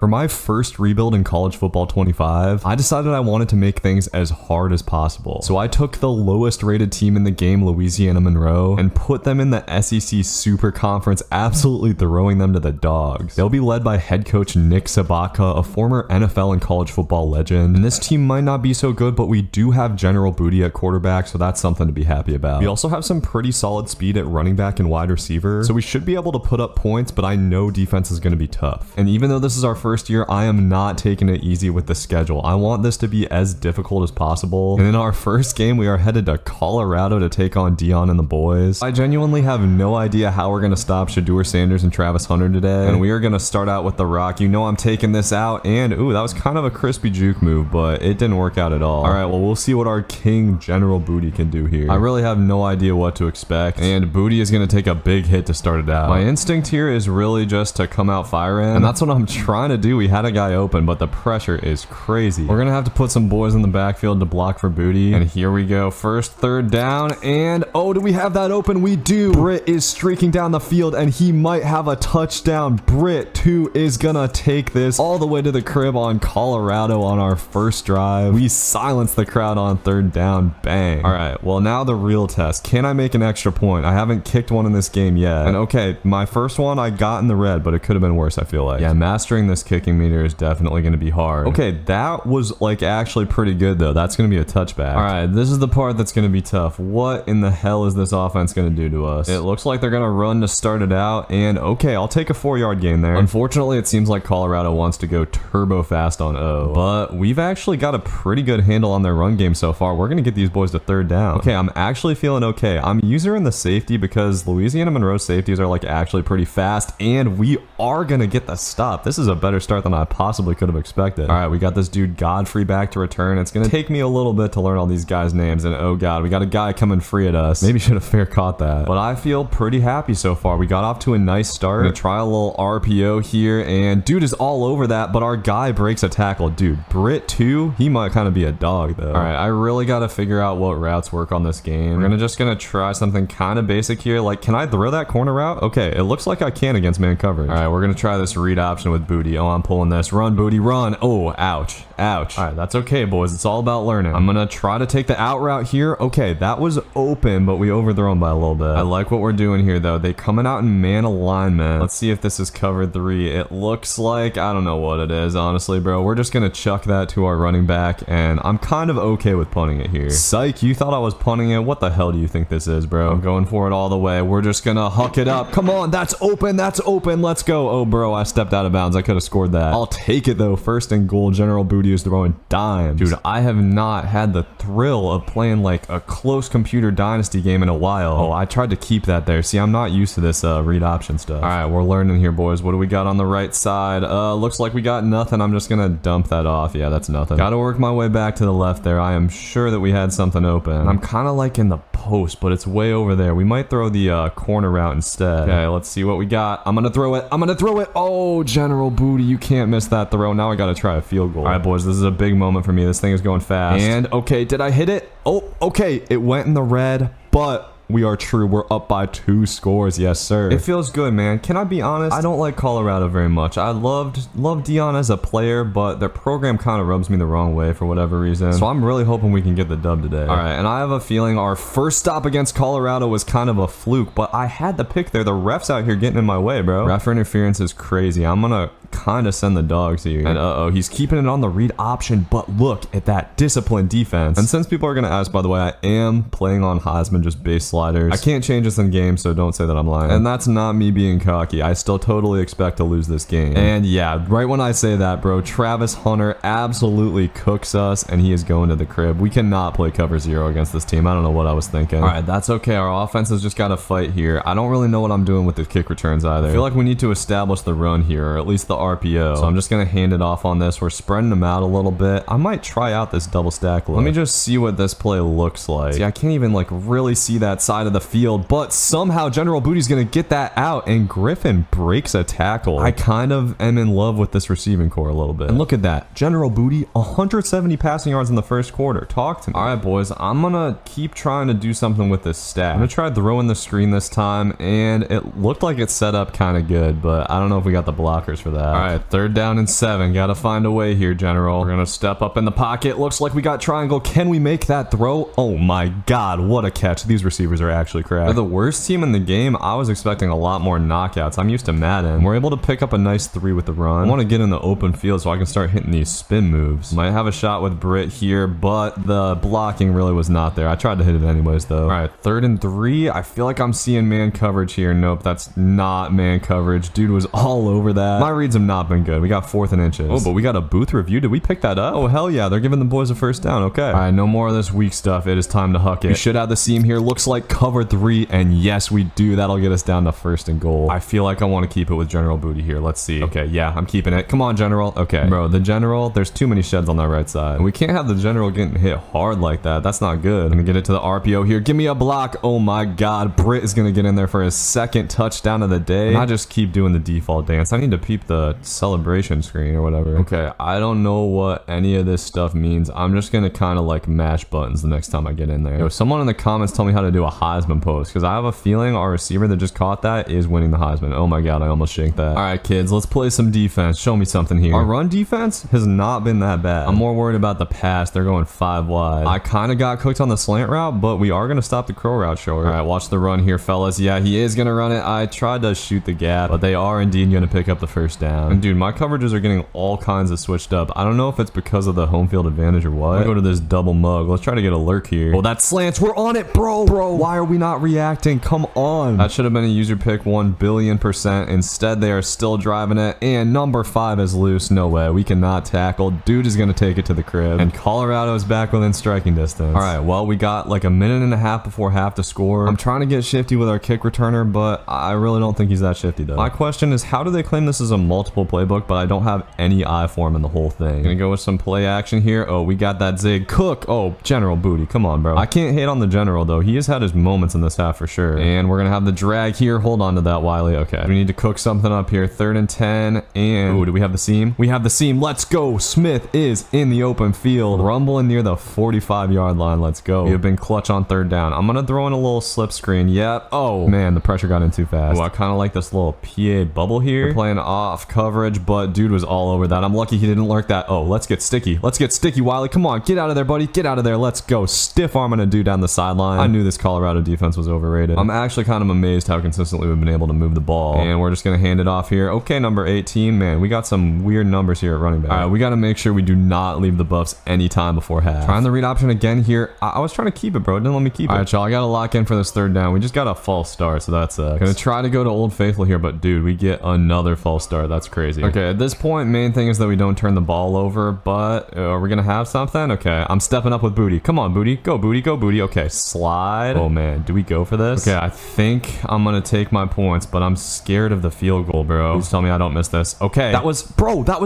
For my first rebuild in college football 25, I decided I wanted to make things as hard as possible. So I took the lowest rated team in the game, Louisiana Monroe, and put them in the SEC Super Conference, absolutely throwing them to the dogs. They'll be led by head coach Nick Sabaka, a former NFL and college football legend. And this team might not be so good, but we do have General Booty at quarterback, so that's something to be happy about. We also have some pretty solid speed at running back and wide receiver, so we should be able to put up points, but I know defense is going to be tough. And even though this is our first year, I am not taking it easy with the schedule. I want this to be as difficult as possible. And in our first game, we are headed to Colorado to take on Dion and the boys. I genuinely have no idea how we're going to stop Shedeur Sanders and Travis Hunter today. And we are going to start out with the rock. You know I'm taking this out. And, ooh, that was kind of a crispy juke move, but it didn't work out at all. All right, well, we'll see what our King General Booty can do here. I really have no idea what to expect. And Booty is going to take a big hit to start it out. My instinct here is really just to come out firing. And that's what I'm trying to do. We had a guy open, but the pressure is crazy. We're gonna have to put some boys in the backfield to block for Booty. And here we go. First third down. And oh, do we have that open? We do. Britt is streaking down the field and he might have a touchdown. Britt too is gonna take this all the way to the crib on Colorado on our first drive. We silence the crowd on third down. Bang. All right, well, now the real test. Can I make an extra point? I haven't kicked one in this game yet. And okay, my first one I got in the red, but it could have been worse, I feel like. Yeah, mastering this kicking meter is definitely going to be hard. Okay, that was like actually pretty good though. That's going to be a touchback. All right, this is the part that's going to be tough. What in the hell is this offense going to do to us? It looks like they're going to run to start it out, and okay, I'll take a 4-yard gain there. Unfortunately, it seems like Colorado wants to go turbo fast on O, but we've actually got a pretty good handle on their run game so far. We're going to get these boys to third down. Okay, I'm actually feeling okay. I'm using the safety because Louisiana Monroe safeties are like actually pretty fast, and we are going to get the stop. This is a better start than I possibly could have expected. All right, we got this dude Godfrey back to return. It's gonna take me a little bit to learn all these guys' names, and oh god, we got a guy coming free at us. Maybe should have fair caught that, but I feel pretty happy so far. We got off to a nice start. Gonna try a little RPO here, and dude is all over that, but our guy breaks a tackle. Dude, Britt too, he might kind of be a dog though. All right, I really got to figure out what routes work on this game. We're just gonna try something kind of basic here. Like, can I throw that corner route? Okay, it looks like I can against man coverage. All right, we're gonna try this read option with Booty. Oh, I'm pulling this. Run, Booty, run. Oh, ouch. Ouch. All right, that's okay, boys. It's all about learning. I'm gonna try to take the out route here. Okay, that was open, but we overthrown by a little bit. I like what we're doing here, though. They coming out in man alignment. Let's see if this is cover 3. It looks like, I don't know what it is, honestly, bro. We're just gonna chuck that to our running back, and I'm kind of okay with punting it here. Psych, you thought I was punting it? What the hell do you think this is, bro? I'm going for it all the way. We're just gonna huck it up. Come on, that's open. That's open. Let's go. Oh, bro, I stepped out of bounds. I could have scored that. I'll take it, though. First and goal. General Booty is throwing dimes. Dude, I have not had the thrill of playing like a close computer dynasty game in a while. Oh, I tried to keep that there. See, I'm not used to this read option stuff. All right, we're learning here, boys. What do we got on the right side? Looks like we got nothing. I'm just gonna dump that off. Yeah, that's nothing. Gotta work my way back to the left there. I am sure that we had something open. I'm kind of like in the post, but it's way over there. We might throw the corner route instead. Okay, let's see what we got. I'm gonna throw it. I'm gonna throw it. Oh, General Booty, you can't miss that throw. Now I gotta try a field goal. All right, boys, this is a big moment for me. This thing is going fast. And okay, did I hit it? Oh, okay, it went in the red, but we are true. We're up by 2 scores. Yes, sir. It feels good, man. Can I be honest? I don't like Colorado very much. I loved Dion as a player, but their program kind of rubs me the wrong way for whatever reason. So I'm really hoping we can get the dub today. All right, and I have a feeling our first stop against Colorado was kind of a fluke, but I had the pick there. The ref's out here getting in my way, bro. Ref interference is crazy. I'm gonna kind of send the dogs here. And uh-oh, he's keeping it on the read option, but look at that disciplined defense. And since people are gonna ask, by the way, I am playing on Heisman just base sliders. I can't change this in game, so don't say that I'm lying. And that's not me being cocky. I still totally expect to lose this game. And yeah, right when I say that, bro, Travis Hunter absolutely cooks us, and he is going to the crib. We cannot play cover 0 against this team. I don't know what I was thinking. All right, that's okay. Our offense has just got to fight here. I don't really know what I'm doing with the kick returns either. I feel like we need to establish the run here, or at least the RPO. So I'm just going to hand it off on this. We're spreading them out a little bit. I might try out this double stack look. Let me just see what this play looks like. See, I can't even like really see that side of the field, but somehow General Booty's going to get that out, and Griffin breaks a tackle. I kind of am in love with this receiving core a little bit. And look at that. General Booty, 170 passing yards in the first quarter. Talk to me. All right, boys. I'm going to keep trying to do something with this stack. I'm going to try throwing the screen this time, and it looked like it's set up kind of good, but I don't know if we got the blockers for that. All right, 3rd down and 7. Gotta find a way here, General. We're gonna step up in the pocket. Looks like we got triangle. Can we make that throw? Oh my God, what a catch. These receivers are actually crap. They're the worst team in the game. I was expecting a lot more knockouts. I'm used to Madden. We're able to pick up a nice 3 with the run. I want to get in the open field so I can start hitting these spin moves. Might have a shot with Britt here, but the blocking really was not there. I tried to hit it anyways, though. All right, 3rd and 3. I feel like I'm seeing man coverage here. Nope, that's not man coverage. Dude was all over that. My reads have not been good. We got 4th and inches. Oh, but we got a booth review. Did we pick that up? Oh, hell yeah. They're giving the boys a 1st down. Okay. All right, no more of this weak stuff. It is time to huck it. We should have the seam here. Looks like cover 3, and yes, we do. That'll get us down to 1st and goal. I feel like I want to keep it with General Booty here. Let's see. Okay, yeah, I'm keeping it. Come on, General. Okay. Bro, the General, there's too many sheds on that right side. And we can't have the General getting hit hard like that. That's not good. I'm gonna get it to the RPO here. Give me a block. Oh my God. Britt is gonna get in there for his 2nd touchdown of the day. And I just keep doing the default dance. I need to peep the celebration screen or whatever. Okay, I don't know what any of this stuff means. I'm just gonna kind of like mash buttons the next time I get in there. Yo, someone in the comments tell me how to do a Heisman post, because I have a feeling our receiver that just caught that is winning the Heisman. Oh my God, I almost shanked that. All right, kids, let's play some defense. Show me something here. Our run defense has not been that bad. I'm more worried about the pass. They're going 5 wide. I kind of got cooked on the slant route, but we are gonna stop the Crowe route short. All right, watch the run here, fellas. Yeah, he is gonna run it. I tried to shoot the gap, but they are indeed gonna pick up the 1st down. And dude, my coverages are getting all kinds of switched up. I don't know if it's because of the home field advantage or what. Go to this double mug. Let's try to get a lurk here. Oh, that slants. We're on it, bro. Why are we not reacting? Come on. That should have been a user pick 1,000,000,000%. Instead, they are still driving it, and number 5 is loose. No way. We cannot tackle. Dude is gonna take it to the crib, and Colorado is back within striking distance. All right, well, we got like a minute and a half before half to score. I'm trying to get shifty with our kick returner, but I really don't think he's that shifty though. My question is, how do they claim this is a multiple playbook, but I don't have any eye for him in the whole thing? Gonna go with some play action here. Oh, we got that zig. Cook. Oh, General Booty. Come on, bro. I can't hate on the General though. He has had his moments in this half for sure. And we're gonna have the drag here. Hold on to that, Wiley. Okay. We need to cook something up here. 3rd and 10. And oh, do we have the seam? We have the seam. Let's go. Smith is in the open field, rumbling near the 45-yard line. Let's go. We have been clutch on 3rd down. I'm gonna throw in a little slip screen. Yep. Oh man, the pressure got in too fast. Oh, I kind of like this little PA bubble here. We're playing off coverage, but dude was all over that. I'm lucky he didn't lurk that. Oh, let's get sticky. Let's get sticky, Wiley. Come on, get out of there, buddy. Get out of there. Let's go. Stiff arming a dude down the sideline. I knew this Colorado defense was overrated. I'm actually kind of amazed how consistently we've been able to move the ball. And we're just gonna hand it off here. Okay, number 18. Man, we got some weird numbers here at running back. All right, we got to make sure we do not leave the Buffs anytime before half. Trying the read option again here. I was trying to keep it, bro. It didn't let me keep it. All right, y'all. I got to lock in for this 3rd down. We just got a false start, so that sucks. Gonna try to go to Old Faithful here, but dude, we get another false start. That's crazy. Okay, at this point, main thing is that we don't turn the ball over, but are we gonna have something? Okay, I'm stepping up with Booty. Come on, Booty. Go, Booty. Go, Booty. Okay, slide. Oh man, do we go for this? Okay, I think I'm gonna take my points, but I'm scared of the field goal, bro. Please tell me I don't miss this. Okay, that was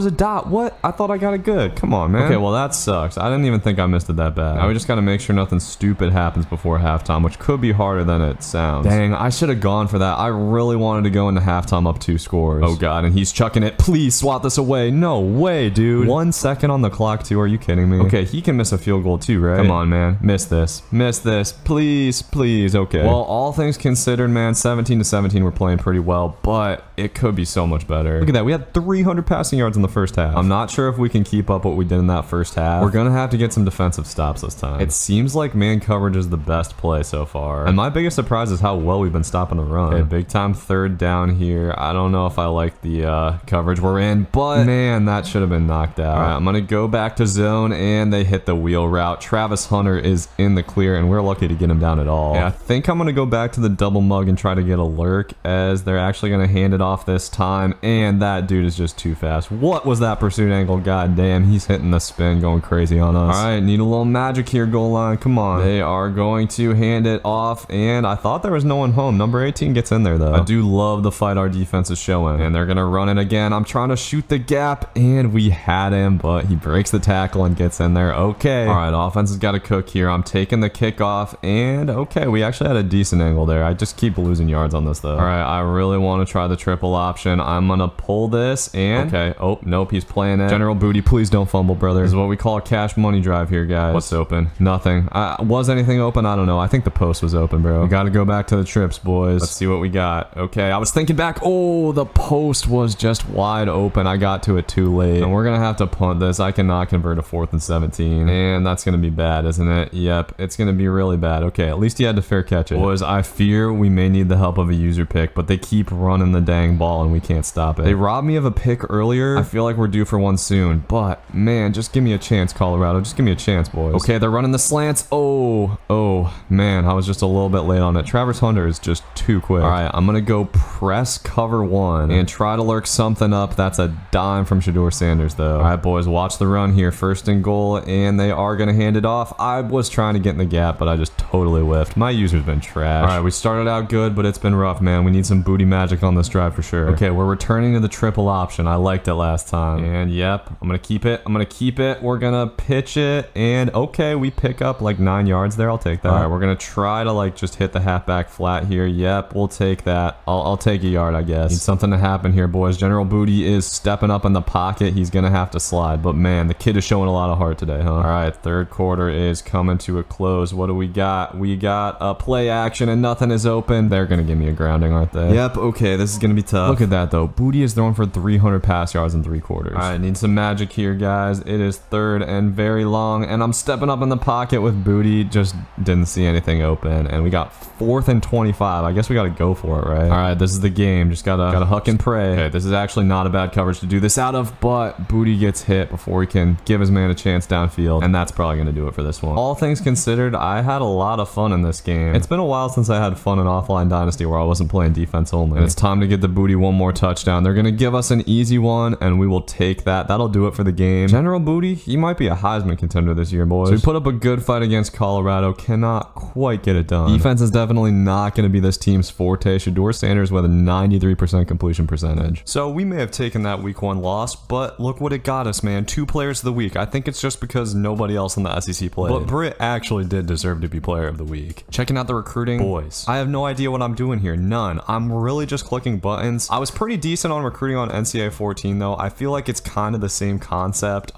a dot. What? I thought I got it good. Come on, man. Okay, well that sucks. I didn't even think I missed it that bad. Now we just gotta make sure nothing stupid happens before halftime, which could be harder than it sounds. Dang, I should have gone for that. I really wanted to go into halftime up 2 scores. Oh god, and he's chucking it. Please swat this away. No way, dude. 1 second on the clock too. Are you kidding me? Okay, he can miss a field goal too, right? Come on, man. Miss this. Miss this. Please, please. Okay. Well, all things considered, man, 17-17, we're playing pretty well, but it could be so much better. Look at that. We had 300 passing yards in the first half. I'm not sure if we can keep up what we did in that first half. We're gonna have to get some defensive stops this time. It seems like man coverage is the best play so far. And my biggest surprise is how well we've been stopping the run. Okay, big time 3rd down here. I don't know if I like the coverage we're in, but man, that should have been knocked out. All right, I'm gonna go back to zone, and they hit the wheel route. Travis Hunter is in the clear, and we're lucky to get him down at all. Yeah, I think I'm gonna go back to the double mug and try to get a lurk, as they're actually gonna hand it off this time, and that dude is just too fast. What was that pursuit angle? God damn, he's hitting the spin, going crazy on us. All right, need a little magic here, goal line. Come on. They are going to hand it off, and I thought there was no one home. Number 18 gets in there, though. I do love the fight our defense is showing, and they're gonna run it again. I'm trying to shoot the gap, and we had him, but he breaks the tackle and gets in there. Okay. All right, offense has got to cook here. I'm taking the kickoff, and okay, we actually had a decent angle there. I just keep losing yards on this, though. All right, I really want to try the triple option. I'm gonna pull this, and okay. Oh, nope, he's playing it. General Booty, please don't fumble, brother. This is what we call a cash money drive here, guys. What's open? Nothing. Was anything open? I don't know. I think the post was open, bro. We got to go back to the trips, boys. Let's see what we got. Okay, I was thinking back. Oh, the post was just wide open. I got to it too late. And we're going to have to punt this. I cannot convert a 4th and 17. And that's going to be bad, isn't it? Yep, it's going to be really bad. Okay, at least he had to fair catch it. Boys, I fear we may need the help of a user pick, but they keep running the dang ball and we can't stop it. They robbed me of a pick earlier. I feel like we're due for one soon, but man, just give me a chance, Colorado. Just give me a chance, boys. Okay, they're running the slants. Oh, man, I was just a little bit late on it. Travis Hunter is just too quick. All right, I'm going to go press cover 1 and try to lurk something up. That's a dime from Shedeur Sanders, though. All right, boys, watch the run here. 1st and goal, and they are going to hand it off. I was trying to get in the gap, but I just totally whiffed. My user's been trash. All right, we started out good, but it's been rough, man. We need some booty magic on this drive for sure. Okay, we're returning to the triple option. I liked it last time. And yep, I'm going to keep it. We're going to pitch it, and okay, we pick up like 9 yards there. I'll take that. All right, we're going to try to like just hit the halfback flat here. Yep, we'll take that. I'll take a yard, I guess. Need something to happen here, boys. General Booty is stepping up in the pocket. He's going to have to slide, but man, the kid is showing a lot of heart today, huh? All right, 3rd quarter is coming to a close. What do we got? We got a play action and nothing is open. They're going to give me a grounding, aren't they? Yep, okay, this is going to be tough. Look at that, though. Booty is throwing for 300 pass yards in 3 quarters. All right, need some magic here, guys. It is 3rd and very long, and I'm stepping up in the pocket with Booty. Just didn't see anything open, and we got 4th and 25. I guess we got to go for it, right? All right, this is the game. Just gotta huck and pray. Okay, this is actually not a bad coverage to do this out of, but Booty gets hit before he can give his man a chance downfield, and that's probably going to do it for this one. All things considered, I had a lot of fun in this game. It's been a while since I had fun in Offline Dynasty where I wasn't playing defense only. And it's time to get the Booty one more touchdown. They're going to give us an easy one, and we will take that. That'll do it for the game. General Booty, he might be a Heisman contender this year, boys. So we put up a good fight against Colorado. Cannot quite get it done. Defense is definitely not going to be this team's forte. Shedeur Sanders with a 93% completion percentage. So we may have taken that week 1 loss, but look what it got us, man. 2 players of the week. I think it's just because nobody else in the SEC played. But Britt actually did deserve to be player of the week. Checking out the recruiting. Boys, I have no idea what I'm doing here. None. I'm really just clicking buttons. I was pretty decent on recruiting on NCAA 14 though. I feel like it's kind of the same concept.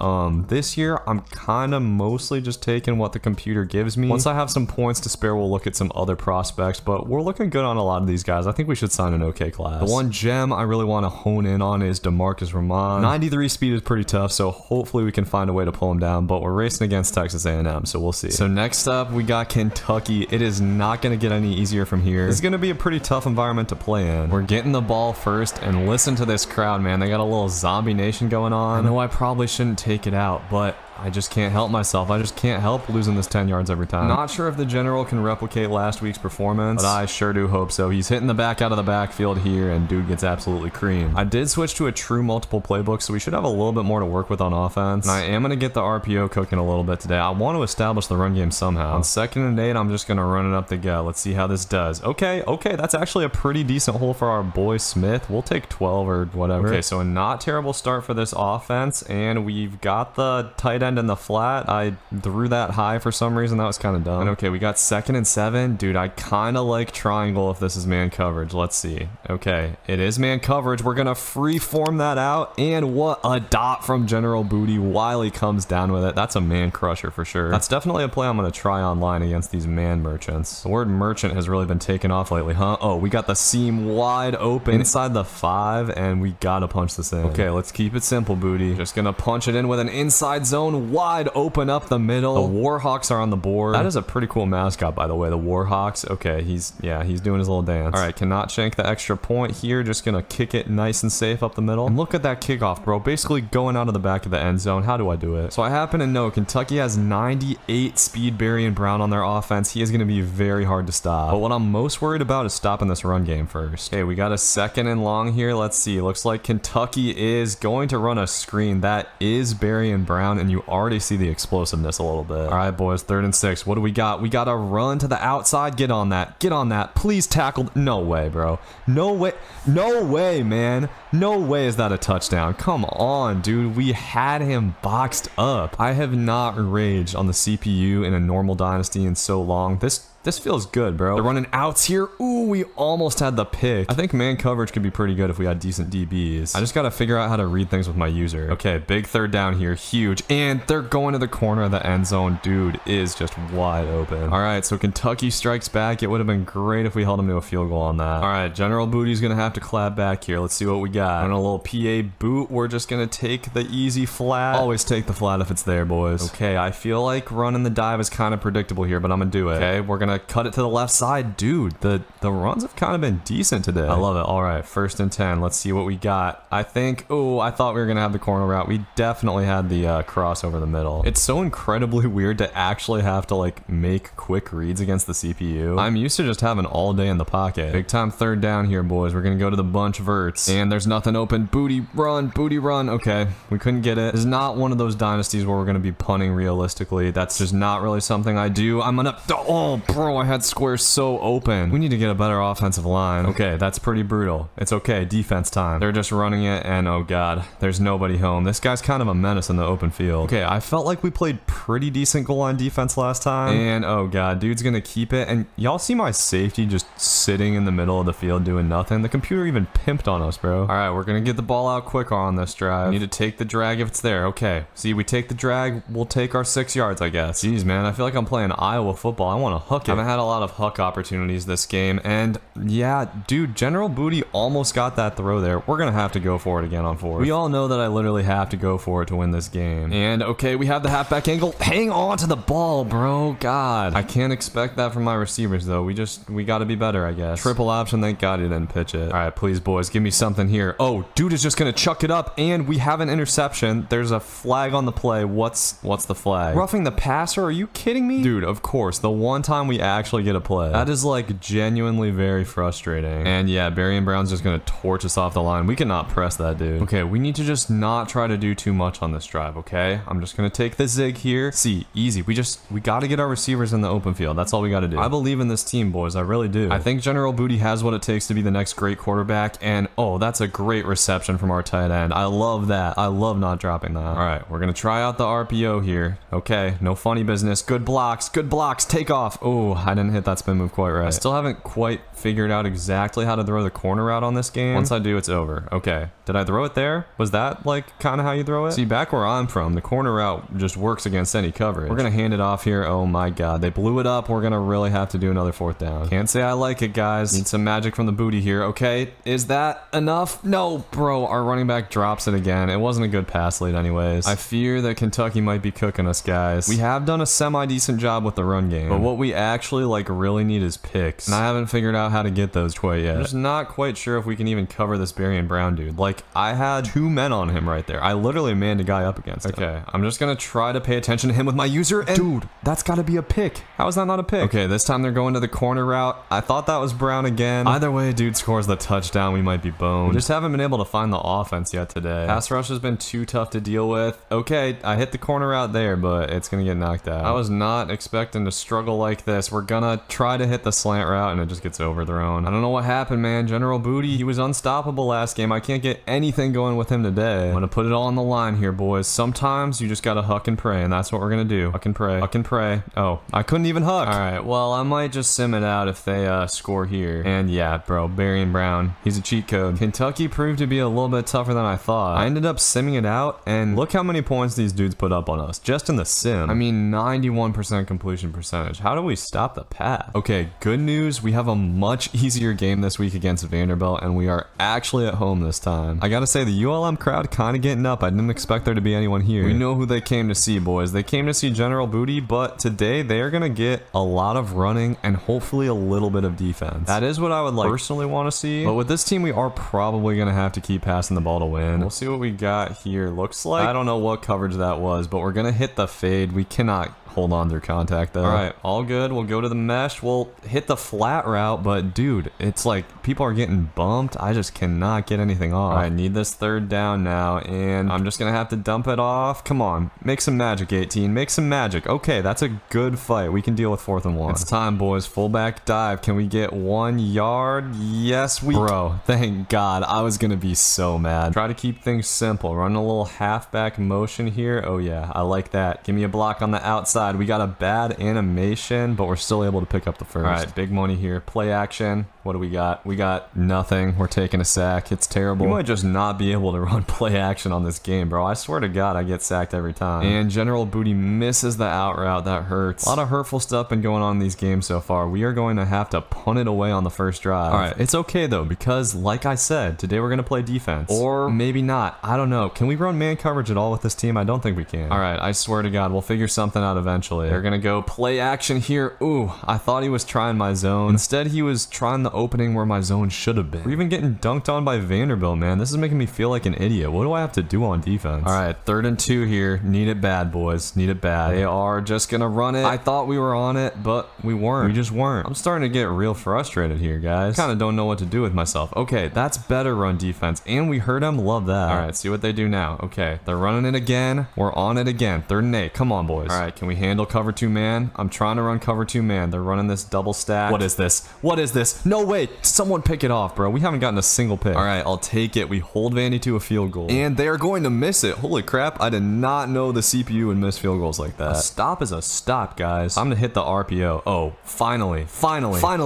This year I'm kind of mostly just taking what the computer gives me. Once I have some points to spare, we'll look at some other prospects, but we're looking good on a lot of these guys. I think we should sign an okay class. The one gem I really want to hone in on is DeMarcus Ramon. 93 speed is pretty tough, so hopefully we can find a way to pull him down, but we're racing against Texas A&M, so we'll see. So next up, we got Kentucky. It is not going to get any easier from here. It's going to be a pretty tough environment to play in. We're getting the ball first, and listen to this crowd, man. They got a little zombie nation going on. I know I probably shouldn't take it out, but I just can't help myself. I just can't help losing this 10 yards every time. Not sure if the general can replicate last week's performance, but I sure do hope so. He's hitting the back out of the backfield here, and dude gets absolutely creamed. I did switch to a true multiple playbook, so we should have a little bit more to work with on offense. And I am going to get the RPO cooking a little bit today. I want to establish the run game somehow. On 2nd and 8, I'm just going to run it up the gut. Let's see how this does. Okay, that's actually a pretty decent hole for our boy Smith. We'll take 12 or whatever. Okay, so a not terrible start for this offense, and we've got the tight end in the flat. I threw that high for some reason. That was kind of dumb. And okay, we got 2nd and 7. Dude, I kind of like triangle if this is man coverage. Let's see. Okay, it is man coverage. We're going to free form that out. And what a dot from General Booty. Wiley comes down with it. That's a man crusher for sure. That's definitely a play I'm going to try online against these man merchants. The word merchant has really been taken off lately, huh? Oh, we got the seam wide open inside the 5, and we got to punch this in. Okay, let's keep it simple, Booty. Just going to punch it in with an inside zone wide open up the middle. The Warhawks are on the board. That is a pretty cool mascot, by the way, the Warhawks. Okay, he's doing his little dance. All right, cannot shank the extra point here. Just gonna kick it nice and safe up the middle. And look at that kickoff, bro. Basically going out of the back of the end zone. How do I do it? So I happen to know Kentucky has 98 speed Barry and Brown on their offense. He is gonna be very hard to stop. But what I'm most worried about is stopping this run game first. Okay, we got a 2nd and long here. Let's see. Looks like Kentucky is going to run a screen. That is Barry and Brown, and you already see the explosiveness a little bit. All right, boys, 3rd and 6. What do we got? We got a run to the outside. Get on that. Get on that. Please tackle. No way, bro. No way. No way, man. No way is that a touchdown. Come on, dude. We had him boxed up. I have not raged on the CPU in a normal dynasty in so long. This This feels good, bro. They're running outs here. Ooh, we almost had the pick. I think man coverage could be pretty good if we had decent DBs. I just got to figure out how to read things with my user. Okay, big third down here. Huge. And they're going to the corner of the end zone. Dude is just wide open. All right, so Kentucky strikes back. It would have been great if we held them to a field goal on that. All right, General Booty's going to have to clap back here. Let's see what we got. On a little PA boot, we're just going to take the easy flat. Always take the flat if it's there, boys. Okay, I feel like running the dive is kind of predictable here, but I'm going to do it. Okay, we're going to cut it to the left side. Dude, the runs have kind of been decent today. I love it. All right, 1st and 10. Let's see what we got. I think, oh, I thought we were going to have the corner route. We definitely had the cross over the middle. It's so incredibly weird to actually have to like make quick reads against the CPU. I'm used to just having all day in the pocket. Big time 3rd down here, boys. We're going to go to the bunch verts. And there's nothing open. Booty run, booty run. Okay, we couldn't get it. This is not one of those dynasties where we're going to be punting realistically. That's just not really something I do. I'm gonna, oh, bro, I had squares so open. We need to get a better offensive line. Okay, that's pretty brutal. It's okay, defense time. They're just running it, and oh god, there's nobody home. This guy's kind of a menace in the open field. Okay, I felt like we played pretty decent goal line defense last time, and oh god, dude's gonna keep it. And y'all see my safety just sitting in the middle of the field doing nothing? The computer even pimped on us, bro. All right, we're gonna get the ball out quicker on this drive. We need to take the drag if it's there. Okay, see, we take the drag, we'll take our 6 yards, I guess. Jeez, man, I feel like I'm playing Iowa football. I want to hook it. I haven't had a lot of hook opportunities this game, and yeah, dude, General Booty almost got that throw there. We're gonna have to go for it again on 4th. We all know that I literally have to go for it to win this game. And okay, we have the halfback angle. Hang on to the ball, bro. God, I can't expect that from my receivers though. We got to be better, I guess. Triple option. Thank God he didn't pitch it. All right, please, boys, give me something here. Oh, dude is just gonna chuck it up, and we have an interception. There's a flag on the play. What's the flag? Roughing the passer? Are you kidding me? Dude, of course. The one time we actually get a play. That is like genuinely very frustrating. And yeah, Barry and Brown's just gonna torch us off the line. We cannot press that dude. Okay, we need to just not try to do too much on this drive, okay? I'm just gonna take the zig here. See, easy. We gotta get our receivers in the open field. That's all we gotta do. I believe in this team, boys. I really do. I think General Booty has what it takes to be the next great quarterback. And oh, that's a great reception from our tight end. I love that. I love not dropping that. All right, we're gonna try out the RPO here. Okay, no funny business. Good blocks. Good blocks. Take off. Oh, I didn't hit that spin move quite right. I still haven't quite figured out exactly how to throw the corner route on this game. Once I do, it's over. Okay, did I throw it there? Was that like kind of how you throw it? See, back where I'm from, the corner route just works against any coverage. We're gonna hand it off here. Oh my god, they blew it up. We're gonna really have to do another 4th down. Can't say I like it, guys. Need some magic from the booty here. Okay, is that enough? No, bro, our running back drops it again. It wasn't a good pass lead anyways. I fear that Kentucky might be cooking us, guys. We have done a semi-decent job with the run game, but what we actually like really need is picks, and I haven't figured out how to get those quite yet. I'm just not quite sure if we can even cover this Barry and Brown dude. Like, I had 2 men on him right there. I literally manned a guy up against him. Okay, I'm just gonna try to pay attention to him with my user, and dude, that's gotta be a pick. How is that not a pick? Okay, this time they're going to the corner route. I thought that was Brown again. Either way, dude scores the touchdown, we might be boned. We just haven't been able to find the offense yet today. Pass rush has been too tough to deal with. Okay, I hit the corner route there, but it's gonna get knocked out. I was not expecting to struggle like this. We're gonna try to hit the slant route, and it just gets overthrown. I don't know what happened, man. General Booty, he was unstoppable last game. I can't get anything going with him today. I'm gonna put it all on the line here, boys. Sometimes you just gotta huck and pray, and that's what we're gonna do. Huck and pray. Huck and pray. Oh, I couldn't even huck. All right, well, I might just sim it out if they score here. And yeah, bro, Barry and Brown, he's a cheat code. Kentucky proved to be a little bit tougher than I thought. I ended up simming it out, and look how many points these dudes put up on us just in the sim. I mean, 91% completion percentage. How do we stop the path? Okay, good news. We have a much easier game this week against Vanderbilt, and we are actually at home this time. I gotta say, the ULM crowd kind of getting up. I didn't expect there to be anyone here. We know who they came to see, boys. They came to see General Booty, but today they are gonna get a lot of running and hopefully a little bit of defense. That is what I would like personally want to see, but with this team, we are probably gonna have to keep passing the ball to win. We'll see what we got here. Looks like, I don't know what coverage that was, but we're gonna hit the fade. We cannot hold on through contact though. All right, all good. We'll go to the mesh. We'll hit the flat route, but dude, it's like people are getting bumped. I just cannot get anything off. All right, need this 3rd down now, and I'm just gonna have to dump it off. Come on, make some magic, 18. Make some magic. Okay, that's a good fight. We can deal with 4th and 1. It's time, boys. Fullback dive. Can we get 1 yard? Yes, we. Bro, thank God. I was gonna be so mad. Try to keep things simple. Run a little halfback motion here. Oh yeah, I like that. Give me a block on the outside. side. We got a bad animation, but we're still able to pick up the first. All right, big money here. Play action. What do we got? We got nothing. We're taking a sack. It's terrible. You might just not be able to run play action on this game, bro. I swear to God, I get sacked every time. And General Booty misses the out route. That hurts. A lot of hurtful stuff been going on in these games so far. We are going to have to punt it away on the first drive. All right, it's okay though, because like I said, today we're going to play defense. Or maybe not. I don't know. Can we run man coverage at all with this team? I don't think we can. All right, I swear to God, we'll figure something out eventually. They're going to go play action here. Ooh, I thought he was trying my zone. Instead, he was trying the opening where my zone should have been. We're even getting dunked on by Vanderbilt, man. This is making me feel like an idiot. What do I have to do on defense? All right, 3rd and 2 here. Need it bad, boys. Need it bad. They are just going to run it. I thought we were on it, but we weren't. We just weren't. I'm starting to get real frustrated here, guys. Kind of don't know what to do with myself. Okay, that's better run defense, and we hurt him. Love that. All right, see what they do now. Okay, they're running it again. We're on it again. 3rd and 8. Come on, boys. All right, can we handle cover 2 man? I'm trying to run cover 2 man. They're running this double stack. What is this? What is this? No way. Someone pick it off, bro. We haven't gotten a single pick. All right, I'll take it. We hold Vandy to a field goal, and they are going to miss it. Holy crap. I did not know the CPU would miss field goals like that. A stop is a stop, guys. I'm gonna hit the RPO. Oh, finally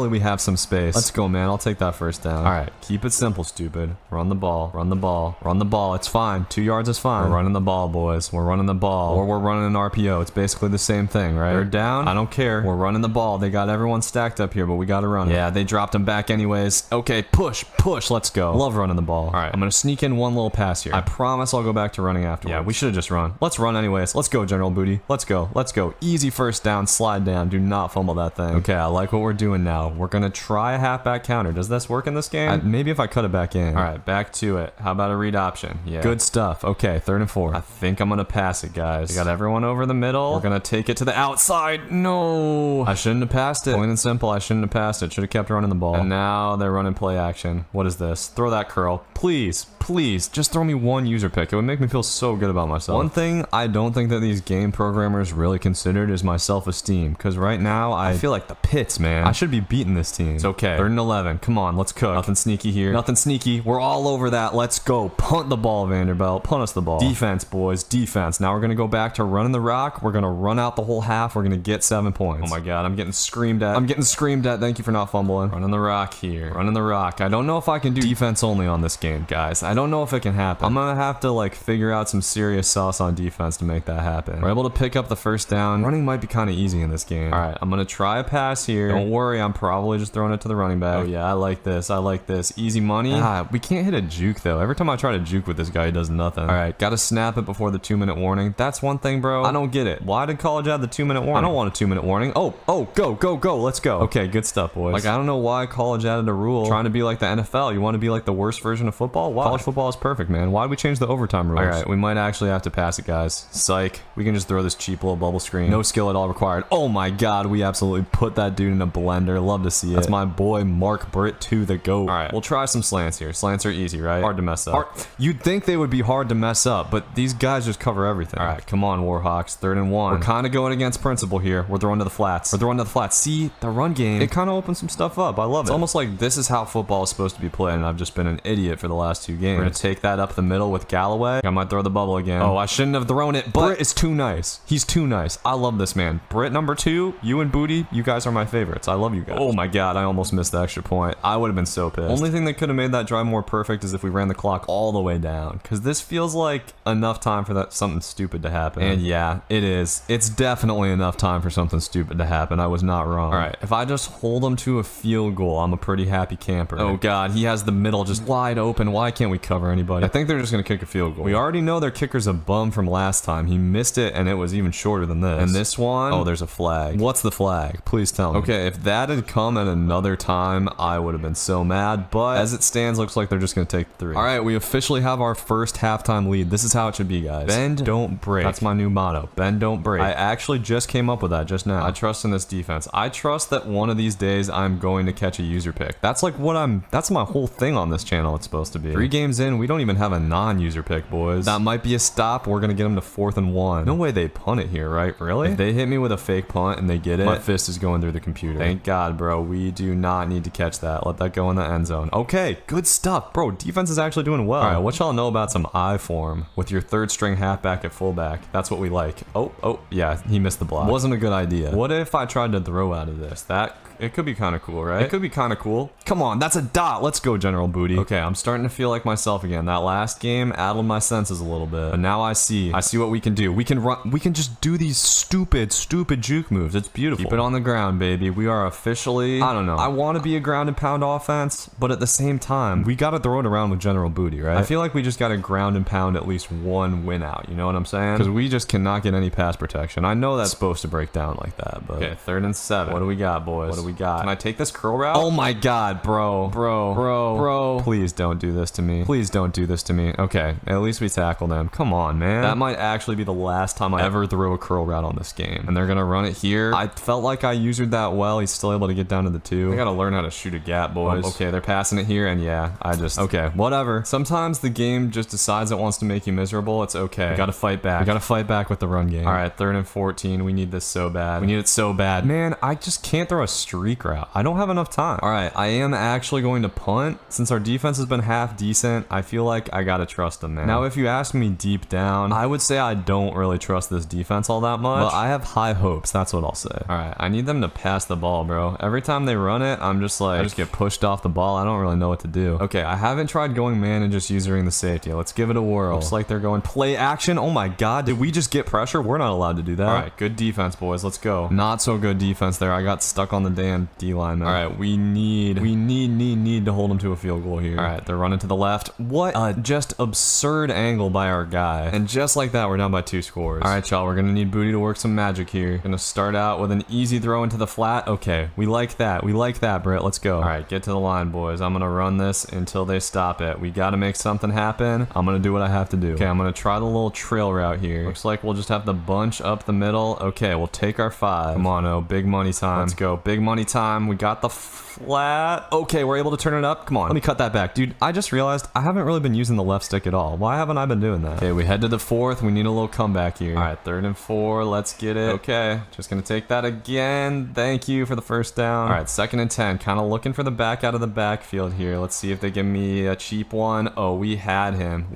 we have some space. Let's go, man. I'll take that first down. All right, keep it simple, stupid. Run the ball, run the ball, run the ball. It's fine. 2 yards is fine. We're running the ball, boys. We're running the ball, or we're running an RPO. It's basically the same thing, right? They're down. I don't care. We're running the ball. They got everyone stacked up here, but we gotta run it. Yeah, they dropped him back anyways. Okay, push. Let's go. Love running the ball. All right, I'm gonna sneak in one little pass here. I promise I'll go back to running afterwards. Yeah, we should have just run. Let's run anyways. Let's go, General Booty. Let's go. Let's go. Easy first down. Slide down. Do not fumble that thing. Okay, I like what we're doing now. We're gonna try a halfback counter. Does this work in this game? Maybe if I cut it back in. All right, back to it. How about a read option? Yeah. Good stuff. Okay, 3rd and 4. I think I'm gonna pass it, guys. We got everyone over the middle. We're gonna take it to the outside. No, I shouldn't have passed it. Plain and simple, I shouldn't have passed it. Should have kept running the ball. And now they're running play action. What is this? Throw that curl. Please, just throw me one user pick. It would make me feel so good about myself. One thing I don't think that these game programmers really considered is my self-esteem, because right now I feel like the pits, man. I should be beating this team. It's okay. 3rd and 11. Come on, let's cook. Nothing sneaky here. Nothing sneaky. We're all over that. Let's go. Punt the ball, Vanderbilt. Punt us the ball. Defense, boys. Defense. Now we're going to go back to running the rock. We're going to run out the whole half. We're going to get 7 points. Oh my God, I'm getting screamed at. Thank you for not fumbling. Running the rock here. Running the rock. I don't know if I can do defense only on this game, guys. I don't know if it can happen. I'm going to have to like figure out some serious sauce on defense to make that happen. We're able to pick up the first down. Running might be kind of easy in this game. All right, I'm going to try a pass here. Don't worry, I'm probably just throwing it to the running back. Oh yeah, I like this. Easy money. We can't hit a juke though. Every time I try to juke with this guy, he does nothing. All right, got to snap it before the 2-minute warning. That's one thing, bro. I don't get it. Why did college add the 2-minute warning? I don't want a 2-minute warning. Oh, go. Let's go. Okay, good stuff, boys. Like, I don't know why college added a rule trying to be like the NFL. You want to be like the worst version of football? Why? College football is perfect, man. Why'd we change the overtime rules? All right, we might actually have to pass it, guys. Psych. We can just throw this cheap little bubble screen. No skill at all required. Oh my God, we absolutely put that dude in a blender. Love to see it. That's my boy Mark Britt to the GOAT. All right, we'll try some slants here. Slants are easy, right? Hard to mess up. You'd think they would be hard to mess up, but these guys just cover everything. All right, come on, Warhawks. 3rd and 1. We're kind of going against principle here. We're throwing to the flats. See, the run game, it kind of opens some stuff up. I love it. It's almost like this is how football is supposed to be played, and I've just been an idiot for the last 2 games. We're going to take that up the middle with Galloway. I might throw the bubble again. Oh, I shouldn't have thrown it, but Britt is too nice. He's too nice. I love this man. Britt number 2, you and Booty, you guys are my favorites. I love you guys. Oh my God, I almost missed the extra point. I would have been so pissed. Only thing that could have made that drive more perfect is if we ran the clock all the way down, because this feels like enough time for that something stupid to happen. And yeah, it is. It's definitely enough time for something stupid to happen. I was not wrong. All right, if I just hold them to a field goal, I'm a pretty happy camper. Oh God, he has the middle just wide open. Why can't we cover anybody? I think they're just gonna kick a field goal. We already know their kicker's a bum from last time. He missed it, and it was even shorter than this. And this one, oh, there's a flag. What's the flag? Please tell me. Okay, if that had come at another time, I would have been so mad, but as it stands, looks like they're just gonna take 3. All right, we officially have our first halftime lead. This is how it should be, guys. Bend, don't break. That's my new motto. Bend, don't break. I actually just came up with that just now. I trust in this defense. I trust that one of these days I'm going to catch a user pick. That's like that's my whole thing on this channel. It's supposed to be. 3 games in, we don't even have a non-user pick, boys. That might be a stop. We're gonna get them to 4th and 1. No way they punt it here, right? Really? If they hit me with a fake punt and they get it, my fist is going through the computer. Thank God, bro. We do not need to catch that. Let that go in the end zone. Okay, good stuff, bro. Defense is actually doing well. All right, what y'all know about some I form with your 3rd string halfback at fullback? That's what we like. Oh, yeah. Yeah, he missed the block. Wasn't a good idea. What if I tried to throw out of this? It could be kind of cool, right? It could be kind of cool. Come on, that's a dot. Let's go, General Booty. Okay, I'm starting to feel like myself again. That last game addled my senses a little bit. But now I see what we can do. We can just do these stupid juke moves. It's beautiful. Keep it on the ground, baby. We are officially, I don't know. I want to be a ground and pound offense, but at the same time, we got to throw it around with General Booty, right? I feel like we just got to ground and pound at least one win out. You know what I'm saying? Because we just cannot get any pass protection. I know that's supposed to break down like that, but okay, 3rd and 7. What do we got, boys? What do we got? Can I take this curl route? Oh my god, bro. Please don't do this to me. Please don't do this to me. Okay, at least we tackled him. Come on, man. That might actually be the last time I ever throw a curl route on this game. And they're gonna run it here. I felt like I used that well. He's still able to get down to the 2. I gotta learn how to shoot a gap, boys. Okay, they're passing it here, and yeah, okay, whatever. Sometimes the game just decides it wants to make you miserable. It's okay. We gotta fight back. We gotta fight back with the run game. All right, 3rd and 14. We need this so bad. We need it so bad. Man, I just can't throw a streak route. I don't have enough time. All right, I am actually going to punt. Since our defense has been half decent, I feel like I gotta trust them, man. Now, if you ask me deep down, I would say I don't really trust this defense all that much, but I have high hopes. That's what I'll say. All right, I need them to pass the ball, bro. Every time they run it, I'm just like, I just get pushed off the ball. I don't really know what to do. Okay, I haven't tried going man and just using the safety. Let's give it a whirl. Looks like they're going play action. Oh my god, did we just get pressure? We're not allowed to do that. All right, good defense, boys. Let's go. Not so good defense there. I got stuck on the damn D-line, man. All right, we need to hold them to a field goal here. All right, they're running to the left. What a just absurd angle by our guy. And just like that, we're down by 2 scores. All right, y'all, we're gonna need Booty to work some magic here. Gonna start out with an easy throw into the flat. Okay, we like that. We like that, Britt. Let's go. All right, get to the line, boys. I'm gonna run this until they stop it. We gotta make something happen. I'm gonna do what I have to do. Okay, I'm gonna try the little trail route here. Looks like we'll just have the bunch up the middle. Okay, we'll take our 5. Come on, oh, big money time. Let's go. Big money time. We got the flat. Okay, we're able to turn it up. Come on, let me cut that back. Dude, I just realized I haven't really been using the left stick at all. Why haven't I been doing that? Okay, we head to the 4th. We need a little comeback here. All right, 3rd and 4. Let's get it. Okay, just gonna take that again. Thank you for the 1st down. All right, 2nd and 10. Kind of looking for the back out of the backfield here. Let's see if they give me a cheap one. Oh, we had him.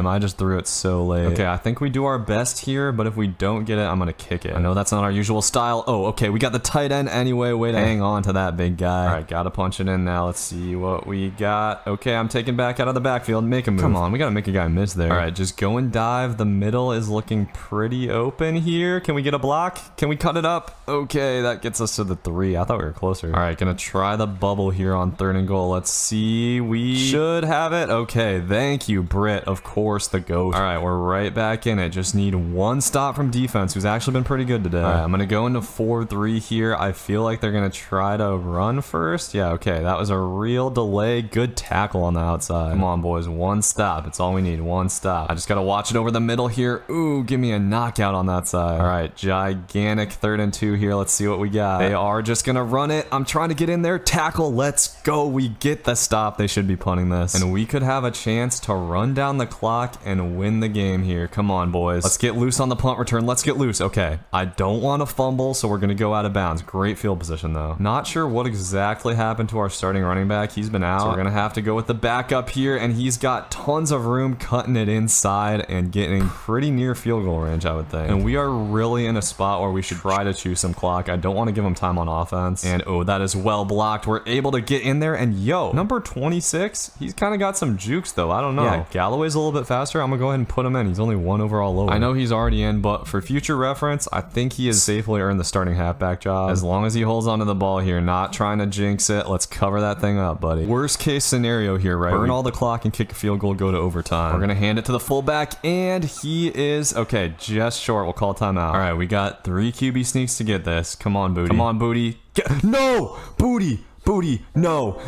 I just threw it so late. Okay, I think we do our best here, but if we don't get it, I'm gonna kick it. I know that's not our usual style. Oh, okay, we got the tight end anyway. Way to hang on to that big guy. All right, gotta punch it in now. Let's see what we got. Okay, I'm taking back out of the backfield. Make a move. Come on, we gotta make a guy miss there. All right, just go and dive. The middle is looking pretty open here. Can we get a block? Can we cut it up? Okay, that gets us to the 3. I thought we were closer. All right, gonna try the bubble here on 3rd and goal. Let's see. We should have it. Okay, thank you, Britt. Of course, the GOAT. All right, we're right back in it. Just need one stop from defense, who's actually been pretty good today. All right, I'm gonna go into 4-3 here. I feel like they're gonna try to run first. Yeah, okay, that was a real delay. Good tackle on the outside. Come on, boys, one stop. It's all we need, one stop. I just gotta watch it over the middle here. Ooh, give me a knockout on that side. All right, gigantic 3rd and 2 here. Let's see what we got. They are just gonna run it. I'm trying to get in there. Tackle. Let's go. We get the stop. They should be punting this. And we could have a chance to run down the clock and win the game here. Come on, boys. Let's get loose on the punt return. Let's get loose. Okay, I don't want to fumble, so we're gonna go out of bounds. Great field position, though. Not sure what exactly happened to our starting running back. He's been out. So we're gonna have to go with the backup here, and he's got tons of room cutting it inside and getting pretty near field goal range, I would think. And we are really in a spot where we should try to chew some clock. I don't want to give him time on offense. And oh, that is well blocked. We're able to get in there, and yo, number 26, he's kind of got some jukes though. I don't know. Yeah, Galloway's a little bit faster. I'm gonna go ahead and put him in. He's only 1 overall lower. I know he's already in, but for future reference, I think he has safely earned the starting halfback job. As long as he holds onto the ball here, not trying to jinx it. Let's cover that thing up, buddy. Worst case scenario here, right? Burn all the clock and kick a field goal, go to overtime. We're gonna hand it to the fullback, and he is, okay, just short. We'll call timeout. All right, we got 3 QB sneaks to get this. Come on, Booty. Come on, Booty. No! Booty! Booty, no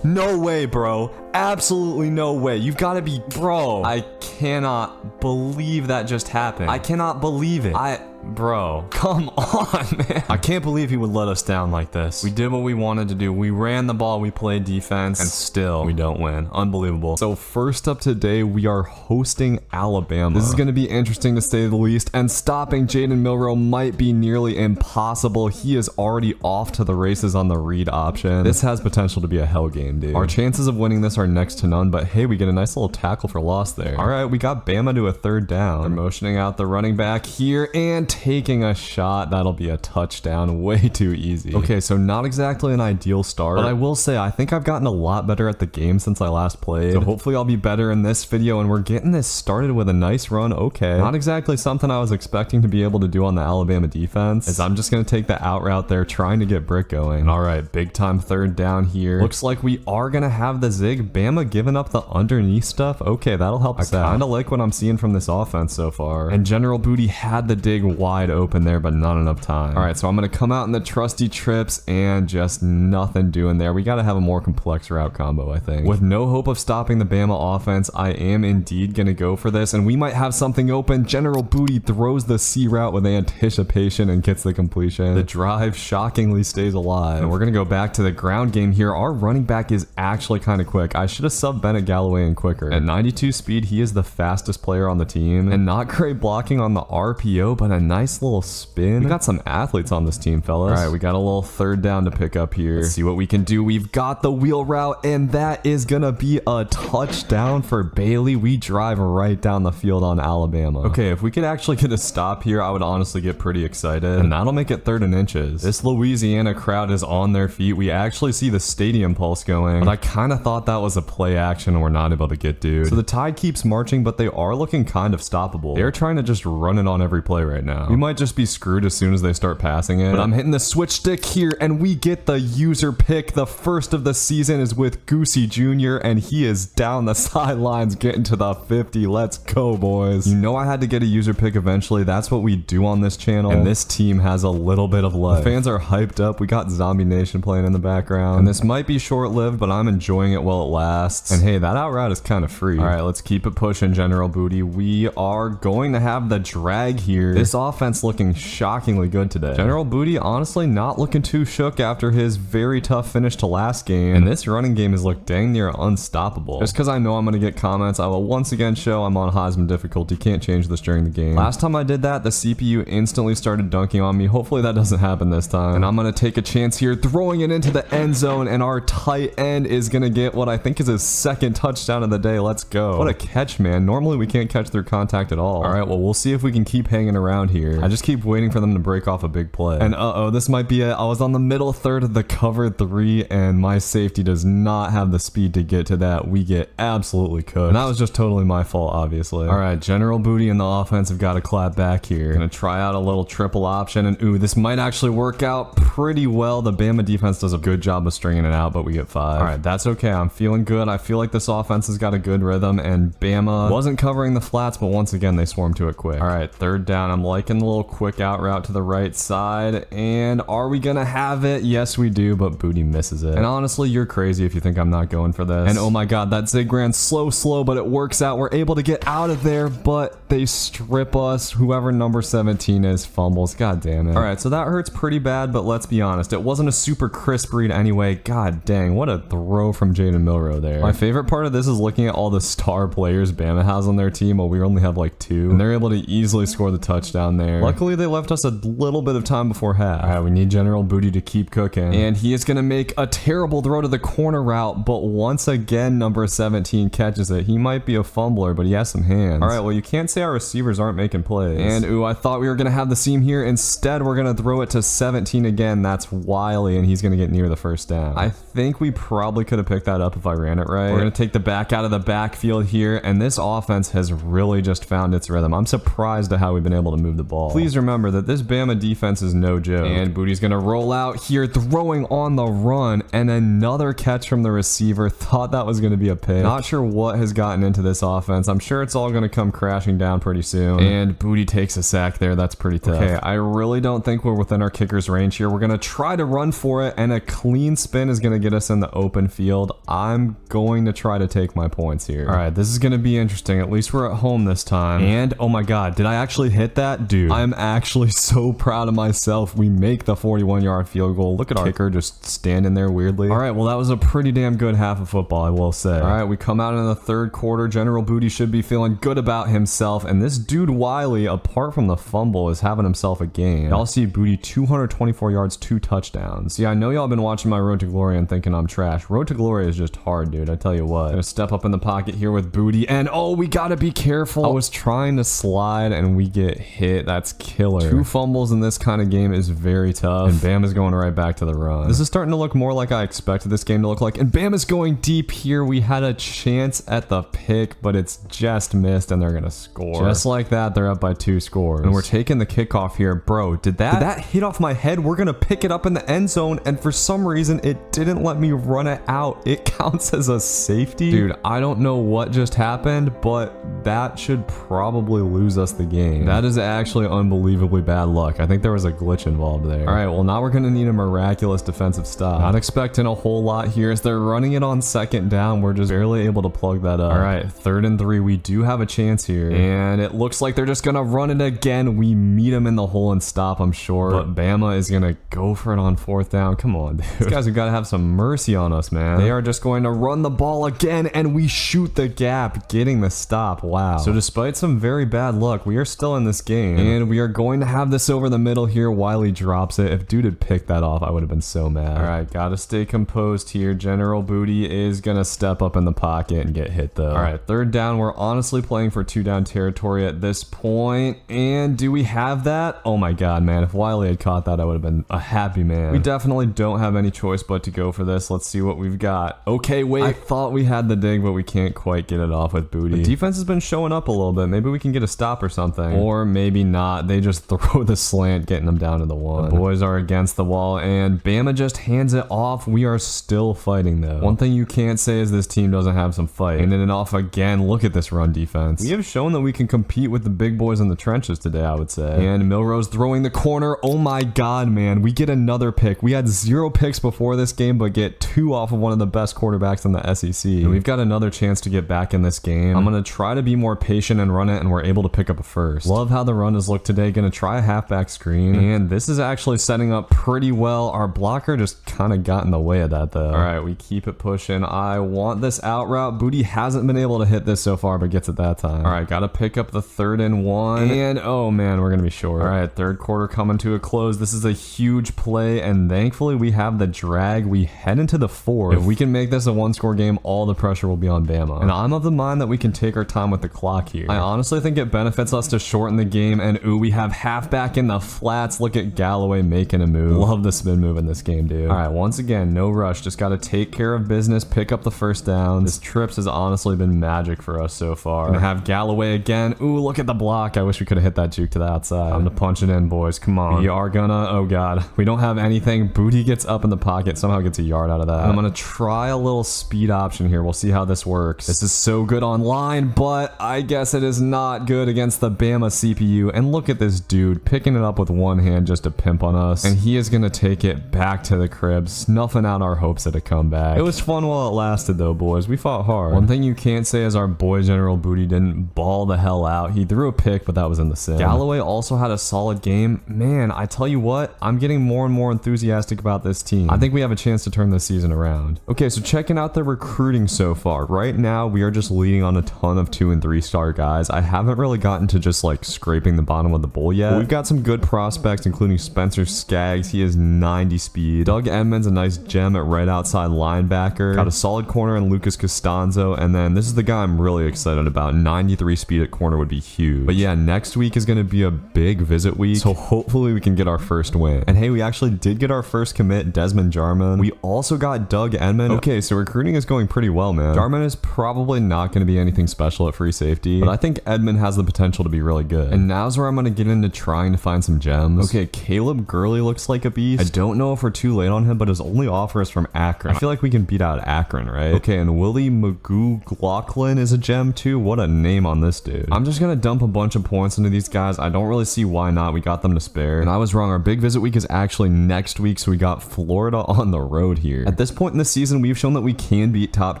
way, bro. Absolutely no way. You've got to be, bro. I cannot believe that just happened. I cannot believe it. Bro, come on, man. I can't believe he would let us down like this. We did what we wanted to do. We ran the ball, we played defense, and still we don't win. Unbelievable. So first up today, we are hosting Alabama. This is going to be interesting to say the least, and stopping Jaden Milroe might be nearly impossible. He is already off to the races on the read option. This has potential to be a hell game, dude. Our chances of winning this are next to none, but hey, we get a nice little tackle for loss there. All right, we got Bama to a 3rd down. They're motioning out the running back here, and and taking a shot. That'll be a touchdown. Way too easy. Okay, so not exactly an ideal start, but I will say I think I've gotten a lot better at the game since I last played. So hopefully I'll be better in this video, and we're getting this started with a nice run. Okay, not exactly something I was expecting to be able to do on the Alabama defense, as I'm just going to take the out route there, trying to get Brick going. All right, big time third down here. Looks like we are going to have the zig. Bama giving up the underneath stuff. Okay, that'll help us out. I kind of like what I'm seeing from this offense so far. And General Booty had the dig wide open there, but not enough time. All right, so I'm going to come out in the trusty trips and just nothing doing there. We got to have a more complex route combo, I think. With no hope of stopping the Bama offense, I am indeed going to go for this, and we might have something open. General Booty throws the C route with anticipation and gets the completion. The drive shockingly stays alive. And we're going to go back to the ground game here. Our running back is actually kind of quick. I should have subbed Bennett Galloway in quicker. At 92 speed, he is the fastest player on the team, and not great blocking on the RPO, but a nice little spin. We got some athletes on this team, fellas. All right, we got a little third down to pick up here. Let's see what we can do. We've got the wheel route, and that is going to be a touchdown for Bailey. We drive right down the field on Alabama. Okay, if we could actually get a stop here, I would honestly get pretty excited, and that'll make it 3rd and inches. This Louisiana crowd is on their feet. We actually see the stadium pulse going, but I kind of thought that was a play action and we're not able to get dude. So the Tide keeps marching, but they are looking kind of stoppable. They're trying to just run it on every play right now. We might just be screwed as soon as they start passing it, but I'm hitting the switch stick here, and we get the user pick. The first of the season is with Goosey Jr., and he is down the sidelines getting to the 50. Let's go, boys. You know I had to get a user pick eventually. That's what we do on this channel, and this team has a little bit of life. The fans are hyped up. We got Zombie Nation playing in the background, and this might be short-lived, but I'm enjoying it while it lasts. And hey, that out route is kind of free. All right, let's keep it pushing, General Booty. We are going to have the drag here. This offense looking shockingly good today. General Booty honestly not looking too shook after his very tough finish to last game, and this running game has looked dang near unstoppable. Just because I know I'm going to get comments, I will once again show I'm on Heisman difficulty. Can't change this during the game. Last time I did that, the CPU instantly started dunking on me. Hopefully that doesn't happen this time. And I'm going to take a chance here, throwing it into the end zone, and our tight end is going to get what I think is his 2nd touchdown of the day. Let's go. What a catch, man. Normally we can't catch through contact at all. All right, well, we'll see if we can keep hanging around here. I just keep waiting for them to break off a big play. And uh-oh, this might be it. I was on the middle third of the cover 3, and my safety does not have the speed to get to that. We get absolutely cooked. And that was just totally my fault, obviously. All right, General Booty and the offense have got to clap back here. Gonna try out a little triple option, and ooh, this might actually work out pretty well. The Bama defense does a good job of stringing it out, but we get 5. All right, that's okay. I'm feeling good. I feel like this offense has got a good rhythm, and Bama wasn't covering the flats, but once again, they swarmed to it quick. All right, 3rd down. I'm liking the little quick out route to the right side, and are we gonna have it? Yes, we do, but Booty misses it. And honestly, you're crazy if you think I'm not going for this. And oh my god, that zig ran slow, but it works out. We're able to get out of there, but they strip us. Whoever number 17 is fumbles. God damn it. All right, so that hurts pretty bad, but let's be honest, it wasn't a super crisp read anyway. God dang, what a throw from Jaden Milroe there. My favorite part of this is looking at all the star players Bama has on their team, while we only have like 2, and they're able to easily score the touchdown there. Luckily, they left us a little bit of time before half. All right, we need General Booty to keep cooking, and he is going to make a terrible throw to the corner route, but once again, number 17 catches it. He might be a fumbler, but he has some hands. All right, well, you can't say our receivers aren't making plays. And ooh, I thought we were going to have the seam here. Instead, we're going to throw it to 17 again. That's Wiley, and he's going to get near the 1st down. I think we probably could have picked that up if I ran it right. We're going to take the back out of the backfield here, and this offense has really just found its rhythm. I'm surprised at how we've been able to move the ball. Please remember that this Bama defense is no joke. And Booty's going to roll out here, throwing on the run, and another catch from the receiver. Thought that was going to be a pick. Not sure what has gotten into this offense. I'm sure it's all going to come crashing down pretty soon. And Booty takes a sack there. That's pretty tough. Okay, I really don't think we're within our kicker's range here. We're going to try to run for it, and a clean spin is going to get us in the open field. I'm going to try to take my points here. All right, this is going to be interesting. At least we're at home this time. And oh my god, did I actually hit that? Dude, I'm actually so proud of myself. We make the 41-yard field goal. Look at our kicker just standing there weirdly. All right, well, that was a pretty damn good half of football, I will say. All right, we come out in the 3rd quarter. General Booty should be feeling good about himself, and this dude Wiley, apart from the fumble, is having himself a game. Y'all see Booty 224 yards, 2 touchdowns. See, I know y'all been watching my Road to Glory and thinking I'm trash. Road to Glory is just hard, dude. I tell you what. Gonna step up in the pocket here with Booty, and oh, we gotta be careful. I was trying to slide, and we get hit right. That's killer. 2 fumbles in this kind of game is very tough. And Bam is going right back to the run. This is starting to look more like I expected this game to look like. And Bam is going deep here. We had a chance at the pick, but it's just missed and they're going to score. Just like that, they're up by 2 scores. And we're taking the kickoff here. Bro, did that hit off my head? We're going to pick it up in the end zone. And for some reason, it didn't let me run it out. It counts as a safety. Dude, I don't know what just happened, but that should probably lose us the game. That is actually unbelievably bad luck. I think there was a glitch involved there. All right, well, now we're going to need a miraculous defensive stop. Not expecting a whole lot here. As they're running it on 2nd down, we're just barely able to plug that up. All right, 3rd and 3. We do have a chance here. And it looks like they're just going to run it again. We meet them in the hole and stop, I'm sure. But Bama is going to go for it on 4th down. Come on, dude. These guys have got to have some mercy on us, man. They are just going to run the ball again, and we shoot the gap, getting the stop. Wow. So despite some very bad luck, we are still in this game, and we are going to have this over the middle here. Wiley drops it. If dude had picked that off, I would have been so mad. All right, gotta stay composed here. General Booty is gonna step up in the pocket and get hit though. All right, 3rd down. We're honestly playing for 2 down territory at this point, and do we have that? Oh my god, man, if Wiley had caught that, I would have been a happy man. We definitely don't have any choice but to go for this. Let's see what we've got. Okay, wait, I thought we had the dig, but we can't quite get it off with Booty. The defense has been showing up a little bit. Maybe we can get a stop or something, or maybe not. They just throw the slant, getting them down to the 1. The boys are against the wall, and Bama just hands it off. We are still fighting though. One thing you can't say is this team doesn't have some fight. Handing it off again. Look at this run defense. We have shown that we can compete with the big boys in the trenches today, I would say. And Milrose throwing the corner. Oh my god, man. We get another pick. We had 0 picks before this game, but get 2 off of one of the best quarterbacks in the SEC. And we've got another chance to get back in this game. I'm going to try to be more patient and run it, and we're able to pick up a first. Love how the run has looked today. Going to try a halfback screen, and this is actually setting up pretty well. Our blocker just kind of got in the way of that though. All right, we keep it pushing. I want this out route. Booty hasn't been able to hit this so far, but gets it that time. All right, got to pick up the 3rd and 1, and oh man, we're going to be short. All right, 3rd quarter coming to a close. This is a huge play, and thankfully we have the drag. We head into the 4th. If we can make this a 1-score game, all the pressure will be on Bama. And I'm of the mind that we can take our time with the clock here. I honestly think it benefits us to shorten the game, and ooh, we have halfback in the flats. Look at Galloway making a move. Love the spin move in this game, dude. All right, once again, no rush. Just got to take care of business, pick up the 1st down. This trips has honestly been magic for us so far. Gonna have Galloway again. Ooh, look at the block. I wish we could have hit that juke to the outside. I'm gonna punch it in, boys. Come on. We are gonna, oh god. We don't have anything. Booty gets up in the pocket, somehow gets a yard out of that. And I'm gonna try a little speed option here. We'll see how this works. This is so good online, but I guess it is not good against the Bama CPU. And look at this dude picking it up with one hand just to pimp on us. And he is gonna take it back to the crib, snuffing out our hopes at a comeback. It was fun while it lasted though, boys. We fought hard. One thing you can't say is our boy General Booty didn't ball the hell out. He threw a pick, but that was in the sim. Galloway also had a solid game. Man, I tell you what, I'm getting more and more enthusiastic about this team. I think we have a chance to turn this season around. Okay, so checking out the recruiting so far. Right now, we are just leading on a ton of 2- and 3-star guys. I haven't really gotten to just like scraping the bottom of the bowl yet. But we've got some good prospects, including Spencer Skaggs. He has 90 speed. Doug Edmonds, a nice gem at right outside linebacker. Got a solid corner in Lucas Costanzo. And then this is the guy I'm really excited about. 93 speed at corner would be huge. But yeah, next week is going to be a big visit week. So hopefully we can get our first win. And hey, we actually did get our first commit, Desmond Jarman. We also got Doug Edmond. Okay, so recruiting is going pretty well, man. Jarman is probably not going to be anything special at free safety, but I think Edmond has the potential to be really good. And now's where I'm going to get into trying to find some gems. Okay, Caleb Gurley looks like a beast. I don't know if we're too late on him, but his only offer is from Akron. I feel like we can beat out Akron, right? Okay, and Willie McGloughlin is a gem too. What a name on this dude. I'm just going to dump a bunch of points into these guys. I don't really see why not. We got them to spare. And I was wrong. Our big visit week is actually next week, so we got Florida on the road here. At this point in the season, we've shown that we can beat top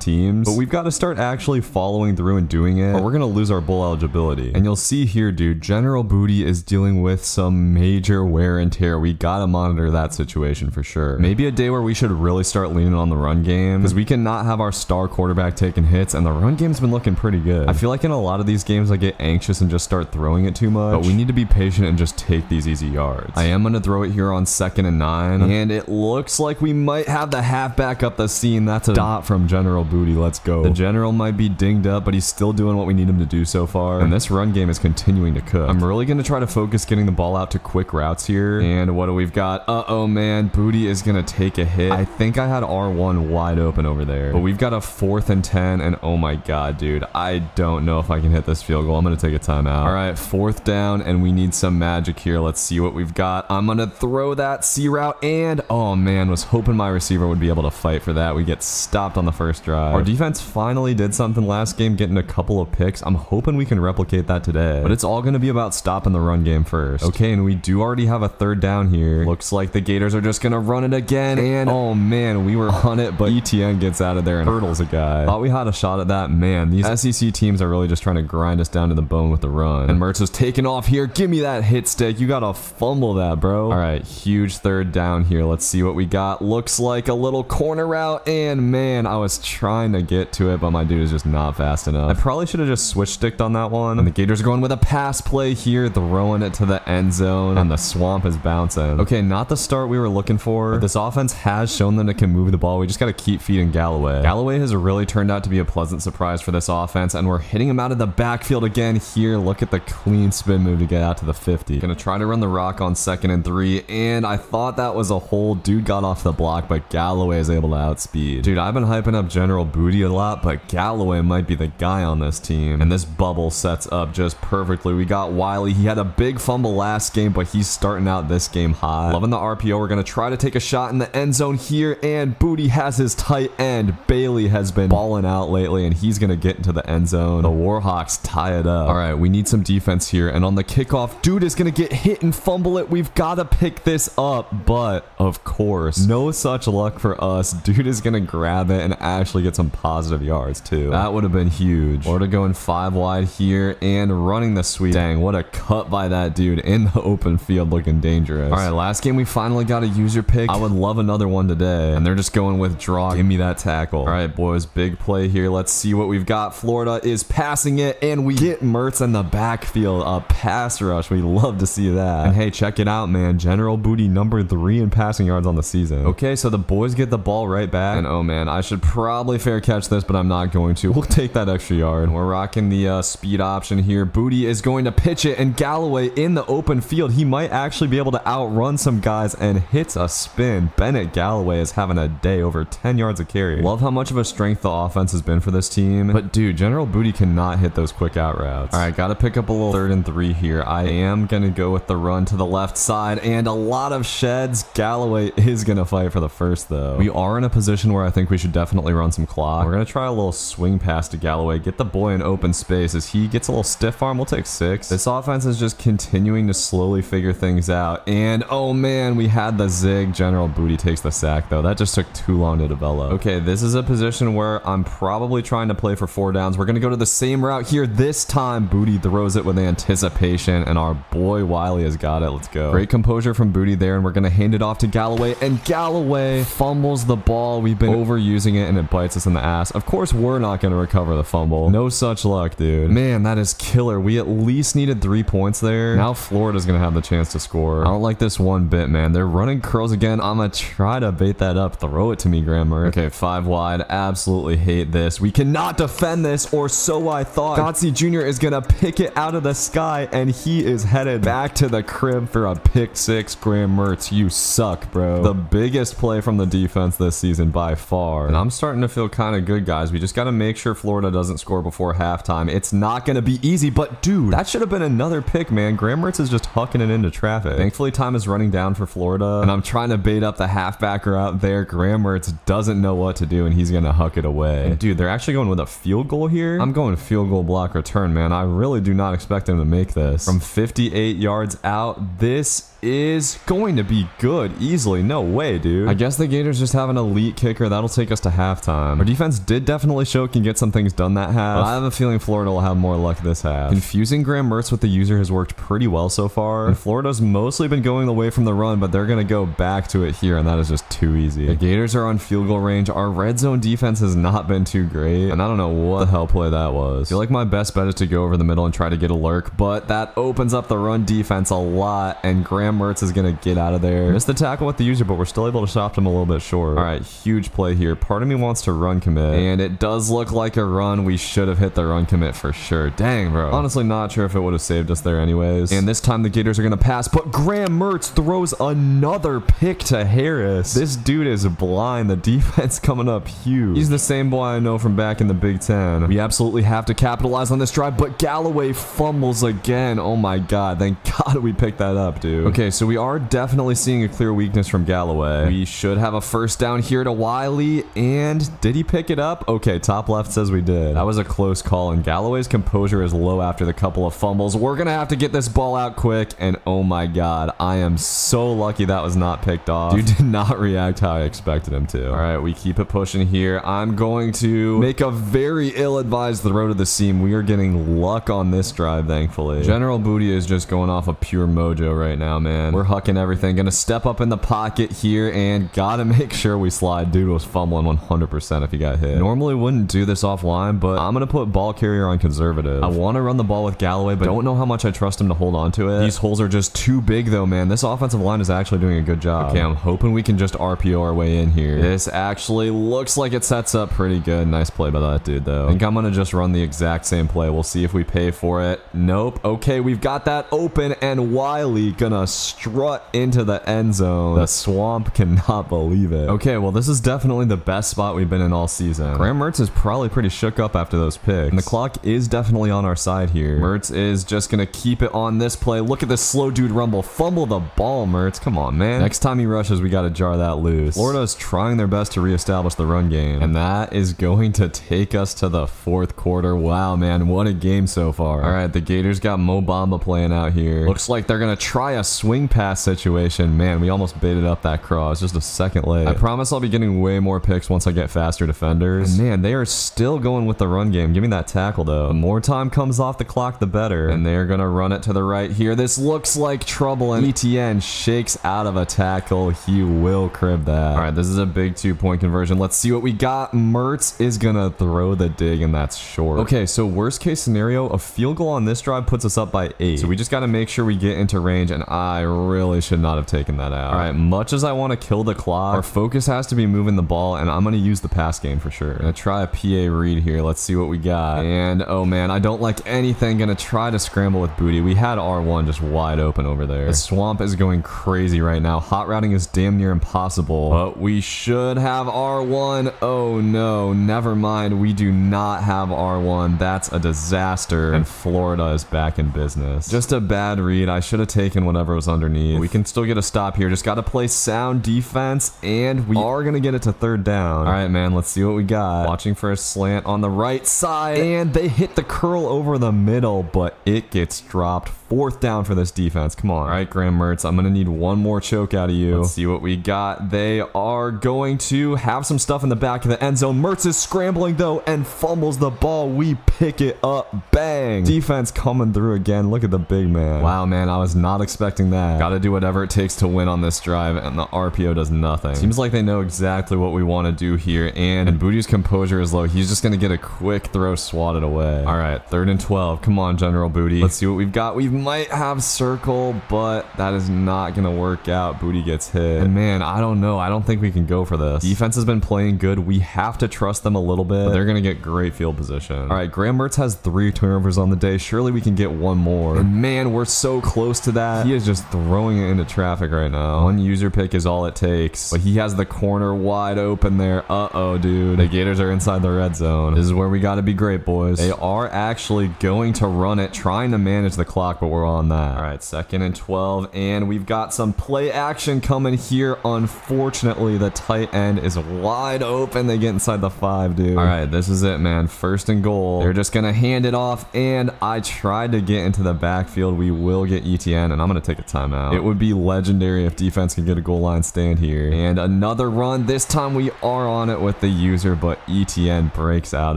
teams, but we've got to start actually following through and doing it, or we're going to lose our bowl eligibility. And you'll see here, dude, General Booty is dealing with some major wear and tear. We got to monitor that situation for sure. Maybe a day where we should really start leaning on the run game, because we cannot have our star quarterback taking hits, and the run game's been looking pretty good. I feel like in a lot of these games, I get anxious and just start throwing it too much, but we need to be patient and just take these easy yards. I am going to throw it here on 2nd and 9, and it looks like we might have the halfback up the seam. That's a dot from General Booty. Let's go. The General might be dinged up, but he's still doing what we need him to do so far, and this run game is continuing to cook. I'm really going to try to focus getting the ball out to quick routes here. And what do we've got? Uh-oh, man. Booty is going to take a hit. I think I had R1 wide open over there. But we've got a 4th and 10. And oh my God, dude. I don't know if I can hit this field goal. I'm going to take a timeout. All right, 4th down. And we need some magic here. Let's see what we've got. I'm going to throw that C route. And oh man, was hoping my receiver would be able to fight for that. We get stopped on the first drive. Our defense finally did something last game, getting a couple of picks. I'm hoping we can replicate that today. But it's all going to be about stopping the run game first. Okay, and we do already have a 3rd down here. Looks like the Gators are just going to run it again. And oh man, we were on it, but ETN gets out of there and hurdles a guy. Thought we had a shot at that. Man, these SEC teams are really just trying to grind us down to the bone with the run. And Mertz is taking off here. Give me that hit stick. You got to fumble that, bro. All right, huge 3rd down here. Let's see what we got. Looks like a little corner route. And man, I was trying to get to it, but my dude is just not fast enough. I probably should have just switch sticked on that one. And the Gators are going with a pass play here, throwing it to the end zone, and the swamp is bouncing. Okay, not the start we were looking for, but this offense has shown them it can move the ball. We just got to keep feeding Galloway. Galloway has really turned out to be a pleasant surprise for this offense, and we're hitting him out of the backfield again here. Look at the clean spin move to get out to the 50. Gonna try to run the rock on 2nd and 3, and I thought that was a hold. Dude got off the block, but Galloway is able to outspeed. Dude, I've been hyping up General Booty a lot, but Galloway might be the guy on this team, and this bubble sets up just perfectly. We got Wiley. He had a big fumble last game, but he's starting out this game hot. Loving the RPO. We're gonna try to take a shot in the end zone here, and Booty has his tight end. Bailey has been balling out lately, and he's gonna get into the end zone. The Warhawks tie it up. All right, we need some defense here, and on the kickoff, dude is gonna get hit and fumble it. We've got to pick this up, but of course, no such luck for us. Dude is gonna grab it and actually get some positive yards too. That would have been huge. Florida going 5 wide here and running the sweep. Dang, what a cut by that dude in the open field, looking dangerous. All right, last game we finally got a user pick. I would love another one today, and they're just going with draw. Give me that tackle. All right, boys, big play here. Let's see what we've got. Florida is passing it, and we get Mertz in the backfield. A pass rush. We love to see that. And hey, check it out, man. General Booty number 3 in passing yards on the season. Okay, so the boys get the ball right back, and oh man, I should probably fair catch this, but I'm not going to. We'll take that extra yard. We're rocking the speed option here. Booty is going to pitch it, and Galloway in the open field. He might actually be able to outrun some guys and hits a spin. Bennett Galloway is having a day, over 10 yards a carry. Love how much of a strength the offense has been for this team, but dude, General Booty cannot hit those quick out routes. All right, got to pick up a little 3rd and 3 here. I am going to go with the run to the left side, and a lot of sheds. Galloway is going to fight for the first, though. We are in a position where I think we should definitely run some clock. We're going to try a little swing pass to Galloway, get the boy in open space. As he gets a little stiff arm, we'll take 6. This offense is just continuing to slowly figure things out, and oh man, we had the zig. General Booty takes the sack, though. That just took too long to develop. Okay, this is a position where I'm probably trying to play for 4 downs. We're going to go to the same route here. This time, Booty throws it with anticipation, and our boy Wiley has got it. Let's go. Great composure from Booty there, and we're going to hand it off to Galloway, and Galloway fumbles the ball. We've been overusing it, and it bites us in the ass. Of course, we're not going to recover the fumble. No such luck, dude. Man, that is killer. We at least needed 3 points there. Now Florida's going to have the chance to score. I don't like this one bit, man. They're running curls again. I'm going to try to bait that up. Throw it to me, Garner. Okay, 5 wide. Absolutely hate this. We cannot defend this, or so I thought. Godsey Jr. is going to pick it out of the sky, and he is headed back to the crib for a pick 6. Graham Mertz, you suck, bro. The biggest play from the defense this season by far. And I'm starting to feel kind of good, guys. We just got to make sure Florida doesn't score before halftime. It's not going to be easy, but dude, that should have been another pick, man. Graham Mertz is just hucking it into traffic. Thankfully, time is running down for Florida, and I'm trying to bait up the halfbacker out there. Graham Mertz doesn't know what to do, and he's going to huck it away. And dude, they're actually going with a field goal here. I'm going field goal block return, man. I really do not expect him to make this. From 58 yards out, this is going to be good easily. No way, dude. I guess the Gators just have an elite kicker. That'll take us to halftime. Our defense did definitely show it can get some things done that half, but I have a feeling Florida will have more luck this half. Confusing Graham Mertz with the user has worked pretty well so far, and Florida's mostly been going away from the run, but they're going to go back to it here, and that is just too easy. The Gators are on field goal range. Our red zone defense has not been too great, and I don't know what the hell play that was. I feel like my best bet is to go over the middle and try to get a lurk, but that opens up the run defense a lot, and Graham Mertz is going to get out of there. Missed the tackle with the user, but we're still able to stop him a little bit short. All right, huge play here. Part of me wants to run commit, and it does look like a run. We should have hit the run commit for sure. Dang, bro. Honestly, not sure if it would have saved saved us there anyways. And this time the Gators are gonna pass, but Graham Mertz throws another pick to Harris. This dude is blind. The defense coming up huge. He's the same boy I know from back in the Big Ten. We absolutely have to capitalize on this drive, but Galloway fumbles again. Oh my god, thank god we picked that up, dude. Okay, so we are definitely seeing a clear weakness from Galloway. We should have a first down here to Wiley, and did he pick it up? Okay, top left says we did. That was a close call, and Galloway's composure is low after the couple of fumbles. We're gonna have to get this ball out quick, and oh my god, I am so lucky that was not picked off. Dude did not react how I expected him to. All right, we keep it pushing here. I'm going to make a very ill-advised throw to the seam. We are getting luck on this drive, thankfully. General Booty is just going off of pure mojo right now, man. We're hucking everything. Gonna step up in the pocket here, and gotta make sure we slide. Dude was fumbling 100% if he got hit. Normally wouldn't do this offline, but I'm gonna put ball carrier on conservative. I want to run the ball with Galloway, but don't know how much I trust him to hold on to it. These holes are just too big though, man. This offensive line is actually doing a good job. Okay, I'm hoping we can just RPO our way in here. This actually looks like it sets up pretty good. Nice play by that dude though. I think I'm gonna just run the exact same play. We'll see if we pay for it. Nope. Okay, we've got that open, and Wiley gonna strut into the end zone. The swamp cannot believe it. Okay, well this is definitely the best spot we've been in all season. Graham Mertz is probably pretty shook up after those picks, and the clock is definitely on our side here. Mertz is just gonna keep it on this play. Look at this slow dude rumble. Fumble the ball, Mertz. Come on, man. Next time he rushes, we gotta jar that loose. Florida is trying their best to reestablish the run game, and that is going to take us to the fourth quarter. Wow, man, what a game so far. All right, the Gators got Mo Bamba playing out here. Looks like they're gonna try a swing pass situation. Man, we almost baited up that cross just a second late. I promise I'll be getting way more picks once I get faster defenders. And man, they are still going with the run game. Give me that tackle though. The more time comes off the clock, the better. And they're gonna run it to the right here. This looks like trouble, and ETN shakes out of a tackle. He will crib that. All right, this is a big 2-point conversion. Let's see what we got. Mertz is gonna throw the dig, and that's short. Okay, so worst case scenario, a field goal on this drive puts us up by 8. So we just gotta make sure we get into range, and I really should not have taken that out. All right, much as I want to kill the clock, our focus has to be moving the ball, and I'm gonna use the pass game for sure. Gonna try a PA read here. Let's see what we got. And oh man, I don't like anything. Gonna try to scramble with Booty. We had R1 just wide open over there. The swamp is going crazy right now. Hot routing is damn near impossible, but we should have R1. Oh no, never mind. We do not have R1. That's a disaster, and Florida is back in business. Just a bad read. I should have taken whatever was underneath. We can still get a stop here. Just gotta play sound defense, and we are gonna get it to third down. All right, man, let's see what we got. Watching for a slant on the right side, and they hit the curl over the middle, but it gets dropped. Fourth down for this defense. Come on. All right, Graham Mertz, I'm gonna need one more choke out of you. Let's see what we got. They are going to have some stuff in the back of the end zone. Mertz is scrambling though and fumbles the ball. We pick it up. Bang. Defense coming through again. Look at the big man. Wow, man, I was not expecting that. Gotta do whatever it takes to win on this drive, and the RPO does nothing. Seems like they know exactly what we want to do here, and Booty's composure is low. He's just gonna get a quick throw swatted away. All right, 3rd and 12. Come on, General Booty. Let's see what we've got. We might have circle, but that is not gonna work out. Booty gets hit, and man, I don't know. I don't think we can go for this. Defense has been playing good. We have to trust them a little bit, but they're gonna get great field position. All right, Graham Mertz has 3 turnovers on the day. Surely we can get one more, and man, we're so close to that. He is just throwing it into traffic right now. One user pick is all it takes, but he has the corner wide open there. Uh-oh, dude. The Gators are inside the red zone. This is where we gotta be great, boys. They are actually going to run it, trying to manage the clock, but we're on that. All right, 2nd and 12, and we've got some play action coming here. Unfortunately, the tight end is wide open. They get inside the 5, dude. All right, this is it, man. 1st and goal. They're just gonna hand it off, and I tried to get into the backfield. We will get ETN, and I'm gonna take a timeout. It would be legendary if defense could get a goal line stand here. And another run. This time we are on it with the user, but ETN breaks out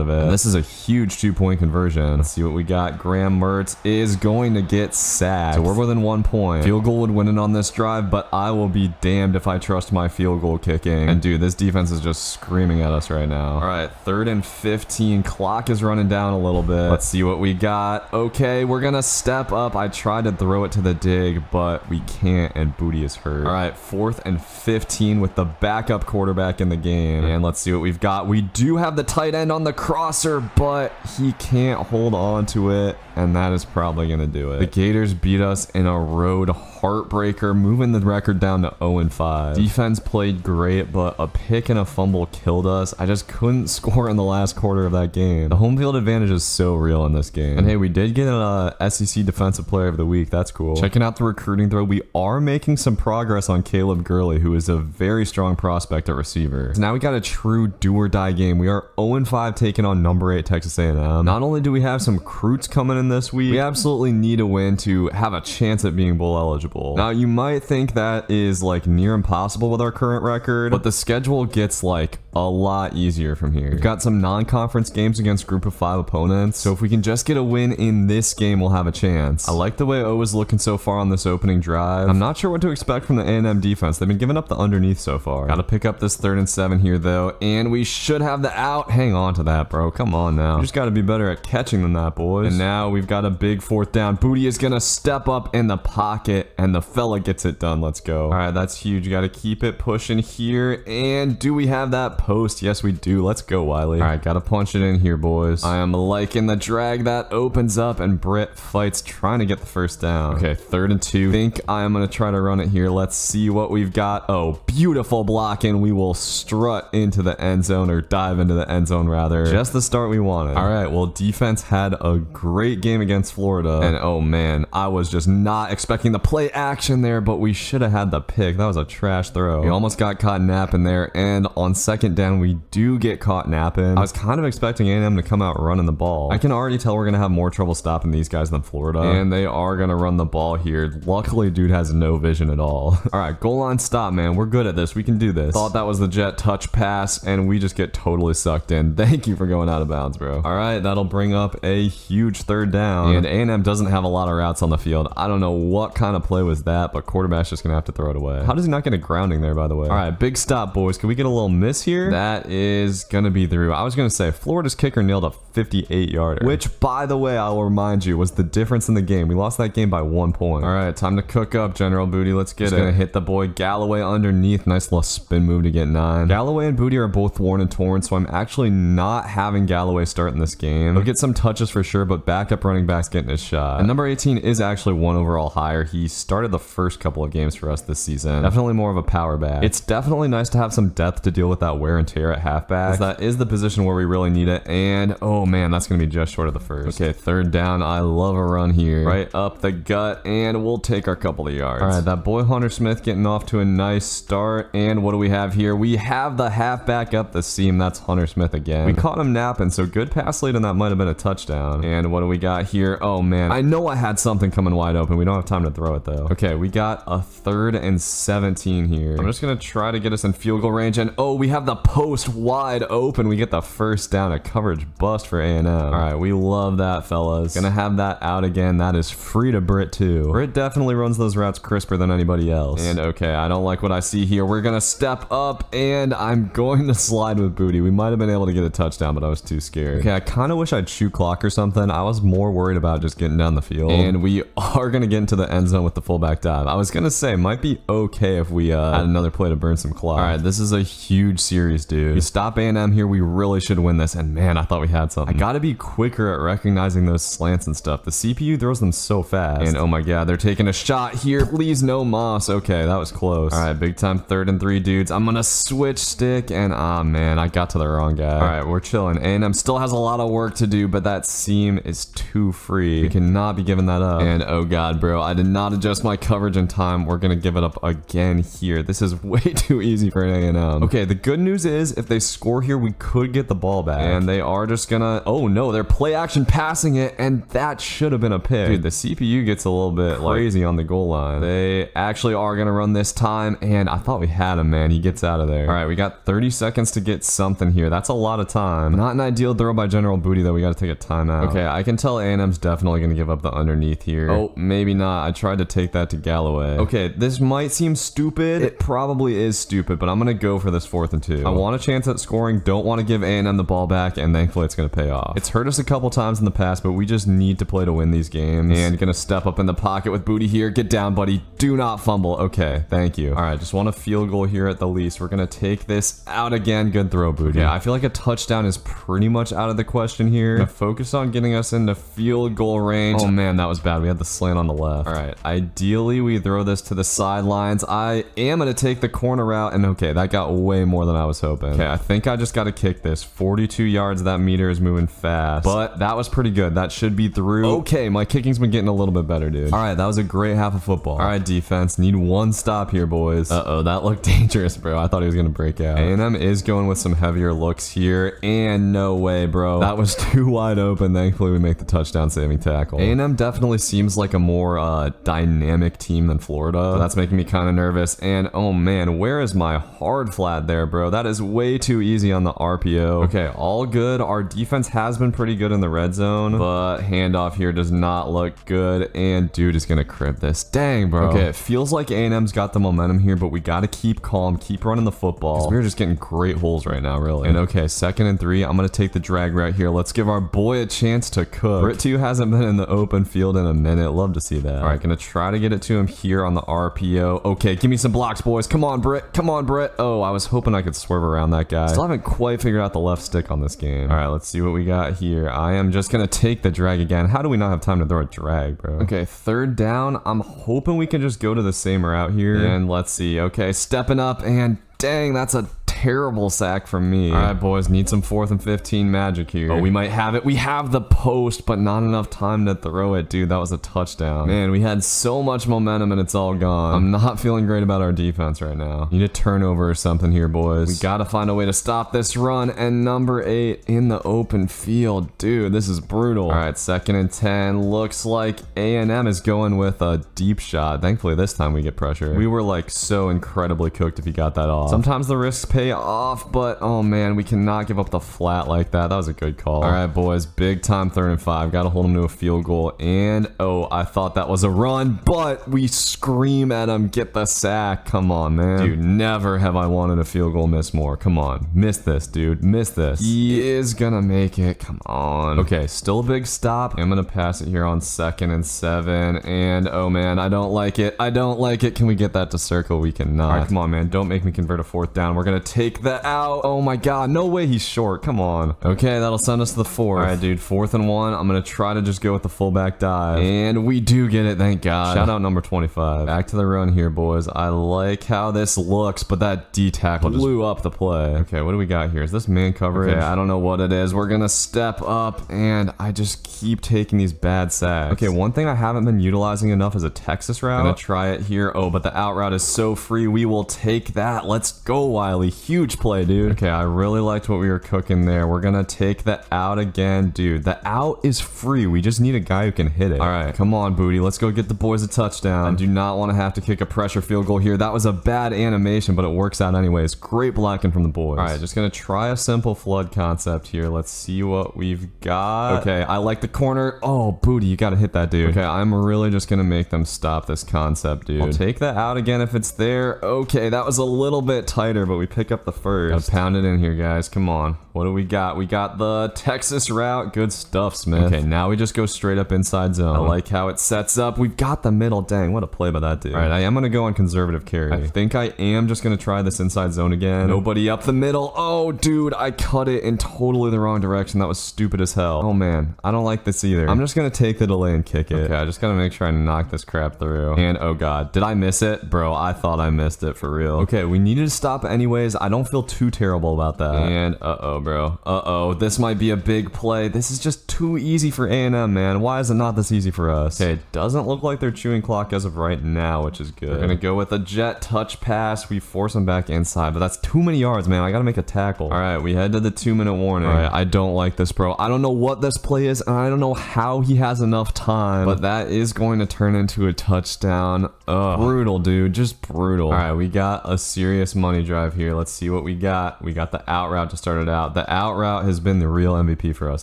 of it. And this is a huge 2-point conversion. Let's see what we got. Graham Mertz is going to get sacked. So we're within 1 point. Field goal would win it on this drive, but I will be damned if I trust my field goal kicking. And dude, this defense is just screaming at us right now. All right, 3rd and 15. Clock is running down a little bit. Let's see what we got. Okay, we're gonna step up. I tried to throw it to the dig, but we can't, and Booty is hurt. All right, 4th and 15 with the backup quarterback in the game. And let's see what we've got. We do have the tight end on the crosser, but he can't hold on to it. and that is probably going to do it. The Gators beat us in a road heartbreaker, moving the record down to 0-5. Defense played great, but a pick and a fumble killed us. I just couldn't score in the last quarter of that game. The home field advantage is so real in this game. And hey, we did get an SEC Defensive Player of the Week. That's cool. Checking out the recruiting throw, we are making some progress on Caleb Gurley, who is a very strong prospect at receiver. So now we got a true do-or-die game. We are 0-5 taking on number 8 Texas A&M. Not only do we have some recruits coming in this week, we absolutely need a win to have a chance at being bowl eligible. Now, you might think that is like near impossible with our current record, but the schedule gets like a lot easier from here. We've got some non-conference games against group of 5 opponents, so if we can just get a win in this game, we'll have a chance. I like the way O is looking so far on this opening drive. I'm not sure what to expect from the A&M defense. They've been giving up the underneath so far. Gotta pick up this 3rd and 7 here though, and we should have the out. Hang on to that, bro. Come on now. You just gotta be better at catching than that, boys. And now we've got a big 4th down. Booty is gonna step up in the pocket, and the fella gets it done. Let's go. All right, that's huge. Gotta keep it pushing here, and do we have that post? Yes, we do. Let's go, Wiley. All right, gotta punch it in here, boys. I am liking the drag that opens up, and Britt fights trying to get the 1st down. Okay, 3rd and 2. Think I am gonna try to run it here. Let's see what we've got. Oh, beautiful blocking. We will strut into the end zone, or dive into the end zone rather. Just the start we wanted. All right, well, defense had a great game against Florida, and oh man, I was just not expecting the play action there, but we should have had the pick. That was a trash throw. We almost got caught napping there, and on 2nd down, we do get caught napping. I was kind of expecting A&M to come out running the ball. I can already tell we're gonna have more trouble stopping these guys than Florida, and they are gonna run the ball here. Luckily, dude has no vision at all. All right, goal line stop, man. We're good at this. We can do this. Thought that was the jet touch pass, and we just get totally sucked in. Thank you for going out of bounds, bro. All right, that'll bring up a huge 3rd down, and A&M doesn't have a lot of routes on the field. I don't know what kind of play was that, but quarterback's just gonna have to throw it away. How does he not get a grounding there, by the way? All right, big stop, boys. Can we get a little miss here? That is gonna be through. I was gonna say Florida's kicker nailed a 58-yarder, which, by the way, I will remind you, was the difference in the game. We lost that game by 1 point. All right, time to cook up, General Booty. Let's get it. Gonna hit the boy Galloway underneath. Nice little spin move to get 9. Galloway and Booty are both worn and torn, so I'm actually not having Galloway start in this game. He'll get some touches for sure, but backup running back's getting his shot. And number 18 is actually 1 overall higher. He started the first couple of games for us this season. Definitely more of a power back. It's definitely nice to have some depth to deal with that wear and tear at halfback, 'cause that is the position where we really need it. And oh man, that's gonna be just short of the 1st. Okay, 3rd down. I love a run here. Right up the gut, and we'll take our couple of yards. All right, that boy Hunter Smith getting off to a nice start. And what do we have here? We have the halfback up the seam. That's Hunter Smith again. We caught him napping, so good pass lead, and that might have been a touchdown. And what do we got here? Oh man, I know I had something coming wide open. We don't have time to throw it though. Okay, we got a 3rd and 17 here. I'm just gonna try to get us in field goal range, and oh, we have the post wide open. We get the 1st down. A coverage bust for A&M. All right, we love that, fellas. Gonna have that out again. That is free to Britt too. Britt definitely runs those routes crisper than anybody else. And okay, I don't like what I see here. We're gonna step up, and I'm going to slide with Booty. We might have been able to get a touchdown, but I was too scared. Okay, I kind of wish I'd shoot clock or something. I was more worried about just getting down the field. And we are gonna get into the end zone with the fullback dive. I was gonna say, might be okay if we had another play to burn some clock. All right, this is a huge series, dude. We stop A&M here. We really should win this. And man, I thought we had something. I gotta be quicker at recognizing those slants and stuff. The CPU throws them so fast. And oh my god, they're taking a shot here. Please, no moss. Okay, that was close. All right, big time 3rd and 3, dudes. I'm gonna switch stick, and ah man, I got to the wrong guy. All right, we're chilling. A&M still has a lot of work to do, but that seam is too free. We cannot be giving that up. And oh god, bro, I did not adjust my coverage in time. We're gonna give it up again here. This is way too easy for an A&M. Okay, the good news is if they score here, we could get the ball back. And they are just gonna, oh no, they're play action passing it, and that should have been a pick. Dude, the CPU gets a little bit crazy on the goal line. They actually are gonna run this time, and I thought we had him, man. He gets out of there. All right, we got 30 seconds to get something here. That's a lot of time. Not an ideal throw by General Booty, though. We gotta take a timeout. Okay, I can tell A&M's definitely gonna give up the underneath here. Oh, maybe not. I tried to take that to Galloway. Okay, this might seem stupid. It probably is stupid, but I'm gonna go for this 4th and 2. I want a chance at scoring, don't want to give A&M the ball back, and thankfully it's gonna pay pay off. It's hurt us a couple times in the past, but we just need to play to win these games. And gonna step up in the pocket with Booty here. Get down, buddy. Do not fumble. Okay, thank you. All right, just want a field goal here at the least. We're gonna take this out again. Good throw, Booty. Yeah, I feel like a touchdown is pretty much out of the question here. Gonna focus on getting us into field goal range. Oh man, that was bad. We had the slant on the left. All right, ideally we throw this to the sidelines. I am gonna take the corner route, and okay, that got way more than I was hoping. Okay, I think I just gotta kick this. 42 yards. That meter is moving fast, but that was pretty good. That should be through. Okay, my kicking's been getting a little bit better, dude. All right, that was a great half of football. All right, defense, need one stop here, boys. Uh-oh, that looked dangerous, bro. I thought he was gonna break out. A&M is going with some heavier looks here, and no way, bro. That was too wide open. Thankfully, we make the touchdown saving tackle. A&M definitely seems like a more dynamic team than Florida. So that's making me kind of nervous. And oh man, where is my hard flat there, bro? That is way too easy on the RPO. Okay, all good. Our defense has been pretty good in the red zone, but handoff here does not look good. And dude is gonna crib this. Dang, bro. Okay, it feels like A&M's got the momentum here, but we gotta keep calm, keep running the football. We're just getting great holes right now, really. And okay, 2nd and 3. I'm gonna take the drag right here. Let's give our boy a chance to cook. Brit 2 hasn't been in the open field in a minute. Love to see that. All right, gonna try to get it to him here on the RPO. Okay, give me some blocks, boys. Come on, Brit. Come on, Brit. Oh, I was hoping I could swerve around that guy. Still haven't quite figured out the left stick on this game. All right, let's see what we got here. I am just gonna take the drag again. How do we not have time to throw a drag, bro? Okay, 3rd down. I'm hoping we can just go to the same route here. And let's see. Okay, stepping up, and dang, that's a terrible sack from me. All right, boys, need some 4th and 15 magic here. Oh, we might have it. We have the post, but not enough time to throw it, dude. That was a touchdown. Man, we had so much momentum and it's all gone. I'm not feeling great about our defense right now. Need a turnover or something here, boys. We gotta find a way to stop this run. And number 8 in the open field. Dude, this is brutal. All right, 2nd and 10. Looks like A&M is going with a deep shot. Thankfully, this time we get pressure. We were like so incredibly cooked if he got that off. Sometimes the risks pay off, but oh man, we cannot give up the flat like that. That was a good call. All right, boys, big time 3rd and 5. Gotta hold him to a field goal. And oh, I thought that was a run, but we scream at him, get the sack. Come on, man. Dude, never have I wanted a field goal miss more. Come on, miss this, dude. Miss this. He is gonna make it. Come on. Okay, still a big stop. I'm gonna pass it here on 2nd and 7. And oh man, I don't like it. I don't like it. Can we get that to circle? We cannot. All right, come on, man. Don't make me convert a 4th down. We're gonna take that out. Oh my god, no way he's short. Come on. Okay, that'll send us to the 4th. All right, dude, 4th and 1. I'm gonna try to just go with the fullback dive, and we do get it. Thank god. Shout out number 25. Back to the run here, boys. I like how this looks, but that D tackle just blew up the play. Okay, what do we got here? Is this man coverage? Okay, I don't know what it is. We're gonna step up, and I just keep taking these bad sacks. Okay, one thing I haven't been utilizing enough is a Texas route. Gonna try it here. Oh, but the out route is so free. We will take that. Let's go, Wiley. Huge play, dude. Okay, I really liked what we were cooking there. We're gonna take the out again. Dude, the out is free. We just need a guy who can hit it. All right, come on, Booty. Let's go get the boys a touchdown. I do not want to have to kick a pressure field goal here. That was a bad animation, but it works out anyways. Great blocking from the boys. All right, just gonna try a simple flood concept here. Let's see what we've got. Okay, I like the corner. Oh, Booty, you gotta hit that, dude. Okay, I'm really just gonna make them stop this concept, dude. I'll take that out again if it's there. Okay, that was a little bit tighter, but we pick up the 1st. Gotta pound it in here, guys. Come on. What do we got? We got the Texas route. Good stuff, Smith. Okay, now we just go straight up inside zone. I like how it sets up. We've got the middle. Dang, what a play by that dude. All right, I am going to go on conservative carry. I think I am just going to try this inside zone again. Nobody up the middle. Oh, dude, I cut it in totally the wrong direction. That was stupid as hell. Oh, man, I don't like this either. I'm just going to take the delay and kick it. Okay, I just got to make sure I knock this crap through. And oh, God, did I miss it? Bro, I thought I missed it for real. Okay, we needed to stop anyways. I don't feel too terrible about that. And uh-oh, bro. Uh-oh, this might be a big play. This is just too easy for A&M, man. Why is it not this easy for us? Okay, it doesn't look like they're chewing clock as of right now, which is good. We're gonna go with a jet touch pass. We force them back inside, but that's too many yards, man. I gotta make a tackle. All right, we head to the 2-minute warning. All right, I don't like this, bro. I don't know what this play is, and I don't know how he has enough time, but that is going to turn into a touchdown. Ugh, brutal, dude. Just brutal. All right, we got a serious money drive here. Let's let's see what we got. We got the out route to start it out. The out route has been the real MVP for us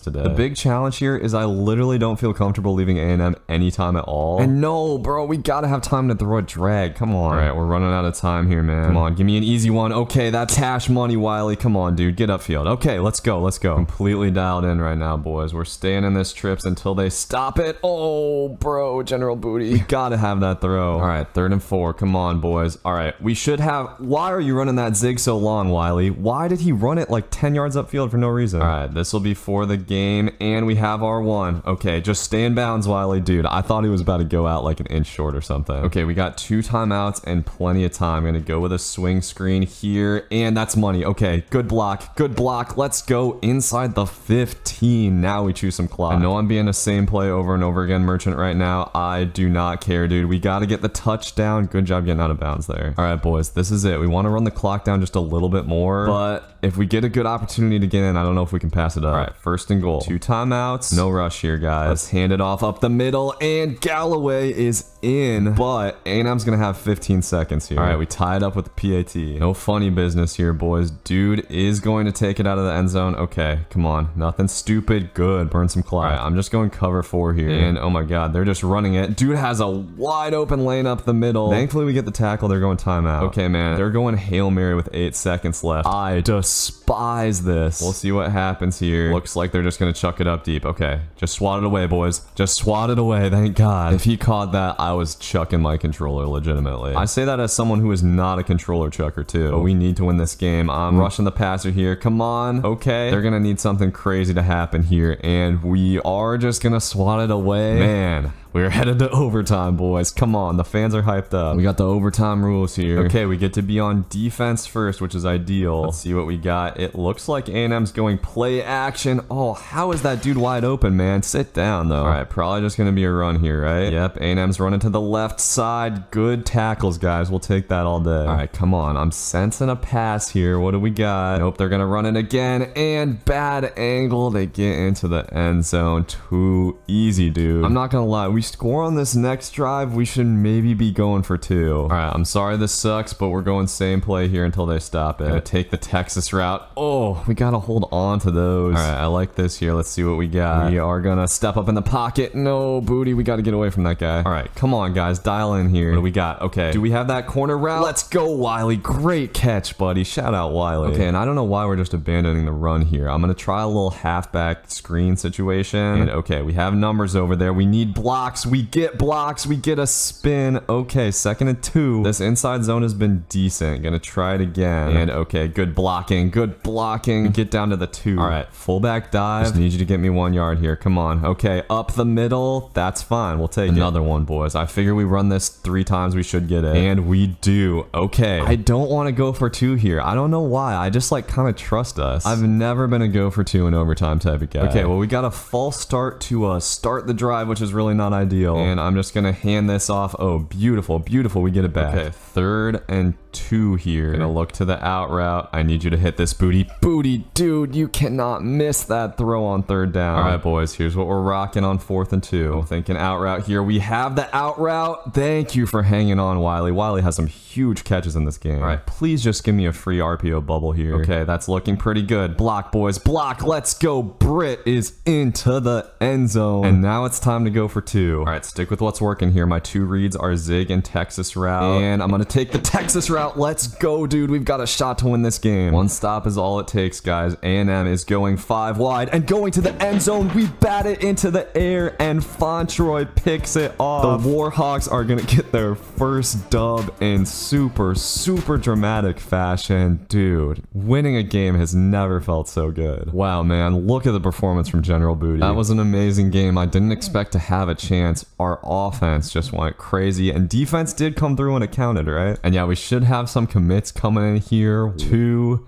today. The big challenge here is I literally don't feel comfortable leaving A&M anytime at all. And no, bro, we gotta have time to throw a drag. Come on. All right, we're running out of time here, man. Come on, give me an easy one. Okay, that's cash money, Wiley. Come on, dude, get upfield. Okay, let's go, let's go. Completely dialed in right now, boys. We're staying in this trips until they stop it. Oh, bro, General Booty. We gotta have that throw. All right, 3rd and 4. Come on, boys. All right, we should have... Why are you running that zig so long, Wiley? Why did he run it like 10 yards upfield for no reason? All right, this will be for the game, and we have our one. Okay, just stay in bounds, Wiley. Dude, I thought he was about to go out like an inch short or something. Okay, we got 2 timeouts and plenty of time. I'm gonna go with a swing screen here, and that's money. Okay, good block, good block. Let's go inside the 15. Now we choose some clock. I know I'm being the same play over and over again, Merchant, right now. I do not care, dude. We got to get the touchdown. Good job getting out of bounds there. All right, boys, this is it. We want to run the clock down just a little bit more, but if we get a good opportunity to get in, I don't know if we can pass it up. All right, 1st and goal. 2 timeouts. No rush here, guys. Let's hand it off up the middle, and Galloway is in, but A&M's going to have 15 seconds here. All right, we tied up with the PAT. No funny business here, boys. Dude is going to take it out of the end zone. Okay, come on. Nothing stupid. Good. Burn some clock. All right, I'm just going cover 4 here, and oh my god, they're just running it. Dude has a wide open lane up the middle. Thankfully, we get the tackle. They're going timeout. Okay, man. They're going Hail Mary with 8 seconds left. I despise this. We'll see what happens here. Looks like they're just going to chuck it up deep. Okay, just swat it away, boys. Just swat it away. Thank God. If he caught that, I was chucking my controller legitimately. I say that as someone who is not a controller chucker too, but we need to win this game. I'm rushing the passer here. Come on. Okay, they're going to need something crazy to happen here, and we are just going to swat it away. Man, we're headed to overtime, boys. Come on, the fans are hyped up. We got the overtime rules here. Okay, we get to be on defense first, which is ideal. Let's see what we got. It looks like A&M's going play action. Oh, how is that dude wide open, man? Sit down, though. All right, probably just going to be a run here, right? Yep, A&M's running to the left side. Good tackles, guys. We'll take that all day. All right, come on. I'm sensing a pass here. What do we got? Nope, they're going to run it again, and bad angle. They get into the end zone. Too easy, dude. I'm not going to lie. We score on this next drive, we should maybe be going for 2. All right, I'm sorry this sucks, but we're going same play here until they stop it. Gonna take the Texas route. Oh, we gotta hold on to those. All right, I like this here. Let's see what we got. We are gonna step up in the pocket. No, Booty, we gotta get away from that guy. All right, come on, guys, dial in here. What do we got? Okay, do we have that corner route? Let's go, Wiley. Great catch, buddy. Shout out, Wiley. Okay, and I don't know why we're just abandoning the run here. I'm gonna try a little halfback screen situation. And okay, we have numbers over there. We need blocks. We get blocks. We get a spin. Okay, 2nd and 2. This inside zone has been decent. Gonna try it again. And okay, good blocking. Good blocking. Get down to the 2. All right, fullback dive. Just need you to get me 1 yard here. Come on. Okay, up the middle. That's fine. We'll take another one, boys. I figure we run this 3 times. We should get it. And we do. Okay. I don't want to go for 2 here. I don't know why. I just like kind of trust us. I've never been a go for 2 in overtime type of guy. Okay, well, we got a false start to start the drive, which is really not ideal. And I'm just gonna hand this off. Oh, beautiful, beautiful. We get it back. Okay, 3rd and 2 here. Gonna look to the out route. I need you to hit this, Booty. Booty, dude, you cannot miss that throw on 3rd down. All right, boys, here's what we're rocking on 4th and 2. I'm thinking out route here. We have the out route. Thank you for hanging on, Wiley. Wiley has some huge catches in this game. All right, please just give me a free RPO bubble here. Okay, that's looking pretty good. Block, boys, block. Let's go. Britt is into the end zone. And now it's time to go for 2. All right, stick with what's working here. My 2 reads are zig and Texas route. And I'm going to take the Texas route. Let's go, dude. We've got a shot to win this game. 1 stop is all it takes, guys. A&M is going 5 wide and going to the end zone. We bat it into the air, and Fontroy picks it off. The Warhawks are going to get their first dub in super, super dramatic fashion. Dude, winning a game has never felt so good. Wow, man. Look at the performance from General Booty. That was an amazing game. I didn't expect to have a chance. Our offense just went crazy, and defense did come through when it counted, right? And yeah, we should have some commits coming in here. 2,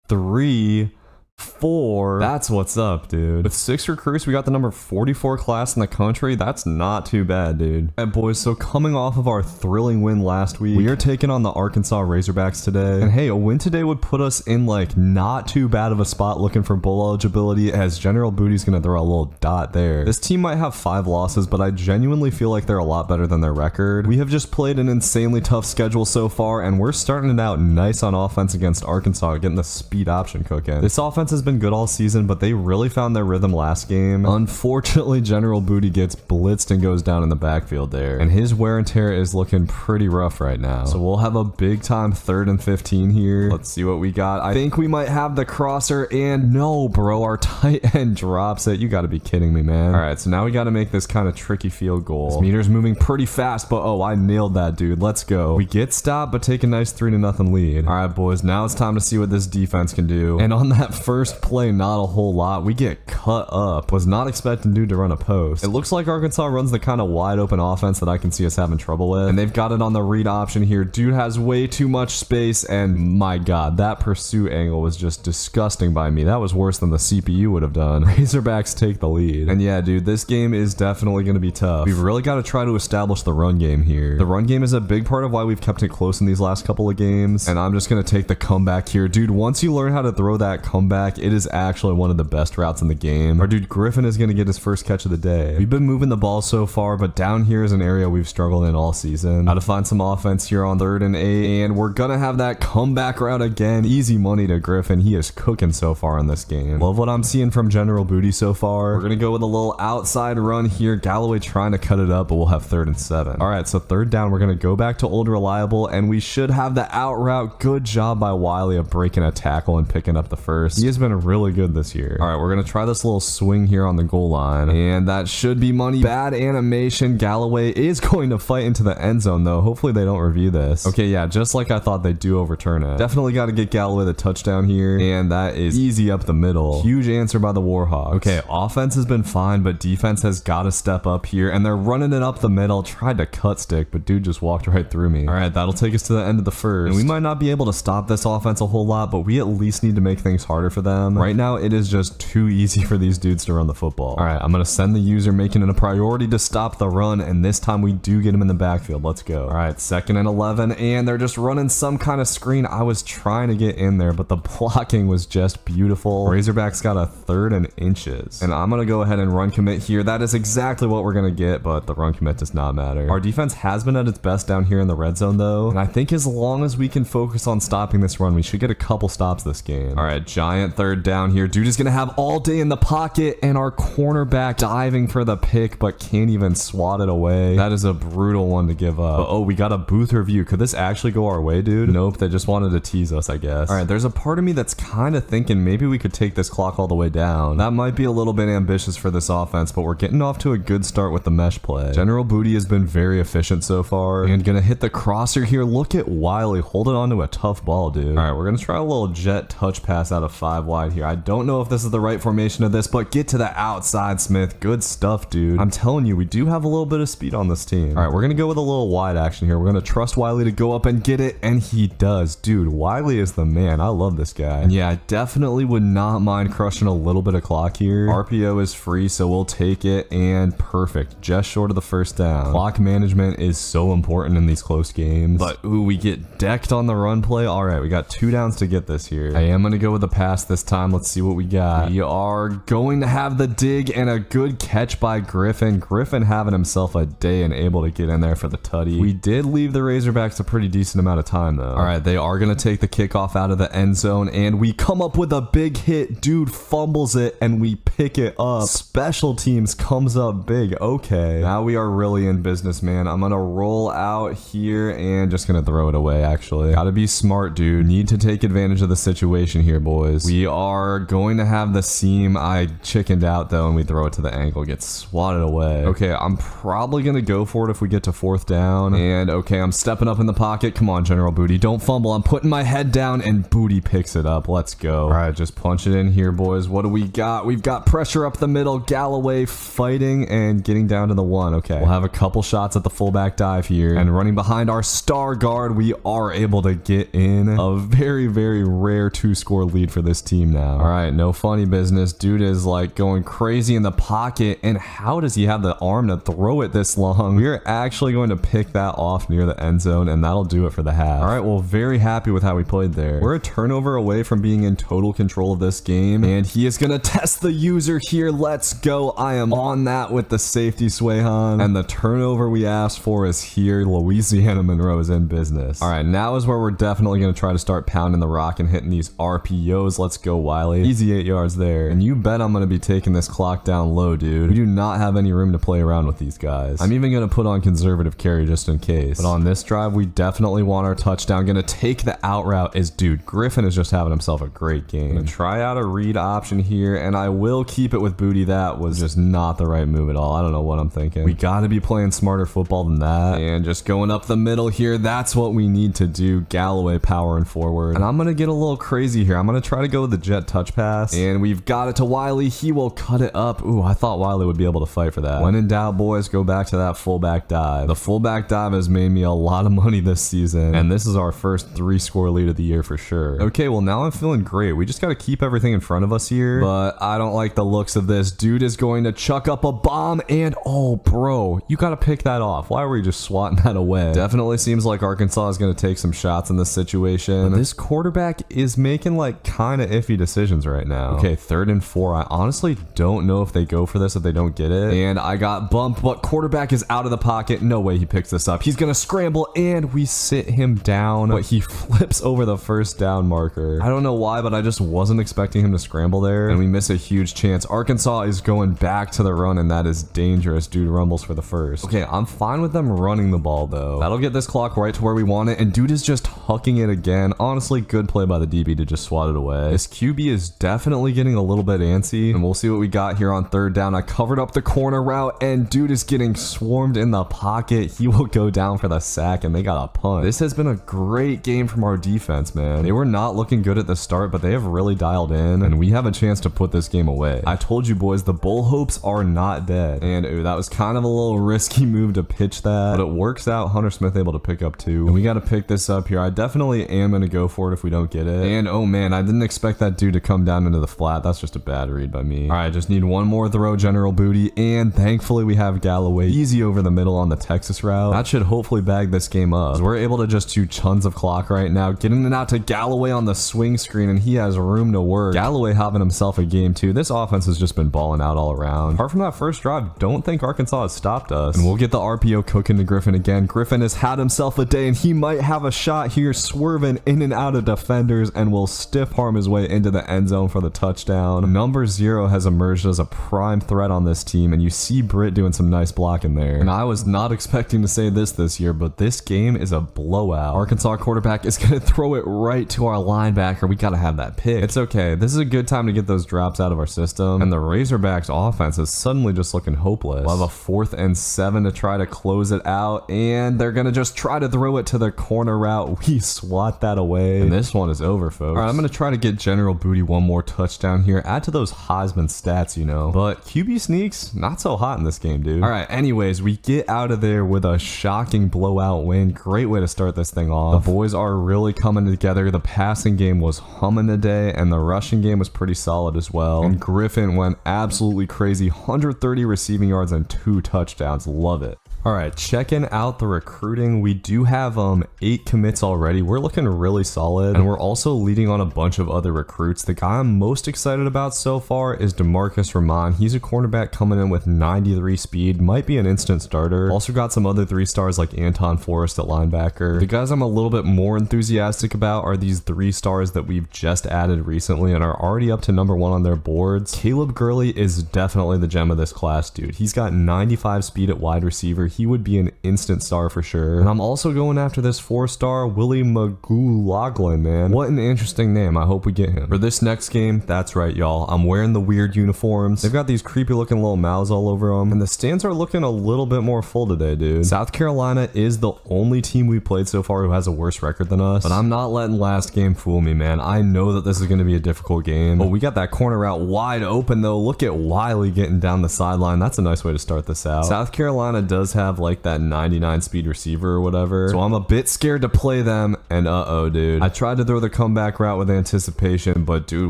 3, 4. That's what's up, dude. With 6 recruits, we got the number 44 class in the country. That's not too bad, dude. All right, boys, so coming off of our thrilling win last week, we are taking on the Arkansas Razorbacks today. And hey, a win today would put us in like not too bad of a spot looking for bowl eligibility, as General Booty's gonna throw a little dot there. This team might have 5 losses, but I genuinely feel like they're a lot better than their record. We have just played an insanely tough schedule so far, and we're starting it out nice on offense against Arkansas, getting the speed option cooking. This offense has been good all season, but they really found their rhythm last game. Unfortunately, General Booty gets blitzed and goes down in the backfield there, and his wear and tear is looking pretty rough right now. So we'll have a big time 3rd and 15 here. Let's see what we got. I think we might have the crosser, and no, bro, our tight end drops it. You gotta be kidding me, man. All right, so now we gotta make this kind of tricky field goal. This meter's moving pretty fast, but oh, I nailed that, dude. Let's go. We get stopped, but take a nice 3-0 lead. All right, boys, now it's time to see what this defense can do. And on that first play, not a whole lot. We get cut up. Was not expecting dude to run a post. It looks like Arkansas runs the kind of wide open offense that I can see us having trouble with, and they've got it on the read option here. Dude has way too much space, and my god, that pursuit angle was just disgusting by me. That was worse than the CPU would have done. Razorbacks take the lead, and yeah, dude, this game is definitely going to be tough. We've really got to try to establish the run game here. The run game is a big part of why we've kept it close in these last couple of games, and I'm just going to take the comeback here. Dude, once you learn how to throw that comeback, it is actually one of the best routes in the game. Our dude Griffin is going to get his first catch of the day. We've been moving the ball so far, but down here is an area we've struggled in all season. Got to find some offense here on 3rd and 8, and we're going to have that comeback route again. Easy money to Griffin. He is cooking so far in this game. Love what I'm seeing from General Booty so far. We're going to go with a little outside run here. Galloway trying to cut it up, but we'll have 3rd and 7. All right, so 3rd down, we're going to go back to Old Reliable, and we should have the out route. Good job by Wiley of breaking a tackle and picking up the first. He has been really good this year. All right, we're going to try this little swing here on the goal line, and that should be money. Bad animation. Galloway is going to fight into the end zone, though. Hopefully they don't review this. Okay, yeah, just like I thought, they do overturn it. Definitely got to get Galloway the touchdown here, and that is easy up the middle. Huge answer by the Warhawks. Okay, offense has been fine, but defense has got to step up here, and they're running it up the middle. Tried to cut stick, but dude just walked right through me. All right, that'll take us to the end of the first, and we might not be able to stop this offense a whole lot, but we at least need to make things harder for them. Right now, it is just too easy for these dudes to run the football. All right, I'm going to send the user, making it a priority to stop the run, and this time we do get him in the backfield. Let's go. All right, 2nd and 11, and they're just running some kind of screen. I was trying to get in there, but the blocking was just beautiful. Razorbacks got a 3rd and inches, and I'm going to go ahead and run commit here. That is exactly what we're going to get, but the run commit does not matter. Our defense has been at its best down here in the red zone, though, and I think as long as we can focus on stopping this run, we should get a couple stops this game. All right, giant 3rd down here. Dude is going to have all day in the pocket, and our cornerback diving for the pick, but can't even swat it away. That is a brutal one to give up. But, oh, we got a booth review. Could this actually go our way, dude? Nope, they just wanted to tease us, I guess. All right, there's a part of me that's kind of thinking maybe we could take this clock all the way down. That might be a little bit ambitious for this offense, but we're getting off to a good start with the mesh play. General Booty has been very efficient so far, and gonna hit the crosser here. Look at Wiley holding on to a tough ball, dude. All right, we're gonna try a little jet touch pass out of 5 wide here. I don't know if this is the right formation of this, but get to the outside, Smith. Good stuff, dude. I'm telling you, we do have a little bit of speed on this team. All right, we're gonna go with a little wide action here. We're gonna trust Wiley to go up and get it, and he does. Dude, Wiley is the man. I love this guy. And yeah, I definitely would not mind crushing a little bit of clock here. RPO is free, so we'll take it, and perfect. Just short of the 1st down. Clock management is so important in these close games. But ooh, we get decked on the run play. All right, we got 2 downs to get this here. I am gonna go with the pass this time. Let's see what we got. We are going to have the dig and a good catch by Griffin. Griffin having himself a day and able to get in there for the tutty. We did leave the Razorbacks a pretty decent amount of time, though. All right, they are going to take the kickoff out of the end zone, and we come up with a big hit. Dude fumbles it, and we pick it up. Special teams comes up big. Okay, now we are really in business, man. I'm going to roll out here and just going to throw it away, actually. Got to be smart, dude. Need to take advantage of the situation here, boys. We are going to have the seam. I chickened out, though, and we throw it to the ankle. Gets swatted away. Okay, I'm probably going to go for it if we get to 4th down. And okay, I'm stepping up in the pocket. Come on, General Booty. Don't fumble. I'm putting my head down, and Booty picks it up. Let's go. All right, just punch it in here, boys. What do we got? We've got pressure up the middle. Galloway fighting and getting down to the 1. Okay, we'll have a couple shots at the fullback dive here. And running behind our star guard, we are able to get in a very, very rare 2-score lead for this team now. All right, no funny business. Dude is like going crazy in the pocket, and how does he have the arm to throw it this long? We are actually going to pick that off near the end zone, and that'll do it for the half. All right, well, very happy with how we played there. We're a turnover away from being in total control of this game, and he is gonna test the user here. Let's go. I am on that with the safety, Swayhan, and the turnover we asked for is here. Louisiana Monroe is in business. All right, now is where we're definitely gonna try to start pounding the rock and hitting these RPOs. Let's go, Wiley. Easy 8 yards there, and you bet I'm gonna be taking this clock down low, dude. We do not have any room to play around with these guys. I'm even gonna put on conservative carry just in case. But on this drive, we definitely want our touchdown. Gonna take the out route. Dude, Griffin is just having himself a great game. Gonna try out a read option here, and I will keep it with Booty. That was just not the right move at all. I don't know what I'm thinking. We gotta be playing smarter football than that. And just going up the middle here, that's what we need to do. Galloway powering forward. And I'm gonna get a little crazy here. I'm gonna try to go with the jet touch pass. And we've got it to Wiley. He will cut it up. Ooh, I thought Wiley would be able to fight for that. When in doubt, boys, go back to that fullback dive. The fullback dive has made me a lot of money this season, and this is our first 3-score lead of the year for sure. Okay, well, now I'm feeling great. We just got to keep everything in front of us here, but I don't like the looks of this. Dude is going to chuck up a bomb, and oh, bro, you got to pick that off. Why were you just swatting that away? Definitely seems like Arkansas is going to take some shots in this situation. But this quarterback is making like kind of iffy decisions right now. Okay, 3rd and 4. I honestly don't know if they go for this if they don't get it. And I got bumped, but quarterback is out of the pocket. No way he picks this up. He's going to scramble, and we sit him down, but he flips over the first down marker. I don't know why, but I just wasn't expecting him to scramble there, and we miss a huge chance. Arkansas is going back to the run, and that is dangerous. Dude rumbles for the first. Okay, I'm fine with them running the ball, though. That'll get this clock right to where we want it, and dude is just hucking it again. Honestly, good play by the DB to just swat it away. This QB is definitely getting a little bit antsy, and we'll see what we got here on 3rd down. I covered up the corner route, and dude is getting swarmed in the pocket. He will go down for the sack, and they got a punt. This has been a great game from our defense, man. They were not looking good at the start, but they have really dialed in, and we have a chance to put this game away. I told you, boys, the Bull hopes are not dead. And ooh, that was kind of a little risky move to pitch that, but it works out. Hunter Smith able to pick up 2, and we got to pick this up here. I definitely am going to go for it if we don't get it. And oh man, I didn't expect that dude to come down into the flat. That's just a bad read by me. All right, just need one more throw, General Booty, and thankfully we have Galloway easy over the middle on the Texas route. That should hopefully bag this game up. So we're able to just do tons of clock right now, getting it out to Galloway on the swing screen, and he has room to work. Galloway having himself a game too. This offense has just been balling out all around. Apart from that first drive, don't think Arkansas has stopped us. And we'll get the RPO cooking to Griffin again. Griffin has had himself a day, and he might have a shot here, swerving in and out of defenders, and will stiff arm his way into the end zone for the touchdown. Number 0 has emerged as a prime threat on this team, and you see Britt doing some nice blocking there. And I was not expecting to say this year, but this game is a blowout. Arkansas quarterback is going to throw it right to our linebacker. We got to have that pick. It's okay. This is a good time to get those drops out of our system, and the Razorbacks offense is suddenly just looking hopeless. We'll have a 4th and 7 to try to close it out, and they're going to just try to throw it to the corner route. We swat that away, and this one is over, folks. All right, I'm going to try to get General Booty one more touchdown here. Add to those Heisman stats, you know. But QB sneaks, not so hot in this game, dude. All right, anyways, we get out of there with a shocking blowout win. Great way to start this thing off. The boys are really coming together. The passing game was humming today, and the rushing game was pretty solid as well. And Griffin went absolutely crazy. 130 receiving yards and 2 touchdowns. Love it. All right, checking out the recruiting. We do have 8 commits already. We're looking really solid, and we're also leading on a bunch of other recruits. The guy I'm most excited about so far is DeMarcus Rahman. He's a cornerback coming in with 93 speed, might be an instant starter. Also got some other 3 stars like Anton Forrest at linebacker. The guys I'm a little bit more enthusiastic about are these 3 stars that we've just added recently and are already up to number 1 on their boards. Caleb Gurley is definitely the gem of this class, dude. He's got 95 speed at wide receiver. He would be an instant star for sure. And I'm also going after this 4-star Willie McGoulaglin, man. What an interesting name. I hope we get him. For this next game, that's right, y'all. I'm wearing the weird uniforms. They've got these creepy looking little mouths all over them, and the stands are looking a little bit more full today, dude. South Carolina is the only team we played so far who has a worse record than us, but I'm not letting last game fool me, man. I know that this is going to be a difficult game, but we got that corner route wide open though. Look at Wiley getting down the sideline. That's a nice way to start this out. South Carolina does have like that 99 speed receiver or whatever. So I'm a bit scared to play them. And uh-oh, dude. I tried to throw the comeback route with anticipation, but dude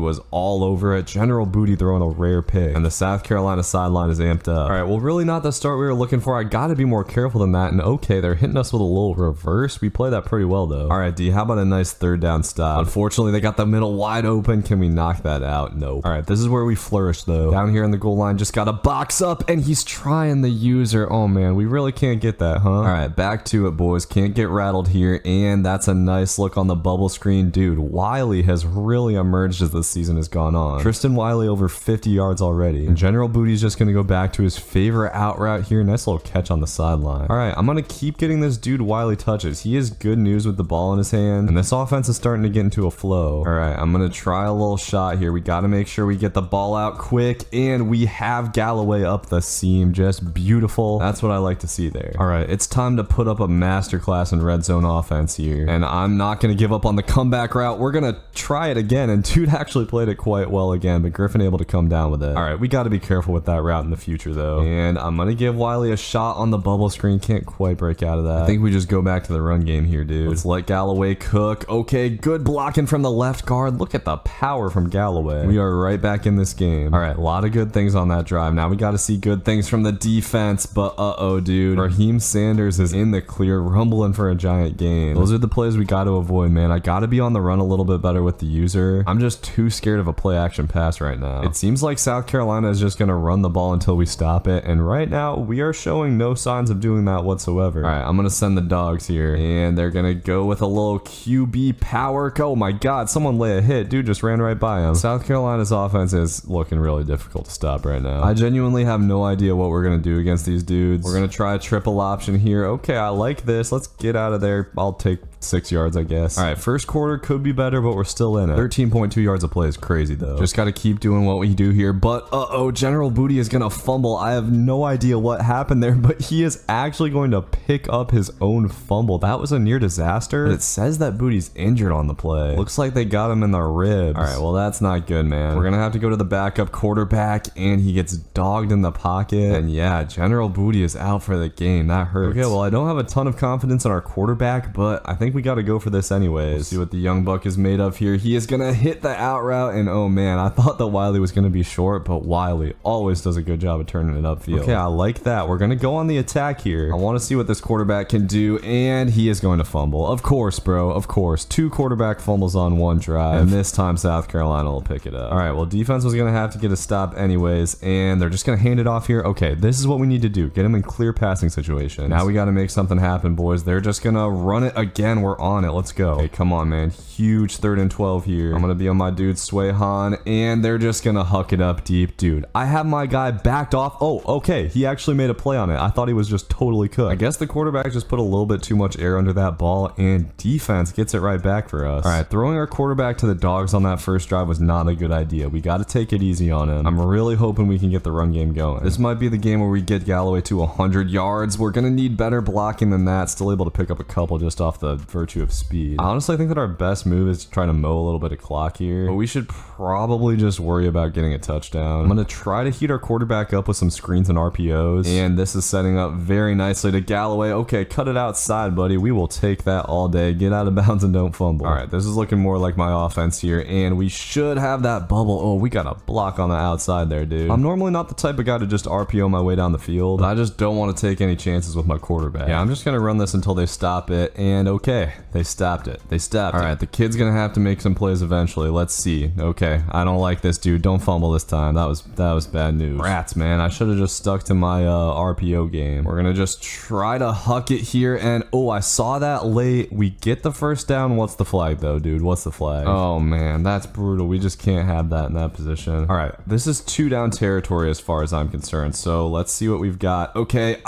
was all over it. General Booty throwing a rare pick. And the South Carolina sideline is amped up. All right, well, really not the start we were looking for. I gotta be more careful than that. And okay, they're hitting us with a little reverse. We play that pretty well, though. All right, D, how about a nice third down stop? Unfortunately, they got the middle wide open. Can we knock that out? Nope. All right, this is where we flourish, though. Down here in the goal line, just gotta box up, and he's trying the user. Oh, man, we really can't get that, huh? All right, back to it, boys. Can't get rattled here, and that's a nice look on the bubble screen. Dude, Wiley has really emerged as the season has gone on. Tristan Wiley over 50 yards already. And General Booty's just gonna go back to his favorite out route here. Nice little catch on the sideline. All right, I'm gonna keep getting this dude Wiley touches. He is good news with the ball in his hand, and this offense is starting to get into a flow. All right, I'm gonna try a little shot here. We gotta make sure we get the ball out quick, and we have Galloway up the seam. Just beautiful. That's what I like to see there. All right, it's time to put up a masterclass in red zone offense here, and I'm not gonna give up on the comeback route. We're gonna try it again, and dude actually played it quite well again, but Griffin able to come down with it. All right, we got to be careful with that route in the future, though. And I'm gonna give Wiley a shot on the bubble screen. Can't quite break out of that. I think we just go back to the run game here, dude. Let's let Galloway cook. Okay, good blocking from the left guard. Look at the power from Galloway. We are right back in this game. All right, a lot of good things on that drive. Now we got to see good things from the defense, but uh-oh, dude. Raheem Sanders is in the clear, rumbling for a giant gain. Those are the plays we got to avoid, man. I got to be on the run a little bit better with the user. I'm just too scared of a play action pass right now. It seems like South Carolina is just going to run the ball until we stop it, and right now we are showing no signs of doing that whatsoever. All right, I'm going to send the dogs here, and they're going to go with a little QB power. Oh my god, someone lay a hit. Dude just ran right by him. South Carolina's offense is looking really difficult to stop right now. I genuinely have no idea what we're going to do against these dudes. We're going to try a triple option here. Okay, I like this. Let's get out of there. I'll take 6 yards, I guess. All right, first quarter could be better, but we're still in it. 13.2 yards of play is crazy, though. Just got to keep doing what we do here, but uh-oh, General Booty is going to fumble. I have no idea what happened there, but he is actually going to pick up his own fumble. That was a near disaster. But it says that Booty's injured on the play. Looks like they got him in the ribs. All right, well, that's not good, man. We're going to have to go to the backup quarterback, and he gets dogged in the pocket. And yeah, General Booty is out for the game. That hurts. Okay, well, I don't have a ton of confidence in our quarterback, but I think we got to go for this anyways. We'll see what the young buck is made of here. He is going to hit the out route, and oh man, I thought that Wiley was going to be short, but Wiley always does a good job of turning it upfield. Okay, I like that. We're going to go on the attack here. I want to see what this quarterback can do, and he is going to fumble. Of course, bro. Of course. 2 quarterback fumbles on 1 drive, and this time South Carolina will pick it up. All right, well, defense was going to have to get a stop anyways, and they're just going to hand it off here. Okay, this is what we need to do. Get him in clear passing situations. Now we got to make something happen, boys. They're just going to run it again. We're on it. Let's go. Hey, come on, man. Huge 3rd and 12 here. I'm going to be on my dude Sway Han, and they're just going to huck it up deep. Dude, I have my guy backed off. Oh, okay. He actually made a play on it. I thought he was just totally cooked. I guess the quarterback just put a little bit too much air under that ball, and defense gets it right back for us. All right, throwing our quarterback to the dogs on that first drive was not a good idea. We got to take it easy on him. I'm really hoping we can get the run game going. This might be the game where we get Galloway to 100 yards. We're going to need better blocking than that. Still able to pick up a couple just off the virtue of speed. I honestly think that our best move is to try to mow a little bit of clock here, but we should probably just worry about getting a touchdown. I'm going to try to heat our quarterback up with some screens and RPOs, and this is setting up very nicely to Galloway. Okay, cut it outside, buddy. We will take that all day. Get out of bounds and don't fumble. All right, this is looking more like my offense here, and we should have that bubble. Oh, we got a block on the outside there, dude. I'm normally not the type of guy to just RPO my way down the field, but I just don't want to take any chances with my quarterback. Yeah, I'm just going to run this until they stop it, and okay, they stopped it. They stopped it. All right, the kid's going to have to make some plays eventually. Let's see. Okay, I don't like this, dude. Don't fumble this time. That was bad news. Rats, man. I should have just stuck to my RPO game. We're going to just try to huck it here, and oh, I saw that late. We get the first down. What's the flag, though, dude? What's the flag? Oh, man, that's brutal. We just can't have that in that position. All right, this is 2 down territory as far as I'm concerned, so let's see what we've got. Okay,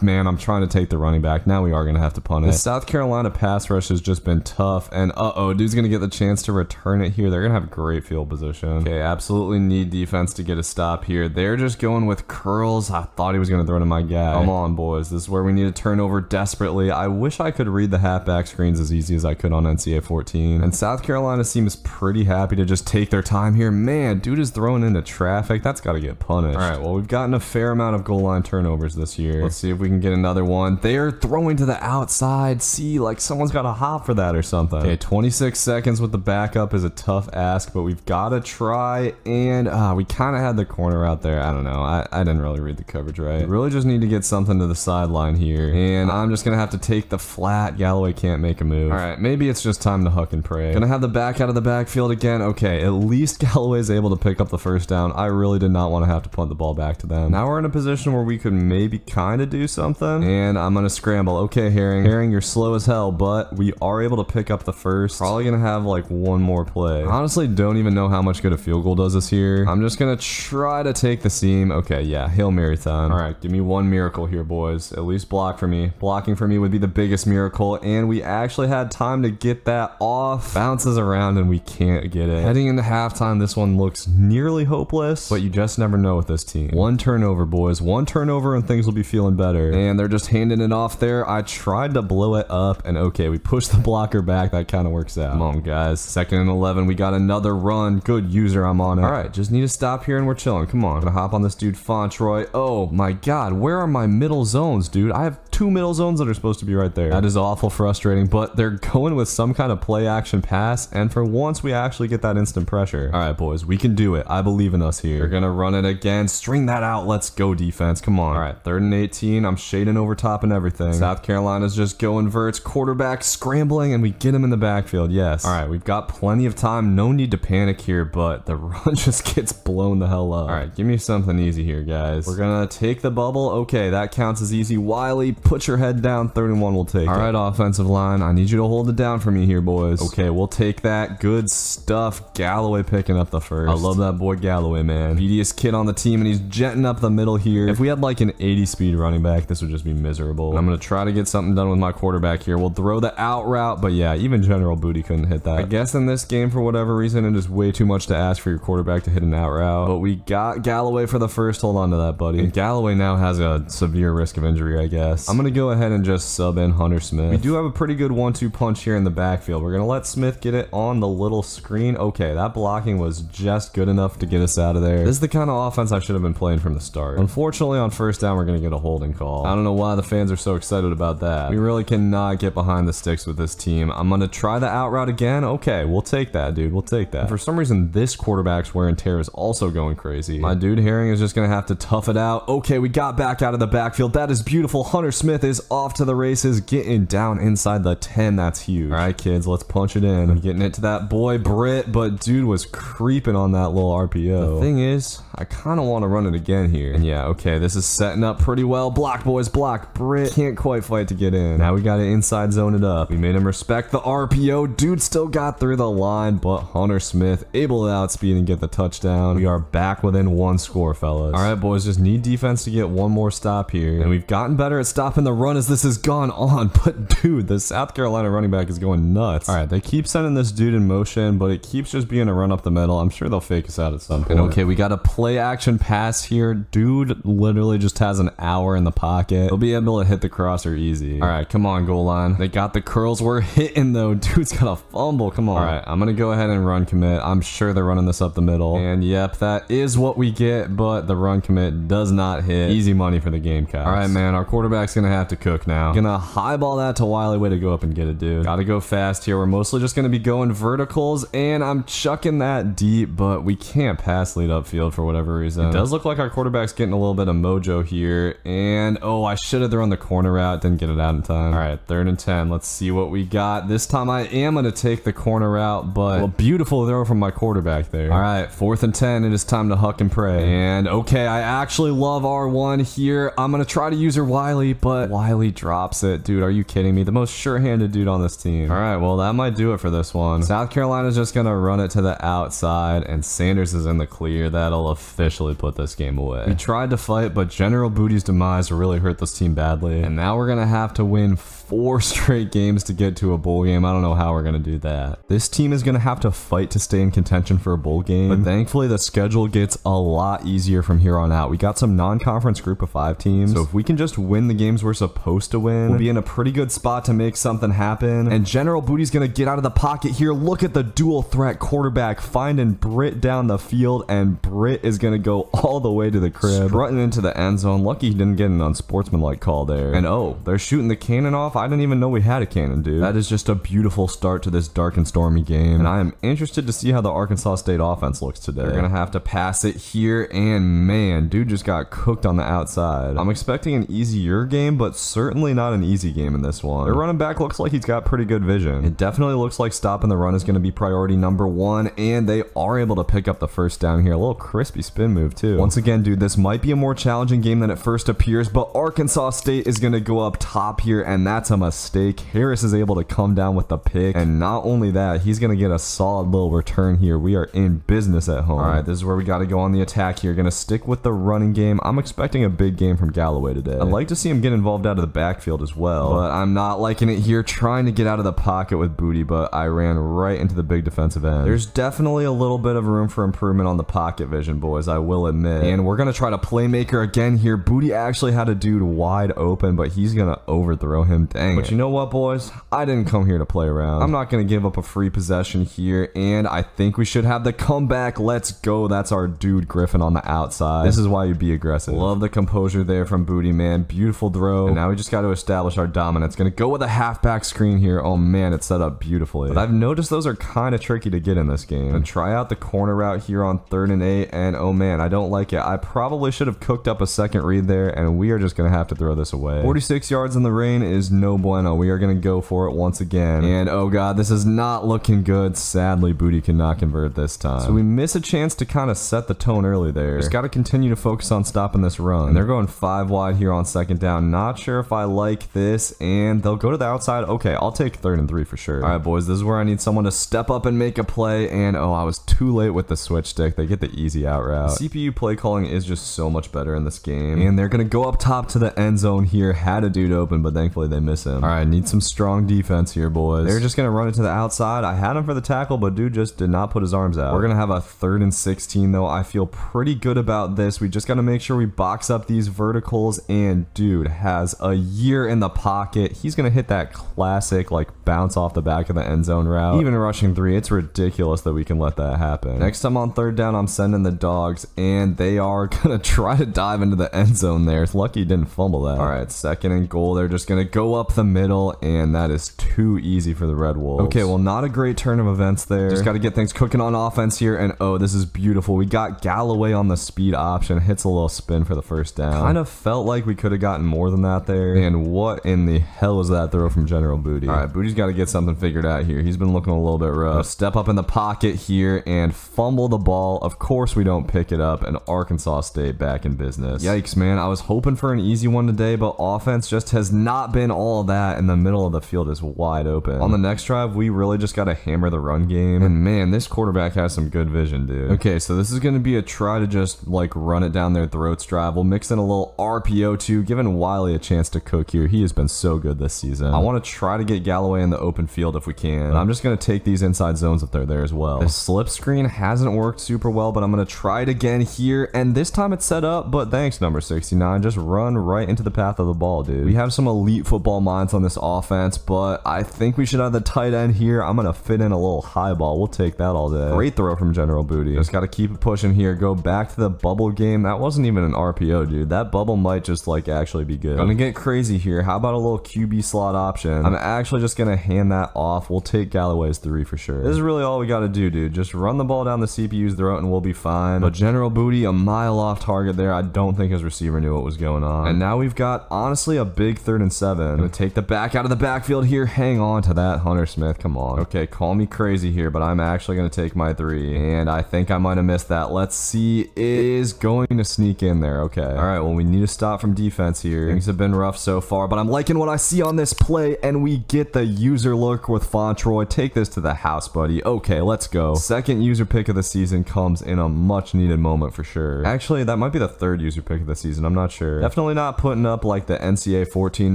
man, I'm trying to take the running back. Now we are going to have to punt it. The South Carolina pass pass rush has just been tough. And dude's gonna get the chance to return it here. They're gonna have great field position. Okay, absolutely need defense to get a stop here. They're just going with curls. I thought he was gonna throw to my guy. Come on, boys. This is where we need to turn over desperately. I wish I could read the halfback screens as easy as I could on NCAA 14. And South Carolina seems pretty happy to just take their time here. Man, dude is throwing into traffic. That's got to get punished. All right, well, we've gotten a fair amount of goal line turnovers this year. Let's see if we can get another one. They're throwing to the outside. See, like someone's got to hop for that or something. Okay, 26 seconds with the backup is a tough ask, but we've got to try. And we kind of had the corner out there. I don't know. I didn't really read the coverage right. We really just need to get something to the sideline here. And I'm just going to have to take the flat. Galloway can't make a move. All right, maybe it's just time to huck and pray. Gonna have the back out of the backfield again. Okay, at least Galloway's able to pick up the first down. I really did not want to have to punt the ball back to them. Now we're in a position where we could maybe kind of do something. And I'm gonna scramble. Okay, Herring, you're slow as hell, but we are able to pick up the first. Probably gonna have like one more play. Honestly, don't even know how much good a field goal does this here. I'm just gonna try to take the seam. Okay, yeah, Hail Mary time. All right, give me one miracle here, boys. At least block for me. Blocking for me would be the biggest miracle, and we actually had time to get that off. Bounces around and we can't get it. Heading into halftime, this one looks nearly hopeless, but you just never know with this team. One turnover, boys. One turnover and things will be feeling better. And they're just handing it off there. I tried to blow it up, and okay, we pushed the blocker back. That kind of works out. Come on, guys. 2nd and 11. We got another run. Good user. I'm on it. All right, just need to stop here and we're chilling. Come on. I'm gonna hop on this dude, Fontroy. Oh my God, where are my middle zones, dude? I have 2 middle zones that are supposed to be right there. That is awful frustrating, but they're going with some kind of play action pass, and for once we actually get that instant pressure. All right, boys, we can do it. I believe in us here. They're gonna run it again. String that out. Let's go, defense. Come on. All right, 3rd and 18. I'm shading over top and everything. South Carolina's just going verts. Quarterback scrambling, and we get him in the backfield. Yes. All right, we've got plenty of time. No need to panic here, but the run just gets blown the hell up. All right, give me something easy here, guys. We're gonna take the bubble. Okay, that counts as easy. Wiley, put your head down. 3rd and 1 will take it. All right, offensive line, I need you to hold it down for me here, boys. Okay, we'll take that. Good stuff. Galloway picking up the first. I love that boy Galloway, man. Speediest kid on the team, and he's jetting up the middle here. If we had like an 80 speed running back, this would just be miserable. And I'm gonna try to get something done with my quarterback here. We'll throw the out route, but yeah, even General Booty couldn't hit that. I guess in this game, for whatever reason, it is way too much to ask for your quarterback to hit an out route. But we got Galloway for the first. Hold on to that, buddy. And Galloway now has a severe risk of injury, I guess. I'm gonna go ahead and just sub in Hunter Smith. We do have a pretty good 1-2 punch here in the backfield. We're gonna let Smith get it on the little screen. Okay, that blocking was just good enough to get us out of there. This is the kind of offense I should have been playing from the start. Unfortunately, on 1st down, we're gonna get a holding call. I don't know why the fans are so excited about that. We really cannot get behind the sticks with this team. I'm gonna try the out route again. Okay, we'll take that, dude. We'll take that. And for some reason, this quarterback's wear and tear is also going crazy. My dude Herring is just gonna have to tough it out. Okay, we got back out of the backfield. That is beautiful. Hunter Smith is off to the races, getting down inside the 10. That's huge. All right, kids, let's punch it in. I'm getting it to that boy Britt, but dude was creeping on that little RPO. The thing is, I kind of want to run it again here. And yeah, okay, this is setting up pretty well. Block, boys, block. Britt can't quite fight to get in. Now we got to inside zone it up. We made him respect the RPO. Dude still got through the line, but Hunter Smith able to outspeed and get the touchdown. We are back within 1 score, fellas. All right, boys, just need defense to get one more stop here. And we've gotten better at stopping the run as this has gone on. But dude, the South Carolina running back is going nuts. All right, they keep sending this dude in motion, but it keeps just being a run up the middle. I'm sure they'll fake us out at some point. And okay, we got a play action pass here. Dude literally just has an hour in the pocket. He'll be able to hit the crosser easy. All right, come on, goal line. They got the curls. We're hitting though. Dude's got a fumble. Come on. All right, I'm gonna go ahead and run commit. I'm sure they're running this up the middle. And yep, that is what we get, but the run commit does not hit. Easy money for the Gamecocks. All right, man, our quarterback's gonna have to cook now. Gonna highball that to Wiley. Way to go up and get it, dude. Gotta go fast here. We're mostly just gonna be going verticals, and I'm chucking that deep, but we can't pass lead upfield for whatever reason. It does look like our quarterback's getting a little bit of mojo here, and oh, I should have thrown the corner route. Didn't get it out in time. All right, 3rd and 10. Let's see what we got. This time I am gonna take the corner route, but a beautiful throw from my quarterback there. All right, 4th and 10. It is time to huck and pray. And okay, I actually love R1 here. I'm gonna try to use her Wiley, but Wiley drops it. Dude, are you kidding me? The most sure-handed dude on this team. All right, well, that might do it for this one. South Carolina's just gonna run it to the outside, and Sanders is in the clear. That'll officially put this game away. We tried to fight, but General Booty's demise really hurt this team badly, and now we're gonna have to win 4 straight games to get to a bowl game. I don't know how we're going to do that. This team is going to have to fight to stay in contention for a bowl game, but thankfully the schedule gets a lot easier from here on out. We got some non-conference group of 5 teams, so if we can just win the games we're supposed to win, we'll be in a pretty good spot to make something happen. And General Booty's going to get out of the pocket here. Look at the dual threat quarterback finding Britt down the field, and Britt is going to go all the way to the crib, strutting into the end zone. Lucky he didn't get an unsportsmanlike call there. And oh, they're shooting the cannon off. I didn't even know we had a cannon, dude. That is just a beautiful start to this dark and stormy game, and I am interested to see how the Arkansas State offense looks today. They're gonna have to pass it here, and man, dude just got cooked on the outside. I'm expecting an easier game, but certainly not an easy game in this one. Their running back looks like he's got pretty good vision. It definitely looks like stopping the run is going to be priority number 1, and they are able to pick up the first down here. A little crispy spin move too. Once again, dude, this might be a more challenging game than it first appears, but Arkansas State is going to go up top here, and that's a mistake. Harris is able to come down with the pick, and not only that, he's going to get a solid little return here. We are in business at home. All right, this is where we got to go on the attack here. Going to stick with the running game. I'm expecting a big game from Galloway today. I'd like to see him get involved out of the backfield as well, but I'm not liking it here, trying to get out of the pocket with Booty, but I ran right into the big defensive end. There's definitely a little bit of room for improvement on the pocket vision, boys, I will admit. And we're going to try to playmaker again here. Booty actually had a dude wide open, but he's going to overthrow him. Dang But you know what, boys? I didn't come here to play around. I'm not going to give up a free possession here, and I think we should have the comeback. Let's go. That's our dude Griffin on the outside. This is why you be aggressive. Love the composure there from Booty, man. Beautiful throw. And now we just got to establish our dominance. Going to go with a halfback screen here. Oh man, it's set up beautifully. But I've noticed those are kind of tricky to get in this game. And try out the corner route here on 3rd and 8, and oh man, I don't like it. I probably should have cooked up a second read there, and we are just going to have to throw this away. 46 yards in the rain is no bueno. We are going to go for it once again. And oh god, this is not looking good. Sadly, Booty cannot convert this time. So we miss a chance to kind of set the tone early there. Just got to continue to focus on stopping this run. And they're going 5 wide here on 2nd down. Not sure if I like this, and they'll go to the outside. Okay, I'll take 3rd and 3 for sure. All right, boys, this is where I need someone to step up and make a play, and oh, I was too late with the switch stick. They get the easy out route. CPU play calling is just so much better in this game, and they're gonna go up top to the end zone here. Had a dude open, but thankfully they miss him. All right, need some strong defense here, boys. They're just gonna run it to the outside. I had him for the tackle, but dude just did not put his arms out. We're gonna have a 3rd and 16 though. I feel pretty good about this. We just gotta make sure we box up these verticals, and dude has a year in the pocket. He's gonna hit that classic like bounce off the back of the end zone route. Even rushing 3, it's ridiculous that we can let that happen. Next time on 3rd down, I'm sending the dogs, and they are gonna try to dive into the end zone there. It's lucky he didn't fumble that. All right, 2nd and goal. They're just gonna go up the middle, and that is too easy for the Red Wolves. Okay, well, not a great turn of events there. Just gotta get things cooking on offense here, and oh, this is beautiful. We got Galloway on the speed option, hits a little spin for the first down. Kind of felt like we could have gotten more than that there, and what in the hell was that throw from General Booty? All right, Booty's got to get something figured out here. He's been looking a little bit rough. Step up in the pocket here and fumble the ball. Of course we don't pick it up, and Arkansas State back in business. Yikes, man. I was hoping for an easy one today, but offense just has not been all of that, and the middle of the field is wide open. On the next drive, we really just got to hammer the run game, and man, this quarterback has some good vision, dude. Okay, so this is going to be a try to just like run it down their throats drive. We'll mix in a little RPO too, giving Wiley a chance to cook here. He has been so good this season. I want to try to get Galloway in the open field if we can, but I'm just going to take these inside zones if they're there as well. The slip screen hasn't worked super well, but I'm going to try it again here, and this time it's set up, but thanks, number 69. Just run right into the path of the ball, dude. We have some elite football minds on this offense, but I think we should have the tight end here. I'm going to fit in a little high ball. We'll take that all day. Great throw from General Booty. Just got to keep it pushing here. Go back to the bubble game. That wasn't even an RPO, dude. That bubble might just like actually be good. Gonna get crazy here. How about a little QB slot option? I'm actually just gonna hand that off. We'll take Galloway's 3 for sure. This is really all we gotta do, dude. Just run the ball down the CPU's throat and we'll be fine. But General Booty, a mile off target there. I don't think his receiver knew what was going on. And now we've got, honestly, a big 3rd and 7. Gonna take the back out of the backfield here. Hang on to that, Hunter Smith. Come on. Okay, call me crazy here, but I'm actually gonna take my 3. And I think I might have missed that. Let's see. It is going to sneak in there. Okay. All right, well, we need to stop from defense here. Things have been rough so far, but I'm liking what I see on this play, and we get the user look with Fontroy. Take this to the house, buddy. Okay, let's go. 2nd user pick of the season comes in a much needed moment for sure. Actually, that might be the 3rd user pick of the season. I'm not sure. Definitely not putting up like the NCAA 14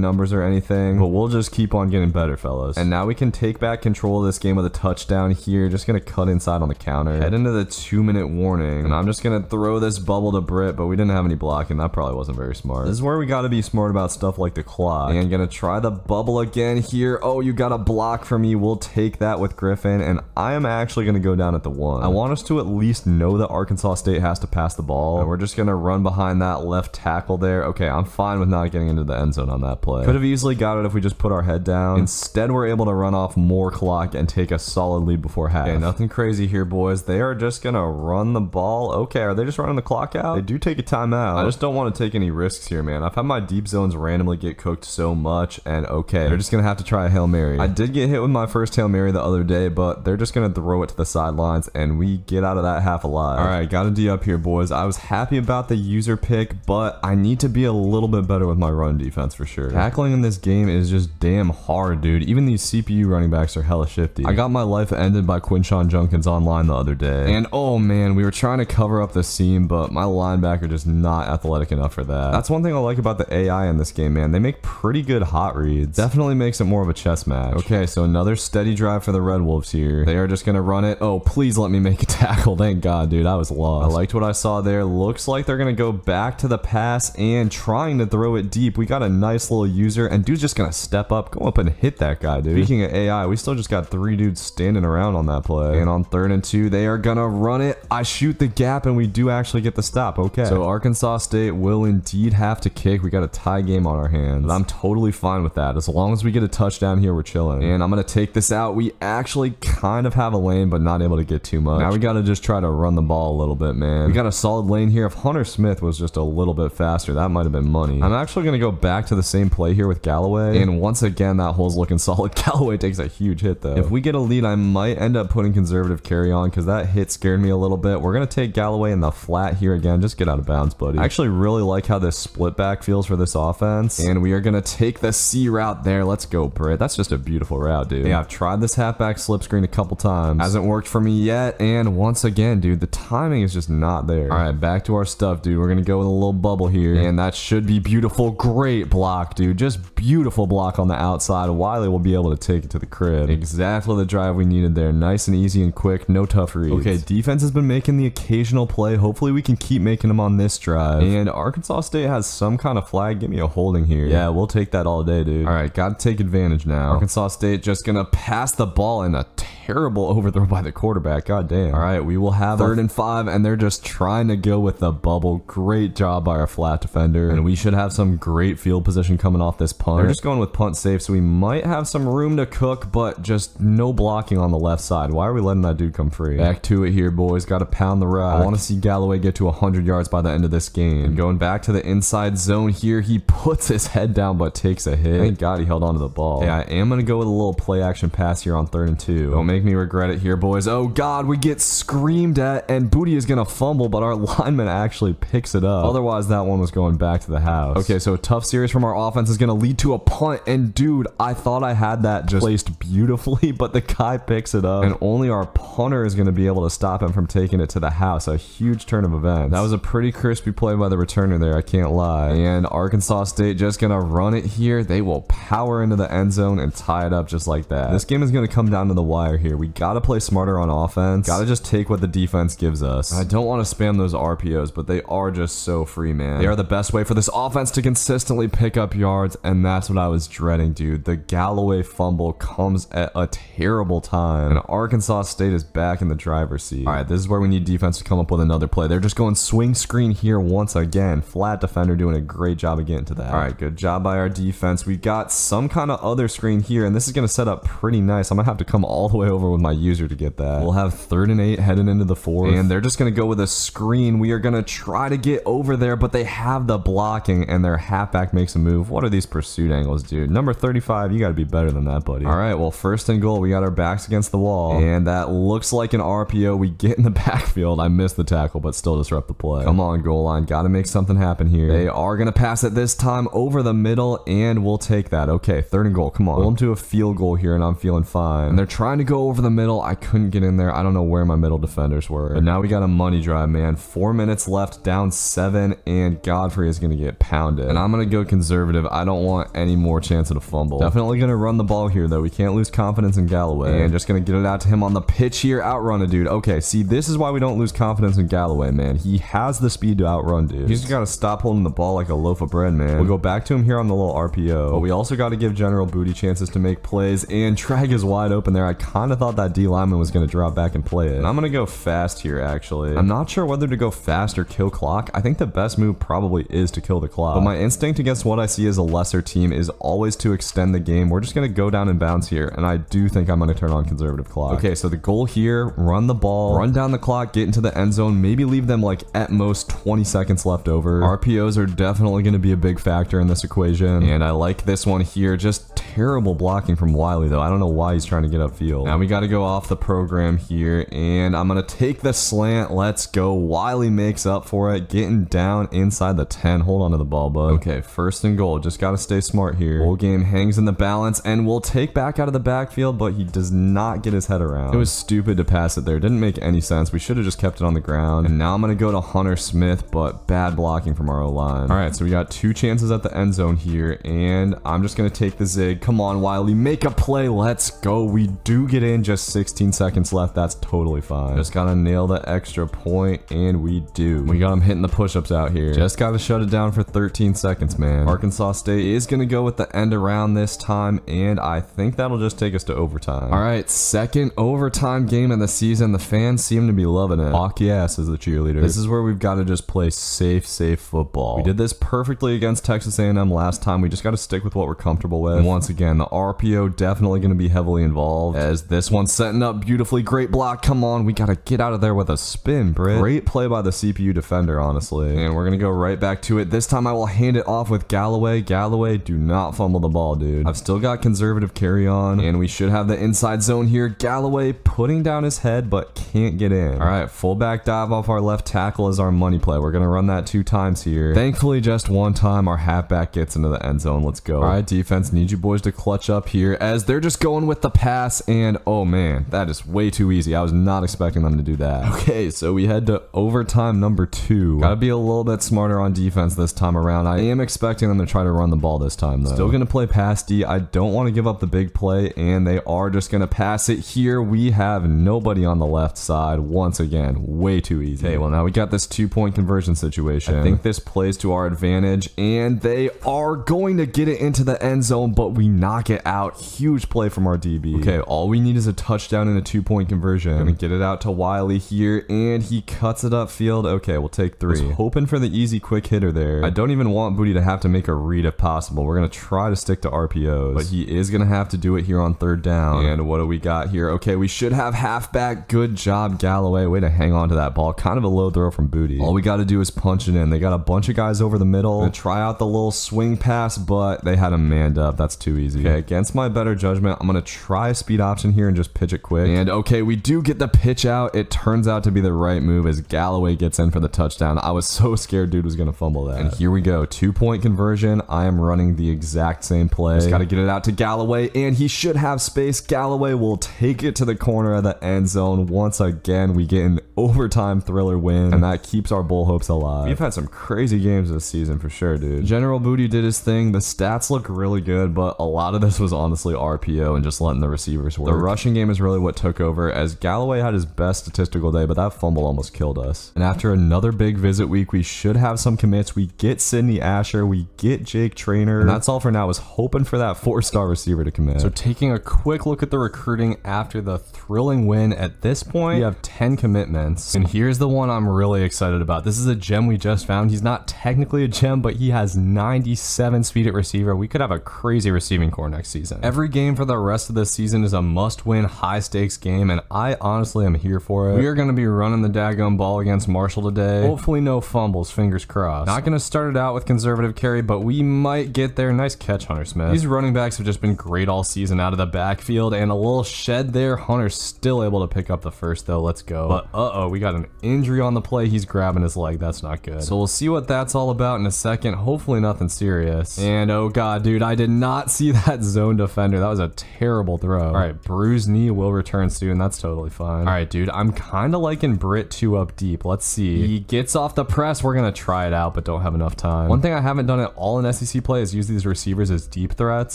numbers or anything. anything, but we'll just keep on getting better, fellas. And now we can take back control of this game with a touchdown here. Just gonna cut inside on the counter, head into the 2-minute warning, and I'm just gonna throw this bubble to Britt, but we didn't have any blocking. That probably wasn't very smart. This is where we gotta be smart about stuff like the clock. And gonna try the bubble again here. Oh, you got a block for me. We'll take that with Griffin, and I am actually gonna go down at the 1. I want us to at least know that Arkansas State has to pass the ball, and we're just gonna run behind that left tackle there. Okay, I'm fine with not getting into the end zone on that play. Could have easily got it if we just put our head down. Instead, we're able to run off more clock and take a solid lead before half. Okay, nothing crazy here, boys. They are just gonna run the ball. Okay, are they just running the clock out? They do take a timeout. I just don't want to take any risks here, man. I've had my deep zones randomly get cooked so much, and okay, they're just gonna have to try a Hail Mary. I did get hit with my first Hail Mary the other day, but they're just gonna throw it to the sidelines, and we get out of that half alive. All right, gotta D up here, boys. I was happy about the user pick, but I need to be a little bit better with my run defense for sure. Tackling in this game is just damn hard, dude. Even these CPU running backs are hella shifty. I got my life ended by Quinshon Junkins online the other day, and oh man, we were trying to cover up the seam, but my linebacker just not athletic enough for that. That's one thing I like about the AI in this game, man. They make pretty good hot reads. Definitely makes it more of a chess match. Okay, so another steady drive for the Red Wolves here. They are just gonna run it. Oh, please let me make a tackle. Thank God, dude. I was lost. I liked what I saw there. Looks like they're gonna go back to the pass and trying to throw it deep. We got a nice little user, and dude's just gonna step up, go up and hit that guy, dude. Speaking of AI, we still just got 3 dudes standing around on that play. And on 3rd and 2, they are gonna run it. I shoot the gap, and we do actually get the stop. Okay, so Arkansas State will indeed have to kick. We got a tie game on our hands, but I'm totally fine with that. As long as we get a touchdown here, we're chilling. And I'm gonna take this out. We actually kind of have a lane, but not able to get too much. Now we gotta just try to run the ball a little bit, man. We got a solid lane here. If Hunter Smith was just a little bit faster, that might have been money. I'm actually gonna go back to the same play here with Galloway, and once again, that hole's looking solid. Galloway takes a huge hit though. If we get a lead, I might end up putting conservative carry on because that hit scared me a little bit. We're gonna take Galloway in the flat here again. Just get out of bounds, buddy. I actually really like how this split back feels for this offense, and we are gonna take the C route there. Let's go, Britt. That's just a beautiful route, dude. Yeah, I've tried this halfback slip screen a couple times. Hasn't worked for me yet, and once again, dude, the timing is just not there. All right, back to our stuff, dude. We're gonna go with a little bubble here, and that should be beautiful. Great block, dude. Just beautiful block on the outside. Wiley will be able to take it to the crib. Exactly the drive we needed there. Nice and easy and quick. No tough reads. Okay, defense has been making the occasional play. Hopefully we can keep making them on this drive. And Arkansas State has some kind of flag. Give me a holding here. Yeah, we'll take that all day, dude. All right, gotta take advantage now. Arkansas State just gonna pass the ball in a terrible overthrow by the quarterback. God damn. All right, we will have 3rd and 5, and they're just trying to go with the bubble. Great job by our flat defender, and we should have some great field position coming off this punt. They're just going with punt safe, so we might have some room to cook, but just no blocking on the left side. Why are we letting that dude come free? Back to it here, boys. Got to pound the rock. I want to see Galloway get to 100 yards by the end of this game. And going back to the inside zone here, he puts his head down but takes a hit. Thank God he held onto the ball. Yeah, I am going to go with a little play action pass here on 3rd and 2. Don't make me regret it here, boys. Oh God, we get screamed at, and Booty is going to fumble, but our lineman actually picks it up. Otherwise, that one was going back to the house. Okay, so a tough series from our offense is going to lead to a punt, and dude, I thought I had that just placed beautifully, but the guy picks it up, and only our punter is going to be able to stop him from taking it to the house. A huge turn of events. That was a pretty crispy play by the returner there, I can't lie. And Arkansas State just going to run it here. They will power into the end zone and tie it up just like that. This game is going to come down to the wire here. We got to play smarter on offense. Got to just take what the defense gives us. I don't want to spam those RPOs, but they are just so free, man. They are the best way for this offense to consistently pick up yards, and that's what I was dreading, dude. The Galloway fumble comes at a terrible time, and Arkansas State is back in the driver's seat. All right, this is where we need defense to come up with another play. They're just going swing screen here once again. Flat defender doing a great job of getting to that. All right, good job by our defense. We've got some kind of other screen here, and this is going to set up pretty nice. I'm going to have to come all the way over with my user to get that. We'll have 3rd and 8 heading into the 4th, and they're just going to go with a screen. We are going to try to get over there, but they have the blocking, and their halfback makes a move. What are these pursuit angles, dude? Number 35, you got to be better than that, buddy. All right, well, 1st and goal. We got our backs against the wall, and that looks like an RPO. We get in the backfield. I missed the tackle, but still disrupt the play. Come on, goal line. Got to make something happen here. They are going to pass it this time over the middle, and we'll take that. Okay, 3rd and goal. Come on. Pull them to a field goal here, and I'm feeling fine. And they're trying to go go over the middle. I couldn't get in there. I don't know where my middle defenders were. But now we got a money drive, man. 4 minutes left, down 7, and Godfrey is going to get pounded. And I'm going to go conservative. I don't want any more chance of a fumble. Definitely going to run the ball here, though. We can't lose confidence in Galloway. And just going to get it out to him on the pitch here. Outrun a dude. Okay, see, this is why we don't lose confidence in Galloway, man. He has the speed to outrun dude. He's just got to stop holding the ball like a loaf of bread, man. We'll go back to him here on the little RPO. But we also got to give General Booty chances to make plays. And Trag is wide open there. I kind of thought that D lineman was going to drop back and play it. And I'm going to go fast here, actually. I'm not sure whether to go fast or kill clock. I think the best move probably is to kill the clock. But my instinct against what I see as a lesser team is always to extend the game. We're just going to go down and bounce here. And I do think I'm going to turn on conservative clock. Okay, so the goal here, run the ball, run down the clock, get into the end zone, maybe leave them like at most 20 seconds left over. RPOs are definitely going to be a big factor in this equation. And I like this one here. Just terrible blocking from Wiley, though. I don't know why he's trying to get upfield. Now we got to go off the program here. And I'm going to take the slant. Let's go. Wiley makes up for it. Getting down inside the 10. Hold on to the ball, bud. Okay, first and goal. Just got to stay smart here. Whole game hangs in the balance. And we'll take back out of the backfield, but he does not get his head around. It was stupid to pass it there. Didn't make any sense. We should have just kept it on the ground. And now I'm going to go to Hunter Smith, but bad blocking from our O-line. All right, so we got 2 chances at the end zone here, and I'm just going to take the zig. Come on, Wiley, make a play. Let's go. We do get in, just 16 seconds left. That's totally fine. Just got to nail the extra point, and we do. We got him hitting the push-ups out here. Just got to shut it down for 13 seconds, man. Arkansas State is going to go with the end around this time, and I think that'll just take us to overtime. All right, second overtime game of the season. The fans seem to be loving it. Hawk yes as the cheerleader. This is where we've got to just play safe football. We did this perfectly against Texas A&M last time. We just got to stick with what we're comfortable with. And once again, the RPO definitely going to be heavily involved, as this one's setting up beautifully. Great block. Come on, we got to get out of there with a spin, Britt. Great play by the CPU defender, honestly. And we're going to go right back to it. This time I will hand it off with Galloway. Galloway, do not fumble the ball, dude. I've still got conservative carry on, and we should have the inside zone here. Galloway putting down his head, but can't get in. All right, fullback dive off our left tackle is our money play. We're going to run that 2 times here. Thankfully, just 1 time our halfback gets into the end zone. Let's go. All right, defense, need you boys to clutch up here, as they're just going with the pass, and oh man, that is way too easy. I was not expecting them to do that. Okay, so we head to overtime number 2. Gotta be a little bit smarter on defense this time around. I am expecting them to try to run the ball this time, though. Still going to play pass D. I don't want to give up the big play, and they are just going to pass it here. We have nobody on the left side. Once again, way too easy. Okay, well, now we got this 2-point conversion situation. I think this plays to our advantage, and they are going to get it into the end zone, but we knock it out. Huge play from our DB. Okay, all we need is a touchdown and a 2-point conversion. Gonna get it out to Wiley here, and he cuts it upfield. Okay, we'll take 3. Was hoping for the easy quick hitter there. I don't even want Booty to have to make a read if possible. We're gonna try to stick to RPOs, but he is gonna have to do it here on 3rd down. And what do we got here? Okay, we should have halfback. Good job, Galloway. Way to hang on to that ball. Kind of a low throw from Booty. All we got to do is punch it in. They got a bunch of guys over the middle. Gonna try out the little swing pass, but they had him manned up. That's too easy. Okay, against my better judgment, I'm gonna try a speed option here and just pitch it quick. And okay, we do get the pitch out. It turns out to be the right move as Galloway gets in for the touchdown. I was so scared dude was gonna fumble that. And here we go, 2-point conversion. I am running the exact same play. Just gotta get it out to Galloway, and he should have space. Galloway will take it to the corner of the end zone. Once again, we get an overtime thriller win, and that keeps our bowl hopes alive. We've had some crazy games this season for sure, dude. General Booty did his thing. The stats look really good, but a lot of this was honestly RPO and just letting the receivers work. The rushing game is really what took over, as Galloway had his best statistical day, but that fumble almost killed us. And after another big visit week, we should have some commits. We get Sydney Asher, we get Jake Trainer, and that's all for now. I was hoping for that 4-star receiver to commit. So taking a quick look at the recruiting after the thrilling win, at this point we have 10 commitments, and here's the one I'm really excited about. This is a gem we just found. He's not technically a gem, but he has 97 speed at receiver. We could have a crazy receiving core next season. Every game for the rest of this season is a must-win, high-stakes game, and I honestly am here for it. We are going to be running the daggone ball against Marshall today. Hopefully no fumbles, fingers crossed. Not going to start it out with conservative carry, but we might get there. Nice catch, Hunter Smith. These running backs have just been great all season out of the backfield, and a little shed there. Hunter's still able to pick up the first, though. Let's go. But we got an injury on the play. He's grabbing his leg. That's not good. So we'll see what that's all about in a second. Hopefully nothing serious. And oh god, dude, I did not see that zone defender. That was a terrible throw. All right, Bruce bruised knee will return soon. That's totally fine. All right, dude. I'm kind of liking Britt 2 up deep. Let's see. He gets off the press. We're going to try it out, but don't have enough time. One thing I haven't done at all in SEC play is use these receivers as deep threats,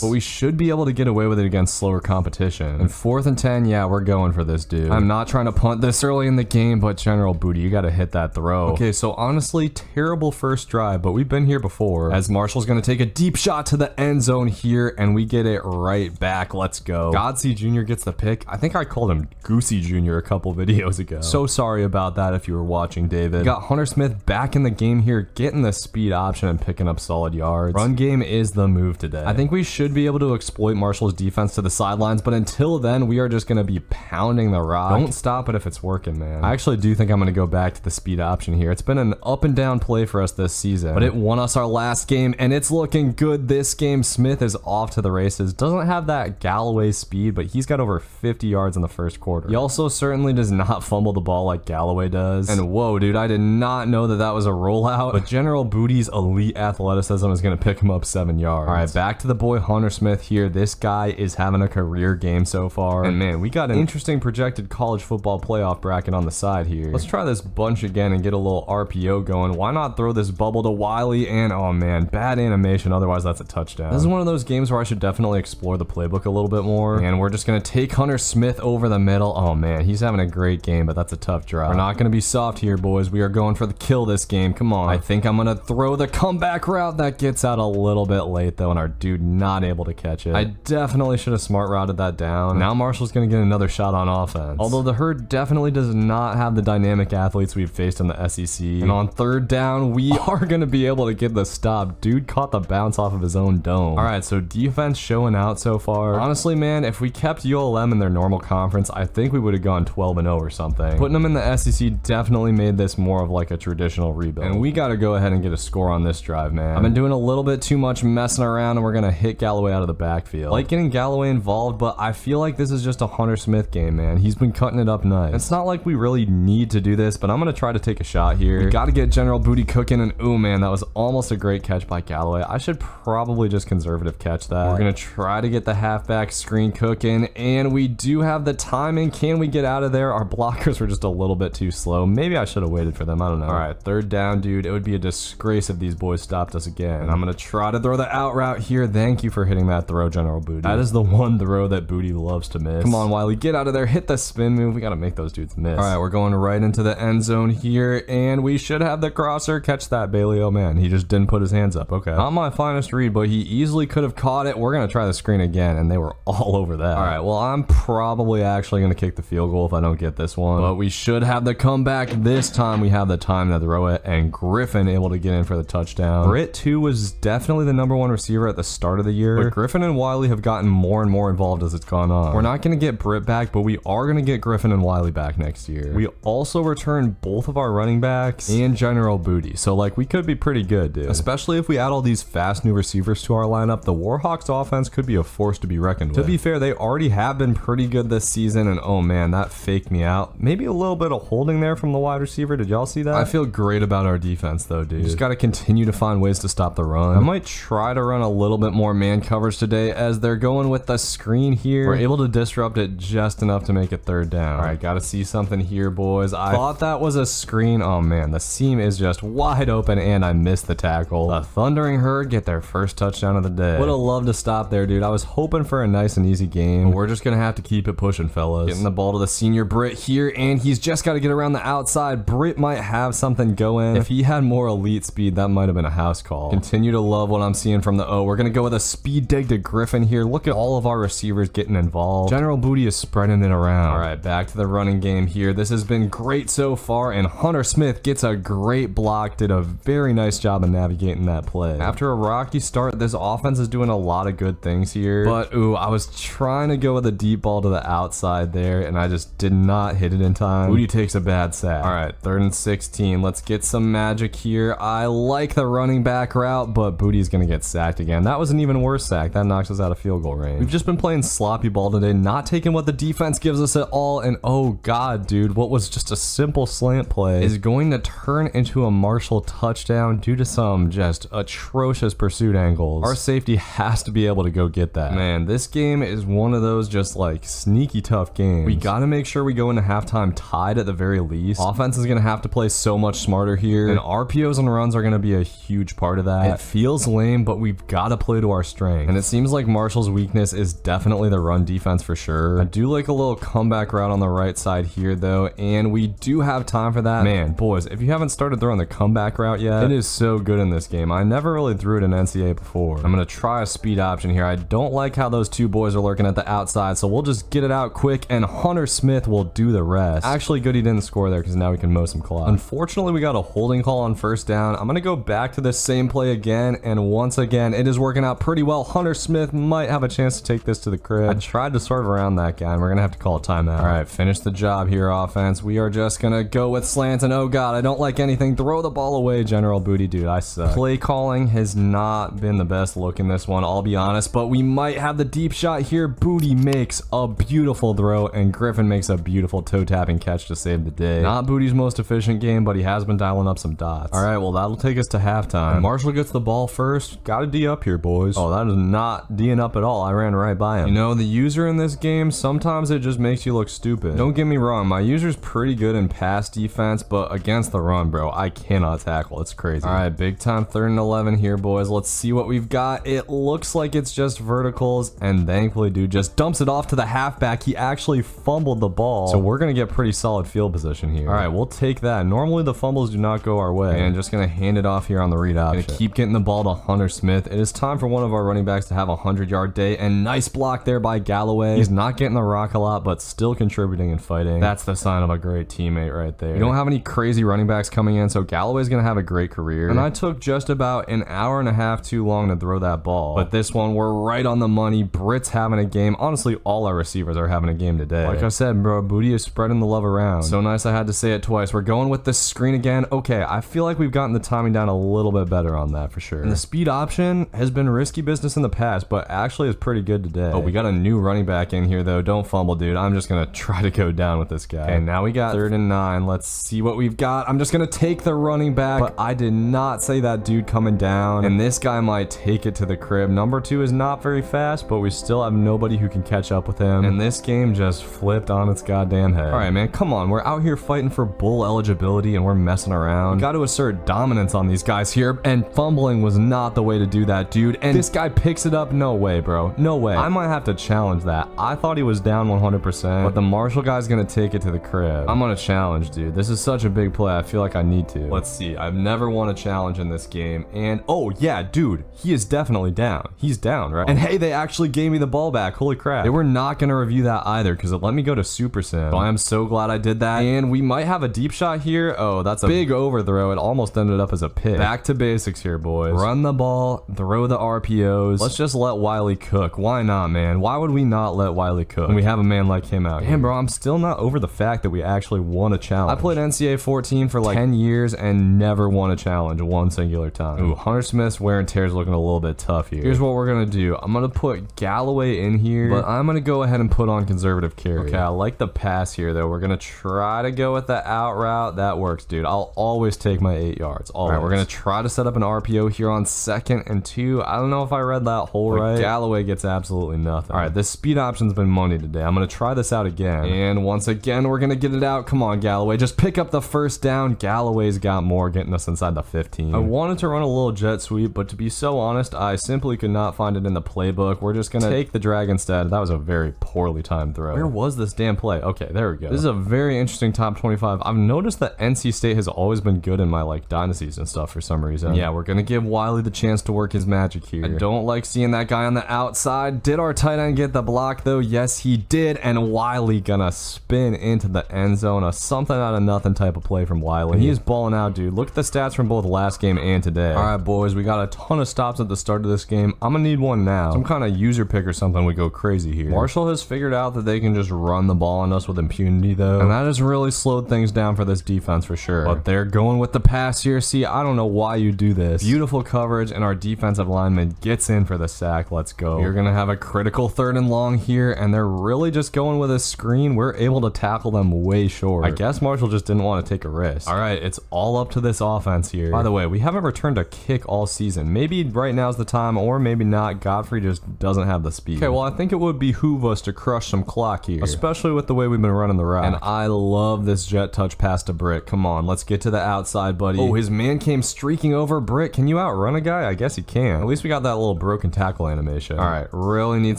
but we should be able to get away with it against slower competition. And 4th and 10, yeah, we're going for this, dude. I'm not trying to punt this early in the game, but General Booty, you got to hit that throw. Okay, so honestly, terrible first drive, but we've been here before. As Marshall's going to take a deep shot to the end zone here, and we get it right back. Let's go. Godsey Jr. gets the pick. I think I called him Goosey Jr. a couple videos ago. So sorry about that if you were watching, David. We got Hunter Smith back in the game here, getting the speed option and picking up solid yards. Run game is the move today. I think we should be able to exploit Marshall's defense to the sidelines, but until then, we are just going to be pounding the rock. Don't stop it if it's working, man. I actually do think I'm going to go back to the speed option here. It's been an up and down play for us this season, but it won us our last game, and it's looking good this game. Smith is off to the races. Doesn't have that Galloway speed, but he's got over 50 yards in the first quarter. He also certainly does not fumble the ball like Galloway does. And whoa, dude, I did not know that that was a rollout, but General Booty's elite athleticism is going to pick him up 7 yards. All right, back to the boy Hunter Smith here. This guy is having a career game so far. And man, we got an interesting projected college football playoff bracket on the side here. Let's try this bunch again and get a little RPO going. Why not throw this bubble to Wiley? And oh man, bad animation. Otherwise, that's a touchdown. This is one of those games where I should definitely explore the playbook a little bit more. And we're just going to take Hunter Smith over the middle. Oh man, he's having a great game, but that's a tough drop. We're not going to be soft here, boys. We are going for the kill this game. Come on. I think I'm going to throw the comeback route. That gets out a little bit late though, and our dude not able to catch it. I definitely should have smart routed that down. Now Marshall's going to get another shot on offense. Although the herd definitely does not have the dynamic athletes we've faced in the SEC. And on 3rd down, we are going to be able to get the stop. Dude caught the bounce off of his own dome. All right, so defense showing out so far. Honestly, man, if we kept ULM in their normal conference, I think we would have gone 12-0 or something. Putting them in the SEC definitely made this more of like a traditional rebuild. And we got to go ahead and get a score on this drive, man. I've been doing a little bit too much messing around, and we're going to hit Galloway out of the backfield. Like getting Galloway involved, but I feel like this is just a Hunter Smith game, man. He's been cutting it up nice. It's not like we really need to do this, but I'm going to try to take a shot here. We got to get General Booty cooking, and ooh, man, that was almost a great catch by Galloway. I should probably just conservative catch that. We're going to try to get the halfback screen cooking, and we do have the timing. Can we get out of there? Our blockers were just a little bit too slow. Maybe I should have waited for them. I don't know. All right, 3rd down, dude. It would be a disgrace if these boys stopped us again. And I'm going to try to throw the out route here. Thank you for hitting that throw, General Booty. That is the one throw that Booty loves to miss. Come on, Wiley, get out of there. Hit the spin move. We got to make those dudes miss. All right, we're going right into the end zone here, and we should have the crosser. Catch that, Bailey. Oh, man, he just didn't put his hands up. Okay. Not my finest read, but he easily could have caught it. We're going to try the screen again, and they were all over that. All right, well, I'm probably actually going to kick the field goal if I don't get this one, but we should have the comeback. This time we have the time to throw it, and Griffin able to get in for the touchdown. Britt 2 was definitely the #1 receiver at the start of the year, but Griffin and Wiley have gotten more and more involved as it's gone on. We're not going to get Britt back, but we are going to get Griffin and Wiley back next year. We also return both of our running backs and General Booty, so like we could be pretty good, dude. Especially if we add all these fast new receivers to our lineup, the Warhawks offense could be a force to be reckoned with. To be fair, they already have been pretty good this season, and oh man, that faked me out. Maybe a little bit of holding there from the wide receiver. Did y'all see that? I feel great about our defense though, dude. Just got to continue to find ways to stop the run. I might try to run a little bit more man coverage today as they're going with the screen here. We're able to disrupt it just enough to make it 3rd down. All right, got to see something here, boys. I thought that was a screen. Oh man, the seam is just wide open, and I missed the tackle. The Thundering Herd get their first touchdown of the day. Would have loved to stop there, dude. I was hoping for a nice and easy game, but we're just going to have to keep it pushing, fellas. Getting the ball to the senior Britt here, and he's just got to get around the outside. Britt might have something going. If he had more elite speed, that might have been a house call. Continue to love what I'm seeing from the O. We're going to go with a speed dig to Griffin here. Look at all of our receivers getting involved. General Booty is spreading it around. All right, back to the running game here. This has been great so far, and Hunter Smith gets a great block. Did a very nice job of navigating that play. After a rocky start, this offense is doing a lot of good things here, but ooh, I was trying to go with a deep ball to the outside there, and I just did not hit it in time. Booty takes a bad sack. All right, 3rd and 16. Let's get some magic here. I like the running back route, but Booty's gonna get sacked again. That was an even worse sack. That knocks us out of field goal range. We've just been playing sloppy ball today, not taking what the defense gives us at all, and oh god, dude, what was just a simple slant play is going to turn into a Marshall touchdown due to some just atrocious pursuit angles. Our safety has to be able to go get that. Man, this game is one of those just just like sneaky tough games. We got to make sure we go into halftime tied at the very least. Offense is going to have to play so much smarter here, and RPOs and runs are going to be a huge part of that. It feels lame, but we've got to play to our strength. And it seems like Marshall's weakness is definitely the run defense for sure. I do like a little comeback route on the right side here though, and we do have time for that. Man, boys, if you haven't started throwing the comeback route yet, it is so good in this game. I never really threw it in NCAA before. I'm going to try a speed option here. I don't like how those two boys are lurking at the outside, so we'll just get it out quick, and Hunter Smith will do the rest. Actually, good he didn't score there because now we can mow some clock. Unfortunately, we got a holding call on first down. I'm going to go back to this same play again, and once again, it is working out pretty well. Hunter Smith might have a chance to take this to the crib. I tried to swerve around that guy, and we're going to have to call a timeout. All right, finish the job here, offense. We are just going to go with slants, and oh god, I don't like anything. Throw the ball away, General Booty. Dude, I suck. Play calling has not been the best look in this one, I'll be honest, but we might have the deep shot here. Booty makes a beautiful throw, and Griffin makes a beautiful toe-tapping catch to save the day. Not Booty's most efficient game, but he has been dialing up some dots. All right, well, that'll take us to halftime. And Marshall gets the ball first. Gotta D up here, boys. Oh, that is not D'ing up at all. I ran right by him. You know, the user in this game, sometimes it just makes you look stupid. Don't get me wrong, my user's pretty good in pass defense, but against the run, bro, I cannot tackle. It's crazy. All right, big time 3rd and 11 here, boys. Let's see what we've got. It looks like it's just verticals, and thankfully, dude just dumps it off to the halfback. He actually fumbled the ball, so we're gonna get pretty solid field position here. All right, we'll take that. Normally, the fumbles do not go our way, and just gonna hand it off here on the read option. Gonna keep getting the ball to Hunter Smith. It is time for one of our running backs to have a 100-yard day, and nice block there by Galloway. He's not getting the rock a lot, but still contributing and fighting. That's the sign of a great teammate right there. We don't have any crazy running backs coming in, so Galloway's gonna have a great career. And I took just about an hour and a half too long to throw that ball, but this one we're right on the money. Britt's having a game. Honestly, all our receivers are having a game today. Like I said, bro, Booty is spreading the love around. So nice I had to say it twice. We're going with this screen again. Okay, I feel like we've gotten the timing down a little bit better on that for sure. And the speed option has been risky business in the past, but actually is pretty good today. Oh, we got a new running back in here though. Don't fumble, dude. I'm just gonna try to go down with this guy. Okay, now we got 3rd and 9. Let's see what we've got. I'm just gonna take the running back, but I did not say that dude coming down, and this guy might take it to the crib. Number 2 is not very fast, but we still have nobody who can catch up with him, and this game just flipped on its goddamn head. All right, man, come on. We're out here fighting for bowl eligibility, and we're messing around. We got to assert dominance on these guys here, and fumbling was not the way to do that, dude. And this guy picks it up. No way, bro. No way. I might have to challenge that. I thought he was down 100%, but the Marshall guy's gonna take it to the crib. I'm gonna challenge, dude. This is such a big play. I feel like I need to. Let's see. I've never won a challenge in this game, and oh yeah, dude, he is definitely down. He's down, right? And hey, they actually gave me the ball back. Holy crap. They were not gonna review that either because it let me go to Super Sim. So I am so glad I did that, and we might have a deep shot here. Oh, that's a big overthrow. It almost ended up as a pick. Back to basics here, boys. Run the ball, throw the RPOs. Let's just let Wiley cook. Why not, man? Why would we not let Wiley cook when we have a man like him out here? Damn, bro, I'm still not over the fact that we actually won a challenge. I played NCAA 14 for like 10 years and never won a challenge one singular time. Ooh, Hunter Smith's wear and tear is looking a little bit tough here. Here's what we're gonna do. I'm gonna put Galloway in here, but I'm gonna go ahead and put on conservative carry. Okay, I like the pass here though. We're gonna try to go with the out route. That works, dude. I'll always take my 8 yards. Always. All right, we're gonna try to set up an RPO here on 2nd and 2. I don't know if I read that hole right. Galloway gets absolutely nothing. All right, this speed option's been money today. I'm gonna try this out again, and once again we're gonna get it out. Come on, Galloway, just pick up the first down. Galloway's got more, getting us inside the 15. I wanted to run a little jet sweep, but to be so honest, I simply could not find it in the playbook. We're just gonna take the drag instead. That was a very poorly timed throw. Where was this damn play? Okay, there we go. This is a very interesting top 25. I've noticed that NC State has always been good in my like dynasties and stuff for some reason. Yeah, we're gonna give Wiley the chance to work his magic here. I don't like seeing that guy on the outside. Did our tight end get the block though? Yes, he did, and Wiley gonna spin into the end zone. A something out of nothing type of play from Wiley. And he is balling out, dude. Look at the stats from both last game and today. All right, boys, we got a ton of stops at the start of this game. I'm gonna need one now. Some kind of user pick or something would go crazy here. Marshall has figured out that they can just run the ball on us with impunity though, and that has really slowed things down for this defense for sure. But they're going with the pass here. See, I don't know why you do this. Beautiful coverage, and our defensive lineman gets in for the sack. Let's go. We're gonna have a critical 3rd and long here, and they're really just going with a screen. We're able to tackle them way short. I guess Marshall just didn't want to take a risk. All right, it's all up to this offense here. By the way, we haven't returned a kick all season. Maybe right now's the time, or maybe not. Godfrey just doesn't have the speed. Okay, well, I think it would be behoove us to crush some clock here, especially with the way we've been running the rock. And I love this jet touch pass to Britt. Come on, let's get to the outside, buddy. Oh, his man came streaking over. Britt, can you outrun a guy? I guess he can. At least we got that little broken tackle animation. All right, really need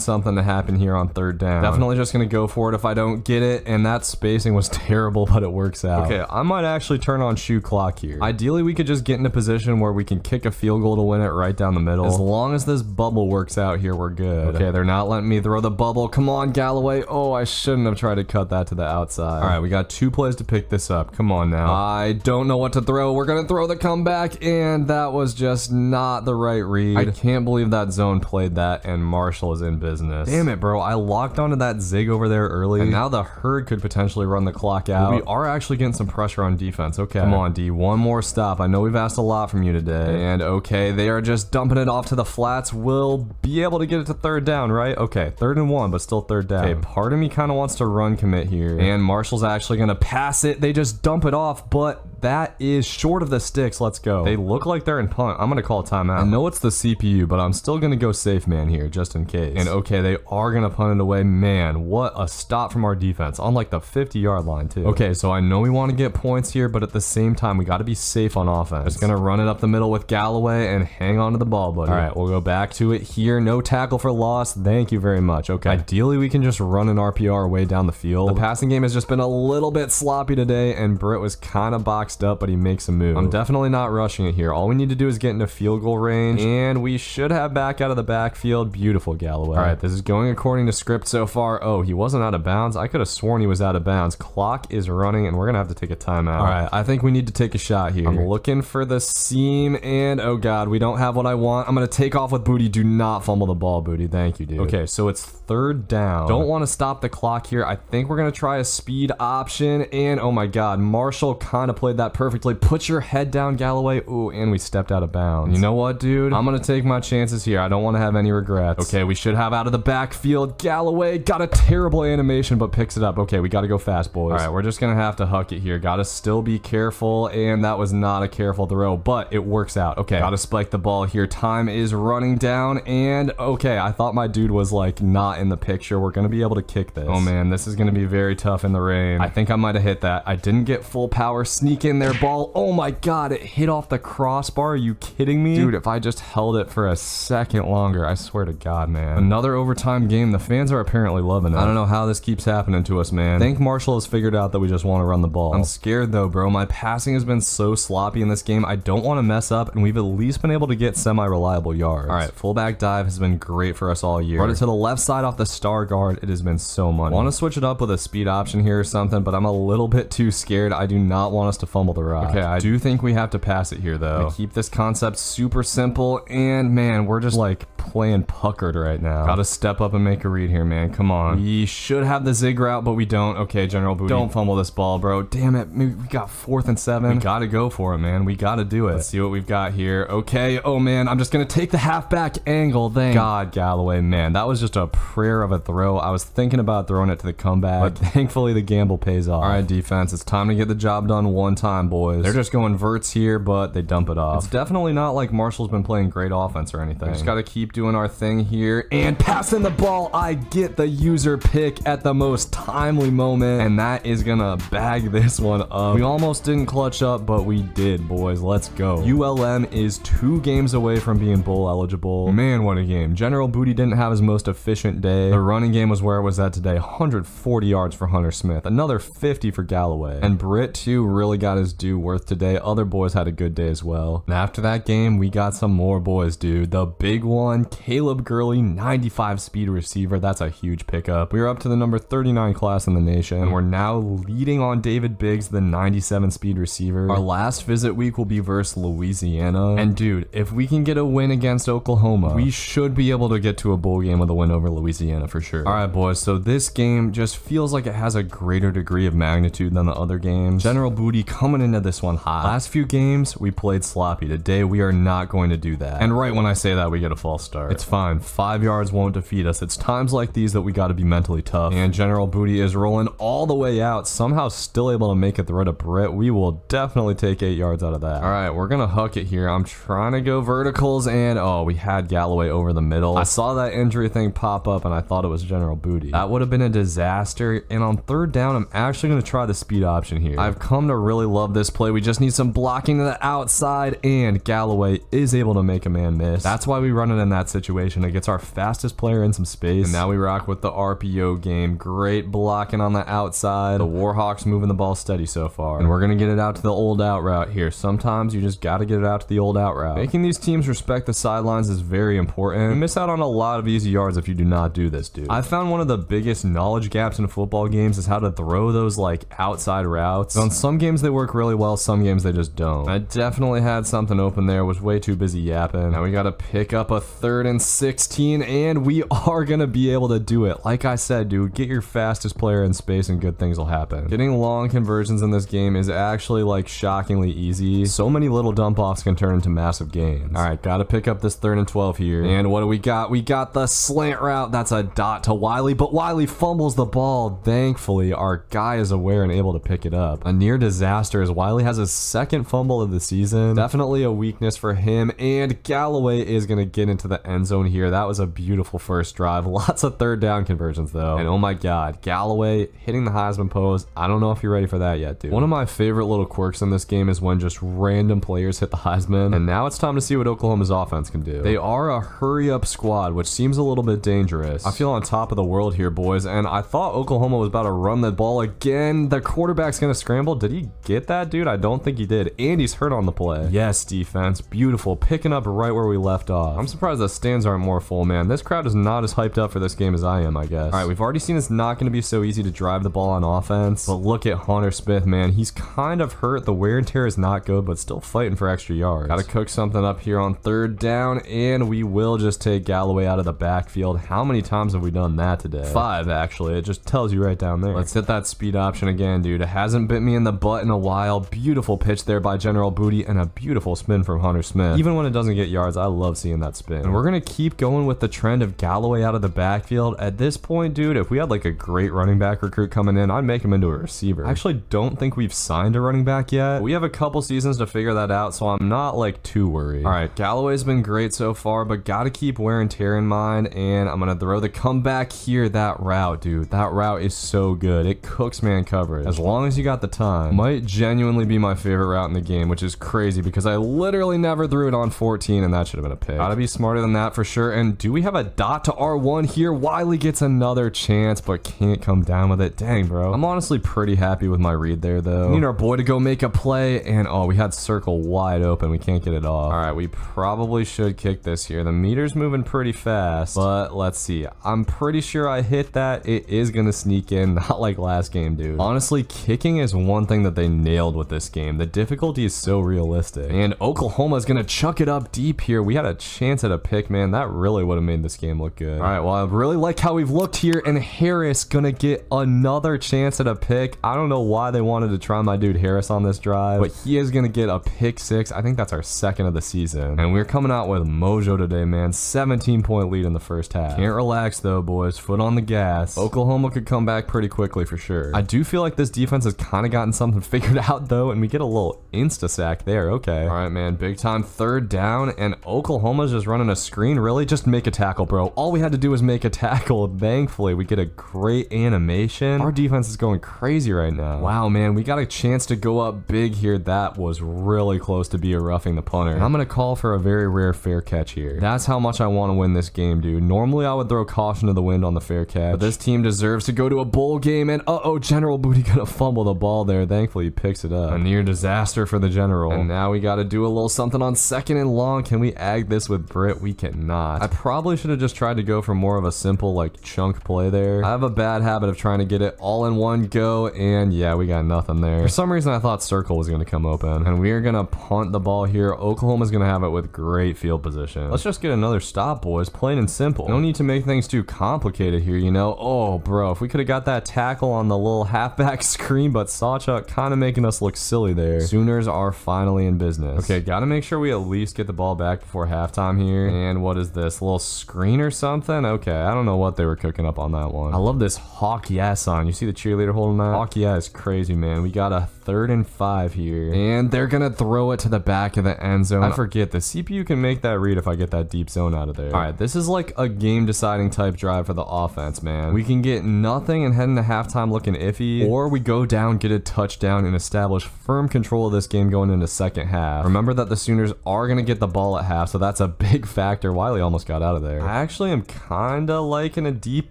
something to happen here on third down. Definitely just gonna go for it if I don't get it, and that spacing was terrible, but it works out. Okay, I might actually turn on shoe clock here. Ideally, we could just get in a position where we can kick a field goal to win it right down the middle. As long as this bubble works out here, we're good. Okay, they're not letting me throw the bubble. Come on, Galloway. Oh, I shouldn't have tried to cut that to the outside. All right, we got 2 plays to pick this up. Come on now. I don't know what to throw. We're gonna throw the comeback, and that was just not the right read. I can't believe that zone played that, and Marshall is in business. Damn it, bro. I locked onto that zig over there early, and now the herd could potentially run the clock out. We are actually getting some pressure on defense. Okay. Come on, D. One more stop. I know we've asked a lot from you today. And okay, they are just dumping it off to the flats. We'll be able to get it to third down, right? Okay, 3rd and 1, but still third down. Okay, part of me kind of wants to run commit here. And Marshall's actually gonna pass it. They just dump it off, but that is short of the sticks. Let's go. They look like they're in punt. I'm gonna call a timeout. I know it's the CPU, but I'm still gonna go safe man here just in case. And okay, they are gonna punt it away. Man, what a stop from our defense on like the 50-yard line too. Okay, so I know we want to get points here, but at the same time we got to be safe on offense. Just gonna run it up the middle with Galloway and hang on to the ball, buddy. All right, we'll go back to it here. No tackle for loss. Thank you very much. Okay, ideally we can just run an RPR way down the field. The passing game has just been a little bit sloppy today, and Britt was kind of boxed up, but he makes a move. I'm definitely not rushing it here. All we need to do is get into field goal range, and we should have back out of the backfield. Beautiful, Galloway. All right, this is going according to script so far. Oh, he wasn't out of bounds. I could have sworn he was out of bounds. Clock is running, and we're gonna have to take a timeout. All right, I think we need to take a shot here. I'm looking for the seam, and oh god, we don't have what I want. I'm gonna take off with Booty. Do not fumble the ball, Booty. Thank you, dude. Okay, so it's 3rd down. Don't want to stop the clock here. I think we're gonna try a speed option, and oh my god, Marshall kind of played that perfectly. Put your head down, Galloway. Ooh, and we stepped out of bounds. You know what, dude? I'm gonna take my chances here. I don't want to have any regrets. Okay, we should have out of the backfield. Galloway got a terrible animation, but picks it up. Okay, we gotta go fast, boys. All right, we're just gonna have to huck it here. Gotta still be careful, and that was not a careful throw, but it works out. Okay, gotta spike the ball here. Time is running down, and okay, I thought my dude was like not in the picture. We're gonna be able to kick this. Oh man, this is gonna be very tough in the rain. I think I might have hit that. I didn't get full power. Sneak in there, ball. Oh my god, it hit off the crossbar. Are you kidding me? Dude, if I just held it for a second longer, I swear to god, man. Another overtime game. The fans are apparently loving it. I don't know how this keeps happening to us, man. I think Marshall has figured out that we just want to run the ball. I'm scared though, bro. My passing has been so sloppy in this game. I don't want to mess up, and we've at least been able to get semi-reliable yards. All right, fullback dive has been great for us all year. Run it to the left side off the star guard. It has been so money. Want to switch it up with a speed option here or something, but I'm a little bit too scared. I do not want us to fumble the rock. Okay, I do think we have to pass it here though. Keep this concept super simple, and man, we're just like playing puckered right now. Gotta step up and make a read here, man. Come on. We should have the zig route, but we don't. Okay, General Booty. Don't fumble this ball, bro. Damn it. We got 4th and 7. We gotta go for it, man. We gotta do it. Let's see what we've got here. Okay. Oh man, I'm just gonna take the halfback angle. Thank God, Galloway, man. That was just a prayer of a throw. I was thinking about throwing it to the comeback, but thankfully the gamble pays off. All right, defense. It's time to get the job done one time, boys. They're just going verts here, but they dump it off. It's definitely not like Marshall's been playing great offense or anything. We just gotta keep doing our thing here and passing the ball. I get the user pick at the most timely moment, and that is gonna bag this one up. We almost didn't clutch up, but we did, boys. Let's go. ULM is 2 games away from being bowl eligible. Man, what a game. General Booty didn't have his most efficient day. The running game was where it was at today. 140 yards for Hunter Smith, another 50 for Galloway, and Britt too really got his due worth today. Other boys had a good day as well. And after that game, we got some more boys, dude. The big one, Caleb Gurley, 95 speed receiver. That's a huge pickup. We are up to the number 39 class in the nation, and we're now leading on David Biggs, the 97 speed receiver. Our last visit week will be versus Louisiana, and dude, if we can get a win against Oklahoma, we should be able to get to a bowl game with a win over Louisiana for sure. All right, boys, so this game just feels like it has a greater degree of magnitude than the other games. General Booty coming into this one hot. Last few games we played sloppy. Today we are not going to do that, and right when I say that, we get a false start. It's fine. 5 yards won't defeat us. It's times like these that we got to be mentally tough. And General Booty is rolling all the way out, somehow still able to make it through to Britt. We will definitely take 8 yards out of that. All right, we're going to hook it here. I'm trying to go verticals, and oh, we had Galloway over the middle. I saw that injury thing pop up, and I thought it was General Booty. That would have been a disaster. And on third down, I'm actually going to try the speed option here. I've come to really love this play. We just need some blocking to the outside, and Galloway is able to make a man miss. That's why we run it in that situation. It gets our fastest player in some space, and now we rock with the RPO game. Great blocking on the outside. The Warhawks moving the ball steady so far, and we're going to get it out to the old out route here. Sometimes you just got to get it out to the old out route. Making these teams respect the sidelines is very important. You miss out on a lot of easy yards if you do not do this, dude. I found one of the biggest knowledge gaps in football games is how to throw those like outside routes. On some games they work really well, some games they just don't. I definitely had something open there, was way too busy yapping. Now we got to pick up a 3rd and 16, and we are going to be able to do it. Like I said, dude, get your fastest player in space and good things will happen. Getting long conversions in this game is actually like shockingly easy. So many little dump offs can turn into massive gains. All right, got to pick up this 3rd and 12 here. And what do we got? We got the slant route. That's a dot to Wiley, but Wiley fumbles the ball. Thankfully, our guy is aware and able to pick it up. A near disaster as Wiley has his 2nd fumble of the season. Definitely a weakness for him, and Galloway is going to get into the end zone here. That was a beautiful first drive. Lots of 3rd down conversions though, and oh my god, Galloway hitting the Heisman pose. I don't know if you're ready for that yet, dude. One of my favorite little quirks in this game is when just random players hit the Heisman, and now it's time to see what Oklahoma's offense can do. They are a hurry up squad, which seems a little bit dangerous. I feel on top of the world here, boys, and I thought Oklahoma was about to run the ball again. The quarterback's gonna scramble. Did he get that, dude? I don't think he did, and he's hurt on the play. Yes, defense, beautiful, picking up right where we left off. I'm surprised the stands aren't more full, man. This crowd is not as hyped up for this game as I am, I guess. All right, we've already seen it's not gonna be so easy to drive the ball on offense, but look at Hunter Smith, man. He's kind of hurt. The wear and tear is not good, but still fighting for extra yards. Gotta cook something up here on 3rd down, and we will just take Galloway out of the backfield. How many times have we done that today? 5, actually. It just tells you right down there. Let's hit that speed option again, dude. It hasn't bit me in the butt in a while. Beautiful pitch there by General Booty, and a beautiful spin from Hunter Smith. Even when it doesn't get yards, I love seeing that spin. And we're gonna keep going with the trend of Galloway out of the backfield. At this point, dude, if we had like a great running back recruit coming in, I'd make him into a receiver. I actually don't think we've signed a running back yet. We have a couple seasons to figure that out, so I'm not like too worried. All right, Galloway's been great so far, but gotta keep wear and tear in mind, and I'm gonna throw the comeback here. That route, dude, that route is so good. It cooks man coverage as long as you got the time. Might genuinely be my favorite route in the game, which is crazy because I literally never threw it on 14, and that should have been a pick. Gotta be smarter than that for sure. And do we have a dot to R1 here? Wiley gets another chance, but can't come down with it. Dang, bro. I'm honestly pretty happy with my read there, though. We need our boy to go make a play, and oh, we had circle wide open. We can't get it off. All right, we probably should kick this here. The meter's moving pretty fast, but let's see. I'm pretty sure I hit that. It is gonna sneak in, not like last game, dude. Honestly, kicking is one thing that they nailed with this game. The difficulty is so realistic, and Oklahoma's gonna chuck it up deep here. We had a chance at a pick, man. That really would have made this game look good. All right, well, I really like how we've looked here, and Harris gonna get another chance at a pick. I don't know why they wanted to try my dude Harris on this drive, but he is gonna get a pick 6. I think that's our 2nd of the season, and we're coming out with mojo today, man. 17-point lead in the first half. Can't relax though, boys. Foot on the gas. Oklahoma could come back pretty quickly for sure. I do feel like this defense has kind of gotten something figured out though, and we get a little insta sack there. Okay. All right, man. Big time 3rd down, and Oklahoma's just running a screen. Really? Just make a tackle, bro. All we had to do was make a tackle. Thankfully, we get a great animation. Our defense is going crazy right now. Wow, man. We got a chance to go up big here. That was really close to be a roughing the punter. And I'm going to call for a very rare fair catch here. That's how much I want to win this game, dude. Normally, I would throw caution to the wind on the fair catch, but this team deserves to go to a bowl game, and uh-oh, General Booty gonna fumble the ball there. Thankfully, he picks it up. A near disaster for the General. And now we got to do a little something on 2nd and long. Can we ag this with Britt? We cannot. I probably should have just tried to go for more of a simple, like, chunk play there. I have a bad habit of trying to get it all in one go, and yeah, we got nothing there. For some reason, I thought circle was going to come open, and we are going to punt the ball here. Oklahoma's going to have it with great field position. Let's just get another stop, boys. Plain and simple. No need to make things too complicated here, you know? Oh, bro, if we could have got that tackle on the little halfback screen, but Sawchuck kind of making us look silly there. Sooners are finally in business. Okay, got to make sure we at least get the ball back before halftime here, And what is this? A little screen or something? Okay, I don't know what they were cooking up on that one. I love this Hawk Yeah sign. You see the cheerleader holding that? Hawk Yeah is crazy, man. We got a 3rd and 5 here. And they're gonna throw it to the back of the end zone. I forget, the CPU can make that read if I get that deep zone out of there. All right, this is like a game-deciding type drive for the offense, man. We can get nothing and head into halftime looking iffy, or we go down, get a touchdown, and establish firm control of this game going into second half. Remember that the Sooners are gonna get the ball at half, so that's a big factor. Wiley almost got out of there. I actually am kinda liking a deep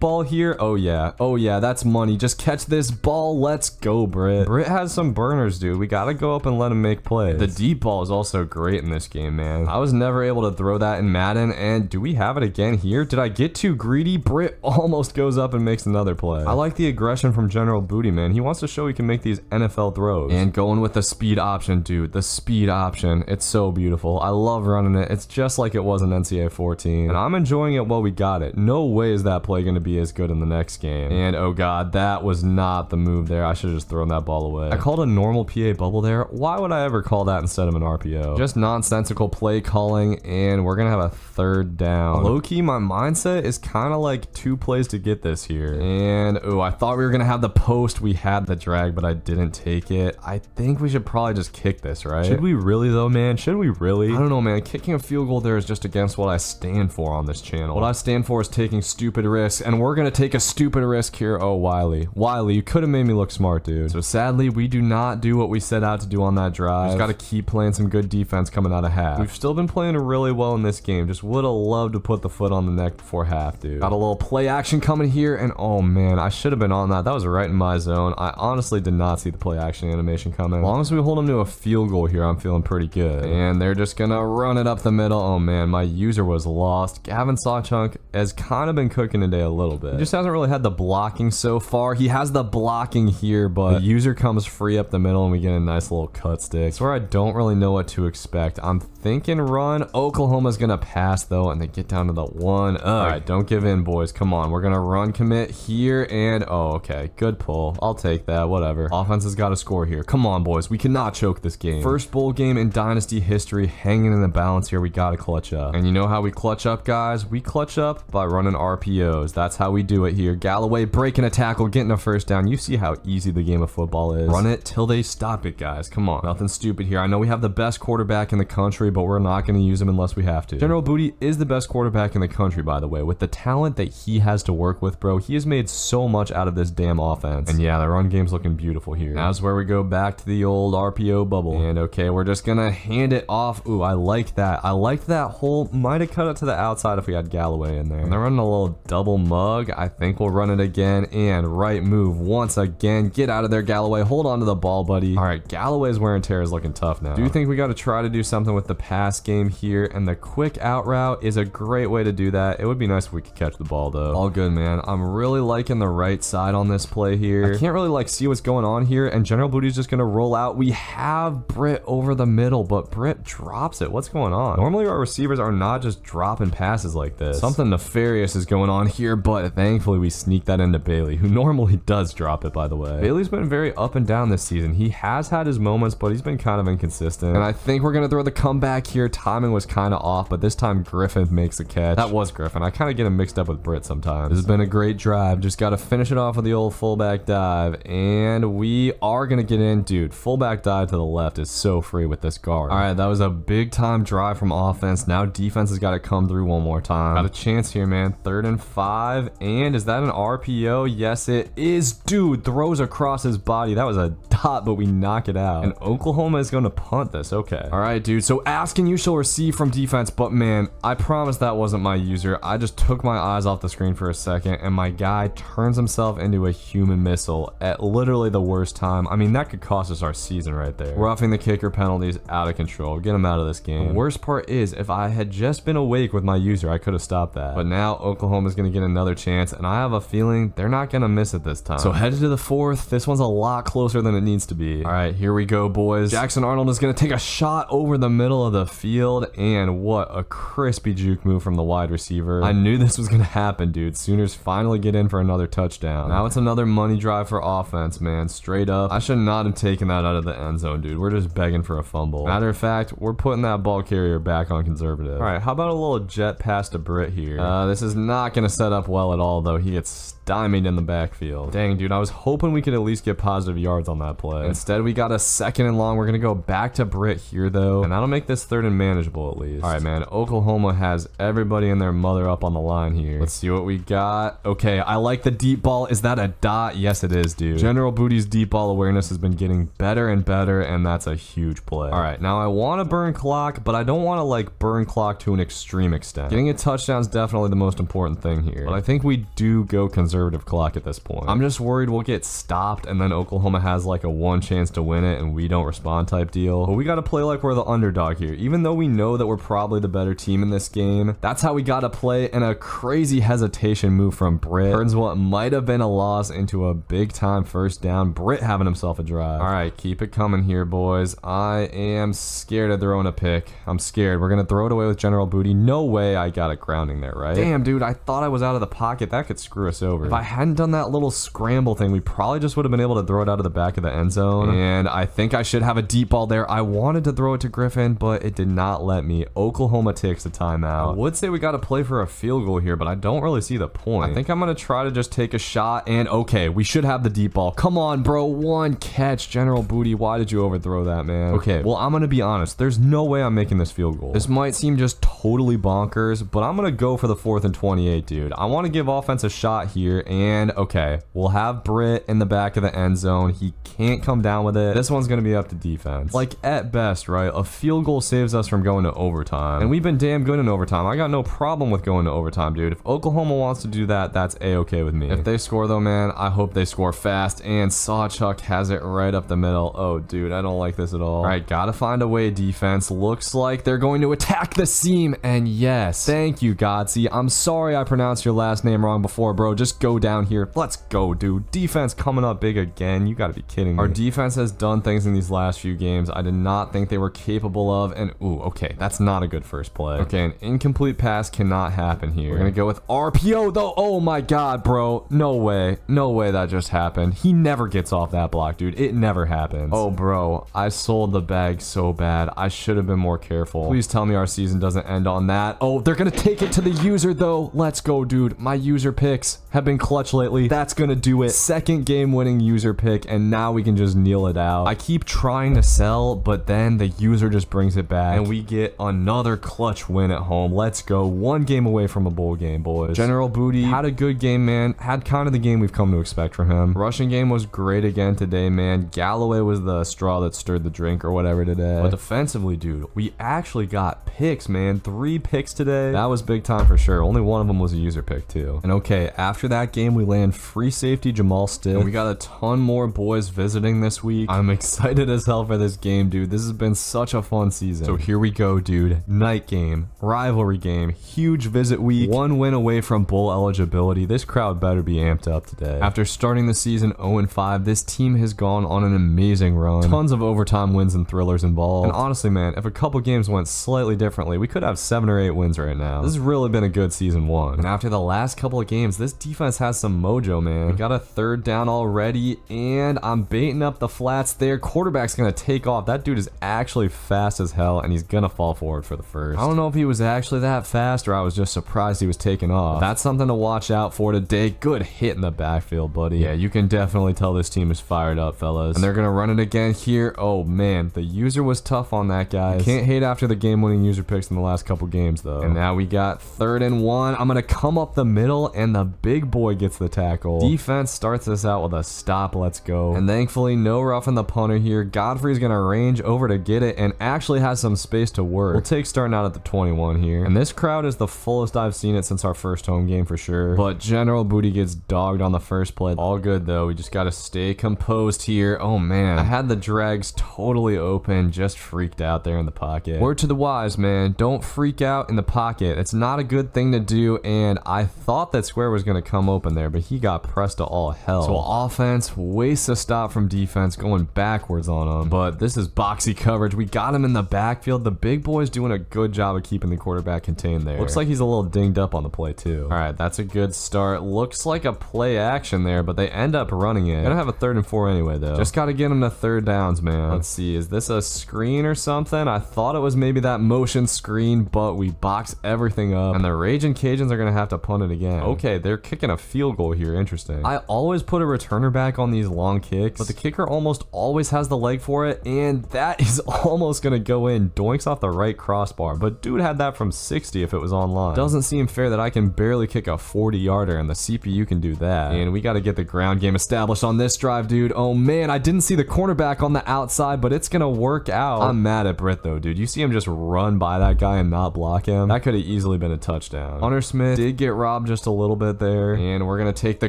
ball here. Oh yeah, that's money. Just catch this ball. Let's go, Britt. Britt has some burners, dude. We gotta go up and let him make plays. The deep ball is also great in this game, man. I was never able to throw that in Madden, and do we have it again here? Did I get too greedy? Britt almost goes up and makes another play. I like the aggression from General Booty, man. He wants to show he can make these NFL throws. And going with the speed option, dude. The speed option. It's so beautiful. I love running it. It's just like it was in NCAA 14. And I'm enjoying it while we got it. No way is that play going to be as good in the next game. And oh god, that was not the move there. I should have just thrown that ball away. I called a normal PA bubble there. Why would I ever call that instead of an RPO? Just nonsensical play calling, and we're going to have a 3rd down. Low-key, my mindset is kind of like 2 plays to get this here. And oh, I thought we were going to have the post. We had the drag, but I didn't take it. I think we should probably just kick this, right? Should we really though, man? Should we really? I don't know, man. Kicking a field goal there is just against what I stand for on this channel. What I stand for is taking stupid risks, and we're going to take a stupid risk here. Oh, Wiley, you could have made me look smart, dude. So sadly, we do not do what we set out to do on that drive. Just got to keep playing some good defense coming out of half. We've still been playing really well in this game. Just would have loved to put the foot on the neck before half, dude. Got a little play action coming here, and oh man, I should have been on that. That was right in my zone. I honestly did not see the play action animation coming. As long as we hold them to a field goal here, I'm feeling pretty good. And they're just gonna run it up the middle. Oh man, my user was lost. Gavin Sawchunk has kind of been cooking today a little bit. He just hasn't really had the blocking so far. He has the blocking here, but the user comes free up the middle and we get a nice little cut stick. It's where I don't really know what to expect. I'm thinking run. Oklahoma's gonna pass though, and they get down to the 1. All right, don't give in, boys. Come on, we're gonna run commit here, and oh, okay, good pull. I'll take that, whatever. Offense has got to score here. Come on, boys, we cannot choke this game. First bowl game in Dynasty history, hanging in the balance here. We gotta clutch up. And you know how we clutch up, guys? We clutch up by running RPOs. That's how we do it here. Galloway breaking a tackle, getting a first down. You see how easy the game of football is. Run it till they stop it, guys. Come on, nothing stupid here. I know we have the best quarterback in the country, but we're not going to use him unless we have to. General Booty is the best quarterback in the country, by the way. With the talent that he has to work with, bro, he has made so much out of this damn offense. And yeah, the run game's looking beautiful here. Now's where we go back to the old RPO bubble. And okay, we're just gonna hand it off. Ooh, I like that. I like that hole. Might have cut it to the outside if we had Galloway in there. And they're running a little double mug. I think we'll run it again. And right move once again. Get out of there, Galloway. Hold on to the ball, buddy. All right, Galloway's wear and tear is looking tough now. Do you think we got to try to do something with the pass game here? And the quick out route is a great way to do that. It would be nice if we could catch the ball though. All good, man. I'm really liking the right side on this play here. I can't really like see what's going on here, and General Booty's just gonna roll out. We have Britt over the middle, but Britt drops it. What's going on? Normally our receivers are not just dropping passes like this. Something nefarious is going on here, but thankfully we sneak that into Bailey, who normally does drop it, by the way. Bailey's been very up and down this season. He has had his moments, but he's been kind of inconsistent. And I think we're gonna throw the comeback here. Timing was kind of off, but this time Griffin makes a catch. That was Griffin. I kind of get him mixed up with Britt sometimes. This has been a great drive. Just got to finish it off with the old fullback dive, and we are gonna get in. Dude, fullback dive to the left is so free with this guard. All right, that was a big time drive from offense. Now defense has got to come through one more time. Got a chance here, man. 3rd and 5, and is that an RPO? Yes, it is. Dude, throws across his body. That was a dot, but we knock it out. And Oklahoma is gonna punt this. Okay. All right, dude. So ask and you shall receive from defense, but man, I promise that wasn't my user. I just took my eyes off the screen for a second, and my guy turns himself into a human missile at literally the worst time. I mean, that could cost us our season right there. Roughing the kicker penalties out of control. Get him out of this game. The worst part is, if I had just been awake with my user, I could have stopped that. But now Oklahoma's gonna get another chance, and I have a feeling they're not gonna miss it this time. So headed to the 4th. This one's a lot closer than it needs to be. All right, here we go, boys. Jackson Arnold is going to take a shot over the middle of the field, and what a crispy juke move from the wide receiver. I knew this was going to happen, dude. Sooners finally get in for another touchdown. Now it's another money drive for offense, man. Straight up. I should not have taken that out of the end zone, dude. We're just begging for a fumble. Matter of fact, we're putting that ball carrier back on conservative. All right, how about a little jet pass to Britt here? This is not going to set up well at all, though. He gets stymied in the backfield. Dang, dude, I was hoping we could at least get positive yards on that play. Instead, we got a 2nd and long. We're going to go back to Britt here, though, and that'll make this 3rd and manageable at least. All right, man. Oklahoma has everybody and their mother up on the line here. Let's see what we got. Okay, I like the deep ball. Is that a dot? Yes, it is, dude. General Booty's deep ball awareness has been getting better and better, and that's a huge play. All right, now I want to burn clock, but I don't want to, like, burn clock to an extreme extent. Getting a touchdown is definitely the most important thing here, but I think we do go conservative clock at this point. I'm just worried we'll get stopped, and then Oklahoma has, like, a 1 chance to win it, and we don't respond type deal. But we got to play like we're the underdog here. Even though we know that we're probably the better team in this game, that's how we got to play, and a crazy hesitation move from Britt turns what might have been a loss into a big-time 1st down. Britt having himself a drive. All right, keep it coming here, boys. I am scared of throwing a pick. I'm scared. We're going to throw it away with General Booty. No way I got a grounding there, right? Damn, dude, I thought I was out of the pocket. That could screw us over. If I hadn't done that little scramble thing, we probably just would have been able to throw it out of the back of the end zone, and I think I should have a deep ball there. I wanted to throw it to Griffin, but it did not let me. Oklahoma takes a timeout. I would say we got to play for a field goal here, but I don't really see the point. I think I'm going to try to just take a shot, and okay, we should have the deep ball. Come on, bro. 1 catch. General Booty, why did you overthrow that, man? Okay, well, I'm going to be honest. There's no way I'm making this field goal. This might seem just totally bonkers, but I'm going to go for the 4th and 28, dude. I want to give offense a shot here, and okay, we'll have Britt in the back of the end zone. He can't come down with it. This one's going to be up to defense. Like, at best, right, a field goal saves us from going to overtime, and we've been damn good in overtime. I got no problem with going to overtime, dude. If Oklahoma wants to do that, that's a-okay with me. If they score, though, man, I hope they score fast, and Sawchuck has it right up the middle. Oh, dude, I don't like this at all. All right, gotta find a way, defense. Looks like they're going to attack the seam, and yes, thank you, Godsey. I'm sorry I pronounced your last name wrong before, bro. Just go down here. Let's go, dude. Defense coming up big again. You gotta be kidding me. Our defense has done things in these last few games I did not think they were capable of, and ooh, okay, that's not a good first play. Okay, an incomplete pass cannot happen here. We're gonna go with RPO, though. Oh my god, bro. No way. No way that just happened. He never gets off that block, dude. It never happens. Oh, bro. I sold the bag so bad. I should have been more careful. Please tell me our season doesn't end on that. Oh, they're gonna take it to the user, though. Let's go, dude. My user picks have been clutch lately. That's gonna do it. 2nd game-winning user pick, and now we can just kneel it out. I keep trying to sell, but then the user just brings it back, and we get another clutch win at home. Let's go. 1 game away from a bowl game, boys. General Booty had a good game, man. Had kind of the game we've come to expect from him. Rushing game was great again today, man. Galloway was the straw that stirred the drink or whatever today. But defensively, dude, we actually got picks, man. 3 picks today. That was big time for sure. Only one of them was a user pick, too. And okay, after that game, we land free safety Jamal Stiff. And we got a ton more boys visiting this week. I'm excited as hell for this game, dude. This has been such a fun season. So here we go, dude. Night game, rivalry game, huge visit week, 1 win away from bowl eligibility. This crowd better be amped up today. After starting the season 0-5, this team has gone on an amazing run. Tons of overtime wins and thrillers involved. And honestly, man, if a couple games went slightly differently, we could have 7 or 8 wins right now. This has really been a good season 1. And after the last couple of games, this defense has some mojo, man. We got a 3rd down already, and I'm baiting up the flats there. Quarterback's gonna take off. That dude is actually fast as hell, and he's gonna fall forward for the first. I don't know if he was actually that fast, or I was just surprised he was taking off. But that's something to watch out for today. Good hit in the backfield, buddy. Yeah, you can definitely tell this team is fired up, fellas. And they're gonna run it again here. Oh man, the user was tough on that, guys. Can't hate after the game-winning user picks in the last couple games, though. And now we got 3rd and 1. I'm gonna come up the middle, and the big boy gets the tackle. Defense starts this out with a stop. Let's go. And thankfully, no roughing the punter here. Godfrey's gonna range over to get it, and actually has some space to work. We'll take starting out at the 21 here. And this crowd is the fullest I've seen it since our first home game for sure. But General Booty gets dogged on the first play. All good, though. We just gotta stay composed here. Oh man, I had the drags totally open, just freaked out there in the pocket. Word to the wise, man, don't freak out in the pocket. It's not a good thing to do, and I thought that square was gonna come open there, but he got pressed to all hell. So offense wastes a stop from from defense going backwards on him. But this is boxy coverage. We got him in the backfield. The big boy's doing a good job of keeping the quarterback contained there. Looks like he's a little dinged up on the play too. All right, that's a good start. Looks like a play action there, but they end up running it. Gonna have a 3rd and 4 anyway though. Just gotta get him to 3rd downs, man. Let's see, is this a screen or something? I thought it was maybe that motion screen, but we box everything up, and the Raging Cajuns are gonna have to punt it again. Okay, they're kicking a field goal here. Interesting. I always put a returner back on these long kicks, but the kicker almost always has the leg for it, and that is almost gonna go in. Doinks off the right crossbar, but dude had that from 60 if it was online. Doesn't seem fair that I can barely kick a 40-yarder and the CPU can do that. And we gotta get the ground game established on this drive, dude. Oh man, I didn't see the cornerback on the outside, but it's gonna work out. I'm mad at Britt though, dude. You see him just run by that guy and not block him? That could have easily been a touchdown. Hunter Smith did get robbed just a little bit there, and we're gonna take the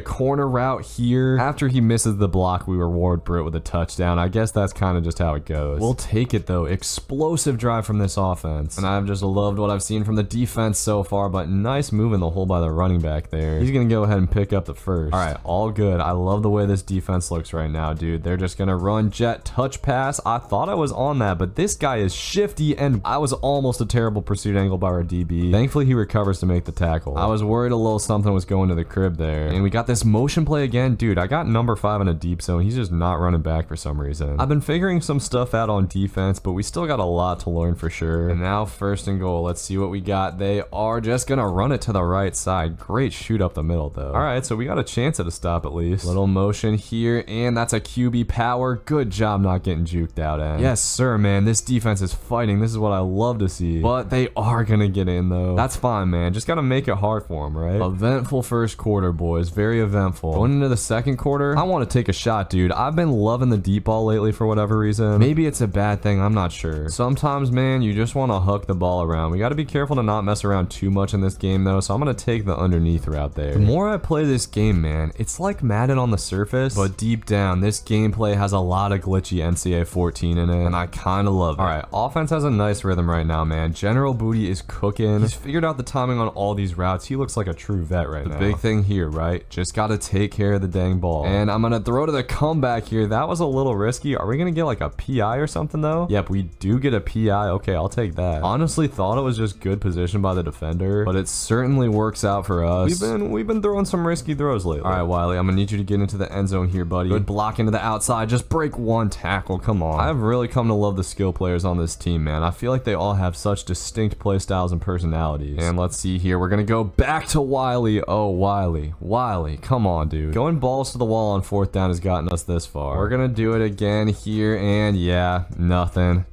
corner route here. After he misses the block, we reward Britt with a touchdown. I guess that's kind of just how it goes. We'll take it though. Explosive drive from this offense, and I've just loved what I've seen from the defense so far, but nice move in the hole by the running back there. He's gonna go ahead and pick up the first. All right, all good. I love the way this defense looks right now, dude. They're just gonna run jet touch pass. I thought I was on that, but this guy is shifty, and I was almost a terrible pursuit angle by our DB. Thankfully, he recovers to make the tackle. I was worried a little something was going to the crib there, and we got this motion play again. Dude, I got number 5 in a deep zone. He's just not running back for some reason. I've been figuring some stuff out on defense, but we still got a lot to learn for sure. And now 1st and goal. Let's see what we got. They are just gonna run it to the right side. Great shoot up the middle though. All right, so we got a chance at a stop at least. Little motion here, and that's a QB power. Good job not getting juked out at. Yes sir, man. This defense is fighting. This is what I love to see. But they are gonna get in though. That's fine, man. Just gotta make it hard for them, right? Eventful first quarter, boys. Very eventful. Going into the second quarter, I want to take a shot, dude. I've been loving the deep ball lately for whatever reason. Maybe it's a bad thing, I'm not sure. Sometimes, man, you just want to huck the ball around. We got to be careful to not mess around too much in this game though, so I'm gonna take the underneath route there. The more I play this game, man, it's like Madden on the surface, but deep down, this gameplay has a lot of glitchy NCAA 14 in it, and I kind of love it. All right, offense has a nice rhythm right now, man. General Booty is cooking. He's figured out the timing on all these routes. He looks like a true vet right now. The big thing here, right? Just got to take care of the dang ball. And I'm gonna throw to the comeback here. That was a little risky. Are we gonna get like a PI or something though? Yep, we do get a PI. Okay, I'll take that. Honestly, thought it was just good position by the defender, but it certainly works out for us. We've been throwing some risky throws lately. All right, Wiley, I'm gonna need you to get into the end zone here, buddy. Good block into the outside. Just break one tackle. Come on. I've really come to love the skill players on this team, man. I feel like they all have such distinct play styles and personalities. And let's see here. We're gonna go back to Wiley. Oh, Wiley, come on, dude. Going balls to the wall on 4th down has gotten us this far. We're gonna do it again here, and yeah, nothing.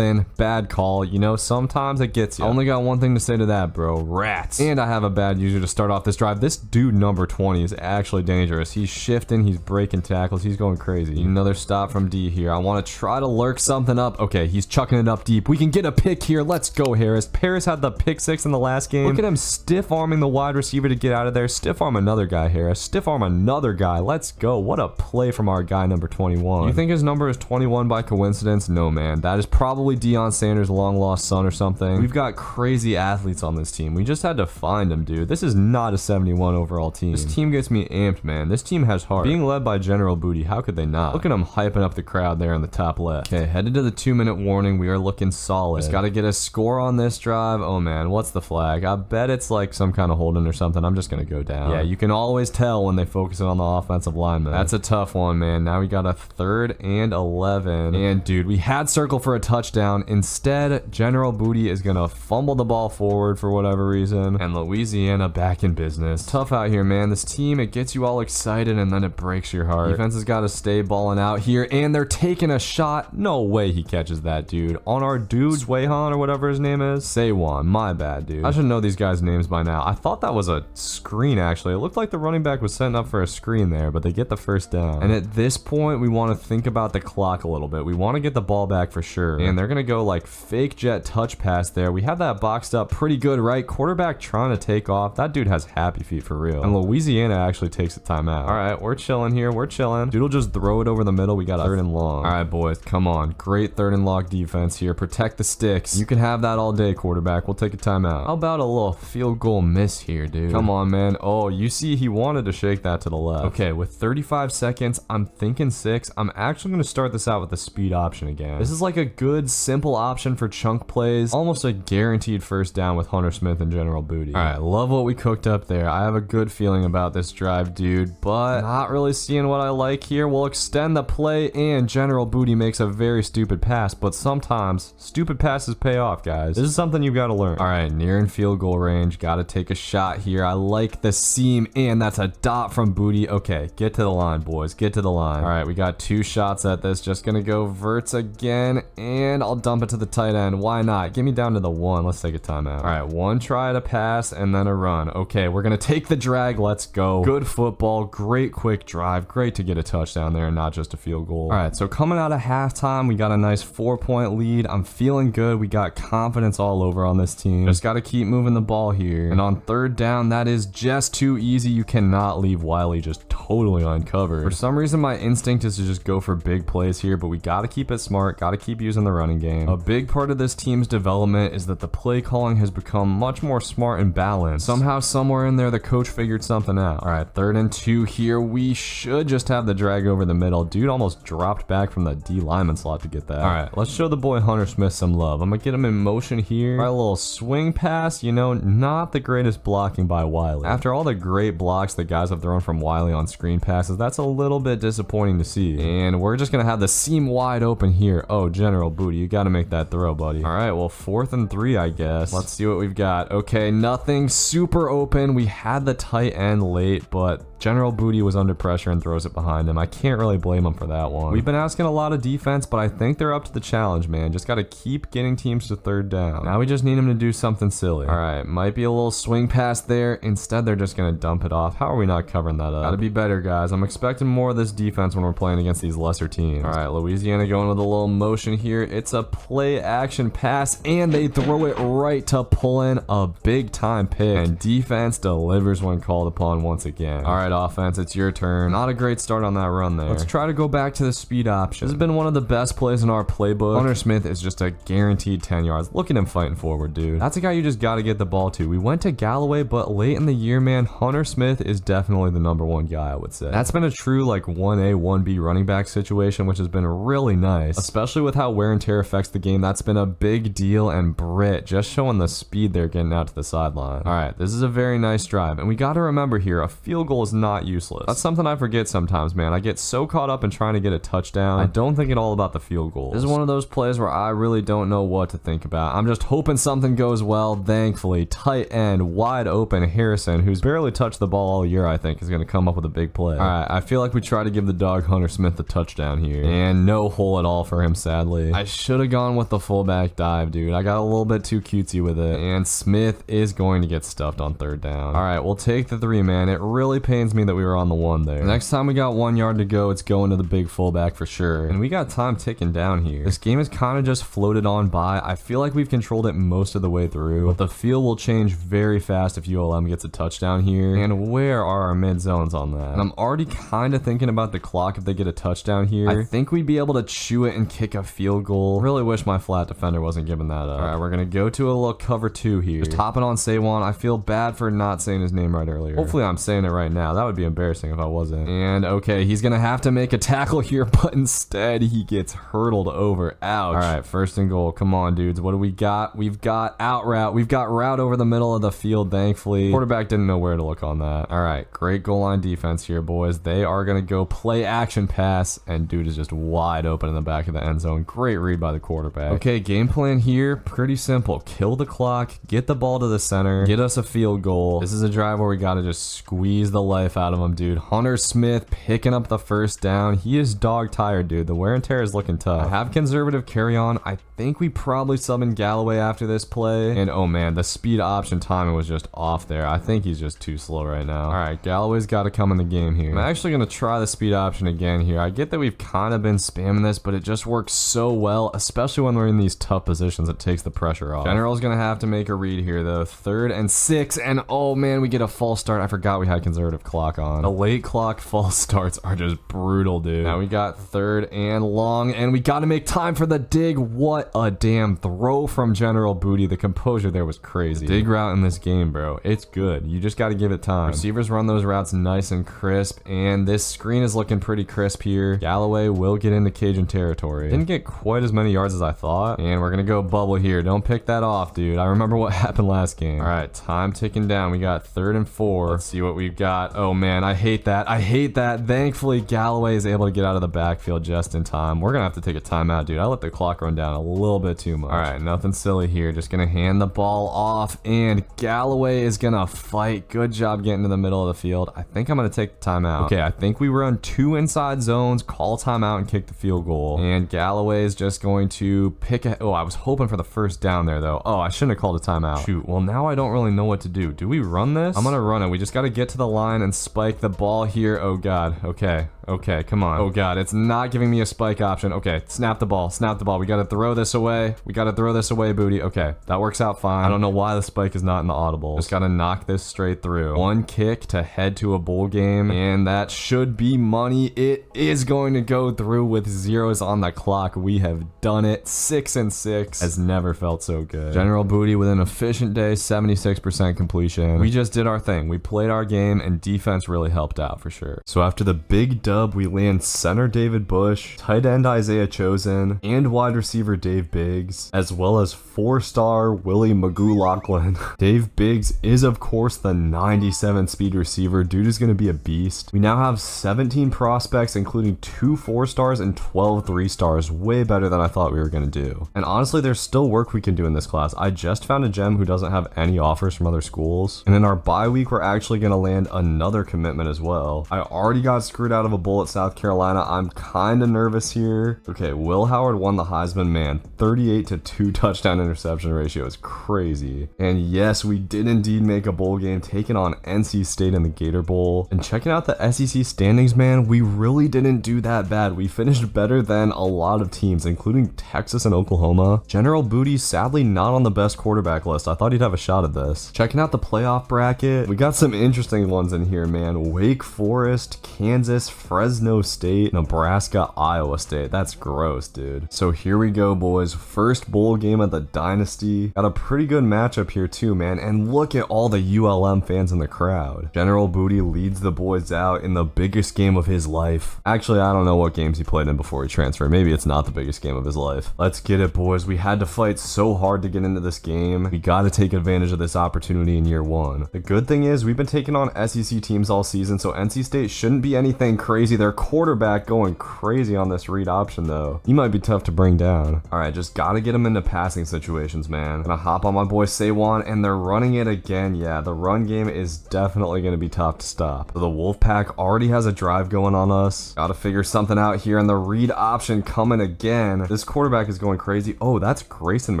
Bad call. You know, sometimes it gets you. I only got one thing to say to that, bro. Rats. And I have a bad user to start off this drive. This dude number 20 is actually dangerous. He's shifting, he's breaking tackles, he's going crazy. Another stop from D here. I want to try to lurk something up. Okay, he's chucking it up deep. We can get a pick here. Let's go, Harris. Paris had the pick 6 in the last game. Look at him stiff arming the wide receiver to get out of there. Stiff arm another guy, Harris. Stiff arm another guy. Let's go. What a play from our guy number 21. You think his number is 21 by coincidence? No, man. That is probably Deion Sanders' long lost son or something. We've got crazy athletes on this team. We just had to find them, dude. This is not a 71 overall team. This team gets me amped, man. This team has heart. Being led by General Booty, how could they not? Look at him hyping up the crowd there in the top left. Okay, headed to the 2-minute warning. We are looking solid. Just got to get a score on this drive. Oh man, what's the flag? I bet it's like some kind of holding or something. I'm just gonna go down. Yeah, you can always tell when they focus on the offensive lineman. That's a tough one, man. Now we got a 3rd and 11. And dude, we had circle for a touchdown. Instead, General Booty is gonna fumble the ball forward for whatever reason, and Louisiana back in business. Tough out here, man. This team, it gets you all excited and then it breaks your heart. Defense has got to stay balling out here, and they're taking a shot. No way he catches that, dude. On our dude, Swayhan or whatever his name is. Saywan, my bad, dude. I should know these guys' names by now. I thought that was a screen, actually. It looked like the running back was setting up for a screen there, but they get the 1st down. And at this point, we want to think about the clock a little bit. We want to get the ball back for sure. And they're going to go like fake jet touch pass there. We have that boxed up pretty good, right? Quarterback trying to take off. That dude has happy feet for real. And Louisiana actually takes a timeout. All right, we're chilling here. We're chilling. Dude will just throw it over the middle. We got a 3rd and long. All right, boys, come on. Great 3rd and long defense here. Protect the sticks. You can have that all day, quarterback. We'll take a timeout. How about a little field goal miss here, dude? Come on, man. Oh, you see he wanted to shake that to the left. Okay, with 35 seconds, I'm thinking 6. I'm actually going to start this out with the speed option again. This is like a good, simple option for chunk plays. Almost a guaranteed first down with Hunter Smith and General Booty. All right, love what we cooked up there. I have a good feeling about this drive, dude, but not really seeing what I like here. We'll extend the play, and General Booty makes a very stupid pass, but sometimes stupid passes pay off, guys. This is something you've got to learn. All right, nearing field goal range. Got to take a shot here. I like the seam, and that's a dot from Booty. Okay, get to the line, boys. Get to the line. All right, we got 2 shots at this. Just gonna go verts again, and I'll dump it to the tight end. Why not? Get me down to the 1. Let's take a timeout. All right, 1 try to pass, and then a run. Okay, we're gonna take the drag. Let's go. Good football. Great quick drive. Great to get a touchdown there and not just a field goal. All right, so coming out of halftime, we got a nice 4-point lead. I'm feeling good. We got confidence all over on this team. Just got to keep moving the ball here. And on third down, that is just too easy. You cannot leave Wiley just totally uncovered. For some reason, my instinct is to just go for big plays here, but we got to keep it smart. Got to keep using the running game. A big part of this team's development is that the play calling has become much more smart and balanced. Somehow, somewhere in there, the coach figured something out. All right, 3rd and 2 here. We should just have the drag over the middle. Dude almost dropped back from the D lineman slot to get that. All right, let's show the boy Hunter Smith some love. I'm gonna get him in motion here. All right, a little swing pass. You know, not the greatest blocking by Wiley. After all the great blocks that guys have thrown from Wiley on screen passes, that's a little bit disappointing to see. And we're just gonna have the seam wide open here. Oh, General Booty, you gotta make that throw, buddy. All right, well, 4th and 3, I guess. Let's see what we've got. Okay, nothing super open. We had the tight end late, but General Booty was under pressure and throws it behind him. I can't really blame him for that one. We've been asking a lot of defense, but I think they're up to the challenge, man. Just got to keep getting teams to 3rd down. Now we just need him to do something silly. All right, might be a little swing pass there. Instead, they're just going to dump it off. How are we not covering that up? Got to be better, guys. I'm expecting more of this defense when we're playing against these lesser teams. All right, Louisiana going with a little motion here. It's a play action pass, and they throw it right to pull in a big time pick. And defense delivers when called upon once again. All right, offense, it's your turn. Not a great start on that run there. Let's try to go back to the speed option. This has been one of the best plays in our playbook. Hunter Smith is just a guaranteed 10 yards. Look at him fighting forward, dude. That's a guy you just got to get the ball to. We went to Galloway, but late in the year, man, Hunter Smith is definitely the #1 guy, I would say. That's been a true like 1A, 1B running back situation, which has been really nice, especially with how wear and tear affects the game. That's been a big deal, and Britt just showing the speed they're getting out to the sideline. All right, this is a very nice drive, and we got to remember here, a field goal is not useless. That's something I forget sometimes, man. I get so caught up in trying to get a touchdown, I don't think at all about the field goals. This is one of those plays where I really don't know what to think about. I'm just hoping something goes well. Thankfully, tight end, wide open Harrison, who's barely touched the ball all year, I think, is going to come up with a big play. All right, I feel like we try to give the dog Hunter Smith the touchdown here, and no hole at all for him, sadly. I should have gone with the fullback dive, dude. I got a little bit too cutesy with it, and Smith is going to get stuffed on 3rd down. All right, we'll take the 3, man. It really pains me that we were on the 1 there. Next time we got 1 yard to go, it's going to the big fullback for sure, and we got time ticking down here. This game is kind of just floated on by. I feel like we've controlled it most of the way through, but the feel will change very fast if ULM gets a touchdown here, and where are our mid zones on that? And I'm already kind of thinking about the clock if they get a touchdown here. I think we'd be able to chew it and kick a field goal. Really wish my flat defender wasn't giving that up. All right, we're gonna go to a little cover 2 here. Just hopping on Sawan. I feel bad for not saying his name right earlier. Hopefully I'm saying it right now. That would be embarrassing if I wasn't. And okay, he's gonna have to make a tackle here, but instead he gets hurdled over. Ouch. All right, 1st and goal. Come on, dudes. What do we got? We've got out route. We've got route over the middle of the field, thankfully. Quarterback didn't know where to look on that. All right, great goal line defense here, boys. They are gonna go play action pass, and dude is just wide open in the back of the end zone. Great read by the quarterback. Okay, game plan here, pretty simple. Kill the clock, get the ball to the center, get us a field goal. This is a drive where we gotta just squeeze the life out of him, dude. Hunter Smith picking up the 1st down. He is dog tired, dude. The wear and tear is looking tough. I have conservative carry on. I think we probably sub in Galloway after this play. And oh man, the speed option timing was just off there. I think he's just too slow right now. All right, Galloway's got to come in the game here. I'm actually going to try the speed option again here. I get that we've kind of been spamming this, but it just works so well, especially when we're in these tough positions. It takes the pressure off. General's going to have to make a read here though. 3rd and 6, and oh man, we get a false start. I forgot we had conservative clock on. The late clock false starts are just brutal, dude. Now we got third and long, and we got to make time for the dig. What a damn throw from General Booty. The composure there was crazy. The dig route in this game, bro, it's good. You just got to give it time. Receivers run those routes nice and crisp, and this screen is looking pretty crisp here. Galloway will get into Cajun territory. Didn't get quite as many yards as I thought, and we're going to go bubble here. Don't pick that off, dude. I remember what happened last game. All right, time ticking down. We got third and 4. Let's see what we've got. Oh, man, I hate that. I hate that. Thankfully, Galloway is able to get out of the backfield just in time. We're going to have to take a timeout, dude. I let the clock run down a little bit too much. All right, nothing silly here. Just going to hand the ball off, and Galloway is going to fight. Good job getting to the middle of the field. I think I'm going to take the timeout. Okay, I think we run 2 inside zones, call timeout, and kick the field goal. And Galloway is just going to pick a... Oh, I was hoping for the first down there, though. Oh, I shouldn't have called a timeout. Shoot, well, now I don't really know what to do. Do we run this? I'm going to run it. We just got to get to the line and spike the ball here. Oh, God. Okay. Okay, come on. Oh, God, it's not giving me a spike option. Okay, snap the ball. Snap the ball. We got to throw this away. We got to throw this away, Booty. Okay, that works out fine. I don't know why the spike is not in the audible. Just got to knock this straight through. One kick to head to a bowl game, and that should be money. It is going to go through with zeros on the clock. We have done it. 6-6 has never felt so good. General Booty with an efficient day, 76% completion. We just did our thing. We played our game, and defense really helped out for sure. So after the big dub, we land center David Bush, tight end Isaiah Chosen, and wide receiver Dave Biggs, as well as 4-star Willie Magoo Lachlan. Dave Biggs is, of course, the 97 speed receiver. Dude is going to be a beast. We now have 17 prospects, including 2 4-stars and 12 3-stars. Way better than I thought we were going to do. And honestly, there's still work we can do in this class. I just found a gem who doesn't have any offers from other schools. And in our bye week, we're actually going to land another commitment as well. I already got screwed out of a bowl at South Carolina. I'm kind of nervous here. Okay, Will Howard won the Heisman, man. 38-2 touchdown interception ratio is crazy. And yes, we did indeed make a bowl game, taking on NC State in the Gator Bowl. And checking out the SEC standings, man, we really didn't do that bad. We finished better than a lot of teams, including Texas and Oklahoma. General Booty sadly not on the best quarterback list. I thought he'd have a shot at this. Checking out the playoff bracket, we got some interesting ones in here, man. Wake Forest, Kansas, Fresno State, Nebraska, Iowa State. That's gross, dude. So here we go, boys. First bowl game of the dynasty. Got a pretty good matchup here too, man. And look at all the ULM fans in the crowd. General Booty leads the boys out in the biggest game of his life. Actually, I don't know what games he played in before he transferred. Maybe it's not the biggest game of his life. Let's get it, boys. We had to fight so hard to get into this game. We got to take advantage of this opportunity in year 1. The good thing is we've been taking on SEC teams all season, so NC State shouldn't be anything crazy. Their quarterback going crazy on this read option, though. He might be tough to bring down. All right, just got to get him into passing situations, man. Gonna hop on my boy Sawan, and they're running it again. Yeah, the run game is definitely going to be tough to stop. So the Wolfpack already has a drive going on us. Got to figure something out here, and the read option coming again. This quarterback is going crazy. Oh, that's Grayson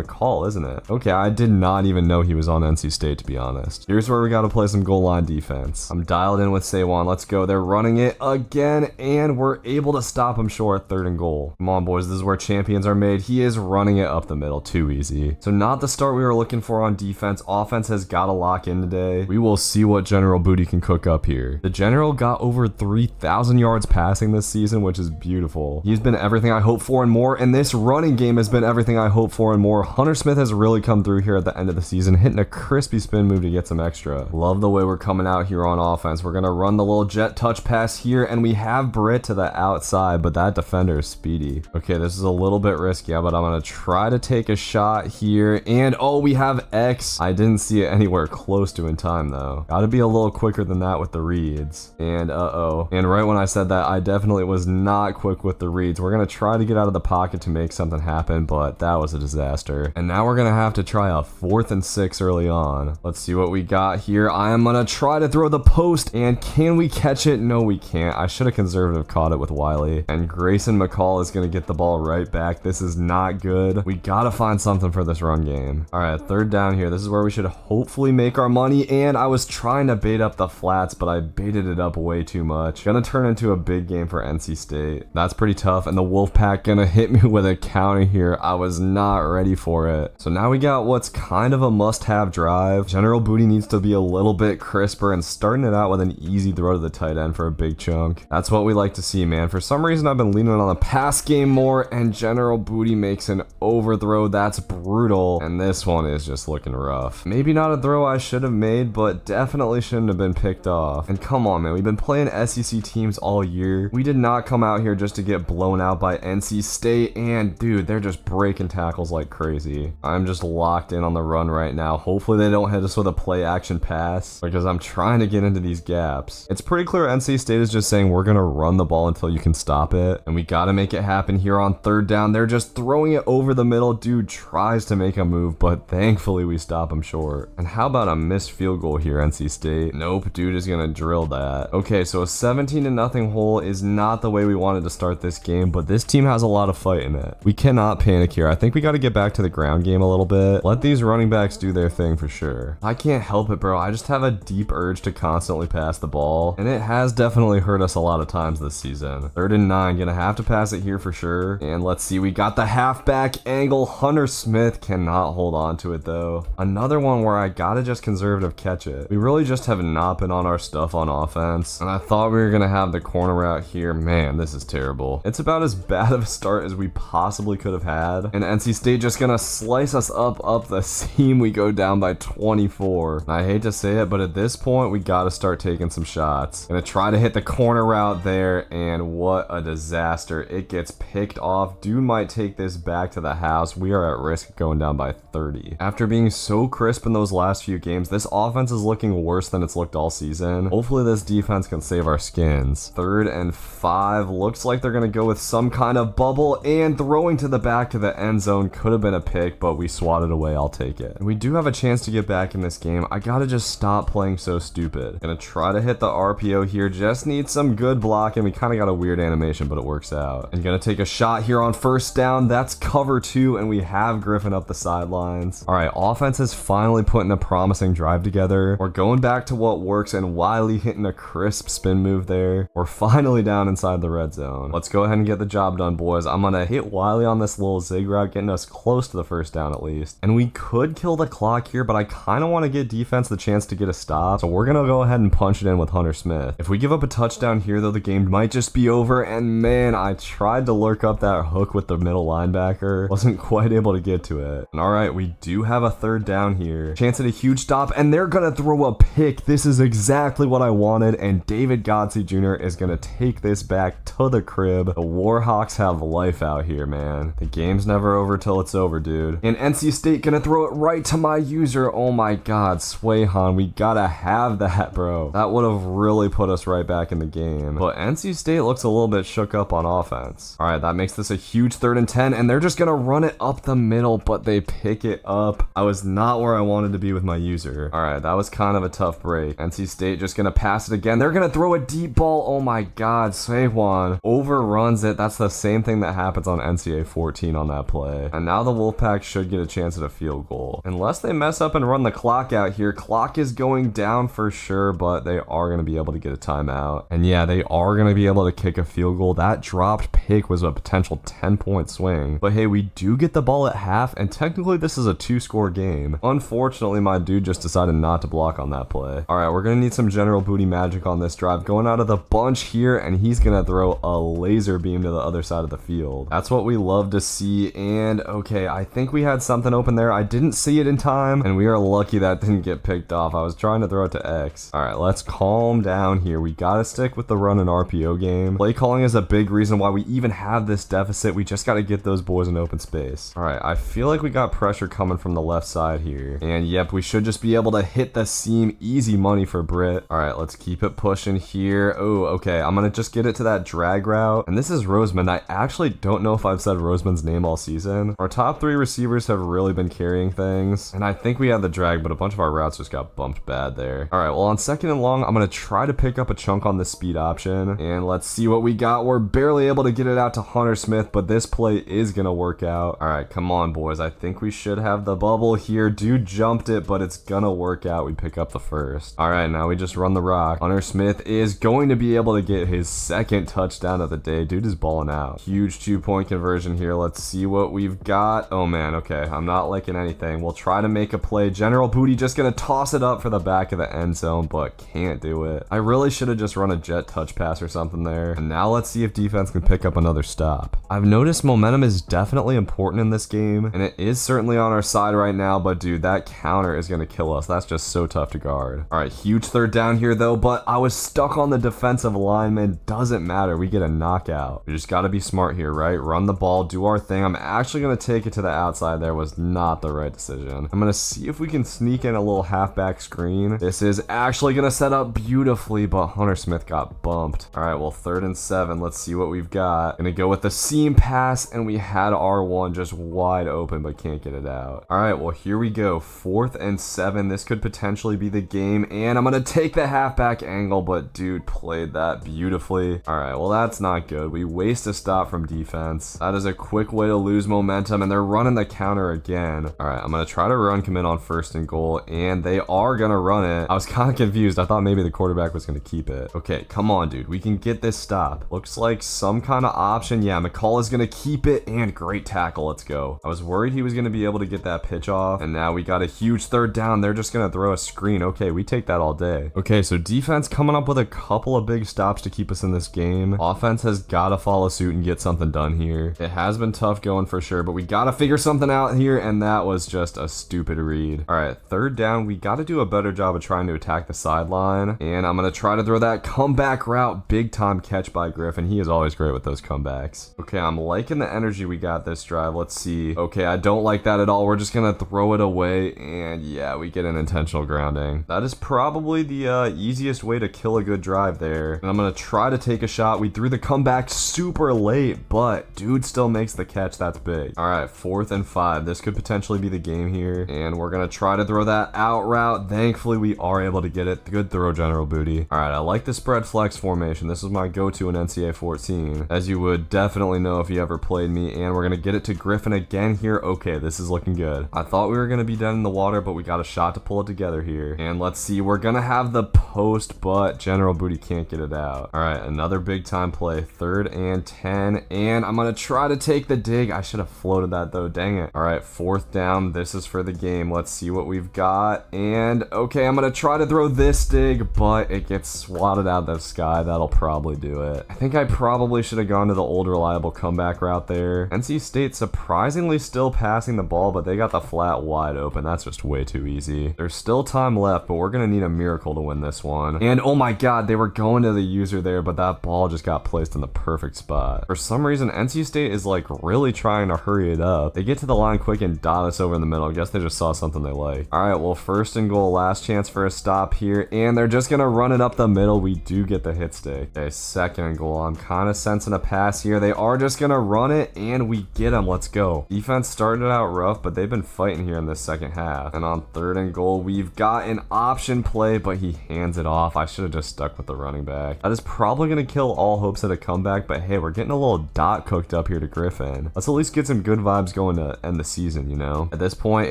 McCall, isn't it? Okay, I did not even know he was on NC State, to be honest. Here's where we got to play some goal line defense. I'm dialed in with Sawan. Let's go. They're running it again, and we're able to stop him short. 3rd and goal. Come on, boys. This is where champions are made. He is running it up the middle. Too easy. So not the start we were looking for on defense. Offense has got to lock in today. We will see what General Booty can cook up here. The General got over 3,000 yards passing this season, which is beautiful. He's been everything I hoped for and more, and this running game has been everything I hoped for and more. Hunter Smith has really come through here at the end of the season, hitting a crispy spin move to get some extra. Love the way we're coming out here on offense. We're going to run the little jet touch pass here, and we have Britt to the outside, but that defender is speedy. Okay, this is a little bit risky, but I'm going to try to take a shot here, and oh, we have X. I didn't see it anywhere close to in time, though. Got to be a little quicker than that with the reads. And uh-oh. And right when I said that, I definitely was not quick with the reads. We're going to try to get out of the pocket to make something happen, but that was a disaster. And now we're going to have to try a 4th and 6 early on. Let's see what we got here. I am going to try to throw the post, and can we catch it? No, we can't. I should have conservative caught it with Wiley. And Grayson McCall is going to get the ball right back. This is not good. We got to find something for this run game. All right, third down here. This is where we should hopefully make our money. And I was trying to bait up the flats, but I baited it up way too much. Gonna turn into a big game for NC State. That's pretty tough. And the Wolfpack gonna hit me with a counter here. I was not ready for it. So now we got what's kind of a must-have drive. General Booty needs to be a little bit crisper and starting it out with an easy throw to the tight end for a big chunk. That's what we like to see, man. For some reason, I've been leaning on the pass game more, and General Booty makes an overthrow. That's brutal. And this one is just looking rough. Maybe not a throw I should have made, but definitely shouldn't have been picked off. And come on, man. We've been playing SEC teams all year. We did not come out here just to get blown out by NC State. And dude, they're just breaking tackles like crazy. I'm just locked in on the run right now. Hopefully they don't hit us with a play action pass because I'm trying to get into these gaps. It's pretty clear NC State is just saying we're going to run the ball until you can stop it. And we got to make it happen here on third down. They're just throwing it over the middle. Dude tries to make a move, but thankfully we stop him short. And how about a missed field goal here, NC State? Nope, dude is going to drill that. Okay, so a 17-0 hole is not the way we wanted to start this game, but this team has a lot of fight in it. We cannot panic here. I think we got to get back to the ground game a little bit. Let these running backs do their thing for sure. I can't help it, bro. I just have a deep urge to constantly pass the ball, and it has definitely hurt us a lot of times this season. 3rd and 9, gonna have to pass it here for sure. And let's see, we got the halfback angle. Hunter Smith cannot hold on to it though. Another one where I gotta just conservative catch it. We really just have not been on our stuff on offense, and I thought we were gonna have the corner route here. Man, this is terrible. It's about as bad of a start as we possibly could have had, and NC State just gonna slice us up the seam. We go down by 24. And I hate to say it, but at this point we gotta start taking some shots. Gonna try to hit the corner route there, and what a disaster. It gets picked off. Dude might take this back to the house. We are at risk of going down by 30. After being so crisp in those last few games, this offense is looking worse than it's looked all season. Hopefully this defense can save our skins. 3rd and 5. Looks like they're gonna go with some kind of bubble, and throwing to the back of the end zone could have been a pick, but we swatted away. I'll take it. And we do have a chance to get back in this game. I gotta just stop playing so stupid. Gonna try to hit the RPO here. Just need some good blocking. We kind of got a weird animation, but it works out. And gonna take a shot here on first down. That's cover 2, and we have Griffin up the sidelines. All right, offense is finally putting a promising drive together. We're going back to what works, and Wiley hitting a crisp spin move there. We're finally down inside the red zone. Let's go ahead and get the job done, boys. I'm gonna hit Wiley on this little zig route, getting us close to the first down at least. And we could kill the clock here, but I kind of want to get defense the chance to get a stop. So we're gonna go ahead and punch it in with Hunter Smith. If we give up a touchdown here, though, the game might just be over. And man, I tried to lurk up that hook with the middle linebacker. Wasn't quite able to get to it. And all right, we do have a 3rd down here. Chance at a huge stop, and they're gonna throw a pick. This is exactly what I wanted, and David Godsey Jr. is gonna take this back to the crib. The Warhawks have life out here, man. The game's never over till it's over, dude. And NC State gonna throw it right to my user. Oh my god, Swayhan, we gotta have that, bro. That would have really put us right back in the game. But NC State looks a little bit shook up on offense. All right, that makes this a huge 3rd and 10, and they're just gonna run it up the middle, but they pick it up. I was not where I wanted to be with my user. All right, that was kind of a tough break. NC State just gonna pass it again. They're gonna throw a deep ball. Oh my god, Swayhan overruns it. That's the same thing that happens on NCAA 14 on that play. And now the Wolfpack should get a chance at a field goal. Unless they mess up and run the clock out here. Clock is going down for sure, but they are going to be able to get a timeout. And yeah, they are going to be able to kick a field goal. That dropped pick was a potential 10-point swing. But hey, we do get the ball at half, and technically this is a 2-score game. Unfortunately, my dude just decided not to block on that play. All right, we're going to need some General Booty magic on this drive. Going out of the bunch here, and he's going to throw a laser beam to the other side of the field. That's what we love to see. And okay, I think we had something open there. I didn't see it in time, and we are lucky that didn't get picked off. I was trying to throw it to X. All right, let's calm down here. We got to stick with the run and RPO game. Play calling is a big reason why we even have this deficit. We just got to get those boys in open space. All right, I feel like we got pressure coming from the left side here. And yep, we should just be able to hit the seam. Easy money for Britt. All right, let's keep it pushing here. Oh, okay, I'm going to just get it to that drag route. And this is Roseman. I actually don't know if I've said Roseman's name all season. Our top 3 receivers have really been carrying things. And I think we had the drag, but a bunch of our routes just got bumped bad there. All right, well, on 2nd and long, I'm going to try to pick up a chunk on the speed option. option. And let's see what we got. We're barely able to get it out to Hunter Smith, but this play is going to work out. All right, come on, boys. I think we should have the bubble here. Dude jumped it, but it's going to work out. We pick up the first. All right, now we just run the rock. Hunter Smith is going to be able to get his second touchdown of the day. Dude is balling out. Huge 2-point conversion here. Let's see what we've got. Oh, man. Okay, I'm not liking anything. We'll try to make a play. General Booty just going to toss it up for the back of the end zone, but can't do it. I really should have just run a jet touch pass or something there. And now let's see if defense can pick up another stop. I've noticed momentum is definitely important in this game, and it is certainly on our side right now, but dude, that counter is going to kill us. That's just so tough to guard. All right, huge third down here though, but I was stuck on the defensive lineman. Doesn't matter. We get a knockout. We just got to be smart here, right? Run the ball, do our thing. I'm actually going to take it to the outside. There was not the right decision. I'm going to see if we can sneak in a little halfback screen. This is actually going to set up beautifully, but Hunter Smith got bumped. All right, well, 3rd and 7. Let's see what we've got. Gonna go with the seam pass, and we had R1 just wide open, but can't get it out. All right, well, here we go. 4th and 7. This could potentially be the game, and I'm gonna take the halfback angle, but dude played that beautifully. All right, well, that's not good. We waste a stop from defense. That is a quick way to lose momentum, and they're running the counter again. All right, I'm gonna try to run commit on 1st and goal, and they are gonna run it. I was kind of confused. I thought maybe the quarterback was gonna keep it. Okay, come on, dude. We can get this stop. Looks like some kind of option. Yeah, McCall is gonna keep it, and great tackle. Let's go. I was worried he was gonna be able to get that pitch off, and now we got a huge 3rd down. They're just gonna throw a screen. Okay, we take that all day. Okay, so defense coming up with a couple of big stops to keep us in this game. Offense has got to follow suit and get something done here. It has been tough going for sure, but we got to figure something out here, and that was just a stupid read. All right, 3rd down. We got to do a better job of trying to attack the sideline, and I'm gonna try to throw that comeback route. Big time catch by Griffin. He is always great with those comebacks. Okay, I'm liking the energy we got this drive. Let's see. Okay, I don't like that at all. We're just gonna throw it away, and yeah, we get an intentional grounding. That is probably the easiest way to kill a good drive there. And I'm gonna try to take a shot. We threw the comeback super late, but dude still makes the catch. That's big. All right, 4th and 5. This could potentially be the game here, and we're gonna try to throw that out route. Thankfully, we are able to get it. Good throw, General Booty. All right, I like the spread flex formation. This is my go-to in NCAA 14, as you would definitely know if you ever played me, and we're gonna get it to Griffin again here. Okay, this is looking good. I thought we were gonna be dead in the water, but we got a shot to pull it together here. And let's see, we're gonna have the post, but General Booty can't get it out. All right, another big time play. 3rd and 10, and I'm gonna try to take the dig. I should have floated that though, dang it. All right, 4th down. This is for the game. Let's see what we've got. And okay, I'm gonna try to throw this dig, but it gets swatted out of the sky. That'll probably do it. I think I probably should have gone to the old reliable comeback route there. NC State surprisingly still passing the ball, but they got the flat wide open. That's just way too easy. There's still time left, but we're gonna need a miracle to win this one. And oh my god, they were going to the user there, but that ball just got placed in the perfect spot. For some reason, NC State is like really trying to hurry it up. They get to the line quick and dot us over in the middle. I guess they just saw something they like. All right, well, 1st and goal, last chance for a stop here, and they're just gonna run it up the middle. We do get the hit stick. Okay, 2nd and goal. I'm kind of sensing a pass here. They are just gonna run it, and we get them. Let's go. Defense started out rough, but they've been fighting here in this 2nd half. And on 3rd and goal, we've got an option play, but he hands it off. I should have just stuck with the running back. That is probably gonna kill all hopes at a comeback, but hey, we're getting a little dot cooked up here to Griffin. Let's at least get some good vibes going to end the season, you know? At this point,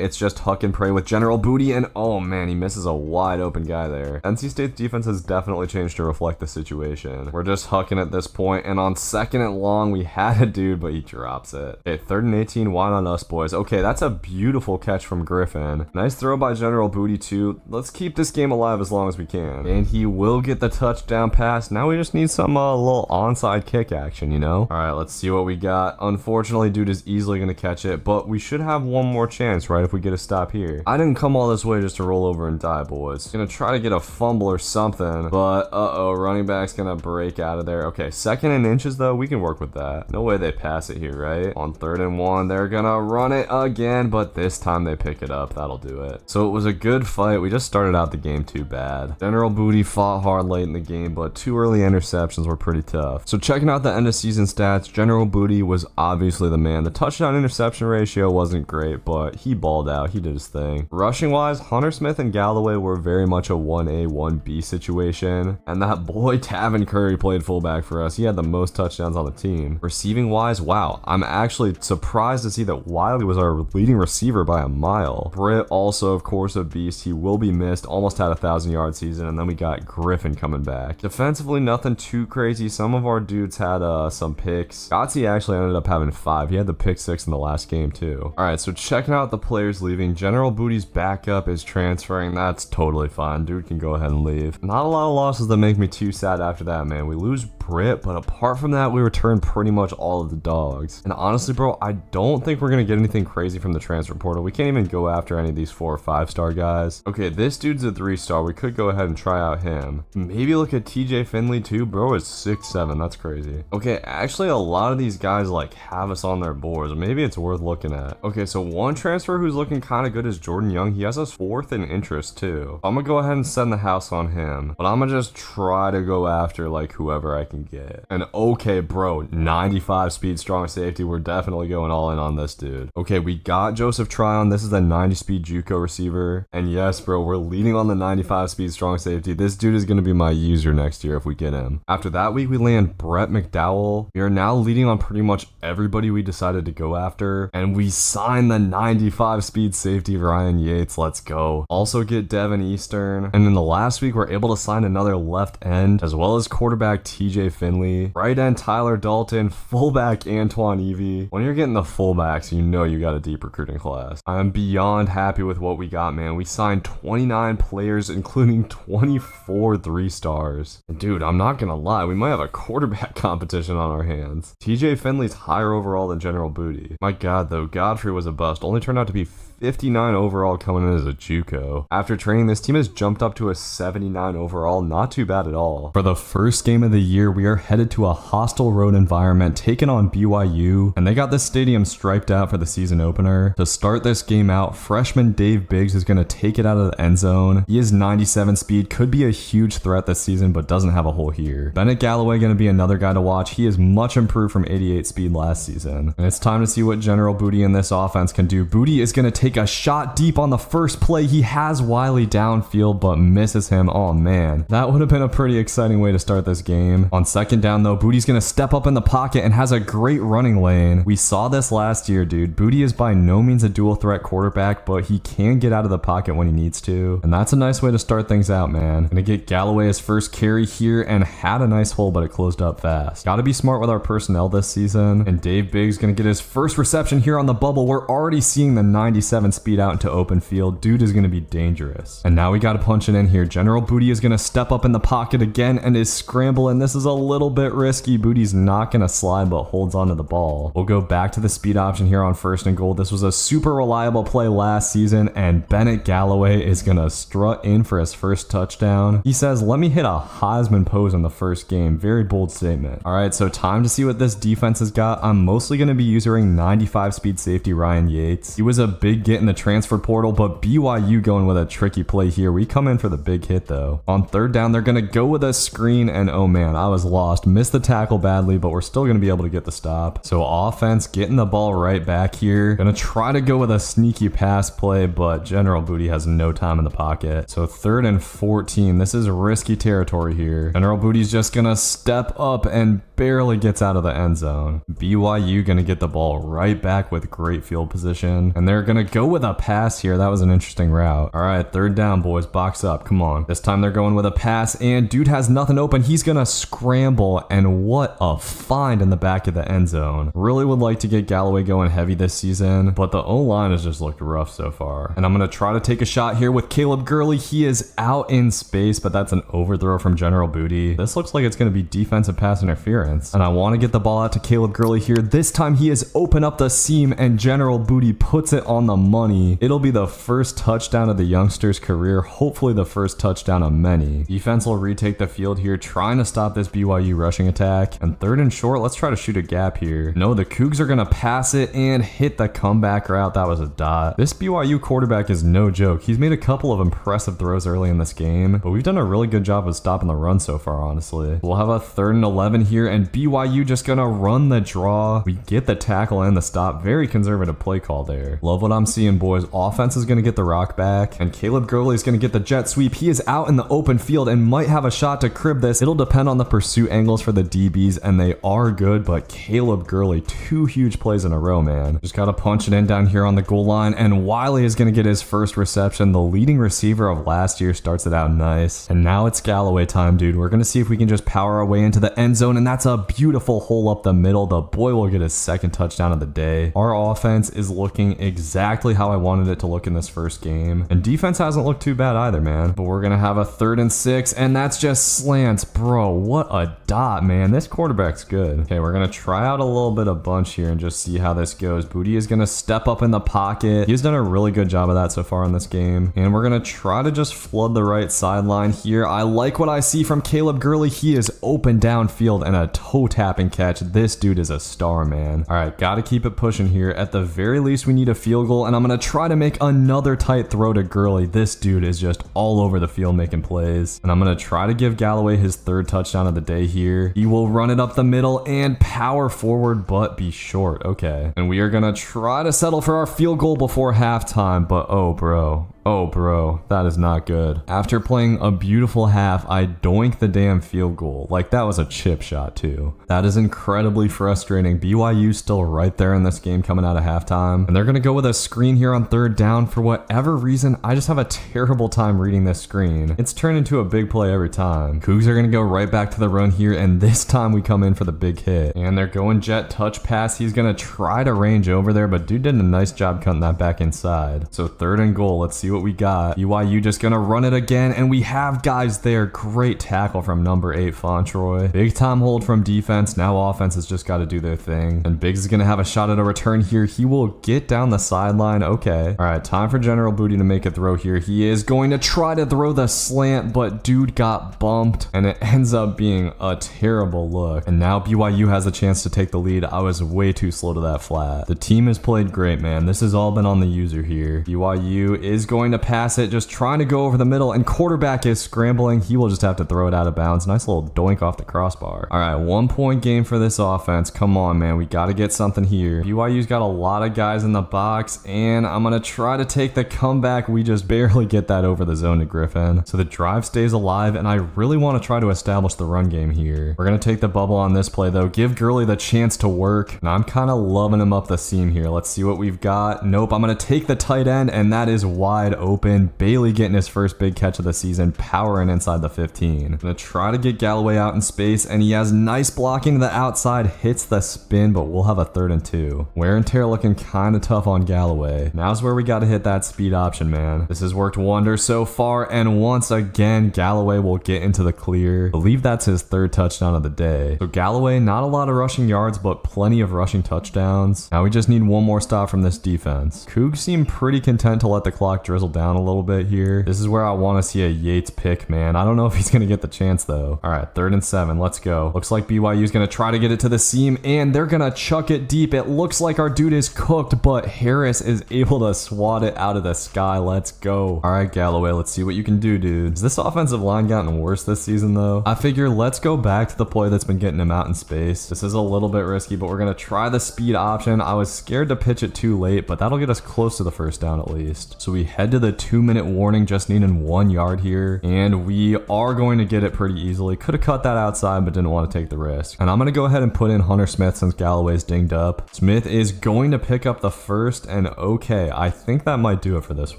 it's just huck and pray with General Booty, and oh man, he misses a wide open guy there. NC State's defense has definitely changed to reflect the situation. We're just hucking at this point, and on 2nd and long, we had a dude, but he drops it. Okay, 3rd and 18, wide on us, boys. Okay, that's a beautiful catch from Griffin. Nice throw by General Booty, too. Let's keep this game alive as long as we can. And he will get the touchdown pass. Now we just need some little onside kick action, you know? All right, let's see what we got. Unfortunately, dude is easily going to catch it, but we should have one more chance, right, if we get a stop here. I didn't come all this way just to roll over and die, boys. Gonna try to get a fumble or something, but uh-oh, running back's gonna break out of there. Okay, 2nd and inches, though. We can work with that. No way they pass it here, right? On 3rd and 1, they're gonna run it again, but this time they pick it up. That'll do it. So it was a good fight. We just started out the game too bad. General Booty fought hard late in the game, but 2 early interceptions were pretty tough. So checking out the end of season stats, General Booty was obviously the man. The touchdown interception ratio wasn't great, but he balled out. He did his thing. Rushing wise, Hunter Smith and Galloway were very much a 1A, 1B situation, and that boy boy Tavin Curry played fullback for us. He had the most touchdowns on the team. Receiving wise, wow, I'm actually surprised to see that Wiley was our leading receiver by a mile. Britt also, of course, a beast. He will be missed. Almost had a 1,000-yard season. And then we got Griffin coming back. Defensively, nothing too crazy. Some of our dudes had some picks. Gotzi actually ended up having 5. He had the pick 6 in the last game too. All right, so checking out the players leaving. General Booty's backup is transferring. That's totally fine. Dude can go ahead and leave. Not a lot of losses that make me too sad after that, man. We lose Britt, but apart from that, we return pretty much all of the dogs. And honestly, bro, I don't think we're gonna get anything crazy from the transfer portal. We can't even go after any of these 4 or 5-star guys. Okay, this dude's a 3-star. We could go ahead and try out him. Maybe look at TJ Finley too. Bro is 6'7". That's crazy. Okay, actually a lot of these guys like have us on their boards. Maybe it's worth looking at. Okay, so one transfer who's looking kind of good is Jordan Young. He has us 4th in interest too. I'm gonna go ahead and send the house on him, but I'm gonna just try to go after like whoever I can get. And okay, bro, 95 speed strong safety. We're definitely going all in on this dude. Okay, we got Joseph Tryon. This is a 90 speed JUCO receiver. And yes, bro, we're leading on the 95 speed strong safety. This dude is gonna be my user next year if we get him. After that week, we land Brett McDowell. We are now leading on pretty much everybody we decided to go after. And we signed the 95 speed safety Ryan Yates. Let's go. Also get Devin Eastern. And in the last week, we're able to sign another left end, as well as quarterback TJ Finley, right end Tyler Dalton, fullback Antoine Evie. When you're getting the fullbacks, you know you got a deep recruiting class. I'm beyond happy with what we got, man. We signed 29 players, including 24 3-stars. And dude, I'm not gonna lie, we might have a quarterback competition on our hands. TJ Finley's higher overall than General Booty. My god though, Godfrey was a bust. Only turned out to be 59 overall coming in as a JUCO. After training, this team has jumped up to a 79 overall. Not too bad at all. For the first game of the year, we are headed to a hostile road environment, taking on BYU, and they got this stadium striped out for the season opener. To start this game out, freshman Dave Biggs is going to take it out of the end zone. He is 97 speed, could be a huge threat this season, but doesn't have a hole here. Bennett Galloway going to be another guy to watch. He is much improved from 88 speed last season. And it's time to see what General Booty in this offense can do. Booty is going to take a shot deep on the first play. He has Wiley downfield, but misses him. Oh man, that would have been a pretty exciting way to start this game. On second down though, Booty's gonna step up in the pocket and has a great running lane. We saw this last year, dude. Booty is by no means a dual threat quarterback, but he can get out of the pocket when he needs to. And that's a nice way to start things out, man. Gonna get Galloway his first carry here and had a nice hole, but it closed up fast. Gotta be smart with our personnel this season. And Dave Biggs gonna get his first reception here on the bubble. We're already seeing the 97 speed out into open field. Dude is gonna be dangerous. And now we gotta punch it in here. General Booty is gonna step up in the pocket again and is scrambling. This is a little bit risky. Booty's not gonna slide, but holds onto the ball. We'll go back to the speed option here on 1st and goal. This was a super reliable play last season, and Bennett Galloway is gonna strut in for his first touchdown. He says, let me hit a Heisman pose in the first game. Very bold statement. All right, so time to see what this defense has got. I'm mostly gonna be using 95 speed safety Ryan Yates. He was a big get in the transfer portal, but BYU going with a tricky play here. We come in for the big hit though. On 3rd down, they're gonna go with a screen, and oh man, I was lost. Missed the tackle badly, but we're still gonna be able to get the stop. So offense getting the ball right back here. Gonna try to go with a sneaky pass play, but General Booty has no time in the pocket. So 3rd and 14. This is risky territory here. General Booty's just gonna step up and barely gets out of the end zone. BYU gonna get the ball right back with great field position, and they're gonna go with a pass here. That was an interesting route. All right, 3rd down, boys. Box up. Come on. This time they're going with a pass, and dude has nothing open. He's gonna scramble, and what a find in the back of the end zone. Really would like to get Galloway going heavy this season, but the O-line has just looked rough so far. And I'm gonna try to take a shot here with Caleb Gurley. He is out in space, but that's an overthrow from General Booty. This looks like it's gonna be defensive pass interference, and I want to get the ball out to Caleb Gurley here. This time he is open up the seam, and General Booty puts it on the money. It'll be the first touchdown of the youngster's career, hopefully the first touchdown of many. Defense will retake the field here, trying to stop this BYU rushing attack. And third and short, let's try to shoot a gap here. No, the Cougs are gonna pass it and hit the comeback route. That was a dot. This BYU quarterback is no joke. He's made a couple of impressive throws early in this game, but we've done a really good job of stopping the run so far, honestly. We'll have a 3rd and 11 here, and BYU just gonna run the draw. We get the tackle and the stop. Very conservative play call there. Love what I'm seeing, boys. Offense is gonna get the rock back, and Caleb Gurley is gonna get the jet sweep. He is out in the open field and might have a shot to crib this. It'll depend on the pursuit angles for the DBs, and they are good, but Caleb Gurley, 2 huge plays in a row, man. Just gotta punch it in down here on the goal line, and Wiley is gonna get his first reception. The leading receiver of last year starts it out nice, and now it's Galloway time, dude. We're gonna see if we can just power our way into the end zone, and that's a beautiful hole up the middle. The boy will get his 2nd touchdown of the day. Our offense is looking exactly how I wanted it to look in this first game, and defense hasn't looked too bad either, man. But we're gonna have a 3rd and 6, and that's just slants. Bro, what a dot, man. This quarterback's good. Okay, we're gonna try out a little bit of bunch here and just see how this goes. Booty is gonna step up in the pocket. He's done a really good job of that so far in this game, and we're gonna try to just flood the right sideline here. I like what I see from Caleb Gurley. He is open downfield and a toe tapping catch. This dude is a star, man. All right, gotta keep it pushing here. At the very least, we need a field goal, and I'm gonna try to make another tight throw to Gurley. This dude is just all over the field making plays, and I'm gonna try to give Galloway his 3rd touchdown of the day here. He will run it up the middle and power forward, but be short. Okay, and we are gonna try to settle for our field goal before halftime, but oh, bro. Oh, bro, that is not good. After playing a beautiful half, I doink the damn field goal. Like, that was a chip shot, too. That is incredibly frustrating. BYU still right there in this game coming out of halftime, and they're going to go with a screen here on 3rd down. For whatever reason, I just have a terrible time reading this screen. It's turned into a big play every time. Cougs are going to go right back to the run here, and this time we come in for the big hit. And they're going jet touch pass. He's going to try to range over there, but dude did a nice job cutting that back inside. So 3rd and goal. Let's see what we got. BYU just gonna run it again, and we have guys there. Great tackle from number 8 Fontroy. Big time hold from defense. Now offense has just got to do their thing, and Biggs is gonna have a shot at a return here. He will get down the sideline. Okay, all right, time for General Booty to make a throw here. He is going to try to throw the slant, but dude got bumped, and it ends up being a terrible look. And now BYU has a chance to take the lead. I was way too slow to that flat. The team has played great, man. This has all been on the user here. BYU is going to pass it, just trying to go over the middle, and quarterback is scrambling. He will just have to throw it out of bounds. Nice little doink off the crossbar. All right, 1-point game for this offense. Come on, man. We got to get something here. BYU's got a lot of guys in the box, and I'm going to try to take the comeback. We just barely get that over the zone to Griffin. So the drive stays alive, and I really want to try to establish the run game here. We're going to take the bubble on this play, though. Give Gurley the chance to work. Now I'm kind of loving him up the seam here. Let's see what we've got. Nope, I'm going to take the tight end, and that is wide open. Bailey getting his first big catch of the season, powering inside the 15. Gonna try to get Galloway out in space, and he has nice blocking to the outside, hits the spin, but we'll have a 3rd and 2. Wear and tear looking kind of tough on Galloway. Now's where we got to hit that speed option, man. This has worked wonders so far, and once again, Galloway will get into the clear. I believe that's his 3rd touchdown of the day. So Galloway, not a lot of rushing yards, but plenty of rushing touchdowns. Now we just need one more stop from this defense. Cougs seem pretty content to let the clock drizzle down a little bit here. This is where I want to see a Yates pick, man. I don't know if he's going to get the chance, though. All right, 3rd and 7. Let's go. Looks like BYU is going to try to get it to the seam, and they're going to chuck it deep. It looks like our dude is cooked, but Harris is able to swat it out of the sky. Let's go. All right, Galloway, let's see what you can do, dude. Has this offensive line gotten worse this season, though? I figure let's go back to the play that's been getting him out in space. This is a little bit risky, but we're going to try the speed option. I was scared to pitch it too late, but that'll get us close to the 1st down at least. So we head to the 2-minute warning, just needing 1 yard here, and we are going to get it pretty easily. Could have cut that outside, but didn't want to take the risk. And I'm going to go ahead and put in Hunter Smith since Galloway's dinged up. Smith is going to pick up the 1st, and okay, I think that might do it for this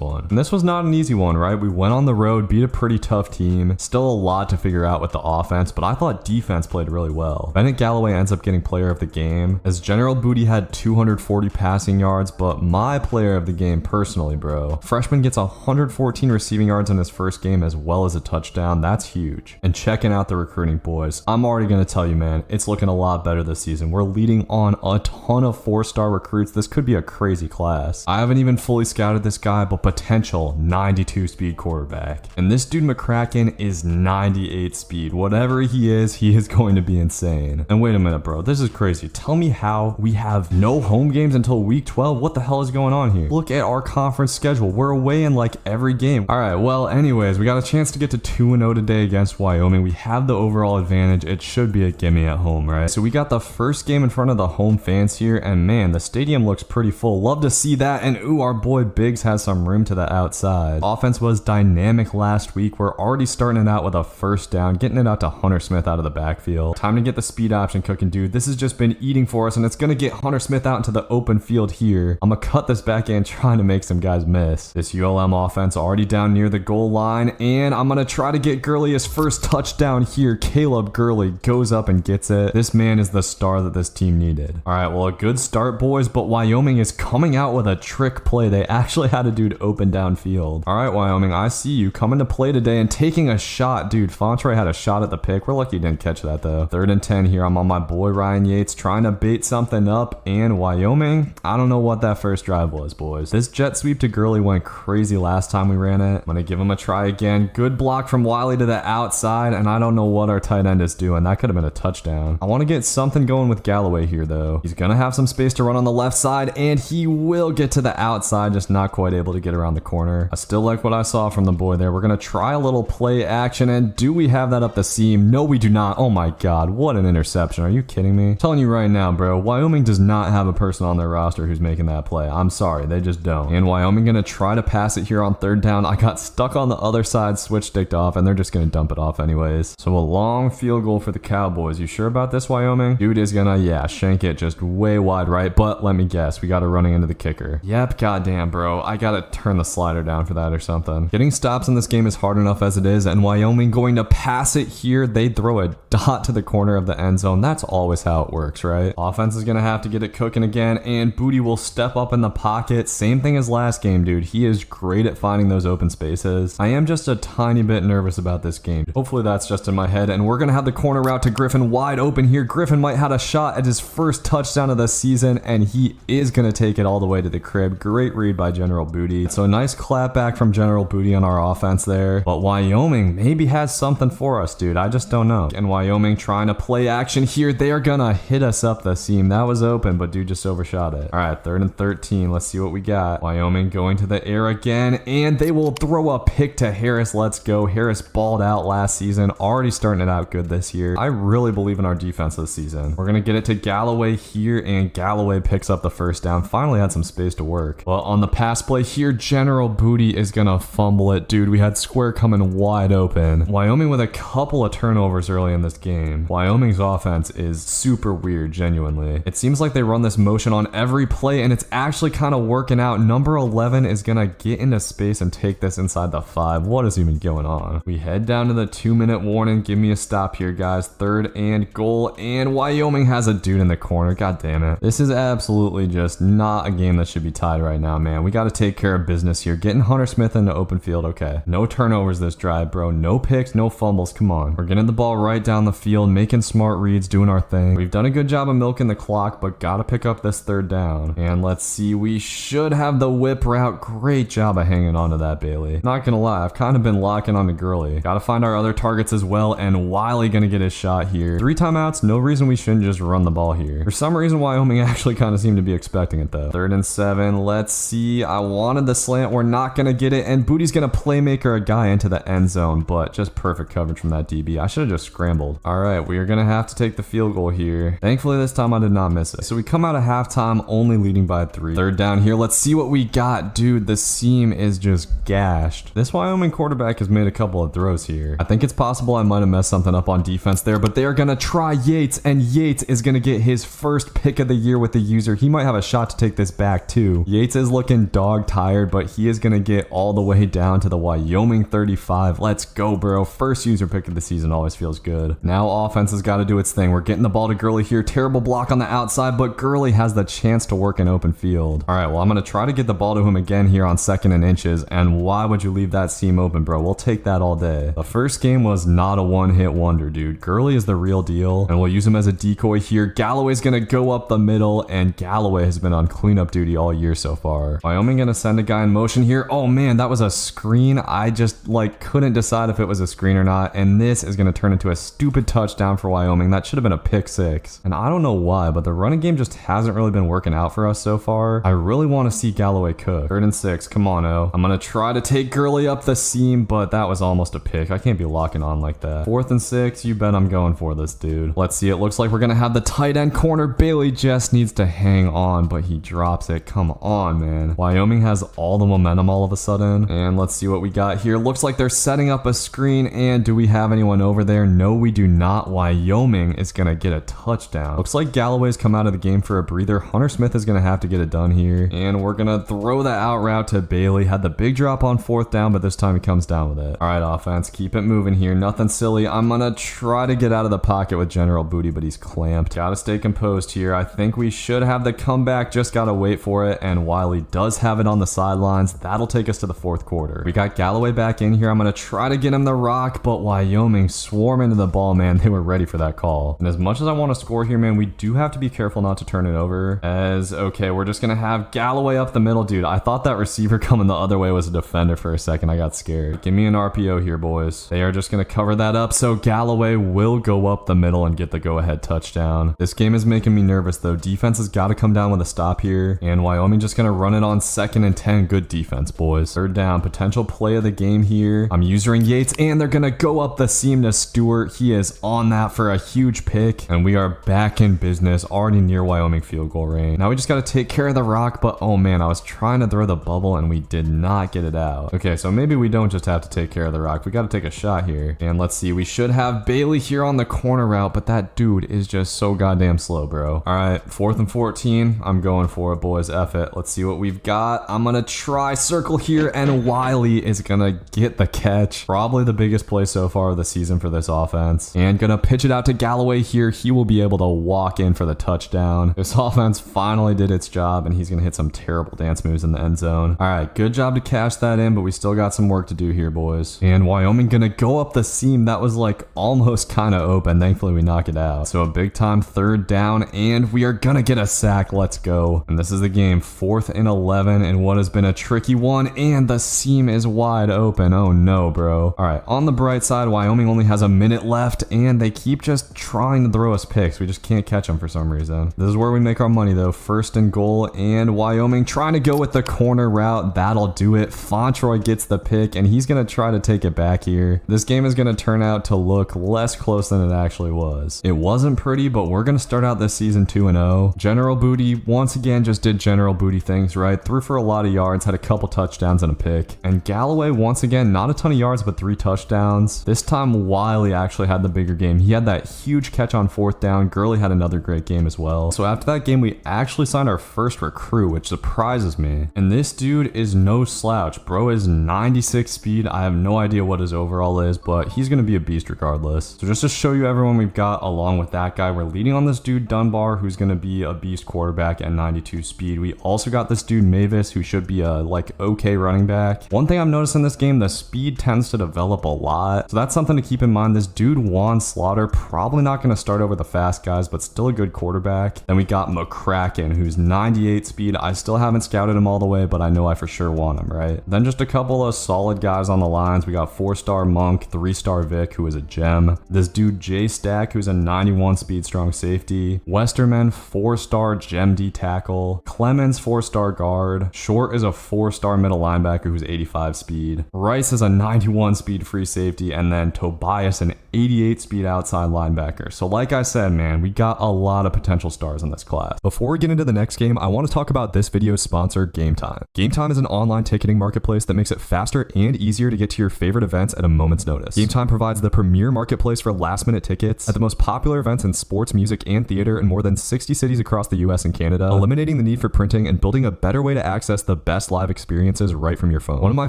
one. And this was not an easy one, right? We went on the road, beat a pretty tough team. Still a lot to figure out with the offense, but I thought defense played really well. Bennett Galloway ends up getting player of the game, as General Booty had 240 passing yards, but my player of the game personally, bro, freshman freshman gets 114 receiving yards in his first game as well as a touchdown. That's huge. And checking out the recruiting, boys. I'm already going to tell you, man, it's looking a lot better this season. We're leading on a ton of 4-star recruits. This could be a crazy class. I haven't even fully scouted this guy, but potential 92 speed quarterback. And this dude McCracken is 98 speed. Whatever he is going to be insane. And wait a minute, bro. This is crazy. Tell me how we have no home games until week 12. What the hell is going on here? Look at our conference schedule. We're away in like every game. All right, well, anyways, we got a chance to get to 2-0 today against Wyoming. We have the overall advantage. It should be a gimme at home, right? So we got the first game in front of the home fans here, and man, the stadium looks pretty full. Love to see that. And ooh, our boy Biggs has some room to the outside. Offense was dynamic last week. We're already starting it out with a first down, getting it out to Hunter Smith out of the backfield. Time to get the speed option cooking, dude. This has just been eating for us, and it's gonna get Hunter Smith out into the open field here. I'm gonna cut this back end, trying to make some guys miss. This ULM offense already down near the goal line, and I'm gonna try to get Gurley his first touchdown here. Caleb Gurley goes up and gets it. This man is the star that this team needed. All right, well, a good start, boys, but Wyoming is coming out with a trick play. They actually had a dude open downfield. All right, Wyoming, I see you coming to play today and taking a shot. Dude, Fontre had a shot at the pick. We're lucky he didn't catch that, though. 3rd and 10 here. I'm on my boy Ryan Yates trying to bait something up, and Wyoming, I don't know what that first drive was, boys. This jet sweep to Gurley went crazy last time we ran it. I'm gonna give him a try again. Good block from Wiley to the outside, and I don't know what our tight end is doing. That could have been a touchdown. I want to get something going with Galloway here, though. He's gonna have some space to run on the left side, and he will get to the outside, just not quite able to get around the corner. I still like what I saw from the boy there. We're gonna try a little play action, and do we have that up the seam? No, we do not. Oh my god, what an interception. Are you kidding me? I'm telling you right now, bro, Wyoming does not have a person on their roster who's making that play. I'm sorry, they just don't. And Wyoming gonna try to pass it here on 3rd down. I got stuck on the other side, switch sticked off, and they're just gonna dump it off anyways. So a long field goal for the Cowboys. You sure about this, Wyoming? Dude is gonna, yeah, shank it just way wide right, but let me guess, we got it running into the kicker. Yep, goddamn, bro. I gotta turn the slider down for that or something. Getting stops in this game is hard enough as it is, and Wyoming going to pass it here. They throw a dot to the corner of the end zone. That's always how it works, right? Offense is gonna have to get it cooking again, and Booty will step up in the pocket. Same thing as last game, dude. He is great at finding those open spaces. I am just a tiny bit nervous about this game. Hopefully that's just in my head, and we're gonna have the corner route to Griffin wide open here. Griffin might have a shot at his first touchdown of the season, and he is gonna take it all the way to the crib. Great read by General Booty. So a nice clap back from General Booty on our offense there. But Wyoming maybe has something for us, dude. I just don't know. And Wyoming trying to play action here. They are gonna hit us up the seam. That was open, but dude just overshot it. All right, 3rd and 13. Let's see what we got. Wyoming going to the air again, and they will throw a pick to Harris. Let's go. Harris balled out last season, already starting it out good this year. I really believe in our defense this season. We're gonna get it to Galloway here, and Galloway picks up the first down. Finally had some space to work. Well, on the pass play here, General Booty is gonna fumble it. Dude, we had square coming wide open. Wyoming with a couple of turnovers early in this game. Wyoming's offense is super weird, genuinely. It seems like they run this motion on every play, and it's actually kind of working out. Number 11 is gonna get into space and take this inside the 5. What is even going on? We head down to the 2-minute warning. Give me a stop here, guys. 3rd and goal, and Wyoming has a dude in the corner. God damn it. This is absolutely just not a game that should be tied right now, man. We got to take care of business here. Getting Hunter Smith into open field, okay. No turnovers this drive, bro. No picks, no fumbles. Come on. We're getting the ball right down the field, making smart reads, doing our thing. We've done a good job of milking the clock, but got to pick up this 3rd down. And let's see. We should have the whip route. Great job of hanging on to that, Bailey. Not gonna lie, I've kind of been locking on to Gurley. Got to find our other targets as well, and Wiley gonna get his shot here. 3 timeouts. No reason we shouldn't just run the ball here. For some reason, Wyoming actually kind of seemed to be expecting it, though. 3rd and 7. Let's see. I wanted the slant. We're not gonna get it, and Booty's gonna playmaker a guy into the end zone, but just perfect coverage from that DB. I should have just scrambled. All right, we are gonna have to take the field goal here. Thankfully, this time I did not miss it. So we come out of halftime only leading by 3. 3rd down here. Let's see what we got. Dude, the seam is just gashed. This Wyoming quarterback has made a couple of throws here. I think it's possible I might have messed something up on defense there, but they are gonna try Yates, and Yates is gonna get his first pick of the year with the user. He might have a shot to take this back too. Yates is looking dog tired, but he is gonna get all the way down to the Wyoming 35. Let's go, bro. First user pick of the season always feels good. Now offense has got to do its thing. We're getting the ball to Gurley here. Terrible block on the outside, but Gurley has the chance to work in open field. All right, well, I'm gonna try to get the ball to him again here on second and inches, and why would you leave that seam open, bro? We'll take that all day. The first game was not a one-hit wonder, dude. Gurley is the real deal, and we'll use him as a decoy here. Galloway's gonna go up the middle, and Galloway has been on cleanup duty all year so far. Wyoming gonna send a guy in motion here. Oh man, that was a screen. I just like couldn't decide if it was a screen or not, and this is gonna turn into a stupid touchdown for Wyoming. That should have been a pick six, and I don't know why, but the running game just hasn't really been working out for us so far. I really want to see Galloway cook. 3rd and 6, come on, O. I'm gonna try to take Gurley up the seam, but that was almost a pick. I can't be locking on like that. 4th and 6, you bet I'm going for this, dude. Let's see, it looks like we're gonna have the tight end corner. Bailey just needs to hang on, but he drops it. Come on, man. Wyoming has all the momentum all of a sudden, and let's see what we got here. Looks like they're setting up a screen, and do we have anyone over there? No, we do not. Wyoming is gonna get a touchdown. Looks like Galloway's come out of the game for a breather. Hunter Smith is gonna have to get it done here, and we're gonna throw the out route to Bailey. Had the big drop on 4th down, but this time he comes down with it. All right, offense, keep it moving here. Nothing silly. I'm gonna try to get out of the pocket with General Booty, but he's clamped. Gotta stay composed here. I think we should have the comeback. Just gotta wait for it, and Wiley does have it on the sidelines. That'll take us to the 4th quarter. We got Galloway back in here. I'm gonna try to get him the rock, but Wyoming swarm into the ball, man. They were ready for that call. And as much as I want to score here, man, we do have to be careful not to turn it over. Okay, we're just gonna have Galloway up the middle. Dude, I thought that receiver coming the other way was a defender for a second. I got scared. Give me an RPO here, boys. They are just gonna cover that up, so Galloway will go up the middle and get the go-ahead touchdown. This game is making me nervous, though. Defense has got to come down with a stop here, and Wyoming just gonna run it on 2nd and 10. Good defense, boys. 3rd down, potential play of the game here. I'm using Yates, and they're gonna go up the seam to Stewart. He is on that for a huge pick, and we are back in business, already near Wyoming field goal range. Now we just got to take care of the rock, but oh man, I was trying to throw the bubble and we did not get it out. Okay, so maybe we don't just have to take care of the rock. We got to take a shot here. And let's see, we should have Bailey here on the corner route, but that dude is just so goddamn slow, bro. All right, 4th and 14. I'm going for it, boys. F it. Let's see what we've got. I'm going to try circle here, and Wiley is going to get the catch. Probably the biggest play so far of the season for this offense. And going to pitch it out to Galloway here. He will be able to walk in for the touchdown. This offense finally did its job, and he's going to hit some terrible dance moves in the end zone. All right, good job to cash that in, but we still got some work to do here, boys. And Wyoming going to go up the seam. That was like almost kind of open. Thankfully, we knock it out. So a big time 3rd down, and we are going to get a sack. Let's go. And this is the game, 4th and 11, and what has been a tricky one, and the seam is wide open. Oh no, bro. All right, on the bright side, Wyoming only has a minute left, and they keep just trying to throw us picks. We just can't catch them for some reason. This is where we make our money, though. 1st and goal, and Wyoming trying to go with the corner route. That'll do it. Fontroy gets the pick, and he's going to try to take it back here. This game is going to turn out to look less close than it actually was. It wasn't pretty, but we're going to start out this season 2-0. General Booty, once again, just did General Booty things, right? Threw for a lot of yards, had a couple touchdowns and a pick. And Galloway, once again, not a ton of yards, but 3 touchdowns. This time, Wiley actually had the bigger game. He had that huge catch on 4th down. Gurley had another great game as well. So after that game, we actually signed our first recruit, which surprises me. And this dude is no slouch. Bro is 96 speed. I have no idea what his overall is, but he's going to be a beast regardless. So just to show you everyone we've got along with that guy, we're leading on this dude Dunbar, who's going to be a beast quarterback at 92 speed. We also got this dude Mavis, who should be a okay running back. One thing I've noticed in this game, the speed tends to develop a lot. So that's something to keep in mind. This dude Juan Slaughter, probably not going to start over the fast guys, but still a good quarterback. Then we got McCracken, who's 98 speed. I still haven't scouted him all the way, but I know I for sure want him, right? Then just a couple of solid guys on the lines. We got 4-star Monk, 3-star Vic, who is a gem. This dude Jay Stack, who's a 91 speed strong safety. Westerman, 4-star gem D tackle. Clemens, 4-star guard. Short is a 4-star middle linebacker who's 85 speed. Rice is a 91 speed free safety, and then Tobias, an 88 speed outside linebacker. So like I said, man, we got a lot of potential stars in this class. Before we get into the next game, I want to talk about this video's sponsor, Game Time. Game Time is an online ticketing marketplace that makes it faster and easier to get to your favorite events at a moment's notice. Game Time provides the premier marketplace for last-minute tickets at the most popular events in sports, music, and theater in more than 60 cities across the US and Canada, eliminating the need for printing and building a better way to access the best live experiences right from your phone. One of my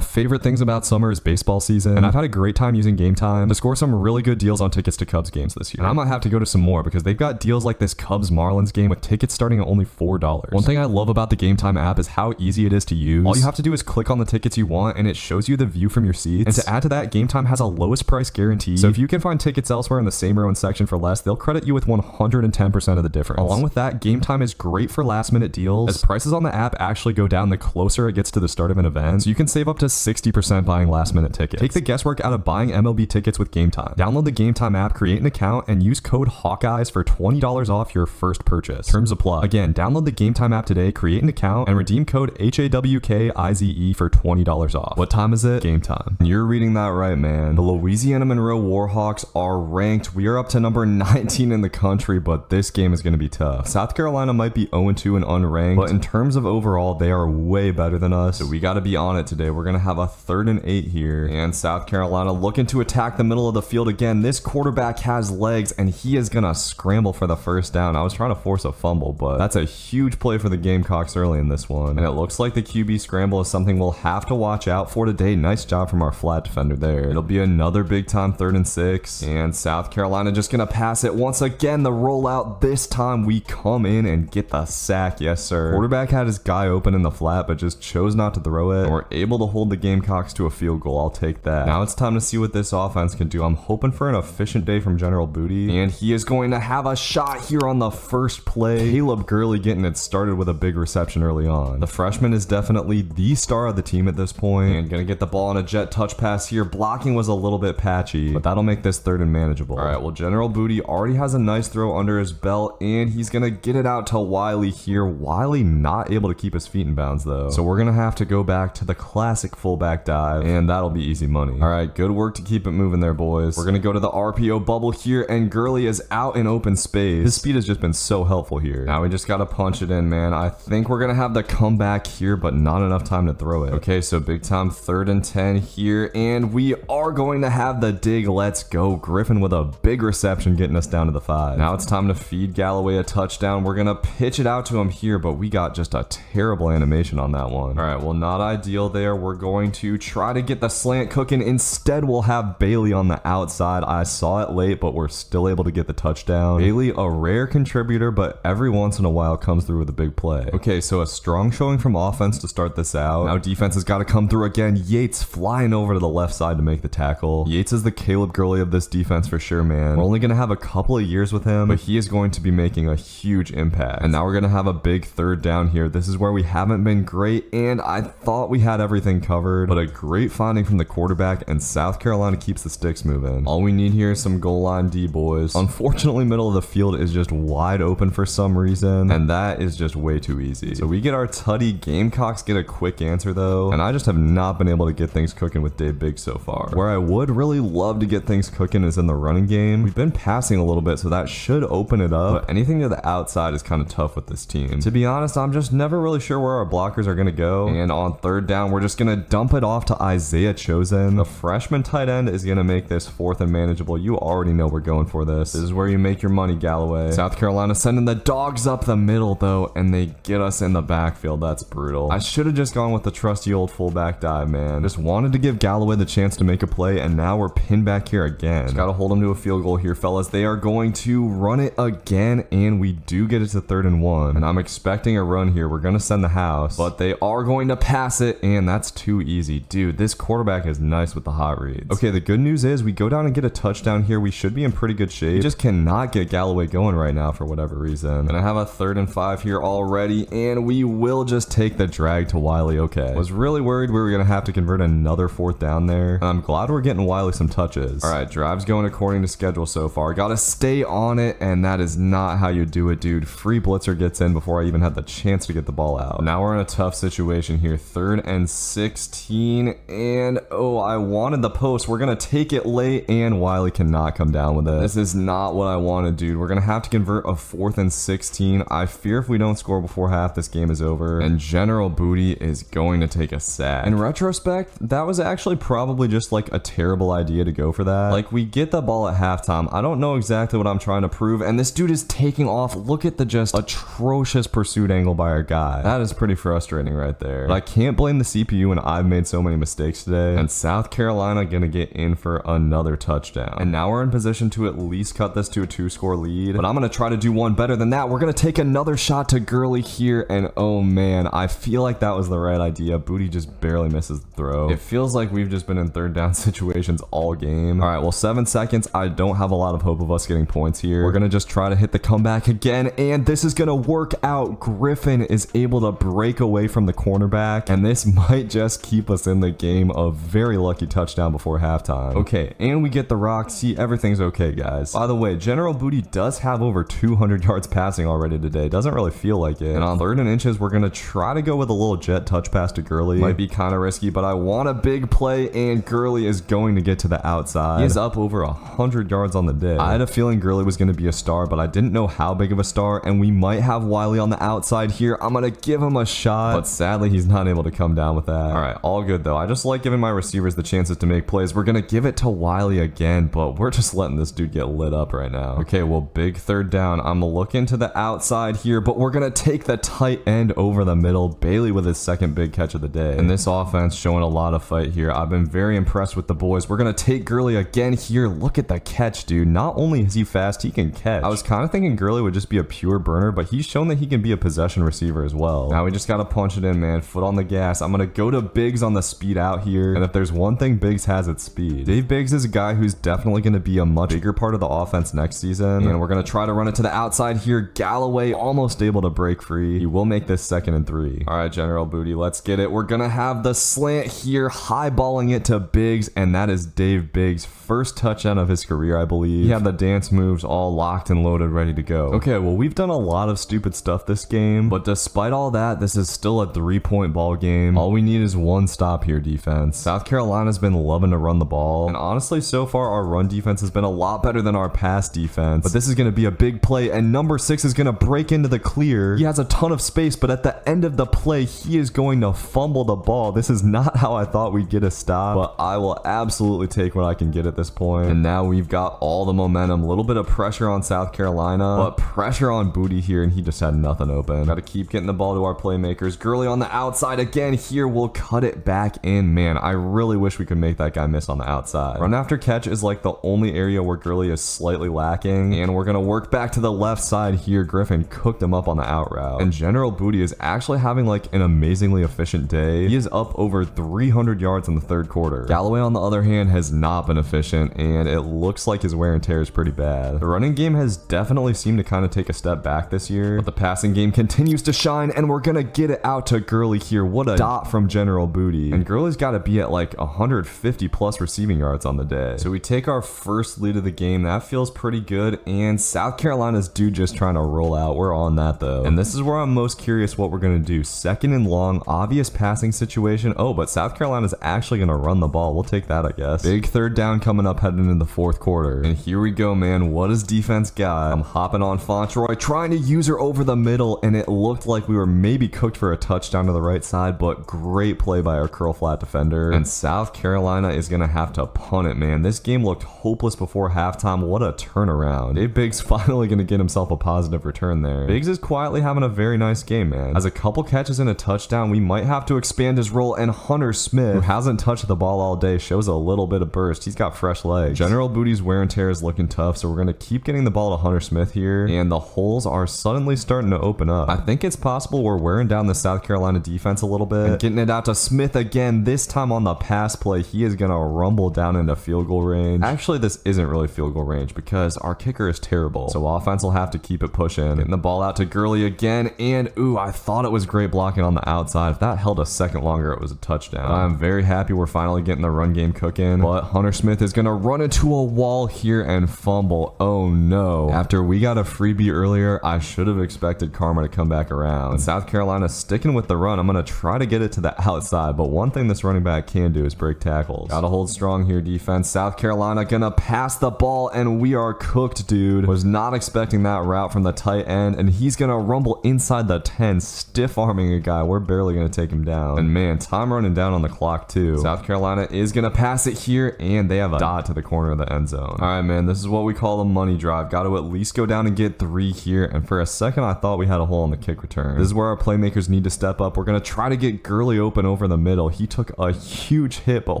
favorite things about summer is baseball season, and I've had a great time using Game Time to score some really good deals on tickets to Cubs games this year. And I might have to go to some more because they've got deals like this Cubs Marlins game with tickets starting at only $4. One thing I love about the Game Time app is how easy it is to use. all you have to do is click on the tickets you want and it shows you the view from your seats. And to add to that, Game Time has a lowest price guarantee. So if you can find tickets elsewhere in the same row and section for less, they'll credit you with 110% of the difference. Along with that, Game Time is great for last minute deals, as prices on the app actually go down the closer it gets to the start of an event. So you can save up to 60% buying last minute tickets. Take the guesswork out of buying MLB tickets with Game Time. Download the Game Time app, create an account, and use code Hawkeyes for $20 off your first purchase. Terms apply. Again, download the Game Time app today, create an account, and redeem code HAWKIZE for $20 off. What time is it? Game time. You're reading that right, man. The Louisiana Monroe Warhawks are ranked. We are up to number 19 in the country, but this game is going to be tough. South Carolina might be 0-2 and unranked, but in terms of overall, they are way better than us. So we got to be on it today. We're going to have a 3rd and 8 here, and South Carolina looking to attack the middle of the field again. This quarterback has legs, and he is going to scramble for the first down. I was trying to force a fumble, but that's a huge play for the Gamecocks early in this one. And it looks like the QB scramble is something we'll have to watch out for today. Nice job from our flat defender there. It'll be another big time 3rd and 6, and South Carolina just going to pass it once again. The rollout, this time we come in and get the sack. Yes, sir. Quarterback had his guy open in the flat, but just chose not to throw it. And we're able to hold the Gamecocks to a field goal. I'll take that. Now it's time to see what this offense can do. I'm hoping for an efficient day from General Booty, and he is going to have a shot here on the first play. Caleb Gurley getting it started with a big reception early on. The freshman is definitely the star of the team at this point, and gonna get the ball on a jet touch pass here. Blocking was a little bit patchy, but that'll make this 3rd and manageable. All right, well, General Booty already has a nice throw under his belt, and he's gonna get it out to Wiley here. Wiley not able to keep his feet in bounds though, so we're gonna have to go back to the classic fullback dive, and that'll be easy money. All right, good work to keep it moving there, boys. We're gonna go to the RPO bubble here, and Gurley is out in open space. His speed has just been so helpful here. Now we just gotta punch it in, man. I think we're gonna have the comeback here, but not enough time to throw it. Okay, so big time 3rd and 10 here, and we are going to have the dig. Let's go. Griffin with a big reception getting us down to the 5. Now it's time to feed Galloway a touchdown. We're gonna pitch it out to him here, but we got just a terrible animation on that one. All right, well, not ideal there. We're going to try to get the slant cooking. Instead, we'll have Bailey on the outside. I saw it late, but we're still able to get the touchdown. Bailey, a rare contributor, but every once in a while comes through with a big play. Okay, so a strong showing from offense to start this out. Now defense has got to come through again. Yates flying over to the left side to make the tackle. Yates is the Caleb Gurley of this defense for sure, man. We're only going to have a couple of years with him, but he is going to be making a huge impact. And now we're going to have a big 3rd down here. This is where we haven't been great, and I thought we had everything covered, but a great finding from the quarterback, and South Carolina keeps the sticks moving. All we need here is some goal line D, boys. Unfortunately, middle of the field is just wide open for some reason, and that is just way too easy. So we get our tutty. Gamecocks get a quick answer though, and I just have not been able to get things cooking with Dave Biggs so far. Where I would really love to get things cooking is in the running game. We've been passing a little bit, so that should open it up, but anything to the outside is kind of tough with this team. To be honest, I'm just never really sure where our blockers are going to go, and on 3rd down, we're just going to dump it off to Isaiah Chosen. The freshman tight end is going to make this 4th and manageable. You already know we're going for this. This is where you make your money, Galloway. South Carolina sending the dogs up the middle though, and they get us in the backfield. That's brutal. I should have just gone with the trusty old fullback dive, man. Just wanted to give Galloway the chance to make a play, and now we're pinned back here again. Just gotta hold him to a field goal here, fellas. They are going to run it again, and we do get it to 3rd and 1. And I'm expecting a run here. We're gonna send the house, but they are going to pass it, and that's too easy. Dude, this quarterback is nice with the hot reads. Okay, the good news is we go down and get a touchdown here. We should be in pretty good shape. We just cannot get Galloway going right now for whatever reason. And I have a 3rd and 5 here already, and we will just take the drag to Wiley. Okay, was really worried we were gonna have to convert another 4th down there, and I'm glad we're getting Wiley some touches. All right, drive's going according to schedule so far. Gotta stay on it, and that is not how you do it, dude. Free blitzer gets in before I even had the chance to get the ball out. Now we're in a tough situation here. 3rd and 16, and oh, I wanted the post. We're gonna take it late, and Wiley cannot come down with it. This is not what I wanted, dude. We're gonna have to convert a 4th and 16. I fear if we don't score before half, this game is over, and General Booty is going to take a sack. In retrospect, that was actually probably just like a terrible idea to go for that. Like, we get the ball at halftime. I don't know exactly what I'm trying to prove, and this dude is taking off. Look at the just atrocious pursuit angle by our guy. That is pretty frustrating right there. But I can't blame the CPU, and I've made so many mistakes today. And South Carolina gonna get in for another touchdown. And now we're in position to at least cut this to a 2-score lead, but I'm gonna try to do one better than that. We're gonna take another shot to Gurley here, and oh man, I feel like that was the right idea. Booty just barely misses the throw. It feels like we've just been in third down situations all game. All right, well, 7 seconds. I don't have a lot of hope of us getting points here. We're gonna just try to hit the comeback again, and this is gonna work out. Griffin is able to break away from the cornerback, and this might just keep us in the game. A very lucky touchdown before halftime. Okay, and we get the rock. See, everything's okay, guys. By the way, General Booty does have over 200 yards passing already today. Doesn't really feel like it. And on 3rd and inches, we're gonna try to go with a little jet touch pass to Gurley. Might be kind of risky, but I want a big play, and Gurley is going to get to the outside. He is up over 100 yards on the day. I had a feeling Gurley was going to be a star, but I didn't know how big of a star, and we might have Wiley on the outside here. I'm going to give him a shot, but sadly, he's not able to come down with that. All right, all good, though. I just like giving my receivers the chances to make plays. We're going to give it to Wiley again, but we're just letting this dude get lit up right now. Okay, well, big 3rd down. I'm looking to the outside here, but we're going to take the tight end over the middle. Bailey with his 2nd big catch of the day. And this offense showing a lot of fight here. I've been very impressed with the boys. We're going to take Gurley again here. Look at the catch, dude. Not only is he fast, he can catch. I was kind of thinking Gurley would just be a pure burner, but he's shown that he can be a possession receiver as well. Now we just got to punch it in, man. Foot on the gas. I'm going to go to Biggs on the speed out here. And if there's one thing Biggs has, it's speed. Dave Biggs is a guy who's definitely going to be a much bigger part of the offense next season. And we're going to try to run it to the outside here. Galloway almost able to break free. He will make this 2nd and 3. All right, General Booty, let's get it. We're going to have the slant here, highballing it to Biggs, and that is Dave Biggs' first touchdown of his career, I believe. He had the dance moves all locked and loaded, ready to go. Okay, well, we've done a lot of stupid stuff this game, but despite all that, this is still a 3-point ball game. All we need is one stop here, defense. South Carolina's been loving to run the ball, and honestly, so far, our run defense has been a lot better than our pass defense, but this is going to be a big play, and number 6 is going to break into the clear. He has a ton of space, but at the end of the play, he is going to fumble the ball. This is not how I thought we'd get a stop, but I will absolutely take what I can get at this point. And now we've got all the momentum. A little bit of pressure on South Carolina, but pressure on Booty here, and he just had nothing open. Got to keep getting the ball to our playmakers. Gurley on the outside again here. We'll cut it back in. Man, I really wish we could make that guy miss on the outside. Run after catch is like the only area where Gurley is slightly lacking, and we're going to work back to the left side here. Griffin cooked him up on the out route, and General Booty is actually having like an amazingly efficient day. He is up over 300 yards in the 3rd quarter. Galloway, on the other hand, has not been efficient, and it looks like his wear and tear is pretty bad. The running game has definitely seemed to kind of take a step back this year, but the passing game continues to shine, and we're gonna get it out to Gurley here. What a dot from General Booty. And Gurley's got to be at like 150 plus receiving yards on the day. So we take our first lead of the game. That feels pretty good, and South Carolina's due just trying to roll out. We're on that though. And this is where I'm most curious what we're gonna do. 2nd and long, obvious passing situation. Oh, but South Carolina's actually gonna run the ball. We'll take that, I guess. Big 3rd down coming up heading into the 4th quarter. And here we go, man. What does defense got? I'm hopping on Fontroy, trying to use her over the middle, and it looked like we were maybe cooked for a touchdown to the right side, but great play by our curl flat defender. And South Carolina is gonna have to punt it, man. This game looked hopeless before halftime. What a turnaround. Dave Biggs finally gonna get himself a positive return there. Biggs is quietly having a very nice game, man. Has a couple catches and a touchdown. We might have to expand his role, and Hunter Smith, who hasn't touched the ball all day, shows a little bit of burst. He's got fresh legs. General Booty's wear and tear is looking tough, so we're gonna keep getting the ball to Hunter Smith here, and the holes are suddenly starting to open up. I think it's possible we're wearing down the South Carolina defense a little bit, and getting it out to Smith again, this time on the pass play. He is gonna rumble down into field goal range. Actually, this isn't really field goal range because our kicker is terrible, so offense will have to keep it pushing. Getting the ball out to Gurley again, and ooh, I thought it was great blocking on the outside. If that held a second longer, it was a touchdown. I'm very happy we're finally getting the run game cooking, but Hunter Smith is gonna run into a wall here and fumble. Oh no. After we got a freebie earlier, I should have expected karma to come back around. And South Carolina sticking with the run. I'm gonna try to get it to the outside, but one thing this running back can do is break tackles. Gotta hold strong here, defense. South Carolina gonna pass the ball, and we are cooked, dude. Was not expecting that route from the tight end, and he's gonna rumble inside the 10, stiff arming a guy. We're barely gonna take him down. And man, time running down on the clock too. South Carolina is gonna pass it here, and they have a dot to the corner of the end zone. All right, man, this is what we call a money drive. Got to at least go down and get 3 here, and for a second I thought we had a hole in the kick return. This is where our playmakers need to step up. We're gonna try to get Gurley open over the middle. He took a huge hit but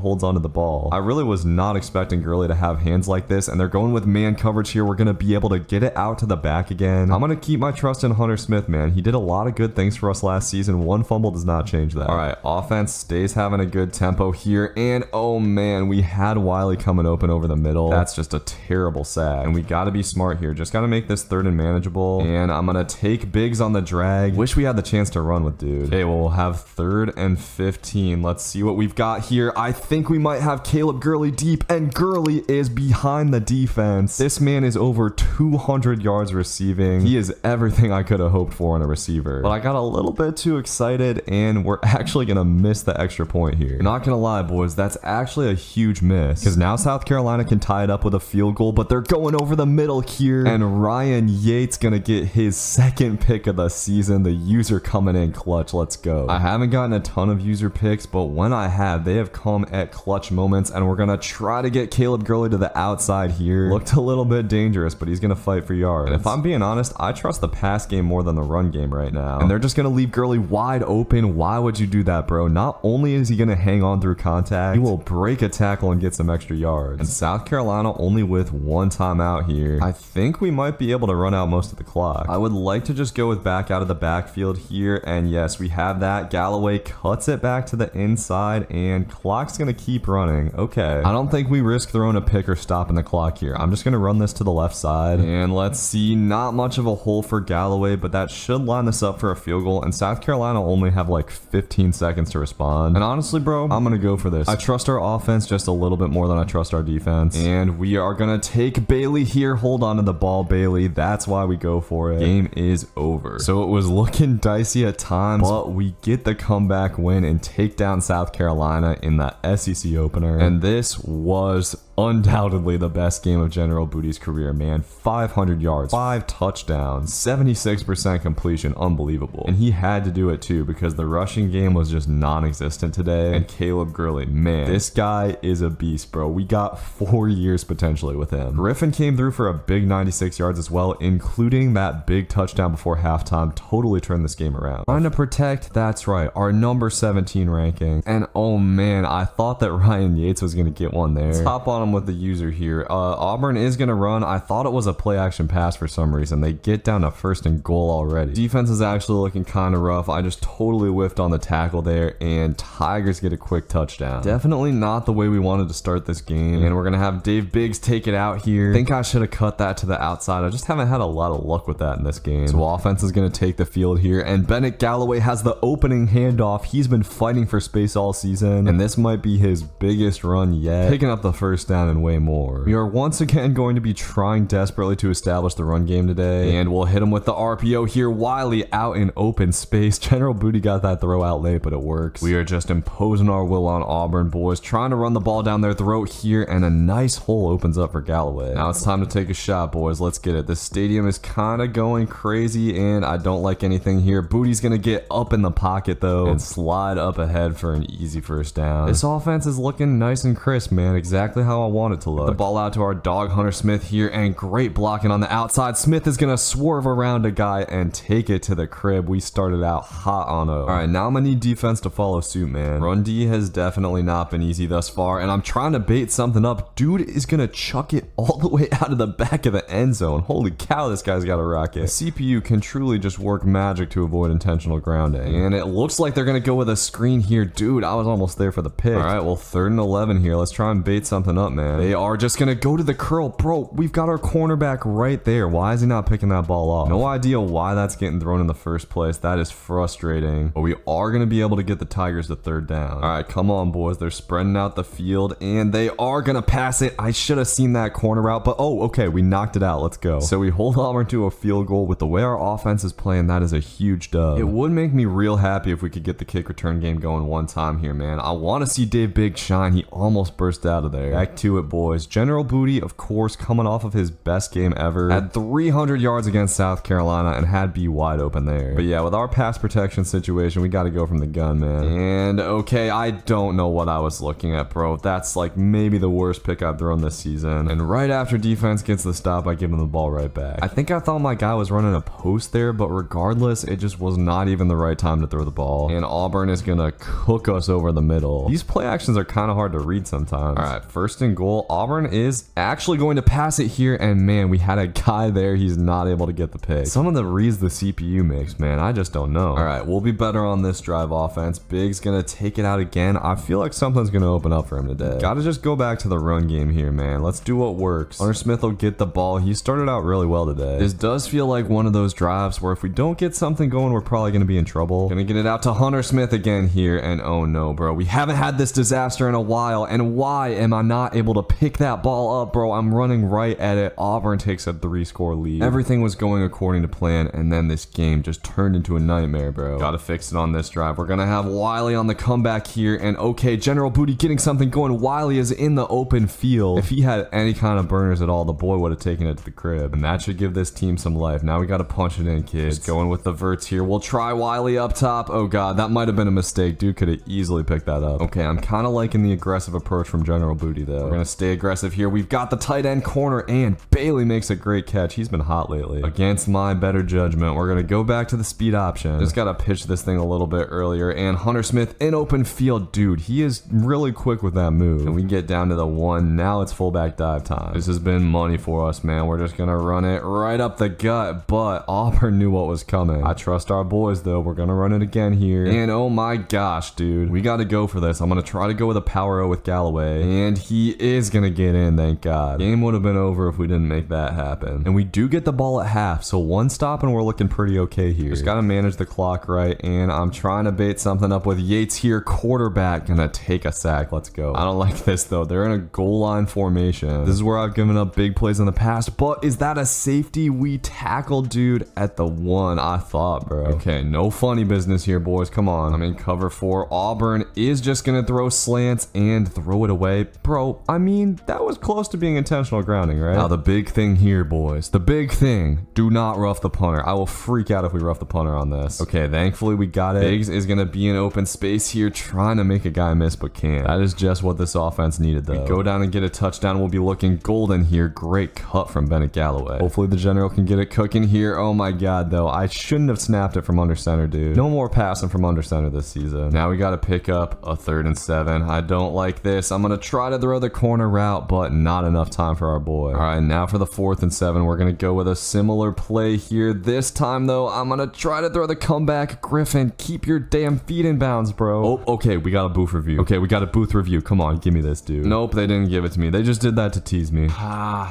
holds onto the ball. I really was not expecting Gurley to have hands like this, and they're going with man coverage here. We're gonna be able to get it out to the back again. I'm gonna keep my trust in Hunter Smith, man. He did a lot of good things for us last season. Won fumble does not change that. All right, offense stays having a good tempo here. And oh man, we had Wiley coming open over the middle. That's just a terrible sack. And we got to be smart here. Just got to make this third and manageable. And I'm going to take Biggs on the drag. Wish we had the chance to run with dude. Okay, well, we'll have 3rd and 15. Let's see what we've got here. I think we might have Caleb Gurley deep, and Gurley is behind the defense. This man is over 200 yards receiving. He is everything I could have hoped for in a receiver. But I got a little bit too excited, and we're actually going to miss the extra point here. Not going to lie, boys, that's actually a huge miss, because now South Carolina can tie it up with a field goal, but they're going over the middle here, and Ryan Yates going to get his 2nd pick of the season. The user coming in clutch. Let's go. I haven't gotten a ton of user picks, but when I have, they have come at clutch moments, and we're going to try to get Caleb Gurley to the outside here. Looked a little bit dangerous, but he's going to fight for yards. And if I'm being honest, I trust the pass game more than the run game right now. And they're just going to leave Gurley wide open. Why would you do that, bro? Not only is he going to hang on through contact, he will break a tackle and get some extra yards. And South Carolina only with 1 timeout here. I think we might be able to run out most of the clock. I would like to just go with back out of the backfield here. And yes, we have that. Galloway cuts it back to the inside, and clock's going to keep running. Okay. I don't think we risk throwing a pick or stopping the clock here. I'm just going to run this to the left side. And let's see. Not much of a hole for Galloway, but that should line us up for a field goal. And South Carolina only have like 15 seconds to respond. And honestly, bro, I'm going to go for this. I trust our offense just a little bit more than I trust our defense. And we are going to take Bailey here. Hold on to the ball, Bailey. That's why we go for it. Game is over. So it was looking dicey at times, but we get the comeback win and take down South Carolina in the SEC opener. And this was undoubtedly the best game of General Booty's career, man. 500 yards, 5 touchdowns, 76% completion, unbelievable. And he had to do it too, because the rushing game was just non-existent today. And Caleb Gurley, man, this guy is a beast, bro. We got 4 years potentially with him. Griffin came through for a big 96 yards as well, including that big touchdown before halftime. Totally turned this game around. Trying to protect, that's right, our number 17 ranking. And oh man, I thought that Ryan Yates was going to get one there. Top on him with the user here. Auburn is going to run. I thought it was a play action pass for some reason. They get down to 1st and goal already. Defense is actually looking kind of rough. I just totally whiffed on the tackle there, and Tigers get a quick touchdown. Definitely not the way we wanted to start this game, and we're going to have Dave Biggs take it out here. I think I should have cut that to the outside. I just haven't had a lot of luck with that in this game. So offense is going to take the field here, and Bennett Galloway has the opening handoff. He's been fighting for space all season, and this might be his biggest run yet, picking up the 1st down and way more. We are once again going to be trying desperately to establish the run game today, and we'll hit him with the RPO here. Wiley out in open space. General Booty got that throw out late, but it works. We are just imposing our will on Auburn, boys, trying to run the ball down their throat here, and a nice hole opens up for Galloway. Now it's time to take a shot, boys. Let's get it. This stadium is kind of going crazy, and I don't like anything here. Booty's gonna get up in the pocket though and slide up ahead for an easy 1st down. This offense is looking nice and crisp, man. Exactly how I want it to look. The ball out to our dog Hunter Smith here, and great blocking on the outside. Smith is gonna swerve around a guy and take it to the crib. We started out hot on O. All right, now I'm gonna need defense to follow suit, man. Run D has definitely not been easy thus far, and I'm trying to bait something up. Dude is gonna chuck it all the way out of the back of the end zone. Holy cow, this guy's got a rocket. The CPU can truly just work magic to avoid intentional grounding, and it looks like they're gonna go with a screen here. Dude, I was almost there for the pick. All right, well, 3rd and 11 here. Let's try and bait something up, man. They are just gonna go to the curl. Bro, we've got our cornerback right there. Why is he not picking that ball off? No idea why that's getting thrown in the first place. That is frustrating, but we are gonna be able to get the Tigers to 3rd down. All right, come on, boys. They're spreading out the field, and they are gonna pass it. I should have seen that corner route, but oh, okay, we knocked it out. Let's go. So we hold Auburn to a field goal. With the way our offense is playing, that is a huge dub. It would make me real happy if we could get the kick return game going one time here, man. I want to see Dave Biggs shine. He almost burst out of there. Back to it, boys. General Booty, of course, coming off of his best game ever, had 300 yards against South Carolina and had B wide open there. But yeah, with our pass protection situation, we got to go from the gun, man. And okay, I don't know what I was looking at, bro. That's like maybe the worst pick I've thrown this season. And right after defense gets the stop, I give him the ball right back. I think I thought my guy was running a post there, but regardless, it just was not even the right time to throw the ball. And Auburn is gonna cook us over the middle. These play actions are kind of hard to read sometimes. All right, 1st and goal. Auburn is actually going to pass it here, and man, we had a guy there. He's not able to get the pick. Some of the reads the CPU makes, man, I just don't know. All right, we'll be better on this drive offense. Big's gonna take it out again. I feel like something's gonna open up for him today. Gotta just go back to the run game here, man. Let's do what works. Hunter Smith will get the ball. He started out really well today. This does feel like one of those drives where if we don't get something going, we're probably gonna be in trouble. Gonna get it out to Hunter Smith again here, and oh no, bro. We haven't had this disaster in a while, and why am I not able to pick that ball up, bro? I'm running right at it. Auburn takes a 3-score lead. Everything was going according to plan, and then this game just turned into a nightmare, bro. Gotta fix it on this drive. We're gonna have Wiley on the comeback here, and okay, General Booty getting something going. Wiley is in the open field. If he had any kind of burners at all, the boy would have taken it to the crib, and that should give this team some life. Now we gotta punch it in, kids. Just going with the verts here. We'll try Wiley up top. Oh god, that might have been a mistake. Dude could have easily picked that up. Okay, I'm kind of liking the aggressive approach from General Booty, though. We're gonna stay aggressive here. We've got the tight end corner, and Bailey makes a great catch. He's been hot lately. Against my better judgment, we're gonna go back to the speed option. Just gotta pitch this thing a little bit earlier, and Hunter Smith in open field. Dude, he is really quick with that move. And we get down to the 1. Now it's fullback dive time. This has been money for us, man. We're just gonna run it right up the gut, but Auburn knew what was coming. I trust our boys, though. We're gonna run it again here, and oh my gosh, dude, we gotta go for this. I'm gonna try to go with a power O with Galloway, and he is gonna get in, thank god. Game would have been over if we didn't make that happen. And we do get the ball at half, so 1 stop and we're looking pretty okay here. Just gotta manage the clock right, and I'm trying to bait something up with Yates here. Quarterback gonna take a sack. Let's go. I don't like this though. They're in a goal line formation. This is where I've given up big plays in the past, but is that a safety? We tackled dude at the 1, I thought, bro. Okay, no funny business here, boys. Come on. I'm in cover 4. Auburn is just gonna throw slants and throw it away. Bro, I mean, that was close to being intentional grounding, right? Now the big thing here, boys. The big thing. Do not rough the punter. I will freak out if we rough the punter on this. Okay, thankfully we got it. Biggs is gonna be in open space here, trying to make a guy miss, but can't. That is just what this offense needed, though. We go down and get a touchdown. We'll be looking golden here. Great cut from Bennett Galloway. Hopefully the general can get it cooking here. Oh my god, though. I shouldn't have snapped it from under center, dude. No more passing from under center this season. Now we gotta pick up a 3rd and 7. I don't like this. I'm gonna try to throw the corner route, but not enough time for our boy. All right, now for the 4th and 7. We're gonna go with a similar play here. This time, though, I'm gonna try to throw the comeback. Griffin, keep your damn feet in bounds, bro. Oh, okay, we got a booth review. Okay, we got a booth review. Come on, give me this, dude. Nope, they didn't give it to me. They just did that to tease me.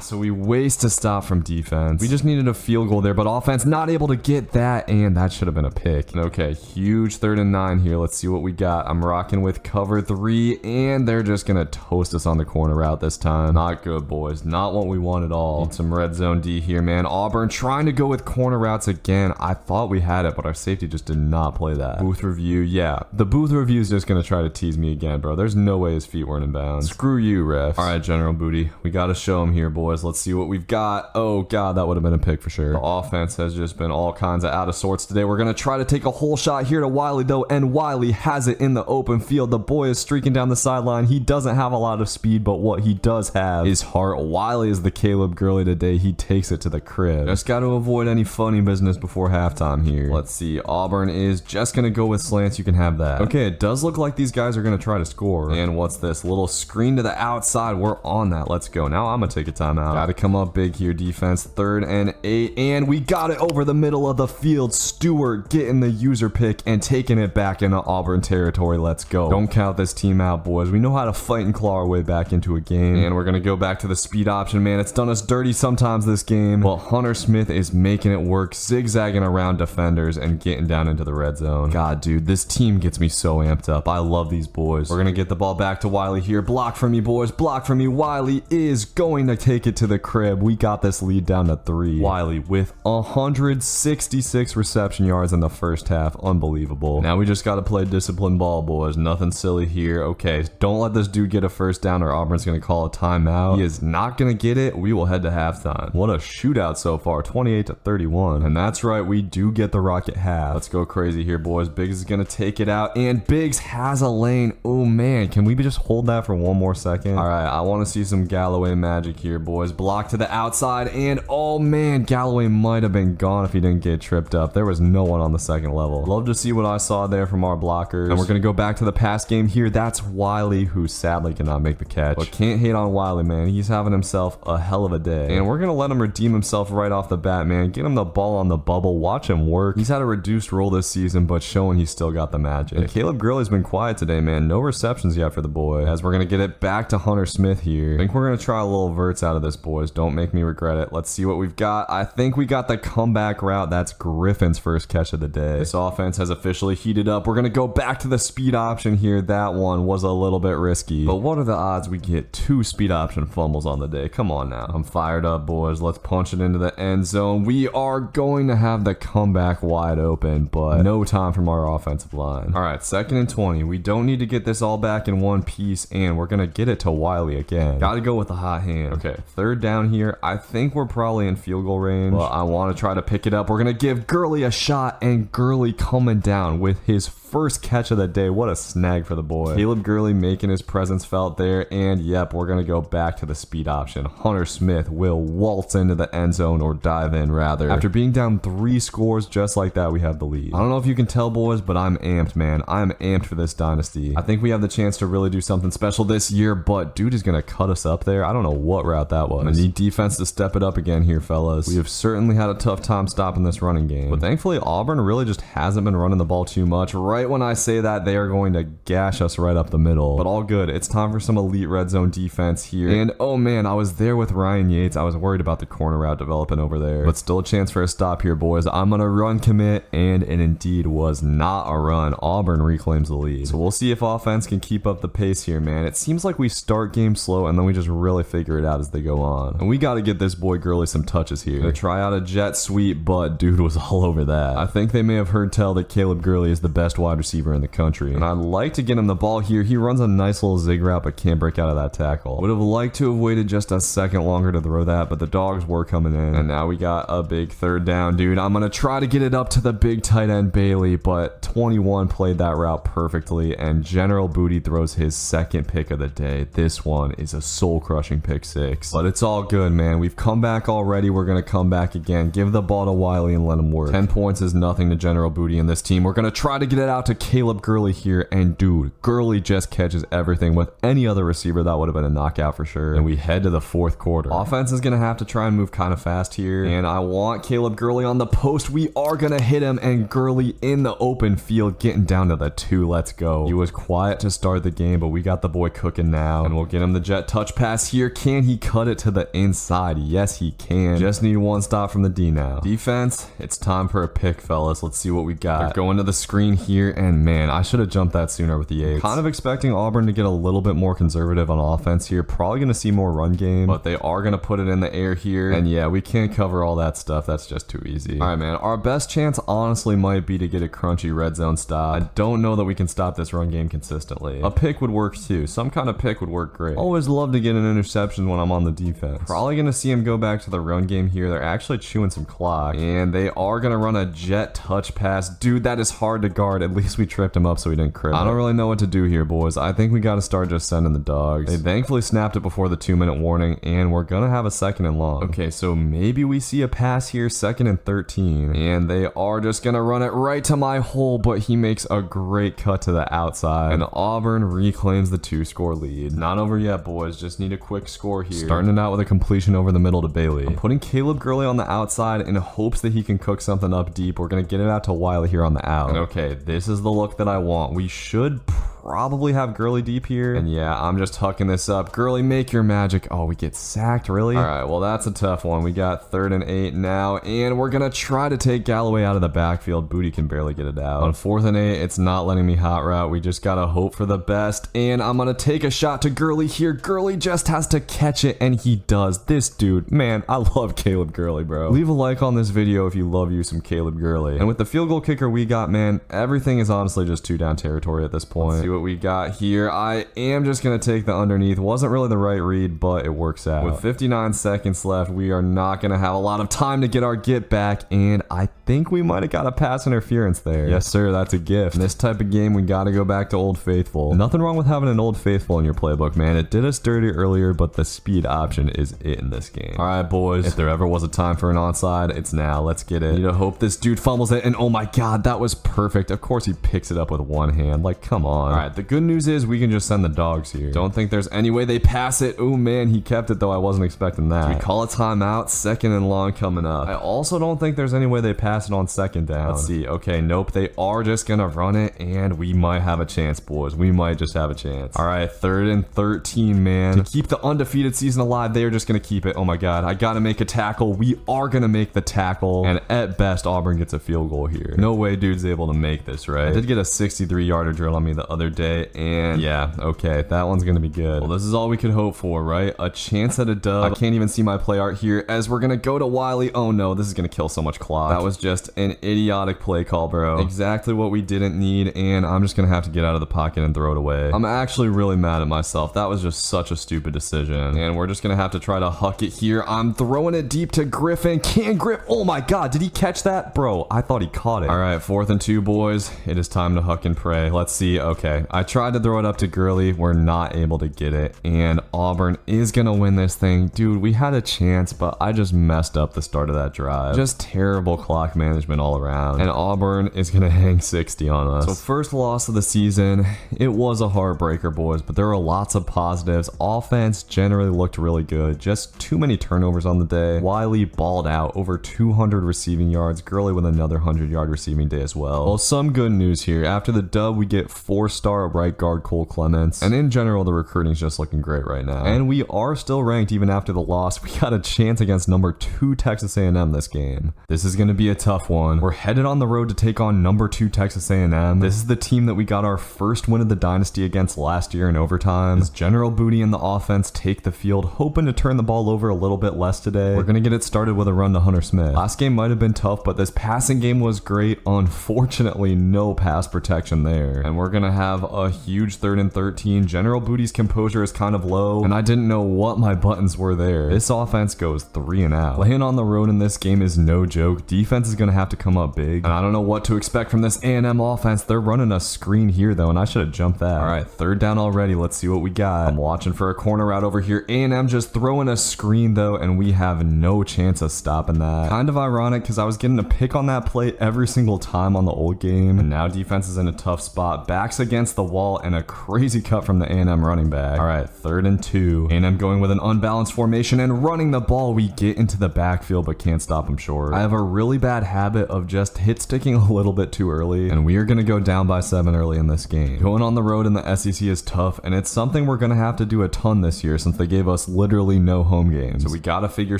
So we waste a stop from defense. We just needed a field goal there, but offense not able to get that, and that should have been a pick. Okay, huge 3rd and 9 here. Let's see what we got. I'm rocking with cover 3, and they're just gonna toast us on the corner route this time. Not good, boys. Not what we want at all. Need some red zone D here, man. Auburn trying to go with corner routes again. I thought we had it, but our safety just did not play that. Booth review, yeah. The booth review is just gonna try to tease me again, bro. There's no way his feet weren't in bounds. Screw you, refs. All right, General Booty. We gotta show him here, boys. Let's see what we've got. Oh god, that would have been a pick for sure. The offense has just been all kinds of out of sorts today. We're gonna try to take a whole shot here to Wiley, though, and Wiley has it in the open field. The boy is streaking down the sideline. He doesn't have a lot of speed, but what he does have is heart. Wiley is the Caleb Gurley today. He takes it to the crib. Just got to avoid any funny business before halftime here. Let's see. Auburn is just gonna go with slants. You can have that. Okay, it does look like these guys are gonna try to score. And what's this? Little screen to the outside. We're on that. Let's go. Now I'm gonna take a timeout. Gotta come up big here, defense. 3rd and 8, and we got it over the middle of the field. Stewart getting the user pick and taking it back into Auburn territory. Let's go. Don't count this team out, boys. We know how to fight and claw our way back into a game. And we're gonna go back to the speed option, man. It's done us dirty sometimes this game. Well, Hunter Smith is making it work, zigzagging around defenders and getting down into the red zone. God, dude, this team gets me so amped up. I love these boys. We're gonna get the ball back to Wiley here. Block for me, boys. Block for me. Wiley is going to take it to the crib. We got this lead down to 3. Wiley with 166 reception yards in the first half. Unbelievable. Now we just gotta play disciplined ball, boys. Nothing silly here. Okay, don't let this dude get a first down or Auburn's gonna call a timeout. He is not gonna get it. We will head to halftime. What a shootout so far, 28-31. And that's right, we do get the rock at half. Let's go crazy here, boys. Biggs is gonna take it out, and Biggs has a lane. Oh man, can we just hold that for one more second? All right, I want to see some Galloway magic here, boys. Block to the outside, and oh man, Galloway might have been gone if he didn't get tripped up. There was no one on the second level. Love to see what I saw there from our blockers. And we're gonna go back to the pass game here. That's Wiley, who sadly cannot make the catch. catch. But can't hate on Wiley, man. He's having himself a hell of a day. And we're going to let him redeem himself right off the bat, man. Get him the ball on the bubble. Watch him work. He's had a reduced role this season, but showing he's still got the magic. And Caleb Gurley's been quiet today, man. No receptions yet for the boy. As we're going to get it back to Hunter Smith here. I think we're going to try a little verts out of this, boys. Don't make me regret it. Let's see what we've got. I think we got the comeback route. That's Griffin's first catch of the day. This offense has officially heated up. We're going to go back to the speed option here. That one was a little bit risky. But what are the odds we get 2 speed option fumbles on the day? Come on now. I'm fired up, boys. Let's punch it into the end zone. We are going to have the comeback wide open, but no time from our offensive line. All right, 2nd and 20. We don't need to get this all back in one piece, and we're going to get it to Wiley again. Got to go with the hot hand. Okay, 3rd down here. I think we're probably in field goal range, but I want to try to pick it up. We're going to give Gurley a shot, and Gurley coming down with his first catch of the day. What a snag for the boy. Caleb Gurley making his presence felt there, and yep, we're going to go back to the speed option. Hunter Smith will waltz into the end zone, or dive in rather. After being down 3 scores just like that, we have the lead. I don't know if you can tell, boys, but I'm amped, man. I'm amped for this dynasty. I think we have the chance to really do something special this year, but dude is going to cut us up there. I don't know what route that was. I need defense to step it up again here, fellas. We have certainly had a tough time stopping this running game, but thankfully Auburn really just hasn't been running the ball too much. Right when I say that, they are going to gash us right up the middle, but all good. It's time for some elite red zone defense here. And oh man, I was there with Ryan Yates. I was worried about the corner route developing over there, but still a chance for a stop here, boys. I'm gonna run commit, and it indeed was not a run. Auburn reclaims the lead, so we'll see if offense can keep up the pace here, man. It seems like we start games slow and then we just really figure it out as they go on, and we got to get this boy Gurley some touches here. Gonna try out a jet sweep, but dude was all over that. I think they may have heard tell that Caleb Gurley is the best wide receiver in the country, and I'd like to get him the ball here. He runs a nice little zig route, but can't break out of that tackle. Would have liked to have waited just a second longer to throw that, but the dogs were coming in, and now we got a big 3rd down, dude. I'm gonna try to get it up to the big tight end Bailey, but 21 played that route perfectly, and General Booty throws his 2nd pick of the day. This one is a soul-crushing pick 6, but it's all good, man. We've come back already. We're gonna come back again. Give the ball to Wiley and let him work. 10 points is nothing to General Booty in this team. We're gonna try to get it out to Caleb Gurley here, and dude, Gurley just catches everything. With any other receiver, that would have been a knockout for sure. And we head to the 4th quarter. Offense is gonna have to try and move kind of fast here, and I want Caleb Gurley on the post. We are gonna hit him, and Gurley in the open field getting down to the 2. Let's go. He was quiet to start the game, but we got the boy cooking now, and we'll get him the jet touch pass here. Can he cut it to the inside? Yes, he can. Just need 1 stop from the D now. Defense, it's time for a pick, fellas. Let's see what we got. They're going to the screen here, and man, I should have jumped that sooner with the 8s. Kind of expecting Auburn to get a little bit more conservative on offense here. Probably going to see more run game, but they are going to put it in the air here, and yeah, we can't cover all that stuff. That's just too easy. All right, man, our best chance honestly might be to get a crunchy red zone stop. I don't know that we can stop this run game consistently. A pick would work too. Some kind of pick would work great. Always love to get an interception when I'm on the defense. Probably going to see him go back to the run game here. They're actually chewing some clock, and they are going to run a jet touch pass. Dude, that is hard to guard. At least we tripped him up so he didn't crib. I don't really know what to do here, boys. I think we got to start just sending the dogs. They thankfully snapped it before the 2-minute warning, and we're going to have a 2nd and long. Okay, so maybe we see a pass here, 2nd and 13, and they are just going to run it right to my hole, but he makes a great cut to the outside, and Auburn reclaims the 2-score lead. Not over yet, boys. Just need a quick score here. Starting it out with a completion over the middle to Bailey. I'm putting Caleb Gurley on the outside in hopes that he can cook something up deep. We're going to get it out to Wiley here on the out. And okay, this is the look that I want. We should probably have Gurley deep here. And yeah, I'm just hucking this up. Gurley, make your magic. Oh, we get sacked, really? All right, well, that's a tough one. We got 3rd and 8 now, and we're going to try to take Galloway out of the backfield. Booty can barely get it out. On 4th and 8, it's not letting me hot route. We just got to hope for the best, and I'm going to take a shot to Gurley here. Gurley just has to catch it, and he does. This dude, man, I love Caleb Gurley, bro. Leave a like on this video if you love you some Caleb Gurley. And with the field goal kicker we got, man, everything is honestly just 2-down territory at this point. Let's see what we got here. I am just going to take the underneath. Wasn't really the right read, but it works out. With 59 seconds left, we are not going to have a lot of time to get our get back, and I think we might have got a pass interference there. Yes, sir, that's a gift. In this type of game, we got to go back to Old Faithful. Nothing wrong with having an Old Faithful in your playbook, man. It did us dirty earlier, but the speed option is it in this game. All right, boys, if there ever was a time for an onside, it's now. Let's get it. Need to hope this dude fumbles it, and oh my god, that was perfect. Of course he picks it up with one hand. Like, come on. All right, right, the good news is we can just send the dogs here. Don't think there's any way they pass it. Oh man, he kept it though. I wasn't expecting that. So we call a timeout, 2nd and long coming up. I also don't think there's any way they pass it on 2nd down. Let's see. Okay, nope. They are just gonna run it, and we might have a chance, boys. We might just have a chance. All right, 3rd and 13, man. To keep the undefeated season alive, they are just gonna keep it. Oh my god, I gotta make a tackle. We are gonna make the tackle, and at best, Auburn gets a field goal here. No way dude's able to make this, right? I did get a 63-yarder drill on me the other day, and yeah, okay, that one's gonna be good. Well, this is all we could hope for, right? A chance at a dub. I can't even see my play art here as we're gonna go to Wiley. Oh no, this is gonna kill so much clock. That was just an idiotic play call, bro. Exactly what we didn't need, and I'm just gonna have to get out of the pocket and throw it away. I'm actually really mad at myself. That was just such a stupid decision, and we're just gonna have to try to huck it here. I'm throwing it deep to Griffin. Can Griff? Oh my god, did he catch that? Bro, I thought he caught it. All right, 4th and 2, boys. It is time to huck and pray. Let's see. Okay, I tried to throw it up to Gurley. We're not able to get it, and Auburn is gonna win this thing. Dude, we had a chance, but I just messed up the start of that drive. Just terrible clock management all around, and Auburn is gonna hang 60 on us. So first loss of the season. It was a heartbreaker, boys, but there were lots of positives. Offense generally looked really good. Just too many turnovers on the day. Wiley balled out, over 200 receiving yards. Gurley with another 100-yard receiving day as well. Well, some good news here. After the dub, we get 4-star right guard Cole Clements, and in general, the recruiting's just looking great right now. And we are still ranked even after the loss. We got a chance against number 2 Texas A&M this game. This is going to be a tough one. We're headed on the road to take on number 2 Texas A&M. This is the team that we got our first win of the dynasty against last year in overtime. As General Booty and the offense take the field, hoping to turn the ball over a little bit less today. We're going to get it started with a run to Hunter Smith. Last game might have been tough, but this passing game was great. Unfortunately, no pass protection there. And we're going to have a huge 3rd and 13. General Booty's composure is kind of low, and I didn't know what my buttons were there. This offense goes 3 and out. Playing on the road in this game is no joke. Defense is going to have to come up big, and I don't know what to expect from this A&M offense. They're running a screen here, though, and I should have jumped that. All right, 3rd down already. Let's see what we got. I'm watching for a corner route over here. A&M just throwing a screen, though, and we have no chance of stopping that. Kind of ironic, because I was getting a pick on that play every single time on the old game, and now defense is in a tough spot. Backs against the wall, and a crazy cut from the A&M running back. All right, 3rd and 2. A&M going with an unbalanced formation and running the ball. We get into the backfield, but can't stop him short. I have a really bad habit of just hit sticking a little bit too early, and we are going to go down by 7 early in this game. Going on the road in the SEC is tough, and it's something we're going to have to do a ton this year since they gave us literally no home games. So we got to figure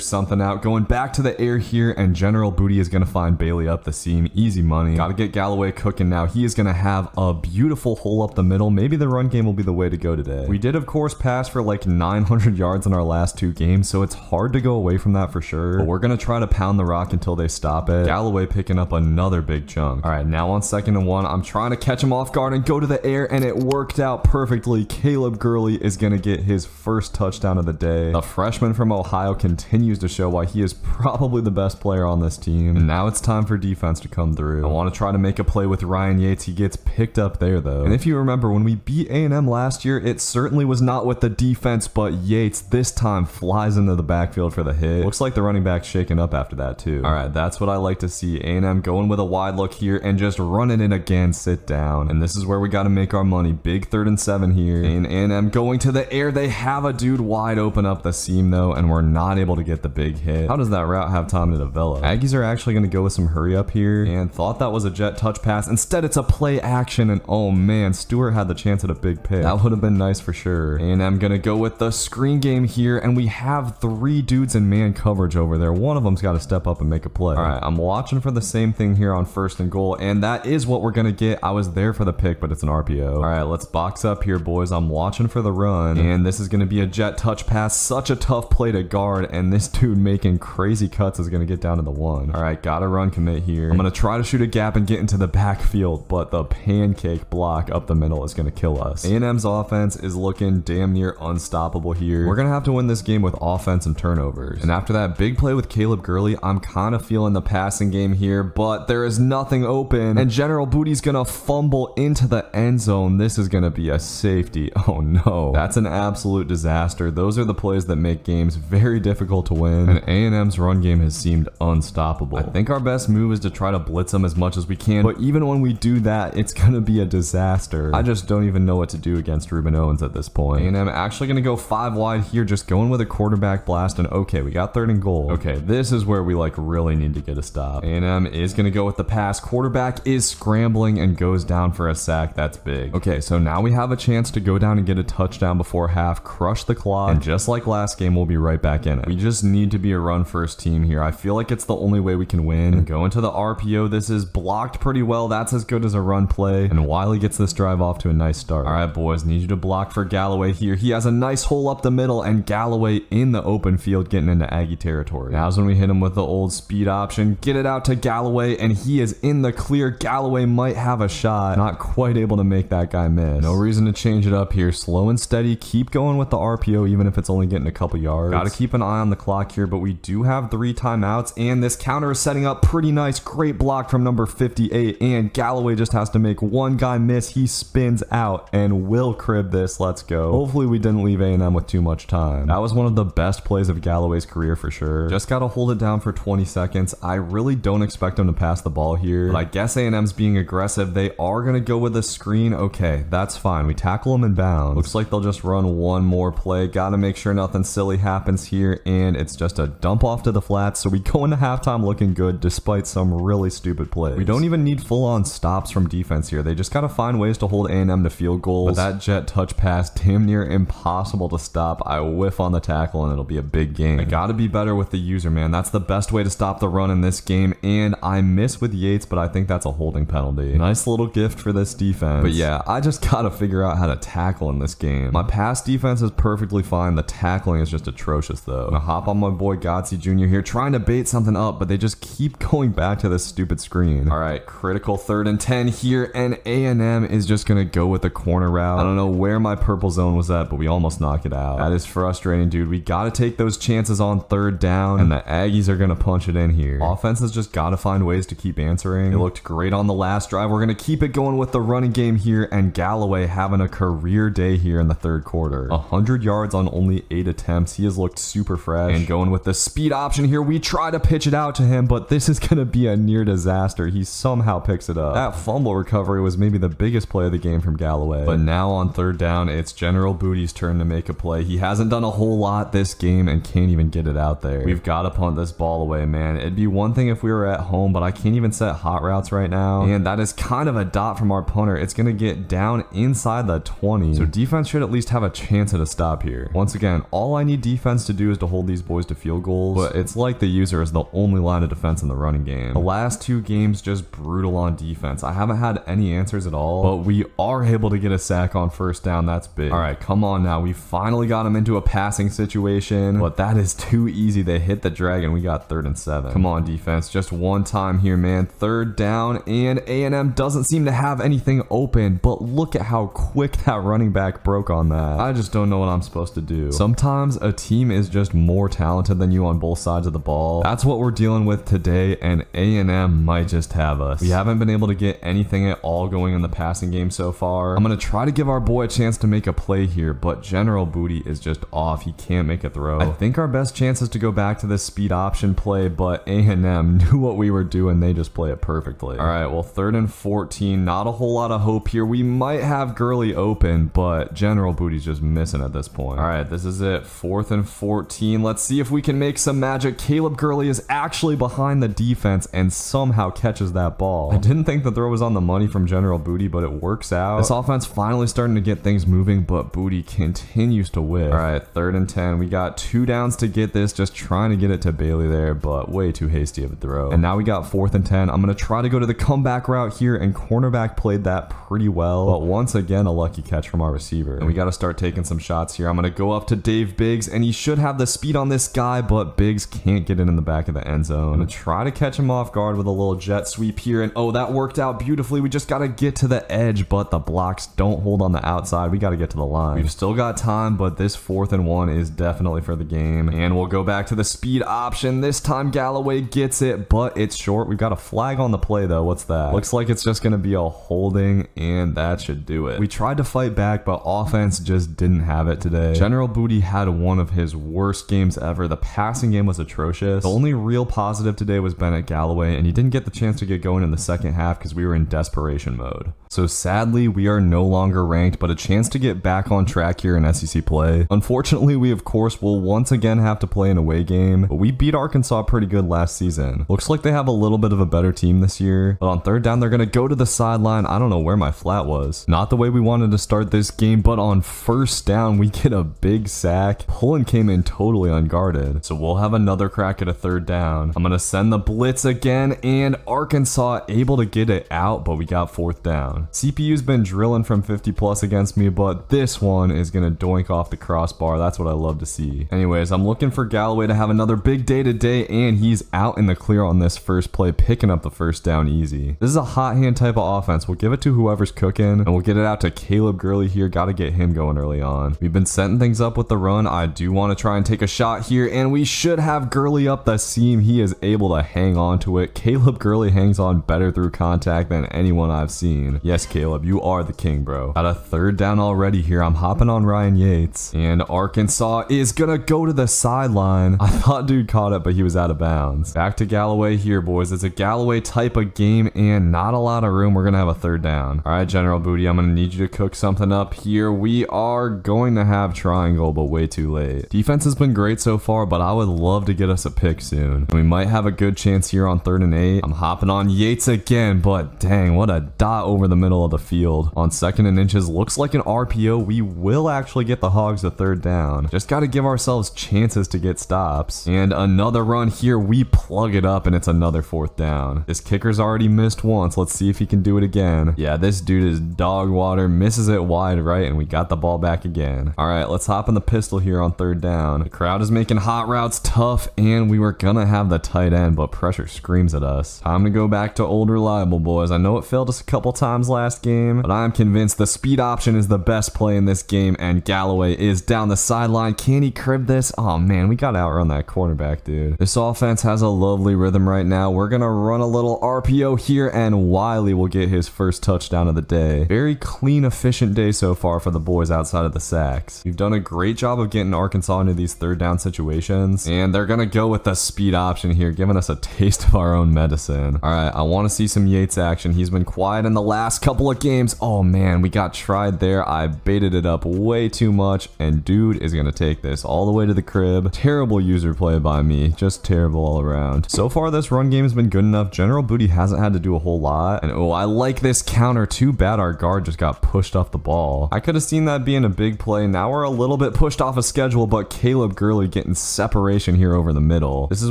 something out. Going back to the air here, and General Booty is going to find Bailey up the seam. Easy money. Got to get Galloway cooking now. He is going to have a beautiful hole up the middle. Maybe the run game will be the way to go today. We did, of course, pass for like 900 yards in our last 2 games, so it's hard to go away from that for sure. But we're going to try to pound the rock until they stop it. Galloway picking up another big chunk. All right, now on 2nd and 1, I'm trying to catch him off guard and go to the air, and it worked out perfectly. Caleb Gurley is going to get his first touchdown of the day. The freshman from Ohio continues to show why he is probably the best player on this team. And now it's time for defense to come through. I want to try to make a play with Ryan Yates. He gets picked up there, though. And if you remember, when we beat A&M last year, it certainly was not with the defense, but Yates this time flies into the backfield for the hit. Looks like the running back's shaken up after that, too. All right, that's what I like to see. A&M going with a wide look here and just running it again. Sit down. And this is where we got to make our money. Big 3rd and 7 here. And A&M going to the air. They have a dude wide open up the seam, though, and we're not able to get the big hit. How does that route have time to develop? Aggies are actually going to go with some hurry up here, and thought that was a jet touch pass. Instead, it's a play action, and oh man, Stewart had the chance at a big pick. That would have been nice for sure. And I'm going to go with the screen game here, and we have 3 dudes in man coverage over there. One of them's got to step up and make a play. All right, I'm watching for the same thing here on 1st and goal, and that is what we're going to get. I was there for the pick, but it's an RPO. All right, let's box up here, boys. I'm watching for the run, and this is going to be a jet touch pass. Such a tough play to guard, and this dude making crazy cuts is going to get down to the 1. All right, got to run commit here. I'm going to try to shoot a gap and get into the backfield, but the pancake block up the middle is going to kill us. A&M's offense is looking damn near unstoppable here. We're going to have to win this game with offense and turnovers. And after that big play with Caleb Gurley, I'm kind of feeling the passing game here, but there is nothing open, and General Booty's going to fumble into the end zone. This is going to be a safety. Oh no, that's an absolute disaster. Those are the plays that make games very difficult to win, and A&M's run game has seemed unstoppable. I think our best move is to try to blitz them as much as we can, but even when we do that, it's going to be a disaster. disaster. I just don't even know what to do against Ruben Owens at this point. And I'm actually going to go 5 wide here, just going with a quarterback blast. And okay, we got 3rd and goal. Okay, this is where we like really need to get a stop. A&M is going to go with the pass. Quarterback is scrambling and goes down for a sack. That's big. Okay, so now we have a chance to go down and get a touchdown before half, crush the clock, and just like last game, we'll be right back in it. We just need to be a run-first team here. I feel like it's the only way we can win. And go into the RPO. This is blocked pretty well. That's as good as a run play. And Wiley gets this drive off to a nice start. All right, boys, need you to block for Galloway here. He has a nice hole up the middle, and Galloway in the open field getting into Aggie territory. Now's when we hit him with the old speed option. Get it out to Galloway, and he is in the clear. Galloway might have a shot. Not quite able to make that guy miss. No reason to change it up here. Slow and steady. Keep going with the RPO, even if it's only getting a couple yards. Got to keep an eye on the clock here, but we do have 3 timeouts, and this counter is setting up pretty nice. Great block from number 58, and Galloway just has to make one guy miss. He spins out and will crib this. Let's go. Hopefully we didn't leave A&M with too much time. That was one of the best plays of Galloway's career for sure. Just got to hold it down for 20 seconds. I really don't expect him to pass the ball here, but I guess A&M's being aggressive. They are going to go with a screen. Okay, that's fine. We tackle him in bounds. Looks like they'll just run one more play. Got to make sure nothing silly happens here, and it's just a dump off to the flats, so we go into halftime looking good despite some really stupid plays. We don't even need full-on stops from defense here. They just got to find ways to hold A&M to field goals, but that jet touch pass, damn near impossible to stop. I whiff on the tackle, and it'll be a big game. I got to be better with the user, man. That's the best way to stop the run in this game, and I miss with Yates, but I think that's a holding penalty. Nice little gift for this defense. But yeah, I just got to figure out how to tackle in this game. My pass defense is perfectly fine. The tackling is just atrocious, though. I'm gonna hop on my boy Godsey Jr. here, trying to bait something up, but they just keep going back to this stupid screen. All right, critical 3rd and 10 here, and A&M is just gonna go with the corner route. I don't know where my purple zone was at, but we almost knock it out. That is frustrating, dude. We gotta take those chances on 3rd down, and the Aggies are gonna punch it in here. Offense has just gotta find ways to keep answering. It looked great on the last drive. We're gonna keep it going with the running game here, and Galloway having a career day here in the 3rd quarter. 100 yards on only 8 attempts. He has looked super fresh. And going with the speed option here, we try to pitch it out to him, but this is gonna be a near disaster. He somehow picks it up. That fumble recovery was maybe the biggest play of the game from Galloway. But now on 3rd down, it's General Booty's turn to make a play. He hasn't done a whole lot this game and can't even get it out there. We've got to punt this ball away, man. It'd be one thing if we were at home, but I can't even set hot routes right now. And that is kind of a dot from our punter. It's gonna get down inside the 20. So defense should at least have a chance at a stop here. Once again, all I need defense to do is to hold these boys to field goals, but it's like the user is the only line of defense in the running game. The last 2 games just brutal on defense. I haven't had any answers at all, but we are able to get a sack on 1st down. That's big. All right, come on now. We finally got him into a passing situation, but that is too easy. They hit the dragon. We got 3rd and 7. Come on, defense. Just one time here, man. 3rd down, and A&M doesn't seem to have anything open, but look at how quick that running back broke on that. I just don't know what I'm supposed to do. Sometimes a team is just more talented than you on both sides of the ball. That's what we're dealing with today, and A&M might just have us. We haven't been able to get anything at all going in the passing game so far. I'm going to try to give our boy a chance to make a play here, but General Booty is just off. He can't make a throw. I think our best chance is to go back to this speed option play, but A&M knew what we were doing. They just play it perfectly. All right, well, 3rd and 14. Not a whole lot of hope here. We might have Gurley open, but General Booty's just missing at this point. All right, this is it. 4th and 14. Let's see if we can make some magic. Caleb Gurley is actually behind the defense and somehow catches that ball. I didn't think the throw was on the money from General Booty, but it works out. This offense finally starting to get things moving, but Booty continues to whiff. All right, 3rd and 10. We got 2 downs to get this, just trying to get it to Bailey there, but way too hasty of a throw. And now we got 4th and 10. I'm going to try to go to the comeback route here, and cornerback played that pretty well, but once again, a lucky catch from our receiver. And we got to start taking some shots here. I'm going to go up to Dave Biggs, and he should have the speed on this guy, but Biggs can't get it in the back of the end zone. I'm going to try to catch him off guard with a little jet sweep here, and oh, that worked out beautifully. We just got to get to the edge, but the blocks don't hold on the outside. We got to get to the line. We've still got time, but this 4th and 1 is definitely for the game, and we'll go back to the speed option. This time Galloway gets it, but it's short. We've got a flag on the play, though. What's that? Looks like it's just going to be a holding, and that should do it. We tried to fight back, but offense just didn't have it today. General Booty had one of his worst games ever. The passing game was atrocious. The only real positive today was Bennett Galloway, and he didn't get the chance to get going in the second half because we were in desperation mode. So sadly, we are no longer ranked, but a chance to get back on track here in SEC play. Unfortunately, we of course will once again have to play an away game, but we beat Arkansas pretty good last season. Looks like they have a little bit of a better team this year, but on third down, they're going to go to the sideline. I don't know where my flat was. Not the way we wanted to start this game, but on first down, we get a big sack. Pullen came in totally unguarded, so we'll have another crack at a third down. I'm going to send the blitz again, and Arkansas able to get it out, but we got fourth down. CPU's been drilling from 50 plus against me, but this one is going to doink off the crossbar. That's what I love to see. Anyways, I'm looking for Galloway to have another big day today, and he's out in the clear on this first play, picking up the first down easy. This is a hot hand type of offense. We'll give it to whoever's cooking, and we'll get it out to Caleb Gurley here. Got to get him going early on. We've been setting things up with the run. I do want to try and take a shot here, and we should have Gurley up the seam. He is able to hang on to it. Caleb Gurley hangs on better through contact than anyone I've seen. Yes, Caleb, you are the king, bro. Got a third down already here. I'm hopping on Ryan Yates, and Arkansas is gonna go to the sideline. I thought dude caught it, but he was out of bounds. Back to Galloway here, boys. It's a Galloway type of game and not a lot of room. We're gonna have a third down. All right, General Booty, I'm gonna need you to cook something up here. We are going to have triangle, but way too late. Defense has been great so far, but I would love to get us a pick soon. And we might have a good chance here on 3rd and 8. I'm hopping on Yates again, but dang, what a dot over the middle of the field. On 2nd and inches, looks like an RPO. We will actually get the Hogs a third down. Just got to give ourselves chances to get stops. And another run here. We plug it up, and it's another 4th down. This kicker's already missed once. Let's see if he can do it again. Yeah, this dude is dog water. Misses it wide right, and we got the ball back again. All right, let's hop in the pistol here on 3rd down. The crowd is making hot routes tough, and we were gonna have the tight end, but pressure screams at us. Time to go back to old reliable, boys. I know it failed us a couple times last game, but I'm convinced the speed option is the best play in this game, and Galloway is down the sideline. Can he crib this? Oh man, we gotta outrun that quarterback, dude. This offense has a lovely rhythm right now. We're gonna run a little RPO here, and Wiley will get his first touchdown of the day. Very clean, efficient day so far for the boys outside of the sacks. We've done a great job of getting Arkansas into these 3rd down situations, and they're gonna go with the speed option here, giving us a taste of our own medicine. All right, I want to see some Yates action. He's been quiet in the last couple of games. Oh man, we got tried there. I baited it up way too much, and dude is gonna take this all the way to the crib. Terrible user play by me, just terrible all around. So far, this run game has been good enough. General Booty hasn't had to do a whole lot, and oh, I like this counter. Too bad our guard just got pushed off the ball. I could have seen that being a big play. Now we're a little bit pushed off a schedule, but Caleb Gurley getting separation here over the middle. This is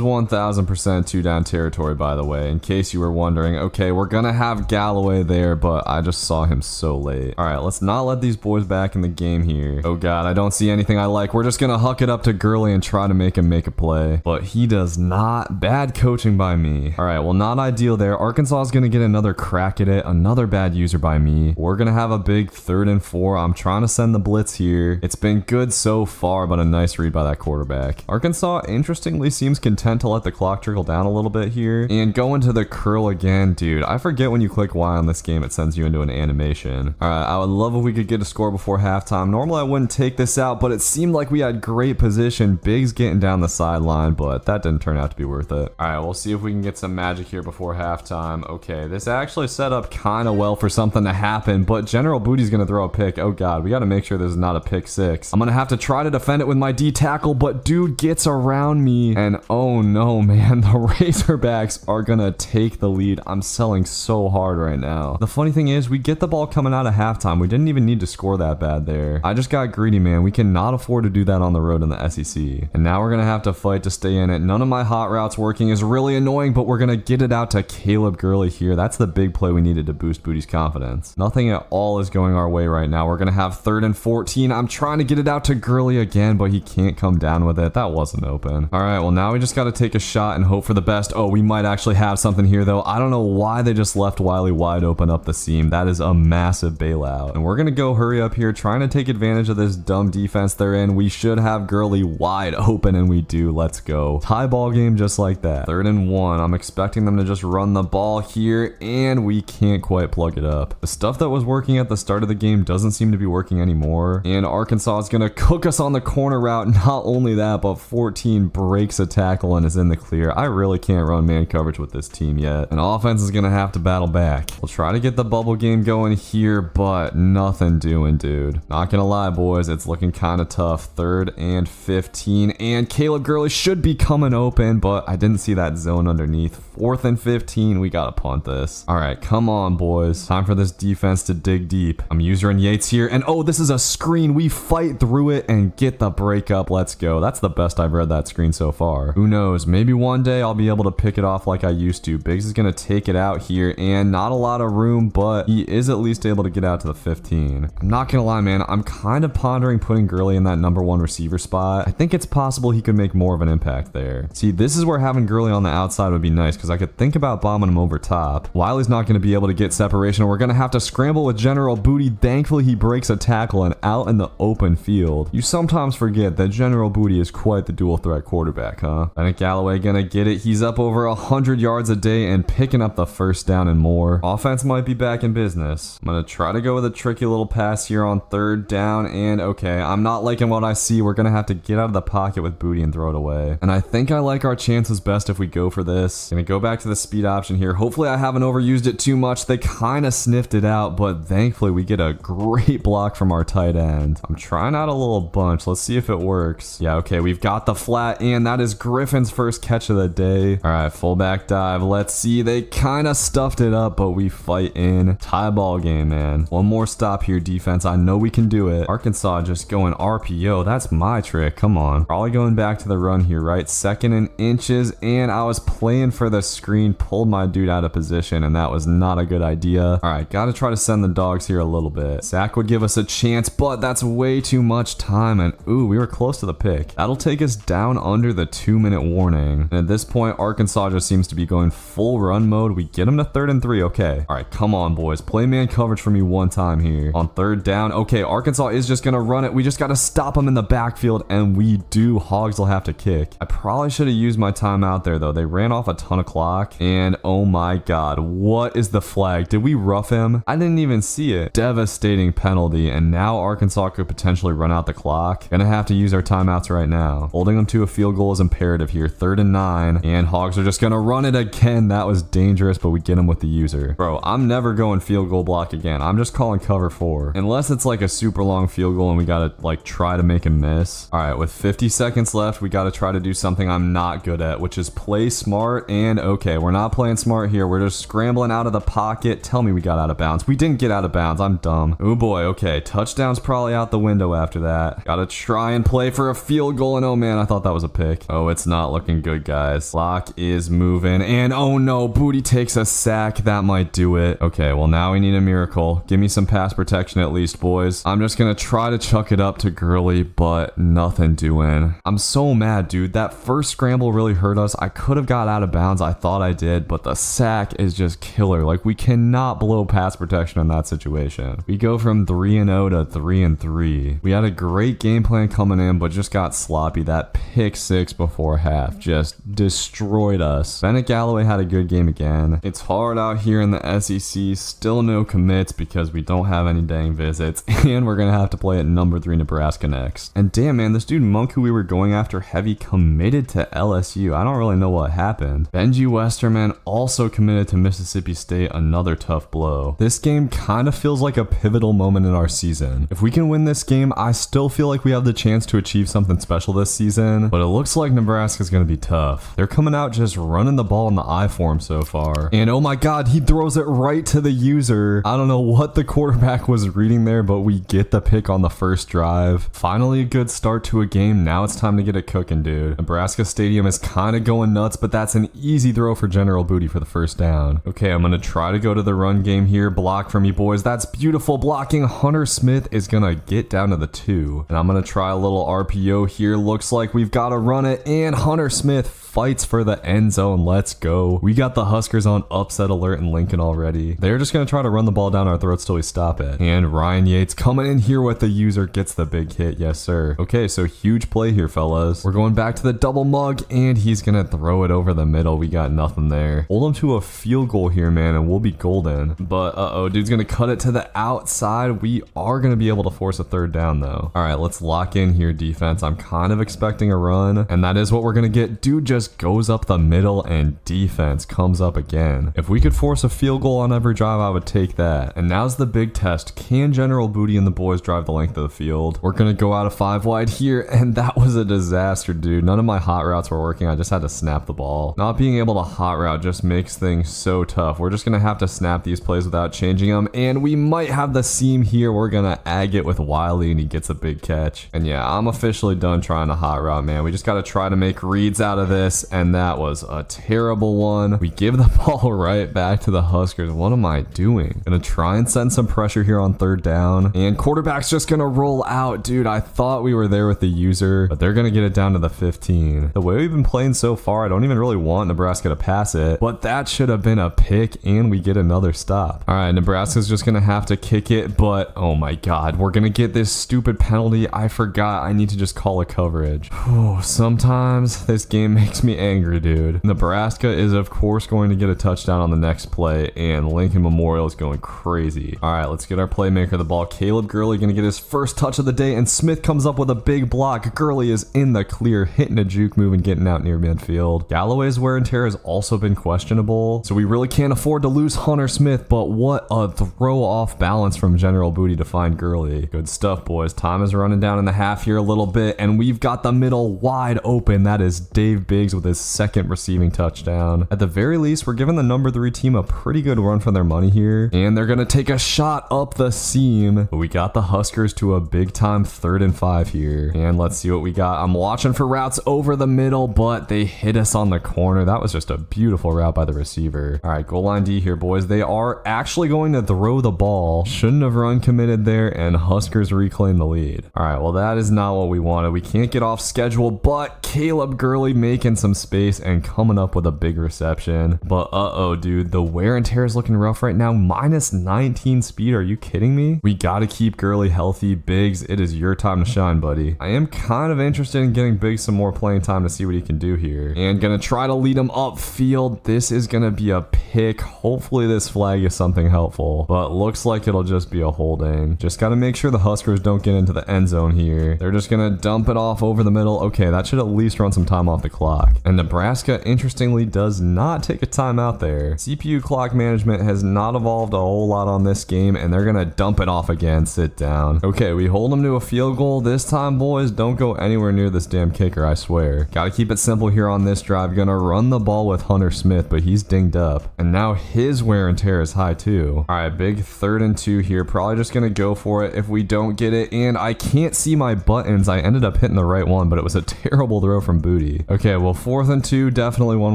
1000% 2-down territory, by the way, in case you were wondering. Okay, we're gonna have Galloway there, but I just saw him so late. All right, let's not let these boys back in the game here. Oh god, I don't see anything I like. We're just gonna huck it up to Gurley and try to make him make a play, but he does not. Bad coaching by me. All right, well, not ideal there. Arkansas is gonna get another crack at it. Another bad user by me. We're gonna have a big 3rd and 4. I'm trying to send the blitz here. It's been good so far, but a nice read by that quarterback. Arkansas, interestingly, seems content to let the clock trickle down a little bit here and go into the curl again. Dude, I forget when you click Y on this game, it sends you into an animation. All right, I would love if we could get a score before halftime. Normally, I wouldn't take this out, but it seemed like we had great position. Biggs getting down the sideline, but that didn't turn out to be worth it. All right, we'll see if we can get some magic here before halftime. Okay, this actually set up kind of well for something to happen, but General Booty's gonna throw a pick. Oh god, we gotta make sure this is not a pick 6. I'm gonna have to try to defend it with my D tackle, but dude gets around me, and oh no, man, the Razorbacks are gonna take the lead. I'm selling so hard right now. The funny thing is, we get the ball coming out of halftime. We didn't even need to score that bad there. I just got greedy, man. We cannot afford to do that on the road in the SEC. And now we're gonna have to fight to stay in it. None of my hot routes working is really annoying, but we're gonna get it out to Caleb Gurley here. That's the big play we needed to boost Booty's confidence. Nothing at all is going our way right now. We're gonna have 3rd and 14. I'm trying to get it out to Gurley again, but he can't come down with it. That wasn't open. All right, well, now we just got to take a shot and hope for the best. Oh, we might actually have something here, though. I don't know why they just left Wiley wide open up the seam. That is a massive bailout. And we're going to go hurry up here, trying to take advantage of this dumb defense they're in. We should have Gurley wide open, and we do. Let's go. Tie ball game just like that. 3rd and 1. I'm expecting them to just run the ball here, and we can't quite plug it up. The stuff that was working at the start of the game doesn't seem to be working anymore, and Arkansas is going to cook us on the corner route. Not only that, but 14 breaks a tackle and is in the clear. I really can't run man coverage with this team yet, and offense is going to have to battle back. We'll try to get the bubble game going here, but nothing doing, dude. Not gonna lie, boys. It's looking kind of tough. 3rd and 15. And Caleb Gurley should be coming open, but I didn't see that zone underneath. 4th and 15. We gotta punt this. All right, come on, boys. Time for this defense to dig deep. I'm using Yates here. And oh, this is a screen. We fight through it and get the breakup. Let's go. That's the best I've read that screen so far. Who knows? Maybe one day I'll be able to pick it off like I used to. Biggs is gonna take it out here, and not a lot of room, but he is at least able to get out to the 15. I'm not gonna lie, man. I'm kind of pondering putting Gurley in that #1 receiver spot. I think it's possible he could make more of an impact there. See, this is where having Gurley on the outside would be nice, because I could think about bombing him over top. Wiley's not gonna be able to get separation, and we're gonna have to scramble with General Booty. Thankfully, he breaks a tackle and out in the open field. You sometimes forget that General Booty is quite the dual threat quarterback, huh? Bennett Galloway gonna get it. He's up over 100 yards a day and picking up the first down and more. Offense might be back in business. I'm gonna try to go with a tricky little pass here on 3rd down, and okay, I'm not liking what I see. We're gonna have to get out of the pocket with Booty and throw it away. And I think I like our chances best if we go for this. Gonna go back to the speed option here. Hopefully I haven't overused it too much. They kind of sniffed it out, but thankfully we get a great block from our tight end. I'm trying out a little bunch. Let's see if it works. Yeah, okay, we've got the flat, and that is Griffin's first catch of the day. All right, fullback dive. Let's see. They kind of stuffed it up, but we fight in. Tie ball game, man. One more stop here, defense. I know we can do it. Arkansas just going RPO. That's my trick. Come on. Probably going back to the run here, right? 2nd and inches, and I was playing for the screen, pulled my dude out of position, and that was not a good idea. All right, got to try to send the dogs here a little bit. Zach would give us a chance, but that's way too much time, and ooh, we were close to the pick. That'll take us down under the 2-minute warning. And at this point, Arkansas just seems to be going full run mode. We get them to 3rd and 3. Okay. All right, come on, boys. Play man coverage for me one time here. On 3rd down. Okay, Arkansas is just going to run it. We just got to stop them in the backfield, and we do. Hogs will have to kick. I probably should have used my timeout there, though. They ran off a ton of clock, and oh my God, what is the flag? Did we rough him? I didn't even see it. Devastating penalty, and now Arkansas could potentially run out the clock. Gonna have to use our timeouts right now. Holding them to a field goal is imperative here. 3rd and 9, and Hogs are just gonna run it again. That was dangerous, but we get him with the user. Bro, I'm never going field goal block again. I'm just calling cover 4. Unless it's like a super long field goal and we gotta like try to make him miss. All right, with 50 seconds left, we gotta try to do something I'm not good at, which is play smart. And okay, we're not playing smart here. We're just scrambling out of the pocket. Tell me we got out of bounds. We didn't get out of bounds. I'm dumb. Oh boy, okay. Touchdown's probably out the window after that. Gotta try and play for a field goal, and oh man, I thought that was a pick. Oh, it's not looking good, guys. Clock is moving, and oh no, Booty takes a sack. That might do it. Okay, well now we need a miracle. Give me some pass protection at least, boys. I'm just gonna try to chuck it up to Gurley, but nothing doing. I'm so mad, dude. That first scramble really hurt us. I could have got out of bounds. I thought I did, but the sack is just killer. Like, we cannot blow pass protection in that situation. We go from 3-0 to 3-3. We had a great game plan coming in, but just got sloppy. That pick 6 before half just destroyed us. Bennett Galloway had a good game again. It's hard out here in the SEC. Still no commits because we don't have any dang visits, and we're gonna have to play at number 3 Nebraska next. And damn, man, this dude Monk, who we were going after heavy, committed to LSU. I don't really know what happened. Benji Westerman also committed to Mississippi State. Another tough blow. This game kind of feels like a pivotal moment in our season. If we can win this game, I still feel like we have the chance to achieve something special this season, but it looks like Nebraska's gonna be tough. They're coming out just running the ball in the I form so far. And oh my God, he throws it right to the user. I don't know what the quarterback was reading there, but we get the pick on the first drive. Finally a good start to a game. Now it's time to get it cooking, dude. Nebraska Stadium is kind of going nuts, but that's an easy throw for General Booty for the first down. Okay, I'm gonna try to go to the run game here. Block for me, boys. That's beautiful blocking. Hunter Smith is gonna get down to the 2, and I'm gonna try a little RPO here. Looks like we've got to run it, and Hunter Smith fights for the end zone. Let's go. We got the Huskers on upset alert in Lincoln already. They're just gonna try to run the ball down our throats till we stop it. And Ryan Yates coming in here with the user, gets the big hit. Yes, sir. Okay, so huge play here, fellas. We're going back to the double mug, and he's gonna throw it over the middle. We got nothing there. Hold him to a field goal here, man, and we'll be golden. But uh-oh, dude's gonna cut it to the outside. We are gonna be able to force a 3rd down, though. All right, let's lock in here, defense. I'm kind of expecting a run, and that is what we're gonna get. Dude just goes up the middle, and defense comes up again. If we could force a field goal on every drive, I would take that. And now's the big test. Can General Booty and the boys drive the length of the field? We're gonna go out of 5 wide here, and that was a disaster, dude. None of my hot routes were working. I just had to snap the ball. Not being able to hot route just makes things so tough. We're just gonna have to snap these plays without changing them, and we might have the seam here. We're gonna ag it with Wiley, and he gets a big catch. And yeah, I'm officially done trying to hot route, man. We just gotta try to make reads out of this, and that was a terrible one. We give the ball right back to the Huskers. What am I doing? Gonna try and send some pressure here on 3rd down, and quarterback's just gonna roll out. Dude, I thought we were there with the user, but they're gonna get it down to the 15. The way we've been playing so far, I don't even really want Nebraska to pass it, but that should have been a pick, and we get another stop. All right, Nebraska's just gonna have to kick it, but oh my god, we're gonna get this stupid penalty. I forgot I need to just call a coverage. Whew, sometimes this game makes me angry, dude. Nebraska is of course going to get a touchdown on the next play, and Lincoln Memorial is going crazy. All right, let's get our playmaker the ball. Caleb Gurley gonna get his first touch of the day, and Smith comes up with a big block. Gurley is in the clear, hitting a juke move and getting out near midfield. Galloway's wear and tear has also been questionable, so we really can't afford to lose Hunter Smith, but what a throw off balance from General Booty to find Gurley. Good stuff, boys. Time is running down in the half here a little bit, and we've got the middle wide open. That is Dave Biggs with his 2nd receiving touchdown. At the very least, we're giving the number 3 team a pretty good run for their money here, and they're gonna take a shot up the seam, but we got the Huskers to a big time 3rd and 5 here, and let's see what we got. I'm watching for routes over the middle, but they hit us on the corner. That was just a beautiful route by the receiver. All right, goal line D here, boys. They are actually going to throw the ball. Shouldn't have run committed there, and Huskers reclaim the lead. All right, well, that is not what we wanted. We can't get off schedule, but Caleb Gurley making some space and coming up with a big reception. But uh-oh, dude, the wear and tear is looking rough right now. Minus 19 speed. Are you kidding me? We got to keep Gurley healthy. Biggs, it is your time to shine, buddy. I am kind of interested in getting Biggs some more playing time to see what he can do here, and gonna try to lead him upfield. This is gonna be a pick. Hopefully this flag is something helpful, but looks like it'll just be a holding. Just gotta make sure the Huskers don't get into the end zone here. They're just gonna dump it off over the middle. Okay, that should at least run some time off the clock. And Nebraska, interestingly, does not take a timeout there. CPU clock management has not evolved a whole lot on this game, and they're gonna dump it off again. Sit down. Okay, we hold them to a field goal. This time, boys, don't go anywhere near this damn kicker, I swear. Gotta keep it simple here on this drive. Gonna run the ball with Hunter Smith, but he's dinged up, and now his wear and tear is high too. All right, big 3rd and 2 here. Probably just gonna go for it if we don't get it, and I can't see my buttons. I ended up hitting the right one, but it was a terrible throw from Booty. Okay, well, 4th and 2, definitely one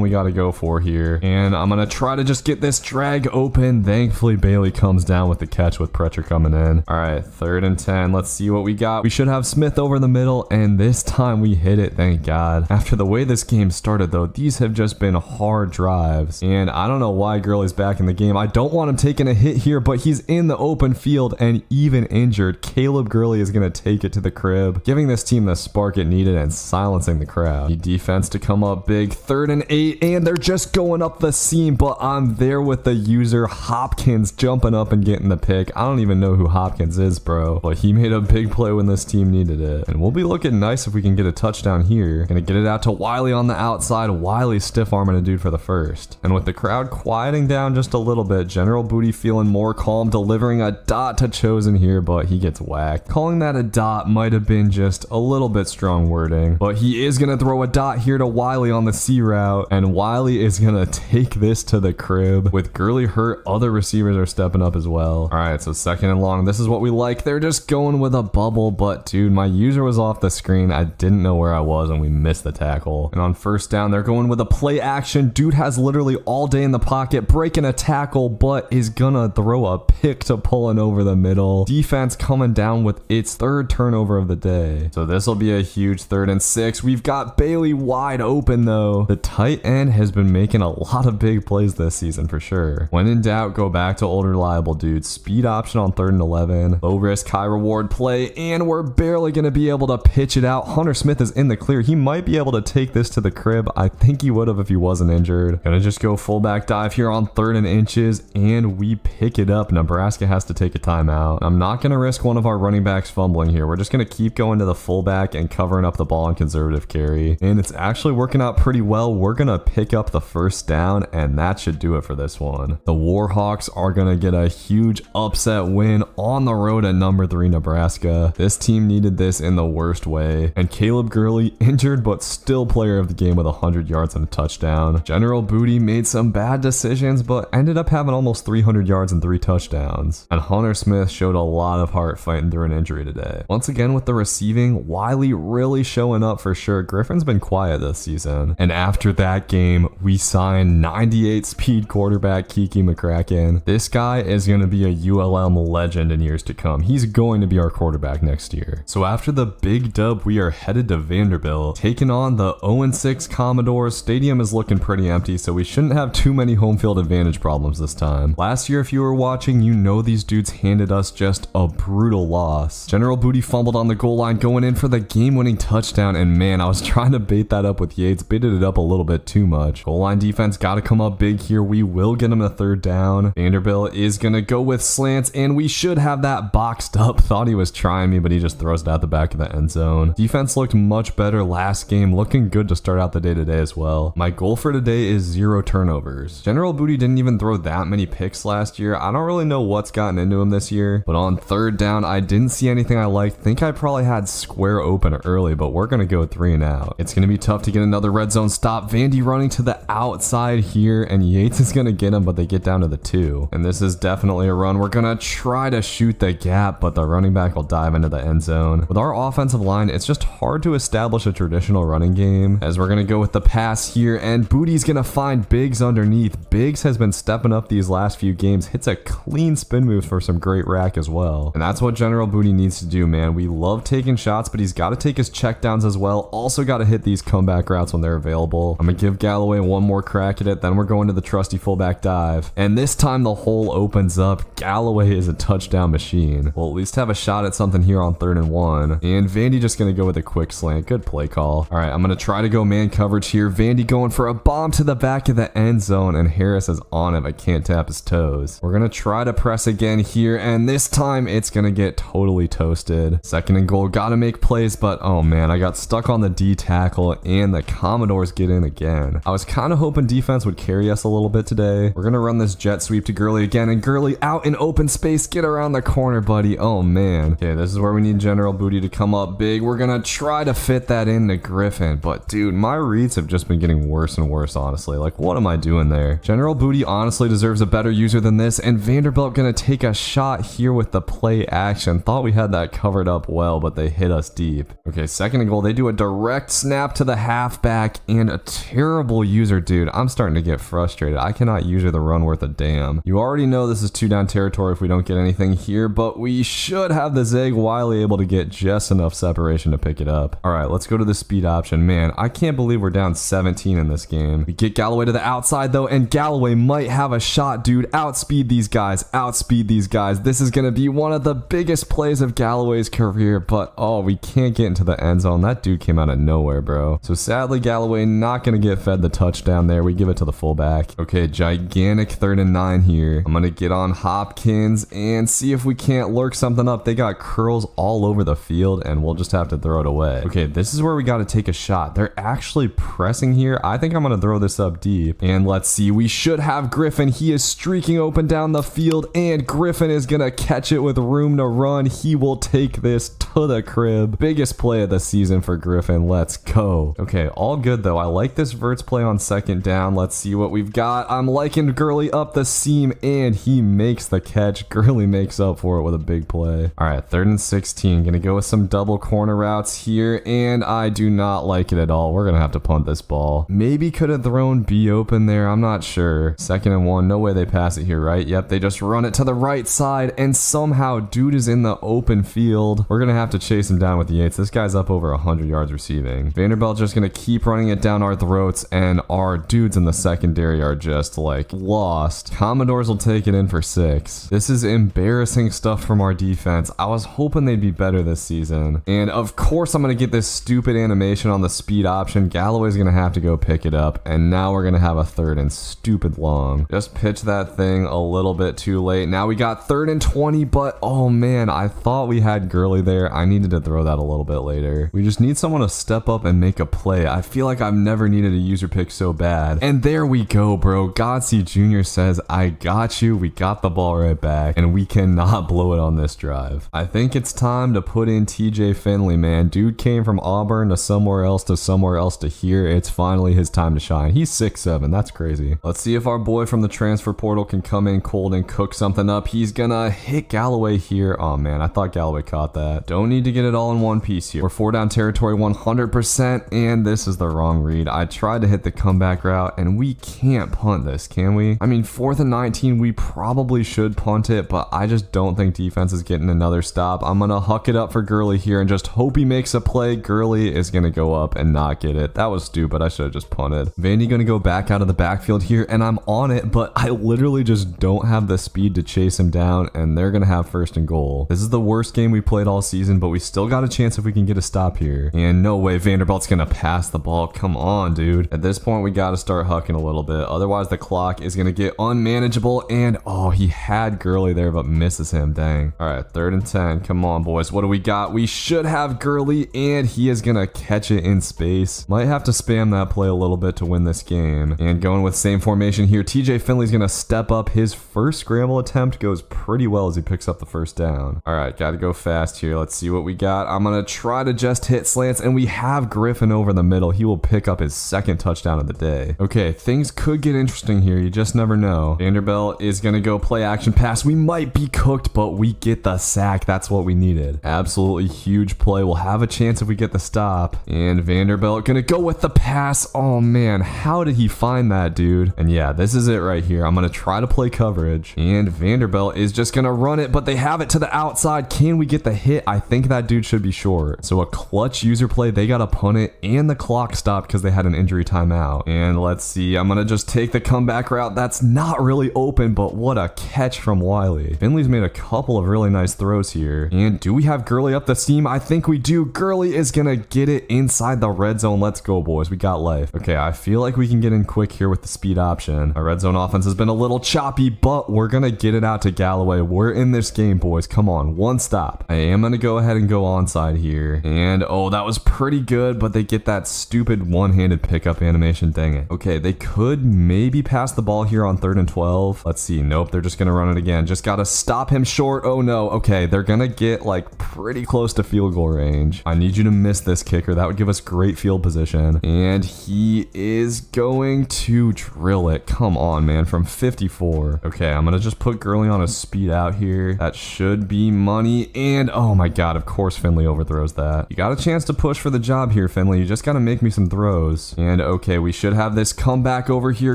we gotta go for here, and I'm gonna try to just get this drag open. Thankfully, Bailey comes down with the catch with pressure coming in. All right, 3rd and 10. Let's see what we got. We should have Smith over the middle, and this time we hit it, thank God. After the way this game started, though, these have just been hard drives, and I don't know why Gurley's back in the game. I don't want him taking a hit here, but he's in the open field and even injured. Caleb Gurley is going to take it to the crib, giving this team the spark it needed and silencing the crowd. Need defense to come up big. 3rd and 8, and they're just going up the seam, but I'm there with the user. Hopkins jumping up and getting the pick. I don't even know who Hopkins is, bro, but he made a big play when this team needed it, and we'll be looking nice if we can get a touchdown here. Gonna get it out to Wiley on the outside. Wiley stiff arming a dude for the first, and with the crowd quieting down just a little bit, General Booty feeling more calm, delivering a dot to Chosen here, but he gets whacked. Calling that a dot might have been just a little bit strong wording, but he is gonna throw a dot here to Wiley on the C route, and Wiley is gonna take this to the crib. With Gurley hurt, other receivers are stepping up as well. All right, so 2nd and long. This is what we like. They're just going with a bubble, but dude, my user was off the screen. I didn't know where I was, and we missed the tackle. And on 1st down, they're going with a play action. Dude has literally all day in the pocket, breaking a tackle, but is gonna throw a pick to pulling over the middle. Defense coming down with its 3rd turnover of the day. So this will be a huge 3rd and 6. We've got Bailey wide open though. The tight end has been making a lot of big plays this season for sure. When in doubt, go back to old reliable dudes. Speed option on 3rd and 11. Low risk, high reward play, and we're barely gonna be able to pitch it out. Hunter Smith is in the clear. He might be able to take this to the crib. I think he would have if he wasn't injured. Gonna just go fullback dive here on 3rd and inches, and we pick it up. Nebraska has to take a timeout. I'm not gonna risk one of our running backs fumbling here. We're just gonna keep going to the fullback and covering up the ball on conservative carry, and it's actually working out pretty well. We're gonna pick up the 1st down, and that should do it for this one. The Warhawks Hawks are going to get a huge upset win on the road at number 3 Nebraska. This team needed this in the worst way. And Caleb Gurley, injured but still player of the game with 100 yards and a touchdown. General Booty made some bad decisions but ended up having almost 300 yards and 3 touchdowns. And Hunter Smith showed a lot of heart fighting through an injury today. Once again with the receiving, Wiley really showing up for sure. Griffin's been quiet this season. And after that game, we signed 98 speed quarterback Kiki McCracken. This guy is going to be a ULM legend in years to come. He's going to be our quarterback next year. So after the big dub, we are headed to Vanderbilt, taking on the 0-6 Commodores. Stadium is looking pretty empty, so we shouldn't have too many home field advantage problems this time. Last year, if you were watching, you know these dudes handed us just a brutal loss. General Booty fumbled on the goal line going in for the game-winning touchdown, and man, I was trying to bait that up with Yates, baited it up a little bit too much. Goal line defense got to come up big here. We will get him a 3rd down. Vanderbilt is going to go with slants, and we should have that boxed up. Thought he was trying me, but he just throws it out the back of the end zone. Defense looked much better last game, looking good to start out the day today as well. My goal for today is 0 turnovers. General Booty didn't even throw that many picks last year. I don't really know what's gotten into him this year, but on 3rd down, I didn't see anything I liked. Think I probably had square open early, but we're going to go 3 and out. It's going to be tough to get another red zone stop. Vandy running to the outside here, and Yates is going to get him, but they get down to the 2. And this is definitely a run. We're going to try to shoot the gap, but the running back will dive into the end zone. With our offensive line, it's just hard to establish a traditional running game, as we're going to go with the pass here, and Booty's going to find Biggs underneath. Biggs has been stepping up these last few games, hits a clean spin move for some great rack as well. And that's what General Booty needs to do, man. We love taking shots, but he's got to take his checkdowns as well. Also got to hit these comeback routes when they're available. I'm going to give Galloway one more crack at it, then we're going to the trusty fullback dive. And this time the hole opens up. Galloway is a touchdown machine. We'll at least have a shot at something here on 3rd and 1. And Vandy just going to go with a quick slant. Good play call. All right, I'm going to try to go man coverage here. Vandy going for a bomb to the back of the end zone, and Harris is on it but can't tap his toes. We're going to try to press again here, and this time it's going to get totally toasted. 2nd and goal. Got to make plays, but oh man, I got stuck on the D tackle, and the Commodores get in again. I was kind of hoping defense would carry us a little bit today. We're going to run this jet sweep to Gurley again, and Gurley out in open space. Get around the corner, buddy. Oh man. Okay, this is where we need General Booty to come up big. We're going to try to fit that into Griffin, but dude, my reads have just been getting worse and worse, honestly. Like, what am I doing there? General Booty honestly deserves a better user than this, and Vanderbilt going to take a shot here with the play action. Thought we had that covered up well, but they hit us deep. Okay, 2nd and goal. They do a direct snap to the halfback, and a terrible user, dude. I'm starting to get frustrated. I cannot user the run worth a damn. You already know this is 2-down territory if we don't get anything here, but we should have the Zig Wiley able to get just enough separation to pick it up. All right, let's go to the speed option. Man, I can't believe we're down 17 in this game. We get Galloway to the outside though, and Galloway might have a shot, dude. Outspeed these guys. Outspeed these guys. This is going to be one of the biggest plays of Galloway's career, but oh, we can't get into the end zone. That dude came out of nowhere, bro. So sadly, Galloway not going to get fed the touchdown there. We give it to the fullback. Okay, gigantic 3rd and 9 here. I'm going to get on Hopkins and see if we can't lurk something up. They got curls all over the field, and we'll just have to throw it away. Okay, this is where we got to take a shot. They're actually pressing here. I think I'm going to throw this up deep. And let's see. We should have Griffin. He is streaking open down the field, and Griffin is going to catch it with room to run. He will take this to the crib. Biggest play of the season for Griffin. Let's go. Okay, all good though. I like this verts play on 2nd down. Let's see what we've got. I'm liking Gurley up the seam, and he makes the catch. Gurley makes up for it with a big play. All right, 3rd and 16. Gonna go with some double corner routes here, and I do not like it at all. We're gonna have to punt this ball. Maybe could have thrown B open there. I'm not sure. 2nd and 1. No way they pass it here, right? Yep, they just run it to the right side, and somehow dude is in the open field. We're gonna have to chase him down with Yates. This guy's up over 100 yards receiving. Vanderbilt just gonna keep running it down our throats, and our dudes in the secondary are just like lost. Commodores will take it in for 6. This is embarrassing stuff from our defense. I was hoping they'd be better this season. And of course I'm gonna get this stupid animation on the speed option. Galloway's gonna have to go pick it up, and now we're gonna have a 3rd and stupid long. Just pitch that thing a little bit too late. Now we got 3rd and 20, but oh man, I thought we had Gurley there. I needed to throw that a little bit later. We just need someone to step up and make a play. I feel like I've never needed a user pick so bad. And there we go, bro. Godsey Jr. says, I got you. We got the ball right back, and we cannot blow it on this drive. I think it's time to put in TJ Finley, man. Dude came from Auburn to somewhere else to here. It's finally his time to shine. He's 6'7". That's crazy. Let's see if our boy from the transfer portal can come in cold and cook something up. He's gonna hit Galloway here. Oh man, I thought Galloway caught that. Don't need to get it all in one piece here. We're 4 down territory 100%, and this is the wrong read. I tried to hit the comeback route, and we can't punt this, can we? I mean, 4th and 19, we probably should punt it, but I just don't think defense is getting another stop. I'm gonna huck it up for Gurley here and just hope he makes a play. Gurley is gonna go up and not get it. That was stupid. I should have just punted. Vandy gonna go back out of the backfield here, and I'm on it, but I literally just don't have the speed to chase him down, and they're gonna have 1st and goal. This is the worst game we played all season, but we still got a chance if we can get a stop here. And no way Vanderbilt's gonna pass the ball. Come on, dude. At this point, we gotta start hucking a little bit. Otherwise, the clock is gonna get unmanageable, and oh, he had Gurley there, but misses him. Dang. All right, 3rd and 10. Come on, boys. What do we got? We should have Gurley, and he is gonna catch it in space. Might have to spam that play a little bit to win this game. And going with same formation here, TJ Finley's gonna step up. His first scramble attempt goes pretty well as he picks up the 1st down. All right, gotta go fast here. Let's see what we got. I'm gonna try to just hit slants, and we have Griffin over the middle. He will pick up his 2nd touchdown of the day. Okay, things could get interesting here. You just never know. Vanderbilt is gonna go play action pass. We might be cooked, but we get the sack. That's what we needed. Absolutely huge play. We'll have a chance if we get the stop. And Vanderbilt gonna go with the pass. Oh man, how did he find that, dude? And yeah, this is it right here. I'm gonna try to play coverage, and Vanderbilt is just gonna run it, but they have it to the outside. Can we get the hit? I think that dude should be short. So a clutch user play. They gotta punt it, and the clock stopped because they had an injury timeout. And let's see. I'm gonna just take the comeback route. That's not really open, but what a catch from Wiley. Finley's made a couple of really nice throws here. And do we have Gurley up the seam? I think we do. Gurley is gonna get it inside the red zone. Let's go, boys. We got life. Okay, I feel like we can get in quick here with the speed option. Our red zone offense has been a little choppy, but we're gonna get it out to Galloway. We're in this game, boys. Come on, one stop. I am gonna go ahead and go onside here. And oh, that was pretty good, but they get that stupid one-handed pickup animation. Dang it. Okay, they could maybe pass the ball here on 3rd and 12. Let's see. Nope, they're just gonna run it again. Just gotta stop him short. Oh no. Okay, they're gonna get like pretty close to field goal range. I need you to miss this kicker. That would give us great field position. And he is going to drill it. Come on, man, from 54. Okay, I'm gonna just put Gurley on a speed out here. That should be money. And oh my god, of course Finley overthrows that. You got a chance to push for the job here, Finley. You just gotta make me some throws. And okay, we should have this comeback over here.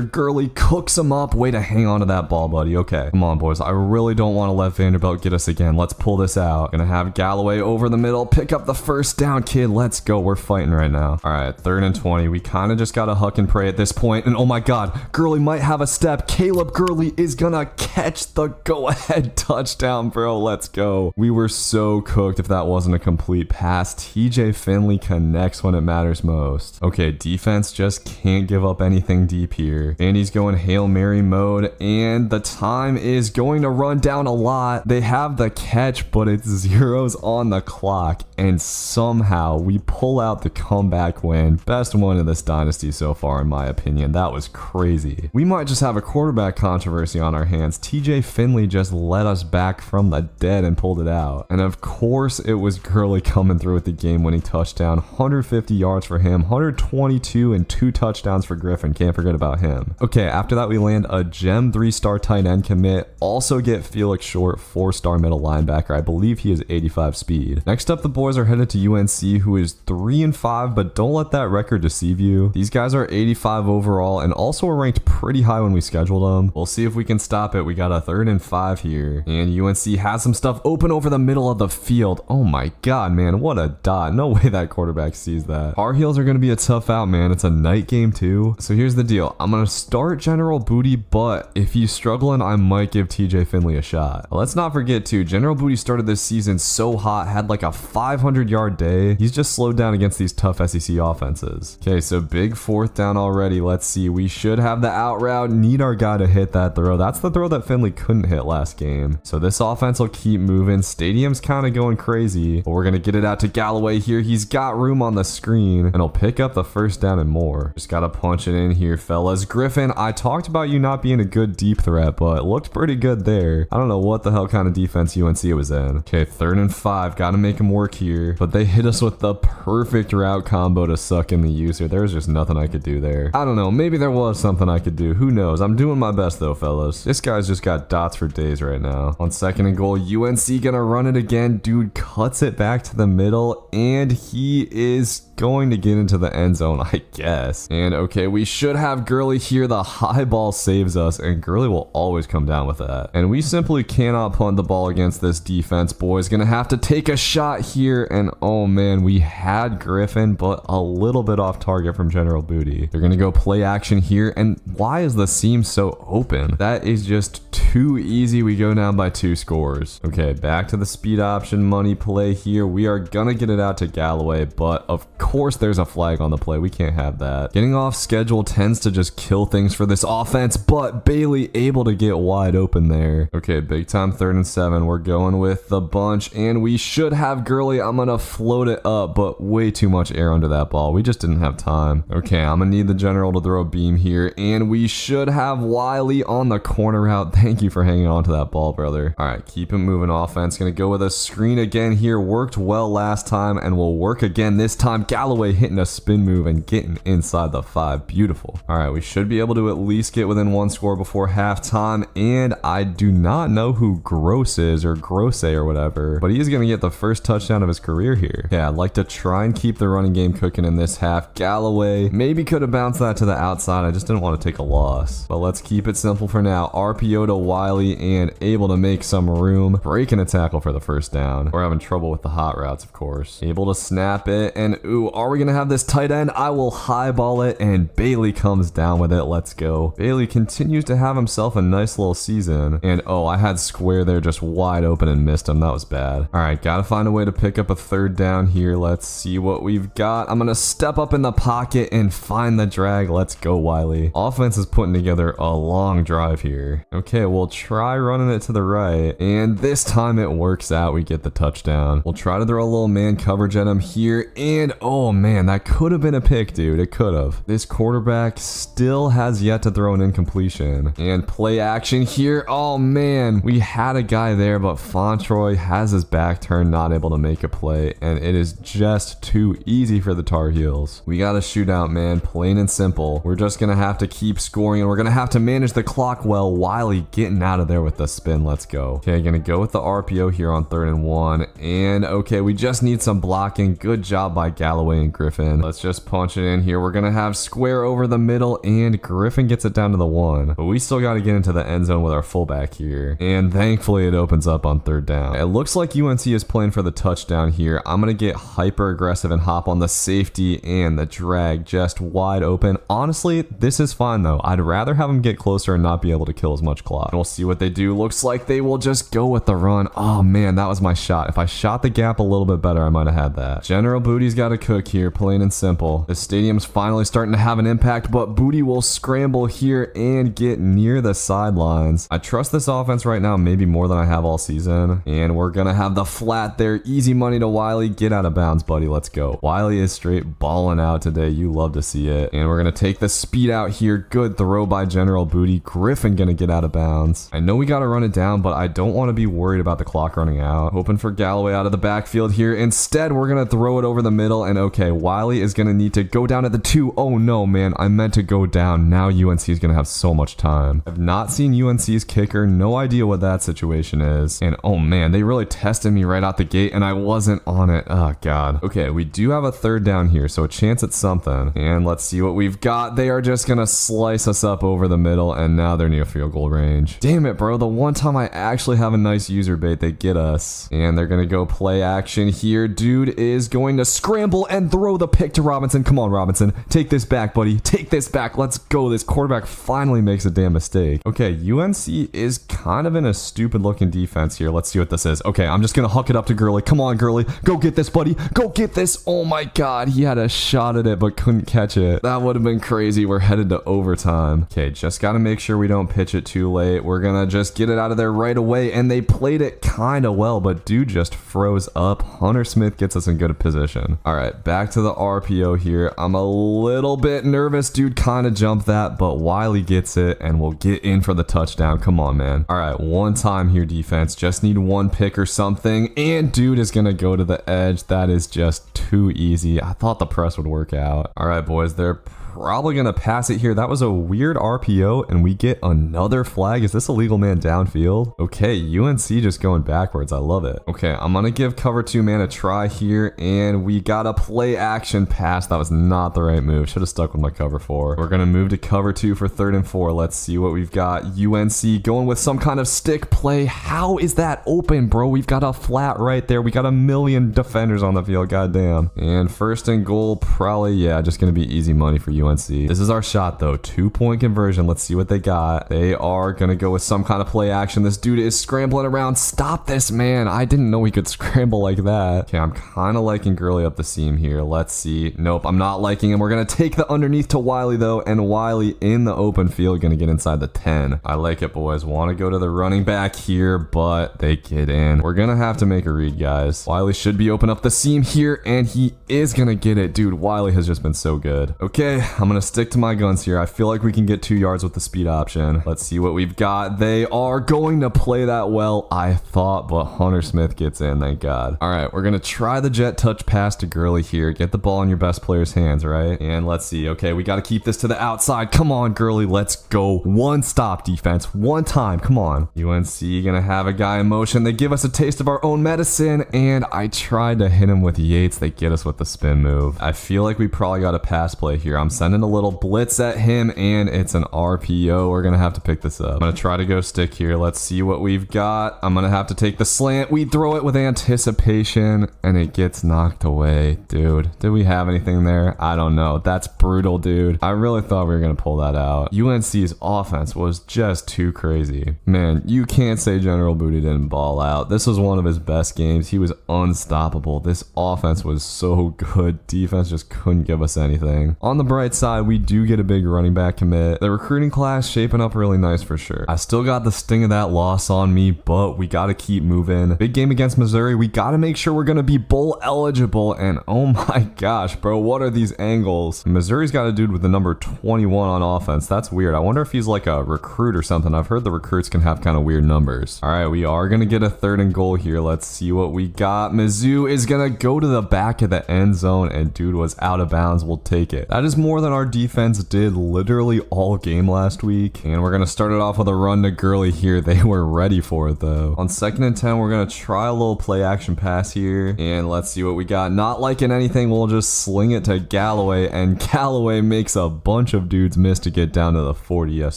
Gurley cooks him up. Way to hang on to that ball, buddy. Okay, come on, boys. I really don't want to let Vanderbilt get us again. Let's pull this out. Gonna have Galloway over the middle. Pick up the 1st down, kid. Let's go. We're fighting right now. All right, 3rd and 20. We kind of just gotta huck and pray at this point. And oh my god, Gurley might have a step. Caleb Gurley is gonna catch the go-ahead touchdown, bro. Let's go. We were so cooked if that wasn't a complete pass. TJ Finley connects when it matters most. Okay, defense just can't give up anything deep here. Vandy's going Hail Mary mode, and the time is going to run down a lot. They have the catch, but it's zeros on the clock, and somehow we pull out the comeback win. Best one in this dynasty so far, in my opinion. That was crazy. We might just have a quarterback controversy on our hands. TJ Finley just led us back from the dead and pulled it out. And of course, it was Gurley coming through with the game-winning touchdown. 150 yards for him, 122 and 2 touchdowns for Griffin. Can't forget about him. Okay, after that, we land a gem 3-star tight end commit. Also get Felix Short, 4-star middle linebacker. I believe he is 85 speed. Next up, the boys are headed to UNC, who is 3-5, but don't let that record deceive you. These guys are 85 overall and also are ranked pretty high when we scheduled them. We'll see if we can stop it. We got a 3rd and 5 here, and UNC has some stuff open over the middle of the field. Oh my god, man, what a dot. No way that quarterback sees that. Our heels are going to be a tough out, man. It's a night game too. So here's the deal. I'm going to start General Booty, but if he's struggling, I might give TJ Finley a shot. Let's not forget too, General Booty started this season so hot, had like a 500-yard day. He's just slowed down against these tough SEC offenses. Okay, so big 4th down already. Let's see. We should have the out route. Need our guy to hit that throw. That's the throw that Finley couldn't hit last game. So this offense will keep moving. Stadium's kind of going crazy crazy. But we're going to get it out to Galloway here. He's got room on the screen, and he'll pick up the first down and more. Just got to punch it in here, fellas. Griffin, I talked about you not being a good deep threat, but it looked pretty good there. I don't know what the hell kind of defense UNC was in. Okay, 3rd and 5. Got to make him work here. But they hit us with the perfect route combo to suck in the user. There's just nothing I could do there. I don't know. Maybe there was something I could do. Who knows? I'm doing my best though, fellas. This guy's just got dots for days right now. On 2nd and goal, UNC gonna run it again. Dude cuts it back to the middle, and he is going to get into the end zone, I guess. And okay, we should have Gurley here. The high ball saves us, and Gurley will always come down with that. And we simply cannot punt the ball against this defense, boys. Gonna have to take a shot here, and oh man, we had Griffin, but a little bit off target from General Booty. They're gonna go play action here, and why is the seam so open? That is just too easy. We go down by 2 scores. Okay, back to the speed option money play here. We are gonna get it out to Galloway, but of course there's a flag on the play. We can't have that. Getting off schedule tends to just kill things for this offense, but Bailey able to get wide open there. Okay, big time 3rd and 7. We're going with the bunch, and we should have Gurley. I'm gonna float it up, but way too much air under that ball. We just didn't have time. Okay, I'm gonna need the general to throw a beam here, and we should have Wiley on the corner route. Thank you for hanging on to that ball, brother. All right, keep it moving offense. Gonna go with a screen again here. Worked well last time and will work again this time. Galloway hitting a spin move and getting inside the 5. Beautiful. All right, we should be able to at least get within 1 score before halftime, and I do not know who Gross is, or Grosse or whatever, but he is gonna get the first touchdown of his career here. Yeah, I'd like to try and keep the running game cooking in this half. Galloway maybe could have bounced that to the outside. I just didn't want to take a loss, but let's keep it simple for now. RPO to Wiley, and able to make some room, breaking a tackle for the first down. We're having trouble with the hot routes, of course. Able to snap it, and ooh, are we gonna have this tight end? I will highball it, and Bailey comes down with it. Let's go. Bailey continues to have himself a nice little season, and oh, I had Square there just wide open and missed him. That was bad. All right, gotta find a way to pick up a 3rd down here. Let's see what we've got. I'm gonna step up in the pocket and find the drag. Let's go, Wiley. Offense is putting together a long drive here. Okay, we'll try running it to the right, and this time it works out. We get the touchdown. We'll try to throw a little man coverage at him here, and oh man, that could have been a pick, dude. It could have. This quarterback still has yet to throw an incompletion. And play action here. Oh man, we had a guy there, but Fontroy has his back turned, not able to make a play, and it is just too easy for the Tar Heels. We got a shootout, man, plain and simple. We're just gonna have to keep scoring, and we're gonna have to manage the clock well. Wiley getting out of there with the spin. Let's go. Okay, gonna go with the RPO here on 3rd and 1, and okay, we just need some blocking. Good job by Galloway and Griffin. Let's just punch it in here. We're gonna have Square over the middle, and Griffin gets it down to the 1, but we still got to get into the end zone with our fullback here, and thankfully it opens up on 3rd down. It looks like UNC is playing for the touchdown here. I'm gonna get hyper aggressive and hop on the safety, and the drag just wide open. Honestly, this is fine though. I'd rather have him get closer and not be able to kill as much clock. And we'll see what they do. Looks like they will just go with the run. Oh man, that was my shot. If I shot the gap a little bit better, I might have had that. General Booty's got to cook here, plain and simple. The stadium's finally starting to have an impact, but Booty will scramble here and get near the sidelines. I trust this offense right now maybe more than I have all season, and we're gonna have the flat there. Easy money to Wiley. Get out of bounds, buddy. Let's go. Wiley is straight balling out today. You love to see it. And we're gonna take the speed out here. Good throw by General Booty. Griffin gonna get out of bounds. I know we gotta run it down, but I don't want to be worried about the clock running out. Hoping for Galloway out of the backfield here. Instead, we're gonna throw it over the middle, and okay, Wiley is gonna need to go down at the 2. Oh no, man, I meant to go down. Now UNC is gonna have so much time. I've not seen UNC's kicker. No idea what that situation is. And oh man, they really tested me right out the gate, and I wasn't on it. Oh god. Okay, we do have a 3rd down here, so a chance at something. And let's see what we've got. They are just gonna slice us up over the middle, and now they're near field goal range. Damn it, bro. The one time I actually have a nice user bait, they get us. And they're gonna go play action here. Dude is going to scramble and throw the pick to Robinson. Come on, Robinson. Take this back, buddy. Take this back. Let's go. This quarterback finally makes a damn mistake. Okay, UNC is kind of in a stupid looking defense here. Let's see what this is. Okay, I'm just gonna huck it up to Gurley. Come on, Gurley. Go get this, buddy. Go get this. Oh my god, he had a shot at it but couldn't catch it. That would have been crazy. We're headed to overtime. Okay, just gotta make sure we don't pitch it too late. We're gonna just get it out of there right away, and they played it kind of well, but dude just froze up. Hunter Smith gets us in good position. All right, back to the RPO here. I'm a little bit nervous. Dude kind of jumped that, but Wiley gets it, and we'll get in for the touchdown. Come on, man. All right, one time here, defense. Just need one pick or something, and dude is going to go to the edge. That is just too easy. I thought the press would work out. All right, boys, they're probably gonna pass it here. That was a weird RPO, and we get another flag. Is this a legal man downfield? Okay, UNC just going backwards. I love it. Okay, I'm gonna give cover 2 man a try here, and we got a play action pass. That was not the right move. Should have stuck with my cover 4. We're gonna move to cover 2 for 3rd and 4. Let's see what we've got. UNC going with some kind of stick play. How is that open, bro? We've got a flat right there. We got a million defenders on the field. Goddamn. And 1st and goal, probably, yeah, just gonna be easy money for UNC. This is our shot though. 2-point conversion. Let's see what they got. They are gonna go with some kind of play action. This dude is scrambling around. Stop this, man. I didn't know he could scramble like that. Okay, I'm kind of liking Gurley up the seam here. Let's see. Nope, I'm not liking him. We're gonna take the underneath to Wiley though, and Wiley in the open field gonna get inside the 10. I like it, boys. Want to go to the running back here, but they get in. We're gonna have to make a read, guys. Wiley should be open up the seam here, and he is gonna get it. Dude, Wiley has just been so good. Okay, I'm gonna stick to my guns here. I feel like we can get 2 yards with the speed option. Let's see what we've got. They are going to play that well, I thought, but Hunter Smith gets in, thank God. All right, we're gonna try the jet touch pass to Gurley here. Get the ball in your best player's hands, right? And let's see. Okay, we got to keep this to the outside. Come on, Gurley, let's go. One stop, defense. One time, come on. UNC gonna have a guy in motion. They give us a taste of our own medicine, and I tried to hit him with Yates. They get us with the spin move. I feel like we probably got a pass play here. I'm sending a little blitz at him, and it's an RPO. We're gonna have to pick this up. I'm gonna try to go stick here. Let's see what we've got. I'm gonna have to take the slant. We throw it with anticipation, and it gets knocked away. Dude, did we have anything there? I don't know. That's brutal, dude. I really thought we were gonna pull that out. UNC's offense was just too crazy. Man, you can't say General Booty didn't ball out. This was one of his best games. He was unstoppable. This offense was so good. Defense just couldn't give us anything. On the bright side, we do get a big running back commit. The recruiting class shaping up really nice for sure. I still got the sting of that loss on me, but we got to keep moving. Big game against Missouri. We got to make sure we're going to be bowl eligible, and oh my gosh, bro, what are these angles? Missouri's got a dude with the number 21 on offense. That's weird. I wonder if he's like a recruit or something. I've heard the recruits can have kind of weird numbers. All right, we are going to get a 3rd and goal here. Let's see what we got. Mizzou is going to go to the back of the end zone, and dude was out of bounds. We'll take it. That is more than our defense did literally all game last week, and we're going to start it off with a run to Gurley here. They were ready for it though. On 2nd and 10, we're going to try a little play action pass here, and let's see what we got. Not liking anything. We'll just sling it to Galloway, and Galloway makes a bunch of dudes miss to get down to the 40. Yes,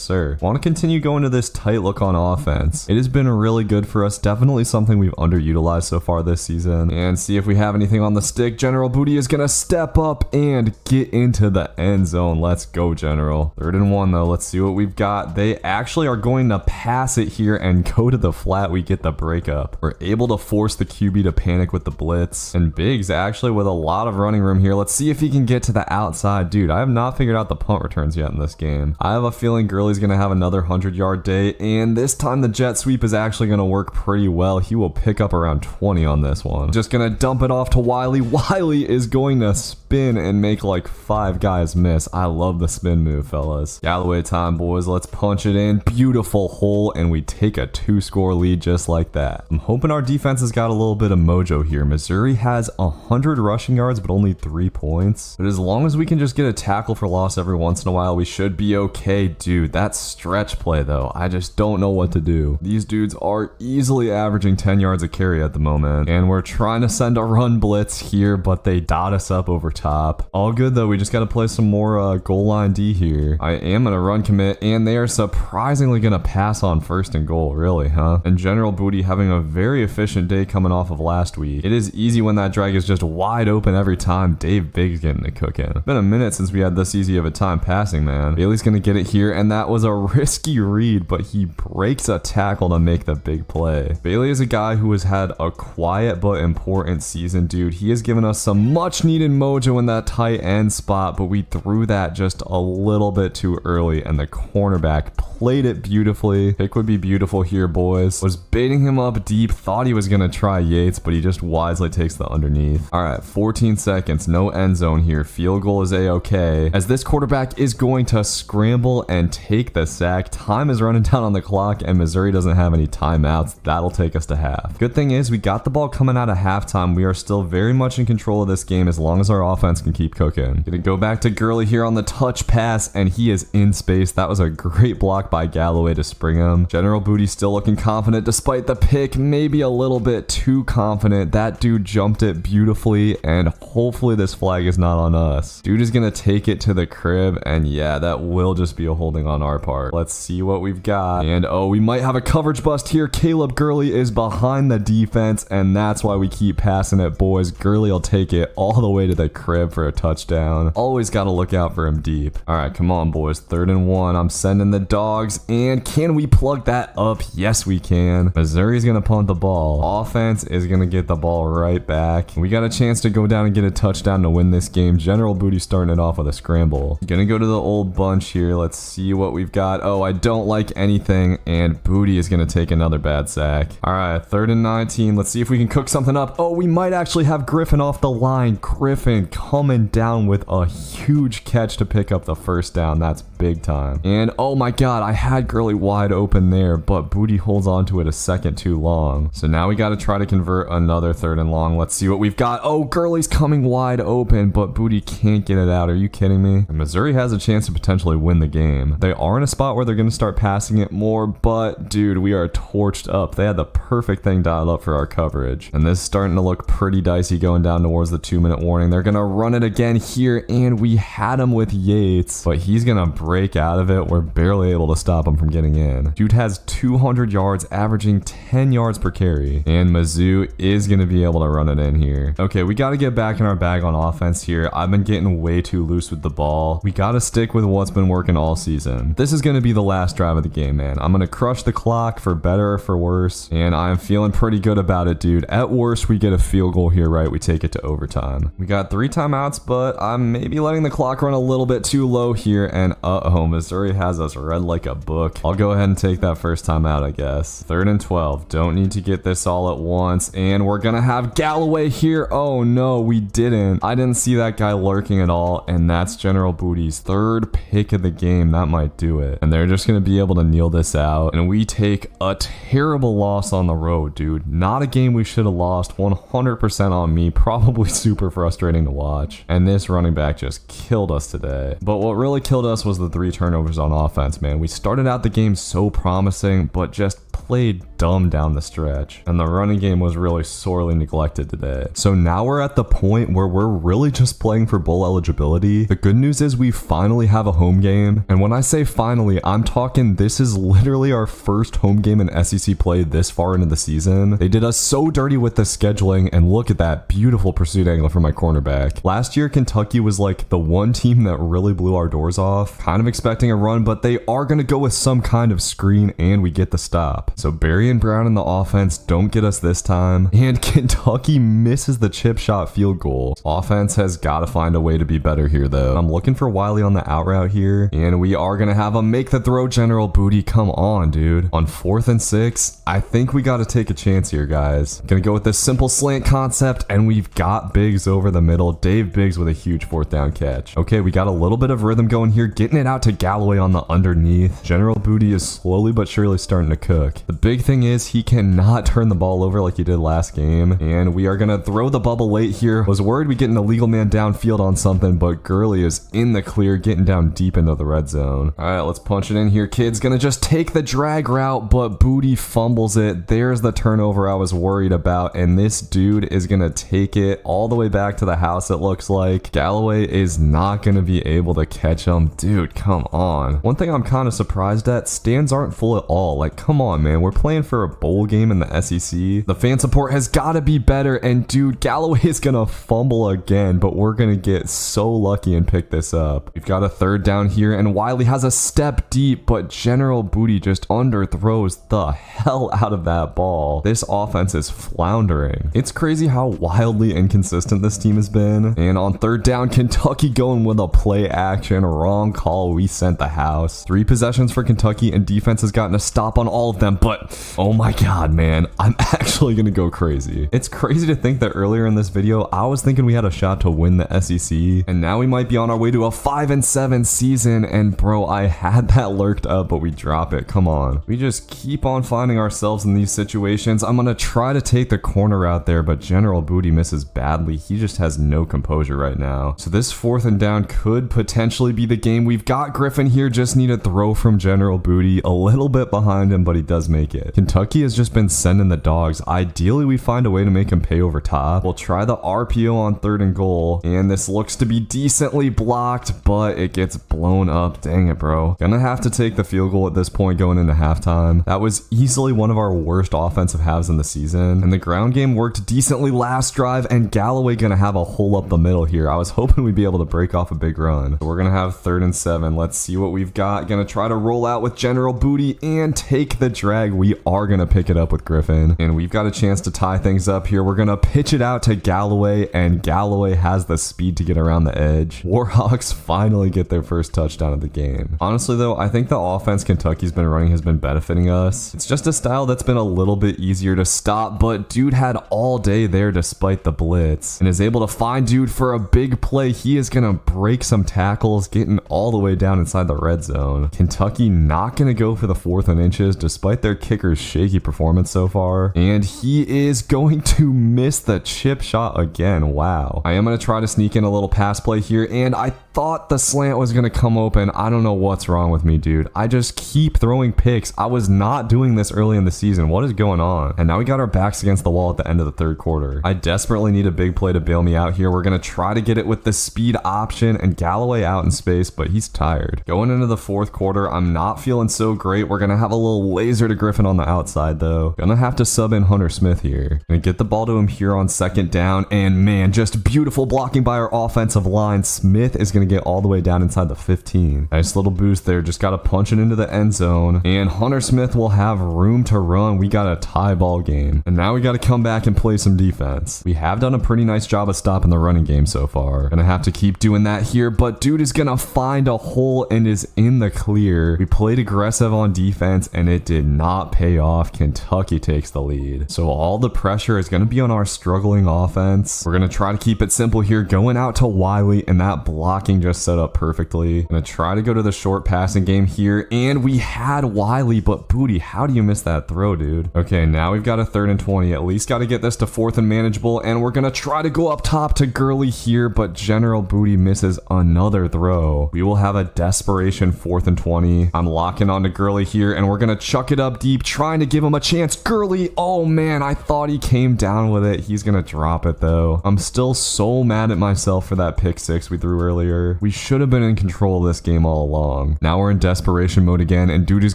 sir. Want to continue going to this tight look on offense. It has been really good for us. Definitely something we've underutilized so far this season. And see if we have anything on the stick. General Booty is going to step up and get into the end zone. Let's go, General. 3rd and 1 though. Let's see what we've got. They actually are going to pass it here and go to the flat. We get the breakup. We're able to force the QB to panic with the blitz. And Biggs actually with a lot of running room here. Let's see if he can get to the outside. Dude, I have not figured out the punt returns yet in this game. I have a feeling Gurley's going to have another 100-yard day, and this time the jet sweep is actually going to work pretty well. He will pick up around 20 on this one. Just going to dump it off to Wiley. Wiley is going to spin and make like 5 guys miss. I love the spin move, fellas. Galloway time, boys. Let's punch it in. Beautiful hole, and we take a 2-score lead just like that. I'm hoping our defense has got a little bit of mojo here. Missouri has 100 rushing yards, but only 3 points. But as long as we can just get a tackle for loss every once in a while, we should be okay. Dude, that stretch play though, I just don't know what to do. These dudes are easily averaging 10 yards a carry at the moment, and we're trying to send a run blitz here, but they dot us up over top. All good though. We just got to play some more goal line D here. I am gonna run commit, and they are surprisingly gonna pass on 1st and goal. Really, huh? And General Booty having a very efficient day coming off of last week. It is easy when that drag is just wide open every time. Dave Biggs getting it cooking. Been a minute since we had this easy of a time passing, man. Bailey's gonna get it here, and that was a risky read, but he breaks a tackle to make the big play. Bailey is a guy who has had a quiet but important season, dude. He has given us some much needed mojo Mojo in that tight end spot, but we threw that just a little bit too early, and the cornerback played it beautifully. Pick would be beautiful here, boys. Was baiting him up deep, thought he was gonna try Yates, but he just wisely takes the underneath. All right, 14 seconds, no end zone here. Field goal is a-okay, as this quarterback is going to scramble and take the sack. Time is running down on the clock, and Missouri doesn't have any timeouts. That'll take us to half. Good thing is we got the ball coming out of halftime. We are still very much in control of this game as long as our offense can keep cooking. Gonna go back to Gurley here on the touch pass, and he is in space. That was a great block by Galloway to spring him. General Booty still looking confident despite the pick, maybe a little bit too confident. That dude jumped it beautifully, and hopefully this flag is not on us. Dude is gonna take it to the crib, and yeah, that will just be a holding on our part. Let's see what we've got. And oh, we might have a coverage bust here. Caleb Gurley is behind the defense, and that's why we keep passing it, boys. Gurley will take it all the way to the crib for a touchdown. Always gotta look out for him deep. All right, come on, boys. 3rd and 1. I'm sending the dogs, and can we plug that up? Yes, we can. Missouri's gonna punt the ball. Offense is gonna get the ball right back. We got a chance to go down and get a touchdown to win this game. General Booty starting it off with a scramble. Gonna go to the old bunch here. Let's see what we've got. Oh, I don't like anything, and Booty is gonna take another bad sack. All right, 3rd and 19. Let's see if we can cook something up. Oh, we might actually have Griffin off the line. Griffin coming down with a huge catch to pick up the first down. That's big time. And oh my god, I had Gurley wide open there, but Booty holds on to it a second too long. So now we got to try to convert another 3rd and long. Let's see what we've got. Oh, Gurley's coming wide open, but Booty can't get it out. Are you kidding me? And Missouri has a chance to potentially win the game. They are in a spot where they're going to start passing it more, but dude, we are torched up. They had the perfect thing dialed up for our coverage. And this is starting to look pretty dicey going down towards the 2-minute warning. They're going to run it again here, and we had him with Yates, but he's going to break out of it. We're barely able to stop him from getting in. Dude has 200 yards, averaging 10 yards per carry, and Mizzou is going to be able to run it in here. Okay, we got to get back in our bag on offense here. I've been getting way too loose with the ball. We got to stick with what's been working all season. This is going to be the last drive of the game, man. I'm going to crush the clock for better or for worse, and I'm feeling pretty good about it, dude. At worst, we get a field goal here, right? We take it to overtime. We got 3 timeouts, but I'm maybe letting the clock run a little bit too low here, and uh-oh, Missouri has us read like a book. I'll go ahead and take that first time out, I guess. 3rd and 12. Don't need to get this all at once, and we're gonna have Galloway here. Oh no, we didn't. I didn't see that guy lurking at all, and that's General Booty's 3rd pick of the game. That might do it. And they're just gonna be able to kneel this out, and we take a terrible loss on the road, dude. Not a game we should have lost. 100% on me. Probably super frustrating to watch. And this running back just killed us today. But what really killed us was the 3 turnovers on offense, man. We started out the game so promising, but just played dumb down the stretch, and the running game was really sorely neglected today. So now we're at the point where we're really just playing for bowl eligibility. The good news is we finally have a home game, and when I say finally, I'm talking this is literally our first home game in SEC play this far into the season. They did us so dirty with the scheduling, and look at that beautiful pursuit angle from my cornerback. Last year, Kentucky was like the one team that really blew our doors off. Kind of expecting a run, but they are going to go with some kind of screen, and we get the stop. So Barry and Brown in the offense don't get us this time, and Kentucky misses the chip shot field goal. Offense has got to find a way to be better here, though. I'm looking for Wiley on the out route here, and we are going to have him make the throw. General Booty, come on, dude. On 4th and 6, I think we got to take a chance here, guys. Gonna go with this simple slant concept, and we've got Biggs over the middle. Dave Biggs with a huge 4th down catch. Okay, we got a little bit of rhythm going here, getting it out to Galloway on the underneath. General Booty is slowly but surely starting to cook. The big thing is he cannot turn the ball over like he did last game, and we are gonna throw the bubble late here. Was worried we get an illegal man downfield on something, but Gurley is in the clear, getting down deep into the red zone. All right, let's punch it in here, kids. Gonna just take the drag route, but Booty fumbles it. There's the turnover I was worried about, and this dude is gonna take it all the way back to the house, it looks like. Galloway is not gonna be able to catch him. Dude, come on. One thing I'm kind of surprised at, stands aren't full at all. Like, come on, man. man. We're playing for a bowl game in the SEC. The fan support has got to be better. And dude, Galloway is going to fumble again, but we're going to get so lucky and pick this up. We've got a third down here, and Wiley has a step deep, but General Booty just underthrows the hell out of that ball. This offense is floundering. It's crazy how wildly inconsistent this team has been. And on third down, Kentucky going with a play action. Wrong call. We sent the house. 3 possessions for Kentucky, and defense has gotten a stop on all of them. But oh my god, man, I'm actually going to go crazy. It's crazy to think that earlier in this video, I was thinking we had a shot to win the SEC, and now we might be on our way to a 5-7 season. And bro, I had that lurked up, but we drop it. Come on. We just keep on finding ourselves in these situations. I'm going to try to take the corner out there, but General Booty misses badly. He just has no composure right now. So this 4th and down could potentially be the game. We've got Griffin here, just need a throw from General Booty. A little bit behind him, but he does make it. Kentucky has just been sending the dogs. Ideally, we find a way to make him pay over top. We'll try the RPO on 3rd and goal, and this looks to be decently blocked, but it gets blown up. Dang it, bro. Gonna have to take the field goal at this point going into halftime. That was easily one of our worst offensive halves in the season, and the ground game worked decently last drive, and Galloway gonna have a hole up the middle here. I was hoping we'd be able to break off a big run. So we're gonna have 3rd and 7. Let's see what we've got. Gonna try to roll out with General Booty and take the drag. We are gonna pick it up with Griffin, and we've got a chance to tie things up here. We're gonna pitch it out to Galloway, and Galloway has the speed to get around the edge. Warhawks finally get their first touchdown of the game. Honestly though, I think the offense Kentucky's been running has been benefiting us. It's just a style that's been a little bit easier to stop, but dude had all day there despite the blitz, and is able to find dude for a big play. He is gonna break some tackles, getting all the way down inside the red zone. Kentucky not gonna go for the 4th and inches despite their kicker's shaky performance so far, and he is going to miss the chip shot again. Wow. I am gonna try to sneak in a little pass play here, and I thought the slant was gonna come open. I don't know what's wrong with me, dude. I just keep throwing picks. I was not doing this early in the season. What is going on? And now we got our backs against the wall at the end of the 3rd quarter. I desperately need a big play to bail me out here. We're gonna try to get it with the speed option, and Galloway out in space, but he's tired. Going into the 4th quarter, I'm not feeling so great. We're gonna have a little laser to Griffin on the outside though. Gonna have to sub in Hunter Smith here. Gonna get the ball to him here on 2nd down, and man, just beautiful blocking by our offensive line. Smith is gonna get all the way down inside the 15. Nice little boost there. Just gotta punch it into the end zone, and Hunter Smith will have room to run. We got a tie ball game, and now we gotta come back and play some defense. We have done a pretty nice job of stopping the running game so far. Gonna have to keep doing that here, but dude is gonna find a hole and is in the clear. We played aggressive on defense, and it did not pay off. Kentucky takes the lead. So all the pressure is gonna be on our struggling offense. We're gonna try to keep it simple here, going out to Wiley, and that blocking just set up perfectly. Gonna try to go to the short passing game here, and we had Wiley, but Booty, how do you miss that throw, dude? Okay, now we've got a 3rd and 20. At least got to get this to 4th and manageable, and we're gonna try to go up top to Gurley here, but General Booty misses another throw. We will have a desperation 4th and 20. I'm locking onto Gurley here, and we're gonna chuck it up deep, trying to give him a chance. Gurley, oh man, I thought he came down with it. He's gonna drop it though. I'm still so mad at myself for that pick 6 we threw earlier. We should have been in control of this game all along. Now we're in desperation mode again, and dude is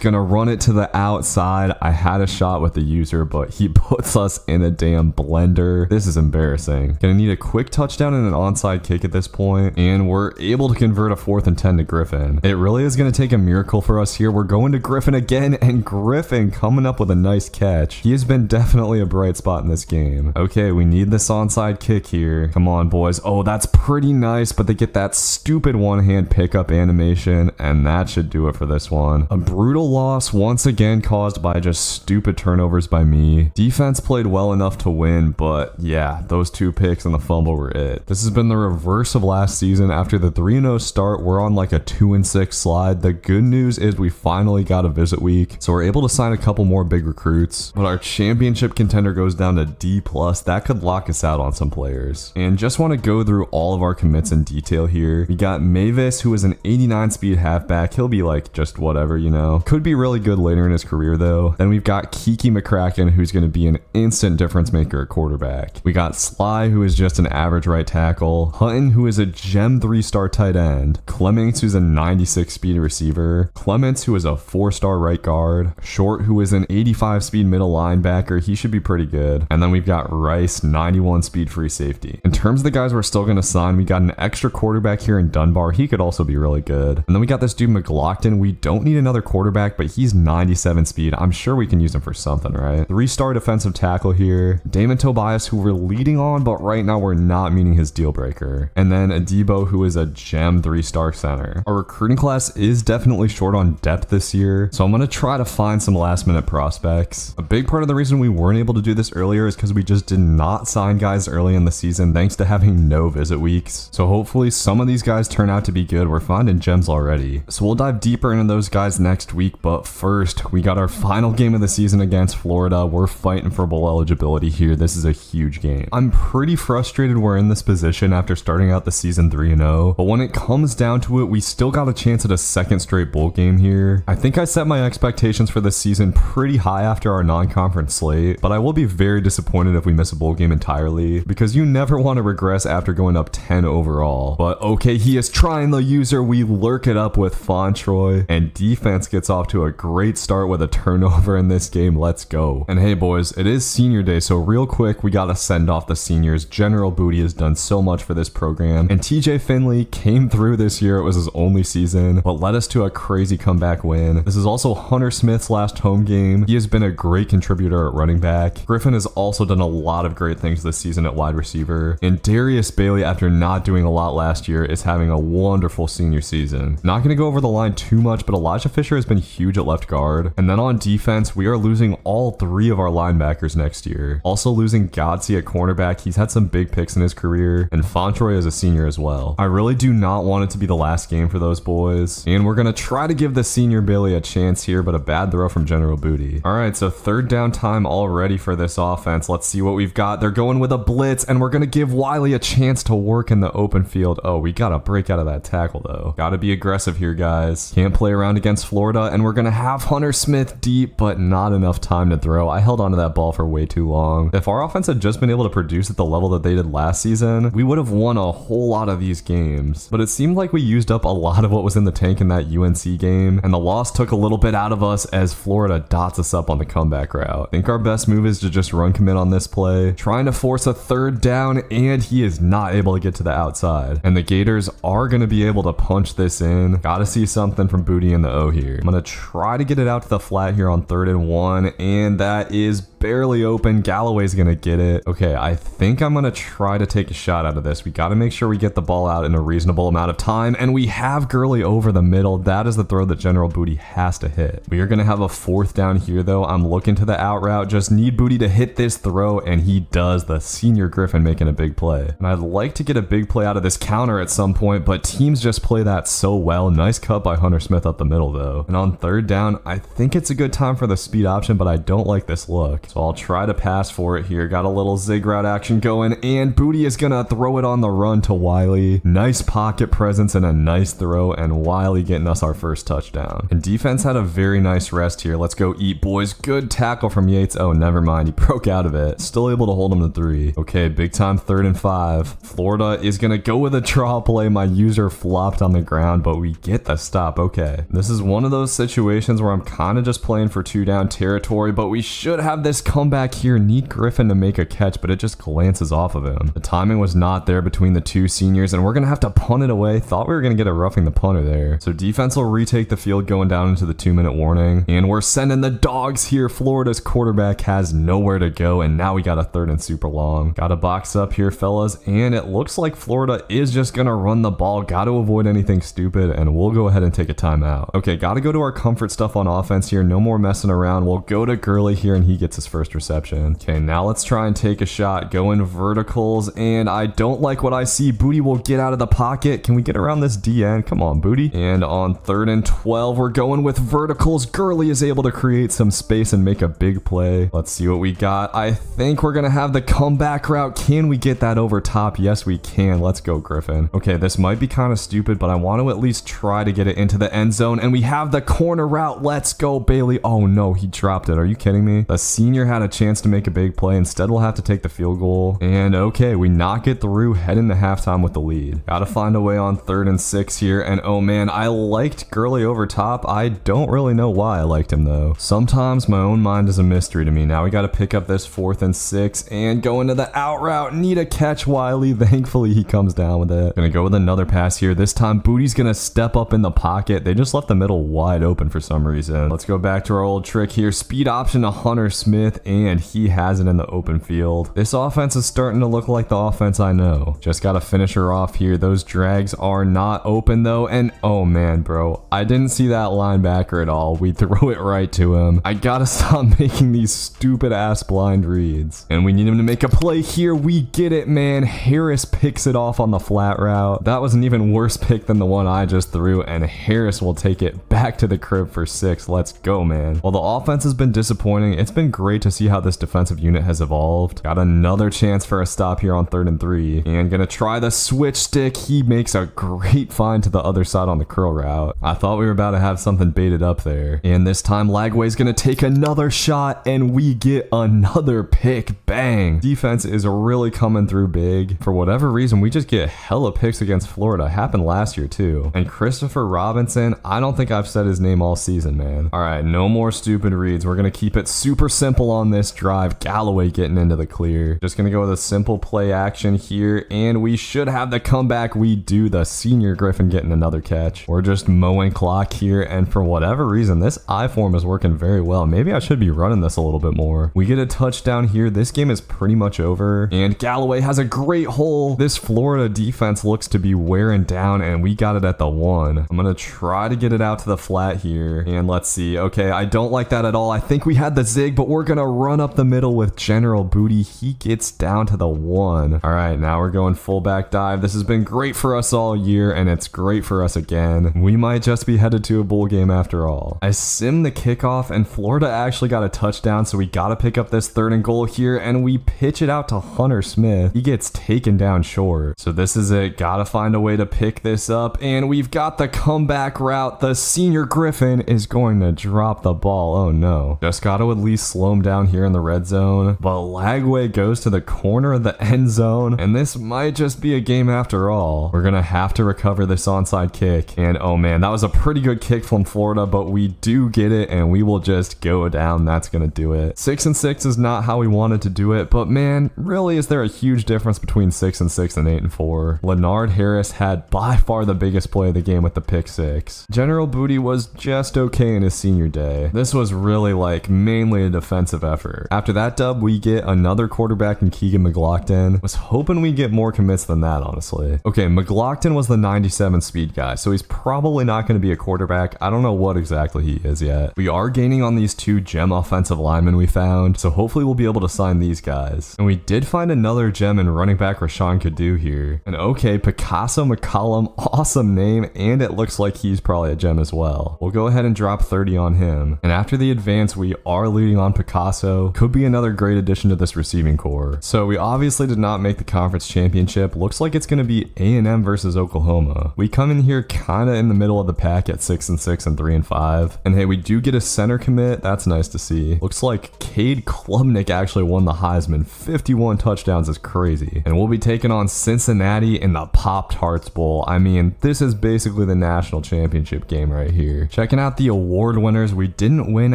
gonna run it to the outside. I had a shot with the user, but he puts us in a damn blender. This is embarrassing. Gonna need a quick touchdown and an onside kick at this point, and we're able to convert a 4th and 10 to Griffin. It really is gonna take a miracle for us here. We're going to Griffin again, and Griffin coming up with a nice catch. He has been definitely a bright spot in this game. Okay, we need this onside kick here. Come on, boys. Oh, that's pretty nice, but they get that stupid one-hand pickup animation, and that should do it for this one. A brutal loss once again caused by just stupid turnovers by me. Defense played well enough to win, but yeah, those 2 picks and the fumble were it. This has been the reverse of last season. After the 3-0 start, we're on like a 2-6 slide. The good news is we finally got a visit week, so we're able to sign a couple more big recruits, but our championship contender goes down to D+. That could lock us out on some players. And just want to go through all of our commits in detail here. We got Mavis, who is an 89 speed halfback. He'll be like just whatever, you know. Could be really good later in his career though. Then we've got Kiki McCracken, who's going to be an instant difference maker at quarterback. We got Sly, who is just an average right tackle. Hutton, who is a gem 3-star tight end. Clements, who's a 96 speed receiver. Clements, who is a 4-star right guard. Short Short, who is an 85 speed middle linebacker. He should be pretty good. And then we've got Rice, 91 speed free safety. In terms of the guys we're still going to sign, we got an extra quarterback here in Dunbar. He could also be really good. And then we got this dude McLaughlin. We don't need another quarterback, but he's 97 speed. I'm sure we can use him for something, right? 3-star defensive tackle here. Damon Tobias, who we're leading on, but right now we're not meeting his deal breaker. And then Adebo, who is a gem 3-star center. Our recruiting class is definitely short on depth this year, so I'm going to try to find some last minute prospects. A big part of the reason we weren't able to do this earlier is because we just did not sign guys early in the season thanks to having no visit weeks. So hopefully some of these guys turn out to be good. We're finding gems already. So we'll dive deeper into those guys next week, but first we got our final game of the season against Florida. We're fighting for bowl eligibility here. This is a huge game. I'm pretty frustrated we're in this position after starting out the season 3-0, but when it comes down to it, we still got a chance at a second straight bowl game here. I think I set my expectations for this season pretty high after our non-conference slate, but I will be very disappointed if we miss a bowl game entirely, because you never want to regress after going up 10 overall. But okay, he is trying the user. We lurk it up with Fontroy, and defense gets off to a great start with a turnover in this game. Let's go. And hey boys, it is senior day, so real quick we gotta send off the seniors. General Booty has done so much for this program, and TJ Finley came through this year. It was his only season, but led us to a crazy comeback win. This is also Hunter Smith's last home game. He has been a great contributor at running back. Griffin has also done a lot of great things this season at wide receiver, and Darius Bailey, after not doing a lot last year, is having a wonderful senior season. Not gonna go over the line too much, but Elijah Fisher has been huge at left guard. And then on defense, we are losing all 3 of our linebackers next year. Also losing Godsey at cornerback. He's had some big picks in his career, and Fontroy is a senior as well. I really do not want it to be the last game for those boys, and we're gonna try to give the senior Bailey a chance here, but a bad throw from General Booty. All right, so third down time already for this offense. Let's see what we've got. They're going with a blitz, and we're gonna give Wiley a chance to work in the open field. Oh, we gotta break out of that tackle though. Gotta be aggressive here, guys. Can't play around against Florida, and we're gonna have Hunter Smith deep, but not enough time to throw. I held onto that ball for way too long. If our offense had just been able to produce at the level that they did last season, we would have won a whole lot of these games. But it seemed like we used up a lot of what was in the tank in that UNC game, and the loss took a little bit out of us as Florida dots us up on the comeback route. I think our best move is to just run commit on this play, trying to force a third down, and he is not able to get to the outside. And the Gators are going to be able to punch this in. Gotta see something from Booty in the O here. I'm going to try to get it out to the flat here on 3rd and 1, and that is barely open. Galloway's gonna get it. Okay, I think I'm gonna try to take a shot out of this. We gotta make sure we get the ball out in a reasonable amount of time, and we have Gurley over the middle. That is the throw that General Booty has to hit. We are gonna have a 4th down here though. I'm looking to the out route, just need Booty to hit this throw, and he does. The senior Griffin making a big play. And I'd like to get a big play out of this counter at some point, but teams just play that so well. Nice cut by Hunter Smith up the middle though. And on 3rd down, I think it's a good time for the speed option, but I don't like this look. So I'll try to pass for it here. Got a little zig route action going, and Booty is gonna throw it on the run to Wiley. Nice pocket presence and a nice throw, and Wiley getting us our first touchdown. And defense had a very nice rest here. Let's go eat, boys. Good tackle from Yates. Oh, never mind. He broke out of it. Still able to hold him to 3. Okay, big time 3rd and 5. Florida is gonna go with a draw play. My user flopped on the ground, but we get the stop. Okay. This is one of those situations where I'm kind of just playing for 2 down territory, but we should have this comeback here. Need Griffin to make a catch, but it just glances off of him. The timing was not there between the 2 seniors, and we're gonna have to punt it away. Thought we were gonna get a roughing the punter there. So defense will retake the field going down into the 2-minute warning, and we're sending the dogs here. Florida's quarterback has nowhere to go, and now we got a 3rd and super long. Gotta box up here, fellas, and it looks like Florida is just gonna run the ball. Gotta avoid anything stupid, and we'll go ahead and take a timeout. Okay, gotta go to our comfort stuff on offense here. No more messing around. We'll go to Gurley here, and he gets his first reception. Okay, now let's try and take a shot. Going verticals, and I don't like what I see. Booty will get out of the pocket. Can we get around this DN? Come on, Booty. And on 3rd and 12, we're going with verticals. Gurley is able to create some space and make a big play. Let's see what we got. I think we're gonna have the comeback route. Can we get that over top? Yes, we can. Let's go, Griffin. Okay, this might be kind of stupid, but I want to at least try to get it into the end zone, and we have the corner route. Let's go, Bailey. Oh no, he dropped it. Are you kidding me? The senior had a chance to make a big play. Instead, we'll have to take the field goal. And okay, we knock it through, heading to halftime with the lead. Gotta find a way on 3rd and 6 here. And oh man, I liked Gurley over top. I don't really know why I liked him him though. Sometimes my own mind is a mystery to me. Now we got to pick up this 4th and 6 and go into the out route. Need a catch, Wiley. Thankfully he comes down with it. Gonna go with another pass here. This time Booty's gonna step up in the pocket. They just left the middle wide open for some reason. Let's go back to our old trick here. Speed option to Hunter Smith, and he has it in the open field. This offense is starting to look like the offense I know. Just gotta finish her off here. Those drags are not open though, and oh man, bro, I didn't see that linebacker at all. We throw it right to him. I gotta stop making these stupid ass blind reads, and we need him to make a play here. We get it, man. Harris picks it off on the flat route. That was an even worse pick than the one I just threw, and Harris will take it back to the crib for 6. Let's go, man. While the offense has been disappointing, it's been great to see how this defensive unit has evolved. Got another chance for a stop here on 3rd and 3, and gonna try the switch stick. He makes a great find to the other side on the curl route. I thought we were about to have something baited up there, and this time Lagway's gonna take another shot, and we get another pick. Bang. Defense is really coming through big. For whatever reason, we just get hella picks against Florida. Happened last year too. And Christopher Robinson, I don't think I've said his name all season, man. All right, no more stupid reads. We're gonna keep it super simple on this drive. Galloway getting into the clear. Just gonna go with a simple play action here, and we should have the comeback. We do. The senior Griffin getting another catch. We're just mowing clock here, and for whatever reason, this I form is working very well. Maybe I should be running this a little bit more. We get a touchdown here. This game is pretty much over, and Galloway has a great hole. This Florida defense looks to be wearing down, and we got it at the 1. I'm gonna try to get it out to the flat here, and let's see. Okay, I don't like that at all. I think we had the zig, but we're gonna run up the middle with General Booty. He gets down to the 1. All right, now we're going fullback dive. This has been great for us all year, and it's great for us again. We might just be headed to a bowl game after all. I simmed the kickoff, and Florida actually got a touchdown, so we gotta pick up this 3rd and goal here, and we pitch it out to Hunter Smith. He gets taken down short. So this is it. Gotta find a way to pick this up, and we've got the comeback route. The senior Griffin is going to drop the ball. Oh no. Just gotta at least slow him down here in the red zone. But Lagway goes to the corner of the end zone, and this might just be a game after all. We're gonna have to recover this onside kick, and oh man, that was a pretty good kick from Florida, but we do get it, and we will just go down. That's gonna do it. 6 and 6 is not how we wanted to do it, but man, really, is there a huge difference between 6 and 6 and 8 and 4? Leonard Harris had by far the biggest play of the game with the pick 6. General Booty was just okay in his senior day. This was really like mainly a defensive effort. After that dub, we get another quarterback in Keegan McLaughlin. Was hoping we get more commits than that, honestly. Okay, McLaughlin was the 97 speed guy, so he's probably not going to be a quarterback. I don't know what exactly he is yet. We are gaining on these 2 gem offensive linemen we found, so hopefully we'll be able to sign these guys. And we did find another gem in running back Rashawn Kadu here. And okay, Picasso McCollum, awesome name, and it looks like he's probably a gem as well. We'll go ahead and drop 30 on him. And after the advance, we are leading on Picasso. Could be another great addition to this receiving core. So we obviously did not make the conference championship. Looks like it's going to be A&M versus Oklahoma. We come in here kind of in the middle of the pack at 6 and 6 and 3 and 5. And hey, we do get a center commit. That's nice to see. Looks like Cade Klubnik actually won the Heisman. 51 touchdowns is crazy. And we'll be taking on Cincinnati in the Pop-Tarts Bowl. I mean, this is basically the national championship game right here. Checking out the award winners, we didn't win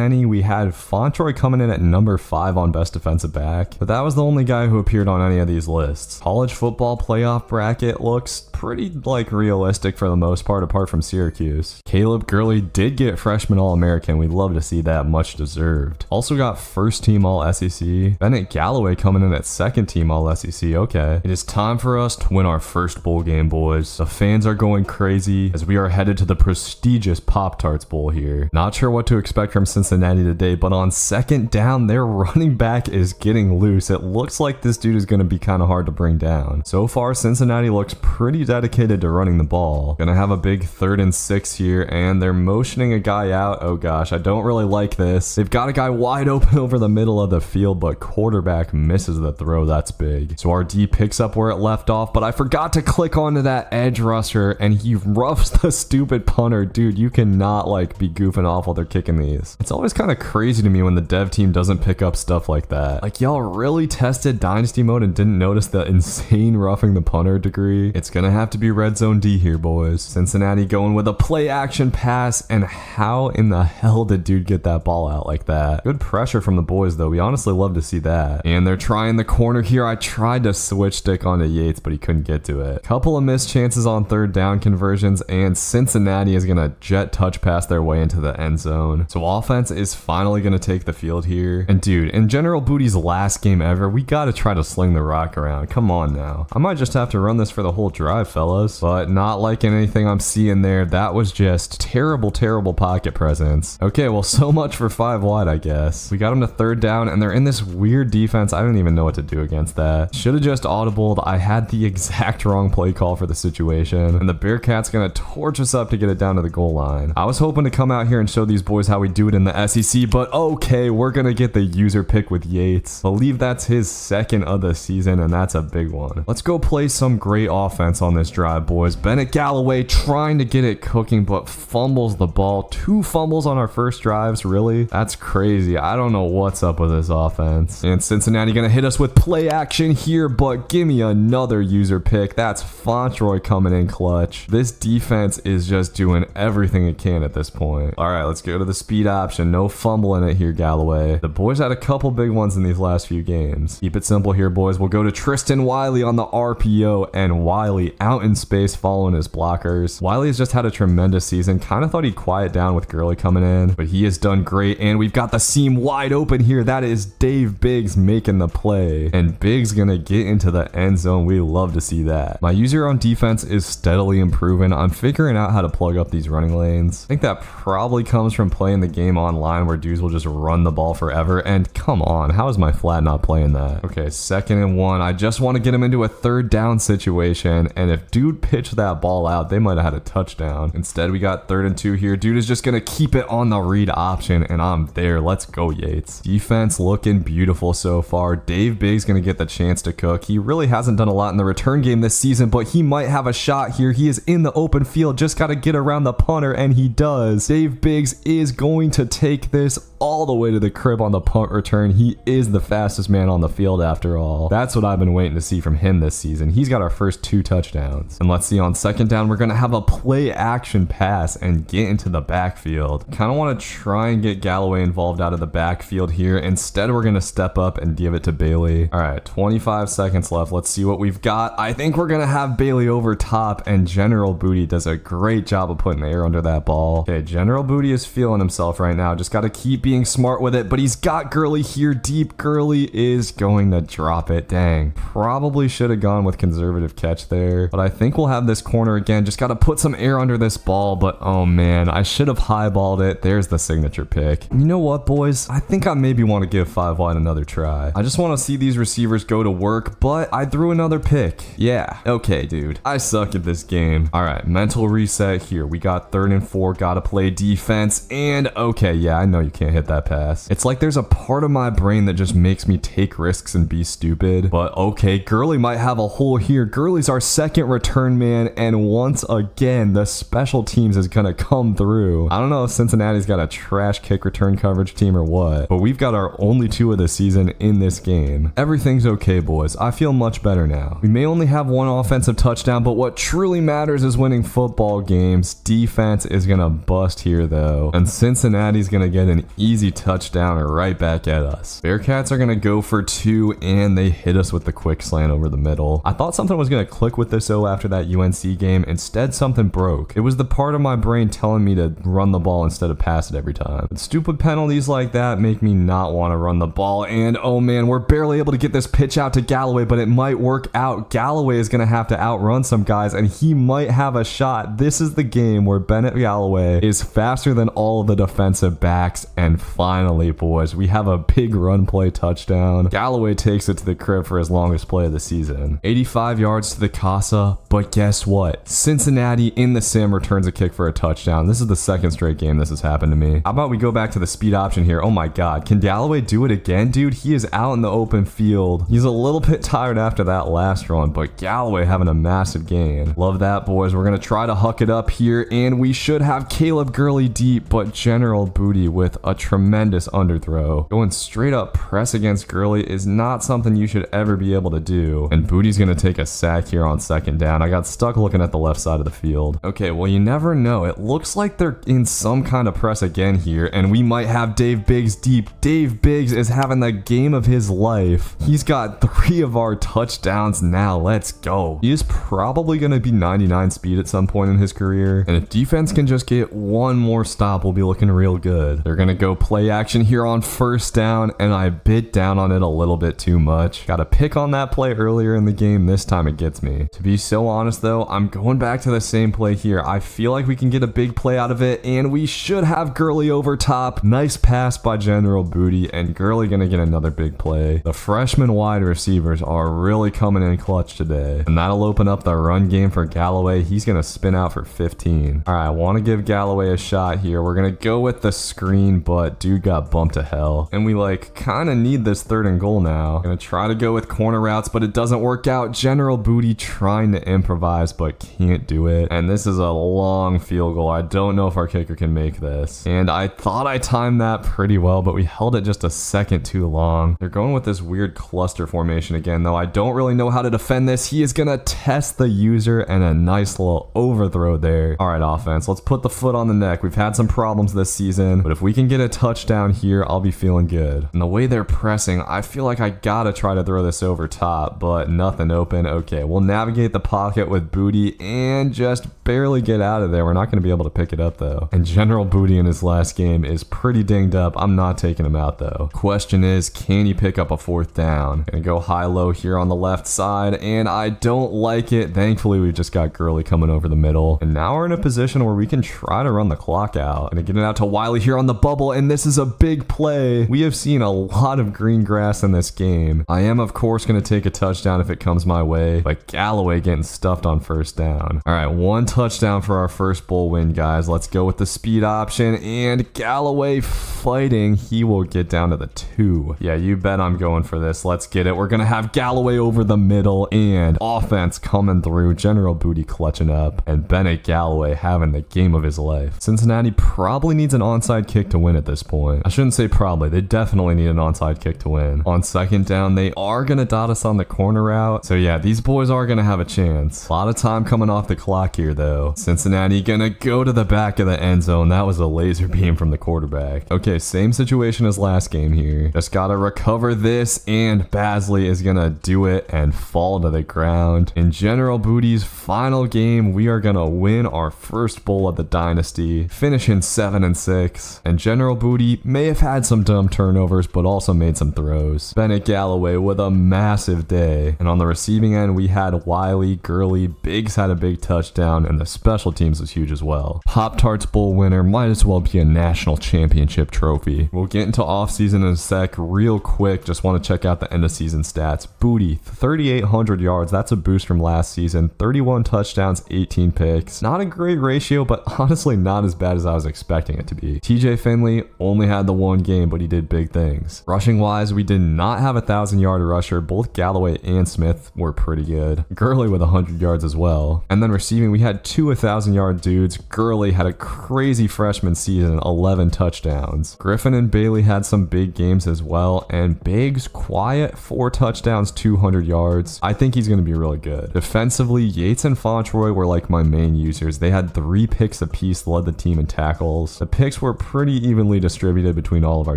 any. We had Fontroy coming in at number 5 on best defensive back, but that was the only guy who appeared on any of these lists. College football playoff bracket looks pretty like realistic for the most part, apart from Syracuse. Caleb Gurley did get freshman All-American. We'd love to see that, much deserved. Also got first team All-SEC. Bennett Galloway coming in at second team All-SEC. Okay, it is time for us to win our first bowl game, boys. The fans are going crazy as we are headed to the prestigious Pop-Tarts Bowl here. Not sure what to expect from Cincinnati today, but on second down, their running back is getting loose. It looks like this dude is going to be kind of hard to bring down. So far, Cincinnati looks pretty dedicated to running the ball. Gonna have a big 3rd and 6 here, and they're motioning a guy out. Oh gosh, I don't really like this. They've got a guy wide open over the middle of the field, but quarterback misses the throw. That's big. So our D picks up where it left off, but I forgot to click onto that edge rusher, and he roughs the stupid punter. Dude, you cannot like be goofing off while they're kicking these. It's always kind of crazy to me when the dev team doesn't pick up stuff like that. Like, y'all really tested Dynasty mode and didn't notice the insane roughing the punter degree? It's gonna have to be red zone D here, boys. Cincinnati going with a play action pass, and how in the hell did dude get that ball out like that? Good pressure from the boys, though. We honestly love to see that. And they're trying the corner here. I tried to switch stick onto Yates, but he couldn't get to it. Couple of missed chances on third down conversions, and Cincinnati is going to jet touch pass their way into the end zone. So offense is finally going to take the field here. And dude, in General Booty's last game ever, we got to try to sling the rock around. Come on now. I might just have to run this for the whole drive, fellas, but not liking anything I'm seeing there. That was just terrible, terrible pocket presence. Okay, well, so much for 5 wide, I guess. We got them to third down, and they're in this weird defense. I don't even know what to do against that. Should have just audibled. I had the exact wrong play call for the situation, and the Bearcats gonna torch us up to get it down to the goal line. I was hoping to come out here and show these boys how we do it in the SEC, but okay, we're gonna get the user pick with Yates. Believe that's his second of the season, and that's a big one. Let's go play some great offense on this drive, boys. Bennett Galloway trying to get it cooking, but fumbles the ball. 2 fumbles on our first drives, really? That's crazy. I don't know what's up with this offense. And Cincinnati gonna hit us with play action here, but give me another user pick. That's Fontroy coming in clutch. This defense is just doing everything it can at this point. All right, let's go to the speed option. No fumbling it here, Galloway. The boys had a couple big ones in these last few games. Keep it simple here, boys. We'll go to Tristan Wiley on the RPO, and Wiley out in space following his blockers. Wiley has just had a tremendous season. Kind of thought he'd quiet down with Gurley coming in, but he has done great, and we've got the seam wide open here. That is Dave Biggs making the play, and Biggs gonna get into the end zone. We love to see that. My user on defense is steadily improving. I'm figuring out how to plug up these running lanes. I think that probably comes from playing the game online where dudes will just run the ball forever, and come on, how is my flat not playing that? Okay, 2nd and 1. I just want to get him into a third down situation, and if dude pitched that ball out, they might have had a touchdown. Instead, we got 3rd and 2 here. Dude is just gonna keep it on the read option, and I'm there. Let's go, Yates. Defense looking beautiful so far. Dave Biggs gonna get the chance to cook. He really hasn't done a lot in the return game this season, but he might have a shot here. He is in the open field, just got to get around the punter, and he does. Dave Biggs is going to take this all the way to the crib on the punt return. He is the fastest man on the field after all. That's what I've been waiting to see from him this season. He's got our first 2 touchdowns. And let's see, on 2nd down, we're going to have a play action pass and get into the backfield. Kind of want to try and get Galloway involved out of the backfield here. Instead, we're going to step up and give it to Bailey. All right, 25 seconds left. Let's see what we've got. I think we're going to have Bailey over top, and General Booty does a great job of putting the air under that ball. Okay, General Booty is feeling himself right now. Just got to keep being smart with it, but he's got Gurley here deep. Gurley is going to drop it. Dang. Probably should have gone with conservative catch there, but I think we'll have this corner again. Just got to put some air under this ball, but oh man, I should have highballed it. There's the signature pick. You know what, boys? I think I maybe want to give 5 wide another try. I just want to see these receivers go to work, but I threw another pick. Yeah, okay, dude. I suck at this game. All right, mental reset here. We got 3rd and 4, gotta play defense, and okay, yeah, I know you can't hit that pass. It's like there's a part of my brain that just makes me take risks and be stupid, but okay, Gurley might have a hole here. Gurley's our 2nd return man, and once again, the special teams is gonna come through. I don't know if Cincinnati's got a trash kick return coverage team or what, but we've got our only 2 of the season in this game. Everything's okay, boys. I feel much better now. We may only have 1 offensive touchdown, but what truly matters is winning football games. Defense is gonna bust here though, and Cincinnati's gonna get an easy touchdown right back at us. Bearcats are gonna go for 2, and they hit us with the quick slant over the middle. I thought something was gonna click with this after that UNC game. Instead, something broke. It was the part of my brain telling me to run the ball instead of pass it every time. But stupid penalties like that make me not want to run the ball, and oh man, we're barely able to get this pitch out to Galloway, but it might work out. Galloway is gonna have to outrun some guys, and he might have a shot. This is the game where Bennett Galloway is faster than all of the defensive backs, and finally, boys, we have a big run play touchdown. Galloway takes it to the crib for his longest play of the season. 85 yards to the casa, but guess what? Cincinnati in the sim returns a kick for a touchdown. This is the 2nd straight game this has happened to me. How about we go back to the speed option here? Oh my god, can Galloway do it again? Dude, he is out in the open field. He's a little bit tired after that last run, but Galloway having a massive gain. Love that, boys. We're gonna try to huck it up here, and we should have Caleb Gurley deep, but General Booty with a tremendous underthrow. Going straight up press against Gurley is not something you should ever be able to do, and Booty's gonna take a sack here on 2nd second down. I got stuck looking at the left side of the field. Okay, well, you never know. It looks like they're in some kind of press again here, and we might have Dave Biggs deep. Dave Biggs is having the game of his life. He's got 3 of our touchdowns now. Let's go. He is probably going to be 99 speed at some point in his career, and if defense can just get one more stop, we'll be looking real good. They're going to go play action here on first down, and I bit down on it a little bit too much. Got a pick on that play earlier in the game. This time it gets me. To be so honest though, I'm going back to the same play here. I feel like we can get a big play out of it, and we should have Gurley over top. Nice pass by General Booty, and Gurley going to get another big play. The freshman wide receivers are really coming in clutch today, and that'll open up the run game for Galloway. He's going to spin out for 15. All right, I want to give Galloway a shot here. We're going to go with the screen, but dude got bumped to hell, and we like kind of need this 3rd and goal now. Gonna try to go with corner routes, but it doesn't work out. General Booty trying to improvise, but can't do it, and this is a long field goal. I don't know if our kicker can make this, and I thought I timed that pretty well, but we held it just a second too long. They're going with this weird cluster formation again, though. I don't really know how to defend this. He is gonna test the user, and a nice little overthrow there. All right, offense, let's put the foot on the neck. We've had some problems this season, but if we can get a touchdown here, I'll be feeling good. And the way they're pressing, I feel like I gotta try to throw this over top, but nothing open. Okay, we'll navigate the pocket with Booty and just barely get out of there. We're not going to be able to pick it up though. And General Booty in his last game is pretty dinged up. I'm not taking him out though. Question is, can he pick up a 4th down? Gonna go high-low here on the left side, and I don't like it. Thankfully, we've just got Gurley coming over the middle, and now we're in a position where we can try to run the clock out. Gonna get it out to Wiley here on the bubble, and this is a big play. We have seen a lot of green grass in this game. I am, of course, going to take a touchdown if it comes my way, but Galloway getting stuffed on first down. All right, 1 touchdown for our first bowl win, guys. Let's go with the speed option, and Galloway fighting. He will get down to the 2. Yeah, you bet I'm going for this. Let's get it. We're going to have Galloway over the middle, and offense coming through. General Booty clutching up, and Bennett Galloway having the game of his life. Cincinnati probably needs an onside kick to win at this point. I shouldn't say probably. They definitely need an onside kick to win. On second down, they are going to dot us on the corner route. So yeah, these boys are going to have a chance. A lot of time coming off the clock here though. Cincinnati going to go to the back of the end zone. That was a laser beam from the quarterback. Okay, same situation as last game here. Just got to recover this, and Basley is going to do it and fall to the ground. In General Booty's final game, we are going to win our first bowl of the dynasty, finishing 7-6. And General Booty may have had some dumb turnovers, but also made some throws. Bennett Galloway with a massive day. And on the receiving end, we had Wiley, Gurley, Biggs had a big touchdown, and the special teams was huge as well. Pop-Tarts Bowl winner might as well be a national championship trophy. We'll get into offseason in a sec. Real quick, just want to check out the end of season stats. Booty, 3,800 yards. That's a boost from last season. 31 touchdowns, 18 picks. Not a great ratio, but honestly not as bad as I was expecting it to be. TJ Finley only had the 1 game, but he did big things. Rushing wise, we did not have a 1,000-yard rusher. Both Galloway and Smith were pretty good. Gurley with 100 yards as well. And then receiving, we had 2 1,000-yard dudes. Gurley had a crazy freshman season, 11 touchdowns. Griffin and Bailey had some big games as well, and Biggs, quiet, 4 touchdowns, 200 yards. I think he's going to be really good. Defensively, Yates and Fontroy were like my main users. They had 3 picks apiece, led the team in tackles. The picks were pretty evenly distributed between all of our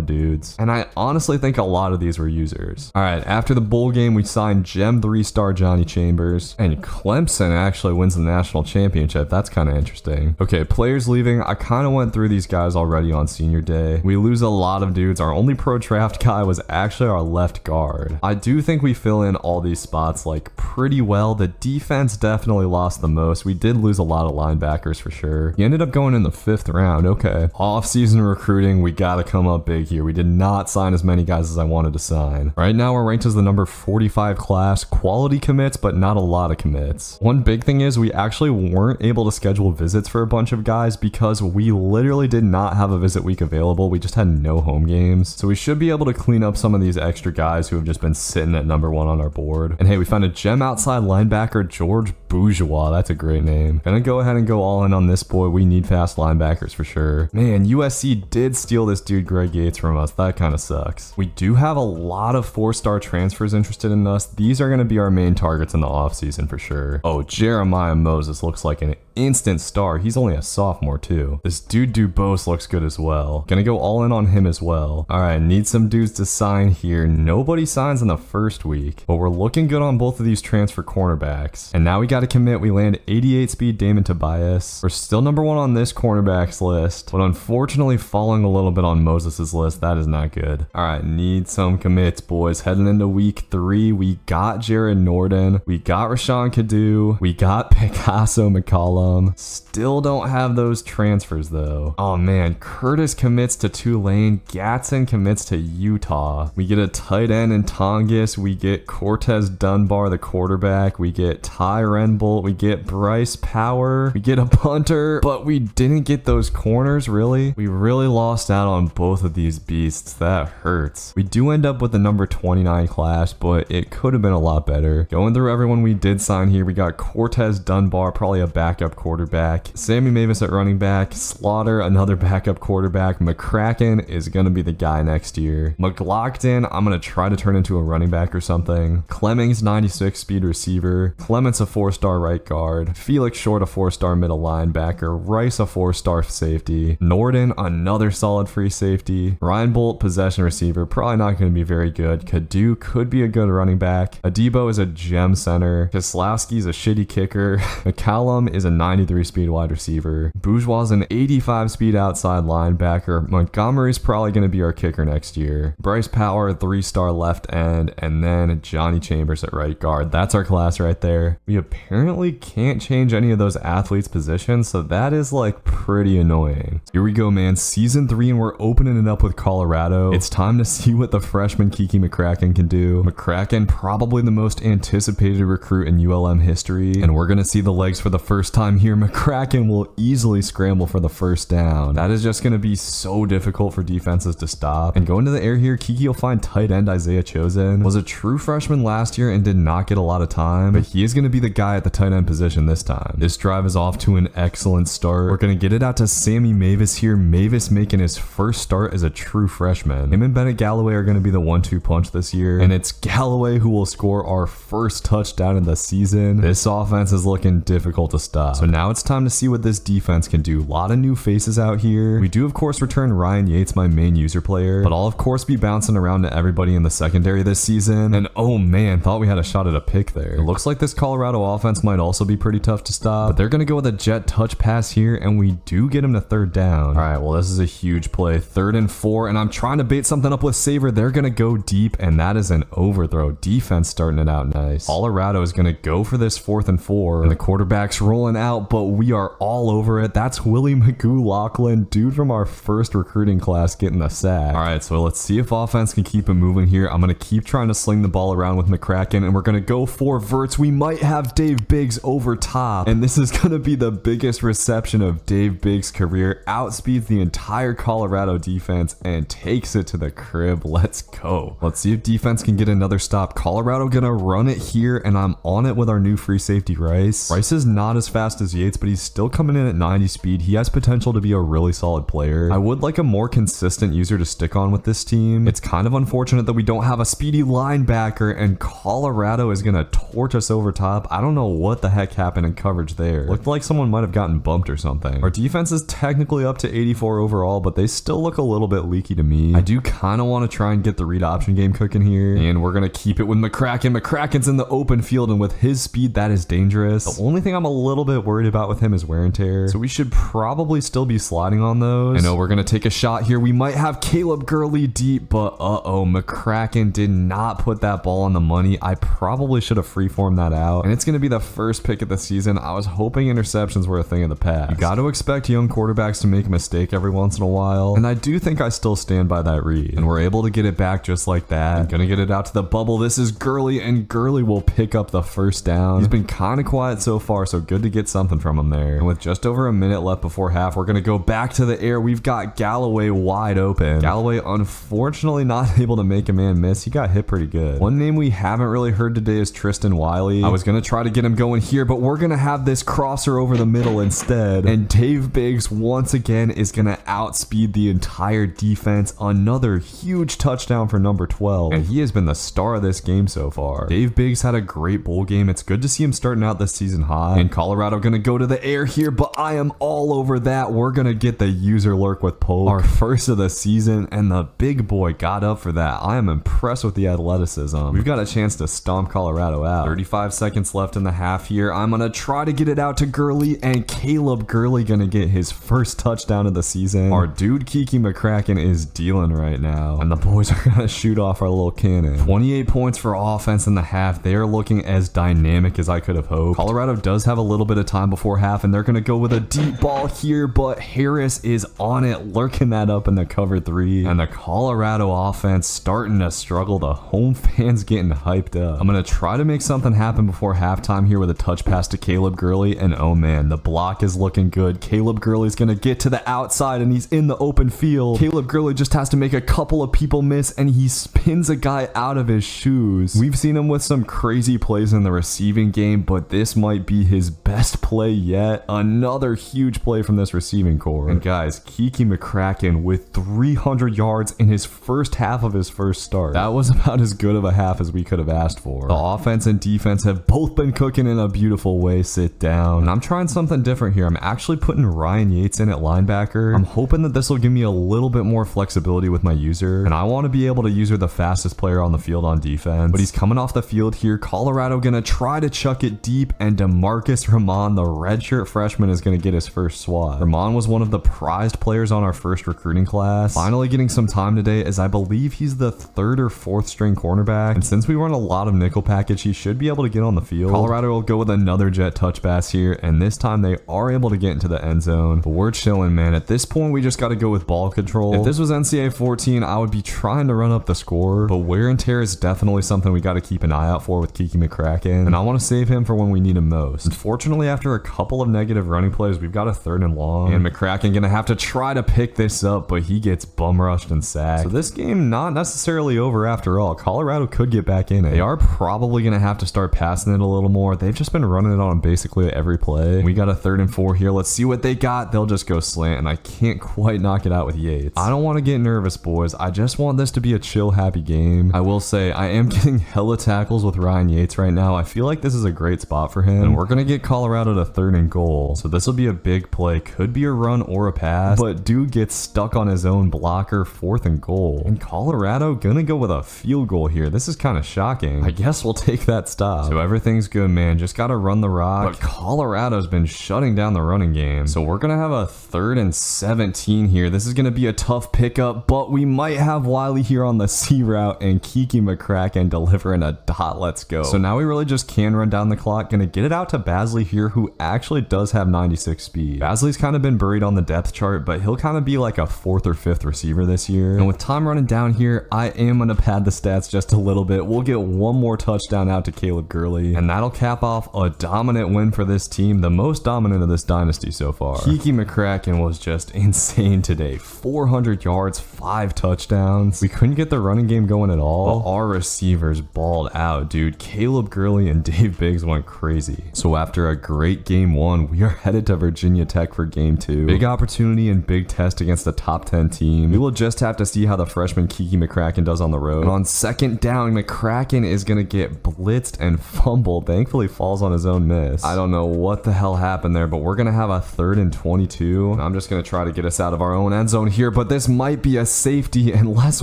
dudes, and I honestly think a lot of these were users. All right, after the bowl game, we signed Gem 3-star Johnny Chambers, and Clemson actually wins the national championship. That's kind of interesting. Okay, players leaving. I kind of went through these guys already on senior day. We lose a lot of dudes. Our only pro draft guy was actually our left guard. I do think we fill in all these spots like pretty well. The defense definitely lost the most. We did lose a lot of linebackers for sure. He ended up going in the 5th round. Okay. Off-season recruiting, we got to come up big here. We did not sign as many guys as I wanted to sign. Right now, we're ranked as the number 45 class. Quality commits, but not a lot of commits. One big thing is we actually weren't able to schedule visits for a bunch of guys because we literally did not have a visit week available. We just had no home games. So we should be able to clean up some of these extra guys who have just been sitting at number 1 on our board. And hey, we found a gem outside linebacker, George Bourgeois. That's a great name. Gonna go ahead and go all in on this boy. We need fast linebackers for sure. Man, USC did steal this dude Greg Yates from us. That kind of sucks. We do have a lot of 4-star transfers interested in us. These are going to be our main targets in the offseason for sure. Oh, Jeremiah Moses looks like an instant star. He's only a sophomore too. This dude Dubose looks good as well. Gonna go all in on him as well. All right, need some dudes to sign here. Nobody signs in the first week, but we're looking good on both of these transfer cornerbacks. And now we got to commit. We land 88 speed Damon Tobias. We're still number 1 on this cornerbacks list, but unfortunately falling a little bit on Moses's list. That is not good. All right, need some commits, boys. Heading into week 3, we got Jared Norden. We got Rashawn Kadu. We got Picasso McCollum. Still don't have those transfers though. Oh man, Curtis commits to Tulane. Gatson commits to Utah. We get a tight end in Tongass. We get Cortez Dunbar, the quarterback. We get Ty Renbolt. We get Bryce Power. We get a punter, but we didn't get those corners, really. We really lost out on both of these beasts. That hurts. We do end up with the number 29 class, but it could have been a lot better. Going through everyone we did sign here, we got Cortez Dunbar, probably a backup quarterback. Sammy Mavis at running back. Slaughter, another backup quarterback. McCracken is going to be the guy next year. McLaughlin, I'm going to try to turn into a running back or something. Clemmings, 96 speed receiver. Clements, a 4-star right guard. Felix Short, a 4-star middle linebacker. Rice, a 4-star safety. Norden, another solid free safety. Ryan Bolt, possession receiver. Probably not going to be very good. Kadu could be a good running back. Adebo is a gem center. Kislowski's a shitty kicker. McCallum is a 93 speed wide receiver. Bourgeois is an 85 speed outside linebacker. Montgomery's probably going to be our kicker next year. Bryce Power, 3-star left end, and then Johnny Chambers at right guard. That's our class right there. We apparently can't change any of those athletes' positions, so that is like pretty annoying. Here we go, man. Season 3, and we're opening it up with Colorado. It's time to see what the freshman Kiki McCracken can do. McCracken, probably the most anticipated recruit in ULM history, and we're going to see the legs for the first time here. McCracken will easily scramble for the first down. That is just going to be so difficult for defenses to stop. And going to the air here, Kiki will find tight end Isaiah Chosen. Was a true freshman last year and did not get a lot of time, but he is going to be the guy at the tight end position this time. This drive is off to an excellent start. We're going to get it out to Sammy Mavis here. Mavis making his first start as a true freshman. Him and Bennett Galloway are going to be the 1-2 punch this year, and it's Galloway who will score our first touchdown in the season. This offense is looking difficult to stop. So now it's time to see what this defense can do. A lot of new faces out here. We do of course return Ryan Yates, my main user player, but I'll of course be bouncing around to everybody in the secondary this season. And oh man, thought we had a shot at a pick there. It looks like this Colorado offense might also be pretty tough to stop, but they're going to go with a jet touch pass here, and we do get him to third down. All right, well this is a huge play. 3rd and 4, and I'm trying to bait something up with Saver. They're going to go deep, and that is an overthrow. Defense starting it out nice. Colorado is going to go for this 4th and 4, and the quarterback's rolling out, but we are all over it. That's Willie McGough-Laughlin, dude from our first recruiting class, getting the sack. All right, so let's see if offense can keep it moving here. I'm going to keep trying to sling the ball around with McCracken, and we're going to go for verts. We might have Dave Biggs over top, and this is going to be the biggest reception of Dave Biggs' career. Outspeeds the entire Colorado defense and takes it to the crib. Let's go. Let's see if defense can get another stop. Colorado going to run it here, and I'm on it with our new free safety Rice. Rice is not as fast as Yates, but he's still coming in at 90 speed. He has potential to be a really solid player. I would like a more consistent user to stick on with this team. It's kind of unfortunate that we don't have a speedy linebacker, and Colorado is going to torch us over top. I don't know what the heck happened in coverage there. Looked like someone might have gotten bumped or something. Our defense is technically up to 84 overall, but they still look a little bit leaky to me. I do kind of want to try and get the read option game cooking here, and we're going to keep it with McCracken. McCracken's in the open field, and with his speed, that is dangerous. The only thing I'm a little bit worried about with him is wear and tear, so we should probably still be sliding on those. I know we're going to take a shot here. We might have Caleb Gurley deep, but McCracken did not put that ball on the money. I probably should have freeformed that out, and it's going to be the first pick of the season. I was hoping interceptions were a thing of the past. You got to expect young quarterbacks to make a mistake every once in a while, and I do think I still stand by that read, and we're able to get it back just like that. I'm going to get it out to the bubble. This is Gurley, and Gurley will pick up the first down. He's been kind of quiet so far, so good to get something from him there. And with just over a minute left before half, we're going to go back to the air. We've got Galloway wide open. Galloway unfortunately not able to make a man miss. He got hit pretty good. One name we haven't really heard today is Tristan Wiley. I was going to try to get get him going here, but we're going to have this crosser over the middle instead. And Dave Biggs once again is going to outspeed the entire defense. Another huge touchdown for number 12. And he has been the star of this game so far. Dave Biggs had a great bowl game. It's good to see him starting out this season hot. And Colorado going to go to the air here, but I am all over that. We're going to get the user lurk with Poke, our first of the season, and the big boy got up for that. I am impressed with the athleticism. We've got a chance to stomp Colorado out. 35 seconds left in the half here. I'm going to try to get it out to Gurley, and Caleb Gurley going to get his first touchdown of the season. Our dude Kiki McCracken is dealing right now, and the boys are going to shoot off our little cannon. 28 points for offense in the half. They are looking as dynamic as I could have hoped. Colorado does have a little bit of time before half, and they're going to go with a deep ball here, but Harris is on it, lurking that up in the cover 3, and the Colorado offense starting to struggle. The home fans getting hyped up. I'm going to try to make something happen before halftime here with a touch pass to Caleb Gurley, and oh man, the block is looking good. Caleb Gurley's going to get to the outside, and he's in the open field. Caleb Gurley just has to make a couple of people miss, and he spins a guy out of his shoes. We've seen him with some crazy plays in the receiving game, but this might be his best play yet. Another huge play from this receiving core. And guys, Kiki McCracken with 300 yards in his first half of his first start. That was about as good of a half as we could have asked for. The offense and defense have both been cooking in a beautiful way. Sit down. And I'm trying something different here. I'm actually putting Ryan Yates in at linebacker. I'm hoping that this will give me a little bit more flexibility with my user, and I want to be able to use her the fastest player on the field on defense. But he's coming off the field here. Colorado gonna try to chuck it deep, and DeMarcus Ramon, the redshirt freshman, is gonna get his first swat. Ramon was one of the prized players on our first recruiting class. Finally getting some time today, as I believe he's the 3rd or 4th string cornerback, and since we run a lot of nickel package, he should be able to get on the field. Colorado will go with another jet touch pass here, and this time they are able to get into the end zone. But we're chilling, man. At this point, we just got to go with ball control. If this was NCAA 14, I would be trying to run up the score, but wear and tear is definitely something we got to keep an eye out for with Kiki McCracken, and I want to save him for when we need him most. Unfortunately, after a couple of negative running plays, we've got a 3rd and long, and McCracken gonna have to try to pick this up, but he gets bum rushed and sacked. So this game not necessarily over after all. Colorado could get back in it. They are probably gonna have to start passing it a little more. They've just been running it on basically every play. We got a 3rd and 4 here. Let's see what they got. They'll just go slant, and I can't quite knock it out with Yates. I don't want to get nervous, boys. I just want this to be a chill, happy game. I will say, I am getting hella tackles with Ryan Yates right now. I feel like this is a great spot for him, and we're gonna get Colorado to 3rd and goal. So this will be a big play. Could be a run or a pass, but dude gets stuck on his own blocker. 4th and goal. And Colorado gonna go with a field goal here. This is kind of shocking. I guess we'll take that stop. So everything's good, man. Just gotta run the rock. But Colorado's been shutting down the running game. So we're gonna have a 3rd and 17 here. This is gonna be a tough pickup, but we might have Wiley here on the C route, and Kiki McCracken delivering a dot. Let's go. So now we really just can run down the clock. Gonna get it out to Basley here, who actually does have 96 speed. Basley's kind of been buried on the depth chart, but he'll kind of be like a 4th or 5th receiver this year. And with time running down here, I am gonna pad the stats just a little bit. We'll get one more touchdown out to Caleb Gurley, and that'll cap off a dominant win for this team, the most dominant of this dynasty so far. Kiki McCracken was just insane today. 400 yards, 5 touchdowns. We couldn't get the running game going at all, but our receivers balled out, dude. Caleb Gurley and Dave Biggs went crazy. So after a great game 1, we are headed to Virginia Tech for game 2. Big opportunity and big test against a top 10 team. We will just have to see how the freshman Kiki McCracken does on the road. And on 2nd down, McCracken is gonna get blitzed and fumbled. Thankfully falls on his own miss. I don't know what the hell happened there, but we're gonna have a 3rd and 22. I'm just gonna try to get us out of our own end zone here, but this might be a safety unless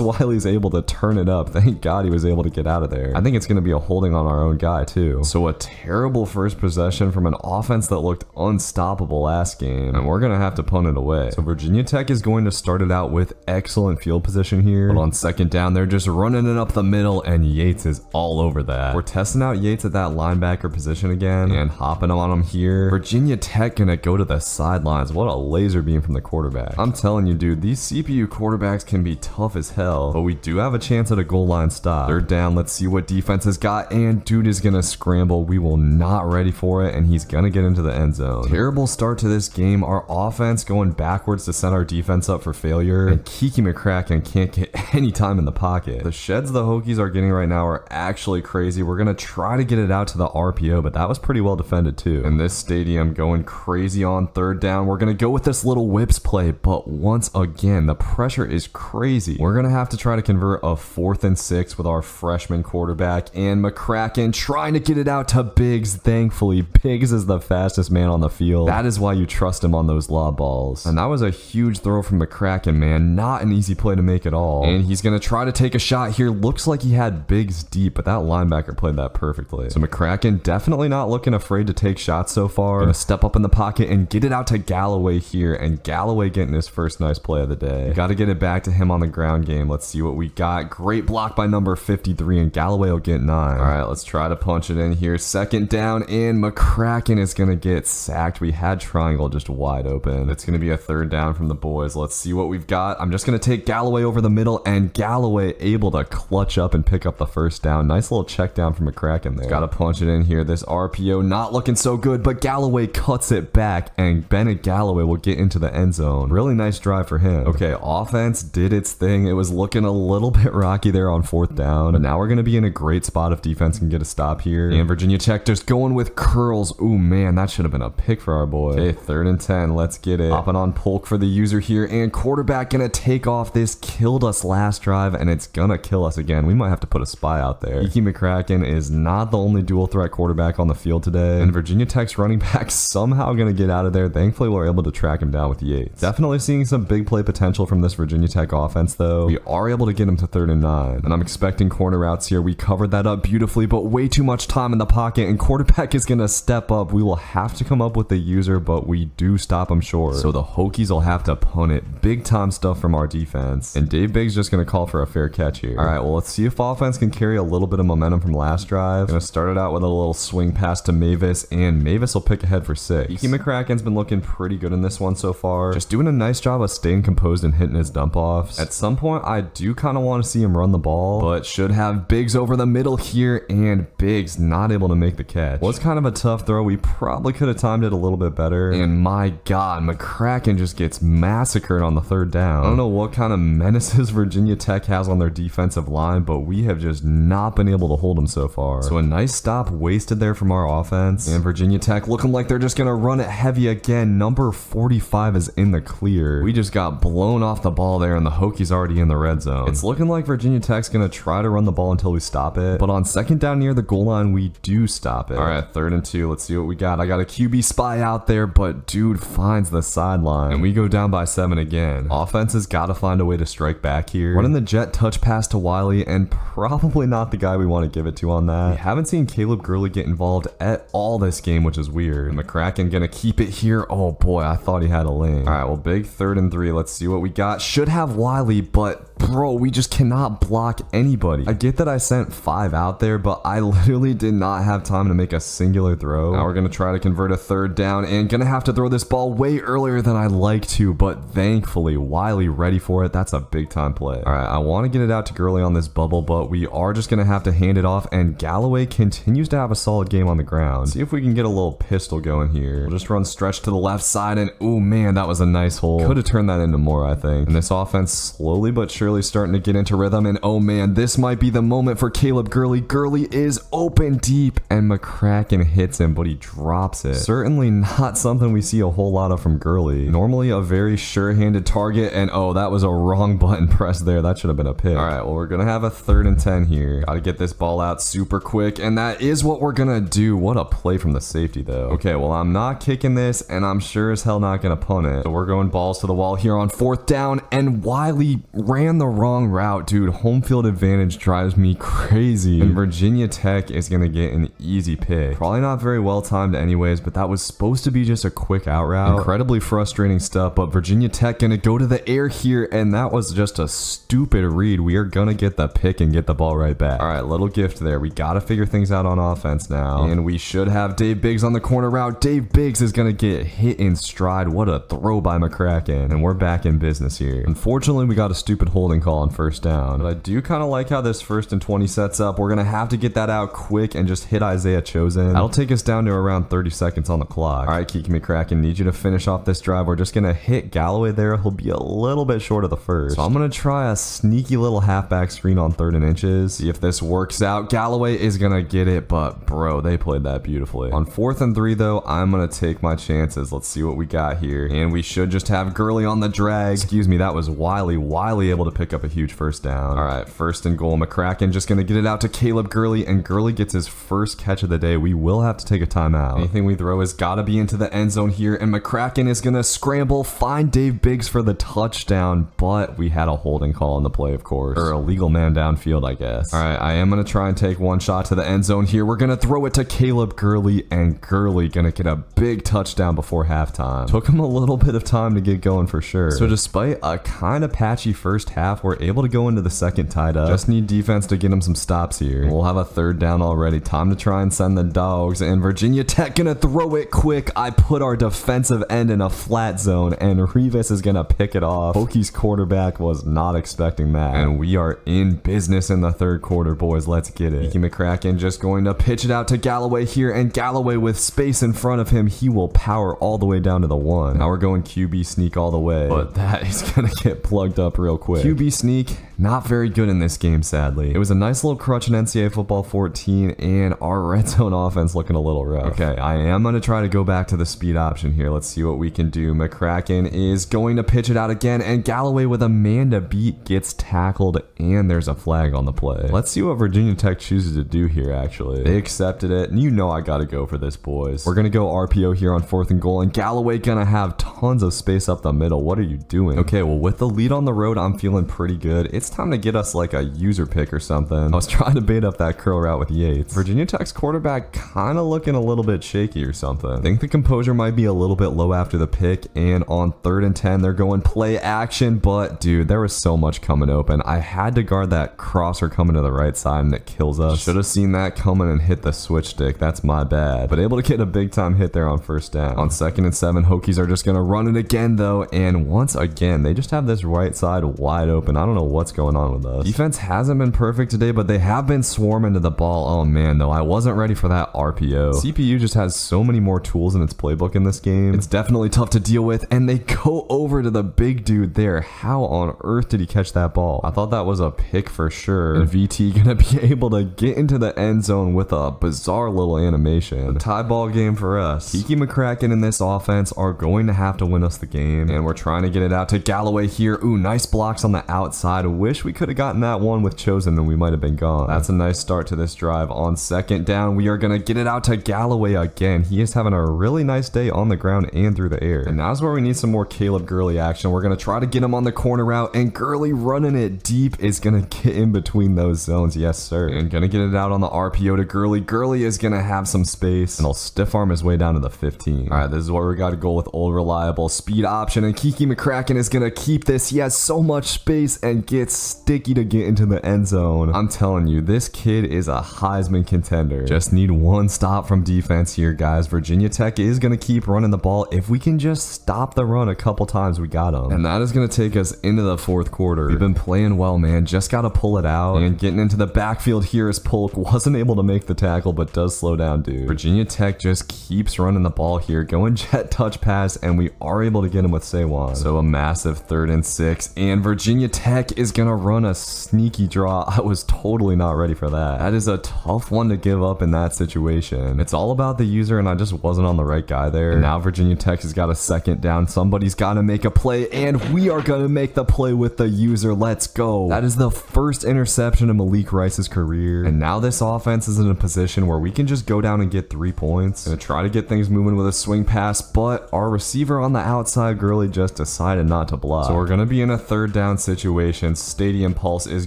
Wiley's able to turn it up. Thank God he was able to get out of there. I think it's gonna be a holding on our own guy too. So a terrible first possession from an offense that looked unstoppable last game, and we're gonna have to punt it away. So Virginia Tech is going to start it out with excellent field position here, but on 2nd down, they're just running it up the middle, and Yates is all over that. We're testing out Yates at that linebacker position again, and hopping on him here. Virginia Tech gonna go to the sidelines. What a laser beam from the quarterback. I'm telling you, dude, these CPU quarterbacks can be tough as hell, but we do have a chance at a goal line stop. 3rd down, let's see what defense has got, and dude is gonna scramble. We will not ready for it, and he's gonna get into the end zone. Terrible start to this game. Our offense going backwards to set our defense up for failure, and Kiki McCracken can't get any time in the pocket. The sheds the Hokies are getting right now are actually crazy. We're gonna try to get it out to the RPO, but that was pretty well defended too. And this stadium going crazy on third down. We're going to go with this little whips play, but once again, the pressure is crazy. We're going to have to try to convert a 4th and 6 with our freshman quarterback and McCracken trying to get it out to Biggs. Thankfully, Biggs is the fastest man on the field. That is why you trust him on those lob balls. And that was a huge throw from McCracken, man. Not an easy play to make at all. And he's going to try to take a shot here. Looks like he had Biggs deep, but that linebacker played that perfectly. So McCracken definitely not looking afraid to take shots so far. Gonna step up in the pocket and get it out to Galloway here, and Galloway getting his first nice play of the day. Got to get it back to him on the ground game. Let's see what we got. Great block by number 53, and Galloway will get 9. All right, let's try to punch it in here. 2nd down, and McCracken is gonna get sacked. We had triangle just wide open. It's gonna be a 3rd down from the boys. Let's see what we've got. I'm just gonna take Galloway over the middle, and Galloway able to clutch up and pick up the 1st down. Nice little check down from McCracken there. Got to punch it in here. This RPO not looking so good, but Galloway cuts it back, and Bennett Galloway will get into the end zone. Really nice drive for him. Okay, offense did its thing. It was looking a little bit rocky there on 4th down, but now we're going to be in a great spot if defense can get a stop here. And Virginia Tech just going with curls. Ooh, man, that should have been a pick for our boy. Okay, 3rd and 10. Let's get it. Hopping on Polk for the user here, and quarterback going to take off. This killed us last drive, and it's going to kill us again. We might have to put a spy out there. Iki McCracken is not the only dual threat quarterback on the field today, and Virginia Tech's running back somehow going to get out of there. Thankfully, we're able to track him down with the 8. Definitely seeing some big play potential from this Virginia Tech offense, though. We are able to get him to 3rd and 9, and I'm expecting corner routes here. We covered that up beautifully, but way too much time in the pocket, and quarterback is going to step up. We will have to come up with the user, but we do stop him short. So the Hokies will have to punt it. Big time stuff from our defense, and Dave Biggs just going to call for a fair catch here. All right, well, let's see if offense can carry a little bit of momentum from last drive. Gonna start it out with a little swing pass to Mavis, and Mavis will pick ahead for 6. Iki McCracken's been looking pretty good in this one so far. Just doing a nice job of staying composed and hitting his dump offs. At some point, I do kind of want to see him run the ball, but should have Biggs over the middle here, and Biggs not able to make the catch. Was kind of a tough throw. We probably could have timed it a little bit better, and my God, McCracken just gets massacred on the 3rd down. I don't know what kind of menaces Virginia Tech has on their defensive line, but we have just not been able to hold them so far. So a nice stop wasted there from our offense, and Virginia Tech looking like they're just gonna run it heavy again. Number 45 is in the clear. We just got blown off the ball there, and the Hokies already in the red zone. It's looking like Virginia Tech's gonna try to run the ball until we stop it, but on 2nd down near the goal line, we do stop it. All right, 3rd and 2. Let's see what we got. I got a QB spy out there, but dude finds the sideline, and we go down by 7 again. Offense has got to find a way to strike back here. Running the jet touch pass to Wiley, and probably not the guy we want to give it to on that. We haven't seen Caleb Gurley get involved at all this game, which is weird. McCracken gonna keep it here. Oh boy, I thought he had a lane. All right, well, big 3rd and 3. Let's see what we got. Should have Wiley, but bro, we just cannot block anybody. I get that I sent 5 out there, but I literally did not have time to make a singular throw. Now we're gonna try to convert a 3rd down, and gonna have to throw this ball way earlier than I like to, but thankfully Wiley ready for it. That's a big time play. All right, I want to get it out to Gurley on this bubble, but we are just gonna have to hand it off, and Galloway continues to have a solid game on the ground. See if we can get a little pistol going here. We'll just run stretch to the left side, and oh man, that was a nice hole. Could have turned that into more, I think. And this offense slowly but surely starting to get into rhythm, and oh man, this might be the moment for Caleb Gurley. Gurley is open deep, and McCracken hits him, but he drops it. Certainly not something we see a whole lot of from Gurley. Normally a very sure-handed target, and oh, that was a wrong button press there. That should have been a pick. All right, well, we're gonna have a 3rd and 10 here. Gotta get this ball out super quick, and that is what we're gonna do. What a play from the safety, though. Okay, well, I'm not kicking this, and I'm sure as hell not gonna punt it. So we're going balls to the wall here on 4th down, and Wiley ran the wrong route. Dude, home field advantage drives me crazy, and Virginia Tech is gonna get an easy pick. Probably not very well timed anyways, but that was supposed to be just a quick out route. Incredibly frustrating stuff, but Virginia Tech gonna go to the air here, and that was just a stupid read. We are gonna get the pick and get the ball right back. All right, little gift there. We gotta figure things out on offense now, and we should have Dave Biggs on the corner route. Dave Biggs is gonna get hit in stride. What a throw by McCracken, and we're back in business here. Unfortunately, we got a stupid holding holding call on first down. But I do kind of like how this 1st and 20 sets up. We're going to have to get that out quick and just hit Isaiah Chosen. That'll take us down to around 30 seconds on the clock. All right, Kiki McCracken, need you to finish off this drive. We're just going to hit Galloway there. He'll be a little bit short of the first. So I'm going to try a sneaky little halfback screen on 3rd and inches. See if this works out. Galloway is going to get it, but bro, they played that beautifully. On 4th and 3 though, I'm going to take my chances. Let's see what we got here. And we should just have Gurley on the drag. Excuse me, that was Wiley. Wiley able to pick up a huge first down. All right, 1st and goal. McCracken just going to get it out to Caleb Gurley, and Gurley gets his first catch of the day. We will have to take a timeout. Anything we throw has got to be into the end zone here, and McCracken is going to scramble, find Dave Biggs for the touchdown, but we had a holding call on the play, of course. Or a legal man downfield, I guess. All right, I am going to try and take one shot to the end zone here. We're going to throw it to Caleb Gurley, and Gurley going to get a big touchdown before halftime. Took him a little bit of time to get going for sure. So despite a kind of patchy first half, we're able to go into the second tied up. Just need defense to get him some stops here. We'll have a 3rd down already. Time to try and send the dogs, and Virginia Tech gonna throw it quick. I put our defensive end in a flat zone, and Rivas is gonna pick it off. Hokies quarterback was not expecting that, and we are in business in the 3rd quarter, boys. Let's get it. Kiki McCracken just going to pitch it out to Galloway here, and Galloway with space in front of him, he will power all the way down to the 1. Now we're going QB sneak all the way, but that is gonna get plugged up real quick. QB sneak, not very good in this game, sadly. It was a nice little crutch in NCAA football 14, and our red zone offense looking a little rough. Okay, I am going to try to go back to the speed option here. Let's see what we can do. McCracken is going to pitch it out again, and Galloway with a man to beat gets tackled, and there's a flag on the play. Let's see what Virginia Tech chooses to do here, actually. They accepted it, and you know I got to go for this, boys. We're going to go RPO here on 4th and goal, and Galloway going to have tons of space up the middle. What are you doing? Okay, well, with the lead on the road, I'm feeling pretty good. It's time to get us like a user pick or something. I was trying to bait up that curl route with Yates. Virginia Tech's quarterback kind of looking a little bit shaky or something. I think the composure might be a little bit low after the pick, and on 3rd and 10, they're going play action, but dude, there was so much coming open. I had to guard that crosser coming to the right side, and it kills us. Should have seen that coming and hit the switch stick. That's my bad. But able to get a big time hit there on 1st down. On 2nd and 7, Hokies are just going to run it again though, and once again, they just have this right side wide open. I don't know what's going on with us. Defense hasn't been perfect today, but they have been swarming to the ball. Oh man, though, I wasn't ready for that RPO. CPU just has so many more tools in its playbook in this game. It's definitely tough to deal with, and they go over to the big dude there. How on earth did he catch that ball? I thought that was a pick for sure. And VT gonna be able to get into the end zone with a bizarre little animation. A tie ball game for us. Kiki McCracken and this offense are going to have to win us the game, and we're trying to get it out to Galloway here. Ooh, nice blocks on the outside. Wish we could have gotten that one with Chosen and we might have been gone. That's a nice start to this drive. On 2nd down, we are going to get it out to Galloway again. He is having a really nice day on the ground and through the air. And now's where we need some more Caleb Gurley action. We're going to try to get him on the corner route, and Gurley running it deep is going to get in between those zones. Yes, sir. And going to get it out on the RPO to Gurley. Gurley is going to have some space, and he'll stiff arm his way down to the 15. All right, this is where we got to go with old reliable speed option, and Kiki McCracken is going to keep this. He has so much space and gets sticky to get into the end zone. I'm telling you, this kid is a Heisman contender. Just need one stop from defense here, guys. Virginia Tech is going to keep running the ball. If we can just stop the run a couple times, we got them. And that is going to take us into the 4th quarter. We've been playing well, man. Just got to pull it out. And getting into the backfield here is Polk. Wasn't able to make the tackle, but does slow down, dude. Virginia Tech just keeps running the ball here, going jet touch pass, and we are able to get him with Sawan. So a massive 3rd and 6, and Virginia Tech is going to run a sneaky draw. I was totally not ready for that. That is a tough one to give up in that situation. It's all about the user, and I just wasn't on the right guy there. And now Virginia Tech has got a 2nd down. Somebody's got to make a play, and we are going to make the play with the user. Let's go. That is the first interception in Malik Rice's career. And now this offense is in a position where we can just go down and get 3 points. Gonna try to get things moving with a swing pass, but our receiver on the outside, Gurley, just decided not to block. So we're going to be in a 3rd down situation. Stadium Pulse is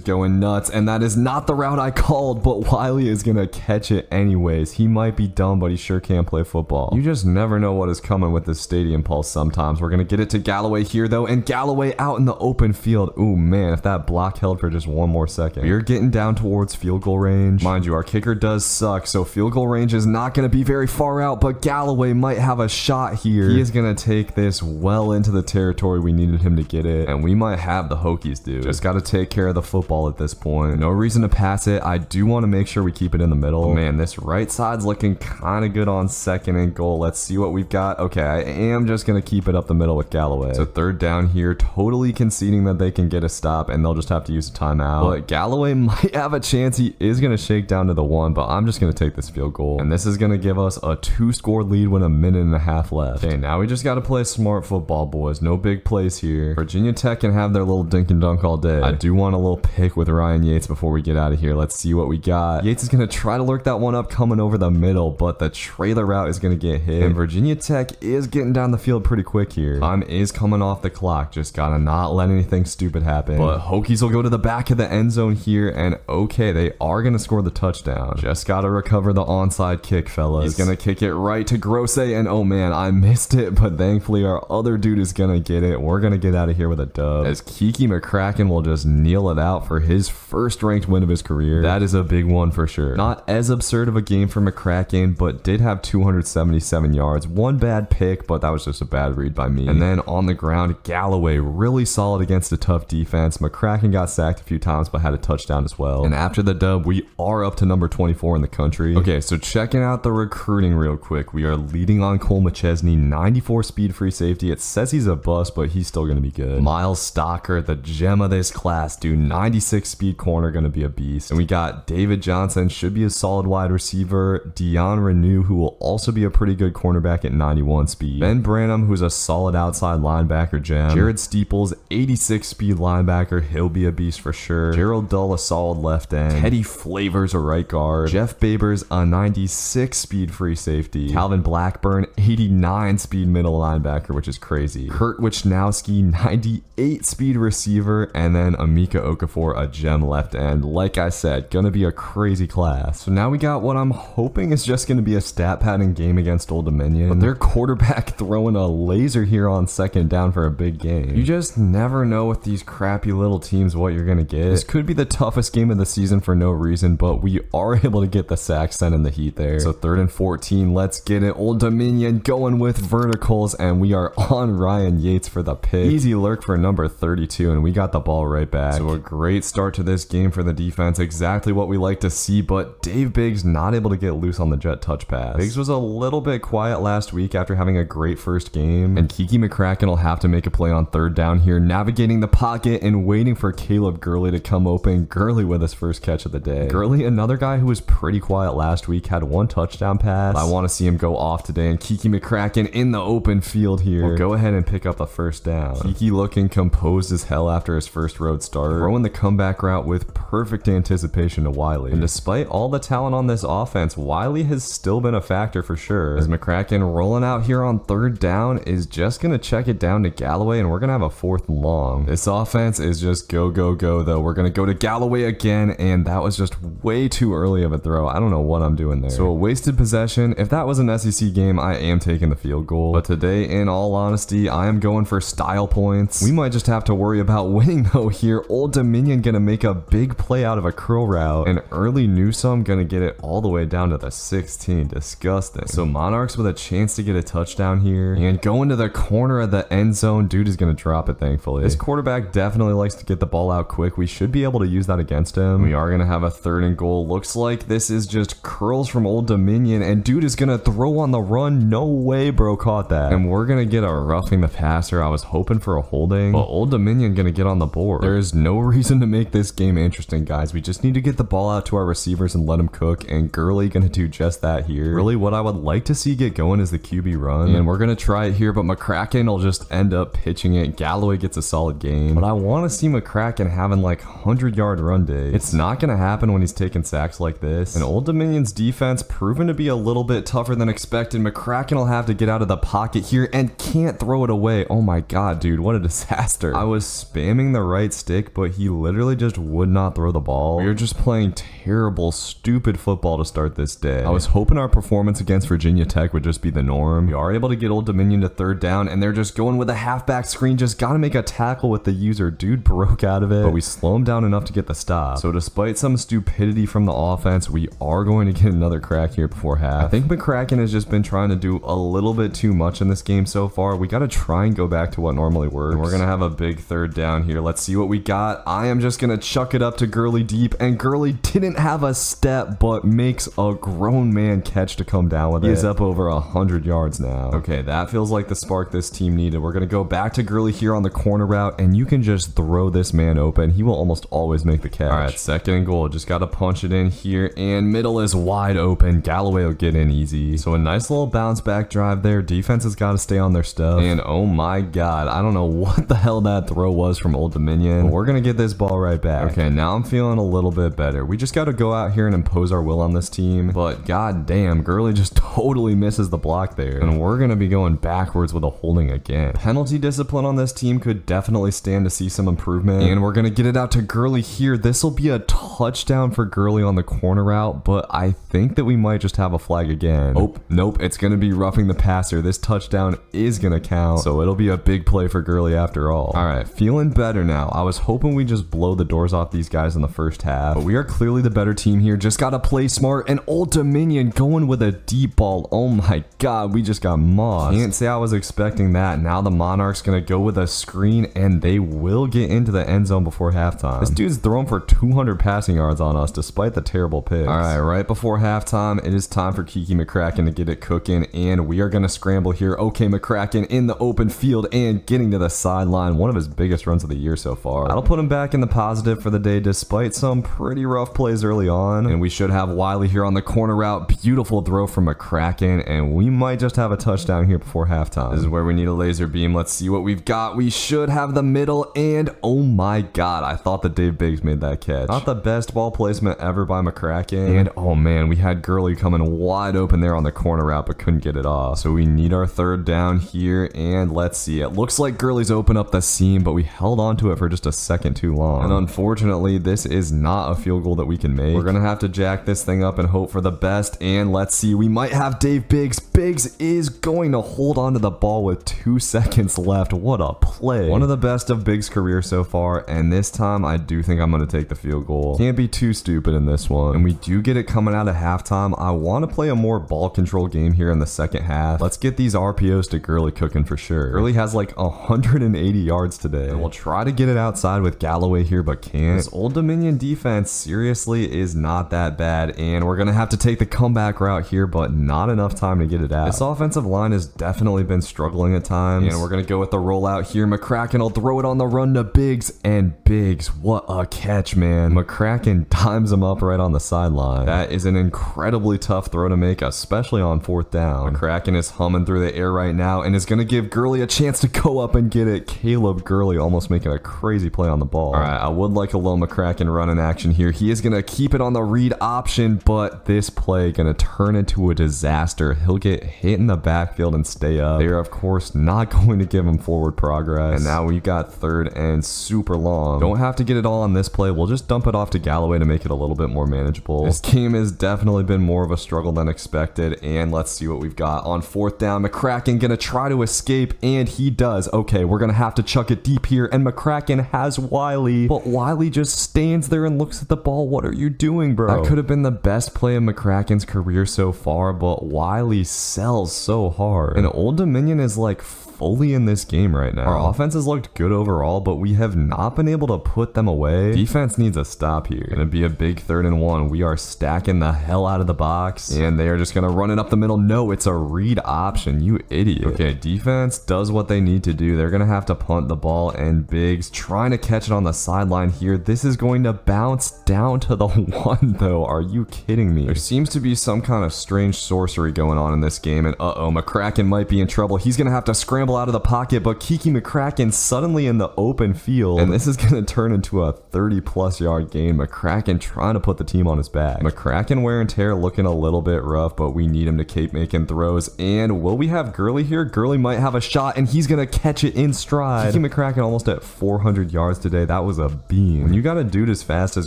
going nuts, and that is not the route I called, but Wiley is going to catch it anyways. He might be dumb, but he sure can play football. You just never know what is coming with this Stadium Pulse sometimes. We're going to get it to Galloway here, though, and Galloway out in the open field. Ooh, man, if that block held for just one more second. We're getting down towards field goal range. Mind you, our kicker does suck, so field goal range is not going to be very far out, but Galloway might have a shot here. He is going to take this well into the territory we needed him to get it, and we might have the Hokies Hokies do. Just got to take care of the football at this point. No reason to pass it. I do want to make sure we keep it in the middle. Oh, man, this right side's looking kind of good on second and goal. Let's see what we've got. Okay, I am just going to keep it up the middle with Galloway. So third down here, totally conceding that they can get a stop and they'll just have to use a timeout. But Galloway might have a chance. He is going to shake down to the 1, but I'm just going to take this field goal. And this is going to give us a 2-score lead with a minute and a half left. Okay, now we just got to play smart football, boys. No big plays here. Virginia Tech can have their little dink and dunk all day. I do want a little pick with Ryan Yates before we get out of here. Let's see what we got. Yates is going to try to lurk that one up coming over the middle, but the trailer route is going to get hit. And Virginia Tech is getting down the field pretty quick here. Time is coming off the clock. Just got to not let anything stupid happen. But Hokies will go to the back of the end zone here, and okay, they are going to score the touchdown. Just got to recover the onside kick, fellas. He's going to kick it right to Grosse, and oh man, I missed it, but thankfully our other dude is going to get it. We're going to get out of here with a dub, as Kiki McCracken will just kneel it out for his first ranked win of his career. That is a big one for sure. Not as absurd of a game for McCracken, but did have 277 yards. One bad pick, but that was just a bad read by me. And then on the ground, Galloway really solid against a tough defense. McCracken got sacked a few times, but had a touchdown as well. And after the dub, we are up to number 24 in the country. Okay, so checking out the recruiting real quick. We are leading on Cole McChesney, 94 speed free safety. It says he's a bust, but he's still going to be good. Miles Stocker, the gem of this class, dude, 96 speed corner, going to be a beast. And we got David Johnson, should be a solid wide receiver. Dion Renew, who will also be a pretty good cornerback at 91 speed. Ben Branham, who's a solid outside linebacker gem. Jared Steeples, 86 speed linebacker. He'll be a beast for sure. Gerald Dull, a solid left end. Teddy Flavors, a right guard. Jeff Babers, a 96 speed free safety. Calvin Blackburn, 89 speed middle linebacker, which is crazy. Kurt Wichnowski, 98 speed receiver. And then Amika Okafor, a gem left end. Like I said, gonna be a crazy class. So now we got what I'm hoping is just gonna be a stat padding game against Old Dominion. But their quarterback throwing a laser here on second down for a big game. You just never know with these crappy little teams what you're gonna get. This could be the toughest game of the season for no reason, but we are able to get the sack, sending the heat there. So third and 14, let's get it. Old Dominion going with verticals, and we are on Ryan Yates for the pick. Easy lurk for number 32, and we got the ball right back. So a great start to this game for the defense. Exactly what we like to see, but Dave Biggs not able to get loose on the jet touch pass. Biggs was a little bit quiet last week after having a great first game, and Kiki McCracken will have to make a play on third down here, navigating the pocket and waiting for Caleb Gurley to come open. Gurley with his first catch of the day. Gurley, another guy who was pretty quiet last week, had one touchdown pass. I want to see him go off today, and Kiki McCracken in the open field here will go ahead and pick up the first down. Kiki looking composed as hell after his first road start, throwing the comeback route with perfect anticipation to Wiley. And despite all the talent on this offense, Wiley has still been a factor for sure, as McCracken rolling out here on third down is just going to check it down to Galloway, and we're going to have a fourth and long. This offense is just go, go, go, though. We're going to go to Galloway again, and that was just way too early of a throw. I don't know what I'm doing there. So a wasted possession. If that was an SEC game, I am taking the field goal. But today, in all honesty, I am going for style points. We might just have to worry about winning, though, here. Old Dominion going to make a big play out of a curl route, and early Newsome going to get it all the way down to the 16. Disgusting. So Monarchs with a chance to get a touchdown here, and going to the corner of the end zone. Dude is going to drop it, thankfully. This quarterback definitely likes to get the ball out quick. We should be able to use that against him. We are going to have a third and goal. Looks like this is just curls from Old Dominion, and dude is going to throw on the run. No way, bro, caught that. And we're going to get a roughing the passer. I was hoping for a holding, but Old Dominion going to get on the board. There is no reason to make this game interesting, guys. We just need to get the ball out to our receivers and let them cook, and Gurley going to do just that here. Really, what I would like to see get going is the QB run, and we're going to try it here, but McCracken will just end up pitching it. Galloway gets a solid game, but I want to see McCracken having like 100-yard run days. It's not going to happen when he's taking sacks like this, and Old Dominion's defense proven to be a little bit tougher than expected. McCracken will have to get out of the pocket here and can't throw it away. Oh my god, dude, what a disaster. I was spamming the right stick, but he literally just would not throw the ball. We were just playing terrible, stupid football to start this day. I was hoping our performance against Virginia Tech would just be the norm. We are able to get Old Dominion to third down, and they're just going with a halfback screen. Just gotta make a tackle with the user. Dude broke out of it, but we slow him down enough to get the stop. So despite some stupidity from the offense, we are going to get another crack here before half. I think McCracken has just been trying to do a little bit too much in this game so far. We gotta try and go back to what normally works. And we're gonna have a big third down here. Let's see what we got. I am just gonna chuck it up to Gurley deep, and Gurley didn't have a step, but makes a grown man catch to come down with it. He is up over 100 yards now. Okay, that feels like the spark this team needed. We're gonna go back to Gurley here on the corner route, and you can just throw this man open. He will almost always make the catch. All right, second and goal. Just gotta punch it in here, and middle is wide open. Galloway will get in easy. So a nice little bounce back drive there. Defense has got to stay on their stuff. And oh my god, I don't know what the hell that throw was from Old Dominion. We're gonna get this ball right back. Okay, now I'm feeling a little bit better. We just gotta go out here and impose our will on this team. But god damn, Gurley just totally misses the block there. And we're gonna be going backwards with a holding again. Penalty discipline on this team could definitely stand to see some improvement. And we're gonna get it out to Gurley here. This will be a touchdown for Gurley on the corner route, but I think that we might just have a flag again. Oh, nope, it's gonna be roughing the passer. This touchdown is gonna count, so it'll be a big play for Gurley after all. All right, feeling better now. I was hoping we just blow the doors off these guys in the first half, but we are clearly the better team here. Just gotta play smart, and Old Dominion going with a deep ball. Oh my god, we just got mossed. Can't say I was expecting that. Now the Monarchs gonna go with a screen, and they will get into the end zone before halftime. This dude's thrown for 200 passing yards on us despite the terrible picks. All right, right before halftime, it is time for Kiki McCracken to get it cooking, and we are gonna scramble here. Okay, McCracken in the open field and getting to the sideline. One of his biggest runs of the year so far. That'll put him back in the positive for the day despite some pretty rough plays early on. And we should have Wiley here on the corner route. Beautiful throw from McCracken, and we might just have a touchdown here before halftime. This is where we need a laser beam. Let's see what we've got. We should have the middle, and oh my god, I thought that Dave Biggs made that catch. Not the best ball placement ever by McCracken. And oh man, we had Gurley coming wide open there on the corner route, but couldn't get it off. So we need our third down here, and let's see. It looks like Gurley's opened up the seam, but we held on to it for just a second too long. And unfortunately, this is not a field goal that we can make. We're gonna have to jack this thing up and hope for the best, and let's see. We might have Dave Biggs. Biggs is going to hold on to the ball with 2 seconds left. What a play. One of the best of Biggs' career so far, and this time I do think I'm gonna take the field goal. Can't be too stupid in this one. And we do get it coming out of halftime. I want to play a more ball control game here in the second half. Let's get these RPOs to Gurley cooking for sure. Gurley has like 180 yards today, and we'll try to get it outside with Galloway here, but can't. This Old Dominion defense seriously is not that bad, and we're gonna have to take the comeback route here, but not enough time to get it out. This offensive line has definitely been struggling at times, and we're gonna go with the rollout here. McCracken will throw it on the run to Biggs, and Biggs, what a catch, man. McCracken times him up right on the sideline. That is an incredibly tough throw to make, especially on fourth down. McCracken is humming through the air right now and is gonna give Gurley a chance to go up and get it. Caleb Gurley almost making a crazy play on the ball. All right, I would like a little McCracken run in action here. He is gonna keep it on the read option, but this play gonna turn into a disaster. He'll get hit in the backfield and stay up. They are, of course, not going to give him forward progress. And now we got third and super long. Don't have to get it all on this play. We'll just dump it off to Galloway to make it a little bit more manageable. This game has definitely been more of a struggle than expected, and let's see what we've got. On fourth down, McCracken gonna try to escape, and he does. Okay, we're gonna have to chuck it deep here, and McCracken has Wiley, but Wiley just stands there and looks at the ball. What are you doing, bro? That could have been the best play of McCracken's career so far, but Wiley sells so hard. And Old Dominion is like fully in this game right now. Our offense has looked good overall, but we have not been able to put them away. Defense needs a stop here. Gonna be a big 3rd and 1. We are stacking the hell out of the box, and they are just gonna run it up the middle. No, it's a read option, you idiot. Okay, defense does what they need to do. They're gonna have to punt the ball, and Biggs trying to catch it on the sideline here. This is going to bounce down to the 1 though. Are you kidding me? There seems to be some kind of strange sorcery going on in this game, and McCracken might be in trouble. He's gonna have to scramble out of the pocket, but Kiki McCracken suddenly in the open field, and this is going to turn into a 30+ yard game. McCracken trying to put the team on his back. McCracken wear and tear looking a little bit rough, but we need him to keep making throws. And will we have Gurley here? Gurley might have a shot, and he's going to catch it in stride. Kiki McCracken almost at 400 yards today. That was a beam. When you got a dude as fast as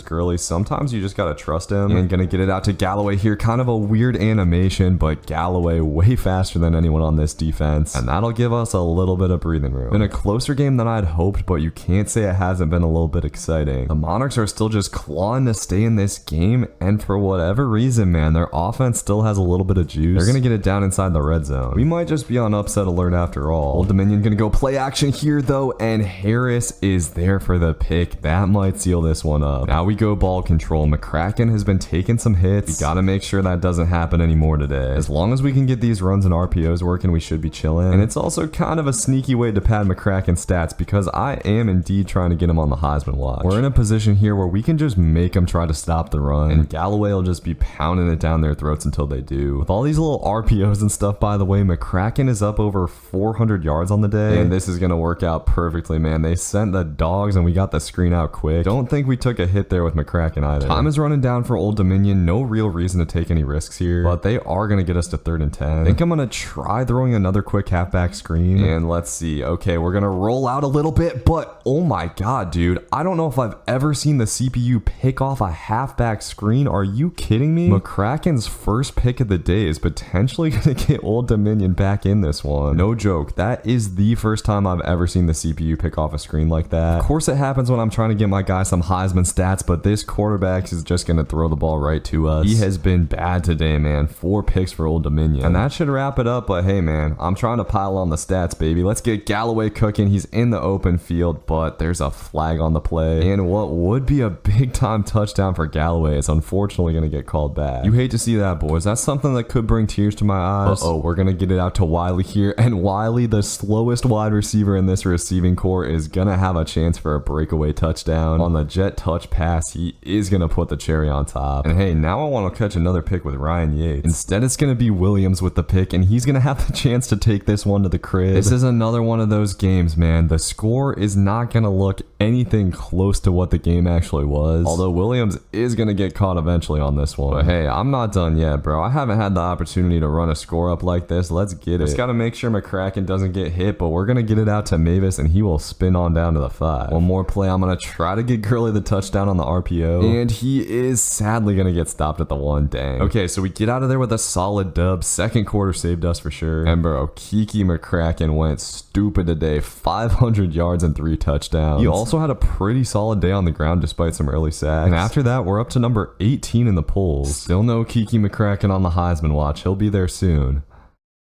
Gurley, sometimes you just got to trust him. And going to get it out to Galloway here. Kind of a weird animation, but Galloway way faster than anyone on this defense, and that'll give us us a little bit of breathing room. Been a closer game than I'd hoped, but you can't say it hasn't been a little bit exciting. The Monarchs are still just clawing to stay in this game, and for whatever reason, man, their offense still has a little bit of juice. They're gonna get it down inside the red zone. We might just be on upset alert after all. Old Dominion gonna go play action here though, and Harris is there for the pick. That might seal this one up. Now we go ball control. McCracken has been taking some hits. We gotta make sure that doesn't happen anymore today. As long as we can get these runs and RPOs working, we should be chilling. And it's also kind of a sneaky way to pad McCracken's stats because I am indeed trying to get him on the Heisman watch. We're in a position here where we can just make him try to stop the run, and Galloway will just be pounding it down their throats until they do. With all these little RPOs and stuff, by the way, McCracken is up over 400 yards on the day, and this is gonna work out perfectly, man. They sent the dogs and we got the screen out quick. Don't think we took a hit there with McCracken either. Time is running down for Old Dominion. No real reason to take any risks here, but they are gonna get us to 3rd and 10. I think I'm gonna try throwing another quick halfback screen, and let's see. Okay, we're gonna roll out a little bit, but oh my god, dude, I don't know if I've ever seen the CPU pick off a halfback screen. Are you kidding me? McCracken's first pick of the day is potentially gonna get Old Dominion back in this one. No joke, that is the first time I've ever seen the CPU pick off a screen like that. Of course it happens when I'm trying to get my guy some Heisman stats, but this quarterback is just gonna throw the ball right to us. He has been bad today, man. 4 picks for Old Dominion, and that should wrap it up. But hey, man, I'm trying to pile on the stats, baby. Let's get Galloway cooking. He's in the open field, but there's a flag on the play, and what would be a big time touchdown for Galloway is unfortunately gonna get called back. You hate to see that, boys. That's something that could bring tears to my eyes. We're gonna get it out to Wiley here, and Wiley, the slowest wide receiver in this receiving core, is gonna have a chance for a breakaway touchdown. On the jet touch pass, he is gonna put the cherry on top. And hey, now I want to catch another pick with Ryan Yates. Instead, it's gonna be Williams with the pick, and he's gonna have the chance to take this one to the crib. This is another one of those games, man. The score is not gonna look anything close to what the game actually was, although Williams is gonna get caught eventually on this one. But hey, I'm not done yet, bro. I haven't had the opportunity to run a score up like this. Let's get it. Just gotta make sure McCracken doesn't get hit, but we're gonna get it out to Mavis, and he will spin on down to the 5. One more play. I'm gonna try to get Gurley the touchdown on the RPO, and he is sadly gonna get stopped at the 1. Dang. Okay, so we get out of there with a solid dub. Second quarter saved us for sure. And bro, Kiki McCracken went stupid today. 500 yards and 3 touchdowns. He also had a pretty solid day on the ground despite some early sacks. And after that, we're up to number 18 in the polls. Still no Kiki McCracken on the Heisman watch. He'll be there soon.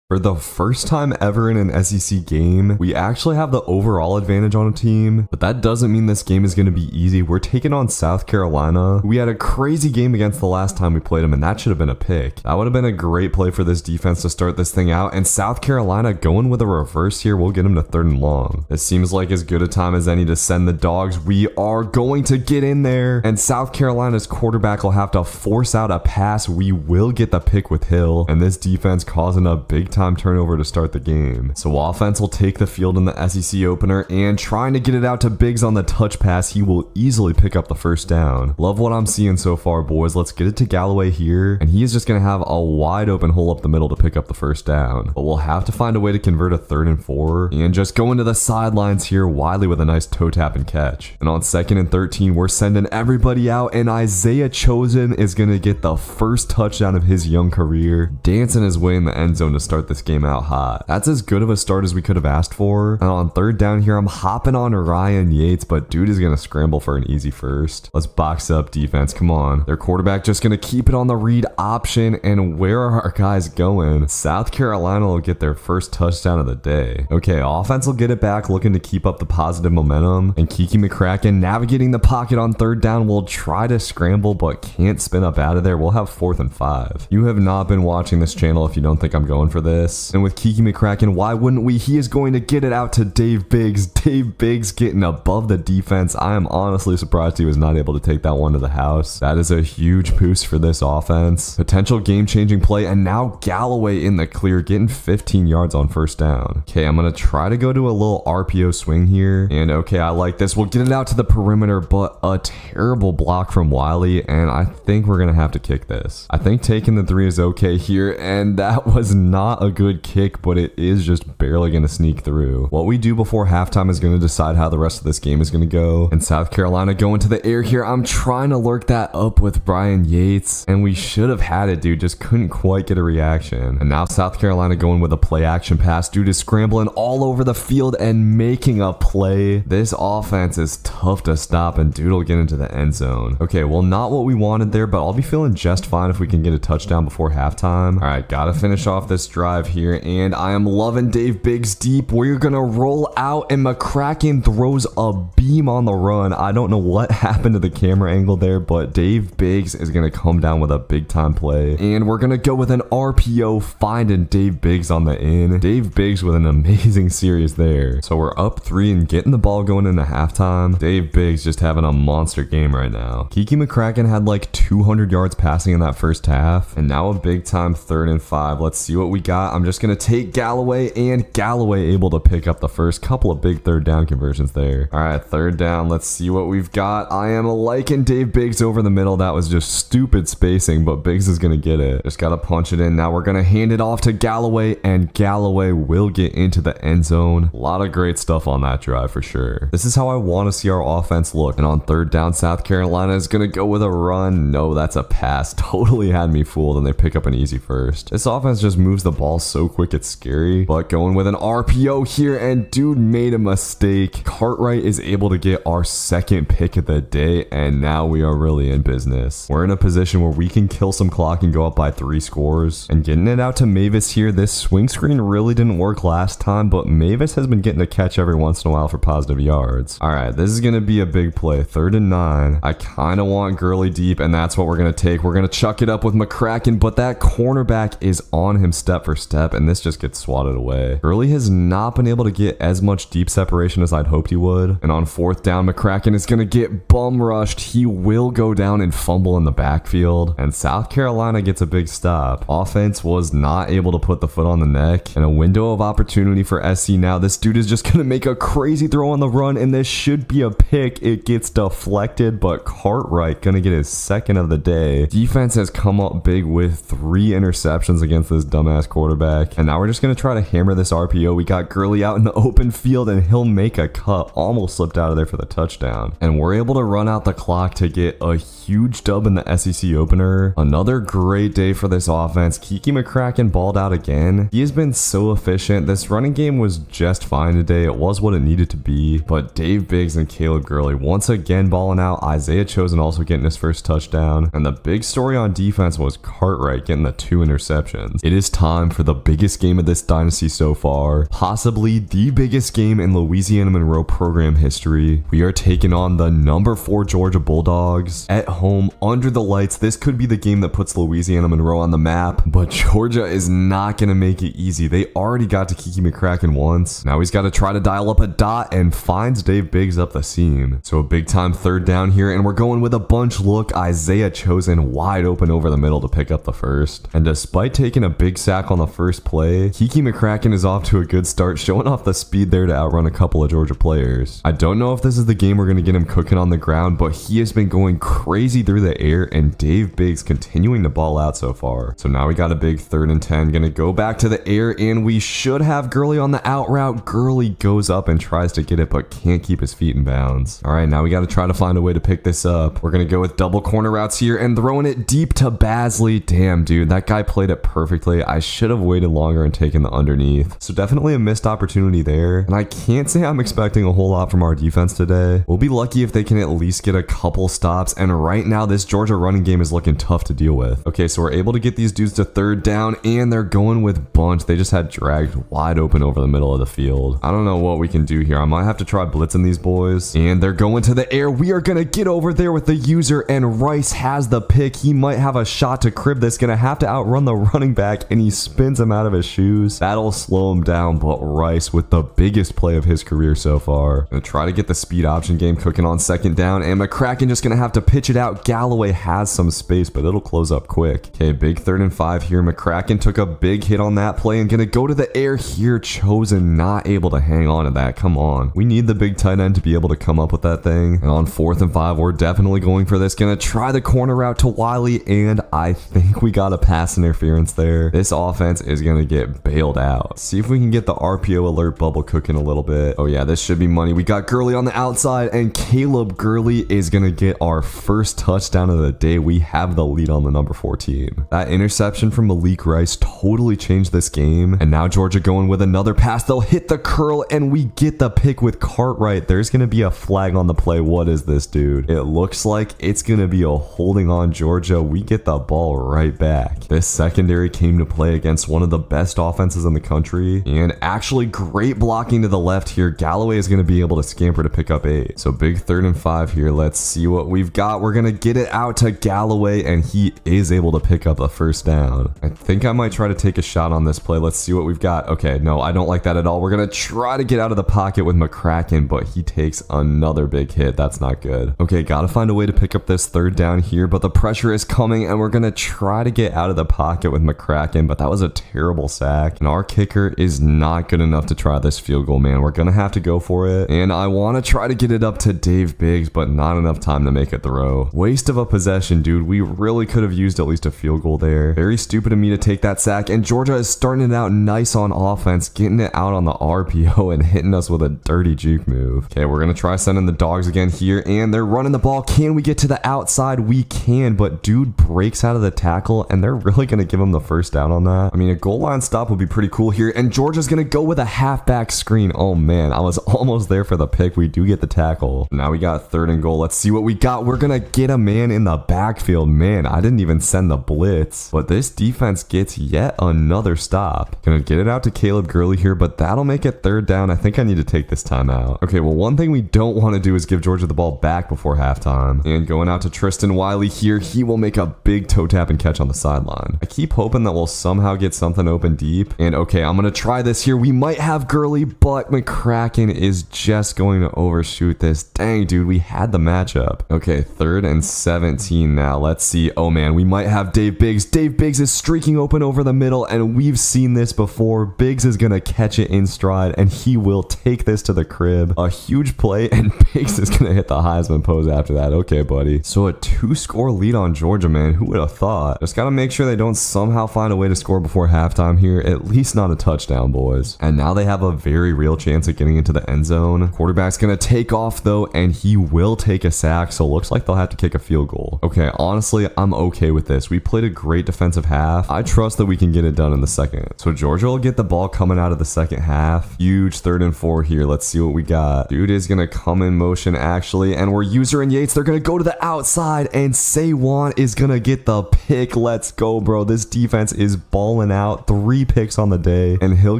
For the first time ever in an SEC game, we actually have the overall advantage on a team, but that doesn't mean this game is going to be easy. We're taking on South Carolina. We had a crazy game against the last time we played them, and that should have been a pick. That would have been a great play for this defense to start this thing out, and South Carolina going with a reverse here will get them to 3rd and long. This seems like as good a time as any to send the dogs. We are going to get in there, and South Carolina's quarterback will have to force out a pass. We will get the pick with Hill, and this defense causing a big time turnover to start the game. So offense will take the field in the SEC opener, and trying to get it out to Biggs on the touch pass, he will easily pick up the 1st down. Love what I'm seeing so far, boys. Let's get it to Galloway here, and he is just going to have a wide open hole up the middle to pick up the 1st down. But we'll have to find a way to convert a 3rd and 4, and just go into the sidelines here. Wiley with a nice toe tap and catch. And on 2nd and 13, we're sending everybody out, and Isaiah Chosen is going to get the 1st touchdown of his young career, dancing his way in the end zone to start this game out hot. That's as good of a start as we could have asked for. And on 3rd down here, I'm hopping on Ryan Yates, but dude is gonna scramble for an easy 1st. Let's box up defense. Come on. Their quarterback just gonna keep it on the read option. And where are our guys going? South Carolina will get their 1st touchdown of the day. Okay, offense will get it back, looking to keep up the positive momentum. And Kiki McCracken navigating the pocket on 3rd down will try to scramble, but can't spin up out of there. We'll have 4th and 5. You have not been watching this channel if you don't think I'm going for this. And with Kiki McCracken, why wouldn't we? He is going to get it out to Dave Biggs. Dave Biggs getting above the defense. I am honestly surprised he was not able to take that one to the house. That is a huge boost for this offense. Potential game-changing play, and now Galloway in the clear, getting 15 yards on 1st down. Okay, I'm going to try to go to a little RPO swing here. And okay, I like this. We'll get it out to the perimeter, but a terrible block from Wiley, and I think we're going to have to kick this. I think taking the 3 is okay here, and that was not a a good kick, but it is just barely going to sneak through. What we do before halftime is going to decide how the rest of this game is going to go. And South Carolina going to the air here. I'm trying to lurk that up with Brian Yates, and we should have had it, dude. Just couldn't quite get a reaction. And now South Carolina going with a play action pass. Dude is scrambling all over the field and making a play. This offense is tough to stop, and dude will get into the end zone. Okay, well, not what we wanted there, but I'll be feeling just fine if we can get a touchdown before halftime. All right, gotta finish off this drive here, and I am loving Dave Biggs deep. We're gonna roll out, and McCracken throws a beam on the run. I don't know what happened to the camera angle there, but Dave Biggs is gonna come down with a big time play, and we're gonna go with an RPO, finding Dave Biggs on the in. Dave Biggs with an amazing series there. So we're up 3 and getting the ball going into halftime. Dave Biggs just having a monster game right now. Kiki McCracken had like 200 yards passing in that first half, and now a big time 3rd and 5. Let's see what we got. I'm just gonna take Galloway, and Galloway able to pick up the first couple of big 3rd down conversions there. All right, 3rd down. Let's see what we've got. I am liking Dave Biggs over the middle. That was just stupid spacing, but Biggs is gonna get it. Just gotta punch it in. Now we're gonna hand it off to Galloway, and Galloway will get into the end zone. A lot of great stuff on that drive for sure. This is how I want to see our offense look. And on 3rd down, South Carolina is gonna go with a run. No, that's a pass. Totally had me fooled, and they pick up an easy first. This offense just moves the ball so quick it's scary. But going with an RPO here, and dude made a mistake. Cartwright is able to get our 2nd pick of the day, and now we are really in business. We're in a position where we can kill some clock and go up by 3 scores. And getting it out to Mavis here. This swing screen really didn't work last time, but Mavis has been getting a catch every once in a while for positive yards. All right, this is going to be a big play. 3rd and 9. I kind of want Gurley deep, and that's what we're going to take. We're going to chuck it up with McCracken, but that cornerback is on him step for step, and this just gets swatted away. Gurley has not been able to get as much deep separation as I'd hoped he would. And on 4th down, McCracken is going to get bum rushed. He will go down and fumble in the backfield, and South Carolina gets a big stop. Offense was not able to put the foot on the neck, and a window of opportunity for SC now. This dude is just going to make a crazy throw on the run, and this should be a pick. It gets deflected, but Cartwright going to get his 2nd of the day. Defense has come up big with 3 interceptions against this dumbass quarterback, and now we're just going to try to hammer this RPO. We got Gurley out in the open field, and he'll make a cut. Almost slipped out of there for the touchdown, and we're able to run out the clock to get a huge dub in the SEC opener. Another great day for this offense. Kiki McCracken balled out again. He has been so efficient. This running game was just fine today. It was what it needed to be, but Dave Biggs and Caleb Gurley once again balling out. Isaiah Chosen also getting his first touchdown, and the big story on defense was Cartwright getting the 2 interceptions. It is time for the biggest game of this dynasty so far, possibly the biggest game in Louisiana Monroe program history. We are taking on the number 4 Georgia Bulldogs at home under the lights. This could be the game that puts Louisiana Monroe on the map, but Georgia is not going to make it easy. They already got to Kiki McCracken once. Now he's got to try to dial up a dot, and finds Dave Biggs up the seam. So a big time 3rd down here, and we're going with a bunch look. Isaiah Chosen wide open over the middle to pick up the first. And despite taking a big sack on the first play, Kiki McCracken is off to a good start, showing off the speed there to outrun a couple of Georgia players. I don't know if this is the game we're going to get him cooking on the ground, but he has been going crazy through the air, and Dave Biggs continuing to ball out so far. So now we got a big 3rd and 10. Going to go back to the air, and we should have Gurley on the out route. Gurley goes up and tries to get it, but can't keep his feet in bounds. All right, now we got to try to find a way to pick this up. We're going to go with double corner routes here and throwing it deep to Basley. Damn, dude, that guy played it perfectly. I should have waited longer and taken the underneath. So definitely a missed opportunity there. And I can't say I'm expecting a whole lot from our defense today. We'll be lucky if they can at least get a couple stops. And right now, this Georgia running game is looking tough to deal with. Okay, so we're able to get these dudes to 3rd down, and they're going with bunch. They just had dragged wide open over the middle of the field. I don't know what we can do here. I might have to try blitzing these boys. And they're going to the air. We are going to get over there with the user, and Rice has the pick. He might have a shot to crib this. Going to have to outrun the running back, and he spins him out of his shoes. That'll slow him down, but Rice with the biggest play of his career so far. Going to try to get the speed option game cooking on 2nd down, and McCracken just going to have to pitch it out. Galloway has some space, but it'll close up quick. Okay, big 3rd and 5 here. McCracken took a big hit on that play and going to go to the air here. Chosen not able to hang on to that. Come on. We need the big tight end to be able to come up with that thing. And on 4th and 5, we're definitely going for this. Going to try the corner route to Wiley, and I think we got a pass interference there. This offense defense is going to get bailed out. See if we can get the RPO alert bubble cooking a little bit. Oh yeah, this should be money. We got Gurley on the outside, and Caleb Gurley is going to get our first touchdown of the day. We have the lead on the number 14. That interception from Malik Rice totally changed this game, and now Georgia going with another pass. They'll hit the curl, and we get the pick with Cartwright. There's going to be a flag on the play. What is this, dude? It looks like it's going to be a holding on Georgia. We get the ball right back. This secondary came to play against one of the best offenses in the country, and actually great blocking to the left here. Galloway is going to be able to scamper to pick up 8. So big 3rd and 5 here. Let's see what we've got. We're going to get it out to Galloway, and he is able to pick up a first down. I think I might try to take a shot on this play. Let's see what we've got. Okay, no, I don't like that at all. We're going to try to get out of the pocket with McCracken, but he takes another big hit. That's not good. Okay, got to find a way to pick up this 3rd down here, but the pressure is coming, and we're going to try to get out of the pocket with McCracken, but that was a terrible sack, and our kicker is not good enough to try this field goal, man. We're going to have to go for it, and I want to try to get it up to Dave Biggs, but not enough time to make a throw. Waste of a possession, dude. We really could have used at least a field goal there. Very stupid of me to take that sack, and Georgia is starting it out nice on offense, getting it out on the RPO and hitting us with a dirty juke move. Okay, we're going to try sending the dogs again here, and they're running the ball. Can we get to the outside? We can, but dude breaks out of the tackle, and they're really going to give him the first down on that. I mean, a goal line stop would be pretty cool here, and Georgia's going to go with a halfback screen. Oh man, I was almost there for the pick. We do get the tackle. Now we got 3rd and goal. Let's see what we got. We're going to get a man in the backfield. Man, I didn't even send the blitz, but this defense gets yet another stop. Gonna get it out to Caleb Gurley here, but that'll make it 3rd down. I think I need to take this timeout. Okay, well, one thing we don't want to do is give Georgia the ball back before halftime. And going out to Tristan Wiley here, he will make a big toe tap and catch on the sideline. I keep hoping that we'll somehow get something open deep. And okay, I'm gonna try this here. We might have Gurley, but McCracken is just going to overshoot this. Dang, dude, we had the matchup. Okay, 3rd and 17 now. Let's see. Oh man, we might have Dave Biggs. Dave Biggs is streaking open over the middle, and we've seen this before. Biggs is gonna catch it in stride, and he will take this to the crib. A huge play, and Biggs is gonna hit the Heisman pose after that. Okay, buddy. So a 2-score lead on Georgia, man. Who would have thought? Just gotta make sure they don't somehow find a way to score before halftime here. At least not a touchdown, boys. And now they have a very real chance at getting into the end zone. Quarterback's gonna take off though, and he will take a sack, so it looks like they'll have to kick a field goal. Okay, honestly, I'm okay with this. We played a great defensive half. I trust that we can get it done in the second. So Georgia will get the ball coming out of the second half. Huge 3rd and 4 here. Let's see what we got. Dude is gonna come in motion actually, and we're User and Yates. They're gonna go to the outside, and Saywan is gonna get the pick. Let's go, bro. This defense is balling out. 3 picks on the day, and he'll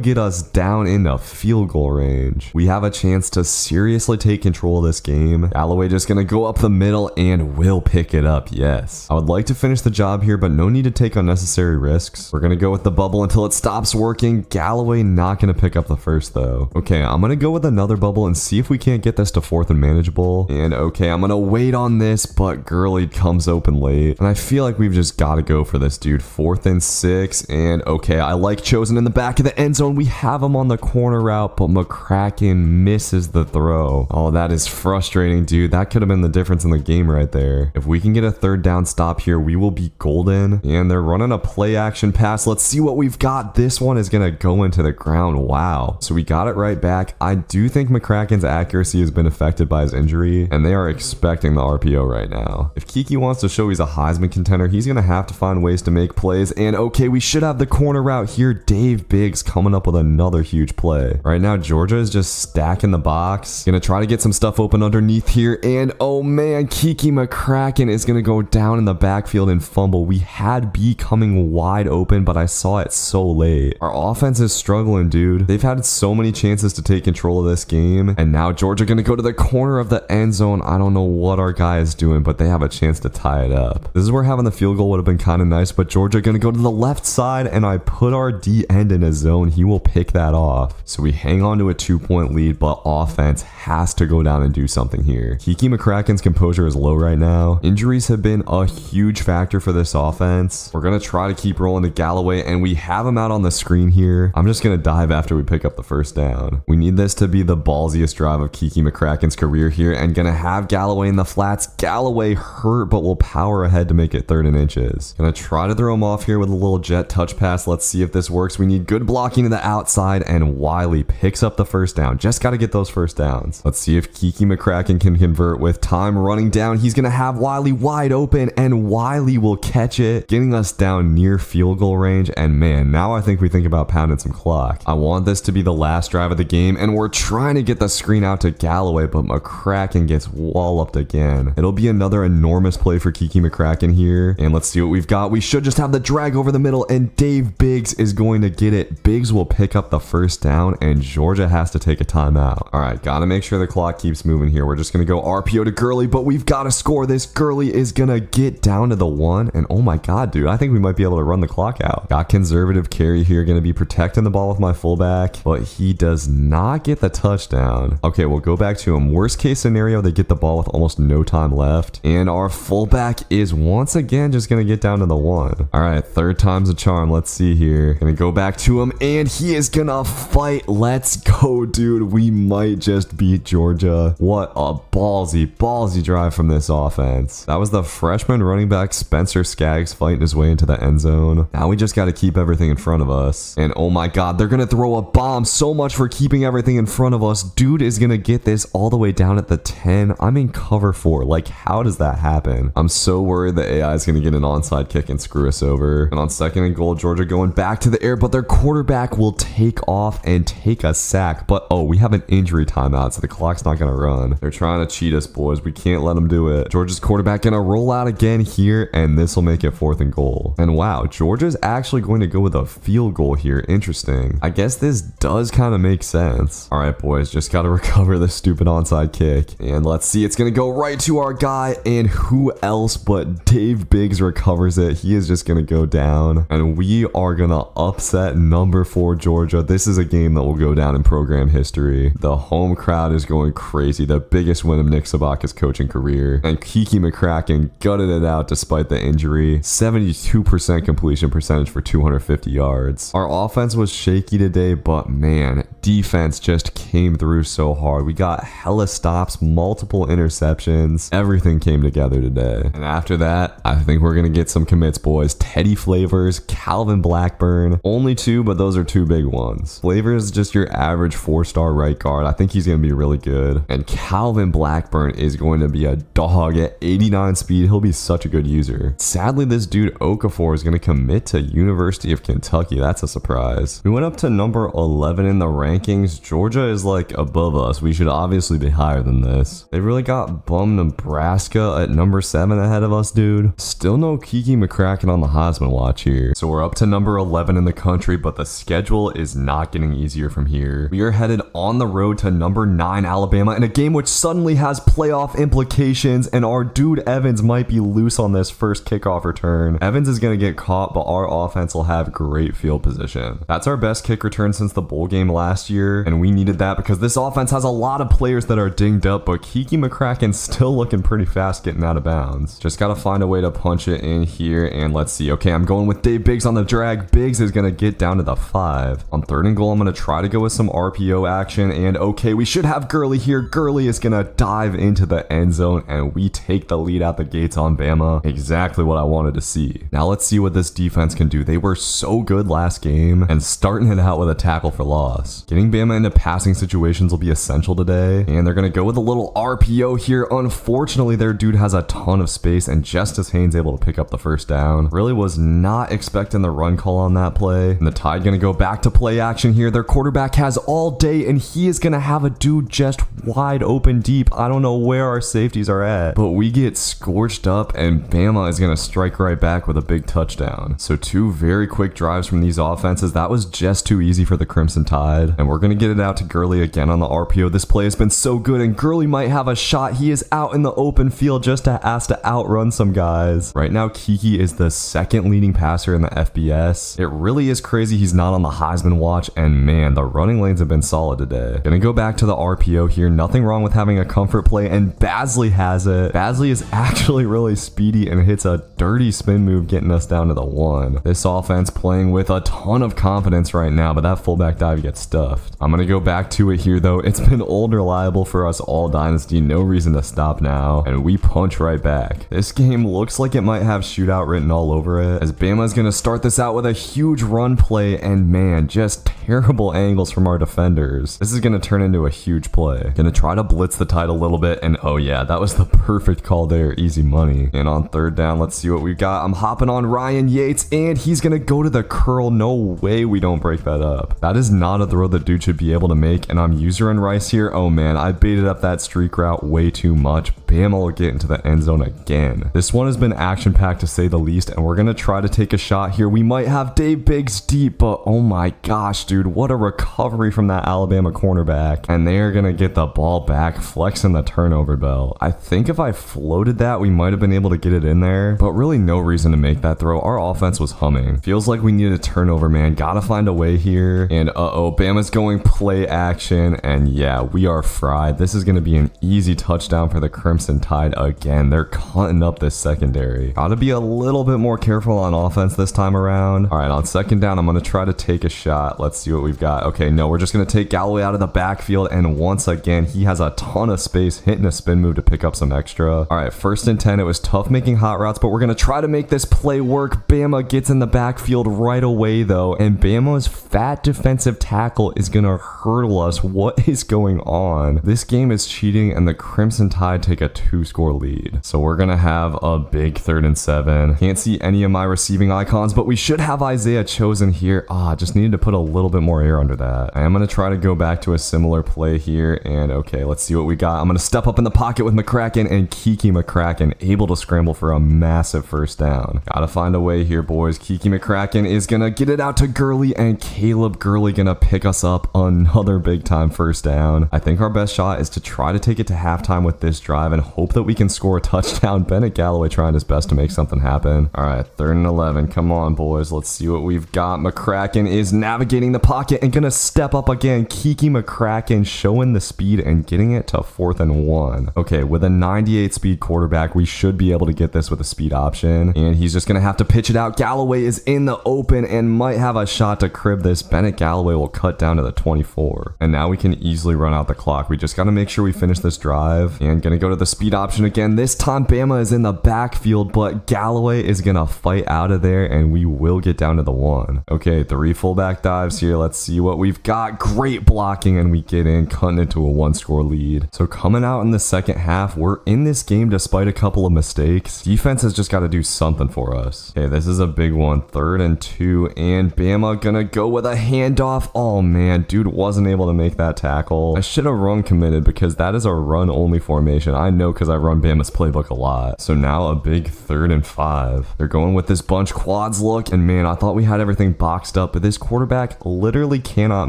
get us down into field goal range. We have a chance to seriously take control of this game. Galloway just gonna go up the middle, and will pick it up. Yes, I would like to finish the job here, but no need to take unnecessary risks. We're gonna go with the bubble until it stops working. Galloway not gonna pick up the first though. Okay, I'm gonna go with another bubble and see if we can't get this to 4th and manageable. And okay, I'm gonna wait on this, but Gurley comes open late, and I feel like we've just got to go for this, dude. 4th and 6, and okay, I like Chosen in the back of the end zone. We have him on the corner route, but McCracken misses the throw. Oh, that is frustrating, dude. That could have been the difference in the game right there. If we can get a 3rd down stop here, we will be golden. And they're running a play action pass. Let's see what we've got. This one is gonna go into the ground. Wow. So we got it right back. I do think McCracken's accuracy has been affected by his injury, and they are expecting the RPO right now. If Kiki wants to show he's a Heisman contender, he's gonna have to find ways to make plays. And okay, we should have the corner route here. Dave Biggs coming up with another huge play. Right now, Georgia is just stacking the box. Gonna try to get some stuff open underneath here. And oh man, Kiki McCracken is gonna go down in the backfield and fumble. We had B coming wide open, but I saw it so late. Our offense is struggling, dude. They've had so many chances to take control of this game, and now Georgia gonna go to the corner of the end zone. I don't know what our guy is doing, but they have a chance to tie it up. This is where having the field goal would have been kind of nice, but Georgia gonna go to the left side, and I put our D end in a zone. He will pick that off. So we hang on to a 2-point lead, but offense has to go down and do something here. Kiki McCracken's composure is low right now. Injuries have been a huge factor for this offense. We're gonna try to keep rolling to Galloway, and we have him out on the screen here. I'm just gonna dive after we pick up the first down. We need this to be the ballsiest drive of Kiki McCracken's career here, and gonna have Galloway in the flats. Galloway hurt, but will power ahead to make it 3rd and inches. Gonna try to throw him off here with a little jet touch pass. Let's see if this works. We need good blocking to the outside, and Wiley picks up the first down. Just got to get those first downs. Let's see if Kiki McCracken can convert with time running down. He's going to have Wiley wide open, and Wiley will catch it, getting us down near field goal range. And man, now I think we think about pounding some clock. I want this to be the last drive of the game, and we're trying to get the screen out to Galloway, but McCracken gets walloped again. It'll be another enormous play for Kiki McCracken here, and let's see what we've got. We should just have the drag over the middle, and Dave Biggs is going to get it. Biggs will pick up the first down, and Georgia has to take a timeout. All right, gotta make sure the clock keeps moving here. We're just gonna go RPO to Gurley, but we've got to score this. Gurley is gonna get down to the 1, and oh my god, dude, I think we might be able to run the clock out. Got conservative carry here, gonna be protecting the ball with my fullback, but he does not get the touchdown. Okay, we'll go back to him. Worst case scenario, they get the ball with almost no time left, and our fullback is once again just gonna get down to the 1. All right, third time's a charm. Let's see here. Gonna go back to him, and he is gonna fight. Let's go, dude. We might just beat Georgia. What a ballsy drive from this offense. That was the freshman running back Spencer Skaggs fighting his way into the end zone. Now we just got to keep everything in front of us. And oh my god, they're gonna throw a bomb. So much for keeping everything in front of us. Dude is gonna get this all the way down at the 10. I'm in cover 4. Like, how does that happen? I'm so worried the AI is gonna get an onside kick and screw us over. And on second and goal, Georgia going back to the air, but their quarterback will take off and take a sack. But oh, we have an injury timeout, so the clock's not gonna run. They're trying to cheat us, boys. We can't let them do it. Georgia's quarterback gonna roll out again here, and this will make it 4th and goal. And wow, Georgia's actually going to go with a field goal here. Interesting. I guess this does kind of make sense. All right, boys, just got to recover this stupid onside kick. And let's see, it's going to go right to our guy, and who else but Dave Biggs recovers it. He is just going to go down, and we are going to upset number 4 Georgia. This is a game that will go down in program history. The home crowd is going crazy. The biggest win of Nick Sabaka's coaching career, and Kiki McCracken gutted it out despite the injury. 72% completion percentage for 250 yards. Our offense was shaky today, but man, defense just came through so hard. We got hella stops, multiple interceptions. Everything came together today. And after that, I think we're gonna get some commits, boys. Teddy Flavors, Calvin Blackburn. Only 2, but those are 2 big ones. Flavors is just your average 4-star right guard. I think he's gonna be really good. And Calvin Blackburn is going to be a dog at 89 speed. He'll be such a good user. Sadly, this dude Okafor is gonna commit to University of Kentucky. That's a surprise. We went up to number 11 in the rankings. Georgia is like above us. We should obviously be higher than this. They really got bummed Nebraska at number 7 ahead of us, dude. Still no Kiki McCracken on the Heisman watch here. So we're up to number 11 in the country, but the schedule is not getting easier from here. We are headed on the road to number 9 Alabama in a game which suddenly has playoff implications, and our dude Evans might be loose on this first kickoff return. Evans is going to get caught, but our offense will have great field position. That's our best kick return since the bowl game last year, and we needed that because this offense has a lot of players that are dinged up, but Kiki McCracken's still looking pretty fast getting out of bounds. Just got to find a way to punch it in here, and let's see. Okay, I'm going with Dave Biggs on the drag. Biggs is going to get down to the 5. On 3rd and goal, I'm going to try to go with some RPO action, and okay, we should have Gurley here. Gurley is going to dive into the end zone, and we take the lead out the gates on Bama. Exactly what I wanted to see. Now let's see what this defense can do. They were so good last game, and starting it out with a tackle for loss. Getting Bama into passing situations will be essential today, and they're going to go with a little RPO here. Unfortunately, their dude has a ton of space, and Justice Haynes able to pick up the first down. Really was not expecting the run call on that play, and the Tide going to go back to play action here. Their quarterback has all day, and he is going to have a dude just wide open deep. I don't know where our safeties are at, but we get scorched up, and Bama is going to strike right back with a big touchdown. So 2 very quick drives from these offenses. That was just too easy for the Crimson Tide, and we're going to get it out to Gurley again on the RPO. This play has been so good, and Gurley might have a shot. He is out in the open field just to ask to outrun some guys. Right now, Kiki is the 2nd leading passer in the FBS. It really is crazy he's not on the Heisman watch, and man, the running lanes have been solid today. Gonna go back to the RPO here. Nothing wrong with having a comfort play, and Basley has it. Basley is actually really speedy and hits a dirty spin move, getting us down to the 1. This offense playing with a ton of confidence right now, but that fullback dive gets stuffed. I'm gonna go back to it here though. It's been old reliable for us all dynasty. No reason to stop now, and we punch right back. This game looks like it might have shootout written all over it, as Bama is gonna start this this out with a huge run play, and man, just terrible angles from our defenders. This is going to turn into a huge play. Gonna try to blitz the tight a little bit, and oh yeah, that was the perfect call there. Easy money. And on third down, let's see what we've got. I'm hopping on Ryan Yates, and he's gonna go to the curl. No way we don't break that up. That is not a throw the dude should be able to make, and I'm user and Rice here. Oh man, I baited up that streak route way too much. Bama will get into the end zone again. This one has been action-packed to say the least, and we're gonna try to take a shot here. We might have Dave Biggs deep, but oh my gosh, dude, what a recovery from that Alabama cornerback. And they are gonna get the ball back, flexing the turnover belt. I think if I floated that, we might have been able to get it in there, but really no reason to make that throw. Our offense was humming. Feels like we need a turnover, man. Gotta find a way here. And uh-oh, Bama's going play action, and yeah, we are fried. This is gonna be an easy touchdown for the Crimson Tide again. They're cutting up this secondary. Gotta be a little bit more careful on offense this time around. All right, on second down, I'm gonna try to take a shot. Let's see what we've got. Okay, no, we're just gonna take Galloway out of the backfield, and once again, he has a ton of space, hitting a spin move to pick up some extra. All right, 1st and 10. It was tough making hot routes, but we're gonna try to make this play work. Bama gets in the backfield right away though, and Bama's fat defensive tackle is gonna hurdle us. What is going on? This game is cheating, and the Crimson Tide take a 2-score lead. So we're gonna have a big 3rd and 7. Can't see any of my receiving icons, but we should have Isaiah chosen here. Just needed to put a little bit more air under that. I am gonna try to go back to a similar play here, and okay, let's see what we got. I'm gonna step up in the pocket with McCracken, and Kiki McCracken able to scramble for a massive 1st down. Gotta find a way here, boys. Kiki McCracken is gonna get it out to Gurley, and Caleb Gurley gonna pick us up another big time 1st down. I think our best shot is to try to take it to halftime with this drive and hope that we can score a touchdown. Bennett Galloway trying his best to make something happen. All right, 3rd and 11. Come on, boys. Let's see what we've got. McCracken is navigating the pocket and gonna step up again. Kiki McCracken showing the speed and getting it to 4th and 1. Okay, with a 98 speed quarterback, we should be able to get this with a speed option, and he's just gonna have to pitch it out. Galloway is in the open and might have a shot to crib this. Bennett Galloway will cut down to the 24, and now we can easily run out the clock. We just gotta make sure we finish this drive, and gonna go to the speed option again. This time Bama is in the backfield, but Galloway is gonna fight out of there, and we will get down to the 1. Okay, 3 fullback dives here. Let's see what we've got. Great blocking, and we get in, cutting it to a 1-score lead. So coming out in the second half, we're in this game despite a couple of mistakes. Defense has just got to do something for us. Okay, this is a big one. 3rd and 2, and Bama gonna go with a handoff. Oh man, dude wasn't able to make that tackle. I should have run committed because that is a run only formation. I know because I run Bama's playbook a lot. So now a big 3rd and 5. They're going with this bunch quads look, and man, I thought we had everything boxed up, but this quarterback literally cannot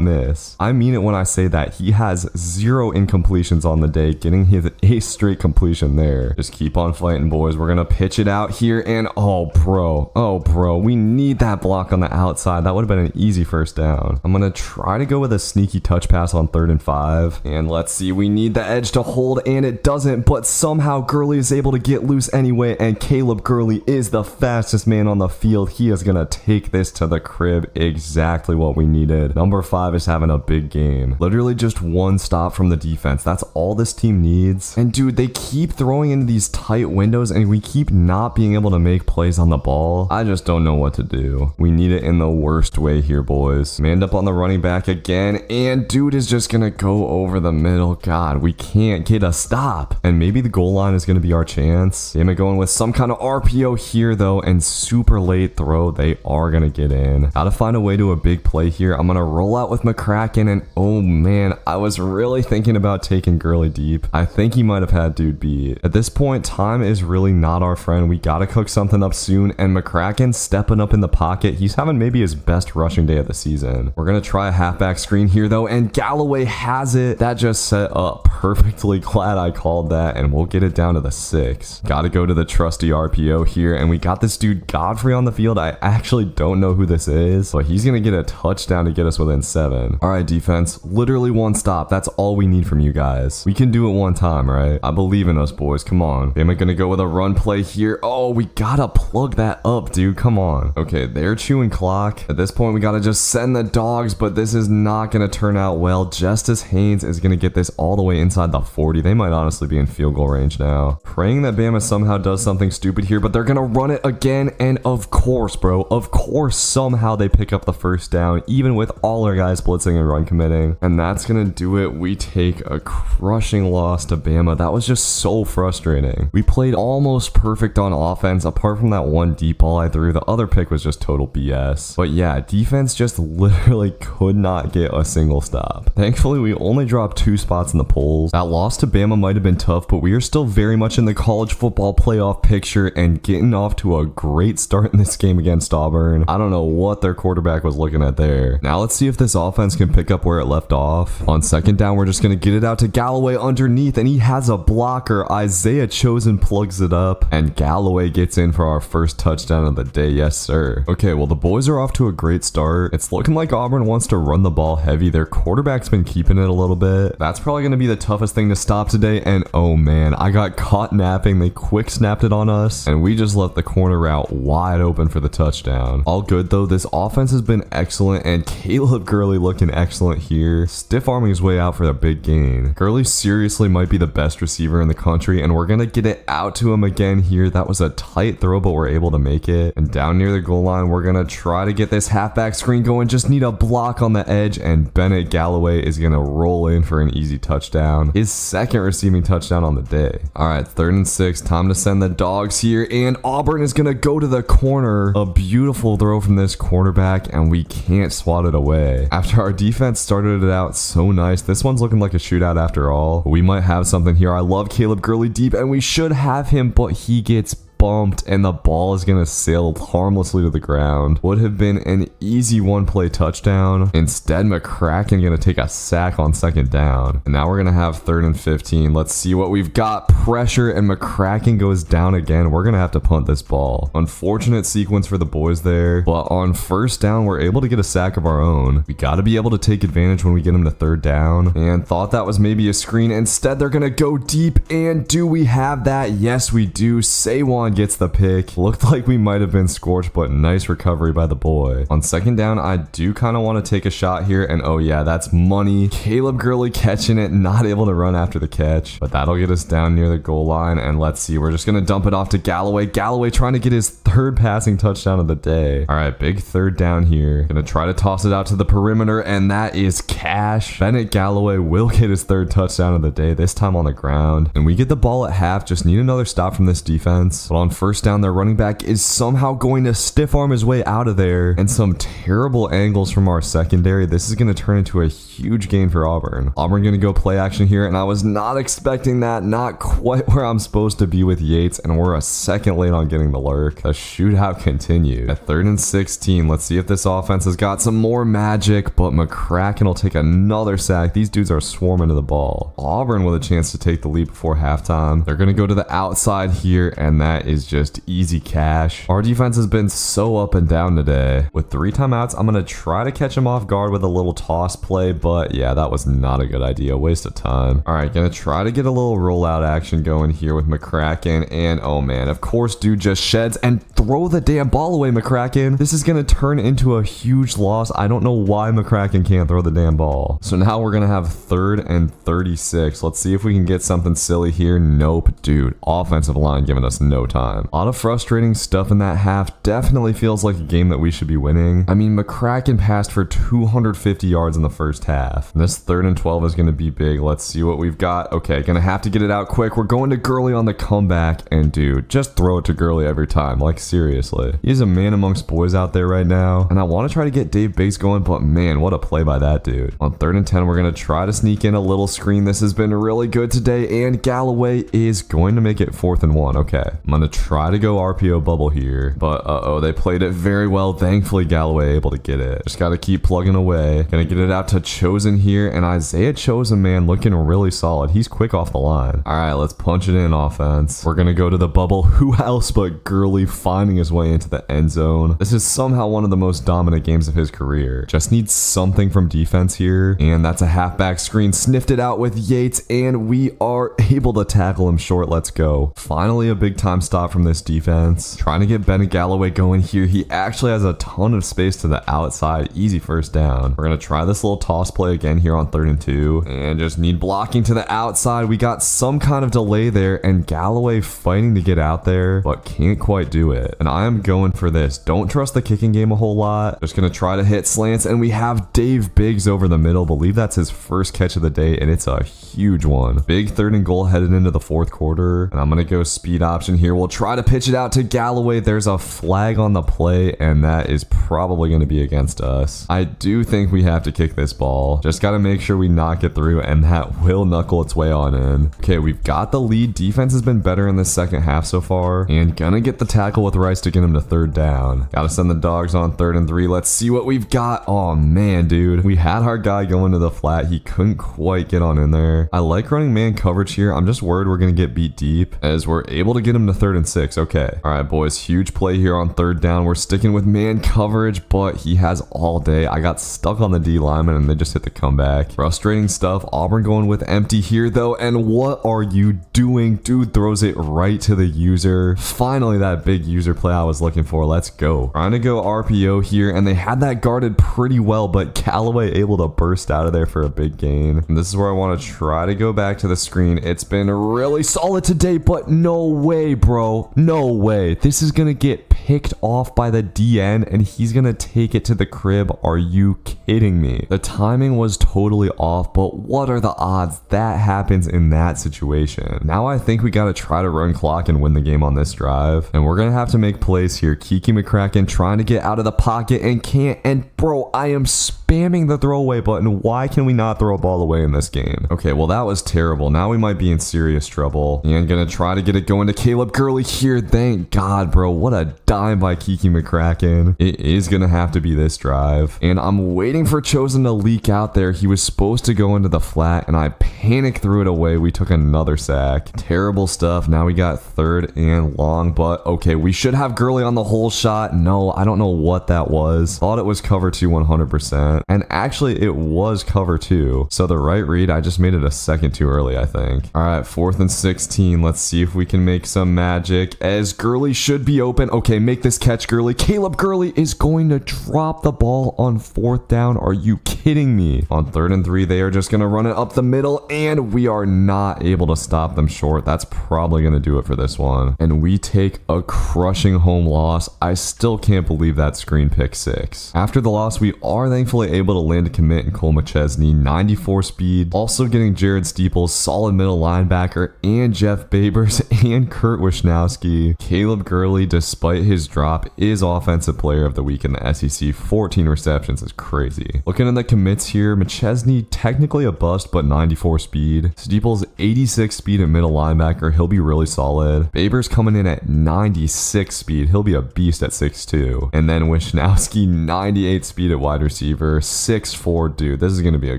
miss. I mean it when I say that. He has 0 incompletions on the day, getting his 8th straight completion there. Just keep on fighting, boys. We're gonna pitch it out here, and oh bro, we need that block on the outside. That would have been an easy 1st down. I'm gonna try to go with a sneaky touch pass on 3rd and 5, and let's see, we need the edge to hold, and it doesn't, but somehow Gurley is able to get loose anyway, and Caleb Gurley is the fastest man on the field. He is gonna take this to the crib. Exactly what we needed. Number 5 is having a big game. Literally just 1 stop from the defense. That's all this team needs. And dude, they keep throwing into these tight windows, and we keep not being able to make plays on the ball. I just don't know what to do. We need it in the worst way here, boys. Manned up on the running back again, and dude is just gonna go over the middle. God, we can't get a stop. And maybe the goal line is gonna be our chance. Damn it, going with some kind of RPO here though, and super late throw. They are gonna get in. Gotta find a way to a big play here. I'm gonna roll out with McCracken, and oh man, I was really thinking about taking Gurley deep. I think he might have had dude beat. At this point, time is really not our friend. We gotta cook something up soon, and McCracken stepping up in the pocket. He's having maybe his best rushing day of the season. We're gonna try a halfback screen here though, and Galloway has it. That just set up perfectly. Glad I called that, and we'll get it down to the 6. Gotta go to the trusty RPO here, and we got this dude Godfrey on the field. I actually don't know who this is, but he's gonna get a touchdown to get us within 7. All right, defense, literally 1 stop. That's all we need from you guys. We can do it 1 time, right? I believe in us, boys. Come on. Am I gonna go with a run play here? Oh, we gotta plug that up, dude. Come on. Okay, they're chewing clock. At this point, we gotta just send the dogs, but this is not gonna turn out well. Justice Haynes is gonna get this all the way inside the 40. They might honestly be in field goal range now. Praying that Bama somehow does something stupid here, but they're gonna run it again, and of course, bro, of course, somehow they pick up the first down, even with all our guys blitzing and run committing. And that's gonna do it. We take a crushing loss to Bama. That was just so frustrating. We played almost perfect on offense, apart from that one deep ball I threw. The other pick was just total BS. But yeah, defense just literally could not get a single stop. Thankfully, we only dropped 2 spots in the polls. That loss to Bama might have been tough, but we are still very much in the college football playoff picture and getting off to a great start in this game against Auburn. I don't know what their quarterback was looking at there. Now let's see if this offense can pick up where it left off. On second down, we're just going to get it out to Galloway underneath, and he has a blocker. Isaiah Chosen plugs it up, and Galloway gets in for our first touchdown of the day. Yes, sir. Okay, well, the boys are off to a great start. It's looking like Auburn wants to run the ball heavy. Their quarterback's been keeping it a little bit. That's probably going to be the toughest thing to stop today, and oh man, I got caught napping. They quick snapped it on us, and we just left the corner route wide open for the touchdown. All good though. This offense has been excellent, and Caleb Gurley looking excellent here. Stiff arming his way out for a big gain. Gurley seriously might be the best receiver in the country, and we're gonna get it out to him again here. That was a tight throw, but we're able to make it. And down near the goal line, we're gonna try to get this halfback screen going. Just need a block on the edge, and Bennett Galloway is gonna roll in for an easy touchdown. His second receiving touchdown on the day. All right, 3rd and 6. Time to send the dogs here, and Auburn is gonna go to the corner. A beautiful throw from this quarterback, and we can't swat it away. After our defense started it out so nice, this one's looking like a shootout after all. We might have something here. I love Caleb Gurley deep, and we should have him, but he gets bumped, and the ball is gonna sail harmlessly to the ground. Would have been an easy one-play touchdown. Instead, McCracken gonna take a sack on second down. And now we're gonna have 3rd and 15. Let's see what we've got. Pressure, and McCracken goes down again. We're gonna have to punt this ball. Unfortunate sequence for the boys there, but on first down, we're able to get a sack of our own. We gotta be able to take advantage when we get them to 3rd down, and thought that was maybe a screen. Instead, they're gonna go deep, and do we have that? Yes, we do. Saquon gets the pick. Looked like we might have been scorched, but nice recovery by the boy. On second down, I do kind of want to take a shot here, and oh yeah, that's money. Caleb Gurley catching it, not able to run after the catch, but that'll get us down near the goal line. And let's see, we're just gonna dump it off to Galloway. Galloway trying to get his 3rd passing touchdown of the day. All right, big 3rd down here. Gonna try to toss it out to the perimeter, and that is cash. Bennett Galloway will get his 3rd touchdown of the day, this time on the ground. And we get the ball at half. Just need another stop from this defense. But on first down, their running back is somehow going to stiff arm his way out of there, and some terrible angles from our secondary. This is going to turn into a huge gain for Auburn. Auburn going to go play action here, and I was not expecting that. Not quite where I'm supposed to be with Yates, and we're a second late on getting the lurk. The shootout continued. At 3rd and 16, let's see if this offense has got some more magic, but McCracken will take another sack. These dudes are swarming to the ball. Auburn with a chance to take the lead before halftime. They're going to go to the outside here, and that is just easy cash. Our defense has been so up and down today. With 3 timeouts, I'm going to try to catch him off guard with a little toss play, but yeah, that was not a good idea. Waste of time. All right, going to try to get a little rollout action going here with McCracken, and oh man, of course, dude just sheds and throw the damn ball away, McCracken. This is going to turn into a huge loss. I don't know why McCracken can't throw the damn ball. So now we're going to have 3rd and 36. Let's see if we can get something silly here. Nope, dude. Offensive line giving us no time. A lot of frustrating stuff in that half. Definitely feels like a game that we should be winning. I mean, McCracken passed for 250 yards in the first half. And this 3rd and 12 is going to be big. Let's see what we've got. Okay, gonna have to get it out quick. We're going to Gurley on the comeback, and dude, just throw it to Gurley every time. Like, seriously. He's a man amongst boys out there right now, and I want to try to get Dave Biggs going, but man, what a play by that dude. On 3rd and 10, we're going to try to sneak in a little screen. This has been really good today, and Galloway is going to make it 4th and 1. Okay, I'm going to try to go RPO bubble here, but uh-oh, they played it very well. Thankfully, Galloway able to get it. Just got to keep plugging away. Gonna get it out to Chosen here, and Isaiah Chosen, man, looking really solid. He's quick off the line. All right, let's punch it in offense. We're gonna go to the bubble. Who else but Gurley finding his way into the end zone. This is somehow one of the most dominant games of his career. Just needs something from defense here, and that's a halfback screen. Sniffed it out with Yates, and we are able to tackle him short. Let's go. Finally, a big time stop from this defense. Trying to get Bennett Galloway going here. He actually has a ton of space to the outside. Easy first down. We're gonna try this little toss play again here on 3rd and 2, and just need blocking to the outside. We got some kind of delay there, and Galloway fighting to get out there, but can't quite do it. it. And I am going for this. Don't trust the kicking game a whole lot. Just gonna try to hit slants, and we have Dave Biggs over the middle. Believe that's his first catch of the day, and it's a huge one. Big 3rd and goal headed into the 4th quarter, and I'm gonna go speed option here. We'll try to pitch it out to Galloway. There's a flag on the play, and that is probably gonna be against us. I do think we have to kick this ball. Just gotta make sure we knock it through, and that will knuckle its way on in. Okay, we've got the lead. Defense has been better in this second half so far, and gonna get the tackle with Rice to get him to 3rd down. Gotta send the dogs on 3rd and 3. Let's see what we've got. Oh man, dude, we had our guy going to the flat. He couldn't quite get on in there. I like running man coverage here. I'm just worried we're gonna get beat deep, as we're able to get him to 3rd and 6. Okay, all right boys, huge play here on 3rd down. We're sticking with man coverage, but he has all day. I got stuck on the D lineman, and they just hit the comeback. Frustrating stuff. Auburn going with empty here though, and what are you doing? Dude throws it right to the user. Finally, that big user play I was looking for. Let's go. Trying to go RPO here, and they had that guarded pretty well, but Galloway able to burst out of there for a big gain. And this is where I want to try to go back to the screen. It's been really solid today, but no way, bro. No way. This is gonna get picked off by the DN, and he's gonna take it to the crib. Are you kidding me? The timing was totally off, but what are the odds that happens in that situation? Now I think we gotta try to run clock and win the game on this drive, and we're gonna have to make plays here. Kiki McCracken trying to get out of the pocket and can't, and bro, I am spamming the throwaway button. Why can we not throw a ball away in this game? Okay, well that was terrible. Now we might be in serious trouble, and gonna try to get it going to Caleb Gurley here. Thank God, bro. What a dime by Kiki McCracken. It is gonna have to be this drive, and I'm waiting for Chosen to leak out there. He was supposed to go into the flat, and I panicked threw it away. We took another sack. Terrible stuff. Now we got 3rd and long, but okay, we should have Gurley on the whole shot. No, I don't know what that was. Thought it was cover 2 100%, and actually it was cover 2. So the right read, I just made it a second too early, I think. All right, 4th and 16. Let's see if we can make some magic, as Gurley should be open. Okay, make this catch, Gurley. Caleb Gurley is going to drop the ball on 4th down. Are you kidding me? On 3rd and 3, they are just going to run it up the middle, and we are not able to stop them short. That's probably going to do it for this one, and we take a crushing home loss. I still can't believe that screen pick 6. After the loss, we are thankfully able to land a commit in Cole McChesney, 94 speed, also getting Jared Steeples, solid middle linebacker, and Jeff Babers and Kurt Wisnowski. Caleb Gurley, despite his drop, is offensive player of the week in the SEC. 14 receptions is crazy. Looking at the commits here, McChesney technically a bust, but 94 speed. Steeples 86 speed at middle linebacker. He'll be really solid. Babers coming in at 96 speed. He'll be a beast at 6'2". And then Wisnowski 98 speed at wide receiver. 6'4". Dude, this is going to be a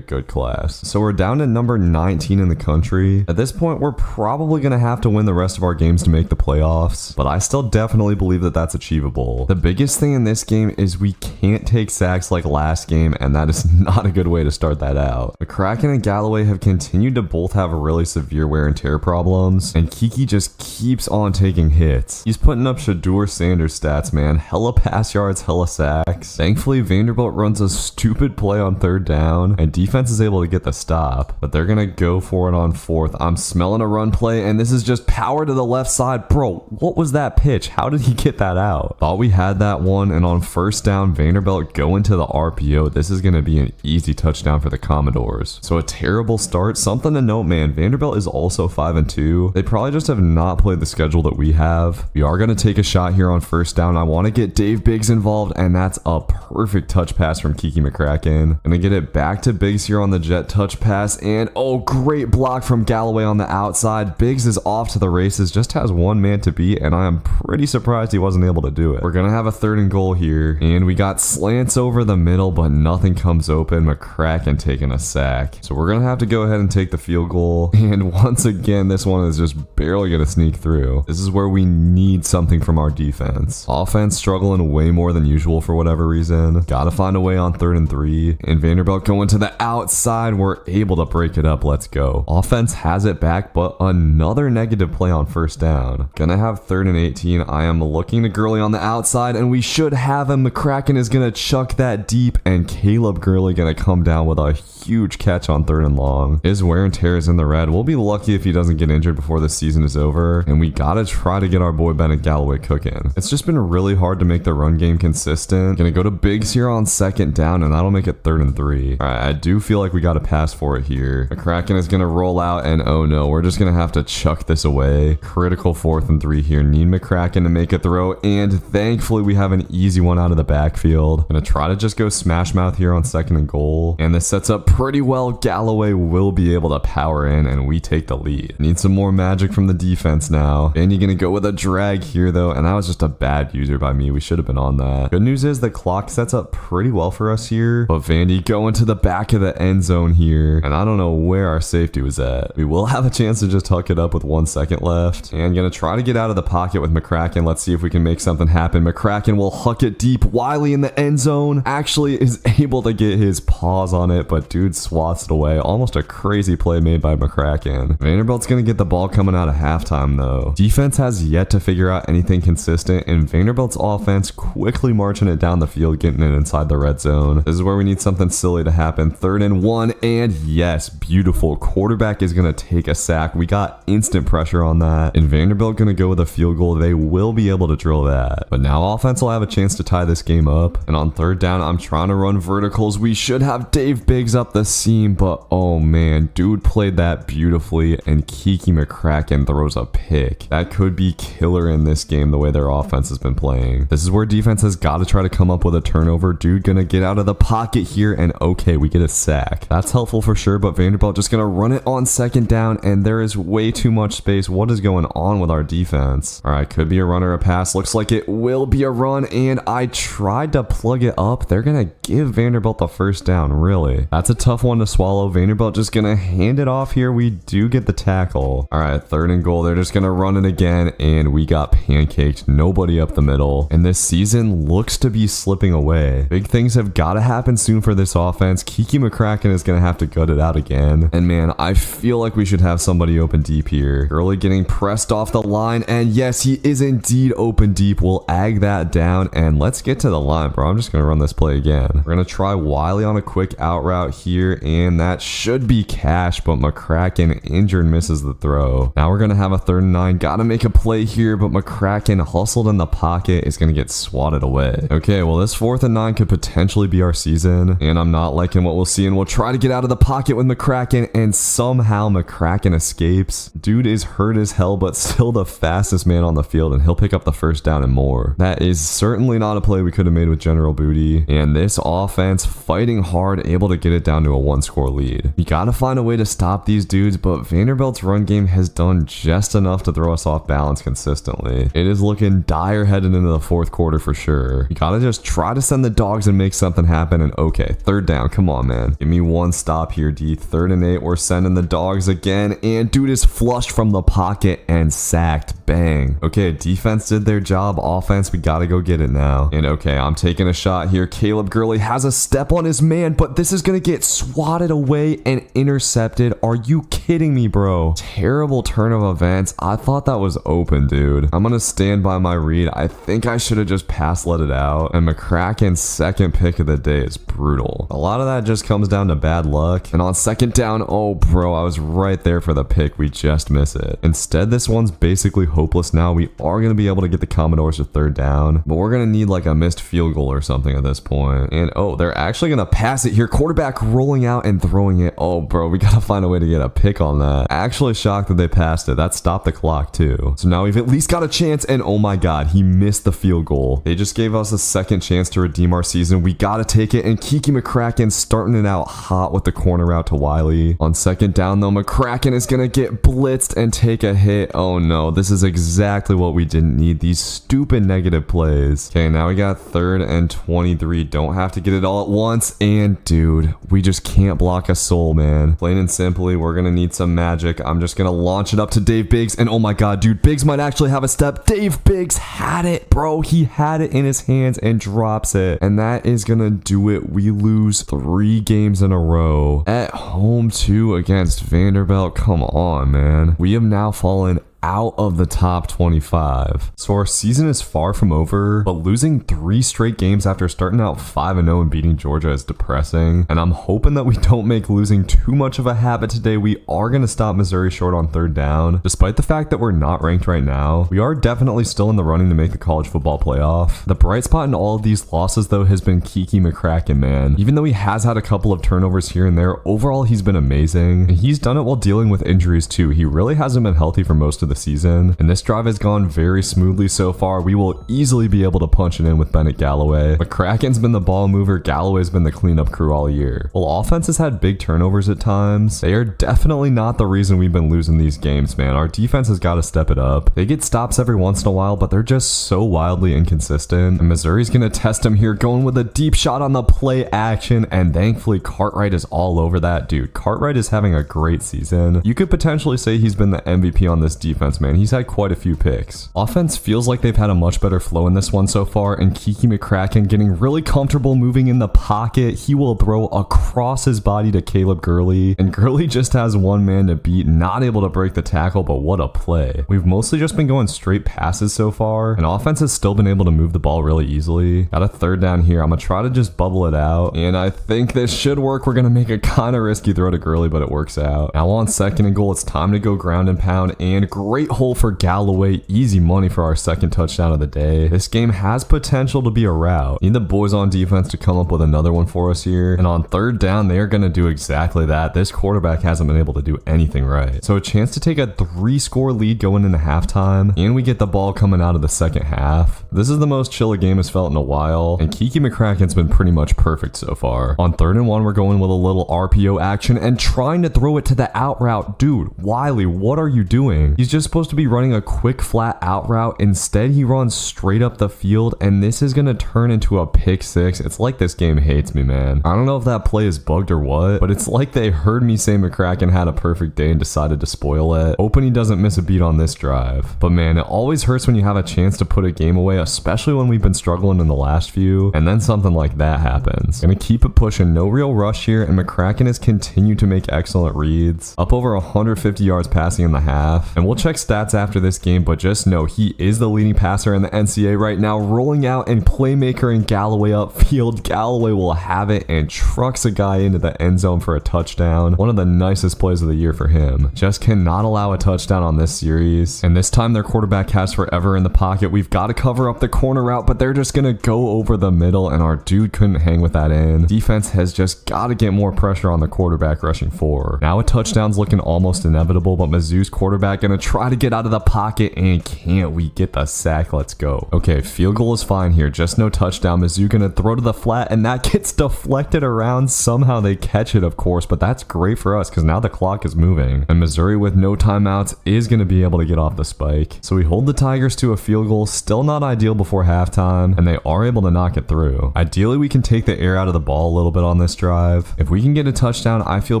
good class. So we're down to number 19 in the country. At this point, we're probably going to have to win the rest of our games to make the playoffs, but I still definitely believe that that's achievable. The biggest thing in this game is we can't take sacks like last game, and that is not a good way to start that out. McCracken and Galloway have continued to both have really severe wear and tear problems, and Kiki just keeps on taking hits. He's putting up Shadur Sanders stats, man. Hella pass yards, hella sacks. Thankfully, Vanderbilt runs a stupid play on 3rd down, and defense is able to get the stop, but they're gonna go for it on 4th. I'm smelling a run play, and this is just power to the left side. Bro, what was that pitch? How did he get that out? Thought we had that one, and on 1st down, Vanderbilt go into the RPO. This is gonna be an easy touchdown for the Commodores. So a terrible start. Something to note, man, Vanderbilt is also 5-2. They probably just have not played the schedule that we have. We are gonna take a shot here on 1st down. I want to get Dave Biggs involved, and that's a perfect touch pass from Kiki McCracken. Gonna get it back to Biggs here on the jet touch pass, and oh, great block from Galloway on the outside. Biggs is off to the races, just has one man to beat, and I am pretty surprised he wasn't able to do it. We're gonna have a 3rd and goal here, and we got slants over the middle, but nothing comes open. McCracken taking a sack. So we're gonna have to go ahead and take the field goal, and once again, this one is just barely gonna sneak through. This is where we need something from our defense. Offense struggling way more than usual for whatever reason. Gotta find a way on 3rd and 3, and Vanderbilt going to the outside. We're able to break it up. Let's go. Offense has it back, but another negative play on 1st down. Gonna have 3rd and 18. I am looking to Gurley on the outside, and we should have him. McCracken is going to chuck that deep, and Caleb Gurley going to come down with a huge catch on 3rd and long. His wear and tear is in the red. We'll be lucky if he doesn't get injured before the season is over, and we got to try to get our boy Bennett Galloway cooking. It's just been really hard to make the run game consistent. Going to go to Biggs here on 2nd down, and that'll make it 3rd and 3. All right, I do feel like we got to pass for it here. McCracken is going to roll out, and oh no, we're just going to have to chuck this away. Critical 4th and 3 here. Need McCracken to make a throw, and thankfully we have an easy one out of the backfield. Going to try to just go smash mouth here on 2nd and goal, and this sets up pretty well. Galloway will be able to power in, and we take the lead. Need some more magic from the defense now. And you're going to go with a drag here though, and that was just a bad user by me. We should have been on that. Good news is the clock sets up pretty well for us here, but Vandy going to the back of the end zone here, and I don't know where our safety was at. We will have a chance to just huck it up with 1 second left, and gonna try to get out of the pocket with McCracken. Let's see if we can make something happen. McCracken will huck it deep. Wiley in the end zone actually is able to get his paws on it, but dude swats it away. Almost a crazy play made by McCracken. Vanderbilt's gonna get the ball coming out of halftime though. Defense has yet to figure out anything consistent, and Vanderbilt's offense quickly marching it down the field, getting it inside the red zone. This is where we need something silly to happen. 3rd and 1, and yes, beautiful. Quarterback is gonna take a sack. We got instant pressure on that, and Vanderbilt gonna go with a field goal. They will be able to drill that, but now offense will have a chance to tie this game up. And on 3rd down, I'm trying to run verticals. We should have Dave Biggs up the seam, but oh man, dude played that beautifully, and Kiki McCracken throws a pick. That could be killer in this game the way their offense has been playing. This is where defense has got to try to come up with a turnover. Dude gonna get out of the pocket here, and okay, we get a sack. That's helpful for sure, but Vanderbilt just gonna run it on 2nd down, and there is way too much space. What is going on with our defense? All right, could be a run or a pass. Looks like it will be a run, and I tried to plug it up. They're gonna give Vanderbilt the 1st down. Really, that's a tough one to swallow. Vanderbilt just gonna hand it off here. We do get the tackle. All right, 3rd and goal. They're just gonna run it again, and we got pancaked. Nobody up the middle, and this season looks to be slipping away. Big things have got to happen soon for this offense. Kiki McCracken is gonna have to gut it out again, and man, I feel like we should have somebody open deep here. Gurley getting pressed off the line, and yes, he is indeed open deep. We'll egg that down, and let's get to the line, bro. I'm just gonna run this play again. We're gonna try Wiley on a quick out route here, and that should be cash, but McCracken injured, misses the throw. Now we're gonna have a 3rd and 9. Gotta make a play here, but McCracken hustled in the pocket, is gonna get swatted away. Okay, well this 4th and 9 could potentially be our season, and I'm not liking what we'll see, and we'll try to get out of the pocket with McCracken, and somehow McCracken escapes. Dude is hurt as hell, but still the fastest man on the field, and he'll pick up the 1st down and more. That is certainly not a play we could have made with General Booty, and this offense fighting hard, able to get it down to a 1-score lead. You gotta find a way to stop these dudes, but Vanderbilt's run game has done just enough to throw us off balance consistently. It is looking dire headed into the 4th quarter for sure. You gotta just try to send the dogs and make something happen, and okay, 3rd down, come on man. Give me one stop here, D. 3rd and 8, we're sending the dogs again, and dude is flushed from the pocket and sacked. Bang. Okay, defense did their job. Offense, we gotta go get it now. And okay, I'm taking a shot here. Caleb Gurley has a step on his man, but this is gonna get swatted away and intercepted. Are you kidding me, bro? Terrible turn of events. I thought that was open, dude. I'm gonna stand by my read. I think I should have just let it out. And McCracken's 2nd pick of the day is brutal. A lot of that just comes down to bad luck. And on 2nd down, oh bro, I was right there for the pick. We just miss it. Instead, this one's basically hopeless now. We are gonna be able to get the Commodores to 3rd down, but we're gonna need like a missed field goal or something at this point. And oh, they're actually gonna pass it here. Quarterback rolling out and throwing it. Oh bro, we gotta find a way to get a pick on that. Actually shocked that they passed it. That stopped the clock too. So now we've at least got a chance, and oh my god, he missed the field goal. They just gave us a 2nd chance to redeem our season. We gotta take it, and Kiki McCracken starting it out hot with the corner route to Wiley. On 2nd down though, McCracken is gonna get blitzed and take a hit. Oh no, this is exactly what we didn't need. These stupid negative plays. Okay, now we got 3rd and 23. Don't have to get it all at once, and dude, we just can't block a soul, man. Plain and simply, we're gonna need some magic. I'm just gonna launch it up to Dave Biggs, and oh my god, dude, Biggs might actually have a step. Dave Biggs had it, bro. He had it in his hands and drops it, and that is gonna do it. We lose 3 games in a row at home too against Vanderbilt. Come on, man. We have now fallen out of the top 25. So our season is far from over, but losing 3 straight games after starting out 5-0 and beating Georgia is depressing. And I'm hoping that we don't make losing too much of a habit today. We are going to stop Missouri short on 3rd down. Despite the fact that we're not ranked right now, we are definitely still in the running to make the college football playoff. The bright spot in all of these losses though has been Kiki McCracken, man. Even though he has had a couple of turnovers here and there, overall he's been amazing. And he's done it while dealing with injuries too. He really hasn't been healthy for most of the season. And this drive has gone very smoothly so far. We will easily be able to punch it in with Bennett Galloway. McCracken's been the ball mover. Galloway's been the cleanup crew all year. While offense has had big turnovers at times, they are definitely not the reason we've been losing these games, man. Our defense has got to step it up. They get stops every once in a while, but they're just so wildly inconsistent. And Missouri's going to test him here, going with a deep shot on the play action, and thankfully Cartwright is all over that. Dude, Cartwright is having a great season. You could potentially say he's been the MVP on this defense, man. He's had quite a few picks. Offense feels like they've had a much better flow in this one so far, and Kiki McCracken getting really comfortable moving in the pocket. He will throw across his body to Caleb Gurley, and Gurley just has one man to beat, not able to break the tackle, but what a play. We've mostly just been going straight passes so far, and offense has still been able to move the ball really easily. Got a 3rd down here. I'm gonna try to just bubble it out, and I think this should work. We're gonna make a kind of risky throw to Gurley, but it works out. Now on 2nd and goal, it's time to go ground and pound, and great hole for Galloway. Easy money for our 2nd touchdown of the day. This game has potential to be a rout. Need the boys on defense to come up with another one for us here, and on 3rd down, they are gonna do exactly that. This quarterback hasn't been able to do anything right. So a chance to take a 3-score lead going into halftime, and we get the ball coming out of the 2nd half. This is the most chill a game has felt in a while, and Kiki McCracken's been pretty much perfect so far. On 3rd and 1, we're going with a little RPO action and trying to throw it to the out route. Dude, Wiley, what are you doing? He's just supposed to be running a quick flat out route. Instead, he runs straight up the field, and this is gonna turn into a pick 6. It's like this game hates me, man. I don't know if that play is bugged or what, but it's like they heard me say McCracken had a perfect day and decided to spoil it. Hoping he doesn't miss a beat on this drive. But man, it always hurts when you have a chance to put a game away, especially when we've been struggling in the last few, and then something like that happens. Gonna keep it pushing, no real rush here, and McCracken has continued to make excellent reads. Up over 150 yards passing in the half. And we'll check stats after this game, but just know he is the leading passer in the NCAA right now, rolling out and playmaker and Galloway upfield. Galloway will have it and trucks a guy into the end zone for a touchdown. One of the nicest plays of the year for him. Just cannot allow a touchdown on this series. And this time their quarterback has forever in the pocket. We've got to cover up the corner route, but they're just gonna go over the middle, and our dude couldn't hang with that in. Defense has just got to get more pressure on the quarterback rushing 4. Now a touchdown's looking almost inevitable, but Mizzou's quarterback gonna try to get out of the pocket, and can't we get the sack? Let's go. Okay, field goal is fine here, just no touchdown. Mizzou gonna throw to the flat, and that gets deflected around. Somehow they catch it, of course, but that's great for us because now the clock is moving, and Missouri with no timeouts is gonna be able to get off the spike. So we hold the Tigers to a field goal, still not ideal before halftime, and they are able to knock it through. Ideally, we can take the air out of the ball a little bit on this drive. If we can get a touchdown, I feel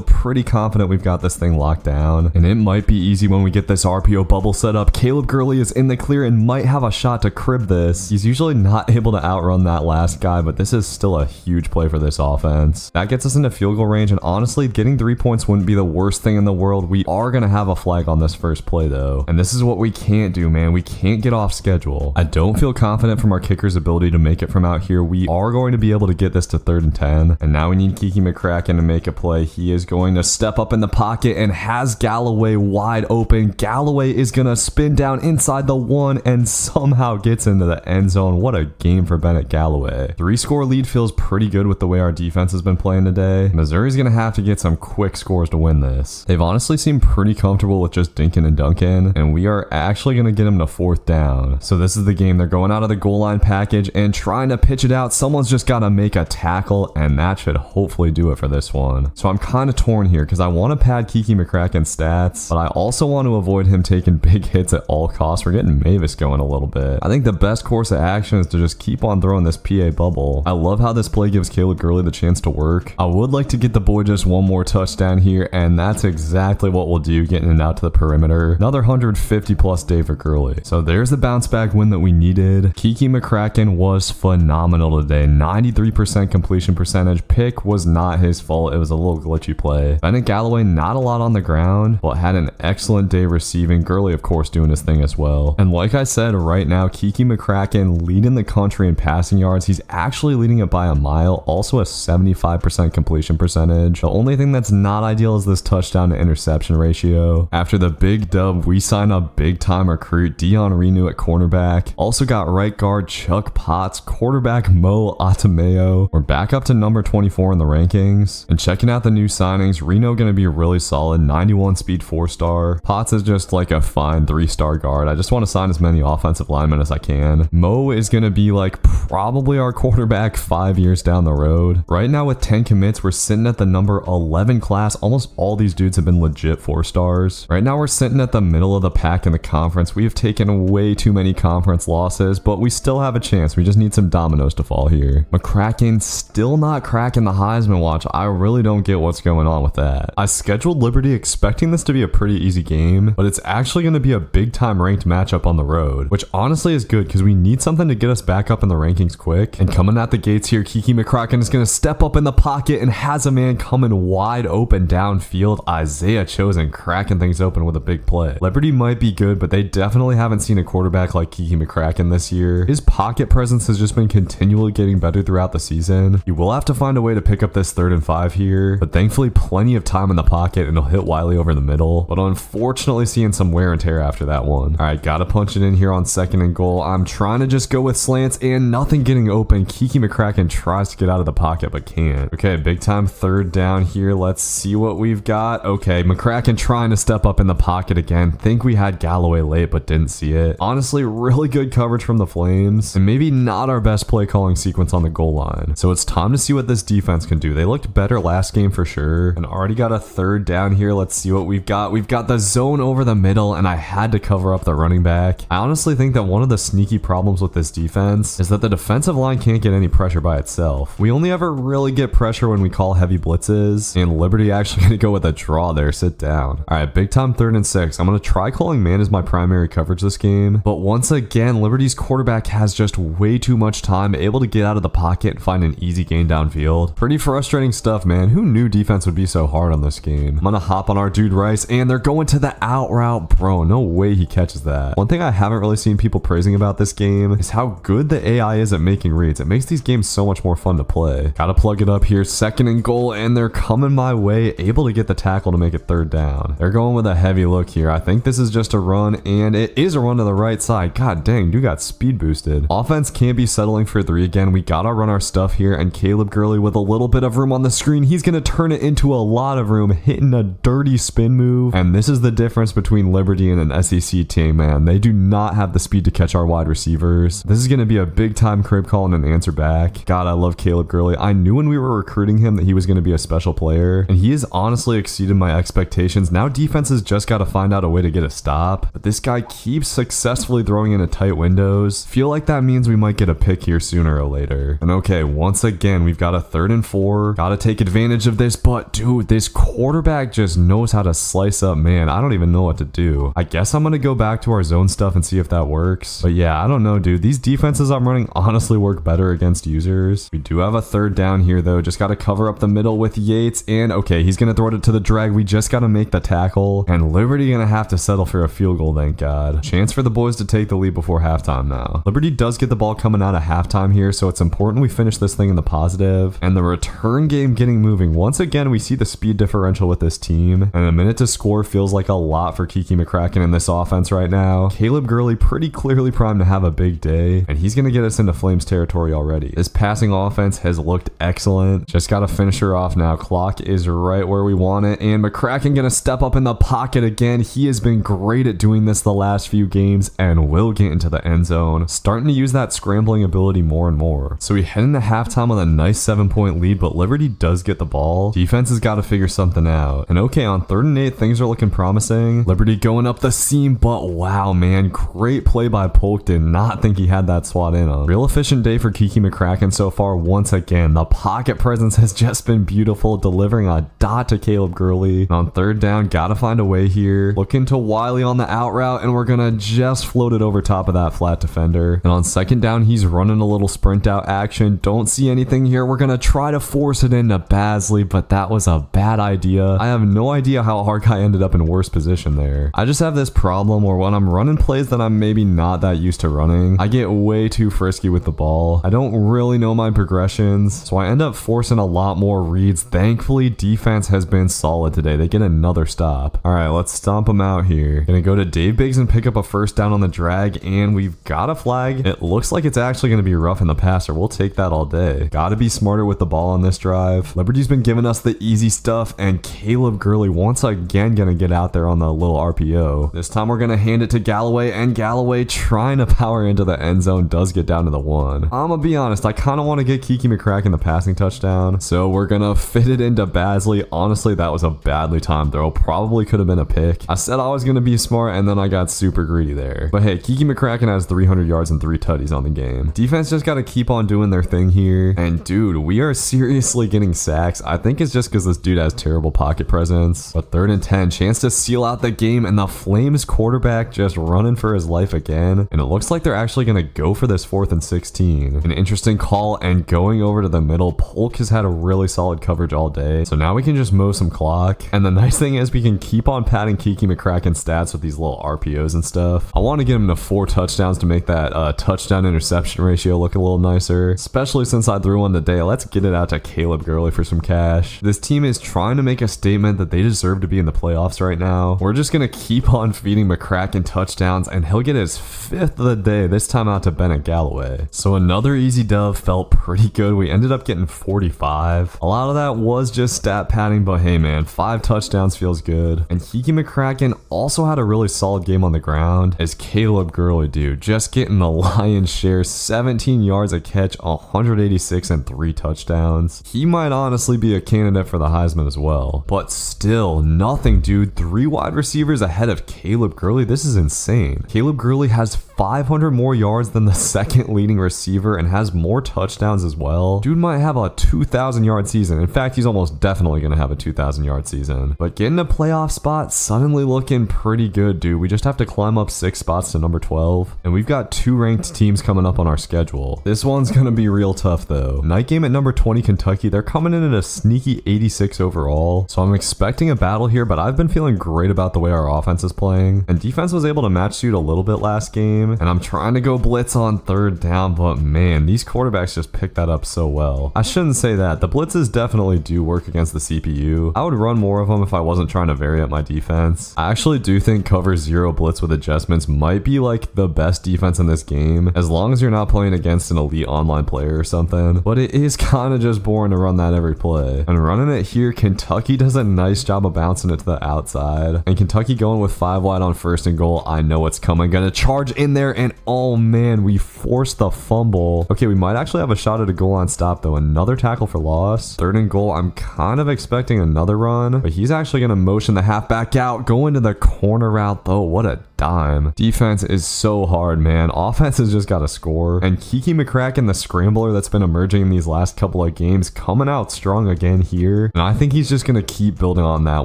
pretty confident we've got this thing locked down, and it might be easy when we get this RPO bubble set up. Caleb Gurley is in the clear and might have a shot to crib this. He's usually not able to outrun that last guy, but this is still a huge play for this offense. That gets us into field goal range, and honestly, getting 3 points wouldn't be the worst thing in the world. We are going to have a flag on this first play though, and this is what we can't do, man. We can't get off schedule. I don't feel confident from our kicker's ability to make it from out here. We are going to be able to get this to 3rd and 10, and now we need Kiki McCracken to make a play. He is going to step up in the pocket and has Galloway wide open. Galloway is going to spin down inside the 1 and somehow gets into the end zone. What a game for Bennett Galloway. 3-score lead feels pretty good with the way our defense has been playing today. Missouri's going to have to get some quick scores to win this. They've honestly seemed pretty comfortable with just dinking and dunking, and we are actually going to get them to 4th down. So this is the game. They're going out of the goal line package and trying to pitch it out. Someone's just got to make a tackle, and that should hopefully do it for this one. So I'm kind of torn here because I want to pad Kiki McCracken's stats, but I also want to avoid him taking big hits at all costs. We're getting Mavis going a little bit. I think the best course of action is to just keep on throwing this PA bubble. I love how this play gives Caleb Gurley the chance to work. I would like to get the boy just one more touchdown here, and that's exactly what we'll do, getting it out to the perimeter. Another 150 plus day for Gurley. So there's the bounce back win that we needed. Kiki McCracken was phenomenal today. 93% completion percentage. Pick was not his fault. It was a little glitchy play. Bennett Galloway, not a lot on the ground, but had an excellent day receiving. receiving. Gurley, of course, doing his thing as well. And like I said, right now, Kiki McCracken leading the country in passing yards. He's actually leading it by a mile. Also a 75% completion percentage. The only thing that's not ideal is this touchdown to interception ratio. After the big dub, we signed a big time recruit, Dion Renew at cornerback. Also got right guard Chuck Potts, quarterback Mo Atameo. We're back up to number 24 in the rankings. And checking out the new signings, Reno gonna be really solid, 91 speed 4-star. Potts is just like a fine 3-star guard. I just want to sign as many offensive linemen as I can. Mo is gonna be like probably our quarterback 5 years down the road. Right now with 10 commits, we're sitting at the number 11 class. Almost all these dudes have been legit 4-stars. Right now we're sitting at the middle of the pack in the conference. We have taken way too many conference losses, but we still have a chance. We just need some dominoes to fall here. McCracken still not cracking the Heisman watch. I really don't get what's going on with that. I scheduled Liberty expecting this to be a pretty easy game, but it's actually going to be a big time ranked matchup on the road, which honestly is good because we need something to get us back up in the rankings quick. And coming at the gates here, Kiki McCracken is going to step up in the pocket and has a man coming wide open downfield. Isaiah Chosen cracking things open with a big play. Liberty might be good, but they definitely haven't seen a quarterback like Kiki McCracken this year. His pocket presence has just been continually getting better throughout the season. You will have to find a way to pick up this 3rd and 5 here, but thankfully plenty of time in the pocket and he'll hit Wiley over the middle. But unfortunately seeing some wear and tear after that one. All right, gotta punch it in here on 2nd and goal. I'm trying to just go with slants and nothing getting open. Kiki McCracken tries to get out of the pocket but can't. Okay, big time 3rd down here. Let's see what we've got. Okay, McCracken trying to step up in the pocket again. Think we had Galloway late but didn't see it. Honestly, really good coverage from the Flames and maybe not our best play calling sequence on the goal line. So it's time to see what this defense can do. They looked better last game for sure and already got a 3rd down here. Let's see what we've got. We've got the zone over the middle and I had to cover up the running back. I honestly think that one of the sneaky problems with this defense is that the defensive line can't get any pressure by itself. We only ever really get pressure when we call heavy blitzes, and Liberty actually gonna go with a draw there. Sit down. All right, big time 3rd and 6. I'm gonna try calling man as my primary coverage this game, but once again, Liberty's quarterback has just way too much time, able to get out of the pocket and find an easy gain downfield. Pretty frustrating stuff, man. Who knew defense would be so hard on this game? I'm gonna hop on our dude Rice, and they're going to the out route. Bro, no way he catches that. One thing I haven't really seen people praising about this game is how good the AI is at making reads. It makes these games so much more fun to play. Gotta plug it up here. 2nd and goal, and they're coming my way, able to get the tackle to make it 3rd down. They're going with a heavy look here. I think this is just a run, and it is a run to the right side. God dang, dude got speed boosted. Offense can't be settling for 3 again. We gotta run our stuff here, and Caleb Gurley with a little bit of room on the screen. He's gonna turn it into a lot of room, hitting a dirty spin move. And this is the difference between Liberty and an SEC team, man. They do not have the speed to catch our wide receivers. This is gonna be a big time crib call and an answer back. God, I love Caleb Gurley. I knew when we were recruiting him that he was gonna be a special player, and he has honestly exceeded my expectations. Now defenses just gotta find out a way to get a stop, but this guy keeps successfully throwing into tight windows. Feel like that means we might get a pick here sooner or later. And okay, once again, we've got a 3rd and 4. Gotta take advantage of this, but dude, this quarterback just knows how to slice up, man. I don't even know what to do. I guess I'm gonna go back to our zone stuff and see if that works. But yeah, I don't know, dude. These defenses I'm running honestly work better against users. We do have a 3rd down here though. Just gotta cover up the middle with Yates, and okay, he's gonna throw it to the drag. We just gotta make the tackle, and Liberty gonna have to settle for a field goal, thank God. Chance for the boys to take the lead before halftime now. Liberty does get the ball coming out of halftime here, so it's important we finish this thing in the positive, and the return game getting moving. Once again, we see the speed differential with this team, and a minute to score feels like a lot for Kiki McCracken in this offense right now. Caleb Gurley pretty clearly primed to have a big day, and he's gonna get us into Flames territory already. This passing offense has looked excellent. Just gotta finish her off now. Clock is right where we want it, and McCracken gonna step up in the pocket again. He has been great at doing this the last few games and will get into the end zone. Starting to use that scrambling ability more and more. So we head into halftime with a nice 7-point lead, but Liberty does get the ball. Defense has got to figure something out. And okay, on 3rd and 8, things are looking promising. Liberty going up the seam, but wow, man, great play by Polk. Did not think he had that swat in him. Real efficient day for Kiki McCracken so far. Once again, the pocket presence has just been beautiful, delivering a dot to Caleb Gurley. And on 3rd down, gotta find a way here. Looking to Wiley on the out route, and we're gonna just float it over top of that flat defender. And on 2nd down, he's running a little sprint out action. Don't see anything here. We're gonna try to force it into Basley, but that was a bad idea. I have no idea how our guy ended up in worse position there. there. I just have this problem where when I'm running plays that I'm maybe not that used to running, I get way too frisky with the ball. I don't really know my progressions, so I end up forcing a lot more reads. Thankfully, defense has been solid today. They get another stop. All right, let's stomp them out here. Gonna go to Dave Biggs and pick up a first down on the drag, and we've got a flag. It looks like it's actually gonna be rough in the passer. We'll take that all day. Gotta be smarter with the ball on this drive. Liberty's been giving us the easy stuff, and Caleb Gurley once again gonna get out there on the little RPO. This time we're gonna hand it to Galloway, and Galloway trying to power into the end zone does get down to the 1. I'm gonna be honest, I kind of want to get Kiki McCracken the passing touchdown, so we're gonna fit it into Basley. Honestly, that was a badly timed throw. Probably could have been a pick. I said I was gonna be smart, and then I got super greedy there. But hey, Kiki McCracken has 300 yards and 3 tutties on the game. Defense just gotta keep on doing their thing here, and dude, we are seriously getting sacks. I think it's just because this dude has terrible pocket presence. But 3rd and 10, chance to seal out the game, and the Flames quarterback just running for his life again, and it looks like they're actually gonna go for this 4th and 16. An interesting call, and going over to the middle. Polk has had a really solid coverage all day, so now we can just mow some clock. And the nice thing is we can keep on padding Kiki McCracken's stats with these little RPOs and stuff. I want to get him to 4 touchdowns to make that touchdown interception ratio look a little nicer, especially since I threw one today. Let's get it out to Caleb Gurley for some cash. This team is trying to make a statement that they deserve to be in the playoffs right now. We're just gonna keep on feeding McCracken touchdowns, and he'll get his 5th of the day, this time out to Bennett Galloway. So another easy dub, felt pretty good. We ended up getting 45. A lot of that was just stat padding, but hey man, 5 touchdowns feels good. And Kiki McCracken also had a really solid game on the ground, as Caleb Gurley, dude, just getting the lion's share. 17 yards a catch, 186 and 3 touchdowns. He might honestly be a candidate for the Heisman as well, but still nothing, dude. 3 wide receivers ahead of Caleb Gurley. This is insane. Caleb Gurley has 500 more yards than the 2nd leading receiver and has more touchdowns as well. Dude might have a 2,000 yard season. In fact, he's almost definitely going to have a 2,000 yard season. But getting a playoff spot suddenly looking pretty good, dude. We just have to climb up 6 spots to number 12. And we've got 2 ranked teams coming up on our schedule. This one's going to be real tough though. Night game at number 20, Kentucky. They're coming in at a sneaky 86 overall. So I'm expecting a battle here, but I've been feeling great about the way our offense is playing. And defense was able to match suit a little bit last game. And I'm trying to go blitz on 3rd down, but man, these quarterbacks just picked that up so well. I shouldn't say that. The blitzes definitely do work against the CPU. I would run more of them if I wasn't trying to vary up my defense. I actually do think cover 0 blitz with adjustments might be like the best defense in this game, as long as you're not playing against an elite online player or something. But it is kind of just boring to run that every play. And running it here, Kentucky does a nice job of bouncing it to the outside. And Kentucky going with 5 wide on 1st and goal. I know it's coming. Gonna charge in there, and oh man, we forced the fumble. Okay, we might actually have a shot at a goal line stop though. Another tackle for loss. 3rd and goal. I'm kind of expecting another run, but he's actually gonna motion the halfback out, go into the corner route though. What a dime. Defense is so hard, man. Offense has just got to score. And Kiki McCracken, the scrambler that's been emerging in these last couple of games, coming out strong again here. And I think he's just going to keep building on that.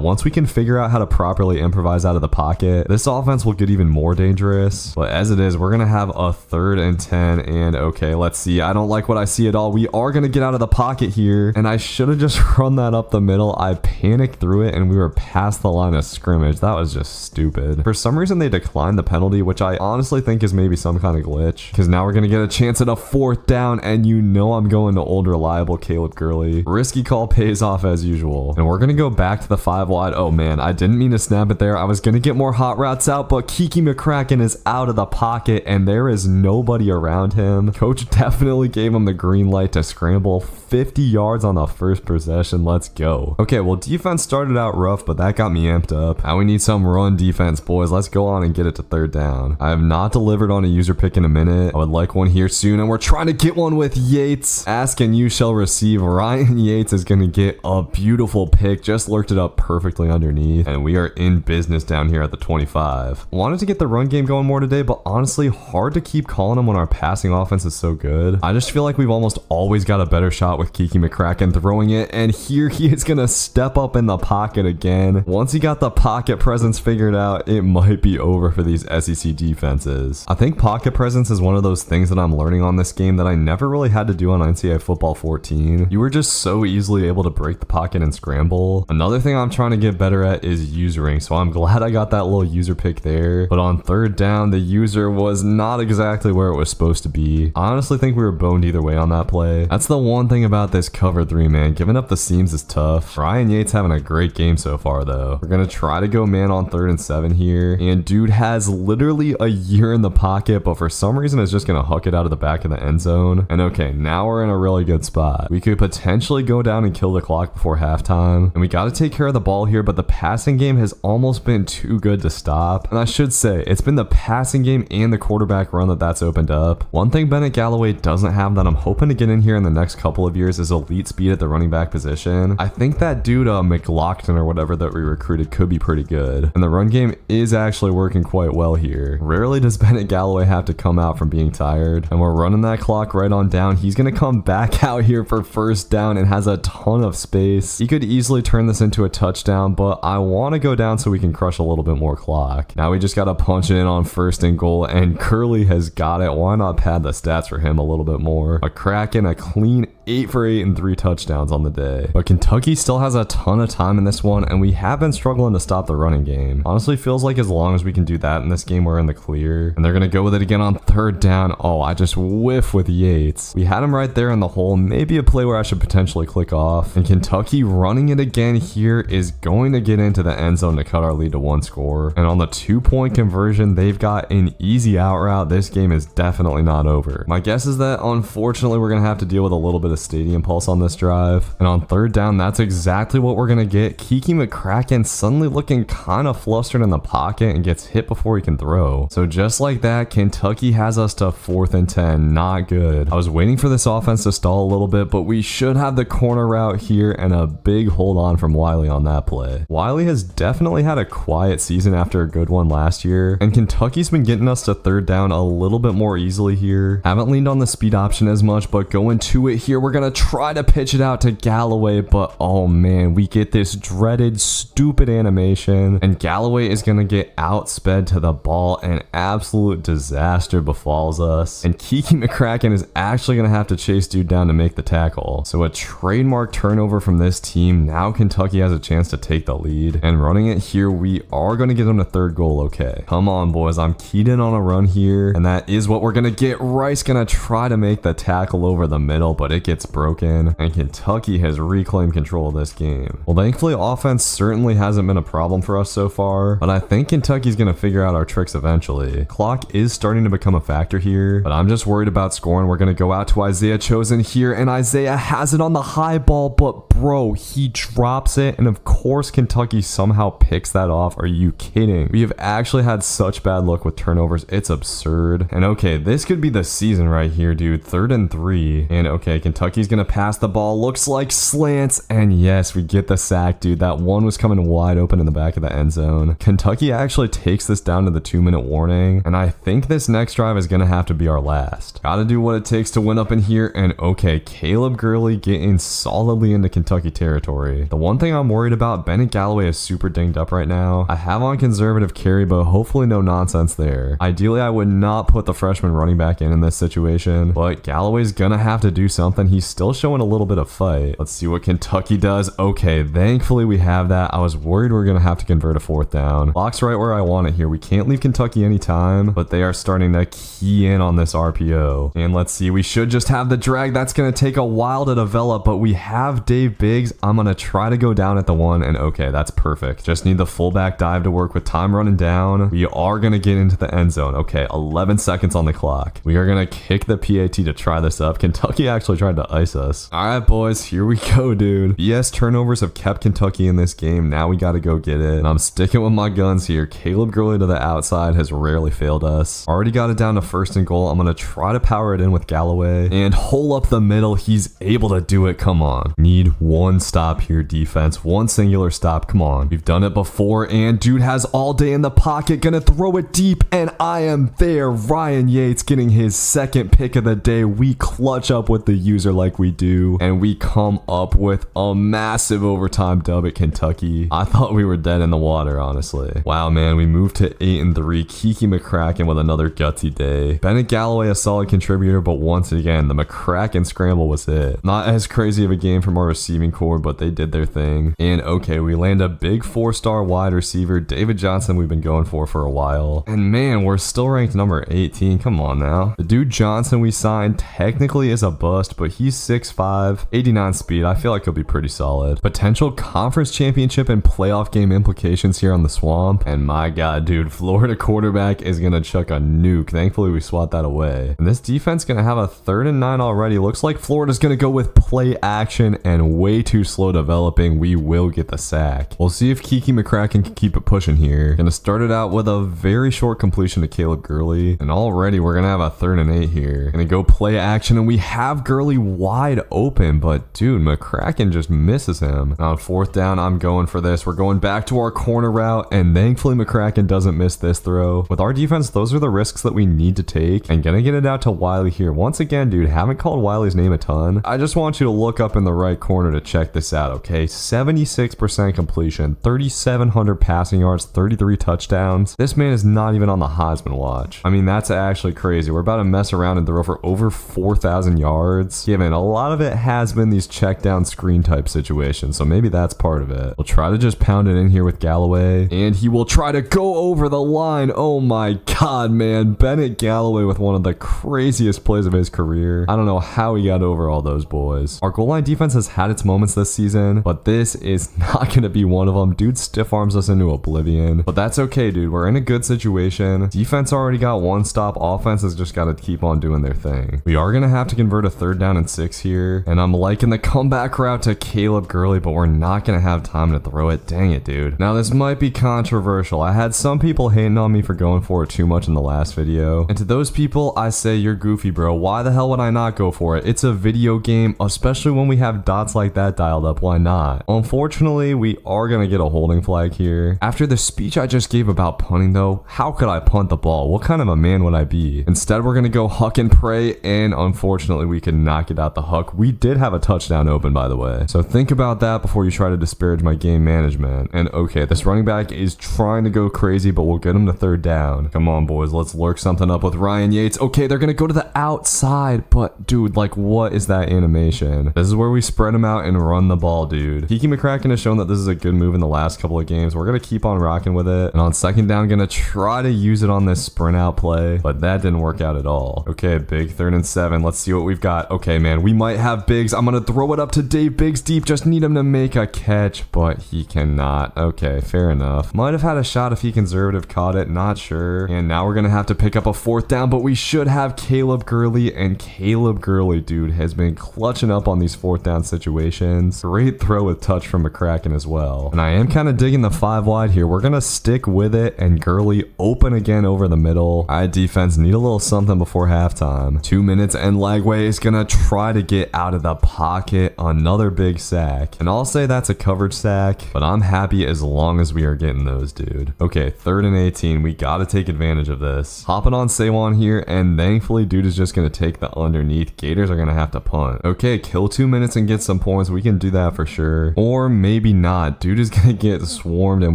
Once we can figure out how to properly improvise out of the pocket, this offense will get even more dangerous. But as it is, we're going to have a 3rd and 10. And okay, let's see. I don't like what I see at all. We are going to get out of the pocket here. And I should have just run that up the middle. I panicked through it and we were past the line of scrimmage. That was just stupid. For some reason, they declined the penalty, which I honestly think is maybe some kind of glitch, because now we're going to get a chance at a 4th down, and you know I'm going to old reliable Caleb Gurley. Risky call pays off as usual. And we're going to go back to the 5 wide. Oh man, I didn't mean to snap it there. I was going to get more hot routes out, but Kiki McCracken is out of the pocket and there is nobody around him. Coach definitely gave him the green light to scramble. 50 yards on the first possession. Let's go. Okay, well, defense started out rough, but that got me amped up. Now we need some run defense, boys. Let's go on and get it to 3rd down. I have not delivered on a user pick in a minute. I would like one here soon, and we're trying to get one with Yates. Ask and you shall receive. Ryan Yates is going to get a beautiful pick. Just lurked it up perfectly underneath, and we are in business down here at the 25. Wanted to get the run game going more today, but honestly, hard to keep calling them when our passing offense is so good. I just feel like we've almost always got a better shot with Kiki McCracken throwing it, and here he is going to step up in the pocket again. Once he got the pocket presence figured out, it might be over over for these SEC defenses. I think pocket presence is one of those things that I'm learning on this game that I never really had to do on NCAA Football 14. You were just so easily able to break the pocket and scramble. Another thing I'm trying to get better at is usering, so I'm glad I got that little user pick there. But on third down, the user was not exactly where it was supposed to be. I honestly think we were boned either way on that play. That's the one thing about this cover 3, man. Giving up the seams is tough. Ryan Yates having a great game so far, though. We're gonna try to go man on 3rd and 7 here, and dude has literally a year in the pocket, but for some reason is just gonna huck it out of the back of the end zone. And okay, now we're in a really good spot. We could potentially go down and kill the clock before halftime, and we got to take care of the ball here, but the passing game has almost been too good to stop. And I should say, it's been the passing game and the quarterback run that's opened up. One thing Bennett Galloway doesn't have that I'm hoping to get in here in the next couple of years is elite speed at the running back position. I think that dude McLaughlin or whatever that we recruited could be pretty good, and the run game is actually working quite well here. Rarely does Bennett Galloway have to come out from being tired, and we're running that clock right on down. He's gonna come back out here for first down and has a ton of space. He could easily turn this into a touchdown, but I want to go down so we can crush a little bit more clock. Now we just gotta punch it in on 1st and goal, and Curley has got it. Why not pad the stats for him a little bit more? A crack and a clean 8 for 8 and 3 touchdowns on the day. But Kentucky still has a ton of time in this one, and we have been struggling to stop the running game. Honestly, feels like as long as we can do that in this game, we're in the clear. And they're gonna go with it again on 3rd down. Oh, I just whiff with Yates. We had him right there in the hole. Maybe a play where I should potentially click off. And Kentucky running it again here is going to get into the end zone to cut our lead to 1 score. And on the 2-point conversion, they've got an easy out route. This game is definitely not over. My guess is that unfortunately we're gonna have to deal with a little bit of stadium pulse on this drive. And on 3rd down, that's exactly what we're gonna get. Kiki McCracken suddenly looking kind of flustered in the pocket and gets hit before he can throw. So just like that, Kentucky has us to 4th and 10. Not good. I was waiting for this offense to stall a little bit, but we should have the corner route here and a big hold on from Wiley on that play. Wiley has definitely had a quiet season after a good one last year, and Kentucky's been getting us to 3rd down a little bit more easily here. Haven't leaned on the speed option as much, but going to it here, we're gonna try to pitch it out to Galloway, but oh man, we get this dreaded stupid animation, and Galloway is gonna get outsped to the ball. An absolute disaster befalls us, and Kiki McCracken is actually gonna have to chase dude down to make the tackle. So a trademark turnover from this team. Now Kentucky has a chance to take the lead, and running it here, we are gonna get them to 3rd goal. Okay, come on boys, I'm keyed in on a run here, and that is what we're gonna get. Rice gonna try to make the tackle over the middle, but it gets broken, and Kentucky has reclaimed control of this game. Well, thankfully offense certainly hasn't been a problem for us so far, but I think Kentucky's gonna figure out our tricks eventually. Clock is starting to become a factor here, but I'm just worried about scoring. We're gonna go out to Isaiah Chosen here, and Isaiah has it on the high ball, but bro, he drops it, and of course Kentucky somehow picks that off. Are you kidding? We have actually had such bad luck with turnovers. It's absurd. And okay, this could be the season right here, dude. 3rd and 3, and okay, Kentucky's gonna pass the ball. Looks like slants, and yes, we get the sack, dude. That one was coming wide open in the back of the end zone. Kentucky actually takes this down to the 2-minute warning, and I think this next drive is gonna have to be our last. Gotta do what it takes to win up in here, and okay, Caleb Gurley getting solidly into Kentucky territory. The one thing I'm worried about, Bennett Galloway is super dinged up right now. I have on conservative carry, but hopefully no nonsense there. Ideally, I would not put the freshman running back in this situation, but Galloway's gonna have to do something. He's still showing a little bit of fight. Let's see what Kentucky does. Okay, thankfully we have that. I was worried we were gonna have to convert a 4th down. Clock's right where I want it here. We can't leave Kentucky anytime, but they are starting to key in on this RPO. And let's see, we should just have the drag. That's gonna take a while to develop, but we have Dave Biggs. I'm gonna try to go down at the 1, and okay, that's perfect. Just need the fullback dive to work with time running down. We are gonna get into the end zone. Okay, 11 seconds on the clock. We are gonna kick the PAT to try this up. Kentucky actually tried to ice us. All right, boys, here we go, dude. BS turnovers have kept Kentucky in this game. Now we gotta go get it, and I'm sticking with my guns here. Caleb Gurley to the outside has rarely failed us. Already got it down to 1st and goal. I'm gonna try to power it in with Galloway and hole up the middle. He's able to do it. Come on, need one stop here, defense. One singular stop. Come on, we've done it before, and dude has all day in the pocket, gonna throw it deep, and I am there. Ryan Yates getting his 2nd pick of the day. We clutch up with the user like we do, and we come up with a massive overtime dub at Kentucky. I thought we were dead in the water, honestly. Wow, man, we moved move to 8-3. Kiki McCracken with another gutsy day. Bennett Galloway a solid contributor, but once again, the McCracken scramble was it. Not as crazy of a game from our receiving core, but they did their thing. And okay, we land a big 4-star wide receiver, David Johnson, we've been going for a while. And man, we're still ranked number 18. Come on now. The dude Johnson we signed technically is a bust, but he's 6'5", 89 speed. I feel like he'll be pretty solid. Potential conference championship and playoff game implications here on the Swamp. And my god, dude, Florida quarterback is gonna chuck a nuke. Thankfully, we swat that away. And this defense gonna have a 3rd and 9 already. Looks like Florida's gonna go with play action and way too slow developing. We will get the sack. We'll see if Kiki McCracken can keep it pushing here. Gonna start it out with a very short completion to Caleb Gurley. And already we're gonna have a 3rd and 8 here. Gonna go play action, and we have Gurley wide open, but dude, McCracken just misses him. Now on 4th down, I'm going for this. We're going back to our corner route, and thankfully McCracken doesn't miss this throw. With our defense, those are the risks that we need to take, and gonna get it out to Wiley here. Once again, dude, haven't called Wiley's name a ton. I just want you to look up in the right corner to check this out, okay? 76% completion, 3,700 passing yards, 33 touchdowns. This man is not even on the Heisman watch. I mean, that's actually crazy. We're about to mess around and throw for over 4,000 yards. Given a lot of it has been these check down screen type situations, so maybe that's part of it. We'll try to just pound it in here with Galloway, and he will try to go over the line. Oh my god, man. Bennett Galloway with one of the craziest plays of his career. I don't know how he got over all those boys. Our goal line defense has had its moments this season, but this is not going to be one of them. Dude stiff arms us into oblivion, but that's okay, dude. We're in a good situation. Defense already got 1 stop. Offense has just got to keep on doing their thing. We are going to have to convert a 3rd down and 6 here, and I'm liking the comeback route to Caleb Gurley, but we're not going to have time to throw it. Dang it, dude. Now this might be controversial. I had some people hating on me for going for it too much in the last video, and to those people I say, you're goofy, bro. Why the hell would I not go for it? It's a video game, especially when we have dots like that dialed up. Why not? Unfortunately, we are going to get a holding flag here. After the speech I just gave about punting though, how could I punt the ball? What kind of a man would I be? Instead, we're going to go huck and pray, and unfortunately we could not get out the huck. We did have a touchdown open, by the way, so think about that before you try to disparage my game management. And okay, this running back is trying to go crazy, but we'll get him to 3rd down. Come on, boys, let's lurk something up with Ryan Yates. Okay, they're gonna go to the outside, but dude, like, what is that animation? This is where we spread him out and run the ball, dude. Kiki McCracken has shown that this is a good move in the last couple of games. We're gonna keep on rocking with it, and on 2nd down, gonna try to use it on this sprint out play, but that didn't work out at all. Okay, big 3rd and 7. Let's see what we've got. Okay, man, we might have Biggs. I'm gonna throw it up to Dave Biggs deep. Just need him to make a catch, but he cannot. Okay, fair enough. Might have had a shot if he conservative caught it, not sure. And now we're gonna have to pick up a 4th down, but we should have Caleb Gurley, and Caleb Gurley, dude, has been clutching up on these 4th down situations. Great throw with touch from McCracken as well. And I am kind of digging the 5 wide here. We're gonna stick with it, and Gurley open again over the middle. All right, defense, need a little something before halftime. 2 minutes, and Lagway is gonna try to get out of the pocket. Another big sack, and I'll say that's a coverage sack, but I'm happy as long as we are getting those, dude. Okay, 3rd and 18. We gotta take advantage of this. Hopping on Sawan here, and thankfully dude is just gonna take the underneath. Gators are gonna have to punt. Okay, kill 2 minutes and get some points. We can do that for sure, or maybe not. Dude is gonna get swarmed, and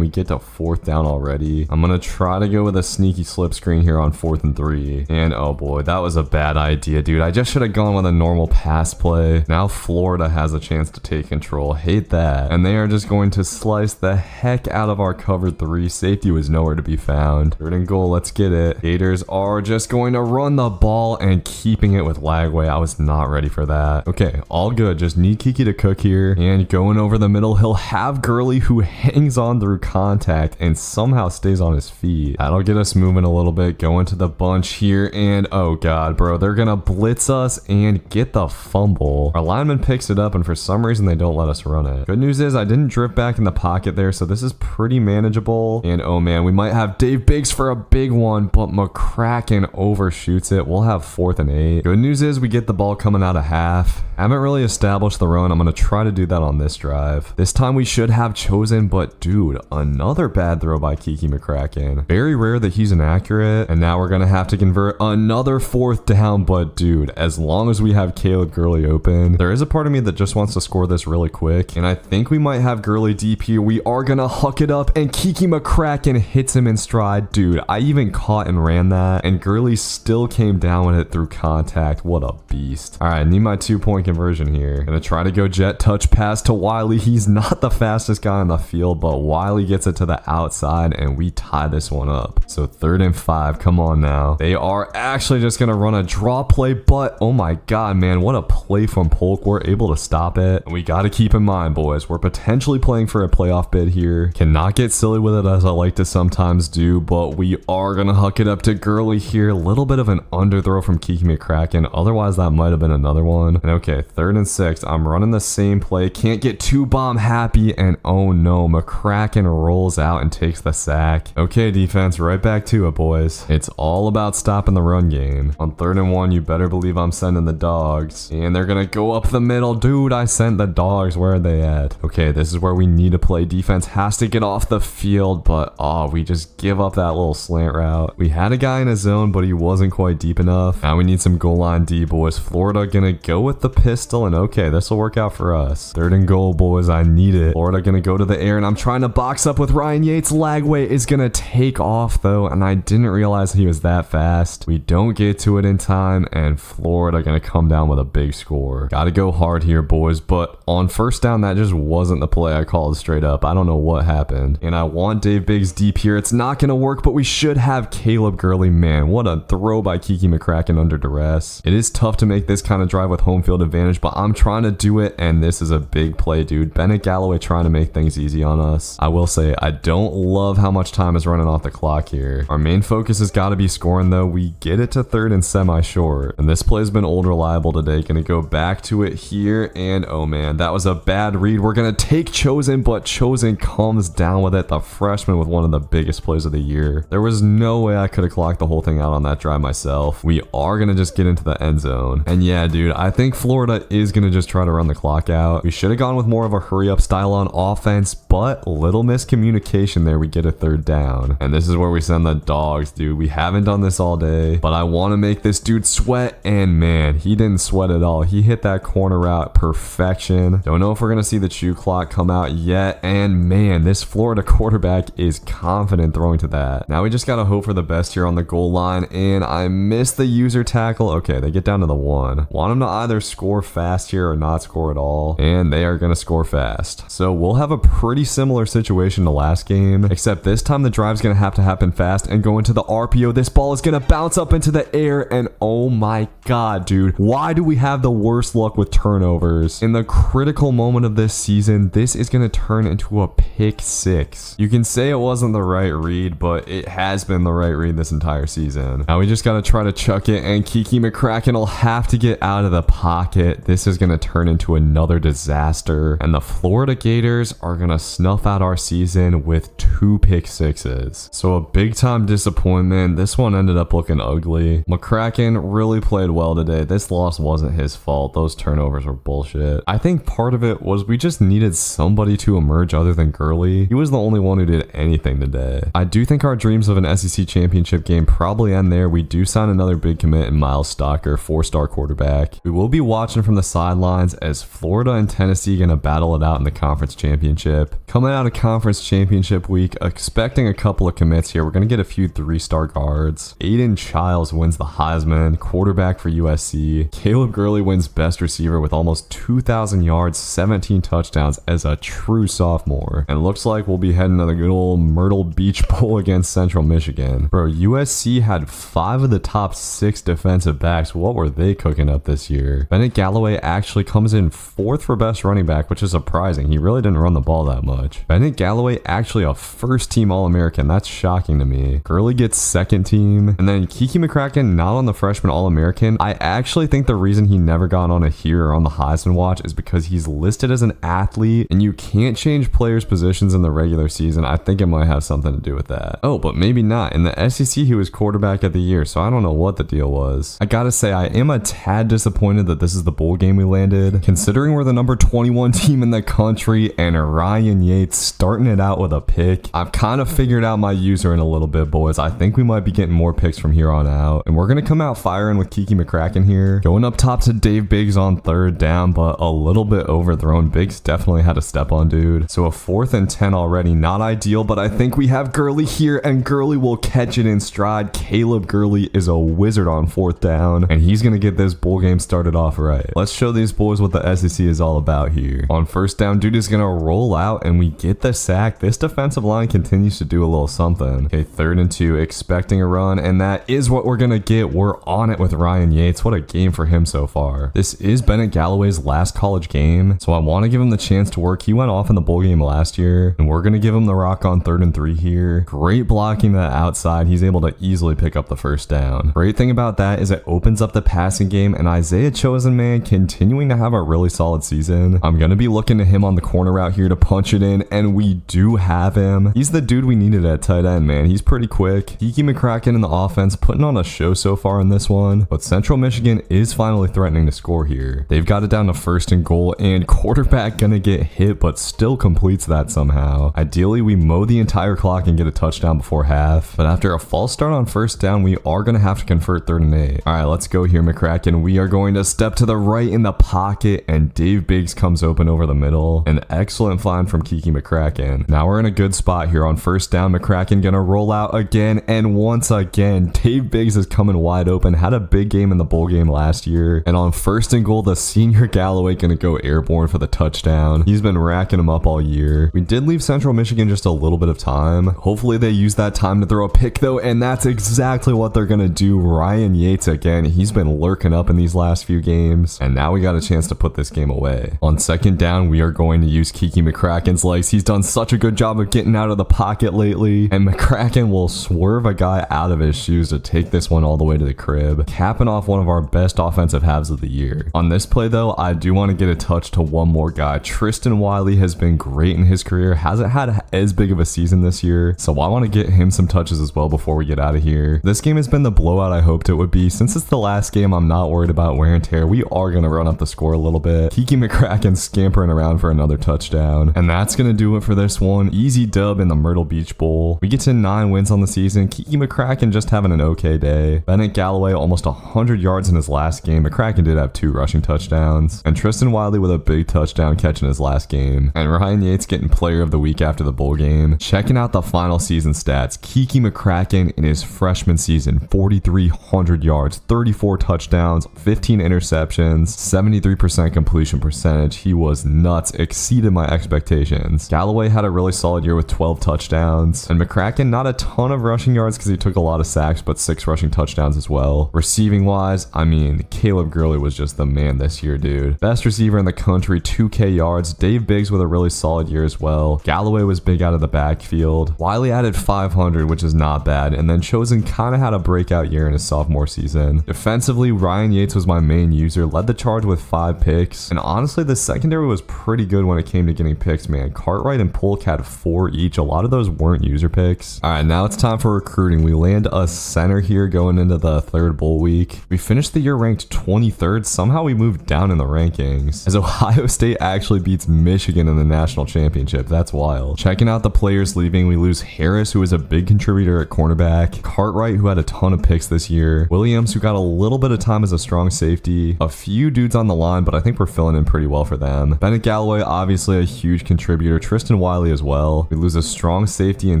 we get to 4th down already. I'm gonna try to go with a sneaky slip screen here on 4th and 3, and oh boy, that was a bad idea, dude. I just should have gone with a normal pass play. Now Florida has a chance to take control. Hate that. And they are just going to slice the heck out of our cover 3. Safety was nowhere to be found. 3rd and goal. Let's get it. Gators are just going to run the ball and keeping it with Lagway. I was not ready for that. Okay, all good. Just need Kiki to cook here, and going over the middle, he'll have Gurley, who hangs on through contact and somehow stays on his feet. That'll get us moving a little bit. Going to the bunch here, and oh god, bro, they're gonna blitz us and get the fumble. Our lineman picks it up, and for some reason they don't let us run it. Good news is I didn't drift back in the pocket there, so this is pretty manageable. And oh man, we might have Dave Biggs for a big one, but McCracken overshoots it. We'll have 4th and 8. Good news is we get the ball coming out of half. Haven't really established the run. I'm gonna try to do that on this drive. This time we should have chosen, but dude, another bad throw by Kiki McCracken. Very rare that he's inaccurate, and now we're gonna have to convert another 4th down, but dude, as long as we have Caleb Gurley open, there is a part of me that just wants to score this really quick, and I think we might have Gurley deep here. We are gonna huck it up, and Kiki McCracken hits him in stride. Dude, I even caught and ran that, and Gurley still came down with it through contact. What a beast. All right, I need my 2-point conversion here. Gonna try to go jet touch pass to Wiley. He's not the fastest guy on the field, but Wiley gets it to the outside, and we tie this one up. So 3rd and 5. Come on now. They are actually just gonna run a draw play, but oh my god, man, what a play from Polk. We're able to stop it. And we got to keep in mind, boys, we're potentially playing for a playoff bid here. Cannot get silly with it as I like to sometimes do, but we are gonna huck it up to Gurley here. A little bit of an underthrow from Kiki McCracken. Otherwise, that might have been another one. And okay, 3rd and 6. I'm running the same play. Can't get too bomb happy, and oh no, McCracken rolls out and takes the sack. Okay, defense, right back to it, boys. It's all about stopping the run game. On 3rd and 1, you better believe I'm sending the dogs. And they're gonna go up the middle. Dude, I sent the dogs. Where are they at? Okay, this is where we need to play. Defense has to get off the field, but oh, we just give up that little slant route. We had a guy in his zone, but he wasn't quite deep enough. Now we need some goal line D, boys. Florida gonna go with the pistol, and okay, this will work out for us. 3rd and goal, boys. I need it. Florida gonna go to the air, and I'm trying to box up with Ryan Yates. Lagway is gonna take off though, and I didn't realize he was that fast. We don't get to it in time, and Florida gonna come down with a big score. Gotta go hard here, boys, but on 1st down, that just wasn't the play I called straight up. I don't know what happened, and I want Dave Biggs deep here. It's not gonna work, but we should have Caleb Gurley. Man, what a throw by Kiki McCracken under duress. It is tough to make this kind of drive with home field advantage, but I'm trying to do it, and this is a big play, dude. Bennett Galloway trying to make things easy on us. I will say, I don't love how much time is running off the clock here. Our main focus has got to be scoring, though. We get it to 3rd and semi-short, and this play has been old reliable today. Gonna go back to it here, and oh man, that was a bad read. We're gonna take Chosen, but Chosen comes down with it. The freshman with one of the biggest plays of the year. There was no way I could have clocked the whole thing out on that drive myself. We are gonna just get into the end zone, and yeah, dude, I think Florida is gonna just try to run the clock out. We should have gone with more of a hurry up style on offense, but little miscommunication there. We get a 3rd down, and this is where we send the dogs, dude. We haven't done this all day, but I want to make this dude sweat, and man, he didn't sweat at all. He hit that corner route perfection. Don't know if we're gonna see the chew clock come out yet, and man, this Florida quarterback is confident throwing to that. Now we just gotta hope for the best here on the goal line, and I missed the user tackle. Okay, they get down to the 1. Want them to either score fast here or not score at all, and they are gonna score fast. So we'll have a pretty similar situation to last game, except this time the drive's gonna have to happen fast and go into the RPO. This ball is gonna bounce up into the air, and oh my god, dude, why do we have the worst luck with turnovers? In the critical moment of this season, this is gonna turn into a pick 6. You can say it wasn't the right read, but it has been the right read this entire season. Now we just gotta try to chuck it, and Kiki McCracken will have to get out of the pocket. This is gonna turn into another disaster, and the Florida Gators are gonna snuff out our season with 2 pick 6s. So a big time disappointment. This one ended up looking ugly. McCracken really played well today. This loss wasn't his fault. Those turnovers were bullshit. I think part of it was we just needed somebody to emerge other than Gurley. He was the only one who did anything today. I do think our dreams of an SEC championship game probably end there. We do sign another big commit in Miles Stocker, 4-star quarterback. We will be watching from the sidelines as Florida and Tennessee gonna battle it out in the conference championship. Coming out of conference championship week, expecting a couple of commits here. We're gonna get a few 3-star guards. Aiden Childs wins the Heisman, quarterback for USC. Caleb Gurley wins best receiver with almost 2,000 yards, 17 touchdowns as a true sophomore. And it looks like we'll be heading to the good old Myrtle Beach Bowl against Central Michigan. Bro, USC had 5 of the top 6 defensive backs. What were they cooking up this year? Bennett Galloway actually comes in 4th for best running back, which is surprising. He really didn't run the ball that much. Bennett Galloway actually a first-team All-American. That's shocking to me. Gurley gets 2nd team. And then Kiki McCracken not on the freshman All-American. I actually think the reason he never got on a here or on the Heisman watch is because he's listed as an athlete, and you can't change players' positions in the regular season. I think it might have something to do with that. Oh, but maybe not. In the SEC, he was quarterback of the year, so I don't know what the deal was. I gotta say, I am a tad disappointed that this is the bowl game we landed, considering we're the number 21 team in the country, and Ryan Yates starting it out with a pick. I've kind of figured out my user in a little bit, boys. I think we might be getting more picks from here on out, and we're gonna come out firing with Kiki McCracken here. Going up top to Dave Biggs on 3rd down, but a little bit overthrown. Biggs definitely had a step on dude. So a 4th and 10 already. Not ideal, but I think think we have Gurley here, and Gurley will catch it in stride. Caleb Gurley is a wizard on 4th down, and he's going to get this bowl game started off right. Let's show these boys what the SEC is all about here. On 1st down, dude is going to roll out, and we get the sack. This defensive line continues to do a little something. Okay, 3rd and 2, expecting a run, and that is what we're going to get. We're on it with Ryan Yates. What a game for him so far. This is Bennett Galloway's last college game, so I want to give him the chance to work. He went off in the bowl game last year, and we're going to give him the rock on 3rd and 3 here. Great blocking that outside. He's able to easily pick up the 1st down. Great thing about that is it opens up the passing game, and Isaiah Chosen, man, continuing to have a really solid season. I'm going to be looking to him on the corner route here to punch it in, and we do have him. He's the dude we needed at tight end, man. He's pretty quick. Kiki McCracken in the offense putting on a show so far in this one, but Central Michigan is finally threatening to score here. They've got it down to 1st and goal, and quarterback gonna get hit, but still completes that somehow. Ideally, we mow the entire clock and get a touchdown before half, but after a false start on 1st down, we are gonna have to convert 3rd and 8. All right, let's go here, McCracken. We are going to step to the right in the pocket, and Dave Biggs comes open over the middle. An excellent find from Kiki McCracken. Now we're in a good spot here on 1st down. McCracken gonna roll out again, and once again, Dave Biggs is coming wide open. Had a big game in the bowl game last year, and on 1st and goal, the senior Galloway gonna go airborne for the touchdown. He's been racking them up all year. We did leave Central Michigan just a little bit of time. Hopefully they use that time to throw a pick though, and that's exactly what they're gonna do. Ryan Yates again. He's been lurking up in these last few games, and now we got a chance to put this game away. On 2nd down, we are going to use Kiki McCracken's legs. He's done such a good job of getting out of the pocket lately, and McCracken will swerve a guy out of his shoes to take this one all the way to the crib, capping off one of our best offensive halves of the year. On this play though, I do want to get a touch to one more guy. Tristan Wiley has been great in his career, hasn't had as big of a season this year, so I want to get him some touches as well before we get out of here. This game has been the blowout I hoped it would be. Since it's the last game, I'm not worried about wear and tear. We are going to run up the score a little bit. Kiki McCracken scampering around for another touchdown, and that's going to do it for this one. Easy dub in the Myrtle Beach Bowl. We get to 9 wins on the season. Kiki McCracken just having an okay day. Bennett Galloway almost 100 yards in his last game. McCracken did have 2 rushing touchdowns, and Tristan Wiley with a big touchdown catch in his last game, and Ryan Yates getting player of the week after the bowl game. Checking out the final season stats, Kiki McCracken in his freshman season, 4,300 yards, 34 touchdowns, 15 interceptions, 73% completion percentage. He was nuts, exceeded my expectations. Galloway had a really solid year with 12 touchdowns, and McCracken not a ton of rushing yards because he took a lot of sacks, but 6 rushing touchdowns as well. Receiving wise, I mean, Caleb Gurley was just the man this year, dude. Best receiver in the country, 2K yards. Dave Biggs with a really solid year as well. Galloway was big out of the backfield. Wiley added 500, which is not bad, and then Chosen kind of had a breakout year in his sophomore season. Defensively, Ryan Yates was my main user, led the charge with 5 picks, and honestly, the secondary was pretty good when it came to getting picks, man. Cartwright and Polk had 4 each. A lot of those weren't user picks. All right, now it's time for recruiting. We land a center here going into the 3rd bowl week. We finished the year ranked 23rd. Somehow we moved down in the rankings, as Ohio State actually beats Michigan in the national championship. That's wild. Checking out the players leaving, we lose Harris, who is a big contributor at cornerback, Cartwright, who had a ton of picks this year, Williams, who got a little bit of time as a strong safety, a few dudes on the line, but I think we're filling in pretty well for them. Bennett Galloway, obviously a huge contributor, Tristan Wiley as well. We lose a strong safety in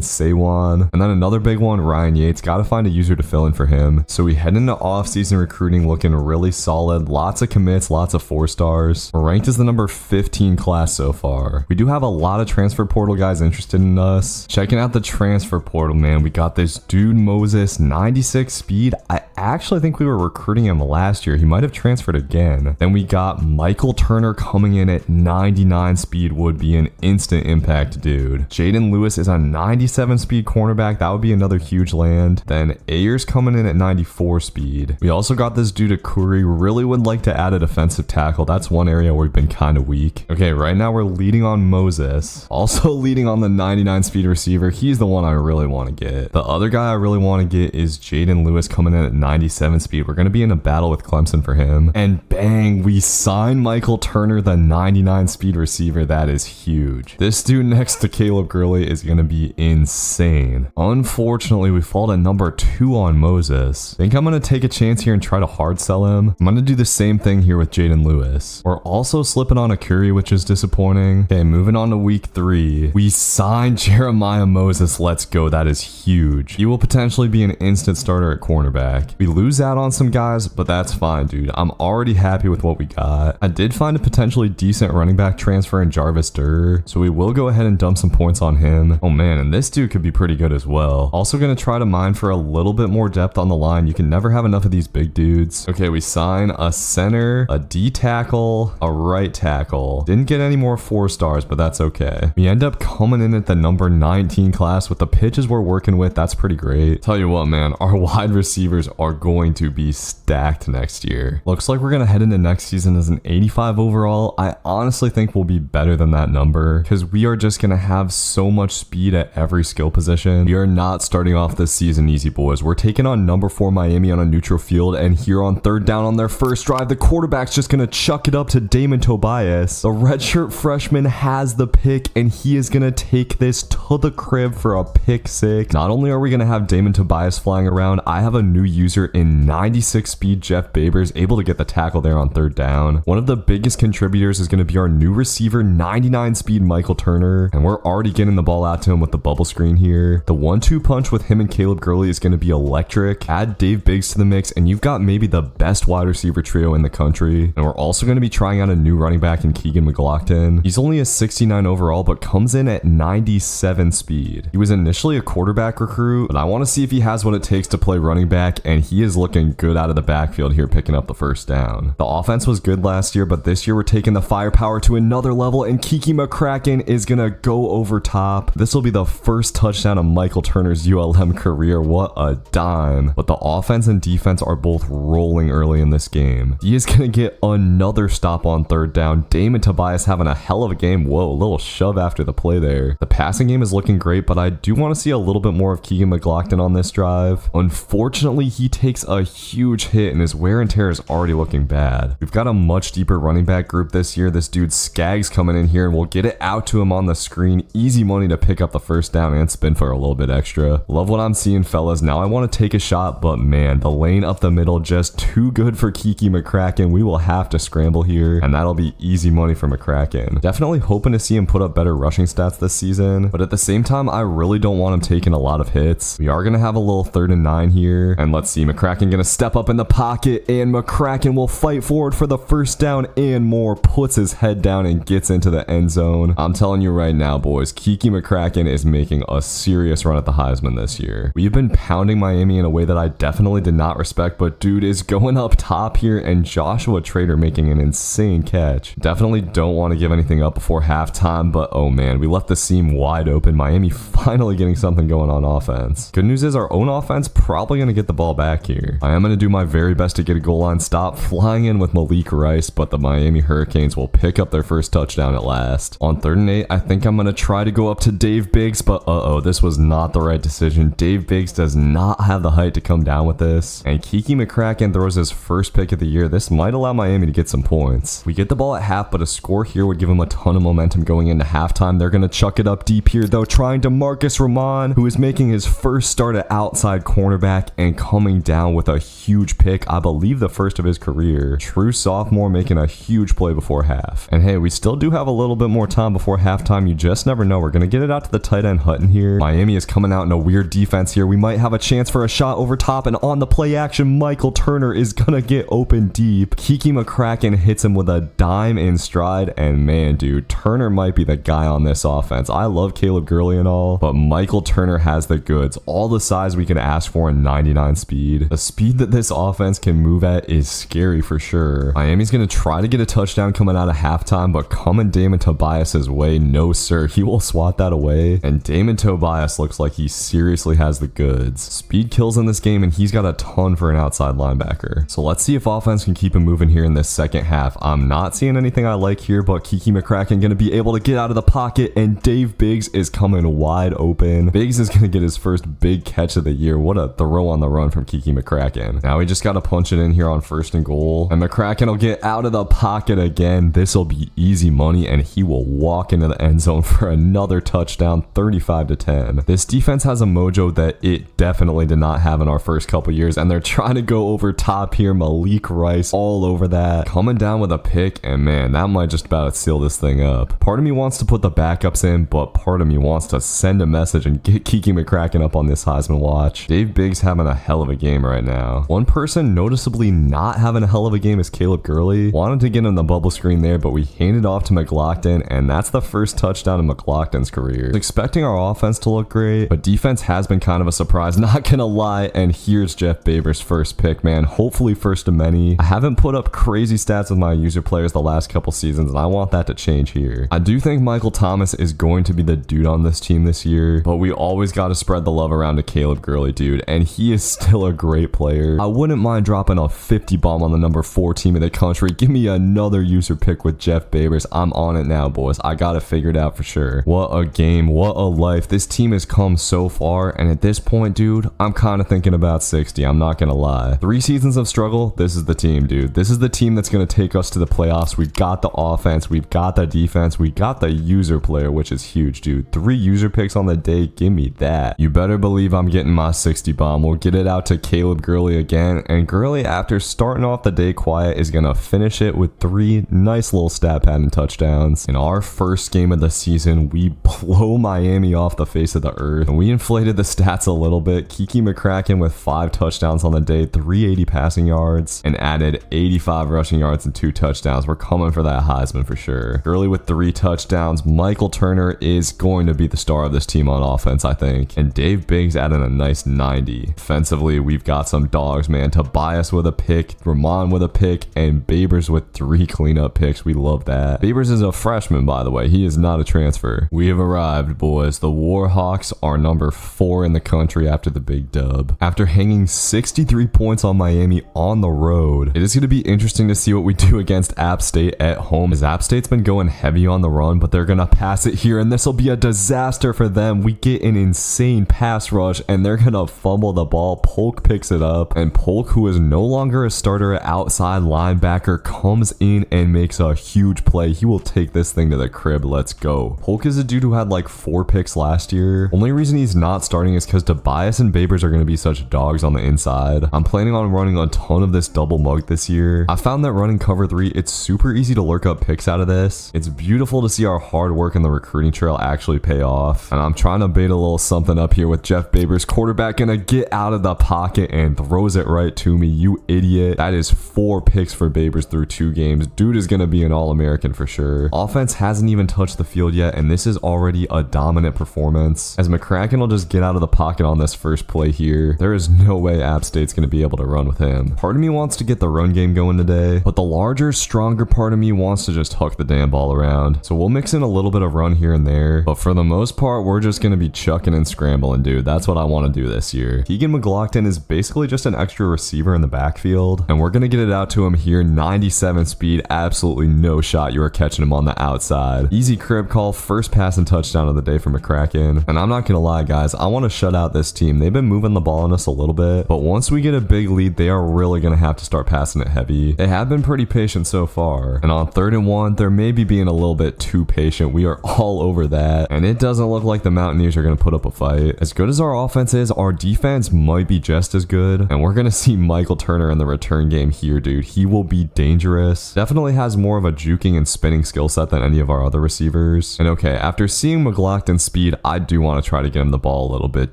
Saywan, and then another big one, Ryan Yates. Gotta find a user to fill in for him. So we head into off-season recruiting looking really solid. Lots of commits, lots of 4 stars. We're ranked as the number 15 class so far. We do have a lot of transfer portal guys interested in us. Checking out the transfer portal, man, we got this dude Moses, 96 speed. I actually think we were recruiting him last year. He might have transferred again. Then we got Michael Turner coming in at 99 speed, would be an instant impact dude. Jaden Lewis is a 97 speed cornerback. That would be another huge land. Then Ayers coming in at 94 speed. We also got this dude Akuri. Really would like to add a defensive tackle. That's one area where we've been kind of weak. Okay, right now we're leading on Moses. Also leading on the 99 speed receiver. He's the one I really want to get. The other guy I really want to get is Jaden Lewis coming in at 97 speed. We're going to be in a battle with Clemson for him. And bang, we sign Michael Turner, the 99 speed receiver. That is huge. This dude next to Caleb Gurley is going to be insane. Unfortunately, we fall to number 2 on Moses. I think I'm going to take a chance here and try to hard sell him. I'm going to do the same thing here with Jaden Lewis. We're also slipping on a Curry, which is disappointing. Okay, moving on to week 3. We signed Jeremiah Moses. Let's go. That is huge. He will potentially be an instant starter at cornerback. We lose out on some guys, but that's fine, dude. I'm already happy with what we got. I did find a potentially decent running back transfer in Jarvis Durr, so we will go ahead and dump some points on him. Oh man, and this dude could be pretty good as well. Also going to try to mine for a little bit more depth on the line. You can never have enough of these big dudes. Okay, we sign a center, a D tackle, a right tackle. Didn't get any more 4 stars, but that's okay. We end up coming in at the number 19 class with the pitches we're working with. That's pretty great. Tell you what, man, our wide receivers are going to be stacked next year. Looks like we're going to head into next season as an 85 overall. I honestly think we'll be better than that number because we are just going to have so much speed at every skill position. We are not starting off this season easy, boys. We're taking on number 4 Miami on a neutral field, and here on 3rd down on their first drive, the quarterback's just going to chuck it up to Damon Tobias. The redshirt freshman has the pick, and he is going to take this to the crib for a pick 6. Not only are we going to have Damon Tobias flying around, I have a new user in 96 speed Jeff Babers able to get the tackle there on 3rd down. One of the biggest contributors is going to be our new receiver, 99 speed Michael Turner, and we're already getting the ball out to him with the bubble screen here. The 1-2 punch with him and Caleb Gurley is going to be electric. Add Dave Biggs to the mix, and you've got maybe the best wide receiver trio in the country. And we're also going to be trying out a new running back in Keegan McLaughlin. He's only a 69 overall, but comes in at 97 speed. He was initially a quarterback recruit, but I want to see if he has what it takes to play running back, and he is looking good out of the backfield here, picking up the 1st down. The offense was good last year, but this year we're taking the firepower to another level, and Kiki McCracken is going to go over top. This will be the first touchdown of Michael Turner's ULM career. What a dime. But the offense and defense are both rolling early in this game. He is going to get another stop on 3rd down. Damon Tobias having a hell of a game. Whoa, a little shove after the play there. The passing game is looking great, but I do want to see a little bit more of Keegan McLaughlin on this drive. Unfortunately, he takes a huge hit, and his wear and tear is already looking bad. We've got a much deeper running back group this year. This dude Skaggs coming in here, and we'll get it out to him on the screen. Easy money to pick up the 1st down and spin for a little bit extra. Love what I'm seeing, fellas. Now I want to take a shot, but man, the lane up the middle just too good for Kiki McCracken. We will have to scramble here, and that'll be easy money for McCracken. Definitely hoping to see him put up better rushing stats this season, but at the same time, I really don't want him taking a lot of hits. We are going to have a little 3rd and 9 here, and let's see, McCracken going to step up in the pocket, and McCracken will fight forward for the 1st down and more, puts his head down and gets into the end zone. I'm telling you right now, boys, Kiki McCracken is making a serious run at the Heisman this year. We've been pounding Miami in a way that I definitely did not respect, but dude is going up top here, and Joshua Trader making an insane catch. Definitely don't want to give anything up before halftime, but oh man, we left the seam wide open. Miami finally getting something going on offense. Good news is our own offense probably going to get the ball back here. I am going to do my very best to get a goal line stop, flying in with Malik Rice, but the Miami Hurricanes will pick up their 1st touchdown at last. On 3rd and 8, I think I'm going to try to go up to Dave Biggs, but this was not the right decision. Dave Biggs does not have the height to come down with this, and Kiki McCracken throws his 1st pick of the year. This might allow Miami to get some points. We get the ball at half, but a score here would give him a ton of momentum going into halftime. They're going to chuck it up deep here, though, trying to Marcus Ramon, who is making his 1st start at outside cornerback and coming down with a huge pick. I believe the 1st of his career. True sophomore making a huge play before half. And hey, we still do have a little bit more time before halftime. You just never know. We're going to get it out to the tight end Hutton here. Miami is coming out in a weird defense here. We might have a chance for a shot over top, and on the play action, Michael Turner is going to get open deep. Kiki McCracken hits him with a dime in stride, and man, dude, Turner might be the guy on this offense. I love Caleb Gurley and all, but Michael Turner has the goods. All the size we can ask for in 99 speed. The speed that this offense can move at is scary for sure. Miami's going to try to get a touchdown coming out of halftime, but coming Damon Tobias's way, no sir, he will swat that away. And Damon Tobias looks like he seriously has the goods. Speed kills in this game, and he's got a ton for an outside linebacker. So let's see if offense can keep him moving here in this 2nd half. I'm not seeing anything I like here, but Kiki McCracken going to be able to get out of the pocket, and Dave Biggs is coming wide open. Biggs is going to get his 1st big catch of the year. What a throw on the run from Kiki Kiki McCracken. Now we just got to punch it in here on 1st and goal. And McCracken will get out of the pocket again. This will be easy money, and he will walk into the end zone for another touchdown, 35-10. This defense has a mojo that it definitely did not have in our first couple years, and they're trying to go over top here. Malik Rice all over that. Coming down with a pick, and man, that might just about seal this thing up. Part of me wants to put the backups in, but part of me wants to send a message and get Kiki McCracken up on this Heisman watch. Dave Biggs having a hell of a game right now. One person noticeably not having a hell of a game is Caleb Gurley. Wanted to get in the bubble screen there, but we handed off to McLaughlin, and that's the first touchdown in McLaughlin's career. Expecting our offense to look great, but defense has been kind of a surprise, not gonna lie. And here's Jeff Babers' first pick, man. Hopefully first of many. I haven't put up crazy stats with my user players the last couple seasons, and I want that to change here. I do think Michael Thomas is going to be the dude on this team this year, but we always got to spread the love around to Caleb Gurley, dude, and he is still a great player. I wouldn't mind dropping a 50 bomb on the number 4 team in the country. Give me another user pick with Jeff Babers. I'm on it now, boys. I got it figured out for sure. What a game. What a life. This team has come so far, and at this point, dude, I'm kind of thinking about 60. I'm not gonna lie. 3 seasons of struggle. This is the team, dude. This is the team that's gonna take us to the playoffs. We've got the offense. We've got the defense. We got the user player, which is huge, dude. 3 user picks on the day. Give me that. You better believe I'm getting my 60 bomb. We'll get it out to Caleb Gurley again, and Gurley, after starting off the day quiet, is gonna finish it with 3 nice little stat pattern touchdowns. In our first game of the season, we blow Miami off the face of the earth, and we inflated the stats a little bit. Kiki McCracken with 5 touchdowns on the day, 380 passing yards, and added 85 rushing yards and 2 touchdowns. We're coming for that Heisman for sure. Gurley with 3 touchdowns. Michael Turner is going to be the star of this team on offense, I think, and Dave Biggs added a nice 90. Defensively, we've got some dogs, man. Tobias with a pick, Ramon with a pick, and Babers with 3 cleanup picks. We love that. Babers is a freshman, by the way. He is not a transfer. We have arrived, boys. The Warhawks are number 4 in the country after the big dub. After hanging 63 points on Miami on the road, it is going to be interesting to see what we do against App State at home, as App State's been going heavy on the run, but they're going to pass it here, and this will be a disaster for them. We get an insane pass rush, and they're going to fumble the ball. Polk picks it up, and Polk, who is no longer a starter at outside linebacker, comes in and makes a huge play. He will take this thing to the crib. Let's go. Polk is a dude who had like 4 picks last year. Only reason he's not starting is because Tobias and Babers are going to be such dogs on the inside. I'm planning on running a ton of this double mug this year. I found that running cover 3, it's super easy to lurk up picks out of this. It's beautiful to see our hard work in the recruiting trail actually pay off, and I'm trying to bait a little something up here with Jeff Babers. Quarterback gonna get out of the pocket and throws it right to me. You idiot. That is 4 picks for Babers through 2 games. Dude is gonna be an All-American for sure. Offense hasn't even touched the field yet, and this is already a dominant performance, as McCracken will just get out of the pocket on this first play here. There is no way App State's gonna be able to run with him. Part of me wants to get the run game going today, but the larger, stronger part of me wants to just huck the damn ball around. So we'll mix in a little bit of run here and there, but for the most part, we're just gonna be chucking and scrambling, dude. That's what I want to do this year. Keegan McLaughlin is basically just an extra receiver in the backfield, and we're gonna get it out to him here. 97 speed, absolutely no shot you are catching him on the outside. Easy crib call, first pass and touchdown of the day for McCracken. And I'm not gonna lie, guys, I want to shut out this team. They've been moving the ball on us a little bit, but once we get a big lead, they are really gonna have to start passing it heavy. They have been pretty patient so far, and on 3rd and 1, they're maybe being a little bit too patient. We are all over that, and it doesn't look like the Mountaineers are gonna put up a fight. As good as our offense is, our defense might be just as good, and we're gonna see Michael Turner in the return game here, dude. He will be dangerous. Definitely has more of a juking and spinning skill set than any of our other receivers. And okay, after seeing McLaughlin's speed, I do want to try to get him the ball a little bit,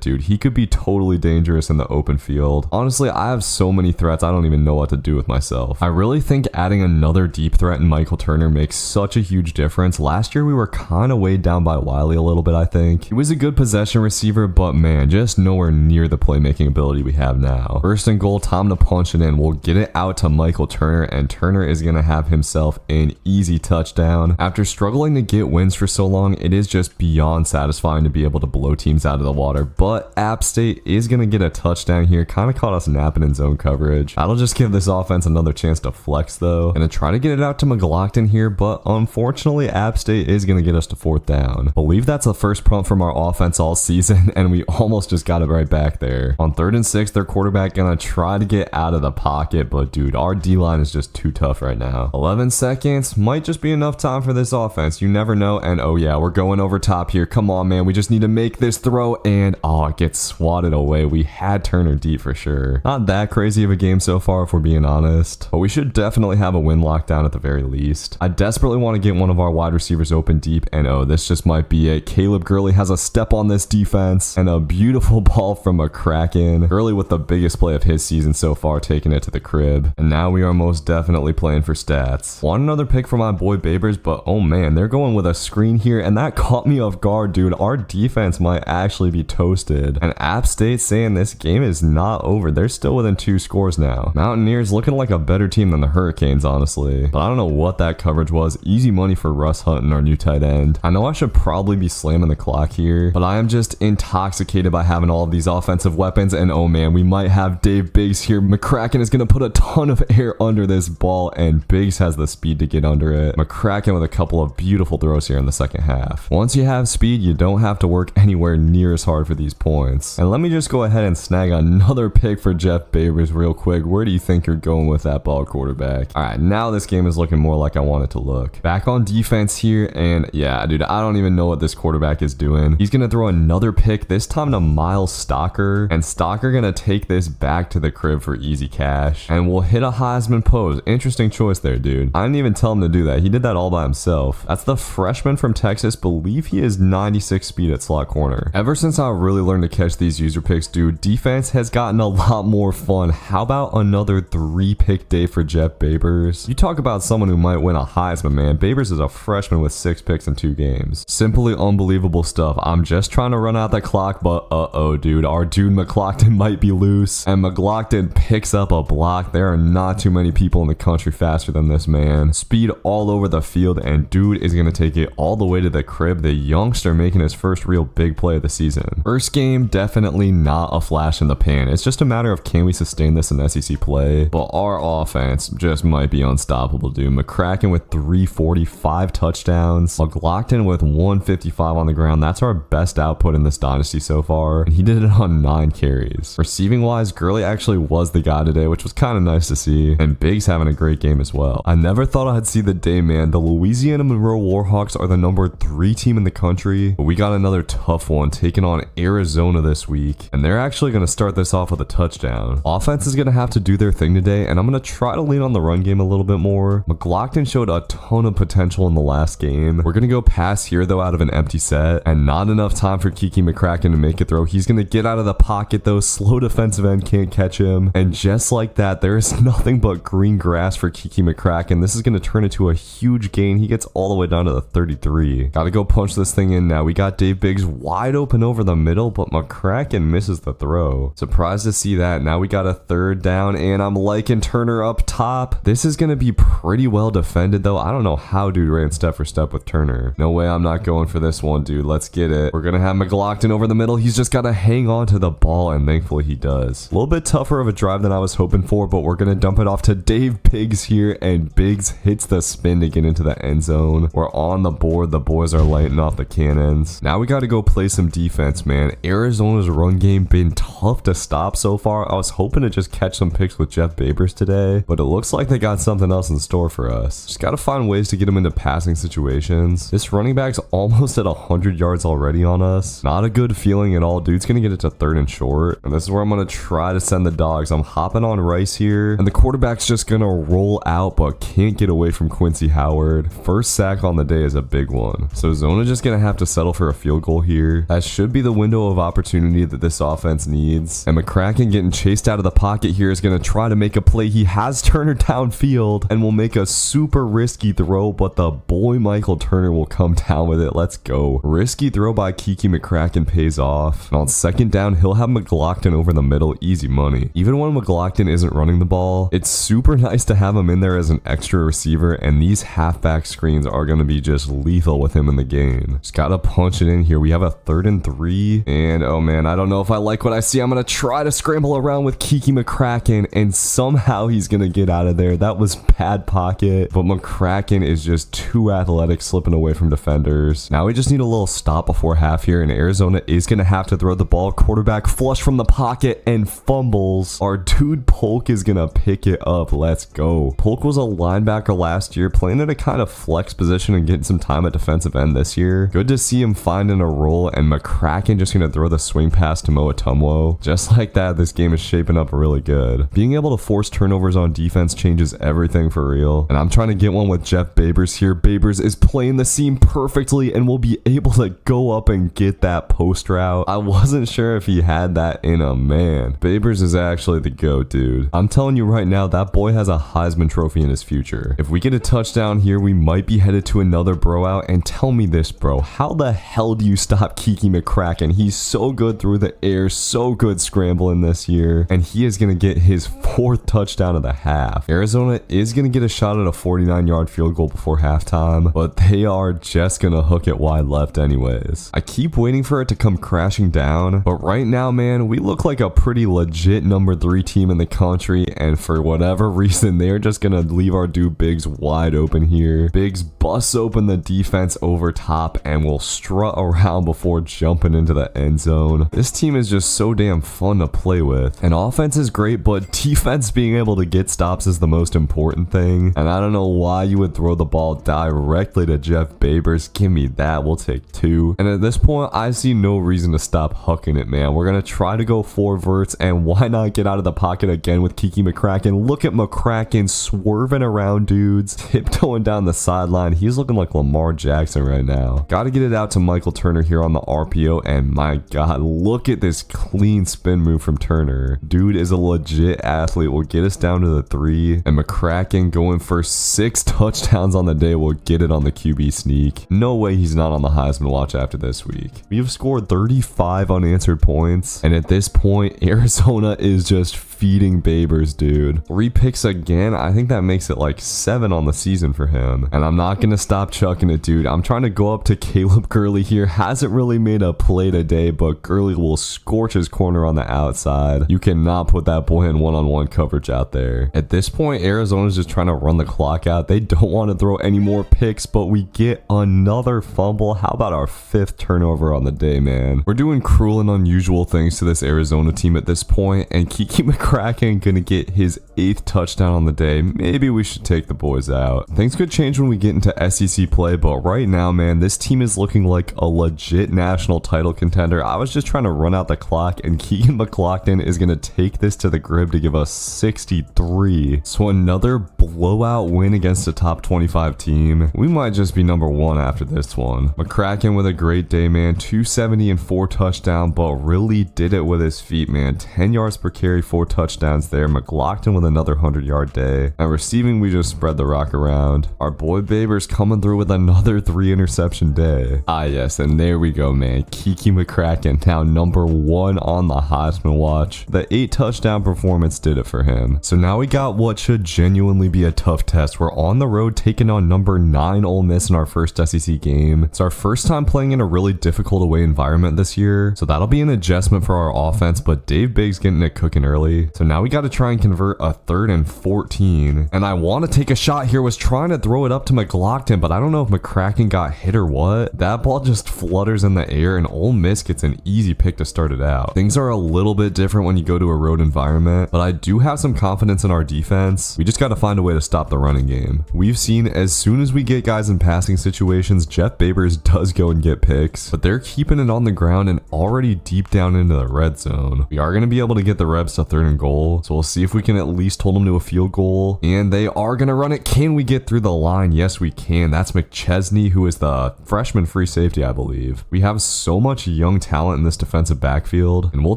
dude. He could be totally dangerous in the open field. Honestly, I have so many threats, I don't even know what to do with myself. I really think adding another deep threat in Michael Turner makes such a huge difference. Last year, we were kind of weighed down by Wiley a little bit, I think. He was a good possession receiver, but man, just nowhere near the playmaking ability we have now. 1st and goal, time to punch it in. We'll get it out to Michael Turner, and Turner is going to have himself an easy touchdown. After struggling to get wins for so long, it is just beyond satisfying to be able to blow teams out of the water, but App State is going to get a touchdown here. Kind of caught us napping in zone coverage. That'll just give this offense another chance to flex though, and to try to get it out to McLaughlin here, but unfortunately App State is going to get us to 4th down. Believe that's the first punt from our offense all season, and we almost just got it right back there. On 3rd and 6, their quarterback gonna try to get out of the pocket, but dude, our D-line is just too tough right now. 11 seconds might just be enough time for this offense. You never know. And oh yeah, we're going over top here. Come on, man. We just need to make this throw, and oh, it gets swatted away. We had Turner deep for sure. Not that crazy of a game so far, if we're being honest, but we should definitely have a win lockdown at the very least. I desperately want to get one of our wide receivers open deep, and oh, this just might be it. Caleb Gurley has a step on this defense, and a beautiful ball from McCracken. Gurley with the biggest play of his season so far, taking it to the crib, and now we are most definitely playing for stats. Want another pick for my boy Babers, but oh man, they're going with a screen here, and that caught me off guard, dude. Our defense might actually be toasted, and App State saying this game is not over. They're still within 2 scores now. Mountaineers looking like a better team than the Hurricanes, honestly, but I don't know what that coverage was. Easy money for Russ Hutton, our new tight end. I know I should probably be slamming the clock here, but I am just intoxicated by having all of these offensive weapons, and oh man, we might have Dave Biggs here. McCracken is going to put a ton of air under this ball, and Biggs has the speed to get under it. McCracken with a couple of beautiful throws here in the second half. Once you have speed, you don't have to work anywhere near as hard for these points. And let me just go ahead and snag another pick for Jeff Babers real quick. Where do you think you're going with that ball, quarterback? All right, now this game is looking more like I want it to look. Back on defense here, and yeah, dude, I don't even know what this quarterback is doing. He's gonna throw another pick, this time to Miles Stocker, and Stocker gonna take this back to the crib for easy cash, and we'll hit a Heisman pose. Interesting choice there, dude. I didn't even tell him to do that. He did that all by himself. That's the freshman from Texas. Believe he is 96 speed at slot corner. Ever since I really learned to catch these user picks, dude, defense has gotten a lot more fun. How about another 3-pick day for Jeff Babers? You talk about someone who might win a Heisman, man. Babers is a freshman with 6 picks in 2 games. Simply unbelievable stuff. I'm just trying to run out the clock, but uh-oh, dude. Our dude McLaughlin might be loose, and McLaughlin picks up a block. There are not too many people in the country faster than this man. Speed all over the field, and dude is going to take it all the way to the crib. The youngster making his first real big play of the season. First game, definitely not a flash in the pan. It's just a matter of can we sustain this in SEC play, but our offense just might be unstoppable, dude. McCracken with 345 touchdowns, McLaughlin with 155 on the ground. That's our best output in this dynasty so far, and he did it on 9 carries. Receiving wise, Gurley actually was the guy today, which was kind of nice to see, and Biggs having a great game as well. I never thought I'd see the day, man. The Louisiana Monroe Warhawks are the number 3 team in the country, but we got another tough one taking on Arizona this week, and they're actually going to start this off with a touchdown. Offense is going to have to do their thing today, and I'm going to try to lean on the run game a little bit more. McLaughlin showed a ton of potential in the last game. We're going to go pass here though out of an empty set, and not enough time for Kiki McCracken to make a throw. He's going to get out of the pocket though. Slow defensive end can't catch him, and just like that, there is nothing but green grass for Kiki McCracken. This is going to turn into a huge gain. He gets all the way down to the 33. Got to go punch this thing in now. We got Dave Biggs wide open over the middle, but McCracken misses the throw. Surprised to see that. Now we got a 3rd down, and I'm liking Turner up top. This is going to be pretty well defended though. I don't know how dude ran step for step with Turner. No way I'm not going for this one, dude. Let's get it. We're going to have McLaughlin over the middle. He's just got to hang on to the ball, and thankfully he does. A little bit tougher of a drive than I was hoping for, but we're going to dump it off to Dave Biggs here, and Biggs hits the spin to get into the end zone. We're on the board. The boys are lighting off the cannons. Now we got to go play some defense, man. Arizona's run game been tough to stop so far. I was hoping to just catch some picks with Jeff Babers today, but it looks like they got something else in store for us. Just got to find ways to get him into passing situations. This running back's almost at 100 yards already on us. Not a good feeling at all. Dude's going to get it to 3rd and short, and this is where I'm going to try to send the dogs. I'm hopping on Rice here, and the quarterback's just going to roll out, but can't get away from Quincy Howard. First sack on the day is a big one. So Zona just going to have to settle for a field goal here. That should be the window of opportunity that this offense needs. And McCracken getting chased out of the pocket here is going to try to make a play. He has Turner downfield and will make a super risky throw, but the boy Michael Turner will come down with it. Let's go. Risky throw by Kiki McCracken pays off. And on 2nd down, he'll have McLaughlin over the middle. Easy money. Even when McLaughlin isn't running the ball, it's super nice to have him in there as an extra receiver, and these halfback screens are going to be just lethal with him in the game. Just got to punch it in here. We have a 3rd and 3, and oh man, I don't know if I like what I see. I'm going to try to scramble around with Kiki McCracken, and somehow he's going to get out of there. That was bad pocket, but McCracken is just too athletic, slipping away from defenders. Now we just need a little stop before half here, and Arizona is going to have to throw the ball. Quarterback flush from the pocket. pocket and fumbles. Our dude Polk is gonna pick it up. Let's go. Polk was a linebacker last year, playing at a kind of flex position and getting some time at defensive end this year. Good to see him finding a role, and McCracken just gonna throw the swing pass to Moatumwo. Just like that, this game is shaping up really good. Being able to force turnovers on defense changes everything for real, and I'm trying to get one with Jeff Babers here. Babers is playing the seam perfectly and will be able to go up and get that post route. I wasn't sure if he had that in him, man. Babers is actually the GOAT, dude. I'm telling you right now, that boy has a Heisman Trophy in his future. If we get a touchdown here, we might be headed to another bro out. And tell me this, bro, how the hell do you stop Kiki McCracken? He's so good through the air, so good scrambling this year, and he is gonna get his 4th touchdown of the half. Arizona is gonna get a shot at a 49-yard field goal before halftime, but they are just gonna hook it wide left anyways. I keep waiting for it to come crashing down, but right now, man, we look like a pretty legit number 3 team in the country, and for whatever reason, they're just gonna leave our dude Biggs wide open here. Biggs busts open the defense over top and will strut around before jumping into the end zone. This team is just so damn fun to play with, and offense is great, but defense being able to get stops is the most important thing, and I don't know why you would throw the ball directly to Jeff Babers. Give me that. We'll take 2. And at this point, I see no reason to stop hucking it, man. We're gonna try to go 4 verts, and why not get out of the pocket again with Kiki McCracken? Look at McCracken swerving around dudes, tiptoeing down the sideline. He's looking like Lamar Jackson right now. Gotta get it out to Michael Turner here on the RPO, and my god, look at this clean spin move from Turner. Dude is a legit athlete. Will get us down to the 3, and McCracken going for 6 touchdowns on the day will get it on the QB sneak. No way he's not on the Heisman watch after this week. We have scored 35 unanswered points, and at this point, Arizona is just feeding Babers, dude. 3 picks again. I think that makes it like 7 on the season for him, and I'm not gonna stop chucking it, dude. I'm trying to go up to Caleb Gurley here. Hasn't really made a play today, but Gurley will scorch his corner on the outside. You cannot put that boy in one-on-one coverage out there. At this point, Arizona's just trying to run the clock out. They don't want to throw any more picks, but we get another fumble. How about our 5th turnover on the day, man? We're doing cruel and unusual things to this Arizona team at this point, and Kiki McCracken gonna get his 8th touchdown on the day. Maybe we should take the boys out. Things could change when we get into SEC play, but right now, man, this team is looking like a legit national title contender. I was just trying to run out the clock, and Keegan McLaughlin is gonna take this to the grib to give us 63. So another blowout win against a top 25 team. We might just be number 1 after this one. McCracken with a great day, man. 270 and 4 touchdowns, but really did it with his feet, man. 10 yards per carry, 4 touchdowns there. McLaughlin with another 100-yard day. And receiving, we just spread the rock around. Our boy Babers coming through with another 3 interception day. Ah, yes, and there we go, man. Kiki McCracken now number 1 on the Heisman watch. The 8 touchdown performance did it for him. So now we got what should genuinely be a tough test. We're on the road taking on number 9 Ole Miss in our first SEC game. It's our first time playing in a really difficult away environment this year, so that'll be an adjustment for our offense, but Dave Biggs getting it cooking early. So now we got to try and convert a 3rd and 14, and I want to take a shot here. Was trying to throw it up to McLaughlin, but I don't know if McCracken got hit or what. That ball just flutters in the air, and Ole Miss gets an easy pick to start it out. Things are a little bit different when you go to a road environment, but I do have some confidence in our defense. We just got to find a way to stop the running game. We've seen as soon as we get guys in passing situations, Jeff Babers does go and get picks, but they're keeping it on the ground and already deep down into the red zone. We are going to be able to get the reps to 3rd and goal, so we'll see if we can at least hold them to a field goal, and they are going to run it. Can we get through the line? Yes, we can. That's McChesney, who is the freshman free safety, I believe. We have so much young talent in this defensive backfield, and we'll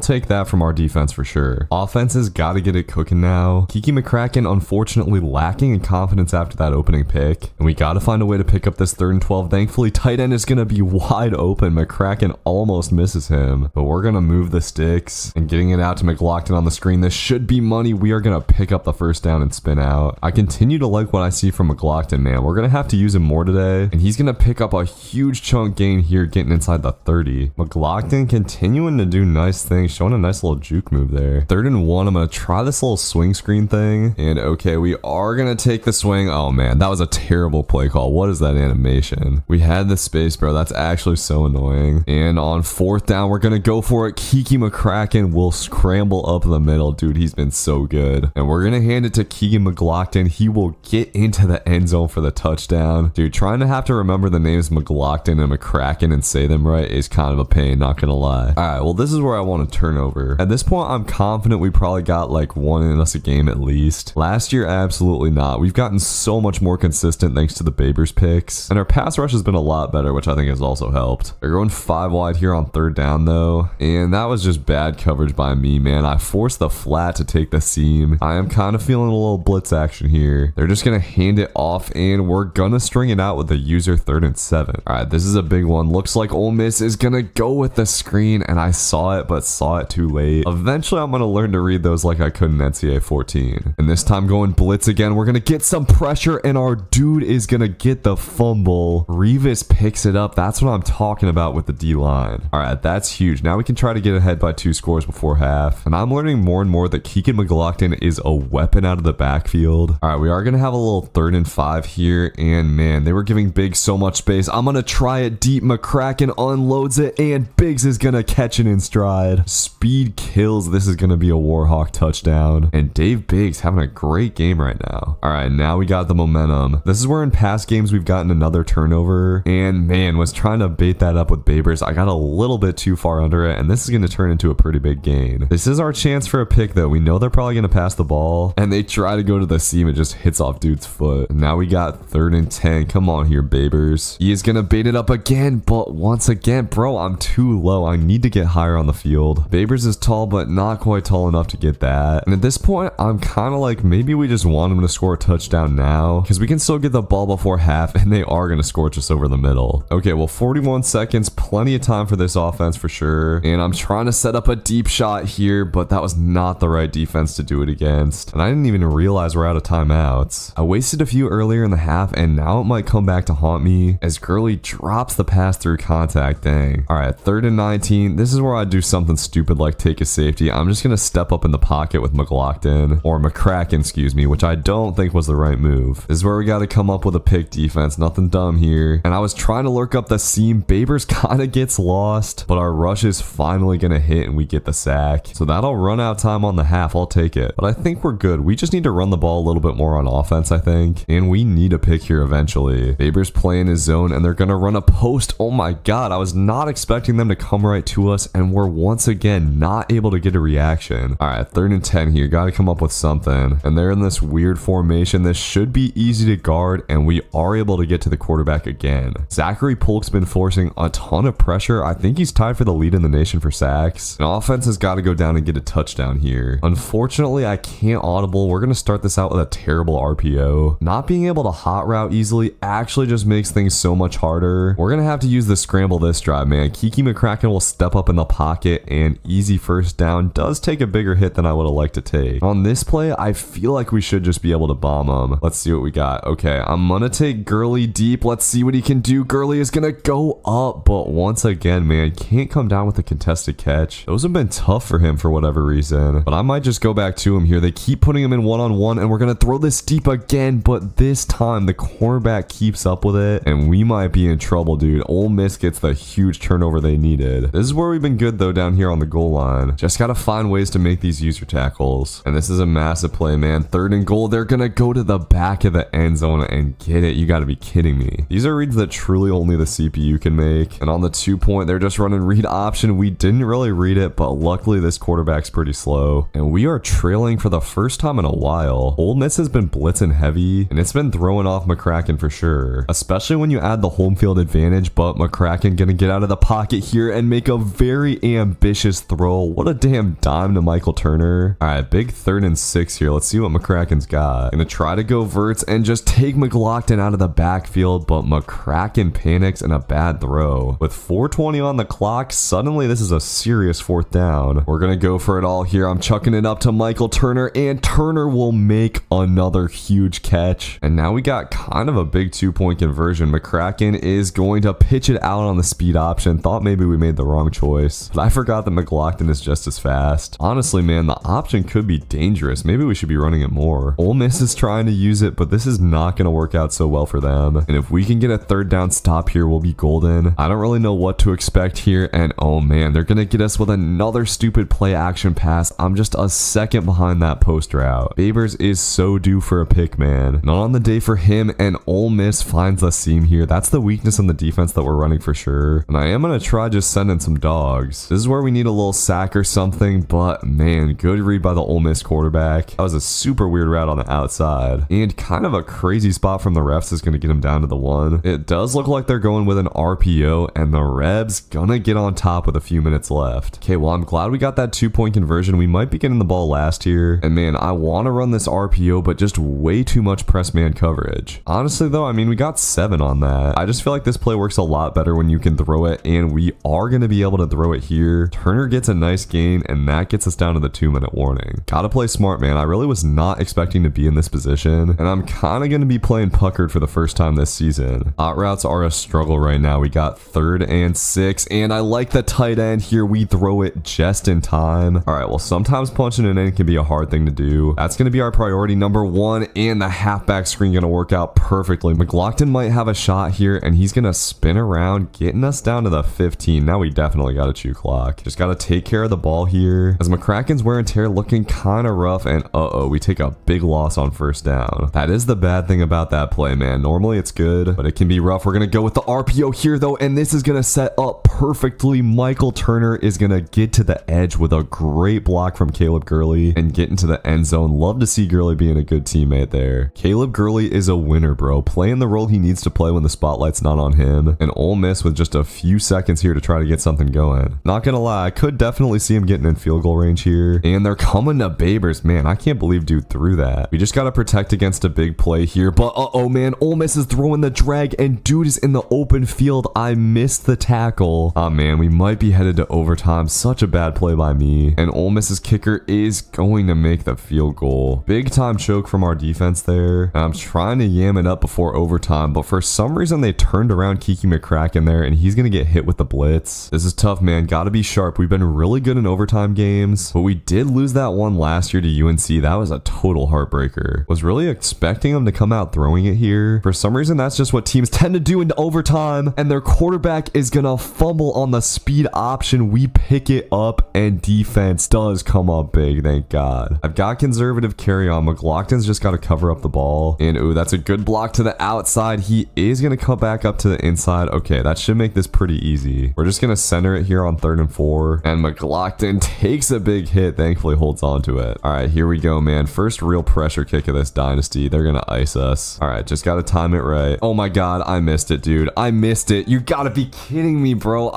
take that from our defense for sure. Offense has got to get it cooking now. Kiki McCracken unfortunately lacking in confidence after that opening pick, and we got to find a way to pick up this 3rd and 12. Thankfully, tight end is going to be wide open. McCracken almost misses him, but we're going to move the sticks and getting it out to McLaughlin on the screen. This should be money. We are going to pick up the 1st down and spin out. I continue to like what I see from McLaughlin, man. We're going to have to use him more today, and he's going to pick up a huge chunk gain here, getting inside the 30. McLaughlin continuing to do nice things, showing a nice little juke move there. 3rd and 1. I'm going to try this little swing screen thing, and okay, we are going to take the swing. Oh man, that was a terrible play call. What is that animation? We had the space, bro. That's actually so annoying. And on 4th down, we're going to go for it. Kiki McCracken McCracken will scramble up the middle. Dude, he's been so good. And we're going to hand it to Keegan McLaughlin. He will get into the end zone for the touchdown. Dude, trying to have to remember the names McLaughlin and McCracken and say them right is kind of a pain, not going to lie. All right, well, this is where I want to turn over. At this point, I'm confident we probably got like one in us a game at least. Last year, absolutely not. We've gotten so much more consistent thanks to the Babers picks. And our pass rush has been a lot better, which I think has also helped. They're going 5 wide here on 3rd down though. And that was just bad coverage by me, man. I forced the flat to take the seam. I am kind of feeling a little blitz action here. They're just going to hand it off and we're going to string it out with a user 3rd and 7. All right, this is a big one. Looks like Ole Miss is going to go with the screen and I saw it, but saw it too late. Eventually, I'm going to learn to read those like I could in NCAA 14. And this time going blitz again, we're going to get some pressure and our dude is going to get the fumble. Revis picks it up. That's what I'm talking about with the D-line. All right, that's huge. Now we can try to get ahead by 2 scores before half. And I'm learning more and more that Keegan McLaughlin is a weapon out of the backfield. All right, we are going to have a little 3rd and 5 here. And man, they were giving Biggs so much space. I'm going to try it deep. McCracken unloads it and Biggs is going to catch it in stride. Speed kills. This is going to be a Warhawk touchdown. And Dave Biggs having a great game right now. All right, now we got the momentum. This is where in past games we've gotten another turnover. And man, was trying to bait that up with Babers. I got a little bit too far under it. And this is going to turn into a pretty big gain. This is our chance for a pick though. We know they're probably going to pass the ball. And they try to go to the seam. It just hits off dude's foot. And now we got 3rd and 10. Come on here, Babers. He is going to bait it up again. But once again, bro, I'm too low. I need to get higher on the field. Babers is tall, but not quite tall enough to get that. And at this point, I'm kind of like, maybe we just want him to score a touchdown now because we can still get the ball before half and they are going to score just over the middle. Okay, well, 41 seconds, plenty of time for this offense for sure. And I'm trying to set up a deep shot here, but that was not the right defense to do it against. And I didn't even realize we're out of timeouts. I wasted a few earlier in the half and now it might come back to haunt me as Gurley drops the pass through contact. Dang. All right, 3rd and 19. This is where I do something stupid like take a safety. I'm just going to step up in the pocket with McLaughlin or McCracken, excuse me, which I don't think was the right move. This is where we got to come up with a pick defense. Nothing dumb here. And I was trying to lurk up the seam. Babers kind of gets lost, but our rush is finally going to hit and we get the sack. So that'll run out time on the half. I'll take it. But I think we're good. We just need to run the ball a little bit more on offense, I think. And we need a pick here eventually. Babers playing his zone and they're going to run a post. Oh my God. I was not expecting them to come right to us and we're once again not able to get a reaction. All right, 3rd and 10 here. Got to come up with something. And they're in this weird formation. This should be easy to guard and we are able to get to the quarterback again. Zachary Polk's been forcing a ton of pressure. I think he's tied for the lead in the nation for sacks. And offense has got to go down and get a touchdown here. Unfortunately, I can't audible. We're going to start this out with a terrible RPO. Not being able to hot route easily actually just makes things so much harder. We're going to have to use the scramble this drive, man. Kiki McCracken will step up in the pocket and easy 1st down. Does take a bigger hit than I would have liked to take. On this play, I feel like we should just be able to bomb him. Let's see what we got. Okay, I'm going to take Gurley deep. Let's see what he can do. Gurley is going to go up, but once again, man, can't come down with a contested catch. Those have been tough for him for whatever reason, but I might just go back to him here. They keep putting him in one-on-one and we're going to throw this deep again, but this time the cornerback keeps up with it and we might be in trouble, dude. Ole Miss gets the huge turnover they needed. This is where we've been good though down here on the goal line. Just got to find ways to make these user tackles. And this is a massive play, man. 3rd and goal. They're going to go to the back of the end zone and get it. You got to be kidding me. These are reads that truly only the CPU can make. And on the 2-point, they're just running read option. We didn't really read it, but luckily this quarterback's pretty slow. And we are trailing for the first time in a while. Ole Miss has been blitzing heavy and it's been throwing off McCracken for sure, especially when you add the home field advantage. But McCracken gonna get out of the pocket here and make a very ambitious throw. What a damn dime to Michael Turner. All right, big 3rd and 6 here. Let's see what McCracken's got. Gonna try to go verts and just take McLaughlin out of the backfield, but McCracken panics and a bad throw. With 4:20 on the clock, suddenly this is a serious 4th down. We're gonna go for it all here. I'm chucking it up to Michael Turner and Turner will make another huge catch. And now we got kind of a big 2-point conversion. McCracken is going to pitch it out on the speed option. Thought maybe we made the wrong choice, but I forgot that McLaughlin is just as fast. Honestly, man, the option could be dangerous. Maybe we should be running it more. Ole Miss is trying to use it, but this is not going to work out so well for them. And if we can get a 3rd down stop here, we'll be golden. I don't really know what to expect here. And oh man, they're going to get us with a another stupid play action pass. I'm just a second behind that post route. Babers is so due for a pick, man. Not on the day for him, and Ole Miss finds the seam here. That's the weakness in the defense that we're running for sure. And I am going to try just sending some dogs. This is where we need a little sack or something, but man, good read by the Ole Miss quarterback. That was a super weird route on the outside. And kind of a crazy spot from the refs is going to get him down to the 1. It does look like they're going with an RPO, and the Rebs gonna get on top with a few minutes left. Okay, well, I'm glad we got that 2-point conversion. We might be getting the ball last here. And man, I want to run this RPO, but just way too much press man coverage. Honestly though, I mean, we got 7 on that. I just feel like this play works a lot better when you can throw it, and we are going to be able to throw it here. Turner gets a nice gain, and that gets us down to the 2-minute warning. Gotta play smart, man. I really was not expecting to be in this position, and I'm kind of going to be playing puckered for the first time this season. Hot routes are a struggle right now. We got 3rd and 6, and I like the tight end here. We throw it just in time. All right, well, sometimes punching it in can be a hard thing to do. That's going to be our priority number 1, and the halfback screen going to work out perfectly. McLaughlin might have a shot here, and he's going to spin around, getting us down to the 15. Now we definitely got to chew clock. Just got to take care of the ball here, as McCracken's wear and tear looking kind of rough, and we take a big loss on 1st down. That is the bad thing about that play, man. Normally it's good, but it can be rough. We're going to go with the RPO here though, and this is going to set up perfectly. Michael Turner is going to get to the edge with a great block from Caleb Gurley and get into the end zone. Love to see Gurley being a good teammate there. Caleb Gurley is a winner, bro. Playing the role he needs to play when the spotlight's not on him. And Ole Miss with just a few seconds here to try to get something going. Not gonna lie, I could definitely see him getting in field goal range here. And they're coming to Babers. Man, I can't believe dude threw that. We just gotta protect against a big play here. But man, Ole Miss is throwing the drag, and dude is in the open field. I missed the tackle. Oh man, we might be headed to overtime. Such a bad play by me. And Ole Miss's kicker is going to make the field goal. Big time choke from our defense there. And I'm trying to yam it up before overtime, but for some reason they turned around Kiki McCracken there, and he's gonna get hit with the blitz. This is tough, man. Gotta be sharp. We've been really good in overtime games, but we did lose that one last year to UNC. That was a total heartbreaker. Was really expecting them to come out throwing it here. For some reason, that's just what teams tend to do in overtime, and their quarterback is gonna fumble on the speed option. We pick it up, and defense does come up big, thank God. I've got conservative carry on. McLaughlin's just got to cover up the ball, and ooh, that's a good block to the outside. He is gonna come back up to the inside. Okay, that should make this pretty easy. We're just gonna center it here on 3rd and 4, and McLaughlin takes a big hit, thankfully holds on to it. All right, here we go, man. First real pressure kick of this dynasty. They're gonna ice us. All right, just gotta time it right. Oh my God, I missed it, dude. I missed it. You gotta be kidding me, bro.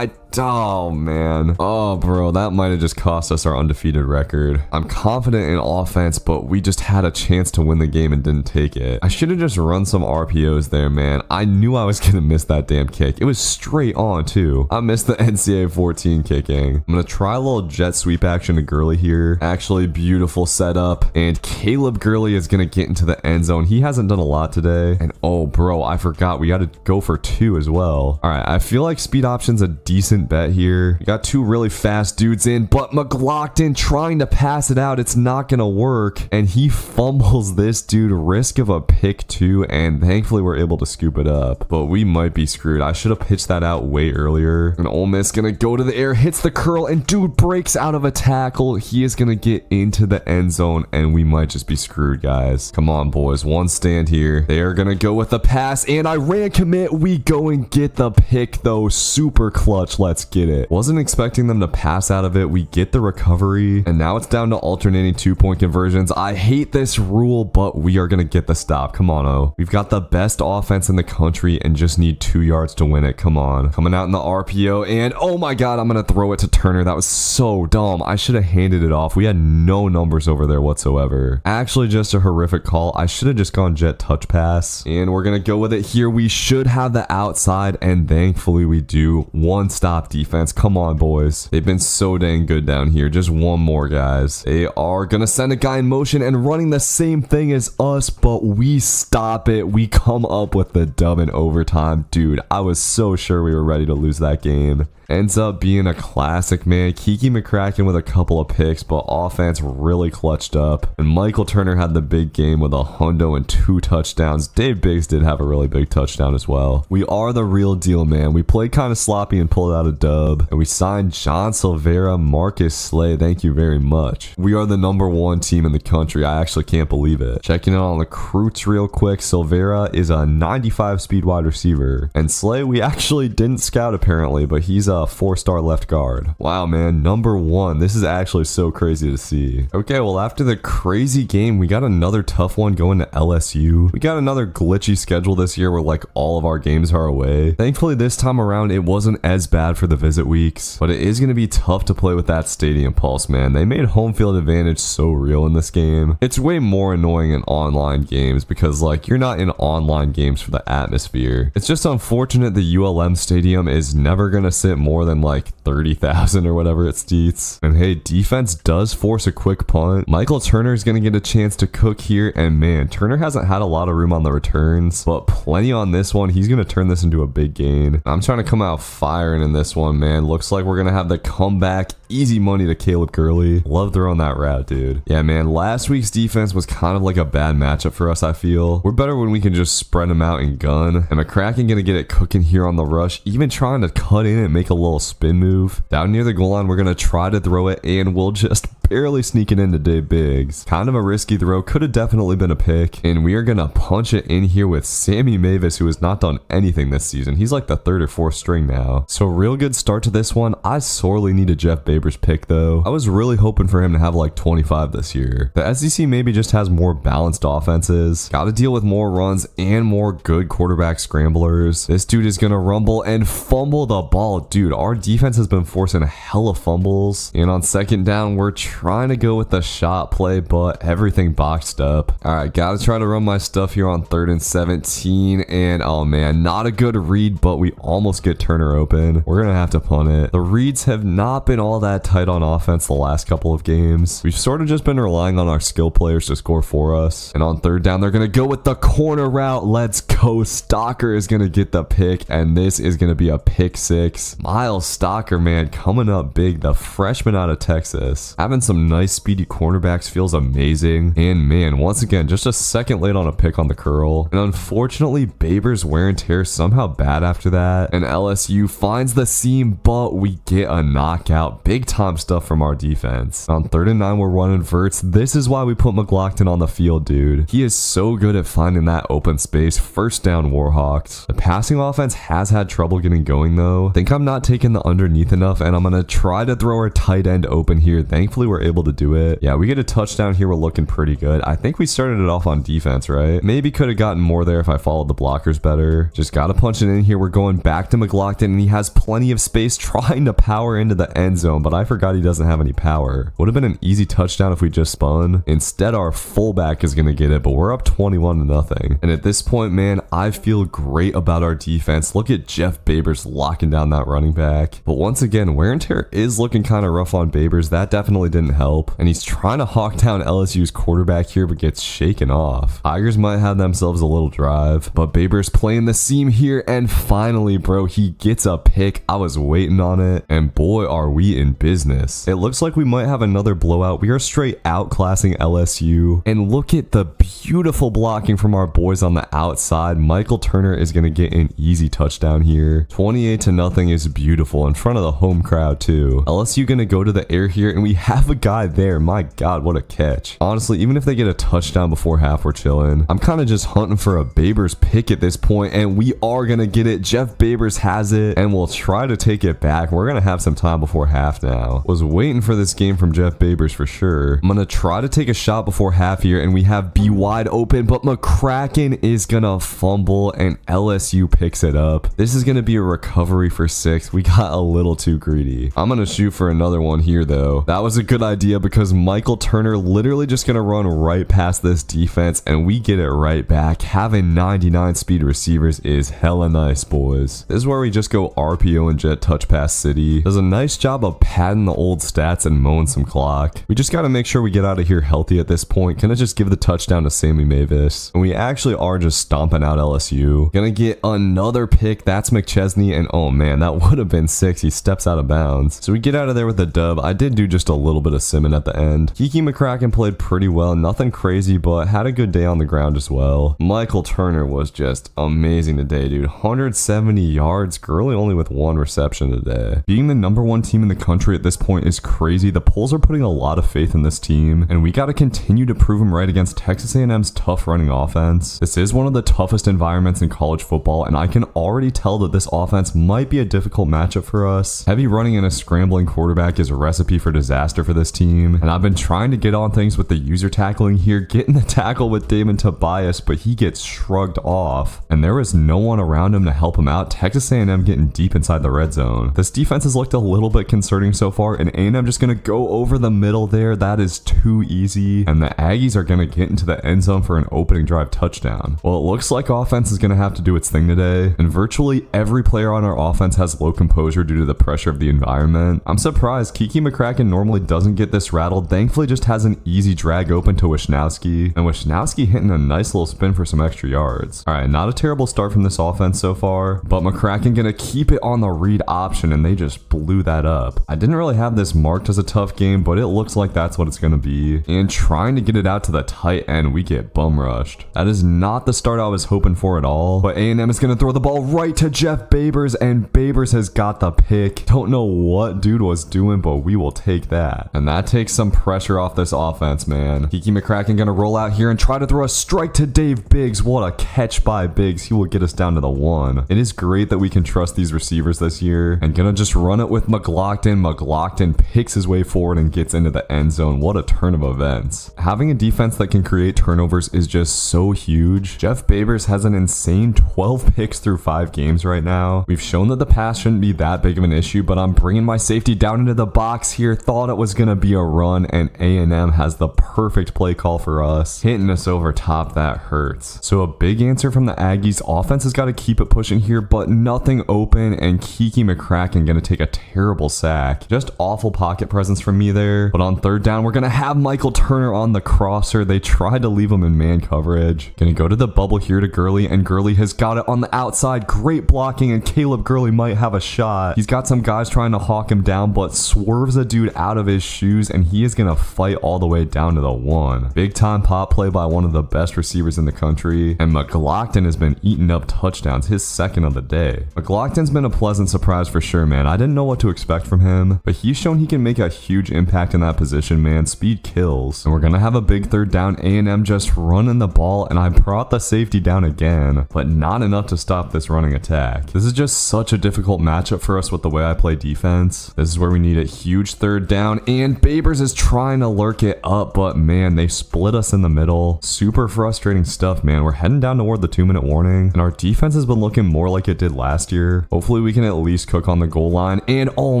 Oh man. Oh bro, that might have just cost us our undefeated record. I'm confident in offense, but we just had a chance to win the game and didn't take it. I should have just run some RPOs there, man. I knew I was gonna miss that damn kick. It was straight on too. I missed the NCAA 14 kicking. I'm gonna try a little jet sweep action to Gurley here. Actually, beautiful setup, and Caleb Gurley is gonna get into the end zone. He hasn't done a lot today, and oh bro, I forgot we got to go for 2 as well. All right, I feel like speed option's a decent bet here. We got 2 really fast dudes in, but McLaughlin trying to pass it out. It's not gonna work, and he fumbles this dude. Risk of a pick 2, and thankfully we're able to scoop it up, but we might be screwed. I should have pitched that out way earlier. And Ole Miss gonna go to the air, hits the curl, and dude breaks out of a tackle. He is gonna get into the end zone, and we might just be screwed, guys. Come on, boys. One stand here. They are gonna go with the pass, and I ran commit. We go and get the pick though. Super clutch. Let's get it. Wasn't expecting them to pass out of it. We get the recovery, and now it's down to alternating 2-point conversions. I hate this rule, but we are gonna get the stop. Come on, oh. We've got the best offense in the country and just need 2 yards to win it. Come on. Coming out in the RPO, and oh my God, I'm gonna throw it to Turner. That was so dumb. I should have handed it off. We had no numbers over there whatsoever. Actually, just a horrific call. I should have just gone jet touch pass, and we're gonna go with it here. We should have the outside, and thankfully we do. One stop defense. Come on, boys. They've been so dang good down here. Just one more, guys. They are gonna send a guy in motion and running the same thing as us, but we stop it. We come up with the dub in overtime. Dude, I was so sure we were ready to lose that game. Ends up being a classic, man. Kiki McCracken with a couple of picks, but offense really clutched up. And Michael Turner had the big game with a hundo and 2 touchdowns. Dave Biggs did have a really big touchdown as well. We are the real deal, man. We played kind of sloppy and pulled out a a dub. And we signed John Silvera, Marcus Slay. Thank you very much. We are the #1 team in the country. I actually can't believe it. Checking in on the recruits real quick. Silvera is a 95 speed wide receiver. And Slay, we actually didn't scout apparently, but he's a 4-star left guard. Wow, man. #1. This is actually so crazy to see. Okay, well, after the crazy game, we got another tough one going to LSU. We got another glitchy schedule this year where like all of our games are away. Thankfully, this time around, it wasn't as bad for the visit weeks, but it is going to be tough to play with that stadium pulse, man. They made home field advantage so real in this game. It's way more annoying in online games because like you're not in online games for the atmosphere. It's just unfortunate the ULM stadium is never going to sit more than like 30,000 or whatever it seats. And hey, defense does force a quick punt. Michael Turner is going to get a chance to cook here, and man, Turner hasn't had a lot of room on the returns, but plenty on this one. He's going to turn this into a big gain. I'm trying to come out firing in this one, man. Looks like we're going to have the comeback. Easy money to Caleb Gurley. Love throwing that route, dude. Yeah, man, last week's defense was kind of like a bad matchup for us, I feel. We're better when we can just spread them out and gun. And McCracken going to get it cooking here on the rush, even trying to cut in and make a little spin move. Down near the goal line, we're going to try to throw it, and we'll just barely sneaking into Dave Biggs. Kind of a risky throw. Could have definitely been a pick. And we are going to punch it in here with Sammy Mavis, who has not done anything this season. He's like the 3rd or 4th string now. So real good start to this one. I sorely need a Jeff Babers pick though. I was really hoping for him to have like 25 this year. The SEC maybe just has more balanced offenses. Got to deal with more runs and more good quarterback scramblers. This dude is going to rumble and fumble the ball. Dude, our defense has been forcing hella fumbles. And on 2nd down, we're trying to go with the shot play, but everything boxed up. All right, got to try to run my stuff here on 3rd and 17. And oh man, not a good read, but we almost get Turner open. We're going to have to punt it. The reads have not been all that tight on offense the last couple of games. We've sort of just been relying on our skill players to score for us. And on 3rd down, they're going to go with the corner route. Let's go. Stocker is going to get the pick, and this is going to be a pick 6. Miles Stocker, man, coming up big. The freshman out of Texas. Having some nice speedy cornerbacks feels amazing. And man, once again, just a second late on a pick on the curl. And unfortunately, Babers' wear and tear somehow bad after that. And LSU finds the seam, but we get a knockout. Big time stuff from our defense. On 3rd and 9, we're running verts. This is why we put McLaughlin on the field, dude. He is so good at finding that open space. 1st down, Warhawks. The passing offense has had trouble getting going though. Think I'm not taking the underneath enough, and I'm gonna try to throw our tight end open here. Thankfully, we're able to do it. Yeah, we get a touchdown here. We're looking pretty good. I think we started it off on defense, right? Maybe could have gotten more there if I followed the blockers better. Just gotta punch it in here. We're going back to McLaughlin, and he has plenty of space trying to power into the end zone, but I forgot he doesn't have any power. Would have been an easy touchdown if we just spun. Instead, our fullback is gonna get it, but we're up 21-0. And at this point, man, I feel great about our defense. Look at Jeff Babers locking down that running back. But once again, wear and tear is looking kind of rough on Babers. That definitely didn't help. And he's trying to hawk down LSU's quarterback here, but gets shaken off. Tigers might have themselves a little drive, but Babers playing the seam here, and finally, bro, he gets a pick. I was waiting on it, and boy, are we in business. It looks like we might have another blowout. We are straight outclassing LSU, and look at the beautiful blocking from our boys on the outside. Michael Turner is going to get an easy touchdown here. 28-0 is beautiful in front of the home crowd too. LSU going to go to the air here, and we have a guy there. My God, what a catch. Honestly, even if they get a touchdown before half, we're chilling. I'm kind of just hunting for a Babers pick at this point, and we are going to get it. Jeff Babers has it, and we'll try to take it back. We're going to have some time before half now. Was waiting for this game from Jeff Babers for sure. I'm going to try to take a shot before half here, and we have B wide open, but McCracken is going to fumble, and LSU picks it up. This is going to be a recovery for 6. We got a little too greedy. I'm going to shoot for another one here, though. That was a good idea because Michael Turner literally just going to run right past this defense, and we get it right back. Having 99 speed receivers is hella nice, boys. This is where we just go RPO and jet touch pass city. Does a nice job of padding the old stats and mowing some clock. We just got to make sure we get out of here healthy at this point. Gonna just give the touchdown to Sammy Mavis. And we actually are just stomping out LSU. Gonna get another pick. That's McChesney, and oh man, that would have been 6. He steps out of bounds. So we get out of there with a dub. I did do just a little bit bit of simming at the end. Kiki McCracken played pretty well, nothing crazy, but had a good day on the ground as well. Michael Turner was just amazing today, dude. 170 yards, Gurley only with 1 reception today. Being the #1 team in the country at this point is crazy. The polls are putting a lot of faith in this team, and we got to continue to prove them right against Texas A&M's tough running offense. This is one of the toughest environments in college football, and I can already tell that this offense might be a difficult matchup for us. Heavy running and a scrambling quarterback is a recipe for disaster for this team, and I've been trying to get on things with the user tackling here, getting the tackle with Damon Tobias, but he gets shrugged off, and there is no one around him to help him out. Texas A&M getting deep inside the red zone. This defense has looked a little bit concerning so far, and A&M just going to go over the middle there. That is too easy, and the Aggies are going to get into the end zone for an opening drive touchdown. Well, it looks like offense is going to have to do its thing today, and virtually every player on our offense has low composure due to the pressure of the environment. I'm surprised Kiki McCracken normally doesn't get this rattled. Thankfully just has an easy drag open to Wisnowski, and Wisnowski hitting a nice little spin for some extra yards. Alright, not a terrible start from this offense so far, but McCracken gonna keep it on the read option, and they just blew that up. I didn't really have this marked as a tough game, but it looks like that's what it's gonna be. And trying to get it out to the tight end, we get bum rushed. That is not the start I was hoping for at all, but A&M is gonna throw the ball right to Jeff Babers, and Babers has got the pick. Don't know what dude was doing, but we will take that. And that takes some pressure off this offense, man. Kiki McCracken gonna roll out here and try to throw a strike to Dave Biggs. What a catch by Biggs. He will get us down to the 1. It is great that we can trust these receivers this year, and gonna just run it with McLaughlin. McLaughlin picks his way forward and gets into the end zone. What a turn of events. Having a defense that can create turnovers is just so huge. Jeff Babers has an insane 12 picks through 5 games right now. We've shown that the pass shouldn't be that big of an issue, but I'm bringing my safety down into the box here. Thought it was gonna be a run, and A&M has the perfect play call for us. Hitting us over top, that hurts. So a big answer from the Aggies. Offense has got to keep it pushing here, but nothing open, and Kiki McCracken gonna take a terrible sack. Just awful pocket presence from me there. But on 3rd down, we're gonna have Michael Turner on the crosser. They tried to leave him in man coverage. Gonna go to the bubble here to Gurley, and Gurley has got it on the outside. Great blocking, and Caleb Gurley might have a shot. He's got some guys trying to hawk him down, but swerves a dude out of his shoes, and he is gonna fight all the way down to the 1. Big time pop play by one of the best receivers in the country, and McLaughlin has been eating up touchdowns, his 2nd of the day. McLaughlin's been a pleasant surprise for sure, man. I didn't know what to expect from him, but he's shown he can make a huge impact in that position, man. Speed kills. And we're gonna have a big 3rd down. A&M just running the ball, and I brought the safety down again, but not enough to stop this running attack. This is just such a difficult matchup for us with the way I play defense. This is where we need a huge 3rd down, and Babers is trying to lurk it up, but man, they split us in the middle. Super frustrating stuff, man. We're heading down toward the 2-minute warning, and our defense has been looking more like it did last year. Hopefully we can at least cook on the goal line, and oh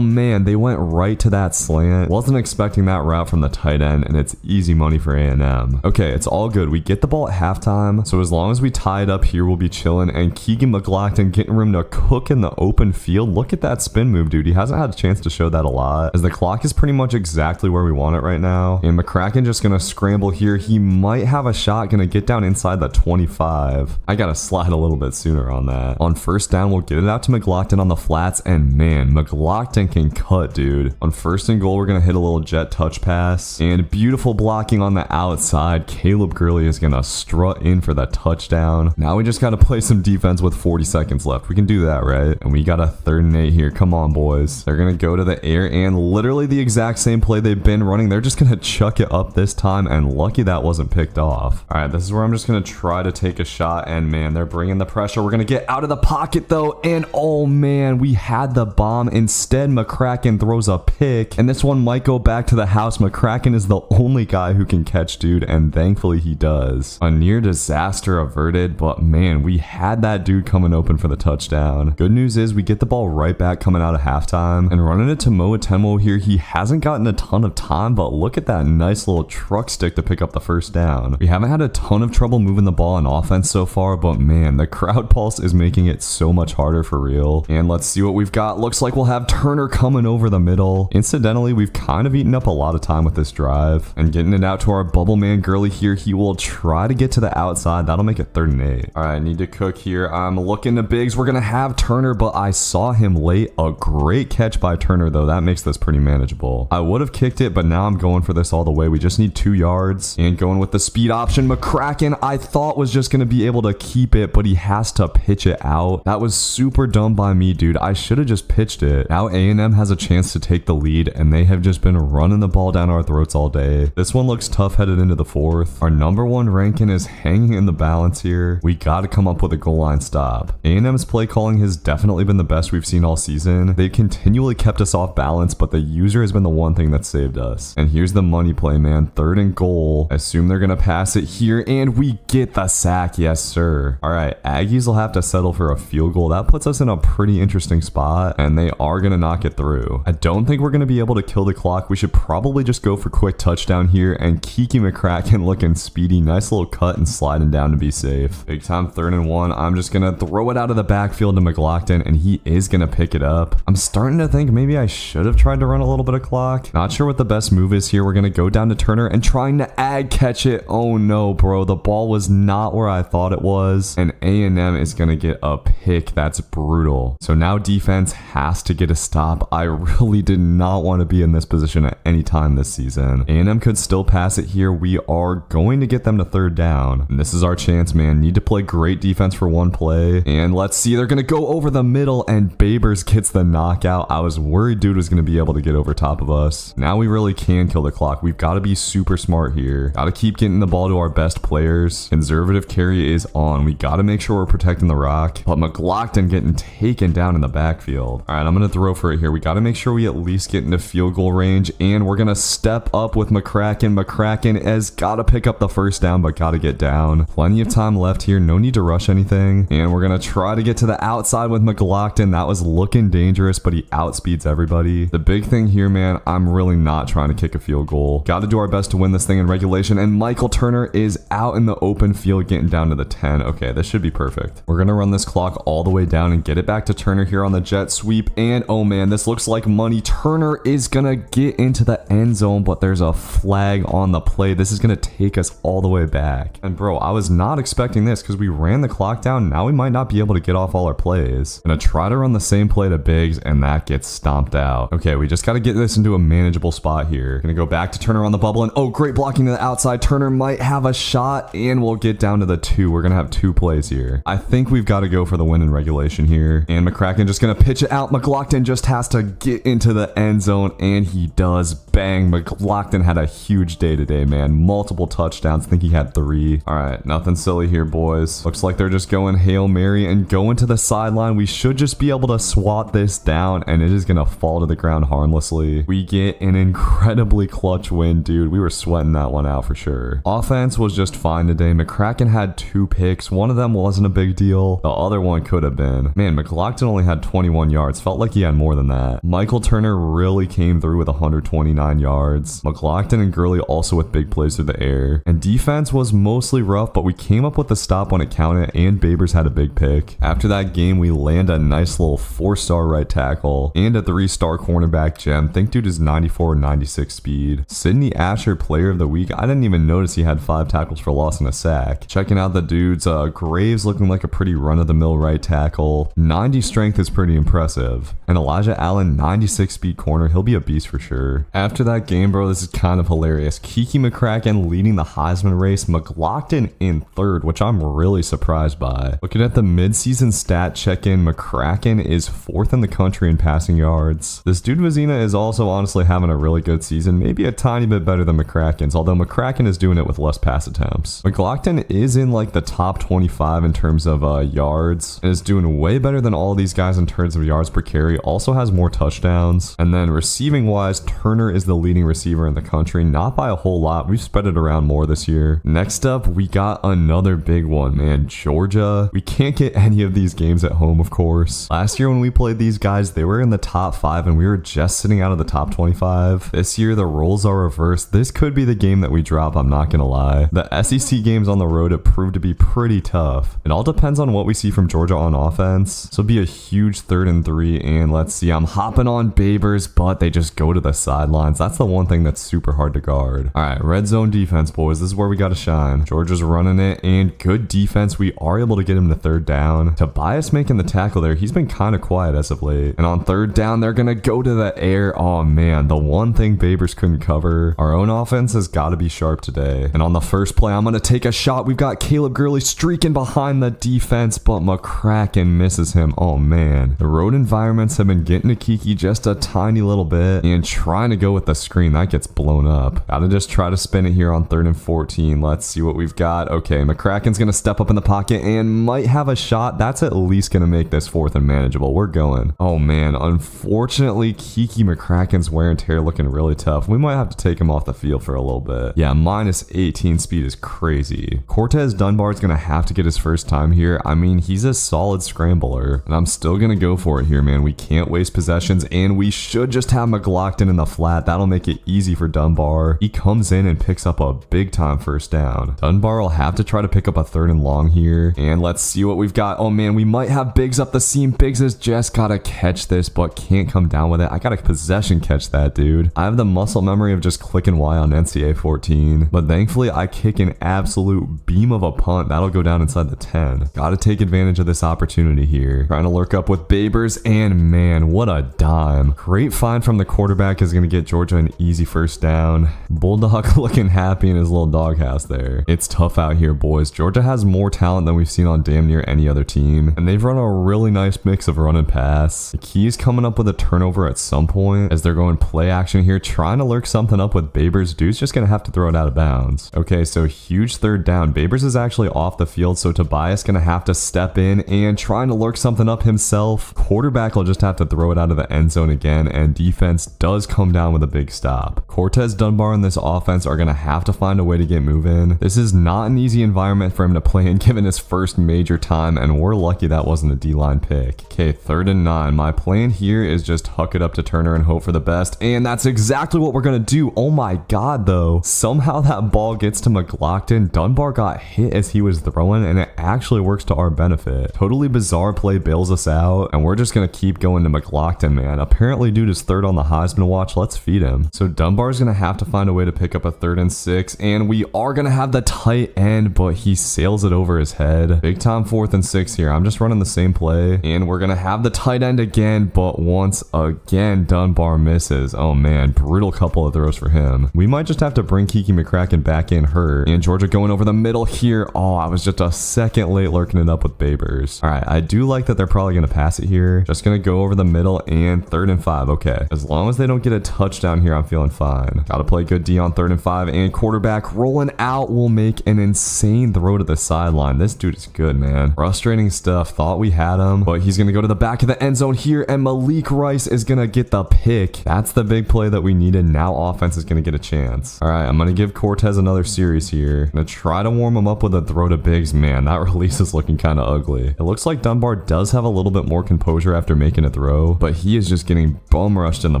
man, they went right to that slant. Wasn't expecting that route from the tight end, and it's easy money for A&M. Okay, it's all good. We get the ball at halftime, so as long as we tie it up here, we'll be chilling, and Keegan McLaughlin getting room to cook in the open field. Look at that spin move, dude. He hasn't had a chance to show that a lot, as the clock is pretty much exactly where we want it right now, and McCracken just gonna scramble here. He might have a shot, gonna get down inside the 25. I gotta slide a little bit sooner on that. On 1st down, we'll get it out to McLaughlin on the flats, and man, McLaughlin can cut, dude. On 1st and goal, we're gonna hit a little jet touch pass, and beautiful blocking on the outside. Caleb Gurley is gonna strut in for that touchdown. Now we just gotta play some defense with 40 seconds left. We can do that, right? And we got a 3rd and 8 here. Come on, boys. They're gonna go to the air, and literally the exact same play they've been running. They're just gonna chuck it up this time, and lucky that wasn't picked off. All right, this is where I'm just gonna try to take a shot, and man, they're bringing the pressure. We're gonna get out of the pocket though, and oh man, we had the bomb. Instead, McCracken throws a pick, and this one might go back to the house. McCracken is the only guy who can catch, dude, and thankfully he does. A near disaster averted, but man, we had that dude coming open for the touchdown. Good news is we get the ball right back coming out of halftime, and running it to Mo Atenmo here. He hasn't gotten a ton of time, but look at that nice little truck stick to pick up the 1st down. We haven't had a ton of trouble moving the ball on offense so far, but man, the crowd pulse is making it so much harder for real. And let's see what we've got. Looks like we'll have Turner coming over the middle. Incidentally, we've kind of eaten up a lot of time with this drive, and getting it out to our bubble man Gurley here. He will try to get to the outside. That'll make it 3rd and 8. All right, I need to cook here. I'm looking to Biggs. We're gonna have Turner, but I saw him late. A great catch by Turner though. That makes this pretty manageable. I would have kicked it, but now I'm going for this all the way. We just need 2 yards and going with the speed option. McCracken, I thought was just going to be able to keep it, but he has to pitch it out. That was super dumb by me, dude. I should have just pitched it. Now A&M has a chance to take the lead, and they have just been running the ball down our throats all day. This one looks tough headed into the 4th. Our number 1 ranking is hanging in the balance here. We got to come up with a goal line stop. A&M's play calling has definitely been the best we've seen all season. They've continually kept us off balance, but the user has been the one thing that saved us. And here's the money play, man. 3rd and goal. Assume they're going to pass it here, and we get the sack. Yes, sir. All right, Aggies will have to settle for a field goal. That puts us in a pretty interesting spot, and they are going to knock it through. I don't think we're going to be able to kill the clock. We should probably just go for quick touchdown here, and Kiki McCracken looking speedy. Nice little cut and sliding down to be safe. Big time 3rd and 1. I'm just going to throw it out of the backfield to McLaughlin, and he is going to pick it up. I'm starting to think maybe I should have tried to run a little bit of clock. Not sure what the best move is here. We're going to go down to Turner and trying to catch it. Oh no, bro. The ball was not where I thought it was, and A&M is going to get a pick. That's brutal. So now defense has to get a stop. I really did not want to be in this position at any time this season. A&M could still pass it here. We are going to get them to 3rd down, and this is our chance, man. Need to play great defense for one play, and let's see. They're going to go over the middle, and Babers gets the knockout. I was worried dude was going to be able to get over top of us. Now we really can kill the clock. We've got to be super smart here. Got to keep getting the ball to our best players. Conservative carry is on. We got to make sure we're protecting the rock, but McLaughlin getting taken down in the backfield. All right, I'm going to throw for it here. We got to make sure we at least get into field goal range, and we're going to step up with McCracken. McCracken has got to pick up the 1st down, but got to get down. Plenty of time left here. No need to rush anything, and we're going to try to get to the outside with McLaughlin. That was looking dangerous, but he outspeeds everybody. The big thing here, man, I'm really not trying to kick a field goal. Got to do our best to win this thing in regulation, and Michael Turner is out in the open field getting down to the 10. Okay, this should be perfect. We're going to run this clock all the way down and get it back to Turner here on the jet sweep, and oh man, this looks like money. Turner is going to get into the end zone, but there's a flag on the play. This is going to take us all the way back. And bro, I was not expecting this because we ran the clock down. Now we might not be able to get off all our plays. Gonna try to run the same play to Biggs, and that gets stomped out. Okay, we just got to get this into a manageable spot here. Gonna go back to Turner on the bubble, and oh, great blocking to the outside. Turner might have a shot, and we'll get down to the 2. We're gonna have 2 plays here. I think we've got to go for the win in regulation here, and McCracken just gonna pitch it out. McLaughlin just has to get into the end zone, and he does. Bang. McLaughlin had a huge day today, man. Multiple touchdowns. I think he had 3. All right, nothing silly here, boys. Looks like they're just going Hail Mary and going to the sideline. We should just be able to swat this down, and it is gonna fall to the ground harmlessly. We get an incredibly clutch win, dude. We were sweating that one out for sure. Offense was just fine today. McCracken had 2 picks. One of them wasn't a big deal. The other one could have been. Man, McLaughlin only had 21 yards. Felt like he had more than that. Michael Turner really came through with 129 yards. McLaughlin and Gurley also with big plays through the air. And defense was mostly rough, but we came up with the stop when it counted, and Babers had a big pick. After that game, we land a nice little 4-star right tackle and a 3-star cornerback gem. Think dude is 94 or 96 speed. Sidney Asher, player of the week. I didn't even notice he had 5 tackles for loss and a sack. Checking out the dudes, Graves looking like a pretty run-of-the-mill right tackle. 90 strength is pretty impressive. And Elijah Allen, 96 speed corner. He'll be a beast for sure. After that game, bro, this is kind of hilarious. Kiki McCracken leading the Heisman race. McLaughlin in 3rd, which I'm really surprised by. Looking at the midseason stat check-in, McCracken is 4th in the country in passing yards. This dude Vazina is also honestly having a really good season. Maybe a tiny bit better than McCracken's, although McCracken is doing it with less pass attempts. McLaughlin is in like the top 25 in terms of yards, and is doing way better than all these guys in terms of yards per carry. Also has more touchdowns. And then receiving wise, Turner is the leading receiver in the country, not by a whole lot. We've spread it around more this year. Next up, we got another big one, man. Georgia. We can't get any of these games at home, of course. Last year when we played these guys, they were in the top 5 and we were just sitting out of the top 25. This year, the roles are reversed. This could be the game that we drop, I'm not gonna lie. The SEC games on the road have proved to be pretty tough. It all depends on what we see from Georgia on offense. So it'll be a huge 3rd and 3, and let's see, I'm hopping on Babers, but they just go to the sidelines. That's the one thing that's super hard to guard. All right, red zone defense, boys. This is where we gotta shine. Georgia's running it, and good defense. We are able to get him to 3rd down. Tobias making the tackle there. He's been kind of quiet as of late. And on 3rd down, they're gonna go to the air. Oh man, the one thing Babers couldn't cover. Our own offense has got to be sharp today. And on the first play, I'm going to take a shot. We've got Caleb Gurley streaking behind the defense, but McCracken misses him. Oh man, the road environments have been getting to Kiki just a tiny little bit, and trying to go with the screen, that gets blown up. Gotta just try to spin it here on 3rd and 14. Let's see what we've got. Okay, McCracken's going to step up in the pocket and might have a shot. That's at least going to make this 4th and manageable. We're going. Oh man, unfortunately, Kiki McCracken's wear and tear looking really tough. We might have to take him off the field for a little bit. Yeah, minus 18 speed is crazy. Cortez Dunbar's going to have to get his first time here. I mean, he's a solid scrambler, and I'm still going to go for it here, man. We can't waste possessions, and we should just have McLaughlin in the flat. That'll make it easy for Dunbar. He comes in and picks up a big time first down. Dunbar will have to try to pick up a 3rd and long here, and let's see what we've got. Oh man, we might have Biggs up the seam. Biggs has just got to catch this, but can't come down with it. I got a possession catch that, dude. I have the muscle memory of just clicking Y on NCAA 14, but thankfully I kick an absolute beam of a punt. That'll go down inside the 10. Gotta take advantage of this opportunity here. Trying to lurk up with Babers, and man, what a dime. Great find from the quarterback is going to get Georgia an easy first down. Bulldog looking happy in his little doghouse there. It's tough out here, boys. Georgia has more talent than we've seen on damn near any other team, and they've run a really nice mix of run and pass. The key is coming up with a turnover at some point as they're going play action here, trying to lurk something up with Babers. Dude's just going to have to throw it out of bounds. Okay, so huge 3rd down. Babers is actually off the field, so Tobias going to have to step in and trying to lurk something up himself. Quarterback will just have to throw it out of the end zone again, and defense does come down with a big stop. Cortez Dunbar and this offense are going to have to find a way to get moving. This is not an easy environment for him to play in given his first major time, and we're lucky that wasn't a D-line pick. Okay, 3rd and 9. My plan here is just huck it up to Turner and hope for the best, and that's exactly what we're going to do. Oh my god, though. Somehow that ball gets to McLaughlin. Dunbar got hit as he was throwing, and it actually works to our benefit. Totally bizarre play bails us out, and we're just going to keep going to McLaughlin, man. Apparently, dude is 3rd on the Heisman watch. Let's feed him. So Dunbar's going to have to find a way to pick up a 3rd and 6, and we are going to have the tight end, but he sails it over his head. Big time 4th and 6 here. I'm just running the same play, and we're going to have the tight end again, but once again, Dunbar misses. Oh man, brutal couple of throws for him. We might just have to bring Kiki McCracken back in hurt, and Georgia going over the middle here. Oh, I was just a second late lurking it up with Babers. All right, I do like that they're probably going to pass it here. Just going to go over the middle and 3rd and 5. Okay, as long as they don't get a touchdown here, I'm feeling fine. Got to play good D on 3rd and 5, and quarterback rolling out will make an insane throw to the sideline. This dude is good, man. Frustrating stuff. Thought we had him, but he's going to go to the back of the end zone here, and Malik Rice is going to get the pick. That's the big play that we needed. Now offense is going to get a chance. All right, I'm going to give Cortez another series here. I'm going to try to warm him up with a throw to Biggs. Man, that release is looking kind of ugly. It looks like Dunbar does have a little bit more composure after making a throw, but he is just getting bum rushed in the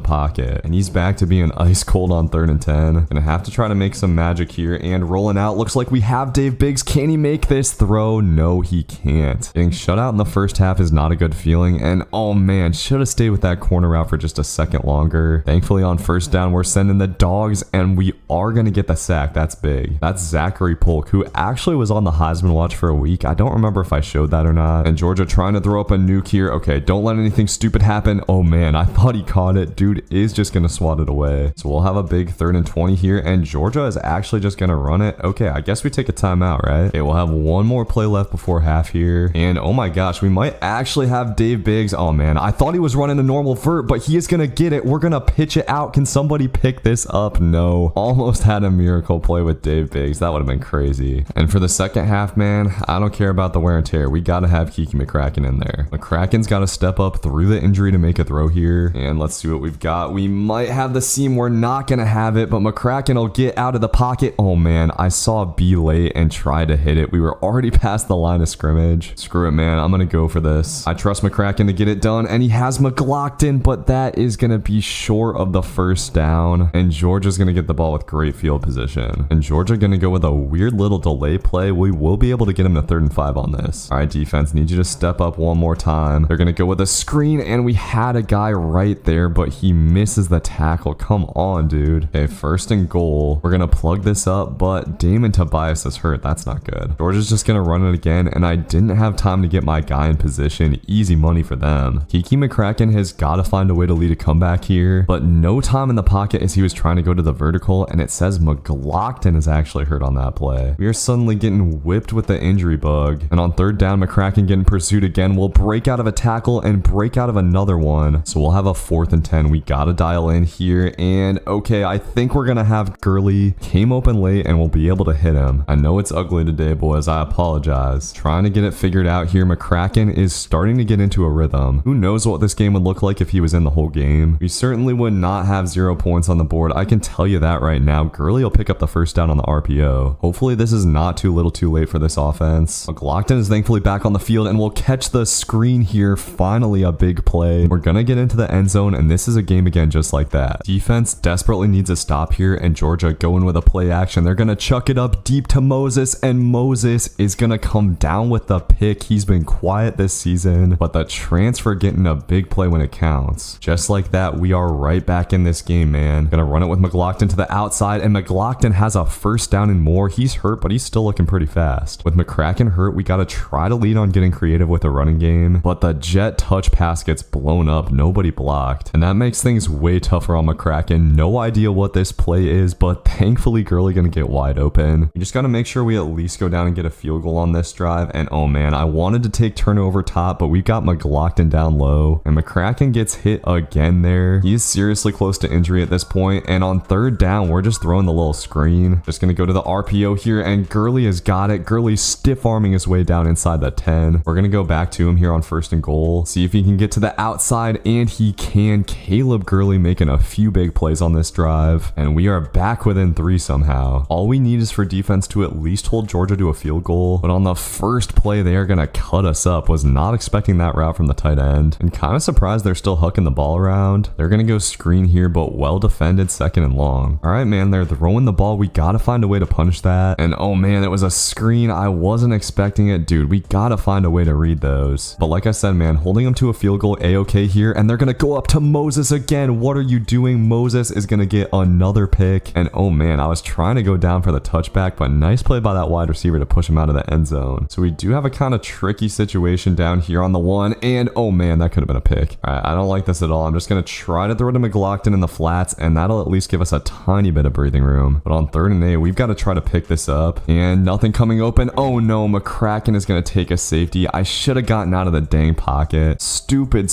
pocket, and he's back to being ice cold on 3rd and 10. Gonna have to try to make some magic here, and rolling out. Looks like we have Dave Biggs. Can he make this throw? No, he can't. Getting shut out in the first half is not a good feeling, and oh man, should have stayed with that corner route for just a second longer. Thankfully on 1st down, we're sending the dogs, and we are gonna get the sack. That's big. That's Zachary Polk, who actually was on the Heisman watch for a week. I don't remember if I showed that or not. And Georgia trying to throw up a nuke here. Okay, don't let anything stupid happen. Oh man, I thought he caught it. Dude is just gonna swat it away. So we'll have a big 3rd and 20 here, and Georgia is actually just gonna run it. Okay, I guess we take a timeout, right? Okay, we'll have one more play left before half here, and oh my gosh, we might actually have Dave Biggs. Oh man, I thought he was running a normal vert, but he is gonna get it. We're gonna pitch it out. Can somebody pick this up? No. Almost had a miracle play with Dave Biggs. That would have been crazy. And for the second half, man, I don't care about the wear and tear. We gotta have Kiki McCracken in there. McCracken's gotta step up through the injury to make a throw here, and let's see what we've got. We might have the seam. We're not gonna have it, but McCracken will get out of the pocket. Oh man, I saw B late and try to hit it. We were already past the line of scrimmage. Screw it, man. I'm gonna go for this. I trust McCracken to get it done, and he has McLaughlin, but that is gonna be short of the first down, and Georgia's gonna get the ball with great field position. And Georgia gonna go with a weird little delay play. We will be able to get him to 3rd and 5 on this. All right, defense, need you to step up one more time. They're gonna go with a screen, and we had a guy right there, but he misses the tackle. Come on, dude. Okay, 1st and goal. We're gonna plug this up, but Damon Tobias is hurt. That's not good. Georgia's just gonna run it again, and I didn't have time to get my guy in position. Easy money for them. Kiki McCracken has got to find a way to lead a comeback here, but no time in the pocket as he was trying to go to the vertical, and it says McLaughlin is actually hurt on that play. We are suddenly getting whipped with the injury bug, and on third down, McCracken getting pursued again will break out of a tackle and break out of another one. So we'll have a 4th and 10. We gotta dial in here, and okay, I think we're gonna have Gurley. Came open late and we'll be able to hit him. I know it's ugly today, boys. I apologize. Trying to get it figured out here. McCracken is starting to get into a rhythm. Who knows what this game would look like if he was in the whole game? We certainly would not have 0 points on the board. I can tell you that right now. Gurley will pick up the first down on the RPO. Hopefully this is not too little too late for this offense. McLaughlin is thankfully back on the field and we'll catch the screen here. Finally a big play. We're gonna get into the end zone and this is a game again just like that. Defense desperately needs a stop here and Georgia going with a play action. They're gonna chuck it up deep to Moses and Moses is gonna come down with the pick. He's been quiet this season, but the transfer getting a big play when it counts. Just like that, we are right back in this game, man. Gonna run it with McLaughlin to the outside and McLaughlin has a first down and more. He's hurt, but he's still looking pretty fast. With McCracken hurt, we gotta try to lead on getting creative with a running game, but the jet touch pass gets blown up. Nobody blocked, and that makes things way tougher on McCracken. No idea what this play is, but thankfully Gurley gonna get wide open. We just gotta make sure we at least go down and get a field goal on this drive, and oh man, I wanted to take turnover top, but we got McLaughlin down low, and McCracken gets hit again there. He is seriously close to injury at this point, and on third down, we're just throwing the little screen. Just gonna go to the RPO here, and Gurley has got it. Gurley stiff arming his way down inside the 10. We're gonna go back to him here on 1st and goal, see if he can get to the outside, and he can. Caleb Gurley making a few big plays on this drive, and we are back within 3 somehow. All we need is for defense to at least hold Georgia to a field goal, but on the first play, they are gonna cut us up. Was not expecting that route from the tight end, and kind of surprised they're still hucking the ball around. They're gonna go screen here, but well defended, 2nd and long. All right, man, they're throwing the ball. We gotta find a way to punish that, and oh man, it was a screen. I wasn't expecting it, dude. We gotta find a way to read those, but like I said, man, holding them to a field goal, a-okay here, and they're gonna go up to Moses again. What are you doing? Moses is gonna get another pick, and oh man, I was trying to go down for the touchback, but nice play by that wide receiver to push him out of the end zone. So we do have a kind of tricky situation down here on the 1, and oh man, that could have been a pick. All right, I don't like this at all. I'm just gonna try to throw to McLaughlin in the flats, and that'll at least give us a tiny bit of breathing room. But on 3rd and 8, we've got to try to pick this up, and nothing coming open. Oh no, McCracken is gonna take a safety. I should have gotten out of the dang pocket. Stupid,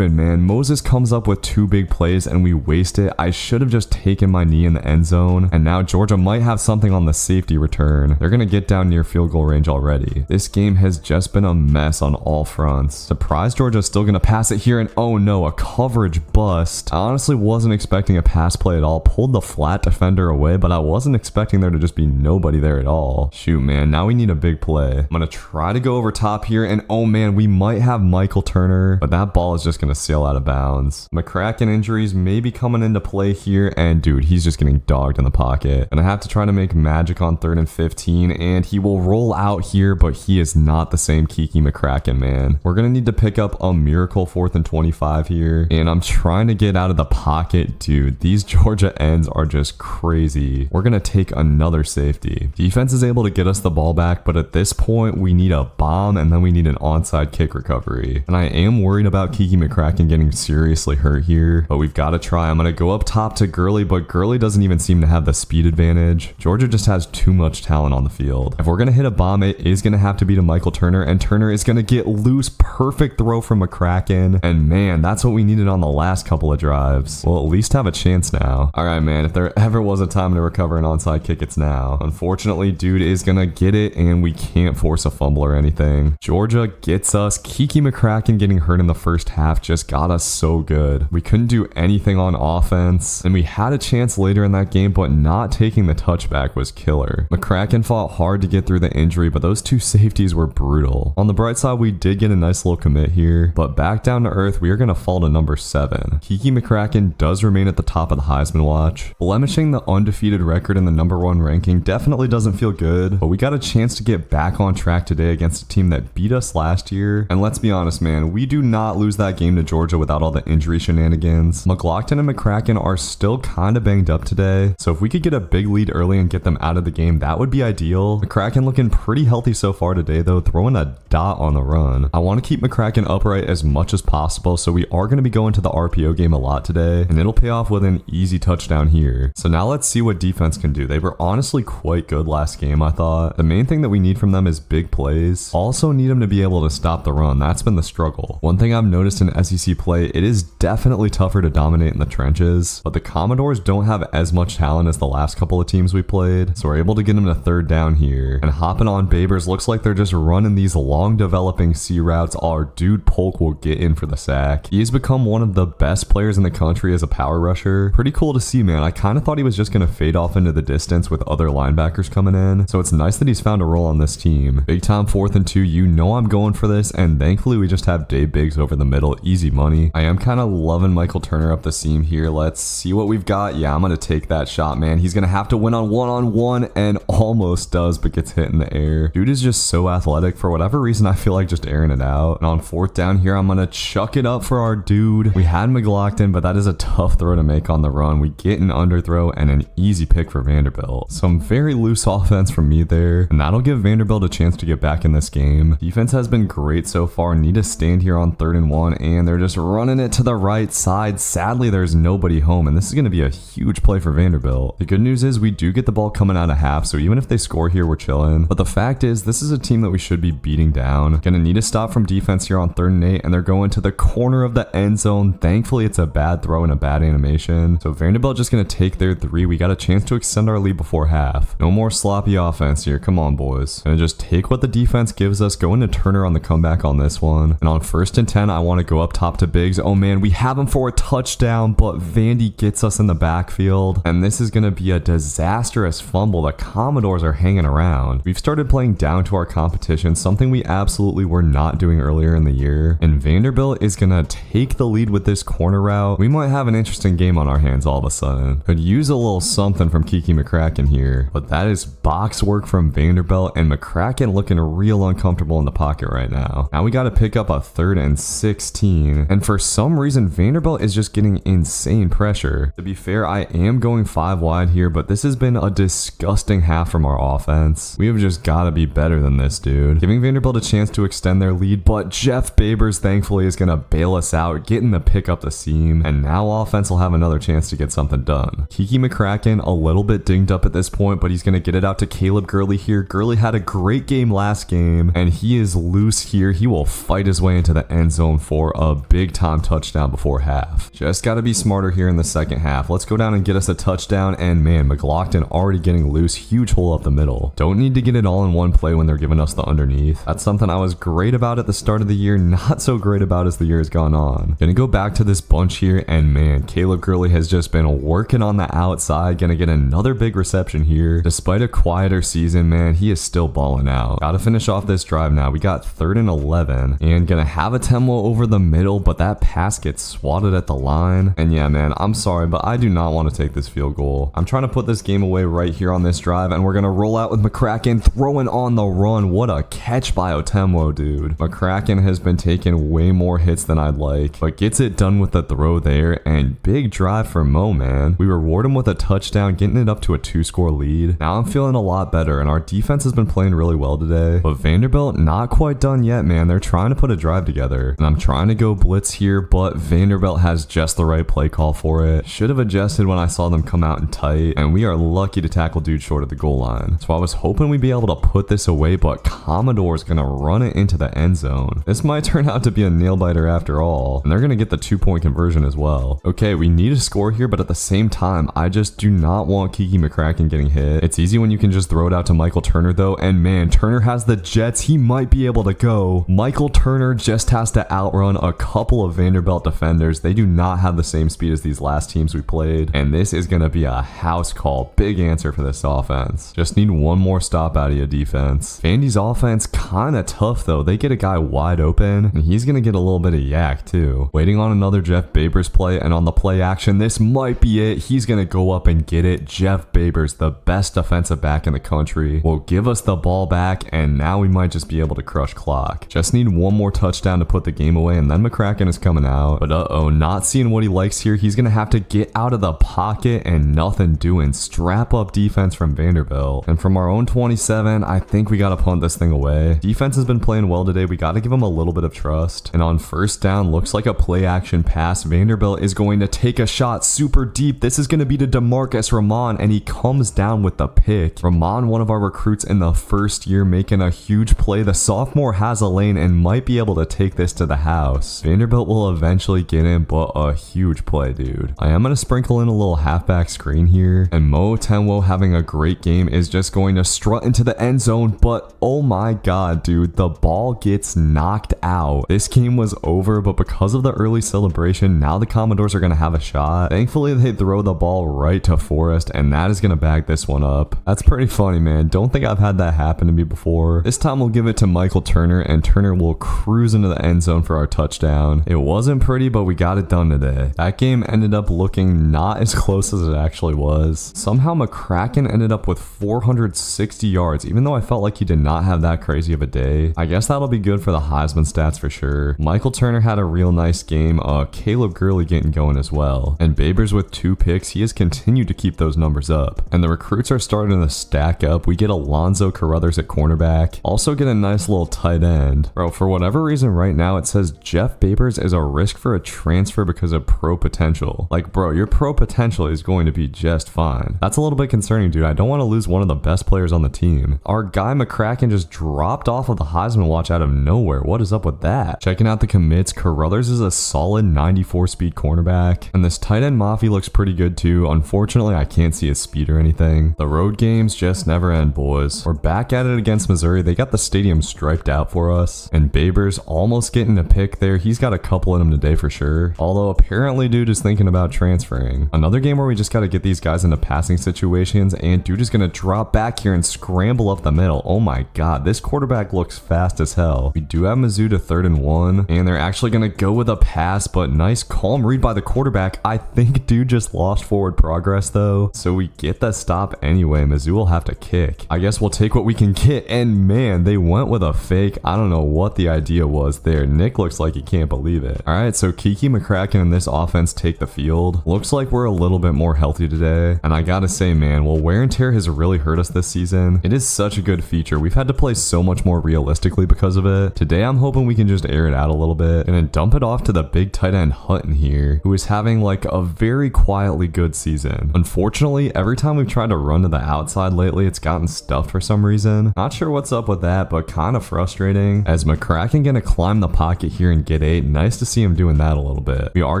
man. Moses comes up with 2 big plays and we waste it. I should have just taken my knee in the end zone, and now Georgia might have something on the safety return. They're gonna get down near field goal range already. This game has just been a mess on all fronts. Surprised Georgia's still gonna pass it here, and oh no, a coverage bust. I honestly wasn't expecting a pass play at all. Pulled the flat defender away, but I wasn't expecting there to just be nobody there at all. Shoot, man, now we need a big play. I'm gonna try to go over top here, and oh man, we might have Michael Turner, but that ball is just gonna sail out of bounds. McCracken injuries may be coming into play here, and dude, he's just getting dogged in the pocket. And I have to try to make magic on 3rd and 15, and he will roll out here, but he is not the same Kiki McCracken, man. We're gonna need to pick up a miracle 4th and 25 here, and I'm trying to get out of the pocket. Dude, these Georgia ends are just crazy. We're gonna take another safety. Defense is able to get us the ball back, but at this point, we need a bomb, and then we need an onside kick recovery. And I am worried about Kiki McCracken getting seriously hurt here, but we've got to try. I'm gonna go up top to Gurley, but Gurley doesn't even seem to have the speed advantage. Georgia just has too much talent on the field. If we're gonna hit a bomb, it is gonna have to be to Michael Turner, and Turner is gonna get loose. Perfect throw from McCracken, and man, that's what we needed on the last couple of drives. We'll at least have a chance now. All right, man, if there ever was a time to recover an onside kick, it's now. Unfortunately, dude is gonna get it, and we can't force a fumble or anything. Georgia gets us. Kiki McCracken getting hurt in the first half just got us so good. We couldn't do anything on offense, and we had a chance later in that game, but not taking the touchback was killer. McCracken fought hard to get through the injury, but those 2 safeties were brutal. On the bright side, we did get a nice little commit here, but back down to earth, we are going to fall to number 7. Kiki McCracken does remain at the top of the Heisman watch. Blemishing the undefeated record in the number 1 ranking definitely doesn't feel good, but we got a chance to get back on track today against a team that beat us last year. And let's be honest, man, we do not lose that game to Georgia without all the injury shenanigans. McLaughlin and McCracken are still kind of banged up today, so if we could get a big lead early and get them out of the game, that would be ideal. McCracken looking pretty healthy so far today though, throwing a dot on the run. I want to keep McCracken upright as much as possible, so we are going to be going to the RPO game a lot today, and it'll pay off with an easy touchdown here. So now let's see what defense can do. They were honestly quite good last game, I thought. The main thing that we need from them is big plays. Also need them to be able to stop the run. That's been the struggle. One thing I've noticed in SEC play, it is definitely tougher to dominate in the trenches, but the Commodores don't have as much talent as the last couple of teams we played, so we're able to get them to third down here. And hopping on Babers, looks like they're just running these long developing C routes. Our dude Polk will get in for the sack. He has become one of the best players in the country as a power rusher. Pretty cool to see, man. I kind of thought he was just going to fade off into the distance with other linebackers coming in, so it's nice that he's found a role on this team. Big time 4th and 2, you know I'm going for this, and thankfully we just have Dave Biggs over the middle. Easy money. I am kind of loving Michael Turner up the seam here. Let's see what we've got. Yeah, I'm going to take that shot, man. He's going to have to win on one-on-one, and almost does, but gets hit in the air. Dude is just so athletic. For whatever reason, I feel like just airing it out. And on 4th down here, I'm going to chuck it up for our dude. We had McLaughlin, but that is a tough throw to make on the run. We get an underthrow and an easy pick for Vanderbilt. Some very loose offense from me there, and that'll give Vanderbilt a chance to get back in this game. Defense has been great so far. Need to stand here on 3rd and 1, and they're just running it to the right side. Sadly, there's nobody home, and this is going to be a huge play for Vanderbilt. The good news is we do get the ball coming out of half, so even if they score here, we're chilling. But the fact is, this is a team that we should be beating down. Gonna need a stop from defense here on 3rd and 8, and they're going to the corner of the end zone. Thankfully, it's a bad throw and a bad animation. So Vanderbilt just gonna take their 3. We got a chance to extend our lead before half. No more sloppy offense here. Come on, boys. Gonna just take what the defense gives us. Go into Turner on the comeback on this one. And on 1st and 10, I want to go up top to Biggs. Oh man, we have him for a touchdown, but Vandy gets us in the backfield. And this is gonna be a disastrous fumble. The Commodores are hanging around. We've started playing down to our competition, something we absolutely were not doing earlier in the year. And Vanderbilt is gonna take the lead with this corner route. We might have an interesting game on our hands all of a sudden. Could use a little something from Kiki McCracken here, but that is box work from Vanderbilt, and McCracken looking real uncomfortable in the pocket right now. Now we got to pick up a 3rd and 16, and for some reason Vanderbilt is just getting insane pressure. To be fair, I am going 5 wide here, but this has been a disgusting half from our offense. We have just got to be better than this, dude. Giving Vanderbilt a chance to extend their lead, but Jeff Babers thankfully is going to bail us out, getting the pick up the seam, and now offense will have another chance to get something done. Kiki McCracken a little bit dinged up at this point, but he's going to get it out to Caleb Gurley here. Gurley had a great game last game, and he is loose here. He will fight his way into the end zone for a big time touchdown before half. Just got to be smarter here in the second half. Let's go down and get us a touchdown, and man, McLaughlin already getting loose. Huge hole up the middle. Don't need to get it all in one play when they're giving us the underneath. That's something I was great about at the start of the year, not so great about as the year has gone on. Gonna go back to this bunch here, and man, Caleb Gurley has just been working on the outside. Gonna get another big reception here. Despite a quieter season, man, he is still balling out. Gotta finish off this drive now. We got 3rd and 11, and gonna have a Temlo over the middle, but that pass gets swatted at the line. And yeah, man, I'm sorry, but I do not want to take this field goal. I'm trying to put this game away right here on this drive, and we're gonna roll out with McCracken throwing on the run. What a catch by Otemwo, dude. McCracken has been taking way more hits than I'd like, but gets it done with the throw there, and big drive for Mo, man. We reward him with a touchdown, getting it up to a 2-score lead. Now I'm feeling a lot better, and our defense has been playing really well today, but Vanderbilt not quite done yet, man. They're trying to put a drive together, and I'm trying to go blitz here, but Vanderbilt has just the right play call for it. Should have adjusted when I saw them come out in tight, and we are lucky to tackle dude short of the goal line. So I was hoping we'd be able to put this away, but Commodore's gonna run it into the end zone. This might turn out to be a nail biter after all, and they're gonna get the 2-point conversion as well. Okay, we need a score here, but at the same time, I just do not want Kiki McCracken getting hit. It's easy when you can just throw it out to Michael Turner though, and man, Turner has the jets. He might be able to go. Michael Turner just has to outrun a couple of Vanderbilt defenders. They do not have the same speed as these last teams we played, and this is gonna be a house call. Big answer for this offense. Just need one more stop out of your defense. Vandy's offense kinda tough though. They get a guy wide open, and he's gonna get a little bit of yak too. Waiting on another Jeff Babers play, and on the play action, this might be it. He's gonna go up and get it. Jeff Babers, the best defensive back in the country, will give us the ball back, and now we might just be able to crush clock. Just need one more touchdown to put the game away, and then McCracken is coming out. But uh-oh, not seeing what he likes here. He's gonna have to get out of the pocket, and nothing doing. Strap up defense from Vanderbilt. And from our own 27, I think we gotta punt this thing away. Defense has been playing well today. We gotta give them a little bit of trust. And on first down, looks like a play action pass. Vanderbilt Vanderbilt is going to take a shot super deep. This is going to be to DeMarcus Ramon, and he comes down with the pick. Ramon, one of our recruits in the first year, making a huge play. The sophomore has a lane and might be able to take this to the house. Vanderbilt will eventually get in, but a huge play, dude. I am going to sprinkle in a little halfback screen here, and Mo Tenwo, having a great game, is just going to strut into the end zone, but oh my god, dude, the ball gets knocked out. This game was over, but because of the early celebration, now the Commodores are going to have a shot. Thankfully, they throw the ball right to Forrest, and that is going to bag this one up. That's pretty funny, man. Don't think I've had that happen to me before. This time we'll give it to Michael Turner, and Turner will cruise into the end zone for our touchdown. It wasn't pretty, but we got it done today. That game ended up looking not as close as it actually was. Somehow McCracken ended up with 460 yards, even though I felt like he did not have that crazy of a day. I guess that'll be good for the Heisman stats for sure. Michael Turner had a real nice game. Caleb Gurley getting going as well. And Babers with 2 picks. He has continued to keep those numbers up. And the recruits are starting to stack up. We get Alonzo Carruthers at cornerback. Also get a nice little tight end. Bro, for whatever reason right now it says Jeff Babers is a risk for a transfer because of pro potential. Like, bro, your pro potential is going to be just fine. That's a little bit concerning, dude. I don't want to lose one of the best players on the team. Our guy McCracken just dropped off of the Heisman watch out of nowhere. What is up with that? Checking out the commits, Carruthers is a solid 94 speed cornerback, and this tight end Mafi looks pretty good too. Unfortunately, I can't see his speed or anything. The road games just never end, boys. We're back at it against Missouri. They got the stadium striped out for us, and Babers almost getting a pick there. He's got a couple in him today for sure, although apparently dude is thinking about transferring. Another game where we just got to get these guys into passing situations, and dude is going to drop back here and scramble up the middle. Oh my god, this quarterback looks fast as hell. We do have Mizzou to 3rd and 1, and they're actually going to go with a pass, but nice calm read by the quarterback. I think dude just lost forward progress though, so we get the stop anyway. Mizzou will have to kick. I guess we'll take what we can get, and man, they went with a fake. I don't know what the idea was there. Nick looks like he can't believe it. All right, so Kiki McCracken and this offense take the field. Looks like we're a little bit more healthy today, and I gotta say, man, well, wear and tear has really hurt us this season. It is such a good feature. We've had to play so much more realistically because of it. Today, I'm hoping we can just air it out a little bit and then dump it off to the big tight end Hutton here, who is having like a very quietly good season. Unfortunately, every time we've tried to run to the outside lately, it's gotten stuffed for some reason. Not sure what's up with that, but kind of frustrating. As McCracken gonna climb the pocket here and get 8. Nice to see him doing that a little bit. We are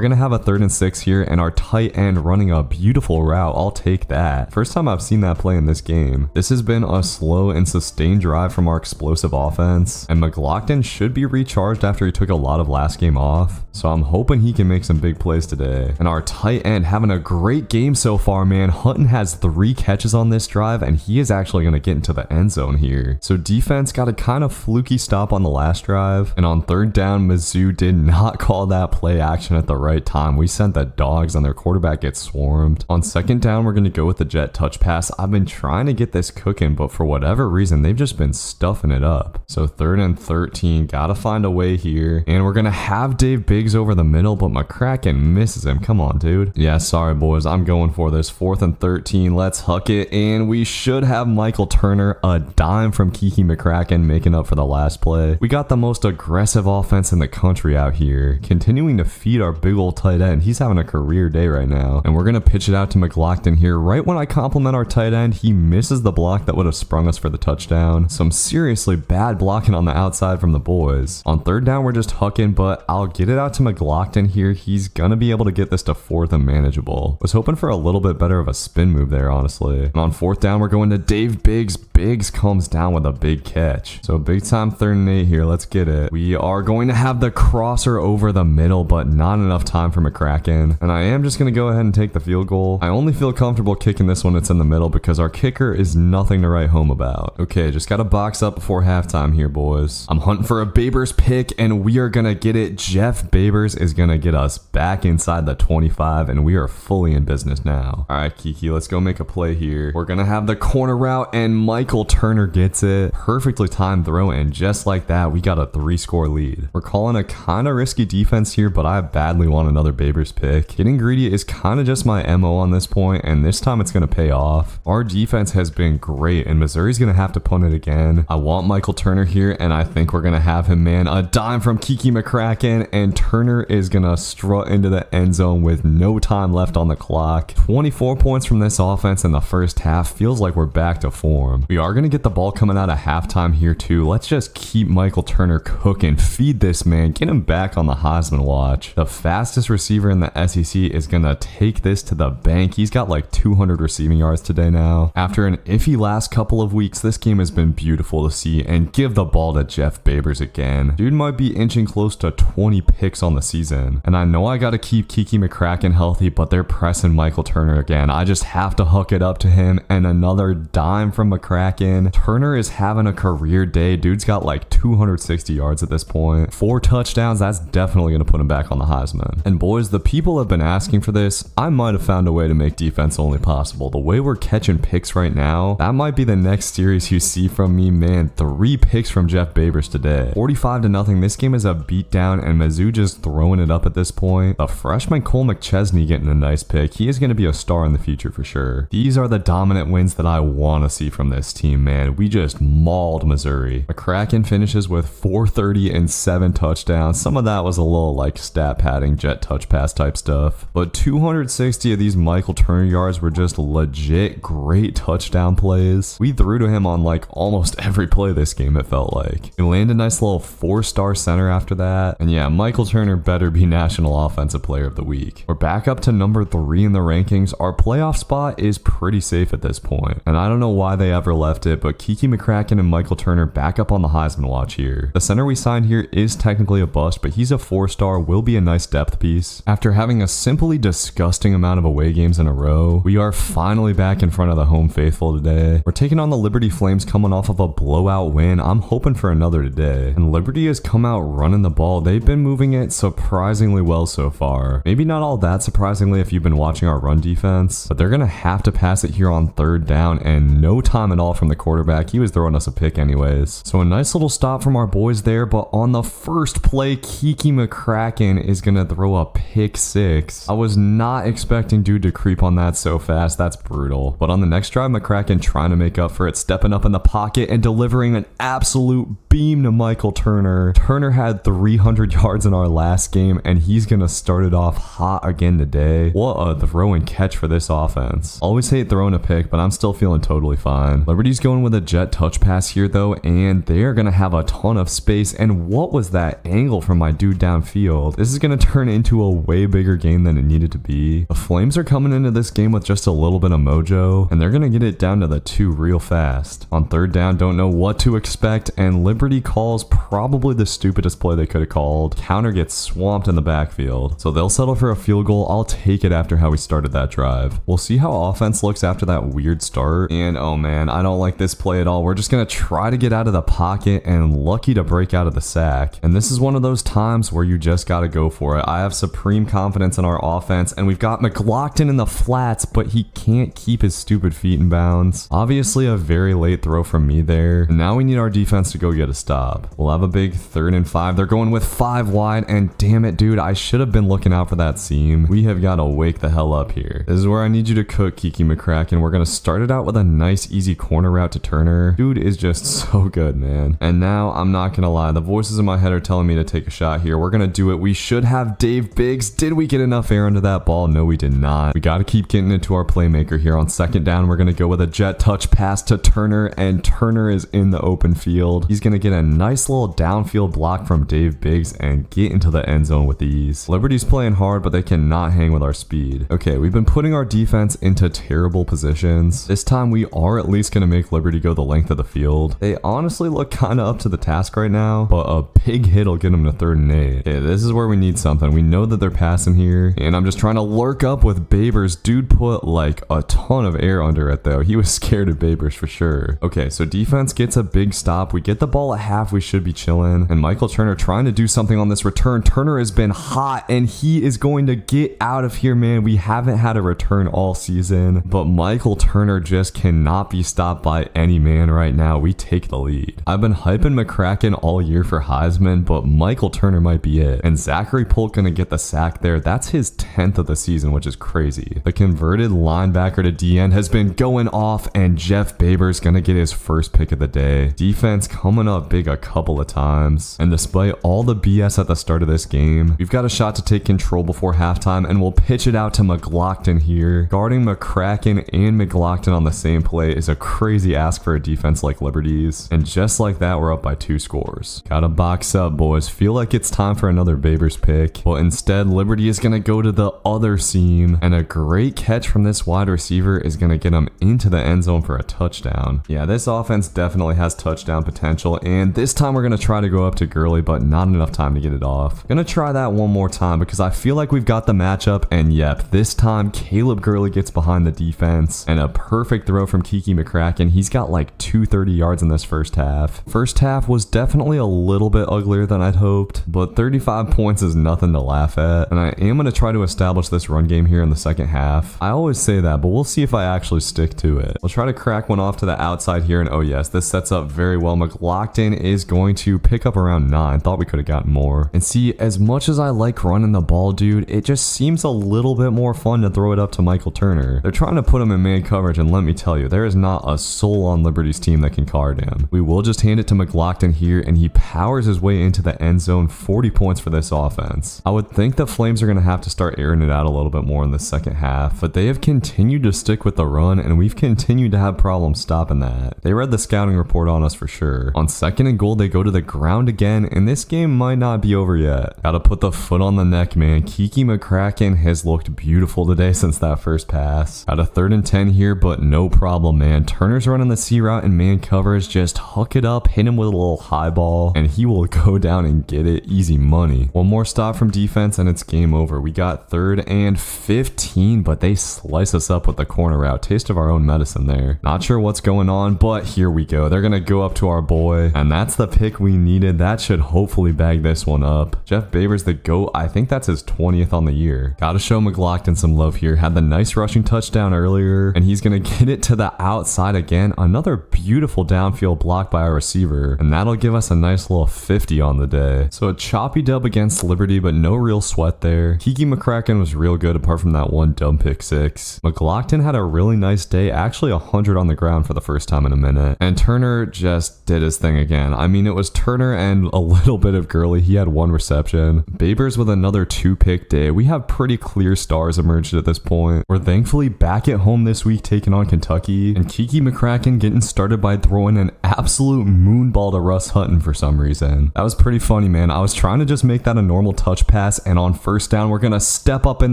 gonna have a 3rd and 6 here, and our tight end running a beautiful route. I'll take that. First time I've seen that play in this game. This has been a slow and sustained drive from our explosive offense, and McLaughlin should be recharged after he took a lot of last game off, so I'm hoping he can make some big plays today. And our tight end having a great game so far, man. Hutton has 3 catches on this drive, and he is actually going to get into the end zone here. So defense got a kind of fluky stop on the last drive, and on 3rd down, Mizzou did not call that play action at the right time. We sent the dogs, and their quarterback gets swarmed. On 2nd down, we're going to go with the jet touch pass. I've been trying to get this cooking, but for whatever reason, they've just been stuffing it up. So 3rd and 13, gotta find a way here, and we're gonna have Dave Biggs over the middle, but McCracken misses him. Come on, dude. Yeah, sorry boys, I'm going for this. 4th and 13, let's huck it, and we should have Michael Turner, a dime from Kiki McCracken, making up for the last play. We got the most aggressive offense in the country out here, continuing to feed our big old tight end. He's having a career day right now, and we're gonna pitch it out to McLaughlin here. Right when I compliment our tight end, he misses the block that would have sprung us for the touchdown. Some seriously bad blocking on the outside from the boys. On 3rd down, we're just hucking, but I'll get it out to McLaughlin here. He's gonna be able to get this to 4th and manageable. Was hoping for a little bit better of a spin move there, honestly. And on 4th down, we're going to Dave Biggs. Biggs comes down with a big catch. So big time 3rd and 8 here. Let's get it. We are going to have the crosser over the middle, but not enough time for McCracken. And I am just gonna go ahead and take the field goal. I only feel comfortable kicking this when it's in the middle because our kicker is nothing to write home about. Okay, just gotta box up before halftime here, boys. I'm hunting for a Babers pick, and we are gonna get it. Jeff Babers is gonna get us back inside the 25, and we are fully in business now. All right, Kiki, let's go make a play here. We're gonna have the corner route, and Michael Turner gets it. Perfectly timed throw, and just like that, we got a 3-score lead. We're calling a kind of risky defense here, but I badly want another Babers pick. Getting greedy is kind of just my MO on this point, and this time it's gonna pay off. Our defense has been great, and Missouri's gonna have to punt it again. I want Michael Turner here, and I think we're gonna have him, man. A dime from Kiki McCracken, and Turner is gonna strike strut into the end zone with no time left on the clock. 24 points from this offense in the first half. Feels like we're back to form. We are going to get the ball coming out of halftime here too. Let's just keep Michael Turner cooking. Feed this man. Get him back on the Heisman watch. The fastest receiver in the SEC is going to take this to the bank. He's got like 200 receiving yards today now. After an iffy last couple of weeks, this game has been beautiful to see, and give the ball to Jeff Babers again. Dude might be inching close to 20 picks on the season. And I know I got to keep Kiki McCracken healthy, but they're pressing Michael Turner again. I just have to hook it up to him, and another dime from McCracken. Turner is having a career day. Dude's got like 260 yards at this point. 4 touchdowns, that's definitely going to put him back on the Heisman. And boys, the people have been asking for this. I might have found a way to make defense only possible. The way we're catching picks right now, that might be the next series you see from me, man. 3 picks from Jeff Babers today. 45-0. This game is a beatdown, and Mizzou just throwing it up at this point. The freshman Cole McChesney getting a nice pick. He is going to be a star in the future for sure. These are the dominant wins that I want to see from this team, man. We just mauled Missouri. McCracken finishes with 430 and 7 touchdowns. Some of that was a little like stat padding, jet touch pass type stuff. But 260 of these Michael Turner yards were just legit great touchdown plays. We threw to him on like almost every play this game, it felt like. He landed a nice little 4-star center after that. And yeah, Michael Turner better be National Offensive Player of the Week. We're back up to number 3 in the rankings. Our playoff spot is pretty safe at this point. And I don't know why they ever left it, but Kiki McCracken and Michael Turner back up on the Heisman watch here. The center we signed here is technically a bust, but he's a 4-star, will be a nice depth piece. After having a simply disgusting amount of away games in a row, we are finally back in front of the home faithful today. We're taking on the Liberty Flames coming off of a blowout win. I'm hoping for another today. And Liberty has come out running the ball. They've been moving it surprisingly well so far. Maybe not all that surprisingly if you've been watching our run defense, but they're going to have to pass it here on 3rd down, and no time at all from the quarterback. He was throwing us a pick anyways. So a nice little stop from our boys there, but on the first play, Kiki McCracken is going to throw a pick 6. I was not expecting dude to creep on that so fast. That's brutal. But on the next drive, McCracken trying to make up for it, stepping up in the pocket and delivering an absolute beam to Michael Turner. Turner had 300 yards in our last game, and he's going to start it off hot again today. What a throw and catch for this offense. Always hate throwing a pick, but I'm still feeling totally fine. Liberty's going with a jet touch pass here though, and they're going to have a ton of space. And what was that angle from my dude downfield? This is going to turn into a way bigger game than it needed to be. The Flames are coming into this game with just a little bit of mojo, and they're going to get it down to the 2 real fast. On 3rd down, don't know what to expect, and Liberty calls probably the stupidest play they could have called. Counter gets swamped in the backfield, so they'll settle for a field goal. I'll take it after how we started that drive. We'll see how offense looks after that weird start, and oh man, I don't like this play at all. We're just going to try to get out of the pocket, and lucky to break out of the sack. And this is one of those times where you just got to go for it. I have supreme confidence in our offense, and we've got McLaughlin in the flats, but he can't keep his stupid feet in bounds. Obviously a very late throw from me there. And now we need our defense to go get a stop. We'll have a big 3rd and 5. They're going with 5 wide, and damn it, dude, I should have been looking out for that seam. We have got to wake the hell up here. This is where I need you to cook, Kiki McCracken. We're going to start it out with a nice easy corner route to Turner. Dude is just so good, man. And now I'm not going to lie, the voices in my head are telling me to take a shot here. We're going to do it. We should have Dave Biggs. Did we get enough air into that ball? No, we did not. We got to keep getting into our playmaker here. On 2nd down, we're going to go with a jet touch pass to Turner, and Turner is in the open field. He's going to get a nice little downfield block from Dave Biggs and get into the end zone with ease. Liberty's playing hard, but they cannot hang with our speed. Okay, we've been putting our defense into terrible positions. This time we are at least going to make Liberty go the length of the field. They honestly look kind of up to the task right now, but a big hit will get them to 3rd and 8. Okay, this is where we need something. We know that they're passing here, and I'm just trying to lurk up with Babers. Dude put like a ton of air under it though. He was scared of Babers for sure. Okay, so defense gets a big stop. We get the ball at half. We should be chilling. And Michael Turner trying to do something on this return. Turner has been hot, and he is going to get out of here, man. We haven't had a return all season, but Michael Turner just cannot be stopped by any man right now. We take the lead. I've been hyping McCracken all year for Heisman, but Michael Turner might be it. And Zachary Polk gonna get the sack there. That's his 10th of the season, which is crazy. The converted linebacker to DN has been going off, and Jeff Babers gonna get his first pick of the day. Defense coming up big a couple of times, and despite all the BS at the start of this game, we've got a shot to take control before halftime, and we'll pitch it out to McLaughlin here. Guarding McCracken and McLaughlin on the same play is a crazy ask for a defense like Liberty's. And just like that, we're up by 2 scores. Gotta box up, boys. Feel like it's time for another Babers pick. But instead, Liberty is gonna go to the other seam, and a great catch from this wide receiver is gonna get him into the end zone for a touchdown. Yeah, this offense definitely has touchdown potential, and this time we're gonna try to go up to Gurley, but not enough time to get it off. Gonna try that one more time because I feel like we've got the matchup, and yep, this time Caleb Gurley gets behind the defense, and a perfect throw from Kiki McCracken. He's got like 230 yards in this first half. First half was definitely a little bit uglier than I'd hoped, but 35 points is nothing to laugh at, and I am gonna try to establish this run game here in the second half. I always say that, but we'll see if I actually stick to it. We'll try to crack one off to the outside here, and oh yes, this sets up very well. McLaughlin is going to pick up around 9. Thought we could have gotten more. And see, as much as I like running the ball, dude, it just seems a little bit more fun to throw it up to Michael Turner. They're trying to put him in man coverage, and let me tell you, there is not a soul on Liberty's team that can guard him. We will just hand it to McLaughlin here, and he powers his way into the end zone. 40 points for this offense. I would think the Flames are going to have to start airing it out a little bit more in the second half, but they have continued to stick with the run, and we've continued to have problems stopping that. They read the scouting report on us for sure. On 2nd and goal, they go to the ground again, and this game might not be over yet. Gotta put the foot on the neck, man. Kiki McCracken has looked beautiful today since that first pass. Got a 3rd and 10 here, but no problem, man. Turner's running the C route in man coverage. Just hook it up, hit him with a little high ball, and he will go down and get it. Easy money. One more stop from defense, and it's game over. We got 3rd and 15, but they slice us up with the corner route. Taste of our own medicine there. Not sure what's going on, but here we go. They're gonna go up to our boy, and that's the pick we needed. That should hopefully bag this one up. Jeff Babers, the GOAT. I think that's his 20th on the year. Gotta show McLaughlin some love here. Had the nice rushing touchdown earlier, and he's gonna get it to the outside again. Another beautiful downfield block by our receiver, and that'll give us a nice little 50 on the day. So a choppy dub against Liberty, but no real sweat there. Kiki McCracken was real good apart from that one dumb pick 6. McLaughlin had a really nice day, actually 100 on the ground for the first time in a minute. And Turner just did his thing again. I mean, it was Turner and a little bit of Gurley. He had 1 reception. Babers with another 2-pick day. We have pretty clear stars emerged at this point. We're thankfully back at home this week taking on Kentucky, and Kiki McCracken getting started by throwing an absolute moonball to Russ Hutton for some reason. That was pretty funny, man. I was trying to just make that a normal touch pass, and on first down, we're gonna step up in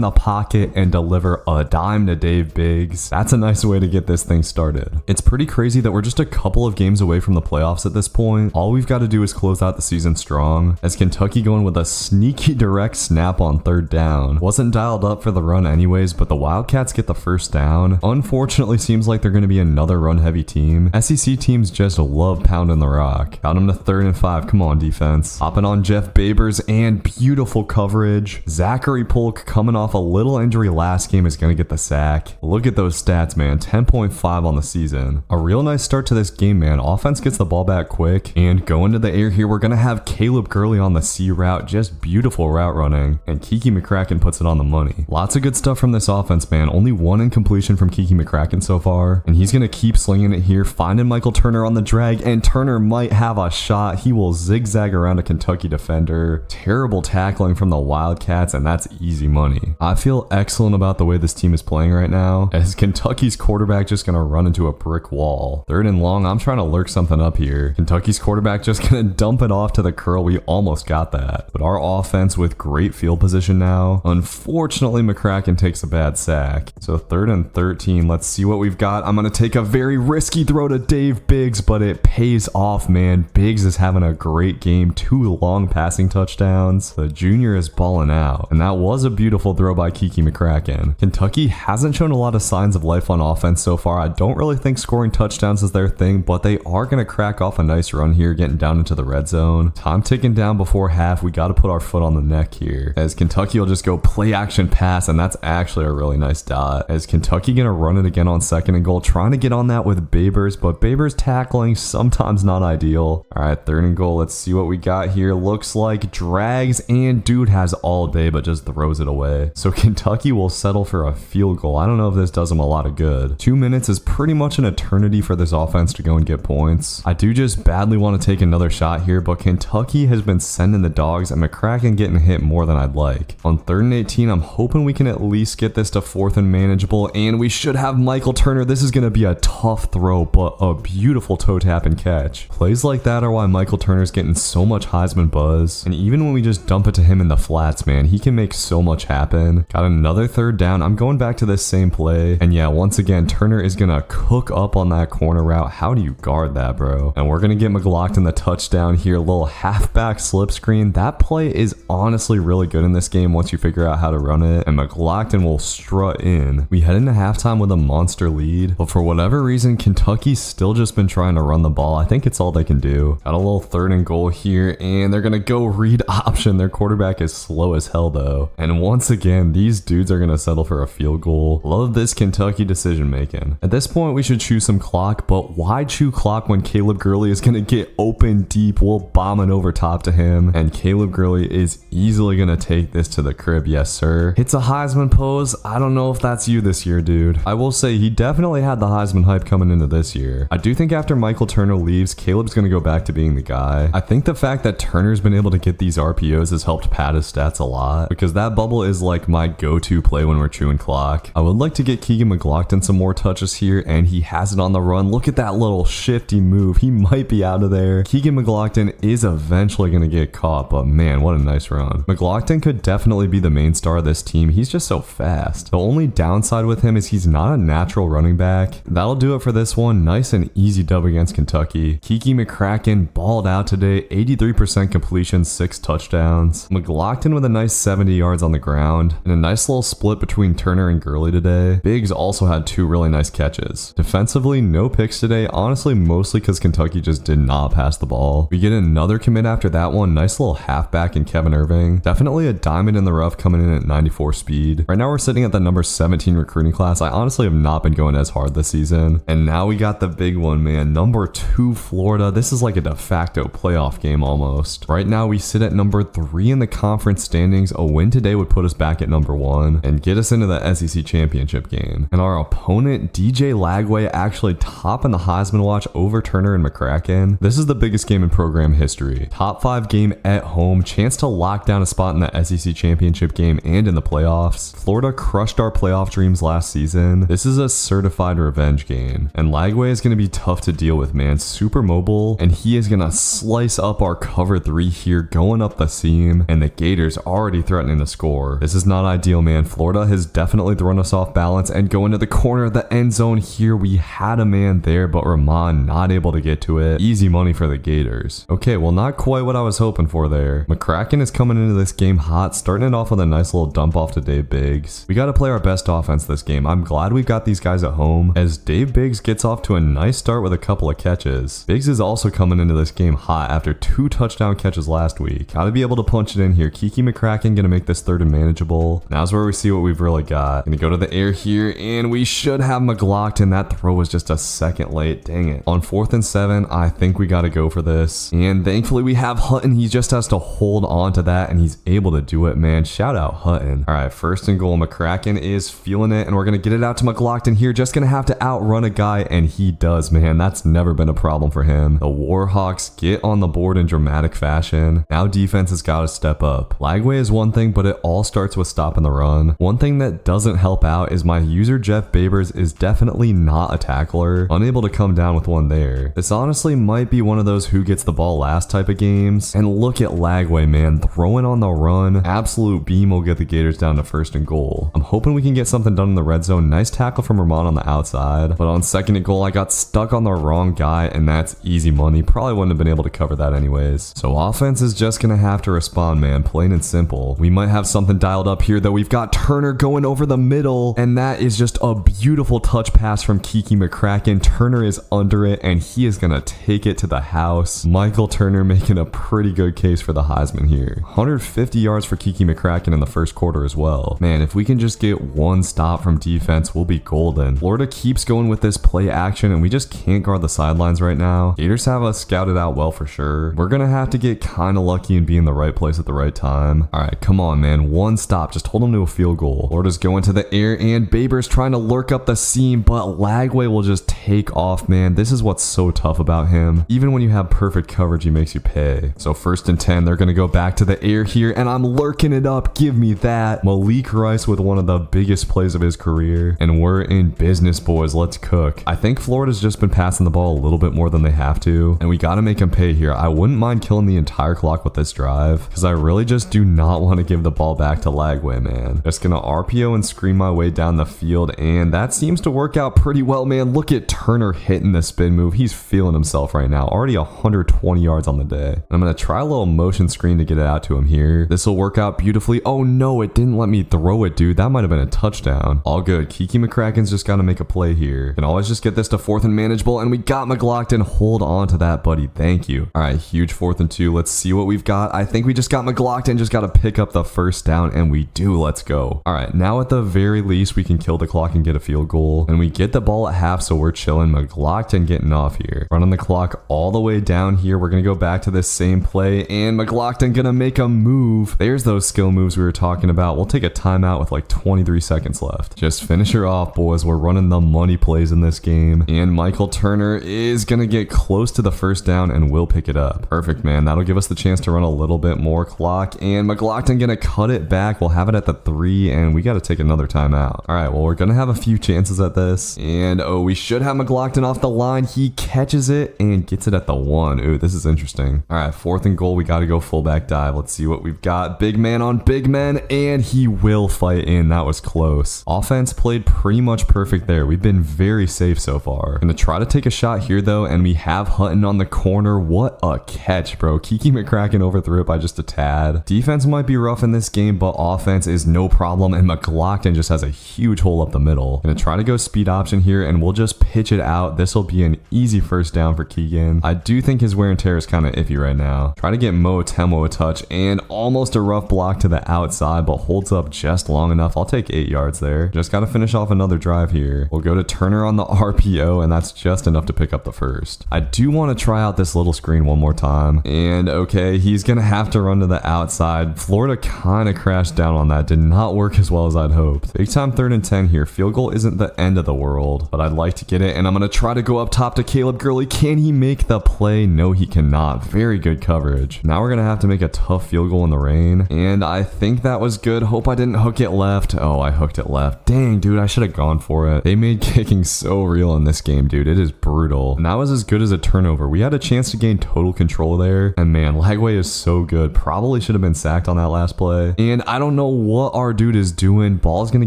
the pocket and deliver a dime to Dave Biggs. That's a nice way to get this thing started. It's pretty crazy that we're just a couple of games away from the playoffs at this point. All we've got to do is close out the season strong, as Kentucky going with a sneaky direct snap on 3rd down. Wasn't dialed up for the run anyways, but the Wildcats get the first down. Unfortunately, seems like they're going to be another run-heavy team. SEC teams just love pounding the rock. Got him to 3rd and 5. Come on, defense. Hopping on Jeff Babers, and beautiful coverage. Zachary Polk, coming off a little injury last game, is going to get the sack. Look at those stats, man. 10.5 on the season. A real nice start to this game, man. Offense gets the ball back quick, and going to the air here, we're going to have Caleb Gurley on the C route. Just beautiful route running, and Kiki McCracken puts it on the money. Lots of good stuff from this offense, man. Only 1 incompletion from Kiki McCracken so far, and he's going to keep slinging it here, finding Michael Turner on the drag, and Turner might have a shot. He will zigzag around a Kentucky defender. Terrible tackling from the Wildcats, and that's easy money. I feel excellent about the way this team is playing right now, as Kentucky's quarterback just going to run into a brick wall. 3rd and long, I'm trying to lurk something up here. Kentucky's quarterback just going to dump it off to the curl. We almost got that, but our offense with great field position now. Unfortunately, McCracken takes a bad sack. So 3rd and 13, let's see what we've got. I'm going to take a very risky throw to Dave Biggs, but it pays off, man. Biggs is having a great game. 2 long passing touchdowns. The junior is balling out, and that was a beautiful throw by Kiki McCracken. Kentucky hasn't shown a lot of signs of life on offense so far. I don't really think scoring touchdowns is their thing, but they are going to crack off a nice run here, getting down into the red zone. Time ticking down before half. We got to put our foot on the neck here, as Kentucky will just go play action pass, and that's actually a really nice dot, as Kentucky going to run it again on 2nd and goal, trying to get on that with Babers, but Babers tackling sometimes not ideal. All right, 3rd and goal. Let's see what we got here. Looks like drags, and dude has all day but just throws it away. So Kentucky will settle for a field goal. I don't know if this does them a lot of good. 2 minutes is pretty much an eternity for this offense to go and get points. I do just badly want to take another shot here, but Kentucky has been sending the dogs, and McCracken getting hit more than I'd like. On 3rd and 18, I'm hoping we can at least get this to 4th and manageable, and we should have Michael Turner. This is going to be a tough throw, but a beautiful toe tap and catch. Plays like that are why Michael Turner's getting so much Heisman buzz, and even when we just dump it to him in the flats, man, he can make so much happen. Got another 3rd down. I'm going back to this same play, and yeah, once again, Turner is going to cook up on that corner route. How do you guard that, bro? And we're going to get McLaughlin the touchdown here. Little halfback slip screen. That play is honestly really good in this game once you figure out how to run it, and McLaughlin will strut in. We head into halftime with a monster lead, but for whatever reason, Kentucky's still just been trying to run the ball. I think it's all they can do. Got a little 3rd and goal here, and they're going to go read option. Their quarterback is slow as hell, though. And once again, these dudes are going to settle for a field goal. Love this Kentucky decision making. At this point, we should chew some clock, but why chew clock when Caleb Gurley is going to get open deep? We'll bomb it over top to him, and Caleb Gurley is easily going to take this to the crib. Yes, sir. It's a Heisman pose. I don't know if that's you this year, dude. I will say he definitely had the Heisman hype coming into this year. I do think after Michael Turner leaves, Caleb's going to go back to being the guy. I think the fact that Turner's been able to get these RPOs has helped pad his stats a lot, because that bubble is like my go-to play when we're chewing clock. I would like to get Keegan McLaughlin some more touches here, and he has it on the run. Look at that little shifty move. He might be out of there. Keegan McLaughlin is eventually going to get caught, but man, what a nice run. McLaughlin could definitely be the main star of this team. He's just so fast. The only downside with him is he's not a natural running back. That'll do it for this one. Nice and easy dub against Kentucky. Kiki McCracken balled out today. 83% completion, 6 touchdowns. McLaughlin with a nice 70 yards on the ground, and a nice little split between Turner and Gurley today. Biggs also had 2 really nice catches. Defensively, no picks today, honestly mostly because Kentucky just did not pass the ball. We get another commit after that one. Nice little halfback in Kevin Irving. Definitely a diamond in the rough coming in at 94 speed. Right now we're sitting at the number 17 recruiting class. I honestly have not been going as hard this season. And now we got the big one, man. Number 2 Florida. This is like a de facto playoff game almost. Right now we sit at number 3 in the conference standings. A win today would put us back at number 1 and get us into the SEC championship game. And our opponent, DJ Lagway, actually top in the Heisman watch over Turner and McCracken. This is the biggest game in program history. Top 5 game at home, chance to lock down a spot in the SEC championship game and in the playoffs. Florida crushed our playoff dreams last season. This is a certified revenge game, and Lagway is going to be tough to deal with, man. Super mobile, and he is going to slice up our cover 3 here, going up the seam, and the Gators already threatening to score. This is not ideal, man. Florida has definitely thrown us off balance and go into the corner of the end zone here. We had a man there, but Rahman not able to get to it. Easy money for the Gators. Okay, well, not quite what I was hoping for there. McCracken is coming into this game hot, starting it off with a nice little dump off to Dave Biggs. We got to play our best offense this game. I'm glad we've got these guys at home, as Dave Biggs gets off to a nice start with a couple of catches. Biggs is also coming into this game hot after 2 touchdown catches last week. Got to be able to punch it in here. Kiki McCracken gonna make this 3rd and manageable. Now's where we see what we've really got. Gonna go to the air here, and we should have McLaughlin. That throw was just a second late. Dang it. On 4th and 7, I think we got to go for this, and thankfully we have Hutton. He just has to hold on to that, and he's able to do it, man. Shout out Hutton. All right, 1st and goal. McCracken is feeling it, and we're gonna get it out to McLaughlin here. Just gonna have to outrun a guy, and he does, man. That's never been a problem for him. The Warhawks get on the board in dramatic fashion. Now defense has got to step up. Lagway is one thing, but it all starts with stopping the run. One thing that doesn't help out is my user Jeff Babers is definitely not a tackler. Unable to come down with one there. This honestly might be one of those who gets the ball last type of games. And look at Lagway, man. Throwing on the run. Absolute beam will get the Gators down to 1st and goal. I'm hoping we can get something done in the red zone. Nice tackle from Rahman on the outside. But on 2nd and goal, I got stuck on the wrong guy, and that's easy money. Probably wouldn't have been able to cover that anyways. So offense is just gonna have to respond, man. Plain and simple. We might have something dialed up here, though. We've got Turner going over the middle, and that is just a beautiful touch pass from Kiki McCracken. Turner is under it, and he is gonna take it to the house. Michael Turner making a pretty good case for the Heisman here. 150 yards for Kiki McCracken in the 1st quarter as well. Man, if we can just get one stop from defense, we'll be golden. Florida keeps going with this play action, and we just can't guard the sidelines right now. Gators have us scouted out well for sure. We're gonna have to get kind of lucky and be in the right place at the right time. All right, come on, man. One stop. Just hold them to a field goal. Florida's going to the air, and Babers trying to lurk up the seam, but Lagway will just take off, man. This is what's so tough about him. Even when you have perfect coverage, he makes you pay. So 1st and 10, they're gonna go back to the air air here, and I'm lurking it up. Give me that. Malik Rice with one of the biggest plays of his career, and we're in business, boys. Let's cook. I think Florida's just been passing the ball a little bit more than they have to, and we got to make them pay here. I wouldn't mind killing the entire clock with this drive, because I really just do not want to give the ball back to Lagway, man. Just gonna RPO and screen my way down the field, and that seems to work out pretty well, man. Look at Turner hitting the spin move. He's feeling himself right now. Already 120 yards on the day. And I'm gonna try a little motion screen to get it out to him here. This will work out beautifully. Oh no, it didn't let me throw it, dude. That might have been a touchdown. All good. Kiki McCracken's just gotta make a play here. Can always just get this to 4th and manageable, and we got McLaughlin. Hold on to that, buddy. Thank you. All right, huge 4th and 2. Let's see what we've got. I think we just got McLaughlin. Just gotta pick up the first down, and we do. Let's go. All right, now at the very least, we can kill the clock and get a field goal, and we get the ball at half, so we're chilling. McLaughlin getting off here. Running the clock all the way down here. We're gonna go back to this same play, and McLaughlin gonna make a move. There's those skill moves we were talking about. We'll take a timeout with like 23 seconds left. Just finish her off, boys. We're running the money plays in this game, and Michael Turner is gonna get close to the first down, and we'll pick it up. Perfect, man. That'll give us the chance to run a little bit more clock, and McLaughlin gonna cut it back. We'll have it at the 3, and we gotta take another timeout. All right, well, we're gonna have a few chances at this, and oh, we should have McLaughlin off the line. He catches it and gets it at the 1. Ooh, this is interesting. All right, 4th and goal. We got to go fullback dive. Let's see what we've got. Big man on big men, and he will fight in. That was close. Offense played pretty much perfect there. We've been very safe so far. Gonna try to take a shot here, though, and we have Hutton on the corner. What a catch, bro. Kiki McCracken overthrew it by just a tad. Defense might be rough in this game, but offense is no problem, and McLaughlin just has a huge hole up the middle. Gonna try to go speed option here, and we'll just pitch it out. This will be an easy first down for Keegan. I do think his wear and tear is kind of iffy right now. Try to get Mo Temo a touch, and almost a rough block to the outside, but holds up just long enough. I'll take 8 yards there. Just got to finish off another drive here. We'll go to Turner on the RPO, and that's just enough to pick up the first. I do want to try out this little screen one more time, and okay, he's gonna have to run to the outside. Florida kind of crashed down on that. Did not work as well as I'd hoped. Big time 3rd and 10 here. Field goal isn't the end of the world, but I'd like to get it, and I'm gonna try to go up top to Caleb Gurley. Can he make the play? No, he cannot. Very good coverage. Now we're gonna have to make a tough field goal in the rain, and I think that was good. Hope I didn't hook it left. Oh, I hooked it left. Dang, dude, I should have gone for it. They made kicking so real in this game, dude. It is brutal. And that was as good as a turnover. We had a chance to gain total control there, and man, Lagway is so good. Probably should have been sacked on that last play, and I don't know what our dude is doing. Ball's gonna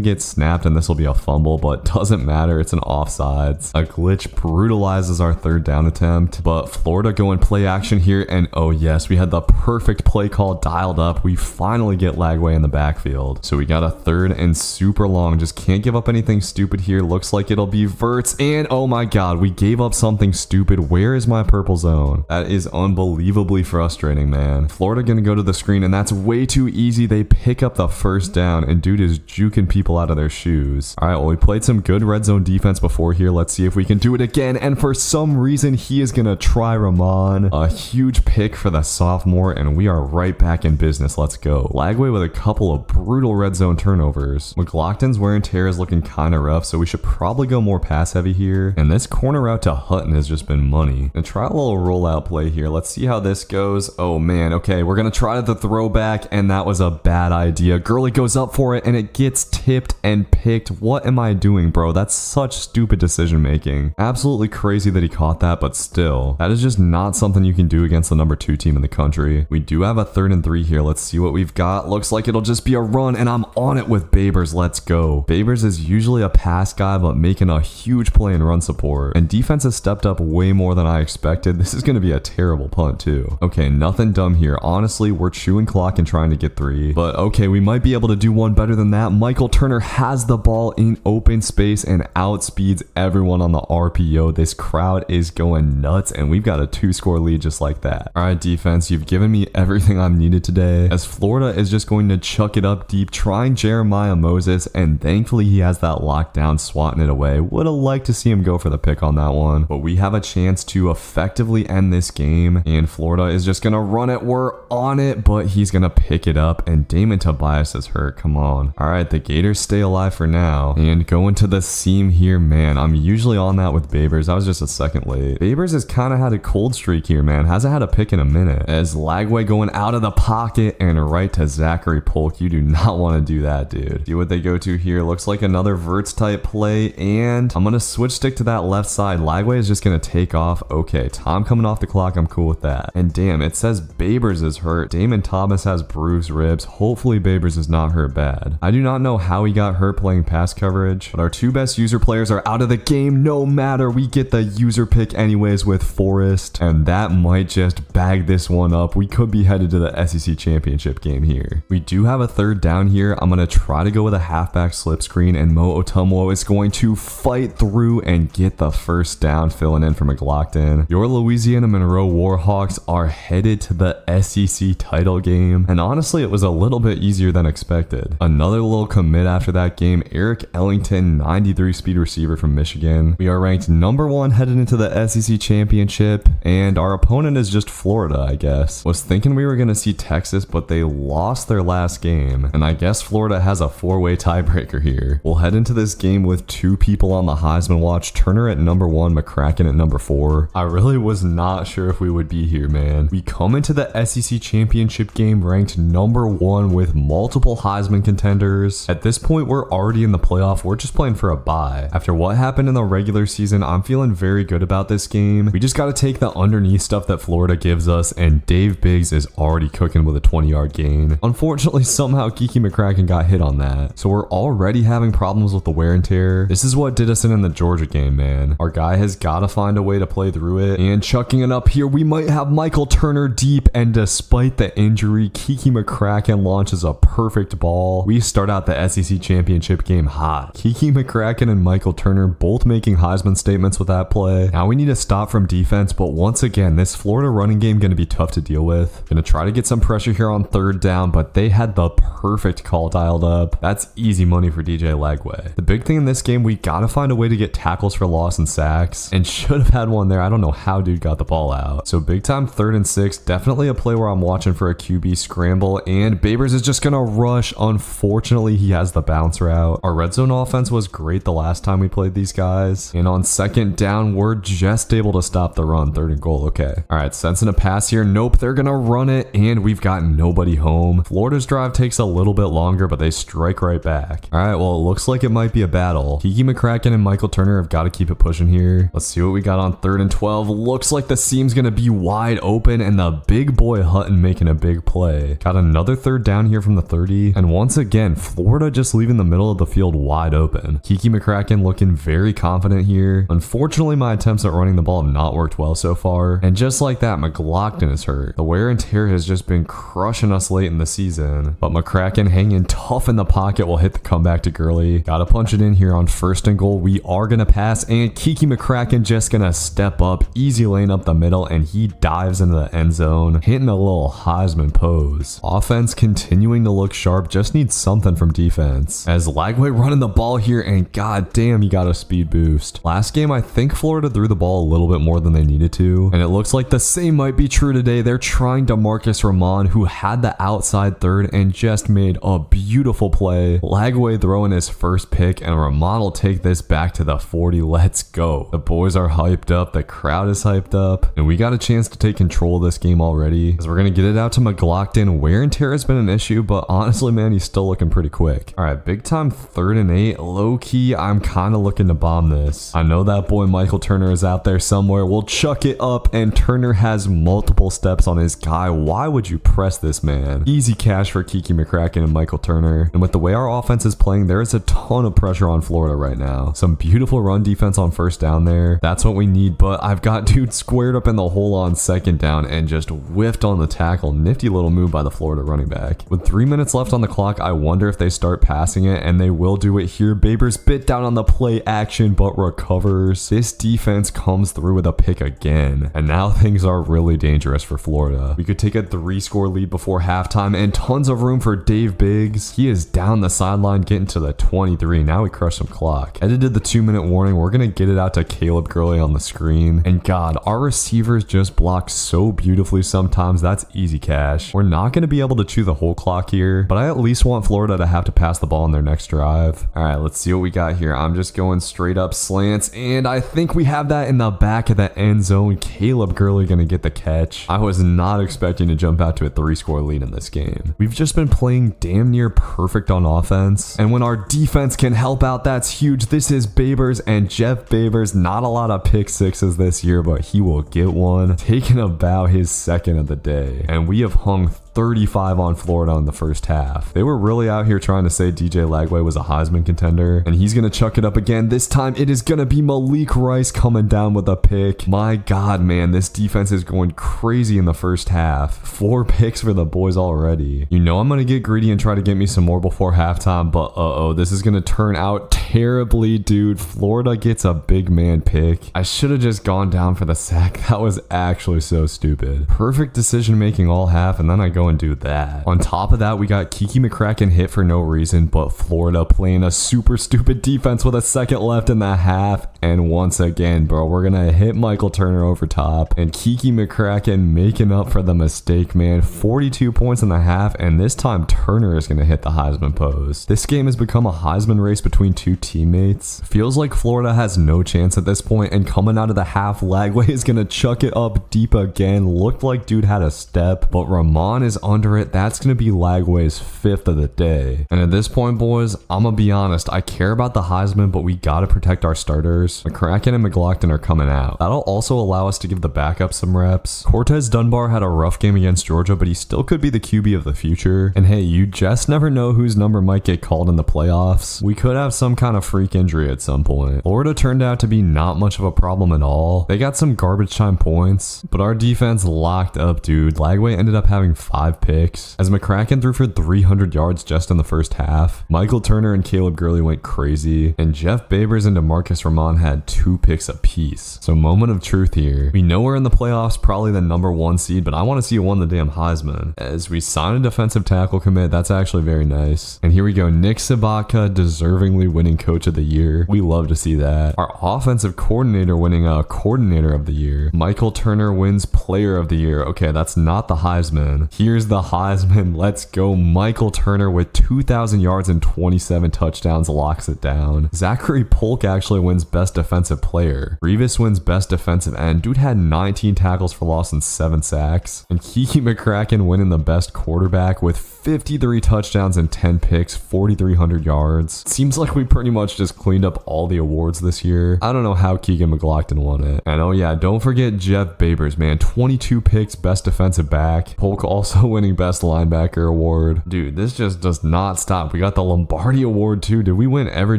get snapped, and this will be a fumble, but doesn't matter. It's an offsides. A glitch brutalizes our 3rd down attempt, but Florida going play action here, and oh yes, we had the perfect play call dialed up. We finally get Lagway in the backfield. So we got a 3rd and super long. Just can't give up anything stupid here. Looks like it'll be verts, and oh my god, we gave up something stupid. Where is my purple zone? That is unbelievably frustrating, man. Florida gonna go to the screen, and that's way too easy. They pick up the first down, and dude is juking people out of their shoes. All right, well, we played some good red zone defense before here. Let's see if we can do it again, and for some reason, he is gonna try Ramon. A huge pick for the sophomore, and we are right back in business. Let's go. Lagway with a couple of brutal red zone turnovers. McLaughlin's wear and tear is looking kind of rough, so we should probably go more pass heavy here, and this corner route to Hutton has just been money. And try a little rollout play here. Let's see how this goes. Oh man, okay, we're gonna try the throwback, and that was a bad idea. Gurley goes up for it, and it gets tipped and picked. What am I doing, bro? That's such stupid decision making. Absolutely crazy that he caught that, but still, that is just not something you can do against the number 2 team in the country. We do have a 3rd and 3 here. Let's see what we've got. Looks like it'll just be a run, and I'm on it with Babers. Let's go. Babers is usually a pass guy, but making a huge play in run support, and defense has stepped up way more than I expected. This is going to be a terrible punt too. Okay, nothing dumb here. Honestly, we're chewing clock and trying to get 3, but okay, we might be able to do one better than that. Michael Turner has the ball in open space and outspeeds everyone on the RPO. This crowd is going nuts, and we've got a 2-score lead just like that. All right, defense, you've given me everything I've needed today, as Florida is just going to chuck it up deep, trying Jeremiah Moses, and thankfully he has that lockdown, swatting it away. Would have liked to see him go for the pick on that one, but we have a chance to effectively end this game, and Florida is just gonna run it. We're on it, but he's gonna pick it up, and Damon Tobias is hurt. Come on. All right, the Gators stay alive for now, and going to the seam here, man. I'm usually on that with Babers. I was just a second late. Babers has kind of had a cold streak here, man. Hasn't had a pick in a minute, as Lagway going out of the pocket and right to Zachary Polk. You do not want to do that, dude. See what they go to here. Looks like another verts type play, and I'm going to switch stick to that left side. Lagway is just going to take off. Okay, time coming off the clock. I'm cool with that. And damn, it says Babers is hurt. Damon Thomas has bruised ribs. Hopefully Babers is not hurt bad. I do not know how he got hurt playing pass coverage, but our two best user players are out of the game no matter. We get the user pick anyways with Forrest, and that might just bag this one up. We could be headed to the SEC championship game here. We do have a third down here. I'm going to try to go with a halfback slip screen, and Mo Otumwo is going to fight through and get the first down, filling in for McLaughlin. Your Louisiana Monroe Warhawks are headed to the SEC title game, and honestly it was a little bit easier than expected. Another little commit after that game, Eric Ellington, 93 speed receiver from Michigan. We are ranked number 1 headed into the SEC championship, and our opponent is just Florida, I guess. Was thinking we were going to see Texas, but they lost their last game, and I guess Florida has a 4-way tiebreaker here. We'll head into this game with 2 people on the Heisman watch, Turner at number 1, McCracken at number 4. I really was not sure if we would be here, man. We come into the SEC championship game ranked number 1 with multiple Heisman contenders. At this point, we're already in the playoff. We're just playing for a bye. After what happened in the regular season, I'm feeling very good about this game. We just got to take the underneath stuff that Florida gives us, and Dave Biggs is already cooking with a 20-yard gain. Unfortunately, somehow Kiki McCracken got hit on that, so we're already having problems with the wear and tear. This is what did us in the Georgia game, man. Our guy has got to find a way to play through it, and chucking it up here, we might have Michael Turner deep, and despite the injury, Kiki McCracken launches a perfect ball. We start out the SEC championship game hot. Kiki McCracken and Michael Turner both making Heisman statements with that play. Now we need a stop from defense, but once again, this Florida running game going to be tough to deal with. Gonna try to get some pressure here on third down, but they had the perfect call dialed up. That's easy money for DJ Lagway. The big thing in this game, we gotta find a way to get tackles for loss and sacks, and should have had one there. I don't know how dude got the ball out. So big time 3rd and 6, definitely a play where I'm watching for a QB scramble, and Babers is just gonna rush. Unfortunately, he has the bounce route. Our red zone offense was great the last time we played these guys, and on 2nd down, we're just able to stop the run. 3rd and goal. Okay. All right, sensing a pass here. Nope, they're gonna run it, and we've got nobody home. Florida's drive takes a little bit longer, but they strike right back. All right, well, it looks like it might be a battle. Kiki McCracken and Michael Turner have got to keep it pushing here. Let's see what we got on 3rd and 12. Looks like the seam's gonna be wide open, and the big boy Hutton making a big play. Got another 3rd down here from the 30, and once again, Florida just leaving the middle of the field wide open. Kiki McCracken looking very confident here. Unfortunately, my attempts at running the ball have not worked well so far, and just like that, McLaughlin is hurt. The wear and tear has just been crushing us late in the season, but McCracken hanging tough in the pocket will hit the comeback to Gurley. Gotta punch it in here on 1st and goal. We are gonna pass, and Kiki McCracken just gonna step up, easy lane up the middle, and he dives into the end zone, hitting a little Heisman pose. Offense continuing to look sharp, just needs something from defense. As Lagway running the ball here, and god damn, he got a speed boost. Last game, I think Florida threw the ball a little bit more than they needed to, and it looks like the same might be true today. They're trying to Marcus Ramon, who had the outside 3rd and just made a beautiful play. Lagway throwing his first pick, and Ramon will take this back to the 40. Let's go. The boys are hyped up, the crowd is hyped up, and we got a chance to take control of this game already, as we're gonna get it out to McLaughlin. Wear and tear has been an issue, but honestly, man, he's still looking pretty quick. All right, big time 3rd and 8. Low key, I'm kind of looking to bomb this. I know that boy Michael Turner is out there somewhere. We'll chuck it up, and Turner has multiple steps on his guy. Why would you press this, man? Easy cash for Kiki McCracken and Michael Turner. And with the way our offense is playing, there is a ton of pressure on Florida right now. Some beautiful run defense on 1st down there. That's what we need, but I've got dude squared up in the hole on 2nd down and just whiffed on the tackle. Nifty little move by the Florida running back. With 3 minutes left on the clock, I wonder if they start passing it, and they will do it here. Babers bit down on the play action, but recovers. This defense comes through with a pick again, and now things are really dangerous for Florida. We could take a 3-score lead before halftime, and tons of room for Dave Biggs. He is down the sideline getting to the 23. Now we crush some clock. Edited the 2-minute warning. We're gonna get it out to Caleb Gurley on the screen, and god, our receivers just block so beautifully sometimes. That's easy cash. We're not gonna be able to chew the whole clock here, but I at least want Florida to have to pass the ball in their next drive. All right, let's see what we got here. I'm just going straight up slants, and I think we have that in the back of the end zone. Caleb Gurley gonna get the catch. I was not expecting to jump out out to a 3-score lead in this game. We've just been playing damn near perfect on offense, and when our defense can help out, that's huge. This is Babers and Jeff Babers. Not a lot of pick sixes this year, but he will get one. Taking about his second of the day, and we have hung 35 on Florida in the first half. They were really out here trying to say DJ Lagway was a Heisman contender, and he's gonna chuck it up again. This time it is gonna be Malik Rice coming down with a pick. My God, man, this defense is going crazy in the first half. 4 picks for the boys already. You know I'm gonna get greedy and try to get me some more before halftime, but this is gonna turn out terribly, dude. Florida gets a big man pick. I should have just gone down for the sack. That was actually so stupid. Perfect decision making all half, and then I go and do that. On top of that, we got Kiki McCracken hit for no reason, but Florida playing a super stupid defense with a second left in the half. And once again, bro, we're gonna hit Michael Turner over top, and Kiki McCracken making up for the mistake, man. 42 points in the half, and this time Turner is gonna hit the Heisman pose. This game has become a Heisman race between 2 teammates. Feels like Florida has no chance at this point, and coming out of the half, Lagway is gonna chuck it up deep again. Looked like dude had a step, but Ramon is under it. That's gonna be Lagway's 5th of the day. And at this point, boys, I'm gonna be honest, I care about the Heisman, but we gotta protect our starters. McCracken and McLaughlin are coming out. That'll also allow us to give the backup some reps. Cortez Dunbar had a rough game against Georgia, but he still could be the QB of the future. And hey, you just never know whose number might get called in the playoffs. We could have some kind of freak injury at some point. Florida turned out to be not much of a problem at all. They got some garbage time points, but our defense locked up, dude. Lagway ended up having 5 picks, as McCracken threw for 300 yards just in the first half. Michael Turner and Caleb Gurley went crazy, and Jeff Babers and DeMarcus Ramon had 2 picks apiece. So moment of truth here. We know we're in the playoffs, probably the number 1 seed, but I want to see who won the damn Heisman. As we sign a defensive tackle commit, that's actually very nice. And here we go, Nick Sabatka deservingly winning Coach of the Year. We love to see that. Our offensive coordinator winning a Coordinator of the Year. Michael Turner wins Player of the Year. Okay, that's not the Heisman. Here's the Heisman. Let's go. Michael Turner with 2,000 yards and 27 touchdowns locks it down. Zachary Polk actually wins Best Defensive Player. Revis wins Best Defensive End. Dude had 19 tackles for loss and 7 sacks. And Kiki McCracken winning the Best Quarterback with 53 touchdowns and 10 picks, 4,300 yards. Seems like we pretty much just cleaned up all the awards this year. I don't know how Keegan McLaughlin won it. And oh yeah, don't forget Jeff Babers, man. 22 picks, Best Defensive Back. Polk also winning Best Linebacker Award. Dude, this just does not stop. We got the Lombardi Award too. Did we win every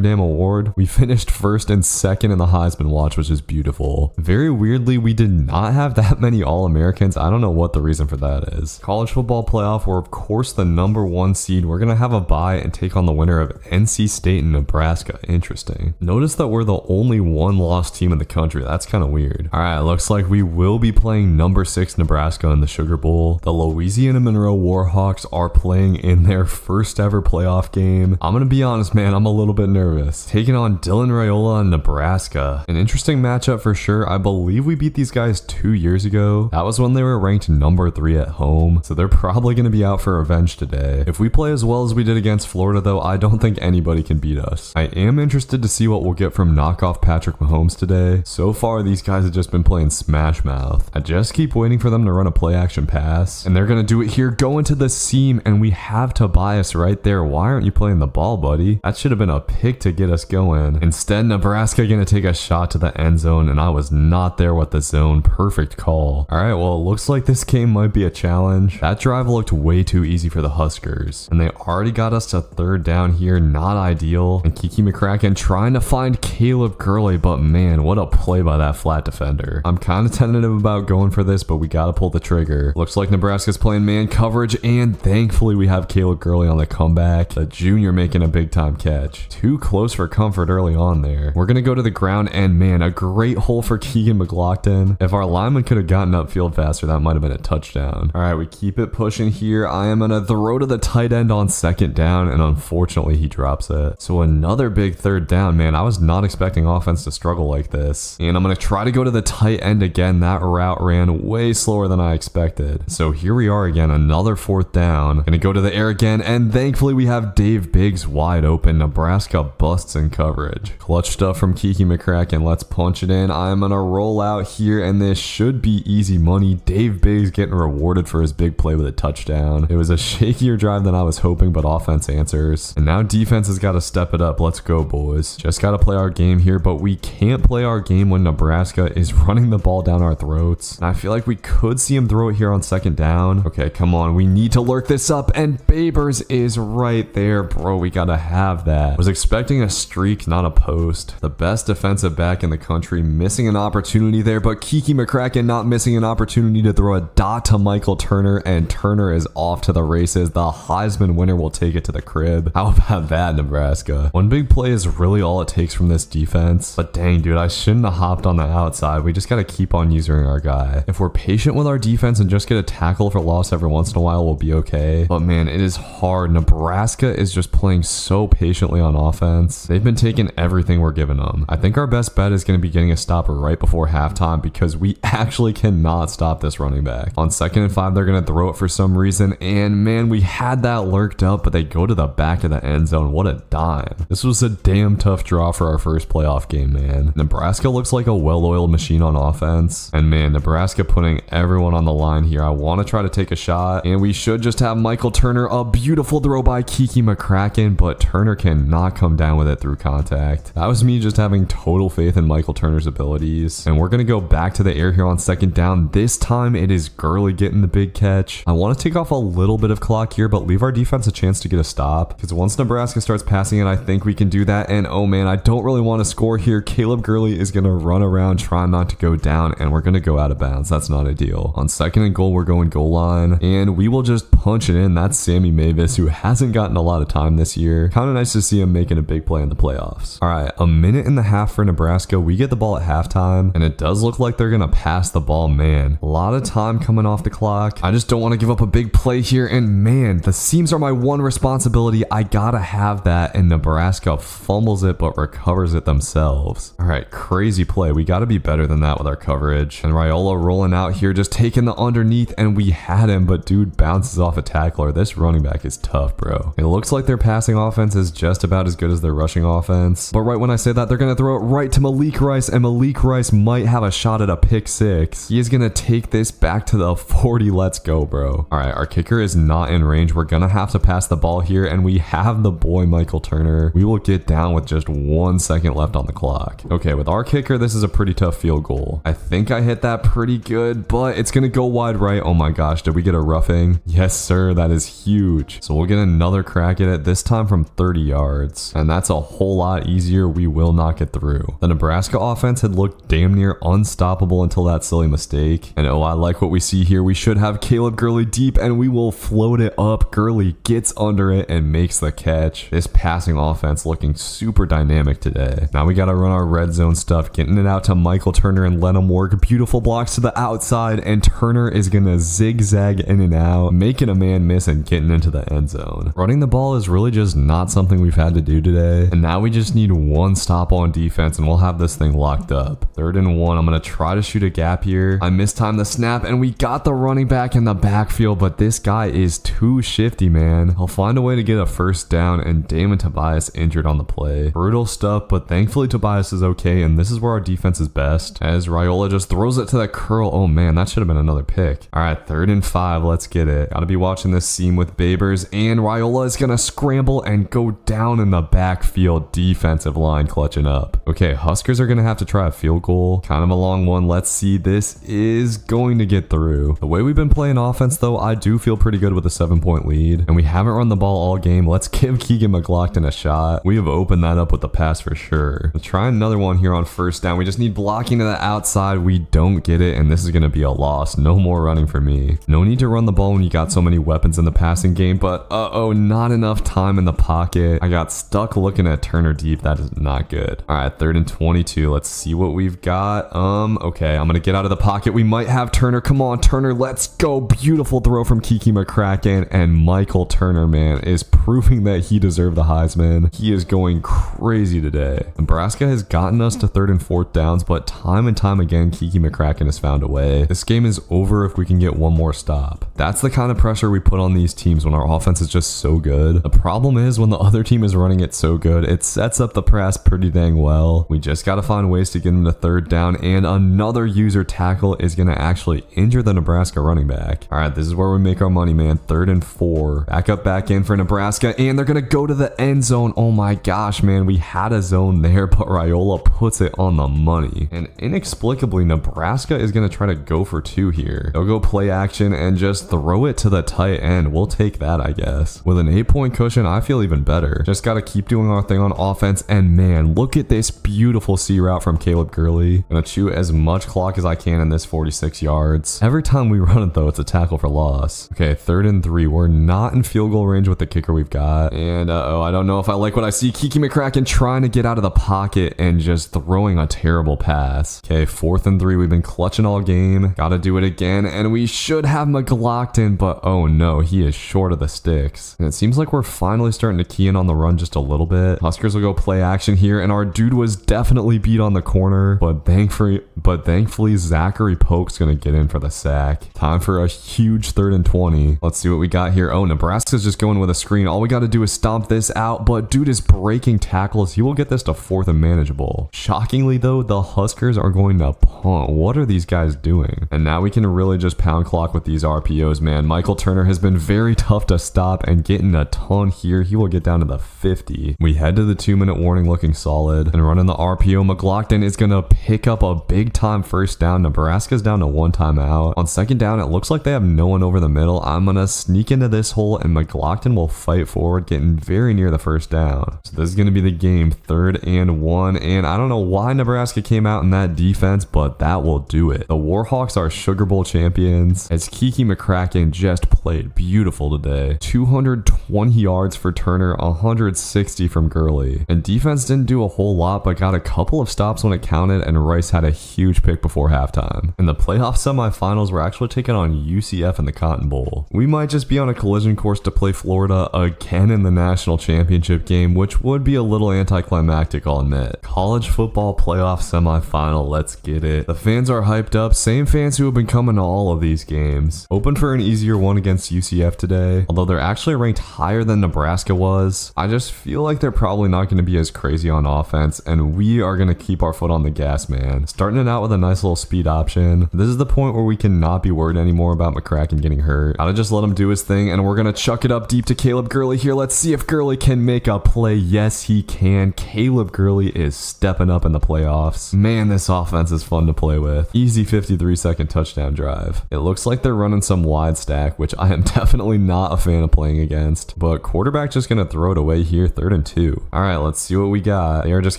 damn award? We finished 1st and 2nd in the Heisman watch, which is beautiful. Very weirdly, we did not have that many All-Americans. I don't know what the reason for that is. College football playoff, we're of course the number 1 seed. We're gonna have a bye and take on the winner of NC State and Nebraska. Interesting. Notice that we're the only 1-loss team in the country. That's kind of weird. All right, looks like we will be playing number 6 Nebraska in the Sugar Bowl. The Louisiana Monroe Warhawks are playing in their first ever playoff game. I'm gonna be honest, man, I'm a little bit nervous. Taking on Dylan Raiola and Nebraska. An interesting matchup for sure. I believe we beat these guys 2 years ago. That was when they were ranked number 3 at home, so they're probably gonna be out for revenge today. If we play as well as we did against Florida though, I don't think anybody can beat us. I am interested to see what we'll get from knockoff Patrick Mahomes today. So far, these guys have just been playing smash mouth. I just keep waiting for them to run a play action pass, and they're gonna do it here, go into the seam, and we have Tobias right there. Why aren't you playing the ball, buddy? That should have been a pick to get us going. Instead, Nebraska gonna take a shot to the end zone, and I was not there with the zone. Perfect call. All right, well, it looks like this game might be a challenge. That drive looked way too easy for the Huskers, and they already got us to 3rd down here. Not ideal. And Kiki McCracken trying to find Caleb Gurley, but man, what a play by that flat defender. I'm kind of tentative about going for this, but we gotta pull the trigger. Looks like Nebraska's playing man coverage, and thankfully we have Caleb Gurley on the comeback. The junior making a big time catch. Too close for comfort early on there. We're gonna go to the ground, and man, a great hole for Keegan McLaughlin. If our lineman could have gotten upfield faster, that might have been a touchdown. All right, we keep it pushing here. I am gonna throw to the tight end on 2nd down, and unfortunately he drops it. So another big 3rd down, man. I was not expecting offense to struggle like this. And I'm gonna try to go to the tight end again. That route ran way slower than I expected. So here we are again, another 4th down. Gonna go to the air again, and thankfully we have Dave Biggs wide open. Nebraska busts in coverage. Clutch stuff from Kiki Kiki McCracken. Let's punch it in. I'm gonna roll out here, and this should be easy money. Dave Biggs getting rewarded for his big play with a touchdown. It was a shakier drive than I was hoping, but offense answers. And now defense has got to step it up. Let's go, boys. Just got to play our game here, but we can't play our game when Nebraska is running the ball down our throats. And I feel like we could see him throw it here on second down. Okay, come on. We need to lurk this up, and Babers is right there. Bro, we got to have that. Was expecting a streak, not a post. The best defensive back in the country, missing an opportunity there, but Kiki McCracken not missing an opportunity to throw a dot to Michael Turner, and Turner is off to the races. The Heisman winner will take it to the crib. How about that, Nebraska? One big play is really all it takes from this defense. But dang, dude, I shouldn't have hopped on the outside. We just got to keep on using our guy. If we're patient with our defense and just get a tackle for loss every once in a while, we'll be okay. But man, it is hard. Nebraska is just playing so patiently on offense. They've been taking everything we're giving them. I think our best bet is going to be getting a stop right before halftime because we actually cannot stop this running back. On 2nd and 5, they're going to throw it for some reason. And man, we had that lurked up, but they go to the back of the end zone. What a dime. This was a damn tough draw for our first playoff game, man. Nebraska looks like a well-oiled machine on offense. And man, Nebraska putting everyone on the line here. I want to try to take a shot, and we should just have Michael Turner. A beautiful throw by Kiki McCracken, but Turner cannot come down with it through contact. That was me just having total faith in Michael Turner's abilities. And we're going to go back to the air here on second down. This time it is Gurley getting the big catch. I want to take off a little bit of clock here, but leave our defense a chance to get a stop, because once Nebraska starts passing it, I think we can do that. And oh man, I don't really want to score here. Caleb Gurley is going to run around trying not to go down, and we're going to go out of bounds. That's not ideal. On 2nd and goal, we're going goal line, and we will just punch it in. That's Sammy Mavis, who hasn't gotten a lot of time this year. Kind of nice to see him making a big play in the playoffs. All right, a minute and a half for Nebraska. We get the ball at halftime, and it does look like they're going to pass the ball. Man, a lot of time coming off the clock. I just don't want to give up a big play here, and man, the seams are my one responsibility. I gotta have that, and Nebraska fumbles it but recovers it themselves. All right, crazy play. We got to be better than that with our coverage. And Raiola rolling out here, just taking the underneath, and we had him, but dude bounces off a tackler. This running back is tough, bro. It looks like their passing offense is just about as good as their rushing offense, but right when I say that, they're gonna throw it right to Malik Rice, and Malik Rice might have a shot at a pick six. He is gonna take this back to the 40. Let's go, bro. All right, our kicker is not in range. We're gonna have to pass the ball here, and we have the boy Michael Turner. We will get down with just 1 second left on the clock. Okay, with our kicker, this is a pretty tough field goal. I think I hit that pretty good, but it's gonna go wide right. Oh my gosh, did we get a roughing? Yes, sir. That is huge. So we'll get another crack at it, this time from 30 yards. And that's a whole lot easier. We will not get through. The Nebraska offense had looked damn near unstoppable until that silly mistake. And oh, I like what we see here. We should have Caleb Gurley deep, and we will float it up. Gurley gets under it and makes the catch. This passing offense looking super dynamic today. Now we got to run our red zone stuff, getting it out to Michael Turner and let him work. Beautiful blocks to the outside, and Turner is going to zigzag in and out, making a man miss and getting into the end zone. Running the ball is really just not something we've had to do today. And now we just need one stop on defense, and we'll have this thing locked up. 3rd and 1. I'm going to try to shoot a gap here. I mistimed the snap, and we got the running back in the backfield, but this guy is too shifty, man. He'll find a way to get a first down, and Damon Tobias injured on the play. Brutal stuff, but thankfully Tobias is okay, and this is where our defense is best, as Raiola just throws it to that curl. Oh man, that should have been another pick. All right, 3rd and 5. Let's get it. Gotta be watching this seam with Babers, and Raiola is gonna scramble and go down in the backfield. Defensive line clutching up. Okay, Huskers are gonna have to try a field goal. Kind of a long one. Let's see. This is going to get through. The way we've been playing offense, though, I do feel pretty good with a 7-point lead, and we haven't run the ball all game. Let's give Keegan McLaughlin a shot. We have opened that up with the pass for sure. Let's try another one here on 1st down. We just need blocking to the outside. We don't get it, and this is going to be a loss. No more running for me. No need to run the ball when you got so many weapons in the passing game, but uh-oh, not enough time in the pocket. I got stuck looking at Turner deep. That is not good. All right, 3rd and 22. Let's see what we've got. Okay, I'm going to get out of the pocket. We might have Turner. Come on, Turner. Let's go. Beautiful throw from Kiki McCracken, and Michael Turner, man, is proving that he deserved the Heisman. He is going crazy crazy today. Nebraska has gotten us to 3rd and 4th downs, but time and time again, Kiki McCracken has found a way. This game is over if we can get one more stop. That's the kind of pressure we put on these teams when our offense is just so good. The problem is when the other team is running it so good, it sets up the press pretty dang well. We just got to find ways to get them to 3rd down, and another user tackle is going to actually injure the Nebraska running back. All right, this is where we make our money, man. 3rd and 4. Back in for Nebraska, and they're going to go to the end zone. Oh my gosh, man. We had a zone there, but Raiola puts it on the money. And inexplicably, Nebraska is going to try to go for 2 here. They'll go play action and just throw it to the tight end. We'll take that, I guess. With an 8-point cushion, I feel even better. Just got to keep doing our thing on offense, and man, look at this beautiful C route from Caleb Gurley. Gonna chew as much clock as I can in this 46 yards. Every time we run it though, it's a tackle for loss. Okay, 3rd and 3. We're not in field goal range with the kicker we've got. And I don't know if I like what I see. Kiki McCracken trying to get out of the pocket and just throwing a terrible pass. Okay, 4th and 3. We've been clutching all game. Gotta do it again, and we should have McLaughlin, but oh no, he is short of the sticks. And it seems like we're finally starting to key in on the run just a little bit. Huskers will go play action here, and our dude was definitely beat on the corner, but thankfully Zachary Polk's gonna get in for the sack. Time for a huge 3rd and 20. Let's see what we got here. Oh, Nebraska's just going with a screen. All we got to do is stomp this out, but dude is breaking tackles. He will get this to 4th and manageable. Shockingly though, the Huskers are going to punt. What are these guys doing? And now we can really just pound clock with these RPOs, man. Michael Turner has been very tough to stop, and getting a ton here. He will get down to the 50. We head to the 2-minute warning looking solid, and running the RPO. McLaughlin is going to pick up a big time 1st down. Nebraska's down to 1 timeout. On 2nd down, it looks like they have no one over the middle. I'm going to sneak into this hole, and McLaughlin will fight forward, getting very near the 1st down. So this is going to be the game. 3rd and 1, and I don't know why Nebraska came out in that defense, but that will do it. The Warhawks are Sugar Bowl champions, as Kiki McCracken just played beautiful today. 220 yards for Turner, 160 from Gurley. And defense didn't do a whole lot, but got a couple of stops when it counted, and Rice had a huge pick before halftime. In the playoff semifinals, we're actually taking on UCF in the Cotton Bowl. We might just be on a collision course to play Florida again in the national championship game, which would be a little anticlimactic, I'll admit. College football playoff semifinal, let's get it. The fans are hyped up, same fans who have been coming to all of these games. Hoping for an easier one against UCF today, although they're actually ranked higher than Nebraska was. I just feel like they're probably not going to be as crazy on offense, and we are going to keep our foot on the gas, man. Starting it out with a nice little speed option. This is the point where we cannot be worried anymore about McCracken getting hurt. Gotta just let him do his thing, and we're going to chuck it up deep to Caleb Gurley here. Let's see if Gurley can make a play. Yes, he can. Caleb Gurley is stepping up in the playoffs. Man, this offense is fun to play with. Easy 53-second touchdown drive. It looks like they're running some wide stack, which I am definitely not a fan of playing against, but quarterback just going to throw it away here. 3rd and 2. All right, let's see what we got. They are just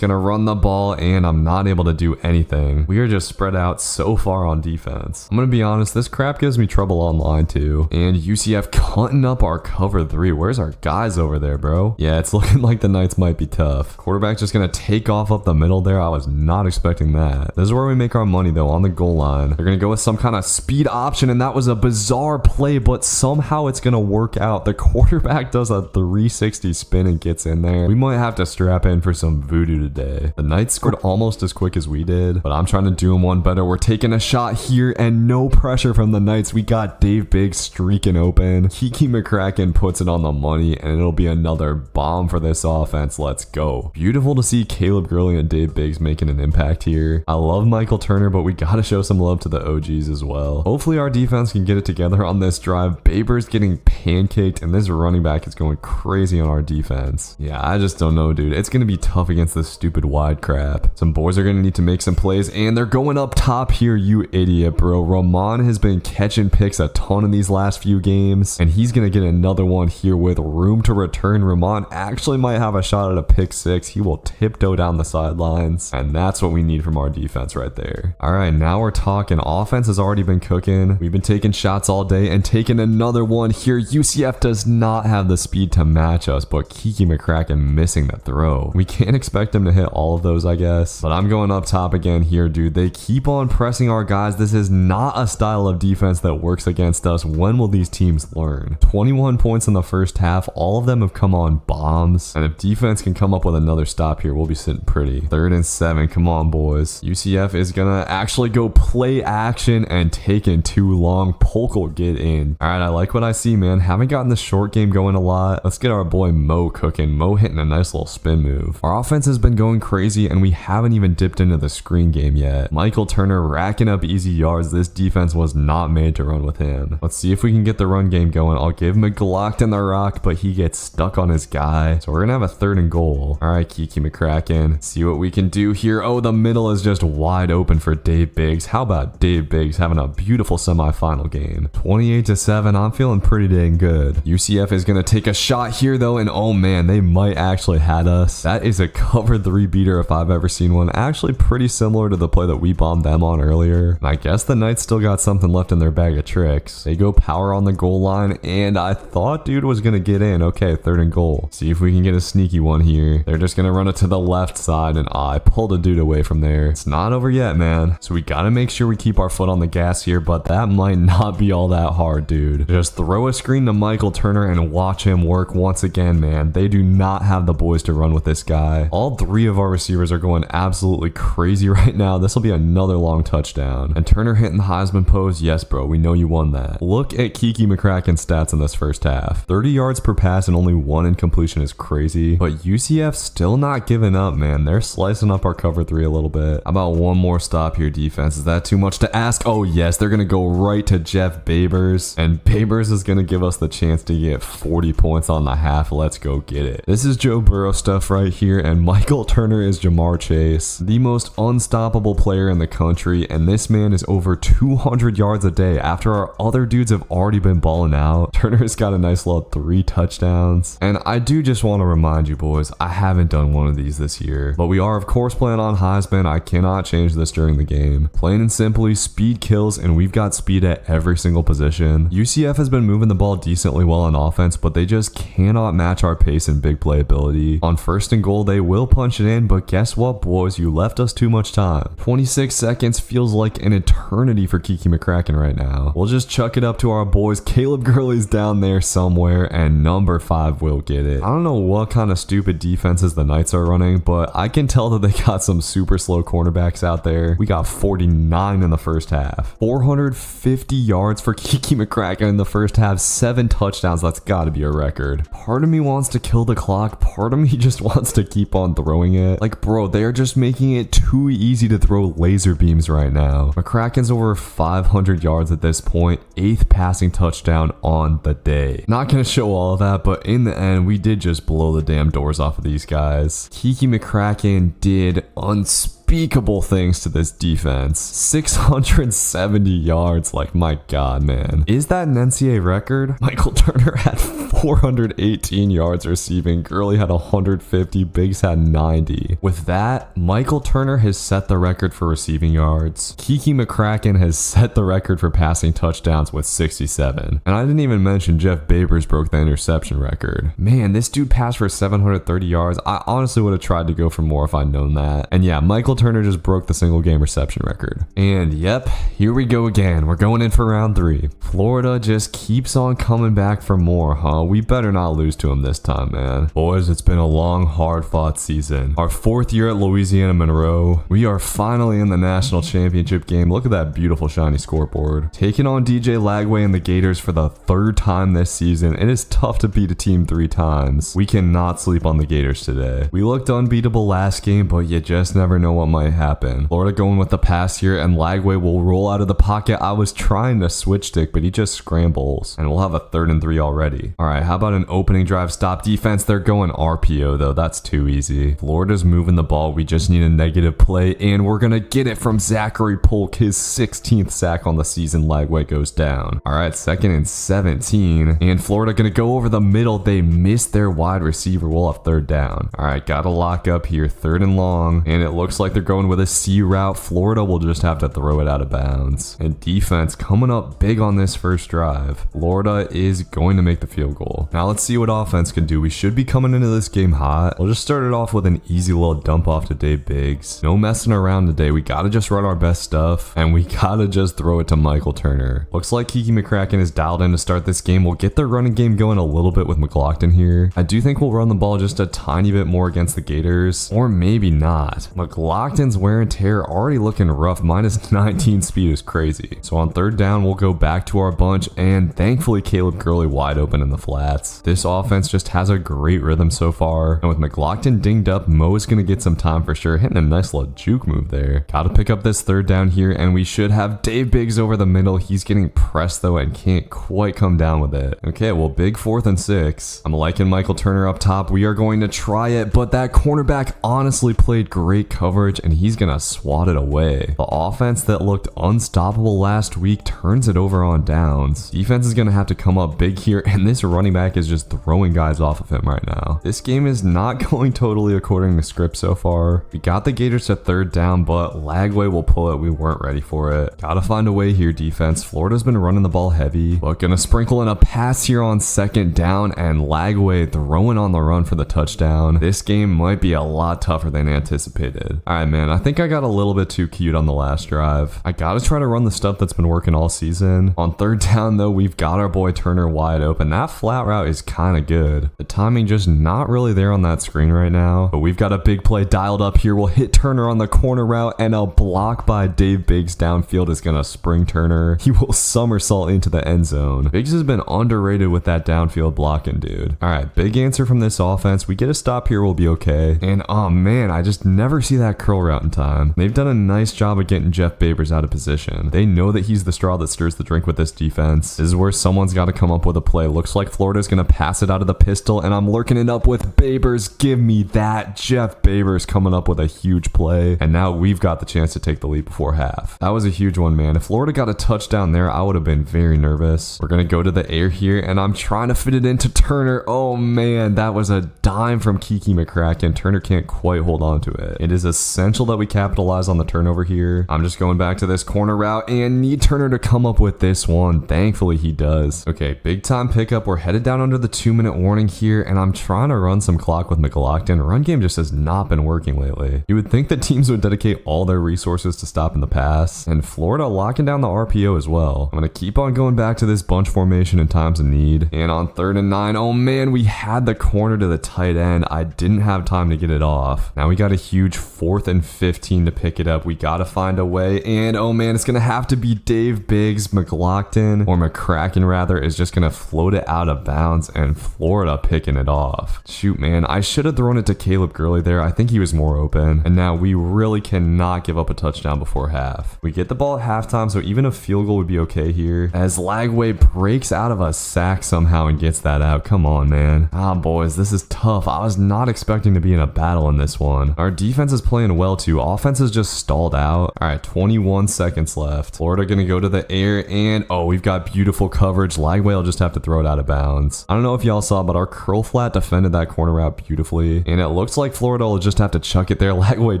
going to run the ball, and I'm not able to do anything. We are just spread out so far on defense. I'm going to be honest, this crap gives me trouble online too. And UCF cutting up our cover 3. Where's our guys over there, bro? Yeah, it's looking like the Knights might be tough. Quarterback just going to take off up the middle there. I was not expecting that. This is where we make our money though, on the goal line. They're going to go with some kind of speed option, and that was a bizarre play, but somehow it's going to work out. The quarterback does a 360 spin and gets in there. We might have to strap in for some voodoo today. The Knights scored almost as quick as we did, but I'm trying to do them one better. We're taking a shot here, and no pressure from the Knights. We got Dave Biggs streaking open. Kiki McCracken puts it on the money, and it'll be another bomb for this offense. Let's go. Beautiful to see Caleb Gurley and Dave Biggs making an impact here. I love Michael Turner, but we gotta show some love to the OGs as well. Hopefully our defense can get it together on this drive. Baber's getting pancaked, and this running back is going crazy on our defense. Yeah, I just don't know, dude. It's gonna be tough against this stupid wide crap. Some boys are gonna need to make some plays, and they're going up top here, you idiot, bro. Ramon has been catching picks a ton in these last few games, and he's gonna get another one here with room to return. Ramon actually might have a shot at a pick 6. He will tiptoe down the sidelines, and that's what we need from our defense right there. All right, now we're talking. Offense has already been cooking. We've been taking shots all day and taking another one here. UCF does not have the speed to match us, but Kiki McCracken missing the throw. We can't expect him to hit all of those, I guess, but I'm going up top again here, dude. They keep on pressing our guys. This is not a style of defense that works against us. When will these teams learn? 21 points in the first half. All of them have come on bombs, and if defense can come come up with another stop here, we'll be sitting pretty. 3rd and 7. Come on, boys. UCF is gonna actually go play action and taking too long. Polk will get in. All right, I like what I see, man. Haven't gotten the short game going a lot. Let's get our boy Mo cooking. Mo hitting a nice little spin move. Our offense has been going crazy, and we haven't even dipped into the screen game yet. Michael Turner racking up easy yards. This defense was not made to run with him. Let's see if we can get the run game going. I'll give him a Glock in the rock, but he gets stuck on his guy. So we're gonna have a 3rd and goal. All right, Kiki McCracken. See what we can do here. Oh, the middle is just wide open for Dave Biggs. How about Dave Biggs having a beautiful semifinal game? 28-7. I'm feeling pretty dang good. UCF is gonna take a shot here though, and oh man, they might actually had us. That is a cover 3 beater if I've ever seen one. Actually pretty similar to the play that we bombed them on earlier. And I guess the Knights still got something left in their bag of tricks. They go power on the goal line, and I thought dude was gonna get in. Okay, 3rd and goal. See if we can get a sneaky one here. They're just gonna run it to the left side, and I pulled a dude away from there. It's not over yet, man. So we gotta make sure we keep our foot on the gas here, but that might not be all that hard, dude. Just throw a screen to Michael Turner and watch him work once again, man. They do not have the boys to run with this guy. All 3 of our receivers are going absolutely crazy right now. This will be another long touchdown. And Turner hitting the Heisman pose. Yes, bro, we know you won that. Look at Kiki McCracken's stats in this first half. 30 yards per pass and only 1 incompletion is crazy. But UCF still not giving up, man. They're slicing up our cover 3 a little bit. How about one more stop here, defense? Is that too much to ask? Oh, yes, they're going to go right to Jeff Babers. And Babers is going to give us the chance to get 40 points on the half. Let's go get it. This is Joe Burrow stuff right here, and Michael Turner is Jamar Chase, the most unstoppable player in the country, and this man is over 200 yards a day after our other dudes have already been balling out. Turner's got a nice little 3 touchdowns. And I do just want to remind you boys, I haven't done one of these this year, but we are of course playing on Heisman. I cannot change this during the game. Plain and simply, speed kills, and we've got speed at every single position. UCF has been moving the ball decently well on offense, but they just cannot match our pace and big play ability. On 1st and goal, they will punch it in, but guess what, boys? You left us too much time. 26 seconds feels like an eternity for Kiki McCracken right now. We'll just chuck it up to our boys. Caleb Gurley's down there somewhere, and number 5 will get it. I don't know what kind of stupid defenses the Knights are running, but I can tell that they got some super slow cornerbacks out there. We got 49 in the first half. 450 yards for Kiki McCracken in the first half. 7 touchdowns. That's got to be a record. Part of me wants to kill the clock. Part of me just wants to keep on throwing it. Like, bro, they are just making it too easy to throw laser beams right now. McCracken's over 500 yards at this point. 8th passing touchdown on the day. Not gonna show all of that, but in the end, we did just blow the damn doors off of these guys. Kiki McCracken did unspeakable things to this defense. 670 yards. Like, my god, man. Is that an NCAA record? Michael Turner had 418 yards receiving. Gurley had 150. Biggs had 90. With that, Michael Turner has set the record for receiving yards. Kiki McCracken has set the record for passing touchdowns with 67. And I didn't even mention Jeff Babers broke the interception record. Man, this dude passed for 730 yards. I honestly would have tried to go for more if I'd known that. And yeah, Michael Turner just broke the single game reception record. And yep, here we go again. We're going in for round 3. Florida just keeps on coming back for more, huh? We better not lose to them this time, man. Boys, it's been a long, hard-fought season. Our 4th year at Louisiana Monroe. We are finally in the national championship game. Look at that beautiful shiny scoreboard. Taking on DJ Lagway and the Gators for the 3rd time this season. It is tough to beat a team 3 times. We cannot sleep on the Gators today. We looked unbeatable last game, but you just never know what might happen. Florida going with the pass here, and Lagway will roll out of the pocket. I was trying to switch stick, but he just scrambles. And we'll have a 3rd and 3 already. All right, how about an opening drive stop defense? They're going RPO though. That's too easy. Florida's moving the ball. We just need a negative play, and we're gonna get it from Zachary Polk. His 16th sack on the season. Lagway goes down. All right, 2nd and 17, and Florida gonna go over the middle. They missed their wide receiver. We'll have 3rd down. All right, gotta lock up here. 3rd and long, and it looks like like they're going with a C route. Florida will just have to throw it out of bounds. And defense coming up big on this first drive. Florida is going to make the field goal. Now let's see what offense can do. We should be coming into this game hot. We'll just start it off with an easy little dump off to Dave Biggs. No messing around today. We gotta just run our best stuff, and we gotta just throw it to Michael Turner. Looks like Kiki McCracken is dialed in to start this game. We'll get the running game going a little bit with McLaughlin here. I do think we'll run the ball just a tiny bit more against the Gators, or maybe not. McLaughlin's wear and tear already looking rough. Minus 19 speed is crazy. So on third down, we'll go back to our bunch, and thankfully Caleb Gurley wide open in the flats. This offense just has a great rhythm so far, and with McLaughlin dinged up, Mo is going to get some time for sure. Hitting a nice little juke move there. Gotta pick up this third down here, and we should have Dave Biggs over the middle. He's getting pressed though and can't quite come down with it. Okay, well, big 4th and 6. I'm liking Michael Turner up top. We are going to try it, but that cornerback honestly played great coverage, and he's gonna swat it away. The offense that looked unstoppable last week turns it over on downs. Defense is gonna have to come up big here, and this running back is just throwing guys off of him right now. This game is not going totally according to script so far. We got the Gators to third down, but Lagway will pull it. We weren't ready for it. Gotta find a way here, defense. Florida's been running the ball heavy, but gonna sprinkle in a pass here on second down, and Lagway throwing on the run for the touchdown. This game might be a lot tougher than anticipated. All right, man, I think I got a little bit too cute on the last drive. I gotta try to run the stuff that's been working all season. On third down though, we've got our boy Turner wide open. That flat route is kind of good. The timing just not really there on that screen right now, but we've got a big play dialed up here. We'll hit Turner on the corner route, and a block by Dave Biggs downfield is gonna spring Turner. He will somersault into the end zone. Biggs has been underrated with that downfield blocking, dude. All right, big answer from this offense. We get a stop here, we'll be okay. And oh man, I just never see that curl route in time. They've done a nice job of getting Jeff Babers out of position. They know that he's the straw that stirs the drink with this defense. This is where someone's got to come up with a play. Looks like Florida's gonna pass it out of the pistol, and I'm lurking it up with Babers. Give me that. Jeff Babers coming up with a huge play, and now we've got the chance to take the lead before half. That was a huge one, man. If Florida got a touchdown there, I would have been very nervous. We're gonna go to the air here, and I'm trying to fit it into Turner. Oh man, that was a dime from Kiki McCracken. Turner can't quite hold on to it. It is essential that we capitalize on the turnover here. I'm just going back to this corner route and need Turner to come up with this one. Thankfully he does. Okay, big time pickup. We're headed down under the 2-minute warning here, and I'm trying to run some clock with McLaughlin. Run game just has not been working lately. You would think that teams would dedicate all their resources to stopping the pass, and Florida locking down the RPO as well. I'm gonna keep on going back to this bunch formation in times of need. And on 3rd and 9, oh man, we had the corner to the tight end. I didn't have time to get it off. Now we got a huge 4th and 15 to pick it up. We gotta find a way, and oh man, it's gonna have to be Dave Biggs. McLaughlin, or McCracken rather, is just gonna float it out of bounds, and Florida picking it off. Shoot, man, I should have thrown it to Caleb Gurley there. I think he was more open, and now we really cannot give up a touchdown before half. We get the ball at halftime, so even a field goal would be okay here, as Lagway breaks out of a sack somehow and gets that out. Come on, man. Ah, boys, this is tough. I was not expecting to be in a battle in this one. Our defense is playing well too. Offense is just stalled out. All right, 21 seconds left. Florida gonna go to the air, and oh, we've got beautiful coverage. Lagway will just have to throw it out of bounds. I don't know if y'all saw, but our curl flat defended that corner route beautifully, and it looks like Florida will just have to chuck it there. Lagway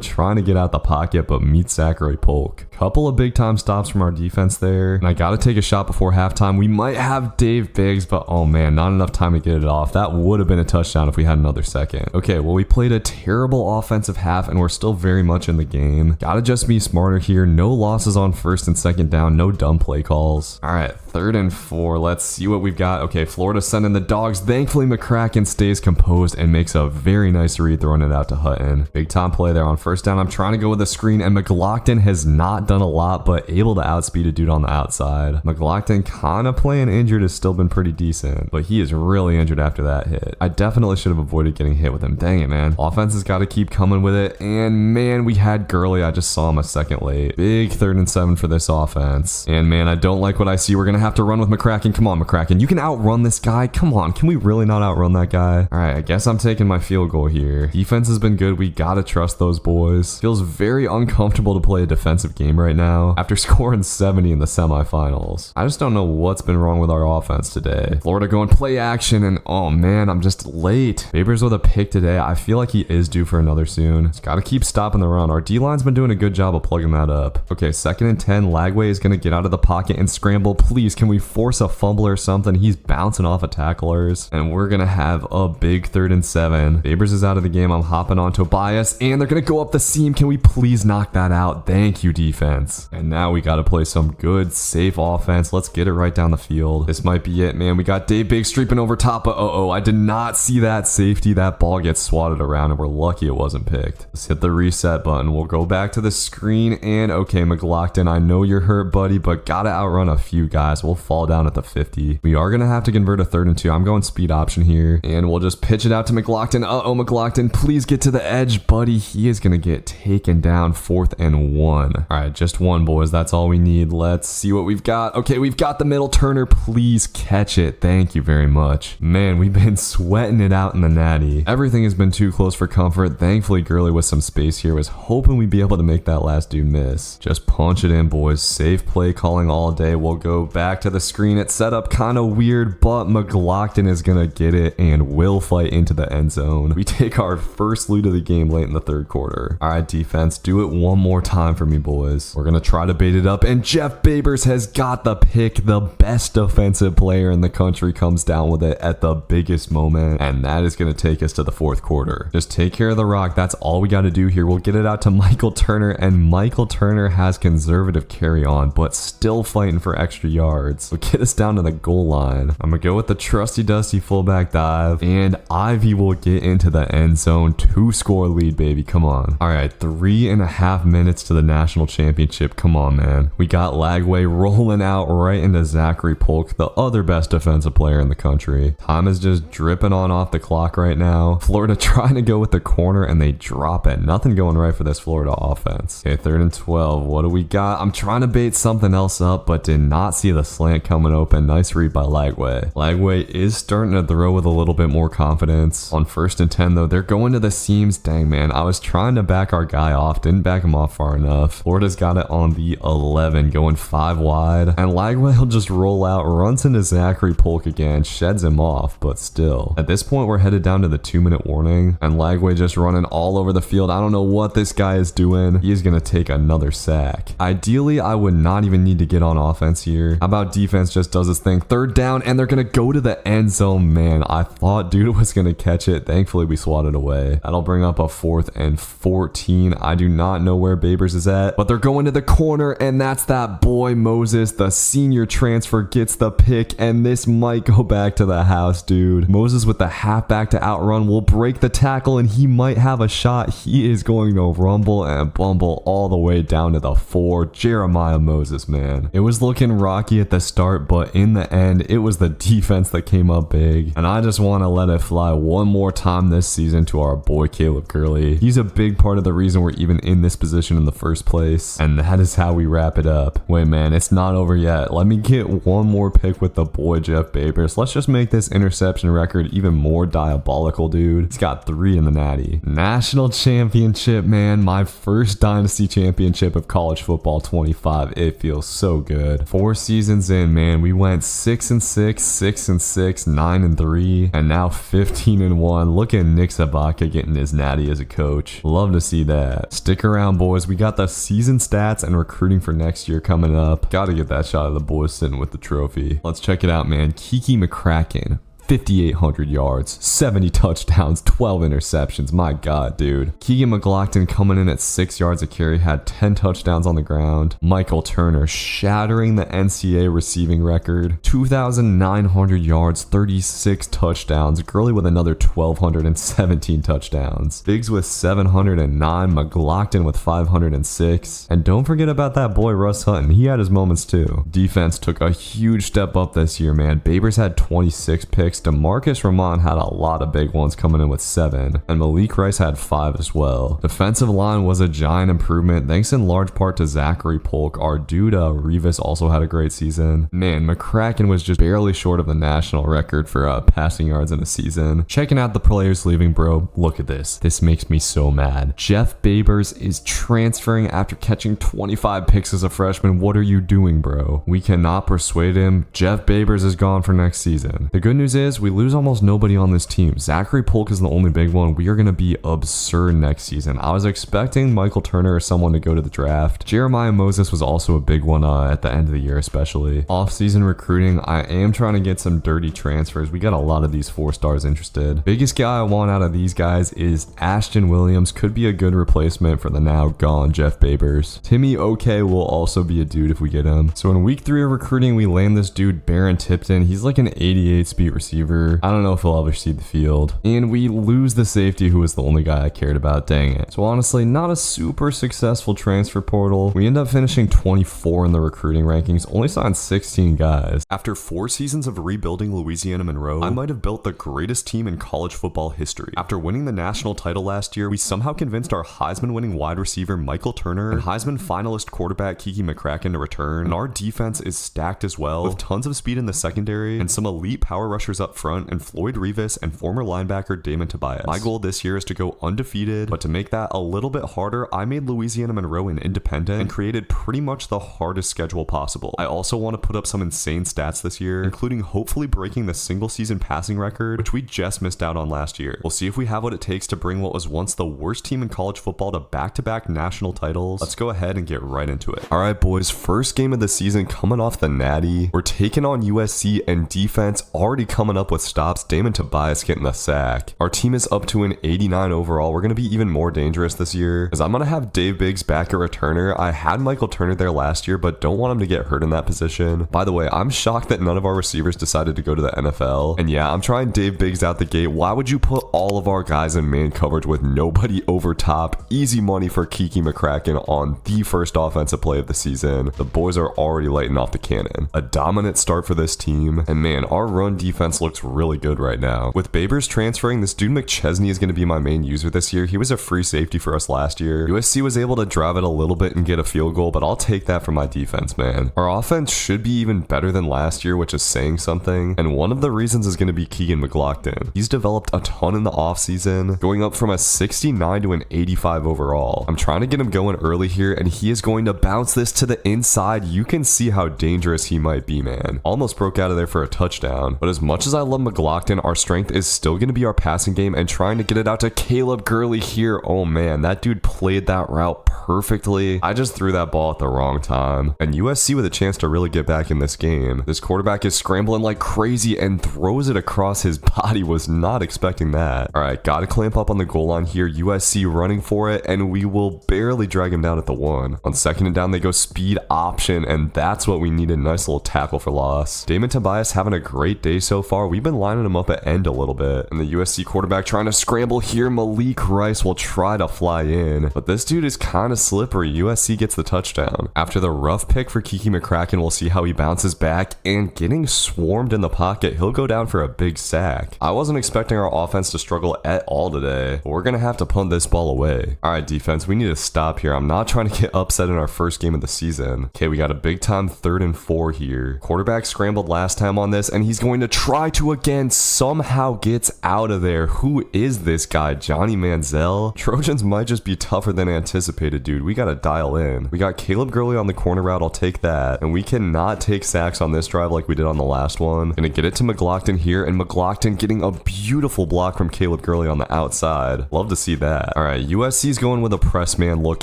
trying to get out the pocket, but meets Zachary Polk. Couple of big time stops from our defense there, and I gotta take a shot before halftime. We might have Dave Biggs, but oh man, not enough time to get it off. That would have been a touchdown if we had another second. Okay, well, we played a terrible offensive half, and we're still very much in the game. Gotta just be smarter here. No losses on 1st and 2nd down. No dumb play calls. All right, 3rd and 4. Let's see what we've got. Okay, Florida sending the dogs. Thankfully, McCracken stays composed and makes a very nice read, throwing it out to Hutton. Big time play there on 1st down. I'm trying to go with a screen, and McLaughlin has not done a lot, but able to outspeed a dude on the outside. McLaughlin kind of playing injured, has still been pretty decent, but he is really injured after that hit. I definitely should have avoided getting hit with him. Dang it, man. Offense has got to keep coming with it, and man, we had Gurley. I just saw him a second late. Big 3rd and 7 for this offense, and man, I don't like what I see. We're gonna have to run with McCracken. Come on, McCracken. You can outrun this guy. Come on. Can we really not outrun that guy? All right, I guess I'm taking my field goal here. Defense has been good. We gotta trust those boys. Feels very uncomfortable to play a defensive game right now after scoring 70 in the semifinals. I just don't know what's been wrong with our offense today. Florida going play action, and oh man, I'm just late. Babers with a pick today. I feel like he is due for another soon. Just gotta keep stopping the run. Our D-line's been doing a good job of plugging that up. Okay, 2nd and 10. Lagway is gonna get out of the pocket and scramble. Please, can we force a fumble or something? He's bouncing off of tacklers, and we're gonna have a big 3rd and 7. Babers is out of the game. I'm hopping on Tobias, and they're gonna go up the seam. Can we please knock that out? Thank you, defense. And now we gotta play some good, safe offense. Let's get it right down the field. This might be it, man. We got Dave Big streaking over top, but I did not see that safety. That ball gets swatted around, and we're lucky it wasn't picked. Let's hit the reset button. We'll go back to the screen, and okay, McLaughlin, I know you're hurt, buddy, but gotta outrun a few guys. We'll fall down at the 50. We are gonna have to convert a 3rd and 2. I'm going speed option here, and we'll just pitch it out to McLaughlin. McLaughlin, please get to the edge, buddy. He is gonna get taken down. 4th and 1. All right, just one, boys. That's all we need. Let's see what we've got. Okay, we've got the middle. Turner, please catch it. Thank you very much. Man, we've been sweating it out in the natty. Everything has been too close for comfort. Thankfully, Gurley with some space here was hoping we'd be able to make that last dude miss. Just punch it in, boys. Safe play calling all day. We'll go back to the screen. It's set up kind of weird, but McLaughlin is gonna get it and will fight into the end zone. We take our first lead of the game late in the 3rd quarter. All right, defense, do it one more time for me, boys. We're gonna try to bait it up, and Jeff Babers has got the pick. The best defensive player in the country comes down with it at the biggest moment, and that is gonna take us to the 4th quarter. Just take care of the rock. That's all we gotta do here. We'll get it out to Michael Turner, and Michael Turner has conservative carry on, but still fighting for extra yards. So get us down to the goal line. I'm gonna go with the trusty dusty fullback dive, and Ivy will get into the end zone. 2-score lead, baby. Come on. All right, 3.5 minutes to the national championship. Come on, man. We got Lagway rolling out right into Zachary Polk, the other best defensive player in the country. Time is just dripping on off the clock right now. Florida trying to go with the corner, and they drop it. Nothing going right for this Florida offense. Okay, 3rd and 12. What do we got? I'm trying to bait something else up, but did not see the slant coming open. Nice read by Lagway. Lagway is starting to throw with a little bit more confidence. On 1st and 10, though, they're going to the seams. Dang, man. I was trying to back our guy off. Didn't back him off far enough. Florida's got it on the 11, going 5 wide. And Lagway will just roll out, runs into Zachary Polk again, sheds him off, but still. At this point, we're headed down to the 2-minute warning, and Lagway just running all over the field. I don't know what this guy is doing. He is going to take another sack. Ideally, I would not even need to get on offense here. How about defense just does its thing? 3rd down, and they're going to go to the end zone. Man, I thought dude was going to catch it. Thankfully, we swatted away. That'll bring up a 4th and 14. I do not know where Babers is at, but they're going to the corner, and that's that boy Moses, the senior transfer, gets the pick, and this might go back to the house, dude. Moses with the halfback to outrun will break the tackle, and he might have a shot. He is going to rumble and bumble all the way down to the 4. Jeremiah Moses, man. It was looking rocky at the start, but in the end, it was the defense that came up big, and I just want to let it fly one more time this season to our boy Caleb Gurley. He's a big part of the reason we're even in this position in the first place, and that is how we wrap it up. Wait, man, it's not over yet. Let me get one more pick with the boy Jeff Babers. Let's just make this interception record even more diabolical, dude. He's got 3 in the natty. National championship, man. My first dynasty championship of college football 25. It feels so good. 4 seasons in, man. We went 6-6, 6-6, 9-3, and now 15-1. Look at Nick Sabaka getting his natty as a coach. Love to see that. Stick around, boys. We got the season stats and recruiting for next year coming up. Gotta get that shot of the boys sitting with the trophy. Let's check it out, man. Kiki McCracken. 5,800 yards, 70 touchdowns, 12 interceptions. My God, dude. Keegan McLaughlin coming in at 6 yards a carry, had 10 touchdowns on the ground. Michael Turner shattering the NCAA receiving record. 2,900 yards, 36 touchdowns. Gurley with another 1,217 touchdowns. Biggs with 709. McLaughlin with 506. And don't forget about that boy Russ Hutton. He had his moments too. Defense took a huge step up this year, man. Babers had 26 picks. DeMarcus Ramon had a lot of big ones coming in with 7, and Malik Rice had 5 as well. Defensive line was a giant improvement thanks in large part to Zachary Polk. Our dude Revis also had a great season. Man, McCracken was just barely short of the national record for passing yards in a season. Checking out the players leaving, bro. Look at this. This makes me so mad. Jeff Babers is transferring after catching 25 picks as a freshman. What are you doing, bro? We cannot persuade him. Jeff Babers is gone for next season. The good news is we lose almost nobody on this team. Zachary Polk is the only big one. We are going to be absurd next season. I was expecting Michael Turner or someone to go to the draft. Jeremiah Moses was also a big one at the end of the year, especially. Off-season recruiting, I am trying to get some dirty transfers. We got a lot of these 4 stars interested. Biggest guy I want out of these guys is Ashton Williams. Could be a good replacement for the now gone Jeff Babers. Timmy OK will also be a dude if we get him. So in week 3 of recruiting, we land this dude Baron Tipton. He's like an 88 speed receiver. I don't know if he'll ever see the field. And we lose the safety who was the only guy I cared about. Dang it. So honestly, not a super successful transfer portal. We end up finishing 24 in the recruiting rankings, only signed 16 guys. After 4 seasons of rebuilding Louisiana Monroe, I might have built the greatest team in college football history. After winning the national title last year, we somehow convinced our Heisman winning wide receiver Michael Turner and Heisman finalist quarterback Kiki McCracken to return, and our defense is stacked as well, with tons of speed in the secondary and some elite power rushers up front and Floyd Revis and former linebacker Damon Tobias. My goal this year is to go undefeated, but to make that a little bit harder, I made Louisiana Monroe an independent and created pretty much the hardest schedule possible. I also want to put up some insane stats this year, including hopefully breaking the single season passing record, which we just missed out on last year. We'll see if we have what it takes to bring what was once the worst team in college football to back-to-back national titles. Let's go ahead and get right into it. All right, boys, first game of the season coming off the Natty. We're taking on USC, and defense already coming up with stops. Damon Tobias getting the sack. Our team is up to an 89 overall. We're going to be even more dangerous this year because I'm going to have Dave Biggs back at returner. I had Michael Turner there last year, but don't want him to get hurt in that position. By the way, I'm shocked that none of our receivers decided to go to the NFL. And yeah, I'm trying Dave Biggs out the gate. Why would you put all of our guys in man coverage with nobody over top? Easy money for Kiki McCracken on the first offensive play of the season. The boys are already lighting off the cannon. A dominant start for this team. And man, our run defense looks really good right now. With Babers transferring, this dude McChesney is going to be my main user this year. He was a free safety for us last year. USC was able to drive it a little bit and get a field goal, but I'll take that for my defense, man. Our offense should be even better than last year, which is saying something. And one of the reasons is going to be Keegan McLaughlin. He's developed a ton in the offseason, going up from a 69 to an 85 overall. I'm trying to get him going early here, and he is going to bounce this to the inside. You can see how dangerous he might be, man. Almost broke out of there for a touchdown. But as much as I love McLaughlin, our strength is still going to be our passing game and trying to get it out to Caleb Gurley here. Oh man, that dude played that route perfectly. I just threw that ball at the wrong time. And USC with a chance to really get back in this game. This quarterback is scrambling like crazy and throws it across his body. Was not expecting that. All right, gotta clamp up on the goal line here. USC running for it, and we will barely drag him down at the 1. On 2nd and down, they go speed option, and that's what we needed. Nice little tackle for loss. Damon Tobias having a great day so far. We've been lining him up at end a little bit. And the USC quarterback trying to scramble here. Malik Rice will try to fly in, but this dude is kind of slippery. USC gets the touchdown. After the rough pick for Kiki McCracken, we'll see how he bounces back, and getting swarmed in the pocket, he'll go down for a big sack. I wasn't expecting our offense to struggle at all today, but we're gonna have to punt this ball away. All right, defense, we need to stop here. I'm not trying to get upset in our first game of the season. Okay, we got a big time 3rd and 4 here. Quarterback scrambled last time on this, and he's going to try to again, somehow gets out of there. Who is this guy? Johnny Manziel? Trojans might just be tougher than anticipated, dude. We gotta dial in. We got Caleb Gurley on the corner route. I'll take that. And we cannot take sacks on this drive like we did on the last one. Gonna get it to McLaughlin here, and McLaughlin getting a beautiful block from Caleb Gurley on the outside. Love to see that. All right, USC's going with a press man look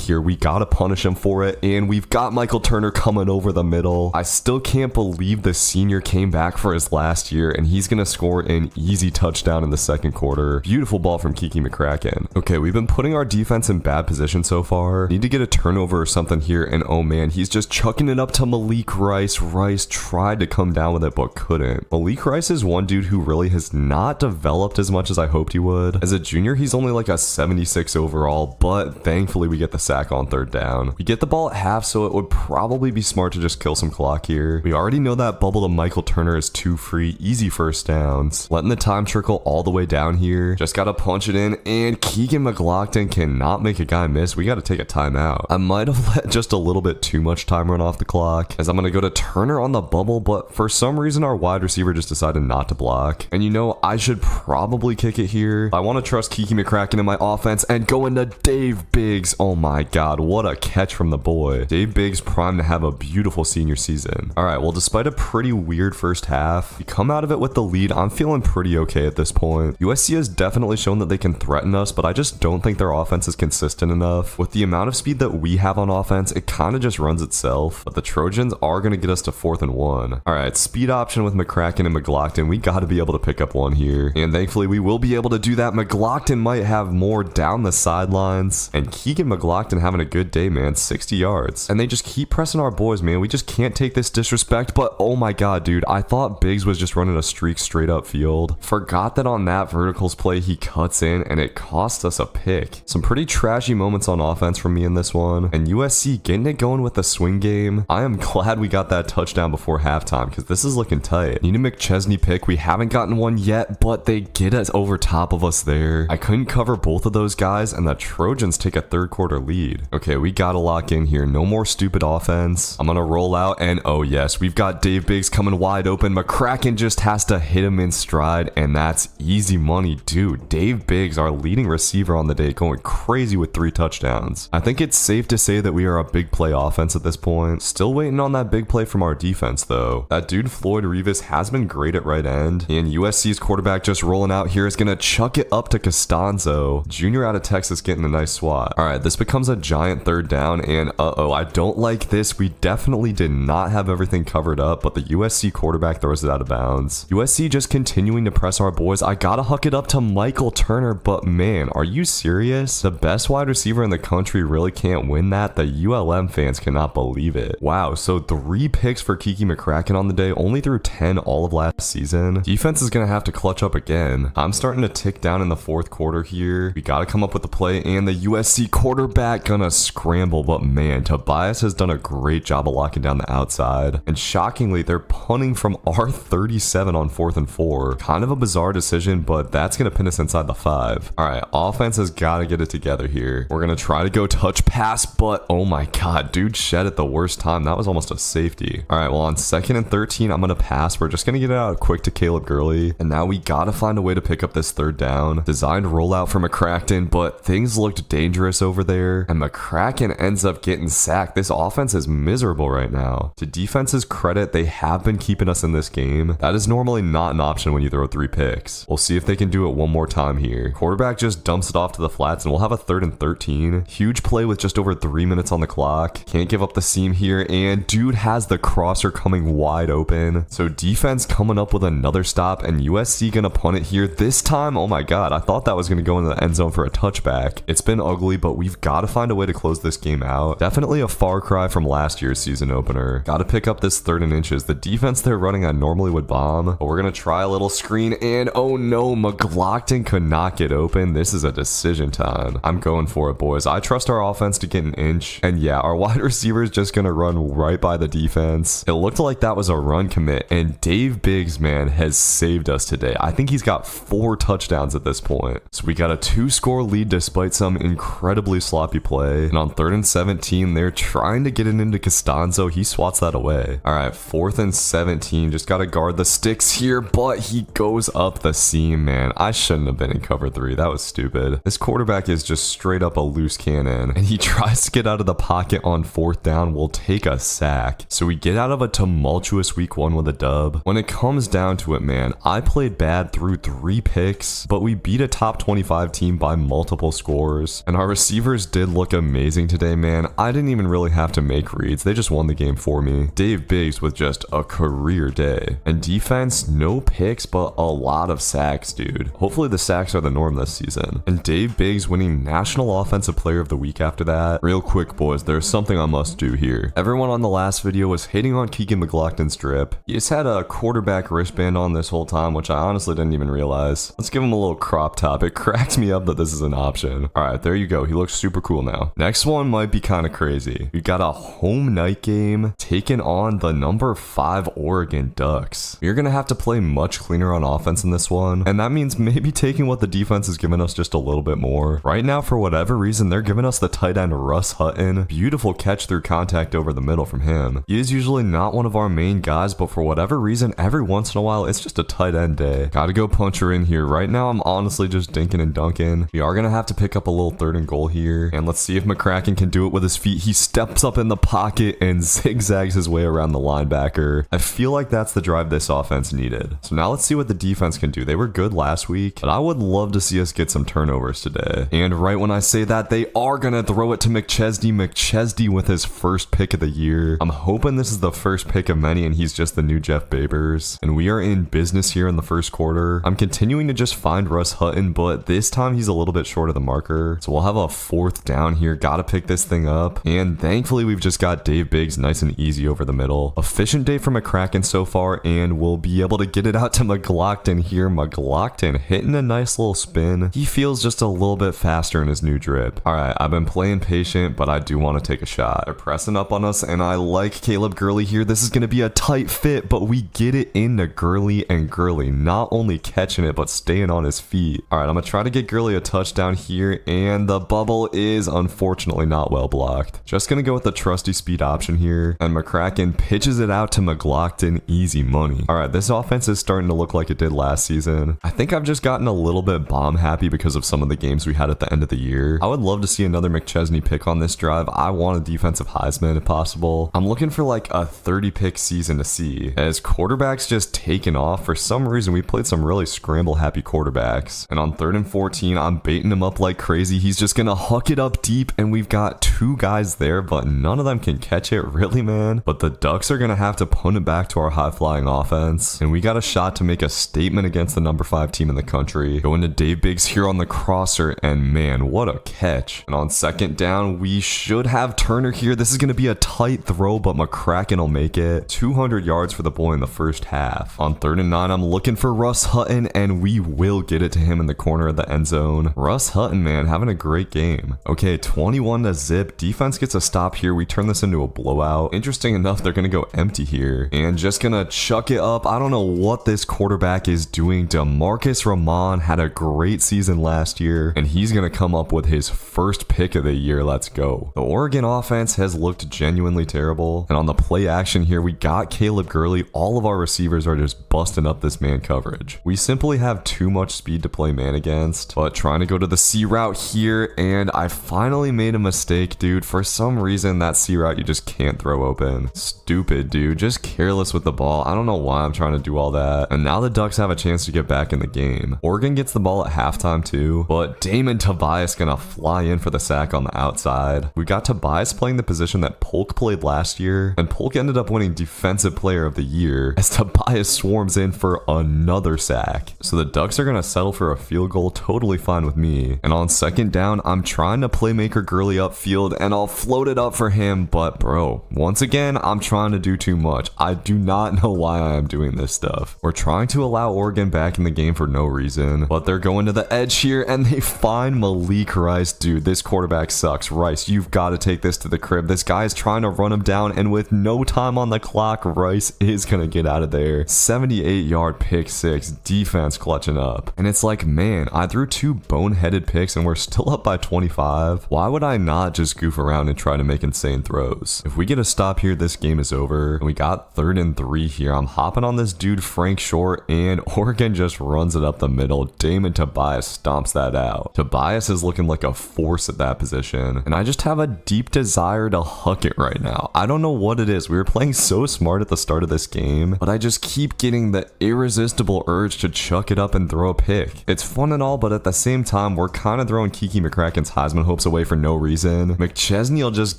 here. We gotta punish him for it, and we've got Michael Turner coming over the middle. I still can't believe the senior came back for his last year, and he's gonna score an easy touchdown in the 2nd quarter. Beautiful ball from Kiki McCracken. Okay, we've been putting our defense in bad position so far. Need to get a turnover or something here, and oh man, he's just chucking it up to Malik Rice. Rice tried to come down with it, but couldn't. Malik Rice is one dude who really has not developed as much as I hoped he would. As a junior, he's only like a 76 overall, but thankfully we get the sack on 3rd down. We get the ball at half, so it would probably be smart to just kill some clock here. We already know that bubble to Michael Turner is too free. Easy first downs. Letting the time trickle all the way down here. Just gotta punch it in, and Keegan McLaughlin cannot make a guy miss. We gotta take a timeout. I might have let just a little bit too much time run off the clock, as I'm gonna go to Turner on the bubble, but for some reason our wide receiver just decided not to block. And you know, I should probably kick it here. I want to trust Kiki McCracken in my offense and go into Dave Biggs. Oh my god, what a catch from the boy. Dave Biggs primed to have a beautiful senior season. All right, well, despite a pretty weird first half, we come out of it with the lead. I'm feeling pretty okay at this point. USC has definitely shown that they can threaten us, but I just don't think their offense is consistent enough. With the amount of speed that we have on offense, it kind of just runs itself, but the Trojans are going to get us to 4th and 1. All right, speed option with McCracken and McLaughlin. We got to be able to pick up one here, and thankfully we will be able to do that. McLaughlin might have more down the sidelines, and Keegan McLaughlin having a good day, man. 60 yards, and they just keep pressing our boys, man. We just can't take this disrespect. But oh my god, dude, I thought Biggs was just running a streak straight up field. Forgot that on that verticals play he cuts in, and it cost us a pick. Some pretty trashy moments on offense from me in this one, and USC getting it going with the swing game. I am glad we got that touchdown before halftime, because this is looking tight. Need a McChesney pick. We haven't gotten one yet, but they get us over top of us there. I couldn't cover both of those guys, and the Trojans take a third quarter lead. Okay, we gotta lock in here. No more stupid offense. I'm gonna roll out, and oh yes, we've got Dave Biggs coming wide open. McCracken just has to hit him in stride, and that's easy money. Dude, Dave Biggs, our leading receiver on the day, going crazy with 3 touchdowns. I think it's safe to say that we are a big play offense at this point. Still waiting on that big play from our defense though. That dude Floyd Rivas has been great at right end, and USC's quarterback just rolling out here is gonna chuck it up to Costanzo. Junior out of Texas getting a nice swat. All right, this becomes a giant third down, and uh-oh, I don't like this. We definitely did not have everything covered up, but the USC quarterback throws it out of bounds. USC just continuing to press our boys. I gotta huck it up to Michael Turner, but man, are you serious? The best wide receiver in the country really can't win that? The ULM fans cannot believe it. Wow, so 3 picks for Kiki McCracken on the day, only threw 10 all of last season. Defense is gonna have to clutch up again. I'm starting to tick down in the 4th quarter here. We gotta come up with the play, and the USC quarterback gonna scramble, but man, Tobias has done a great job of locking down the outside, and shockingly, they're punting from our 37 on 4th and 4. Kind of a bizarre decision, but that's gonna pin us inside the 5. All right, offense has gotta get it together here. We're gonna try to go touch pass, but oh my god, dude shed at the worst time. That was almost a safety. All right, well, on 2nd and 13, I'm gonna pass. We're just gonna get it out quick to Caleb Gurley, and now we gotta find a way to pick up this 3rd down. Designed rollout for McCracken, but things looked dangerous over there, and McCracken ends up getting sacked. This offense is miserable right now. To defense's credit, they have been keeping us in this game. That is normally not an option when you throw 3 picks. We'll see if they can do it one more time here. Quarterback just dumps it off to the flats, and we'll have a 3rd and 13. Huge play with just over 3 minutes on the clock. Can't give up the seam here, and dude has the crosser coming wide open. So defense coming up with another stop, and USC gonna punt it here. This time, oh my god, I thought that was gonna go into the end zone for a touchback. It's been ugly, but we've got to find a way to close this game out. Definitely a far cry from last year's season opener. Got to pick up this 3rd and inches. The defense they're running I normally would bomb, but we're gonna try a little screen, and oh no, McLaughlin could not get open. This is a decision time. I'm going for it, boys. I trust our offense to get an inch, and yeah, our wide receiver is just gonna run right by the defense. It looked like that was a run commit, and Dave Biggs, man, has saved us today. I think he's got 4 touchdowns at this point. So we got a 2-score lead despite some incredibly sloppy play, and on 3rd and 17, they're trying to get it into Costanzo. He swats that away. All right, 4th and 17, just gotta guard the sticks here, but he goes up the seam, man. I shouldn't have been in cover 3. That was stupid. This quarterback is just straight up a loose cannon, and he tries to get out of the pocket on 4th down. Will take a sack. So we get out of a tumultuous week 1 with a dub. When it comes down to it, man, I played bad through 3 picks, but we beat a top 25 team by multiple scores, and our receivers did look amazing today, man. I didn't even really have to make reads. They just won the game for me. Dave Biggs with just a career day. And defense, no picks, but a lot of sacks, dude. Hopefully the sacks are the norm this season. And Dave Biggs winning National Offensive Player of the Week after that. Real quick, boys, there's something I must do here. Everyone on the last video was hating on Keegan McLaughlin's drip. He just had a quarterback wristband on this whole time, which I honestly didn't even realize. Let's give him a little crop top. It cracks me up that this is an option. All right, there you go. He looks super cool now. Next one might be kind of crazy. We got a home night game taking on the number 5 Oregon Ducks. You're gonna have to play much cleaner on offense in this one, and that means maybe taking what the defense has given us just a little bit more. Right now, for whatever reason, they're giving us the tight end Russ Hutton. Beautiful catch through contact over the middle from him. He is usually not one of our main guys, but for whatever reason, every once in a while, it's just a tight end day. Gotta go punch her in here. Right now, I'm honestly just dinking and dunking. We are gonna have to pick up a little 3rd and goal here, and let's see if McCracken can do it with his feet. He steps up in the pocket and zigzags his way around the linebacker. I feel like that's the drive this offense needed. So now let's see what the defense can do. They were good last week, but I would love to see us get some turnovers today. And right when I say that, they are gonna throw it to McChesney. McChesney with his first pick of the year. I'm hoping this is the first pick of many and he's just the new Jeff Babers. And we are in business here in the first quarter. I'm continuing to just find Russ Hutton, but this time he's a little bit short of the marker. So we'll have a 4th down here. Gotta pick this thing up. And thankfully we've just got Dave Biggs nice and easy over the middle. Efficient day for McCracken so far, and we'll be able to get it out to McGlockton here. McGlockton hitting a nice little spin. He feels just a little bit faster in his new drip. All right, I've been playing patient, but I do want to take a shot. They're pressing up on us, and I like Caleb Gurley here. This is going to be a tight fit, but we get it into Gurley, and Gurley not only catching it, but staying on his feet. All right, I'm going to try to get Gurley a touchdown here, and the bubble is unfortunately not well blocked. Just going to go with the trusty speed option here, and McCracken pitches it out to McGlockton. Easy money. All right, this offense is starting to look like it did last season. I think I've just gotten a little bit bomb happy because of some of the games we had at the end of the year. I would love to see another McChesney pick on this drive. I want a defensive Heisman if possible. I'm looking for like a 30 pick season to see. As quarterbacks just taking off, for some reason we played some really scramble happy quarterbacks. And on 3rd and 14, I'm baiting him up like crazy. He's just gonna huck it up deep, and we've got 2 guys there, but none of them can catch it, really, man. But the Ducks are gonna have to punt it back to our high flying offense, and we got a shot to make a statement against the number 5 team in the country. Going to Dave Biggs here on the crosser, and man, what a catch. And on 2nd down, we should have Turner here. This is going to be a tight throw, but McCracken will make it. 200 yards for the boy in the first half. On 3rd and 9, I'm looking for Russ Hutton, and we will get it to him in the corner of the end zone. Russ Hutton, man, having a great game. Okay, 21-0. Defense gets a stop here. We turn this into a blowout. Interesting enough, they're going to go empty here, and just going to chuck it up. I don't know what this quarterback is doing. DeMarcus Ramon had a great season last year, and he's going to come up with his first pick of the year. Let's go. The Oregon offense has looked genuinely terrible, and on the play action here, we got Caleb Gurley. All of our receivers are just busting up this man coverage. We simply have too much speed to play man against, but trying to go to the C route here, and I finally made a mistake, dude. For some reason, that C route you just can't throw open. Stupid, dude. Just careless with the ball. I don't know why I'm trying to do all that. And now the Ducks have a chance to get back in the game. Oregon gets the ball at halftime too, but Damon Tobias gonna fly in for the sack on the outside. We got Tobias playing the position that Polk played last year, and Polk ended up winning Defensive Player of the Year as Tobias swarms in for another sack. So the Ducks are gonna settle for a field goal, totally fine with me. And on 2nd down, I'm trying to playmaker Gurley upfield, and I'll float it up for him, but bro, once again, I'm trying to do too much. I do not know why I am doing this stuff. We're trying to allow Oregon back in the game for no reason, but they're going to the edge here, and they find Malik Rice. Dude, this quarterback sucks. Rice, you've got to take this to the crib. This guy is trying to run him down, and with no time on the clock, Rice is gonna get out of there. 78-yard pick six. Defense clutching up, and it's like, man, I threw 2 boneheaded picks and we're still up by 25. Why would I not just goof around and try to make insane throws? If we get a stop here, this game is over. And we got 3rd and 3 here. I'm hopping on this dude Frank Short, and Oregon just runs it up the middle. Damon Tobias stomps that out. Tobias is looking like a force at that position, and I just have a deep desire to huck it right now. I don't know what it is. We were playing so smart at the start of this game, but I just keep getting the irresistible urge to chuck it up and throw a pick. It's fun and all, but at the same time, we're kind of throwing Kiki McCracken's Heisman hopes away for no reason. McChesney will just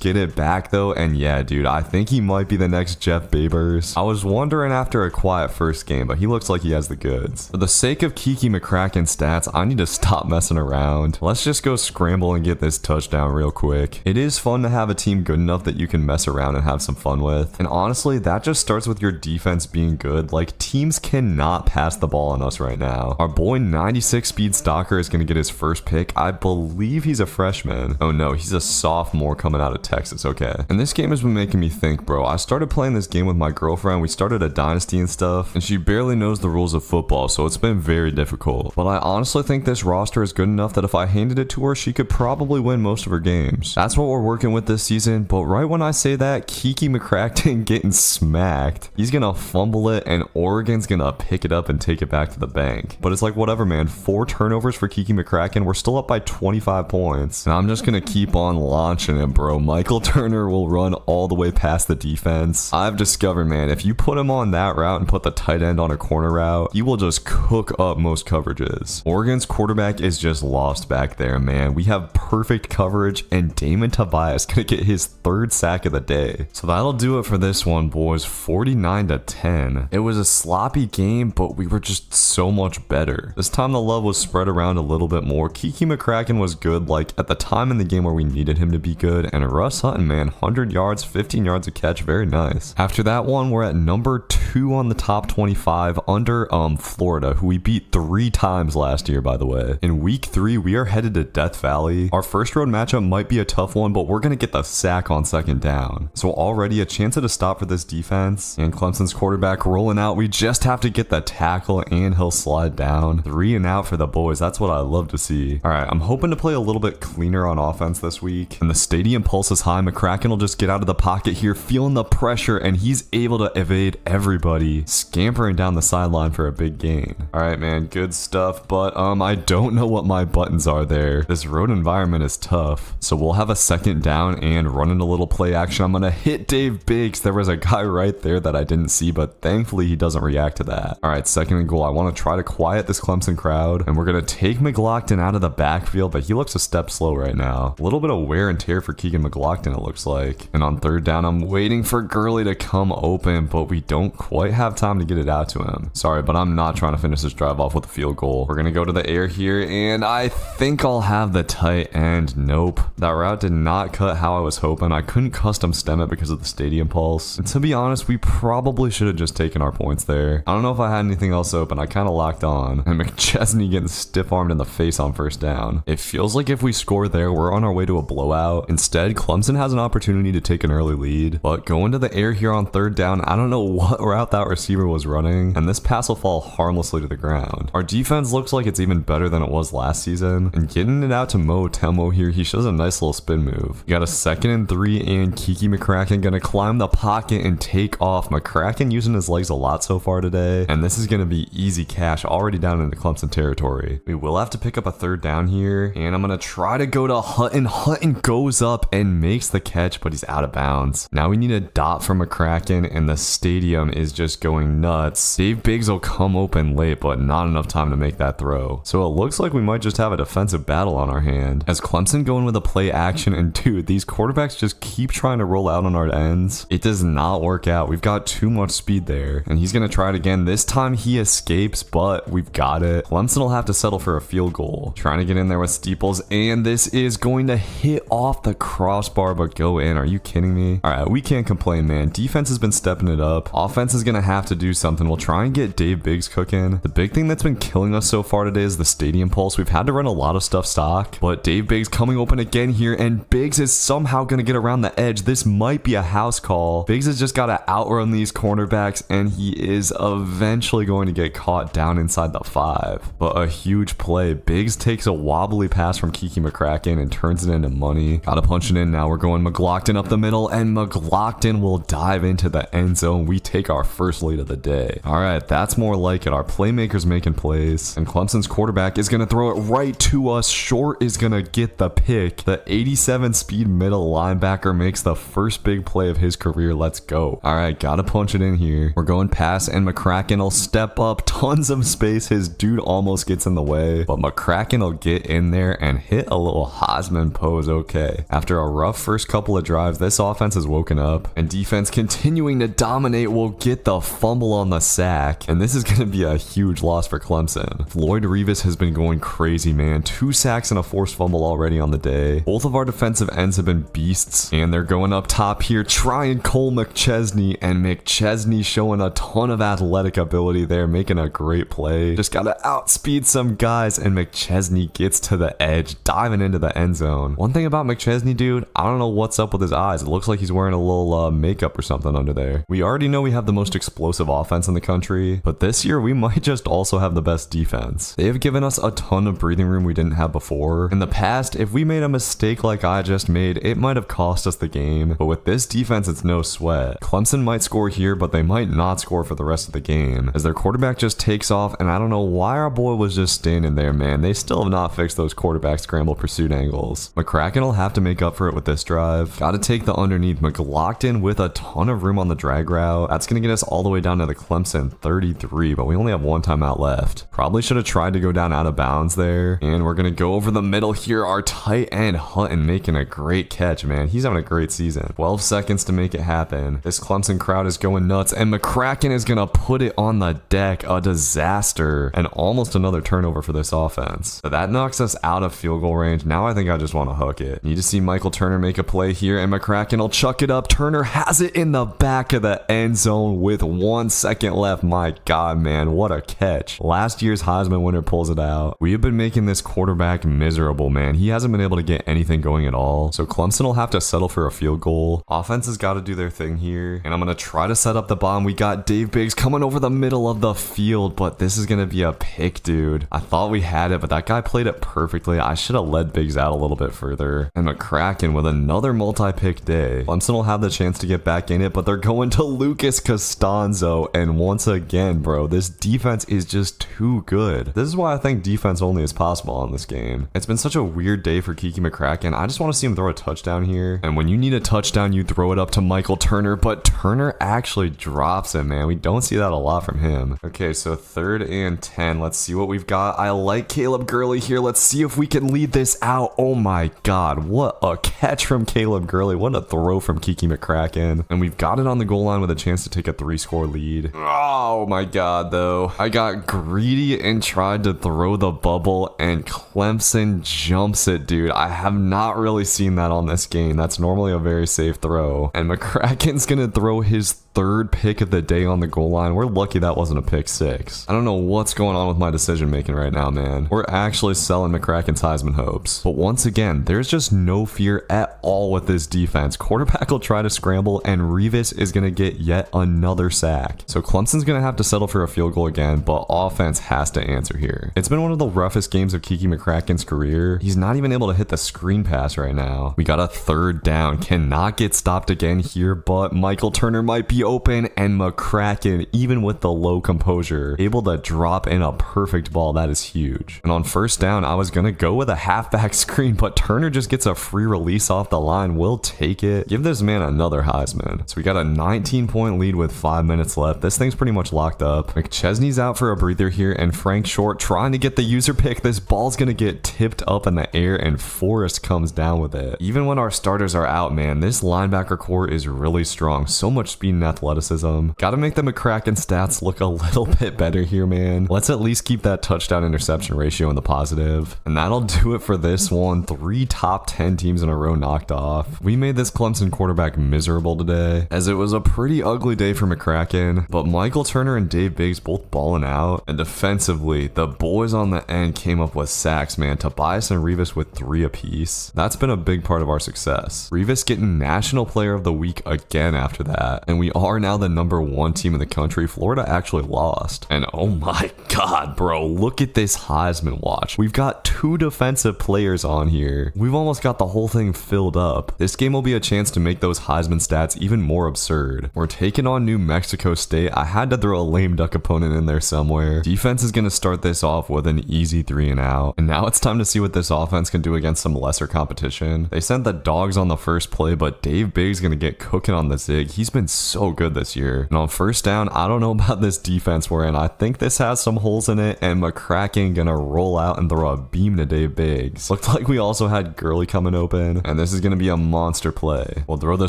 get it back though, and yeah, dude, I think he might be the next Jeff Babers. I was wondering after a quiet first game, but he looks like he has the goods. For the sake of Kiki McCracken's stats, I need to stop messing around. Let's just go scramble and get this touchdown real quick. It is fun to have a team good enough that you can mess around and have some fun with, and honestly, that just starts with your defense being good. Like, teams cannot pass the ball on us right now. Our boy 96 speed Stalker is going to get his first pick. I believe he's a freshman. Oh no, he's a sophomore coming out of Texas. Okay. And this game has been making me think, bro. I started playing this game with my girlfriend. We started a dynasty and stuff. stuff, and she barely knows the rules of football, so it's been very difficult. But I honestly think this roster is good enough that if I handed it to her, she could probably win most of her games. That's what we're working with this season, but right when I say that, Kiki McCracken getting smacked. He's gonna fumble it, and Oregon's gonna pick it up and take it back to the bank. But it's like, whatever, man. 4 turnovers for Kiki McCracken. We're still up by 25 points. And I'm just gonna keep on launching it, bro. Michael Turner will run all the way past the defense. I've discovered, man, if you put him on that route and put the tight end on a corner route, he will just cook up most coverages. Oregon's quarterback is just lost back there, man. We have perfect coverage, and Damon Tobias gonna get his 3rd sack of the day. So that'll do it for this one, boys. 49-10. It was a sloppy game, but we were just so much better. This time the love was spread around a little bit more. Kiki McCracken was good, like at the time in the game where we needed him to be good, and Russ Hutton, man, 100 yards, 15 yards a catch, very nice. After that one, we're at number 2 on the top 25 under Florida, who we beat 3 times last year, by the way. In week 3, we are headed to Death Valley. Our first road matchup might be a tough one, but we're gonna get the sack on 2nd down. So already a chance at a stop for this defense, and Clemson's quarterback rolling out. We just have to get the tackle and he'll slide down. 3 and out for the boys. That's what I love to see. All right, I'm hoping to play a little bit cleaner on offense this week, and the stadium pulse is high. McCracken will just get out of the pocket here, feeling the pressure, and he's able to evade everybody, scampering down the sideline for a big gain. All right, man, good stuff, but I don't know what my buttons are there. This road environment is tough, so we'll have a 2nd down and run into a little play action. I'm gonna hit Dave Biggs. There was a guy right there that I didn't see, but thankfully he doesn't react to that. All right, 2nd and goal. I want to try to quiet this Clemson crowd, and we're gonna take McLaughlin out of the backfield, but he looks a step slow right now. A little bit of wear and tear for Keegan McLaughlin, it looks like. And on 3rd down, I'm waiting for Gurley to come open, but we don't quite have time to get it out to him. Sorry, but I'm not trying to finish this drive off with a field goal. We're gonna go to the air here, and I think I'll have the tight end. Nope. That route did not cut how I was hoping. I couldn't custom stem it because of the stadium pulse. And to be honest, we probably should have just taken our points there. I don't know if I had anything else open. I kind of locked on. And McChesney getting stiff-armed in the face on 1st down. It feels like if we score there, we're on our way to a blowout. Instead, Clemson has an opportunity to take an early lead. But going to the air here on 3rd down, I don't know what route that receiver was running, and this pass will fall harmlessly to the ground. Our defense looks like it's even better than it was last season, and getting it out to Mo Temo here, he shows a nice little spin move. We got a 2nd and 3, and Kiki McCracken gonna climb the pocket and take off. McCracken using his legs a lot so far today, and this is gonna be easy cash already down into Clemson territory. We will have to pick up a 3rd down here, and I'm gonna try to go to Hutton. Hutton goes up and makes the catch, but he's out of bounds. Now we need a dot from McCracken, and the stadium is just going nuts. Dave Biggs will come open late, but not enough time to make that throw. So it looks like we might just have a defensive battle on our hand. As Clemson going with a play action, and dude, these quarterbacks just keep trying to roll out on our ends. It does not work out. We've got too much speed there, and he's gonna try it again. This time he escapes, but we've got it. Clemson will have to settle for a field goal. Trying to get in there with Steeples, and this is going to hit off the crossbar, but go in. Are you kidding me? All right, we can't complain, man. Defense has been stepping it up. Offense is gonna have to do something. We'll try and get Dave Biggs cooking. The big thing that's been killing us so far today is the stadium pulse. We've had to run a lot of stuff stock, but Dave Biggs coming open again here, and Biggs is somehow gonna get around the edge. This might be a house call. Biggs has just gotta outrun these cornerbacks, and he is eventually going to get caught down inside the 5. But a huge play. Biggs takes a wobbly pass from Kiki McCracken and turns it into money. Gotta punch it in now. We're going McLaughlin up the middle, and McLaughlin will dive into the end zone. We take our first lead of the day. All right, that's more like it. Our playmakers making plays, and Clemson's quarterback is gonna throw it right to us. Short is gonna get the pick. The 87 speed middle linebacker makes the first big play of his career. Let's go. All right, gotta punch it in here. We're going pass, and McCracken will step up. Tons of space. His dude almost gets in the way, but McCracken will get in there and hit a little Hosman pose. Okay. After a rough first couple of drives, this offense has woken up, and defense continuing to dominate will get the fumble on the sack, and this is going to be a huge loss for Clemson. Floyd Rivas has been going crazy, man. 2 sacks and a forced fumble already on the day. Both of our defensive ends have been beasts, and they're going up top here, trying Cole McChesney, and McChesney showing a ton of athletic ability there, making a great play. Just got to outspeed some guys, and McChesney gets to the edge, diving into the end zone. One thing about McChesney, dude, I don't know what's up with his eyes. It looks like he's wearing a little makeup or something under there. We already know we have the most explosive offense in the country, but this year we might just also have the best defense. They have given us a ton of breathing room we didn't have before. In the past, if we made a mistake like I just made, it might have cost us the game, but with this defense, it's no sweat. Clemson might score here, but they might not score for the rest of the game, as their quarterback just takes off, and I don't know why our boy was just standing there, man. They still have not fixed those quarterback scramble pursuit angles. McCracken will have to make up for it with this drive. Gotta take the underneath. McLaughlin with a ton of room on the drag route. That's gonna get us all the way down to the Clemson 33, but we only have one timeout left. Probably should have tried to go down out of bounds there, and we're gonna go over the middle here. Our tight end Hutton making a great catch, man. He's having a great season. 12 seconds to make it happen. This Clemson crowd is going nuts, and McCracken is gonna put it on the deck. A disaster, and almost another turnover for this offense. So that knocks us out of field goal range. Now I think I just want to hook it. Need to see Michael Turner make a play here, and McCracken will chuck it up. Turner has it in the back of the end zone with 1 second left. My God, man, what a catch. Last year's Heisman winner pulls it out. We have been making this quarterback miserable, man. He hasn't been able to get anything going at all. So Clemson will have to settle for a field goal. Offense has got to do their thing here, and I'm going to try to set up the bomb. We got Dave Biggs coming over the middle of the field, but this is going to be a pick, dude. I thought we had it, but that guy played it perfectly. I should have led Biggs out a little bit further. And McCracken with another multi-pick day. Clemson will have the chance to get back in it, but they're going to Lucas Costanzo. And once again, bro, this defense is just too good. This is why I think defense only is possible on this game. It's been such a weird day for Kiki McCracken. I just want to see him throw a touchdown here. And when you need a touchdown, you throw it up to Michael Turner, but Turner actually drops it, man. We don't see that a lot from him. Okay, so 3rd and 10. Let's see what we've got. I like Caleb Gurley here. Let's see if we can lead this out. Oh my God, what a catch from Caleb Gurley. What a throw from Kiki McCracken. And we've got it on the goal line with a chance to take a 3-score lead. Oh my God, though. I got greedy and tried to throw the bubble, and Clemson jumps it, dude. I have not really seen that on this game. That's normally a very safe throw. And McCracken's gonna throw his 3rd pick of the day on the goal line. We're lucky that wasn't a pick 6. I don't know what's going on with my decision making right now, man. We're actually selling McCracken's Heisman hopes. But once again, there's just no fear at all with this defense. Quarterback will try to scramble, and Revis is going to get yet another sack. So Clemson's going to have to settle for a field goal again, but offense has to answer here. It's been one of the roughest games of Kiki McCracken's career. He's not even able to hit the screen pass right now. We got a 3rd down. Cannot get stopped again here, but Michael Turner might be open, and McCracken, even with the low composure, able to drop in a perfect ball. That is huge. And on 1st down, I was gonna go with a halfback screen, but Turner just gets a free release off the line. We'll take it. Give this man another Heisman. So we got a 19-point lead with 5 minutes left. This thing's pretty much locked up. McChesney's out for a breather here, and Frank Short trying to get the user pick. This ball's gonna get tipped up in the air, and Forrest comes down with it. Even when our starters are out, man, this linebacker core is really strong. So much speed and athleticism. Gotta make the McCracken stats look a little bit better here, man. Let's at least keep that touchdown interception ratio in the positive. And that'll do it for this one. 3 top 10 teams in a row knocked off. We made this Clemson quarterback miserable today, as it was a pretty ugly day for McCracken, but Michael Turner and Dave Biggs both balling out. And defensively, the boys on the end came up with sacks, man. Tobias and Revis with 3 apiece. That's been a big part of our success. Revis getting National Player of the Week again after that. And we are now the #1 team in the country. Florida actually lost. And oh my God, bro, look at this Heisman watch. We've got 2 defensive players on here. We've almost got the whole thing filled up. This game will be a chance to make those Heisman stats even more absurd. We're taking on New Mexico State. I had to throw a lame duck opponent in there somewhere. Defense is going to start this off with an easy 3 and out. And now it's time to see what this offense can do against some lesser competition. They sent the dogs on the first play, but Dave Biggs going to get cooking on the zig. He's been so good this year. And on 1st down, I don't know about this defense we're in. I think this has some holes in it, and McCracken gonna roll out and throw a beam to Dave Biggs. Looked like we also had Gurley coming open, and this is gonna be a monster play. We'll throw the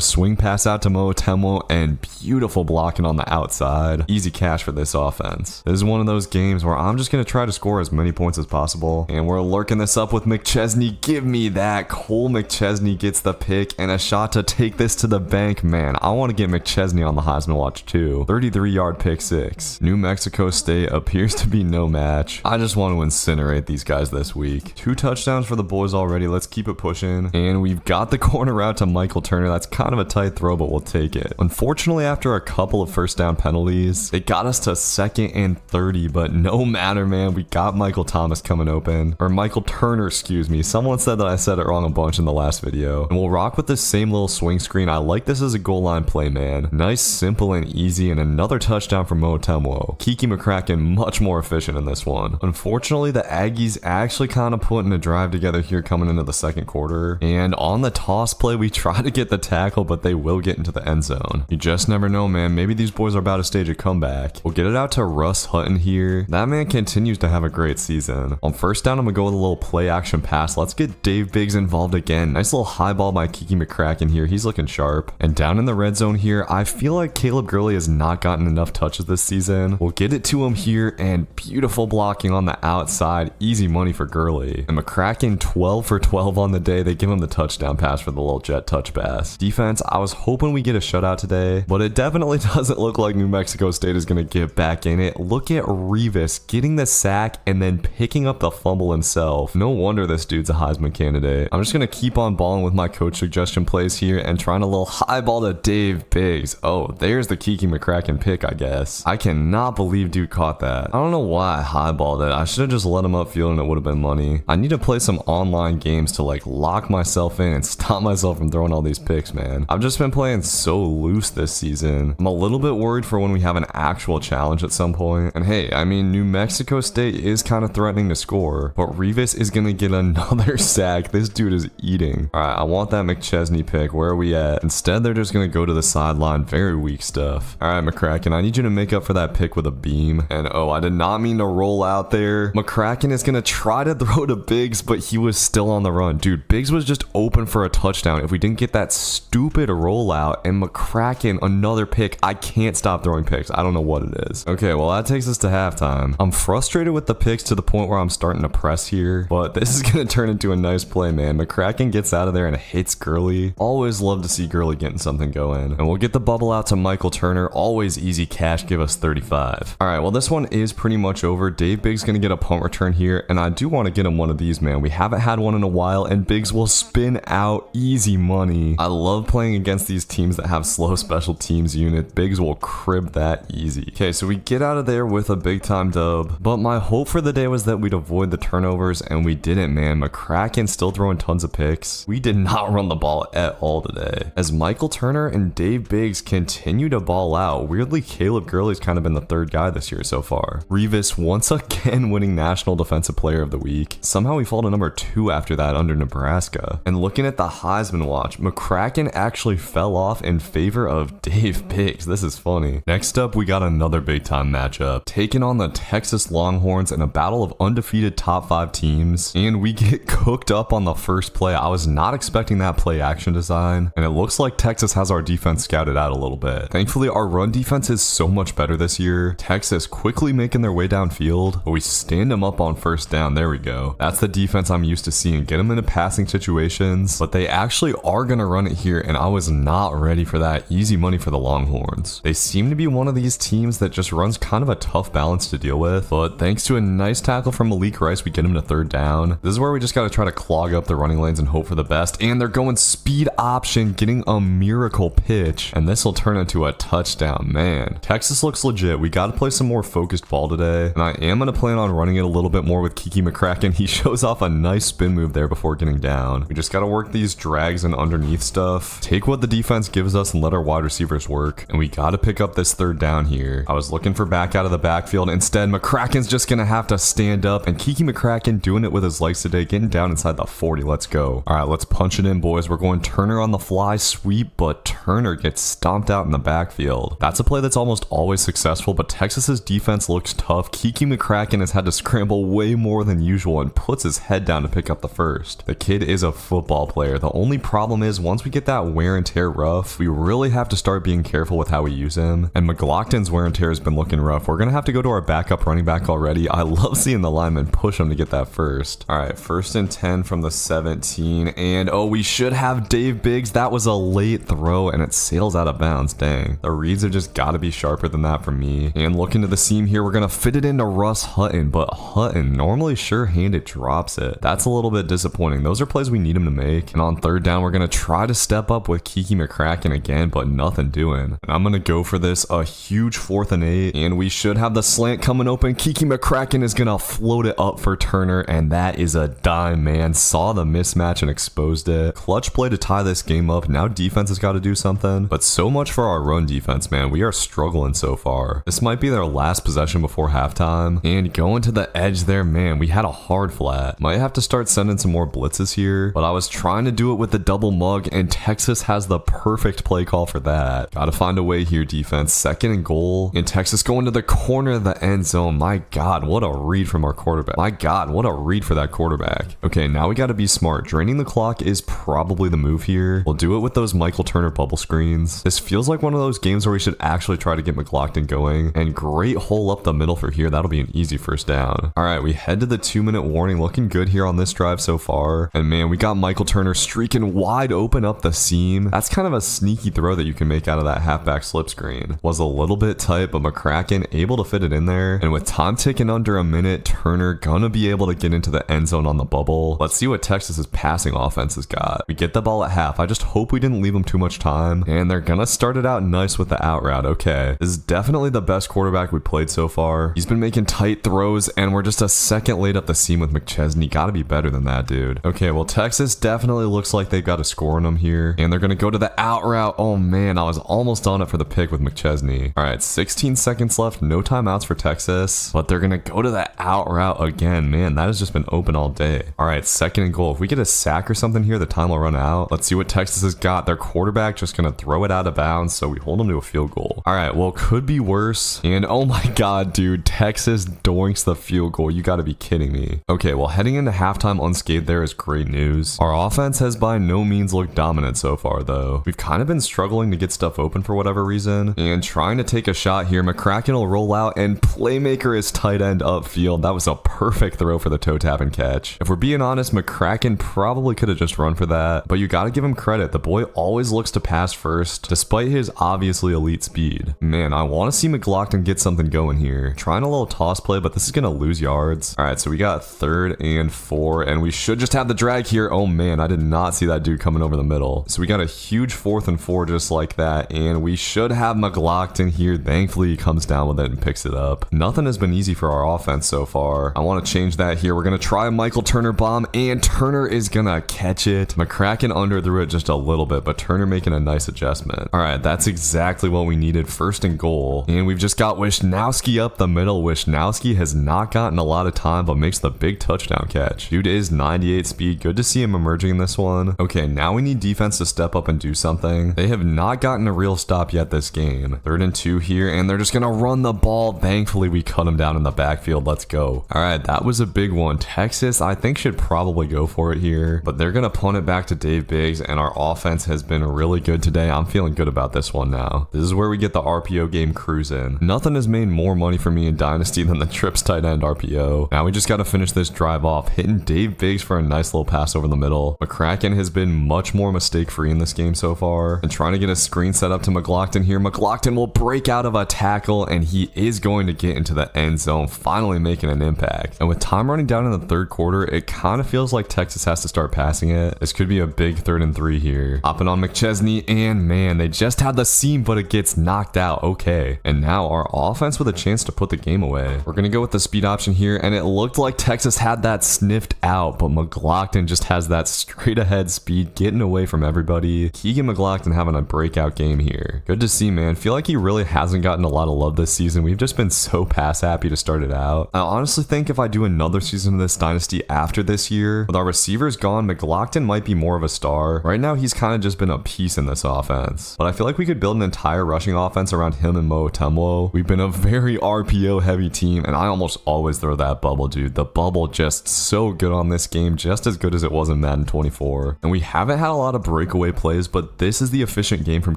swing pass out to Mo Temo, and beautiful blocking on the outside. Easy cash for this offense. This is one of those games where I'm just gonna try to score as many points as possible, and we're lurking this up with McChesney. Give me that. Cole McChesney gets the pick and a shot to take this to the bank. Man, I want to get McChesney on on the Heisman watch too. 33-yard pick six. New Mexico State appears to be no match. I just want to incinerate these guys this week. 2 touchdowns for the boys already. Let's keep it pushing. And we've got the corner route to Michael Turner. That's kind of a tight throw, but we'll take it. Unfortunately, after a couple of first down penalties, it got us to 2nd and 30, but no matter, man. We got Michael Thomas coming open. Or Michael Turner, excuse me. Someone said that I said it wrong a bunch in the last video. And we'll rock with this same little swing screen. I like this as a goal line play, man. Nice, simple, and easy, and another touchdown from Mo Temwo. Kiki McCracken much more efficient in this one. Unfortunately, the Aggies actually kind of putting a drive together here coming into the second quarter. And on the toss play, we try to get the tackle, but they will get into the end zone. You just never know, man. Maybe these boys are about to stage a comeback. We'll get it out to Russ Hutton here. That man continues to have a great season. On first down, I'm gonna go with a little play action pass. Let's get Dave Biggs involved again. Nice little high ball by Kiki McCracken here. He's looking sharp. And down in the red zone here, I feel like Caleb Gurley has not gotten enough touches this season. We'll get it to him here, and beautiful blocking on the outside. Easy money for Gurley. And McCracken 12 for 12 on the day. They give him the touchdown pass for the little jet touch pass. Defense, I was hoping we get a shutout today, but it definitely doesn't look like New Mexico State is going to get back in it. Look at Revis getting the sack and then picking up the fumble himself. No wonder this dude's a Heisman candidate. I'm just going to keep on balling with my coach suggestion plays here and trying a little high ball to Dave Biggs. Oh, there's the Kiki McCracken pick, I guess. I cannot believe dude caught that. I don't know why I highballed it. I should have just let him upfield and it would have been money. I need to play some online games to like lock myself in and stop myself from throwing all these picks, man. I've just been playing so loose this season. I'm a little bit worried for when we have an actual challenge at some point. And hey, I mean, New Mexico State is kind of threatening to score, but Revis is gonna get another sack. This dude is eating. All right, I want that McChesney pick. Where are we at? Instead, they're just gonna go to the sideline. Very weak stuff. All right, McCracken, I need you to make up for that pick with a beam. And oh, I did not mean to roll out there. McCracken is gonna try to throw to Biggs, but he was still on the run. Dude, Biggs was just open for a touchdown if we didn't get that stupid rollout. And McCracken, another pick. I can't stop throwing picks. I don't know what it is. Okay, well, that takes us to halftime. I'm frustrated with the picks to the point where I'm starting to press here, but this is gonna turn into a nice play, man. McCracken gets out of there and hits Gurley. Always love to see Gurley getting something going. And we'll get the bubble out to Michael Turner. Always easy cash. Give us 35. All right, well, this one is pretty much over. Dave Biggs gonna get a punt return here, and I do want to get him one of these, man. We haven't had one in a while, and Biggs will spin out. Easy money. I love playing against these teams that have slow special teams unit. Biggs will crib that easy. Okay, so we get out of there with a big time dub, but my hope for the day was that we'd avoid the turnovers, and we didn't, man. McCracken still throwing tons of picks. We did not run the ball at all today. As Michael Turner and Dave Biggs continue to ball out, weirdly, Caleb Gurley's kind of been the third guy this year so far. Revis once again winning National Defensive Player of the Week. Somehow we fall to number 2 after that under Nebraska. And looking at the Heisman watch, McCracken actually fell off in favor of Dave Biggs. This is funny. Next up, we got another big time matchup, taking on the Texas Longhorns in a battle of undefeated top 5 teams, and we get cooked up on the first play. I was not expecting that play action design, and it looks like Texas has our defense scouted out a little bit. Thankfully, our run defense is so much better this year. Texas quickly making their way downfield, but we stand them up on first down. There we go. That's the defense I'm used to seeing. Get them into passing situations, but they actually are going to run it here, and I was not ready for that. Easy money for the Longhorns. They seem to be one of these teams that just runs kind of a tough balance to deal with, but thanks to a nice tackle from Malik Rice, we get him to third down. This is where we just got to try to clog up the running lanes and hope for the best, and they're going speed option, getting a miracle pitch, and this will turn into a touchdown. Man, Texas looks legit. We got to play some more focused ball today, and I am going to plan on running it a little bit more with Kiki McCracken. He shows off a nice spin move there before getting down. We just got to work these drags and underneath stuff, take what the defense gives us and let our wide receivers work, and we got to pick up this third down here. I was looking for back out of the backfield. Instead, McCracken's just going to have to stand up, and Kiki McCracken doing it with his legs today, getting down inside the 40. Let's go. All right, let's punch it in, boys. We're going Turner on the fly sweep, but Turner gets stomped out in the backfield. That's a play that's almost always successful, but Texas's defense looks tough. Kiki McCracken has had to scramble way more than usual and puts his head down to pick up the first. The kid is a football player. The only problem is once we get that wear and tear rough, we really have to start being careful with how we use him. And McLaughlin's wear and tear has been looking rough. We're going to have to go to our backup running back already. I love seeing the lineman push him to get that first. All right, 1st and 10 from the 17. And oh, we should have Dave Biggs. That was a late throw and it sails out of bounds. touchdowns. Dang. The reads have just got to be sharper than that for me. And looking to the seam here, we're going to fit it into Russ Hutton, but Hutton, normally sure-handed, drops it. That's a little bit disappointing. Those are plays we need him to make. And on third down, we're going to try to step up with Kiki McCracken again, but nothing doing. And I'm going to go for this, a huge 4th and 8, and we should have the slant coming open. Kiki McCracken is going to float it up for Turner, and that is a dime, man. Saw the mismatch and exposed it. Clutch play to tie this game up. Now defense has got to do something, but so much for our run defense, man. We are struggling so far. This might be their last possession before halftime, and going to the edge there, man, we had a hard flat. Might have to start sending some more blitzes here, but I was trying to do it with the double mug, and Texas has the perfect play call for that. Gotta find a way here, defense. 2nd and goal, and Texas going to the corner of the end zone. My God, what a read from our quarterback. My God, what a read for that quarterback. Okay, now we gotta be smart. Draining the clock is probably the move here. We'll do it with those Michael Turner bubble screens. This feels like one of those games where we should actually try to get McLaughlin going, and great hole up the middle for here. That'll be an easy first down. All right, we head to the 2-minute warning. Looking good here on this drive so far, and man, we got Michael Turner streaking wide open up the seam. That's kind of a sneaky throw that you can make out of that halfback slip screen. Was a little bit tight, but McCracken able to fit it in there, and with time ticking under a minute, Turner gonna be able to get into the end zone on the bubble. Let's see what Texas's passing offense has got. We get the ball at half. I just hope we didn't leave them too much time, and they're gonna start it out nice with the out route. Okay, this is definitely the best quarterback we played so far. He's been making tight throws, and we're just a second late up the seam with McChesney. Gotta be better than that, dude. Okay, well, Texas definitely looks like they've got a score on them here, and they're gonna go to the out route. Oh man, I was almost on it for the pick with McChesney. All right, 16 seconds left, no timeouts for Texas, but they're gonna go to the out route again. Man, that has just been open all day. All right, 2nd and goal. If we get a sack or something here, the time will run out. Let's see what Texas has got. Their quarterback just gonna throw it out of bounds, so we hold them to a field goal. All right, well, could be worse. And oh my God, dude, Texas doinks the field goal. You gotta be kidding me. Okay, well, heading into halftime unscathed there is great news. Our offense has by no means looked dominant so far, though. We've kind of been struggling to get stuff open for whatever reason, and trying to take a shot here. McCracken will roll out, and playmaker is tight end upfield. That was a perfect throw for the toe tap and catch. If we're being honest, McCracken probably could have just run for that, but you gotta give him credit. The boy always looks to pass first, despite his obviously elite speed. Man, I want to see McLaughlin get something going here. Trying a little toss play, but this is gonna lose yards. All right, so we got 3rd and 4, and we should just have the drag here. Oh man, I did not see that dude coming over the middle. So we got a huge 4th and 4 just like that, and we should have McLaughlin here. Thankfully, he comes down with it and picks it up. Nothing has been easy for our offense so far. I want to change that here. We're gonna try a Michael Turner bomb, and Turner is gonna catch it. McCracken underthrew it just a little bit, but Turner making a nice adjustment. All right, that's exactly what we needed. 1st and goal, and we've just got Wishnowski up the middle. Wishnowski has not gotten a lot of time, but makes the big touchdown catch. Dude is 98 speed. Good to see him emerging in this one. Okay, now we need defense to step up and do something. They have not gotten a real stop yet this game. 3rd and 2 here, and they're just gonna run the ball. Thankfully, we cut him down in the backfield. Let's go. All right, that was a big one. Texas, I think, should probably go for it here, but they're gonna punt it back to Dave Biggs, and our offense has been really good today. I'm feeling good about this one now. This is where we get the RPO game cruising. Nothing has made more money for me in Dynasty than the trips tight end RPO. Now we just got to finish this drive off, hitting Dave Biggs for a nice little pass over the middle. McCracken has been much more mistake free in this game so far, and trying to get a screen set up to McLaughlin here. McLaughlin will break out of a tackle, and he is going to get into the end zone, finally making an impact. And with time running down in the 3rd quarter, it kind of feels like Texas has to start passing it. This could be a big 3rd and 3 here. Hopping on McChesney, and man, they just had the seam, but it gets knocked out. Okay, and now our offense with a chance to put the game away. We're gonna go with the speed option here, and it looked like Texas had that sniffed out, but McLaughlin just has that straight ahead speed, getting away from everybody. Keegan McLaughlin having a breakout game here. Good to see, man. Feel like he really hasn't gotten a lot of love this season. We've just been so pass happy to start it out. I honestly think if I do another season of this dynasty after this year, with our receivers gone, McLaughlin might be more of a star. Right now, he's kind of just been a piece in this offense, but I feel like we could build an entire rushing offense around him and Mo Temlo. We've been a very RPO heavy team, and I almost always throw that bubble, dude. The bubble just so good on this game, just as good as it was in Madden 24. And we haven't had a lot of breakaway plays, but this is the efficient game from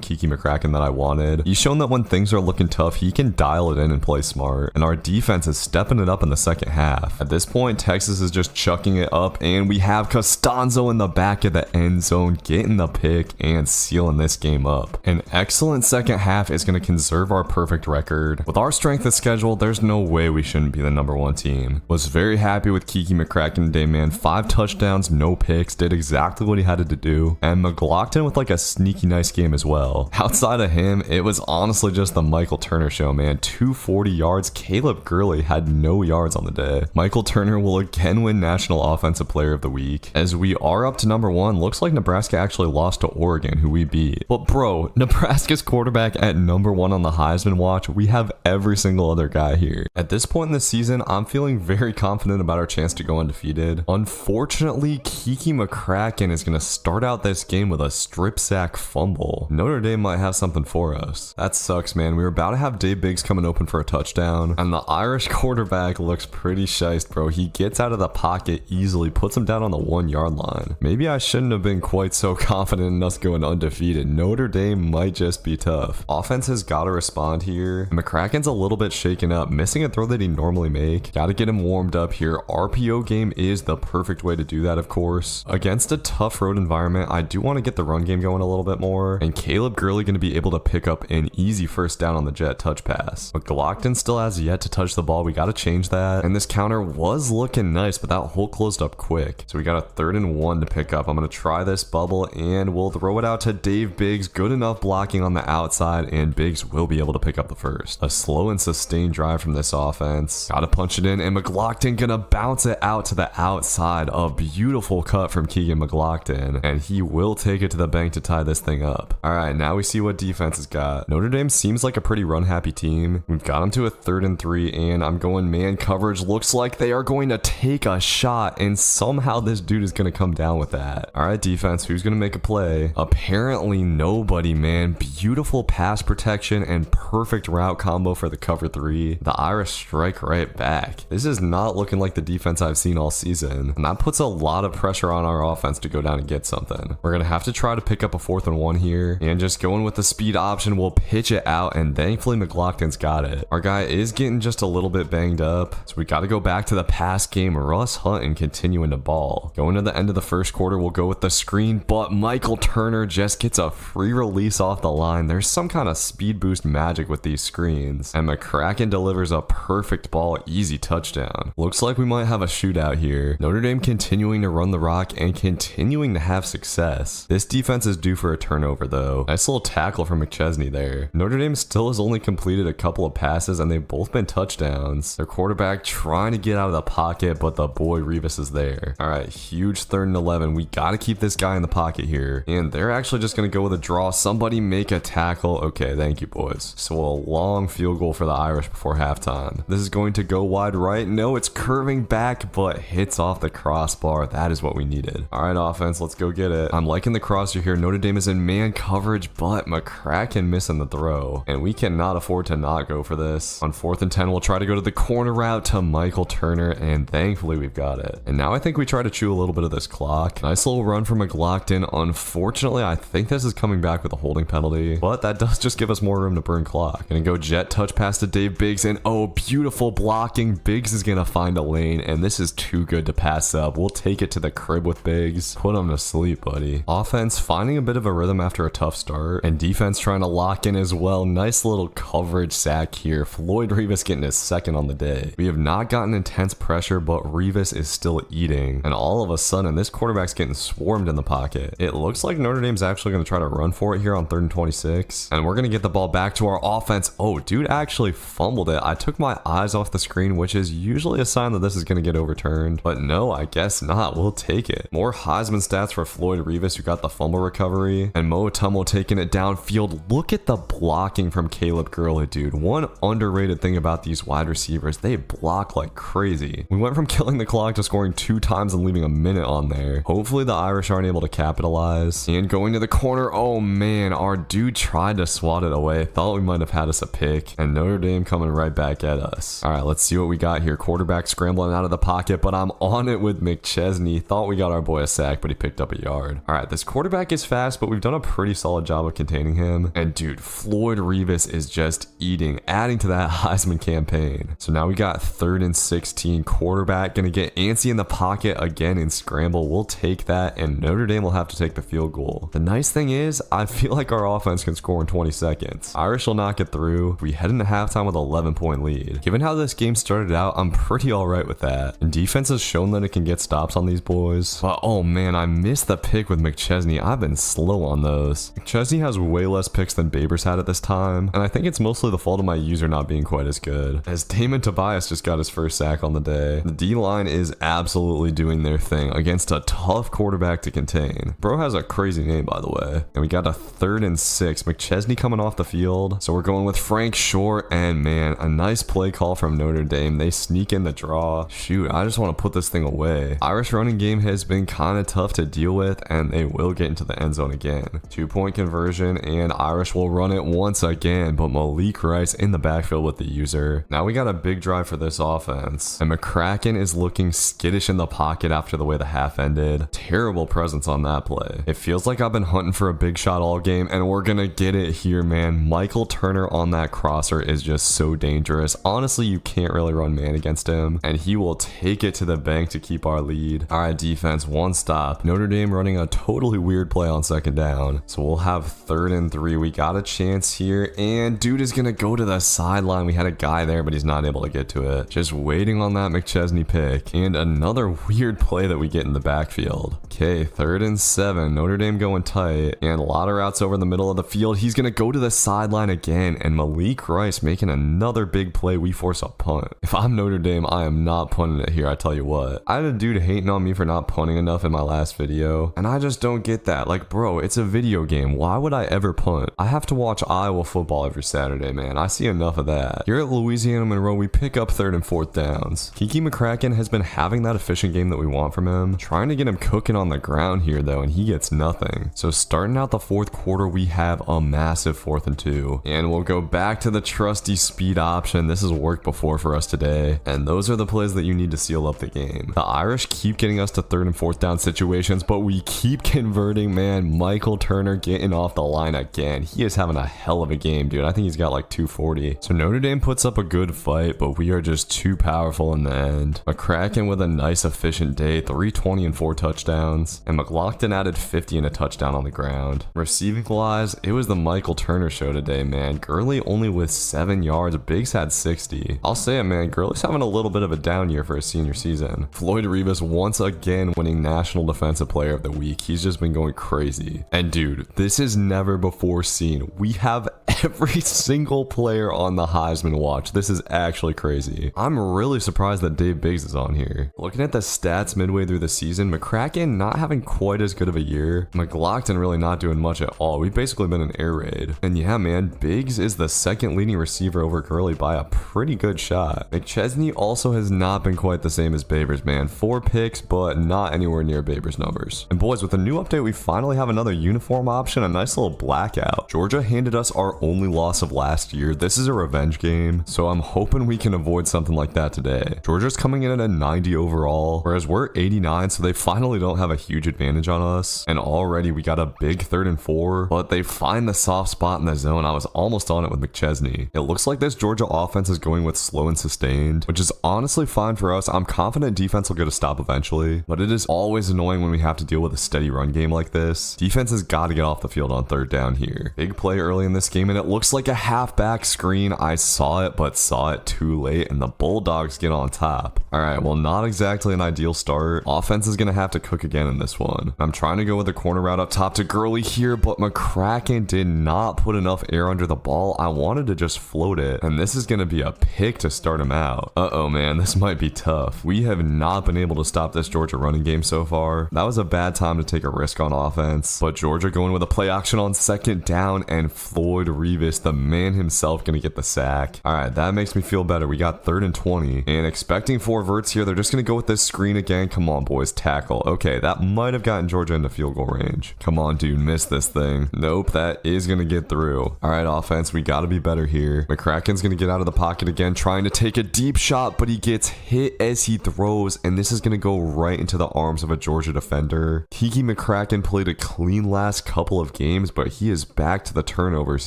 Kiki McCracken that I wanted. He's shown that when things are looking tough, he can dial it in and play smart, and our defense is stepping it up in the second half. At this point, Texas is just chucking it up, and we have Costanzo in the back of the end zone getting the pick and sealing this game up. An excellent second half is going to conserve our perfect record. With our strength of schedule, there's no way we shouldn't be the #1 team. Was very happy with Kiki McCracken today, man. 5 touchdowns, no picks, did exactly what he had to do. And McLaughlin with like a sneaky nice game as well. Outside of him, it was honestly just the Michael Turner show, man. 240 yards. Caleb Gurley had no yards on the day. Michael Turner will again win National Offensive Player of the Week. As we are up to #1, looks like Nebraska actually lost to Oregon, who we beat. But bro, Nebraska's quarterback at #1 on the Heisman watch. We have every single other guy here. At this point in the season, I'm feeling very confident about our chance to go undefeated. Unfortunately, Kiki McCracken is going to start out this game with a strip sack fumble. Notre Dame might have something for us. That sucks, man. We were about to have Dave Biggs coming open for a touchdown, and the Irish quarterback looks pretty shiced, bro. He gets out of the pocket easily, puts him down on the 1-yard line. Maybe I shouldn't have been quite so confident in us going undefeated. Notre Dame might just be tough. Offense has got to respond here. McCracken's a little bit shaken up, missing a throw that he normally make. Got to get him warmed up here. RPO game is the perfect way to do that, of course. Against a tough road environment, I do want to get the run game going a little bit more, and Caleb Gurley going to be able to pick up an easy first down on the jet touch pass. But McLaughlin still has yet to touch the ball. We got to change that, and this counter was looking nice, but that hole closed up quick. So we got a 3rd and 1 to pick up. I'm going to try this bubble, and we'll throw it out to Dave Biggs. Good enough blocking on the outside, and Biggs will be able to pick up the first. A slow and sustained drive from this offense. Got to punch it in, and McLaughlin going to bounce it out to the outside. A beautiful cut from Keegan McLaughlin, and he will take it to the bank to tie this thing up. All right, now we see what defense has got. Notre Dame seems like a pretty run-happy team. We've got them to a 3rd and 3, and I'm going man coverage. Looks like they are going to take a shot, and somehow this dude is going to come down with that. All right, defense, who's going to make a play? Apparently nobody, man. Beautiful pass protection and perfect route combo for the cover 3. The Irish strike right back. This is not looking like the defense I've seen all season, and that puts a lot of pressure on our offense to go down and get something. We're going to have to try to pick up a 4th and 1 here, and just going with the speed option, we'll pitch it out, and thankfully McLaughlin's got it. Our guy is getting just a little bit banged up, so we got to go back to the pass game. Russ Hunt and continuing to ball. Going to the end of the first quarter, we'll go with the screen, but Michael Turner just gets a free release off the line. There's some kind of speed boost magic with these screens, and McCracken delivers a perfect ball, easy touchdown. Looks like we might have a shootout here. Notre Dame continuing to run the rock and continuing to have success. This defense is due for a turnover though. Nice little tackle from McChesney there. Notre Dame still has only completed a couple of passes, and they've both been touchdowns. Their quarterback trying to get out of the pocket, but the boy Revis is there. All right, huge 3rd and 11. We got to keep this guy in the pocket here, and they're actually just going to go with a draw. Somebody make a tackle. Okay, thank you, boys. So a long field goal for the Irish before halftime. This is going to go wide right. No, it's curving back, but hits off the crossbar. That is what we needed. All right, offense, let's go get it. I'm liking the crosshair here. Notre Dame is in man coverage, but McCracken missing the throw, and we cannot afford to not go for this. On 4th and 10, we'll try to go to the corner route to Michael Turner, and thankfully we've got it. And now I think we try to chew a little bit of this clock. Nice little run from McLaughlin. Unfortunately, I think this is coming back with a holding penalty, but that does just give us more room to burn clock. Gonna go jet touch pass to Dave Biggs, and oh, beautiful blocking. Biggs is gonna find a lane, and this is too good to pass up. We'll take it to the crib with Biggs. Put him to sleep, buddy. Offense finding a bit of a rhythm after a tough start, and defense trying to lock in as well. Nice little coverage sack here. Floyd Revis getting his 2nd on the day. We have not gotten intense pressure, but Revis is still eating, and all of a sudden this quarterback's getting swarmed in the pocket. It looks like Notre Dame's actually going to try to run for it here on 3rd and 26, and we're going to get the ball back to our offense. Oh, dude actually fumbled it. I took my eyes off the screen, which is usually a sign that this is going to get overturned, but no, I guess not. We'll take it. More Heisman stats for Floyd Revis, who got the fumble recovery, and Mo Tummo taking it downfield. Look at the blocking from Caleb Gurley, dude. One underrated thing about these wide receivers, they block like crazy. We went from killing the clock to scoring 2 times and leaving a minute on there. Hopefully the Irish aren't able to capitalize. And going to the corner, oh man, our dude tried to swat it away. Thought we might have had us a pick, and Notre Dame coming right back at us. All right, let's see what we got here. Quarterback scrambling out of the pocket, but I'm on it with McChesney. Thought we got our boy a sack, but he picked up a yard. All right, this quarterback is fast, but we've done a pretty solid job of containing him. And dude, Floyd Revis is just eating, adding to that Heisman campaign. So now we got 3rd and 16. Quarterback gonna get antsy in the pocket again and scramble. We'll take that, and Notre Dame will have to take the field goal. The nice thing is, I feel like our offense can score in 20 seconds. Irish will not get through. We head into halftime with an 11-point lead. Given how this game started out, I'm pretty alright with that. And defense has shown that it can get stops on these boys. But oh man, I missed the pick with McChesney. I've been slow on those. McChesney has way less picks than Babers had at this time, and I think it's mostly the fault of my user not being quite as good. As Damon Tobias just got his first sack on the day. The D-line is absolutely doing their thing against a tough quarterback to contain. Bro has a crazy name, by the way. And we got a 3rd and 6. McChesney coming off the field. So we're going with Frank Short, and man, a nice play call from Notre Dame. They sneak in the draw. Shoot, I just want to put this thing away. Irish running game has been kind of tough to deal with, and they will get into the end zone again. 2-point conversion, and Irish will run it once again, but Malik Rice in the backfield with the user. Now we got a big drive for this offense, and McCracken is looking skittish in the pocket after the way the half ended. Terrible presence on that play. It feels like I've been hunting for a big shot all game, and we're gonna get it here, man. Michael Turner on that crosser is just so dangerous. Honestly, you can't really run man against him, and he will take it to the bank to keep our lead. All right, defense, one stop. Notre Dame running a totally weird play on 2nd down, so we'll have 3rd and 3. We got a chance here, and dude is gonna go to the sideline. We had a guy there, but he's not able to get to it. Just waiting on that McChesney pick, and another weird play that we get in the backfield. Okay, 3rd and 7. Notre Dame going tight, and a lot of routes over the middle of the field. He's gonna go to the sideline again, and Malik Rice making another big play. We force a punt. If I'm Notre Dame, I am not punting it here, I tell you what. I had a dude hating on me for not punting enough in my last video, and I just don't get that. Like, bro, it's a video game. Why would I ever punt? I have to watch Iowa football every Saturday, man. I see enough of that. Here at Louisiana Monroe, we pick up 3rd and 4th downs. Kiki McCracken has been having that efficient game that we want from him. Trying to get him cooking on the ground here, though, and he gets nothing. So starting out the 4th quarter, we have a massive 4th and 2. And we'll go back to the trusty speed option. This has worked before for us today. And those are the plays that you need to seal up the game. The Irish keep getting us to 3rd and 4th down situations, but we keep converting, man. Michael Turner getting off the line again. He is having a hell of a game, dude. I think he's got like 240. So Notre Dame puts up a good fight, but we are just too powerful in the end. McCracken with a nice efficient day, 320 and 4 touchdowns. And McLaughlin added 50 and a touchdown on the ground. Receiving wise, it was the Michael Turner show today, man. Gurley only with 7 yards. Biggs had 60. I'll say it, man. Gurley's having a little bit of a down year for his senior season. Floyd Rivas once again winning National Defensive Player of the Week. He's just been going crazy. And dude, this is never before seen. We have every single player on the Heisman watch. This is actually crazy. I'm really surprised that Dave Biggs is on here. Looking at the stats midway through the season, McCracken not having quite as good of a year. McLaughlin really not doing much at all. We've basically been an air raid. And yeah, man, Biggs is the 2nd leading receiver over Gurley by a pretty good shot. McChesney also has not been quite the same as Babers, man. 4 picks, but not anywhere near Babers' numbers. And boys, with the new update, we finally have another uniform option, a nice little blackout. Georgia handed us our only loss of last year. This is a revenge game, so I'm hoping we can avoid something like that today. Georgia's coming in at a 90 overall, whereas we're 89, so they finally don't have a huge advantage on us. And already we got a big 3rd and 4, but they find the soft spot in the zone. I was almost on it with McChesney. It looks like this Georgia offense is going with slow and sustained, which is honestly fine for us. I'm confident defense will get a stop eventually, but it is always annoying when we have to deal with a steady run game like this. Defense has got to get off the field on 3rd down here. Big play early in this game, and it looks like a halfback screen. I saw it, but saw it too late, and the Bulldogs get on top. All right, well, not exactly an ideal start. Offense is going to have to cook again in this one. I'm trying to go with a corner route up top to Gurley here, but McCracken did not put enough air under the ball. I wanted to just float it, and this is going to be a pick to start him out. Uh-oh, man, this might be tough. We have not been able to stop this Georgia running game so far. That was a bad time to take a risk on offense, but Georgia going with a play action on 2nd down, and Floyd Rivas, the man himself, going to get the sack. All right, that makes me feel better. We got 3rd and 20, and expecting 4 verts here. They're just going to go with this screen again. Come on, boys, tackle. Okay, that might have gotten Georgia into field goal range. Come on, dude, miss this thing. Nope, that is going to get through. All right, offense, we got to be better here. McCracken's going to get out of the pocket again, trying to take a deep shot, but he gets hit as he throws, and this is going to go right into the arms of a Georgia defender. Kiki McCracken played a clean last couple of games, but he is back to the turnovers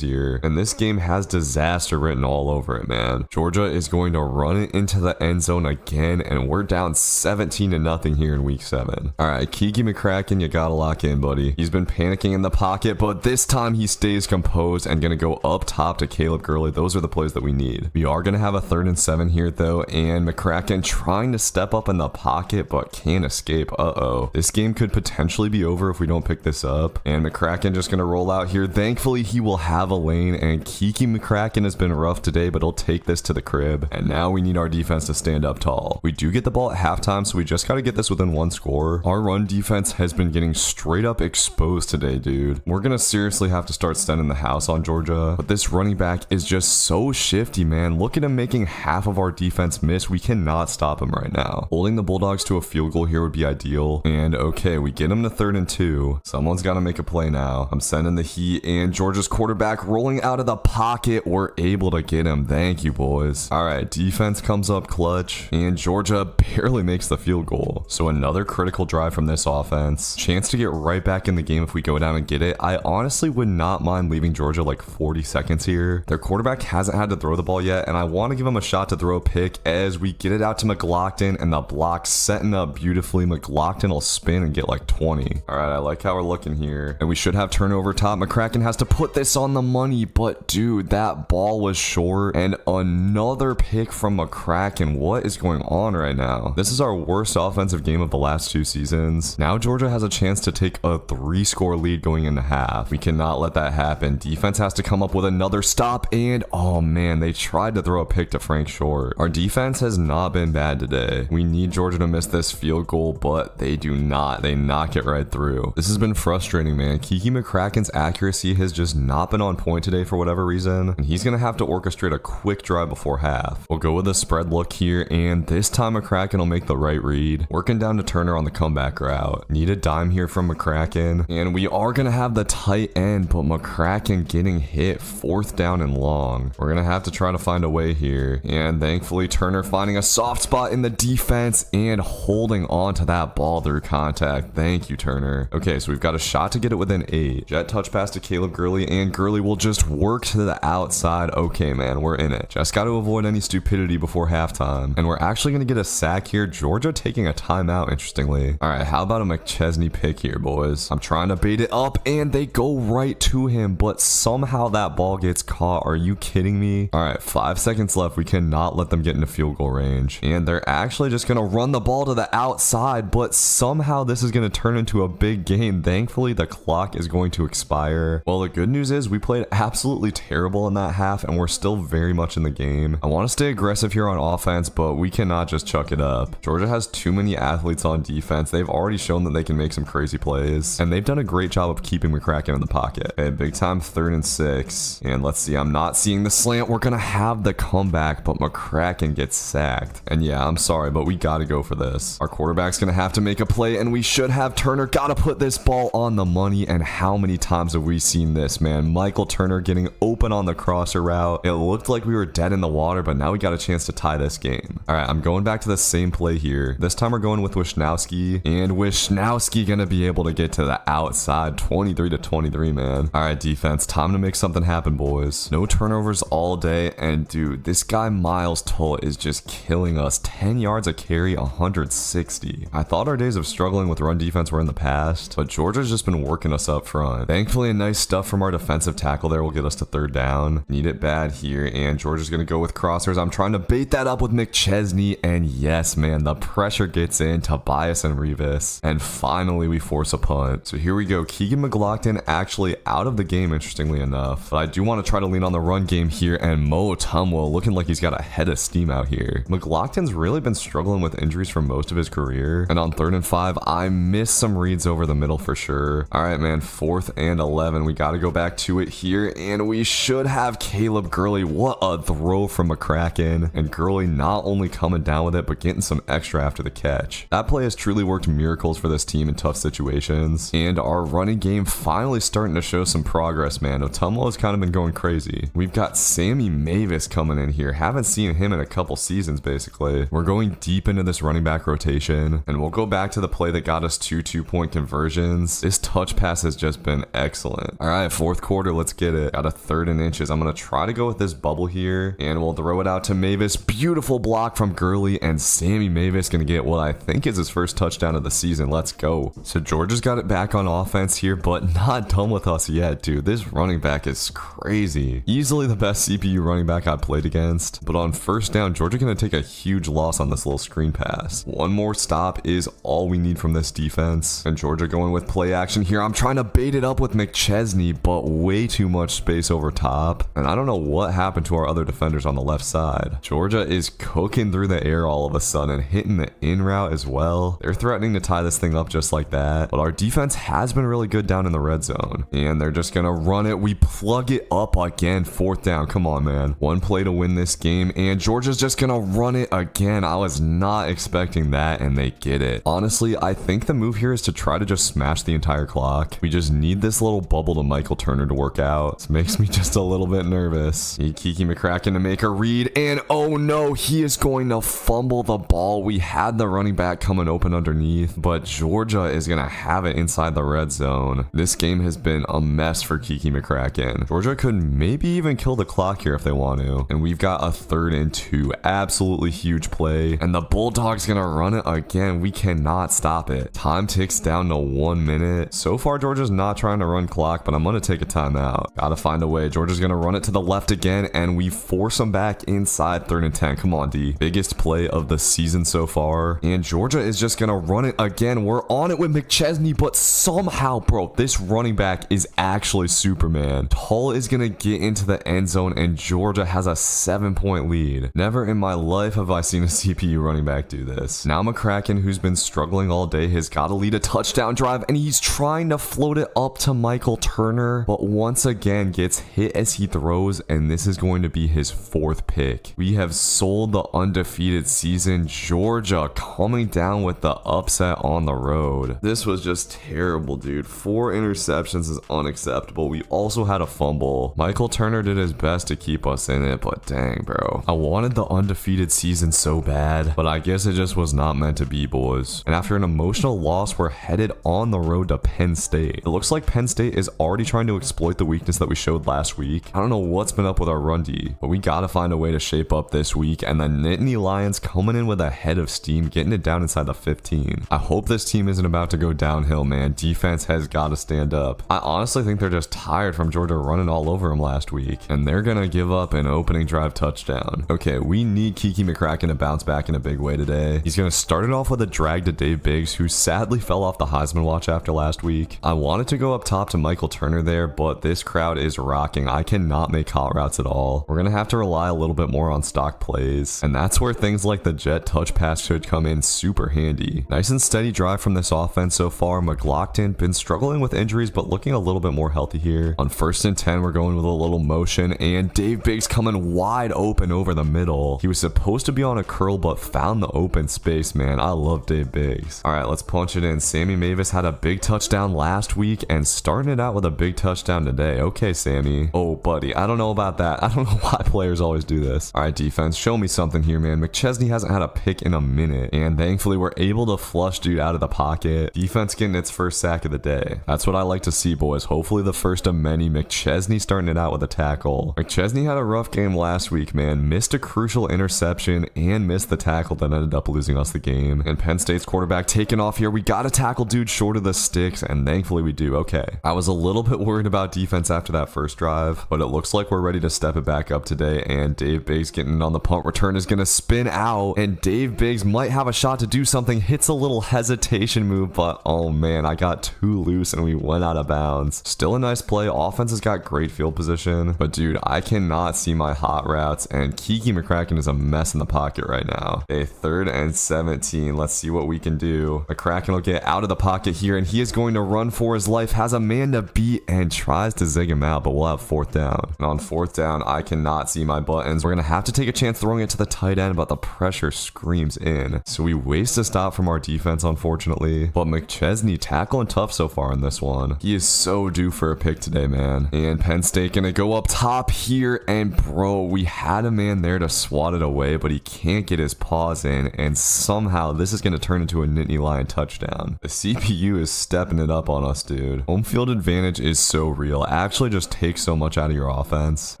here. here. And this game has disaster written all over it, man. Georgia is going to run it into the end zone again, and we're down 17-0 here in week 7. All right, Kiki McCracken, you gotta lock in, buddy. He's been panicking in the pocket, but this time he stays composed and gonna go up top to Caleb Gurley. Those are the plays that we need. We are gonna have a 3rd and 7 here though, and McCracken trying to step up in the pocket, but can't escape. Uh-oh. This game could potentially be over if we don't pick this up. And McCracken just gonna roll out here. Thankfully, he will have a lane, and Kiki McCracken has been rough today, but he'll take this to the crib. And now we need our defense to stand up tall. We do get the ball at halftime, so we just gotta get this within 1 score. Our run defense has been getting straight up exposed today, dude. We're gonna seriously have to start sending the house on Georgia. But this running back is just so shifty, man. Look at him making half of our defense miss. We cannot stop him right now. Holding the Bulldogs to a field goal here would be ideal. And okay, we get him to 3rd and 2. Someone's got to make a play now. I'm sending the heat, and Georgia's quarterback rolling out of the pocket. We're able to get him. Thank you, boys. All right, defense comes up clutch, and Georgia barely makes the field goal. So another critical drive from this offense. Chance to get right back in the game if we go down and get it. I honestly would not mind leaving Georgia like 40 seconds here. Their quarterback hasn't had to throw the ball yet, and I want to give him a shot to throw a pick as we get it out to McLaughlin, and the block setting up beautifully. McLaughlin will spin and get like 20. All right, I like how we're looking here, and we should have turnover top. McCracken has to put this on the money, but dude, that ball was short, and another pick from McCracken. What is going on right now? This is our worst offensive game of the last 2 seasons. Now Georgia has a chance to take a 3-score lead going into half. We cannot let that happen. Defense has to come up with another stop, and oh man, they tried to throw a pick to Frank Short. Our defense has not been bad today. We need Georgia to miss this field goal, but they do not. They knock it right through. This has been frustrating, man. Kiki McCracken's accuracy has just not been on point today for whatever reason, and he's gonna have to orchestrate a quick drive before half. We'll go with a spread look here, and this time McCracken will make the right read. Working down to Turner on the comeback route. Need a dime here from McCracken, and we are gonna have the tight end, but McCracken getting hit 4th down and long. We're gonna have to try to find a way here, and thankfully Turner finding a soft spot in the defense and holding on to that ball through contact. Thank you, Turner. Okay, so we've got a shot to get it within 8. Jet touch pass to Caleb Gurley, and Gurley will just work to the outside. Okay, man, we're in it. Just got to avoid any stupidity before halftime, and we're actually going to get a sack here. Georgia taking a timeout, interestingly. All right, how about a McChesney pick here, boys? I'm trying to bait it up, and they go right to him, but somehow that ball gets caught. Are you kidding me? All right, 5 seconds left. We cannot let them get into field goal range, and they're actually just going to run the ball to the outside, but somehow this is going to turn into a big game. Thankfully, the clock is going to expire. Well, the good news is we played absolutely terrible in that half, and we're still very much in the game. I want to stay aggressive here on offense, but we cannot just chuck it up. Georgia has too many athletes on defense. They've already shown that they can make some crazy plays, and they've done a great job of keeping McCracken in the pocket. Okay, big time 3rd and 6, and let's see, I'm not seeing the slant. We're gonna have the comeback, but McCracken gets sacked. And yeah, I'm sorry, but we gotta go for this. Our quarterback's gonna have to make a play, and we should have Turner. Gotta put this ball on the money, and how many times have we seen this, man? Michael Turner getting open on the crosser route. It looked like we were dead in the water, but now we got a chance to tie this game. All right, I'm going back to the same play here. This time we're going with Wisnowski, and Wisnowski gonna be able to get to the outside. 23-23, man. All right, defense, time to make something happen, boys. No turnovers all day, and dude, this guy Miles Tull is just killing us. 10 yards a carry, 160. I thought our days of struggling with run defense were in the past, but Georgia's just been working us up front. Thankfully, a nice stuff from our defensive tackle there will get us to 3rd down. Need it bad here, and Georgia's gonna go with crossers. I'm trying to bait that up with McChesney, and yes, man, the pressure gets in. Tobias and Revis, and finally we force a punt. So here we go. Keegan McLaughlin actually out of the game, interestingly enough, but I do want to try to lean on the run game here, and Mo Tumwell looking like he's got a head of steam out here. McLaughlin's really been struggling with injuries for most of his career, and on 3rd and 5, I missed some reads over the middle for sure. All right, man, 4th and 11. We got to go back to it here, and we should have Caleb Gurley. What a throw from McCracken, and Gurley not only coming down with it, but getting some extra after the catch. That play has truly worked miracles for this team in tough situations, and our running game finally starting to show some progress, man. Otumwa has kind of been going crazy. We've got Sammy Mavis coming in here. Haven't seen him in a couple seasons, basically. We're going deep into this running back rotation, and we'll go back to the play that got us 2 2-point conversions. This touch pass has just been excellent. All right, 4th quarter, let's get it. Got a 3rd and inches. I'm going to try to go with this bubble here, and we'll throw it out to Mavis. Beautiful block from Gurley, and Sammy Mavis going to get what I think is his first touchdown of the season. Let's go. So Georgia's got it back on offense here, but not done with us yet, dude. This running back is crazy. Easily the best CPU running back I played against, but on first down, Georgia going to take a huge loss on this little screen pass. One more stop is all we need from this defense, and Georgia going with play action here. I'm trying to bait it up with McChesney, but way too much space over top, and I don't know what happened to our other defenders on the left side. Georgia is cooking through the air all of a sudden, hitting the in route as well. They're threatening to tie this thing up just like that, but our defense has been really good down in the red zone, and they're just gonna run it. We plug it up again. 4th down. Come on, man. One play to win this game, and Georgia's just gonna run it again. I was not expecting that, and they get it. Honestly, I think the move here is to try to just smash the entire clock. We just need this little bubble to Michael Turner to work out. This makes me just a little bit nervous. Need Kiki McCracken to make a read, and oh no, he is going to fumble the ball. We had the running back coming open underneath, but Georgia is gonna have it inside the red zone. This game has been a mess for Kiki McCracken. Georgia could maybe even kill the clock here if they want to, and we've got a 3rd and 2. Absolutely huge play, and the Bulldogs gonna run it again. We cannot stop it. Time ticks down to 1 minute. So far, Georgia's not trying to run clock, but I'm gonna take a timeout. Gotta find a way. Georgia's gonna run it to the left again, and we force them back inside 3rd and 10. Come on, D. Biggest play of the season so far, and Georgia is just gonna run it again. We're on it with McChesney, but somehow, bro, this running back is actually Superman. Tull is gonna get into the end zone, and Georgia has a 7-point lead. Never in my life have I seen a CPU running back do this. Now McCracken, who's been struggling all day, has got to lead a touchdown drive, and he's trying to float it up to Michael Turner, but once again gets hit as he throws, and this is going to be his 4th pick. We have sold the undefeated season. Georgia coming down with the upset on the road. This was just terrible, dude. 4 interceptions is unacceptable. We also had a fumble. Michael Turner did his best to keep us in it, but dang, bro. I wanted the undefeated season so bad, but I guess it just was not meant to be, boys. And after an emotional loss, we're headed on the road to Penn State. It looks like Penn State is already trying to exploit the weakness that we showed last week. I don't know what's been up with our run D, but we gotta find a way to shape up this week, and the Nittany Lions coming in with a head of steam, getting it down inside the 15. I hope this team isn't about to go downhill, man. Defense has got to stand up. I honestly think they're just tired from Georgia running all over them last week, and they're gonna give up an opening drive touchdown. Okay, we need Kiki McCracken to bounce back in a big way today. He's gonna start it off with a drag to Dave Biggs, who sadly fell off the Heisman watch after last week. I wanted to go up top to Michael Turner there, but this crowd is rocking. I cannot make hot routes at all. We're gonna have to rely a little bit more on stock plays, and that's where things like the jet touch pass should come in super handy. Nice and steady drive from this offense so far. McLaughlin been struggling with injuries, but looking a little bit more healthy here. On 1st and 10, we're going with a little motion, and Dave Biggs coming wide open over the middle. He was supposed to be on a curl, but found the open space, man. I love Dave Biggs. All right, let's punch it in. Sammy Mavis had a big touchdown last week, and starting it out with a big touchdown today. Okay, Sammy. Oh, buddy, I don't know about that. I don't know why players always do this. All right, defense, show me something here, man. McChesney hasn't had a pick in a minute, and thankfully we're able to flush dude out of the pocket. Defense getting its first sack of the day. That's what I like to see, boys. Hopefully the first of many. McChesney starting it out with a tackle. McChesney had a rough game last week, man. Missed a crucial interception and missed the tackle that ended up losing us the game. And Penn State's quarterback taking off here. We got to tackle dude short of the sticks, and thankfully we do. Okay. I was a little bit worried about defense after that first drive, but it looks like we're ready to step it back up today, and Dave Biggs getting it on the punt return is going to spin out, and Dave Biggs might have a shot to do something. Hits a little hesitation move, but oh man, I got too loose and we went out of bounds. Still a nice play. Offense has got great field position, but dude, I cannot see my hot routes, and Kiki McCracken is a mess in the pocket right now. A 3rd and 17. Let's see what we can do. McCracken will get out of the pocket here, and he is going to run for his life, has a man to beat, and tries to zig him out, but we'll have 4th down. And on 4th down, I cannot see my buttons. We're going to have to take a chance throwing it to the tight end, but the pressure screams in. So we waste a stop from our defense, unfortunately, but McChesney tackling tough so far in this one. He is so due for a pick today, man. And Penn State gonna go up top here, and bro, we had a man there to swat it away, but he can't get his paws in, and somehow this is gonna turn into a Nittany Lion touchdown. The CPU is stepping it up on us, dude. Home field advantage is so real. Actually just take so much out of your offense.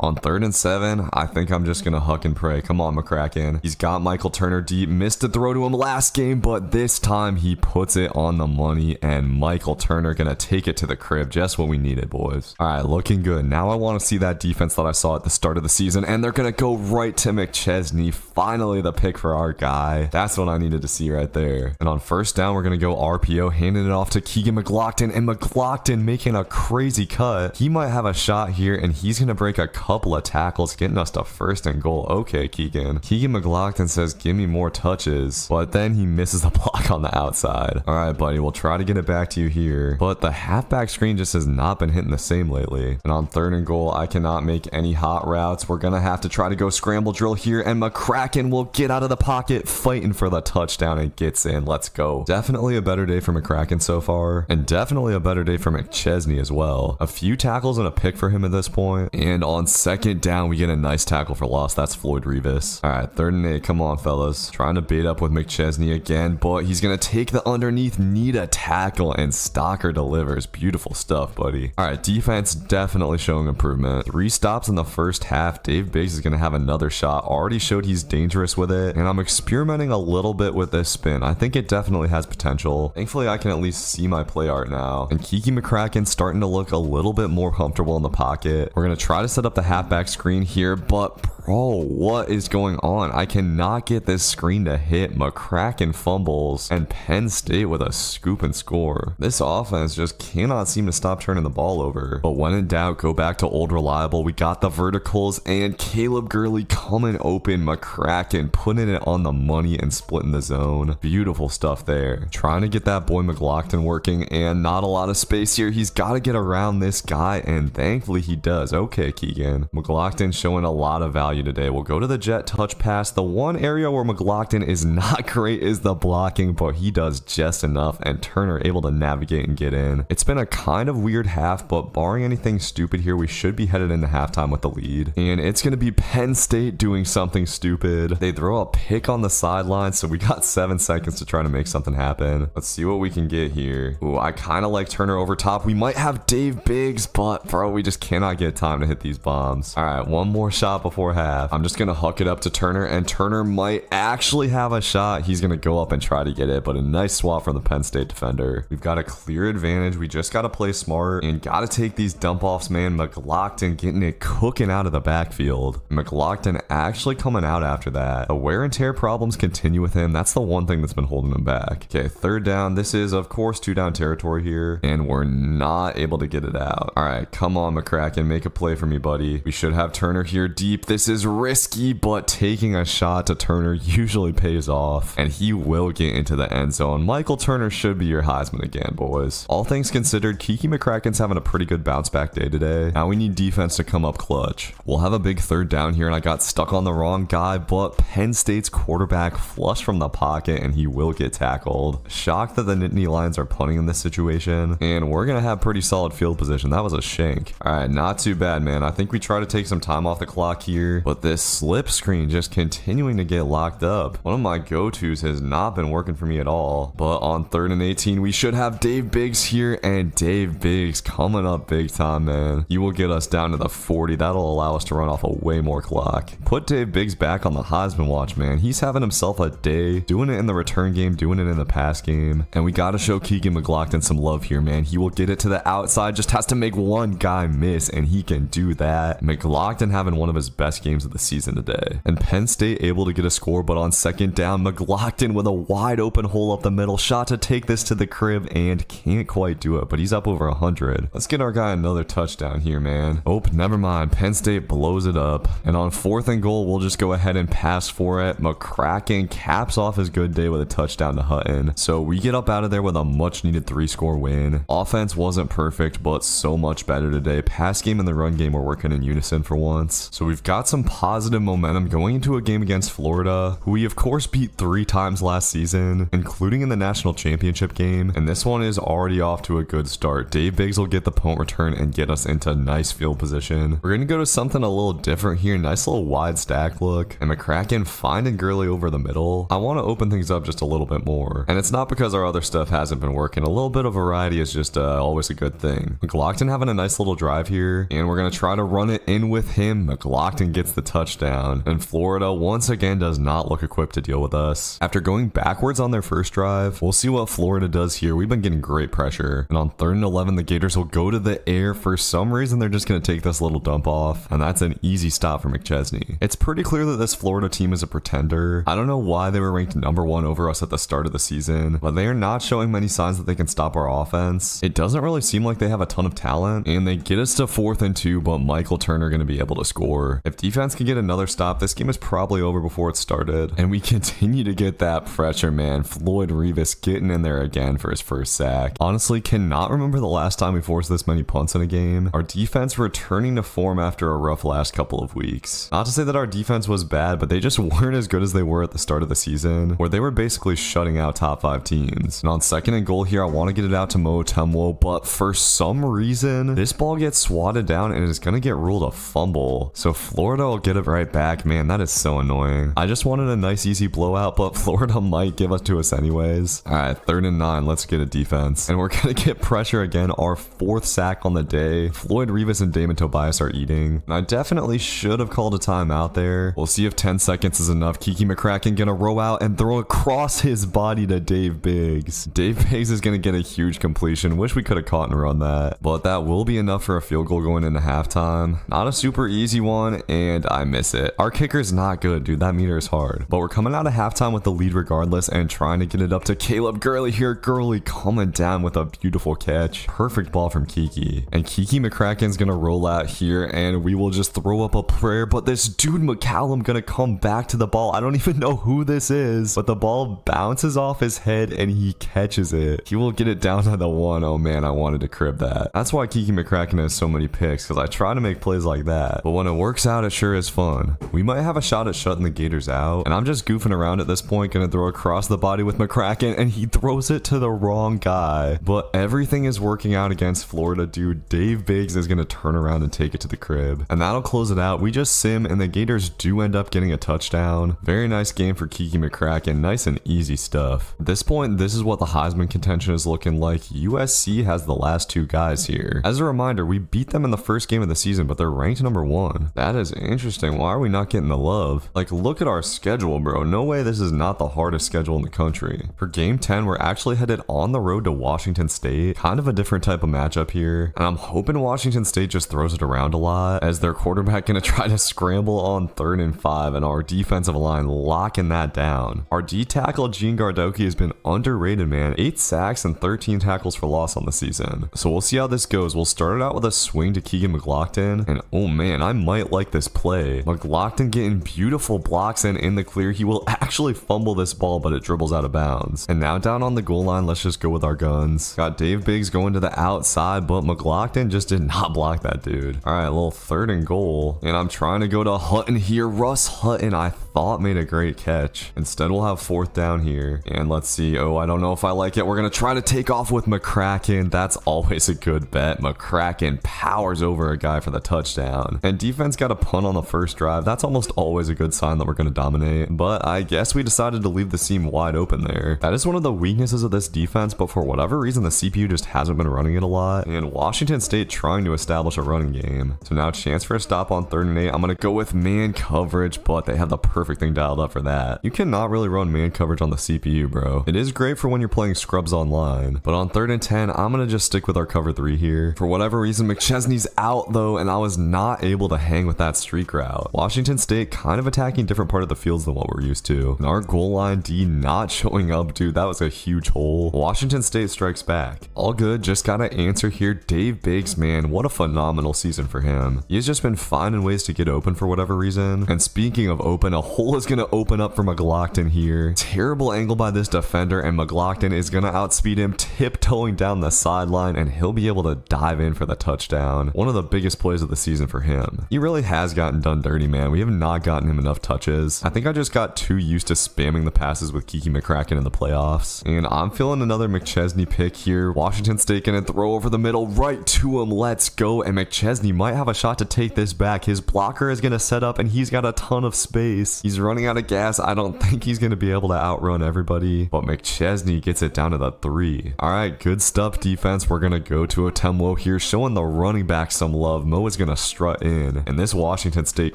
On 3rd and 7, I think I'm just gonna huck and pray. Come on, McCracken. He's got Michael Turner deep. Missed a throw to him last game, but this time he puts it on the money, and Michael Turner gonna take it to the crib. Just what we needed, boys. All right, looking good. Now I want to see that defense that I saw at the start of the season, and they're gonna go right to McChesney. Finally, the pick for our guy. That's what I needed to see right there. And on 1st down, we're gonna go RPO, handing it off to Keegan McLaughlin, and McLaughlin making a crazy cut. He might have a shot here, and he's gonna break a couple of tackles, getting us to 1st and goal. Okay, Keegan. Keegan McLaughlin says, give me more touches, but then he misses the block on the outside. All right, buddy, we'll try to get it back to you here, but the halfback screen just has not been hitting the same lately. And on 3rd and goal, I cannot make any hot routes. We're gonna have to try to go scramble drill here, and McCracken will get out of the pocket, fighting for the touchdown, and gets in. Let's go. Definitely a better day for McCracken so far, and definitely a better day for McChesney as well. A few tackles and a pick for him at this point. And on 2nd down, we get a nice tackle for loss. That's Floyd Revis. All right, 3rd and 8. Come on, fellas. Trying to bait up with McChesney again, but he's gonna take the underneath, need a tackle, and Stocker delivers. Beautiful stuff, buddy. All right, defense definitely showing improvement. 3 stops in the 1st half. Dave Biggs is gonna have another shot. Already showed he's dangerous with it, and I'm experimenting a little bit with this spin. I think it definitely has potential. Thankfully, I can at least see my play art now. And Kiki McCracken starting to look a little bit more comfortable in the pocket. We're gonna try to set up the halfback screen here, but bro, what is going on? I cannot get this screen to hit. McCracken fumbles, and Penn State with a scoop and score. This offense just cannot seem to stop turning the ball over. But when in doubt, go back to old reliable. We got the verticals, and Caleb Gurley coming open. McCracken putting it on the money and splitting the zone. Beautiful stuff there. Trying to get that boy McLaughlin working, and not a lot of space here. He's got to get around this guy, and thankfully he does. Okay, Keegan. McLaughlin showing a lot of value today. We'll go to the jet touch pass. The one area where McLaughlin is not great is the blocking, but he does just enough, and Turner able to navigate and get in. It's been a kind of weird half, but barring anything stupid here, we should be headed into halftime with the lead. And it's going to be Penn State doing something stupid. They throw a pick on the sideline, so we got 7 seconds to try to make something happen. Let's see what we can get here. Ooh, I kind of like Turner over top. We might have Dave Biggs, but bro, we just cannot get time to hit these bombs. All right, one more shot before half. I'm just going to huck it up to Turner, and Turner might actually have a shot. He's going to go up and try to get it, but a nice swap from the Penn State defender. We've got a clear advantage. We just got to play smart and got to take these dump offs, man. McLaughlin getting it cooking out of the backfield. McLaughlin actually coming out after that. The wear and tear problems continue with him. That's the one thing that's been holding him back. Okay, 3rd down. This is, of course, 2 down territory here, and we're not able to get it out. All right, come on, McCracken. Make a play for me, buddy. We should have Turner here deep. This is risky, but taking a shot to Turner usually pays off, and he will get into the end zone. Michael Turner should be your Heisman again, boys. All things considered, Kiki McCracken's having a pretty good bounce back day today. Now we need defense to come up clutch. We'll have a big 3rd down here, and I got stuck on the wrong guy, but Penn State's quarterback flushed from the pocket, and he will get tackled. Shocked that the Nittany Lions are punting in this situation, and we're gonna have pretty solid field position. That was a shank. All right, not too bad, man. I think we try to take some time off the clock here, but this slip screen just continuing to get locked up. One of my go-tos has not been working for me at all, but on 3rd and 18, we should have Dave Biggs here, and Dave Biggs coming up big time, man. He will get us down to the 40. That'll allow us to run off a way more clock. Put Dave Biggs back on the Heisman watch, man. He's having himself a day, doing it in the return game, doing it in the pass game, and we got to show Keegan McLaughlin some love here, man. He will get it to the outside, just has to make one guy miss, and he can do that. McLaughlin having one of his best games of the season today, and Penn State able to get a score, but on 2nd down, McLaughlin with a wide open hole up the middle, shot to take this to the crib, and can't quite do it, but he's up over 100. Let's get our guy another touchdown here, man. Oh, never mind. Penn State blows it up, and on 4th and goal, we'll just go ahead and pass for it. McCracken caps off his good day with a touchdown to Hutton, so we get up out of there with a much needed 3-score win. Offense wasn't perfect, but so much better today. Pass game and the run game were working in unison for once, so we've got some positive momentum going into a game against Florida, who we of course beat 3 times last season, including in the national championship game, and this one is already off to a good start. Dave Biggs will get the punt return and get us into nice field position. We're gonna go to something a little different here. Nice little wide stack look, and McCracken finding Gurley over the middle. I want to open things up just a little bit more, and it's not because our other stuff hasn't been working. A little bit of variety is just always a good thing. McLaughlin having a nice nice little drive here, and we're going to try to run it in with him. McLaughlin gets the touchdown, and Florida once again does not look equipped to deal with us. After going backwards on their first drive, we'll see what Florida does here. We've been getting great pressure, and on 3rd and 11, the Gators will go to the air. For some reason, they're just going to take this little dump off, and that's an easy stop for McChesney. It's pretty clear that this Florida team is a pretender. I don't know why they were ranked #1 over us at the start of the season, but they are not showing many signs that they can stop our offense. It doesn't really seem like they have a ton of talent, and they get us to 4th and 2, but Michael Turner going to be able to score. If defense can get another stop, this game is probably over before it started, and we continue to get that pressure, man. Floyd Rivas getting in there again for his first sack. Honestly, cannot remember the last time we forced this many punts in a game. Our defense returning to form after a rough last couple of weeks. Not to say that our defense was bad, but they just weren't as good as they were at the start of the season, where they were basically shutting out top 5 teams. And on 2nd and goal here, I want to get it out to Mo Temwo, but for some reason, this ball gets swatted down and is going to get ruled a fumble. So Florida will get it right back. Man, that is so annoying. I just wanted a nice easy blowout, but Florida might give it to us anyways. All right, 3rd and 9, let's get a defense. And we're going to get pressure again, our 4th sack on the day. Floyd Rivas and Damon Tobias are eating. And I definitely should have called a timeout there. We'll see if 10 seconds is enough. Kiki McCracken gonna roll out and throw across his body to Dave Biggs. Dave Biggs is gonna get a huge completion. Wish we could have caught and run that, but that will be enough for a field goal going into halftime. Not a super easy one, and I miss it. Our kicker is not good, dude. That meter is hard, but we're coming out of halftime with the lead regardless and trying to get it up to Caleb Gurley here. Gurley coming down with a beautiful catch. Perfect ball from Kiki, and Kiki McCracken's gonna roll out here, and we will just throw up a prayer, but this dude McCallum gonna come back to the ball. I don't even know who this is, but the ball bounces off his head and he catches it. He will get it down to the 1. Oh man, I wanted to crib that. That's why Kiki McCracken has so many picks, because I try to make plays like that, but when it works out, it sure is fun. We might have a shot at shutting the Gators out, and I'm just goofing around at this point, gonna throw across the body with McCracken, and he throws it to the wrong guy. But everything is working out against Florida, dude. Dave Biggs is gonna turn around and take it to the crib, and that'll close it out. We just sim, and the Gators do end up getting a touchdown. Very nice game for Kiki McCracken. Nice and easy stuff. At this point, this is what the Heisman contention is looking like. USC has the last 2 guys here. As a reminder, we beat them in the first game of the season, but they're ranked #1. That is interesting. Why are we not getting the love? Like, look at our schedule, bro. No way this is not the hardest schedule in the country. For game 10, we're actually headed on the road to Washington State. Kind of a different type of matchup here, and I'm hoping Washington State just throws it around a lot, as their quarterback gonna try to scramble on 3rd and 5, and our defensive line locking that down. Our D tackle Gene Gardoki has been underrated, man. 8 sacks and 13 tackles for loss on the season. So we'll see how this goes. We'll start it out with a swing to Keegan McLaughlin, and oh man, I might like this play. McLaughlin getting beautiful blocks in the clear. He will actually fumble this ball, but it dribbles out of bounds. And now down on the goal line, let's just go with our guns. Got Dave Biggs going to the outside, but McLaughlin just did not block that dude. All right, a little 3rd and goal, and I'm trying to go to Hutton here. Russ Hutton, I thought, made a great catch. Instead, we'll have 4th down here, and let's see. Oh, I don't know if I like it. We're gonna try to take off with McCracken. That's always a good bet. McCracken powers over a guy for the touchdown, and defense got a punt on the first drive. That's almost always a good sign that we're gonna dominate, but I guess we decided to leave the seam wide open there. That is one of the weaknesses of this defense, but for whatever reason, the CPU just hasn't been running it a lot, and Washington State trying to establish a running game. So now chance for a stop on 3rd and 8. I'm gonna go with man coverage, but they have the perfect thing dialed up for that. You cannot really run man coverage on the CPU, bro. It is great for when you're playing scrubs online, but on 3rd and 10, I'm gonna just stick with our cover 3 here. For whatever reason, McChesney's out though, and I was not able to hang with that streak route. Washington State kind of attacking different part of the fields than what we're used to. And our goal line D not showing up, dude. That was a huge hole. Washington State strikes back. All good, just gotta answer here. Dave Biggs, man, what a phenomenal season for him. He has just been finding ways to get open for whatever reason. And speaking of open, a hole is gonna open up for McLaughlin here. Terrible angle by this defender, and McLaughlin is gonna outspeed him, tiptoeing down the sideline, and he'll be able to dive in for the touchdown. One of the biggest plays of the season for him. He really has gotten done dirty, man. We have not gotten him enough touches. I think I just got too used to spamming the passes with Kiki McCracken in the playoffs. And I'm feeling another McChesney pick here. Washington State gonna throw over the middle right to him. Let's go. And McChesney might have a shot to take this back. His blocker is gonna set up, and he's got a ton of space. He's running out of gas. I don't think he's gonna be able to outrun everybody, but McChesney gets it down to the 3. All right, good stuff, defense. We're gonna go to Otemwo here. showing the running back some love. Mo is gonna strut in, and this Washington State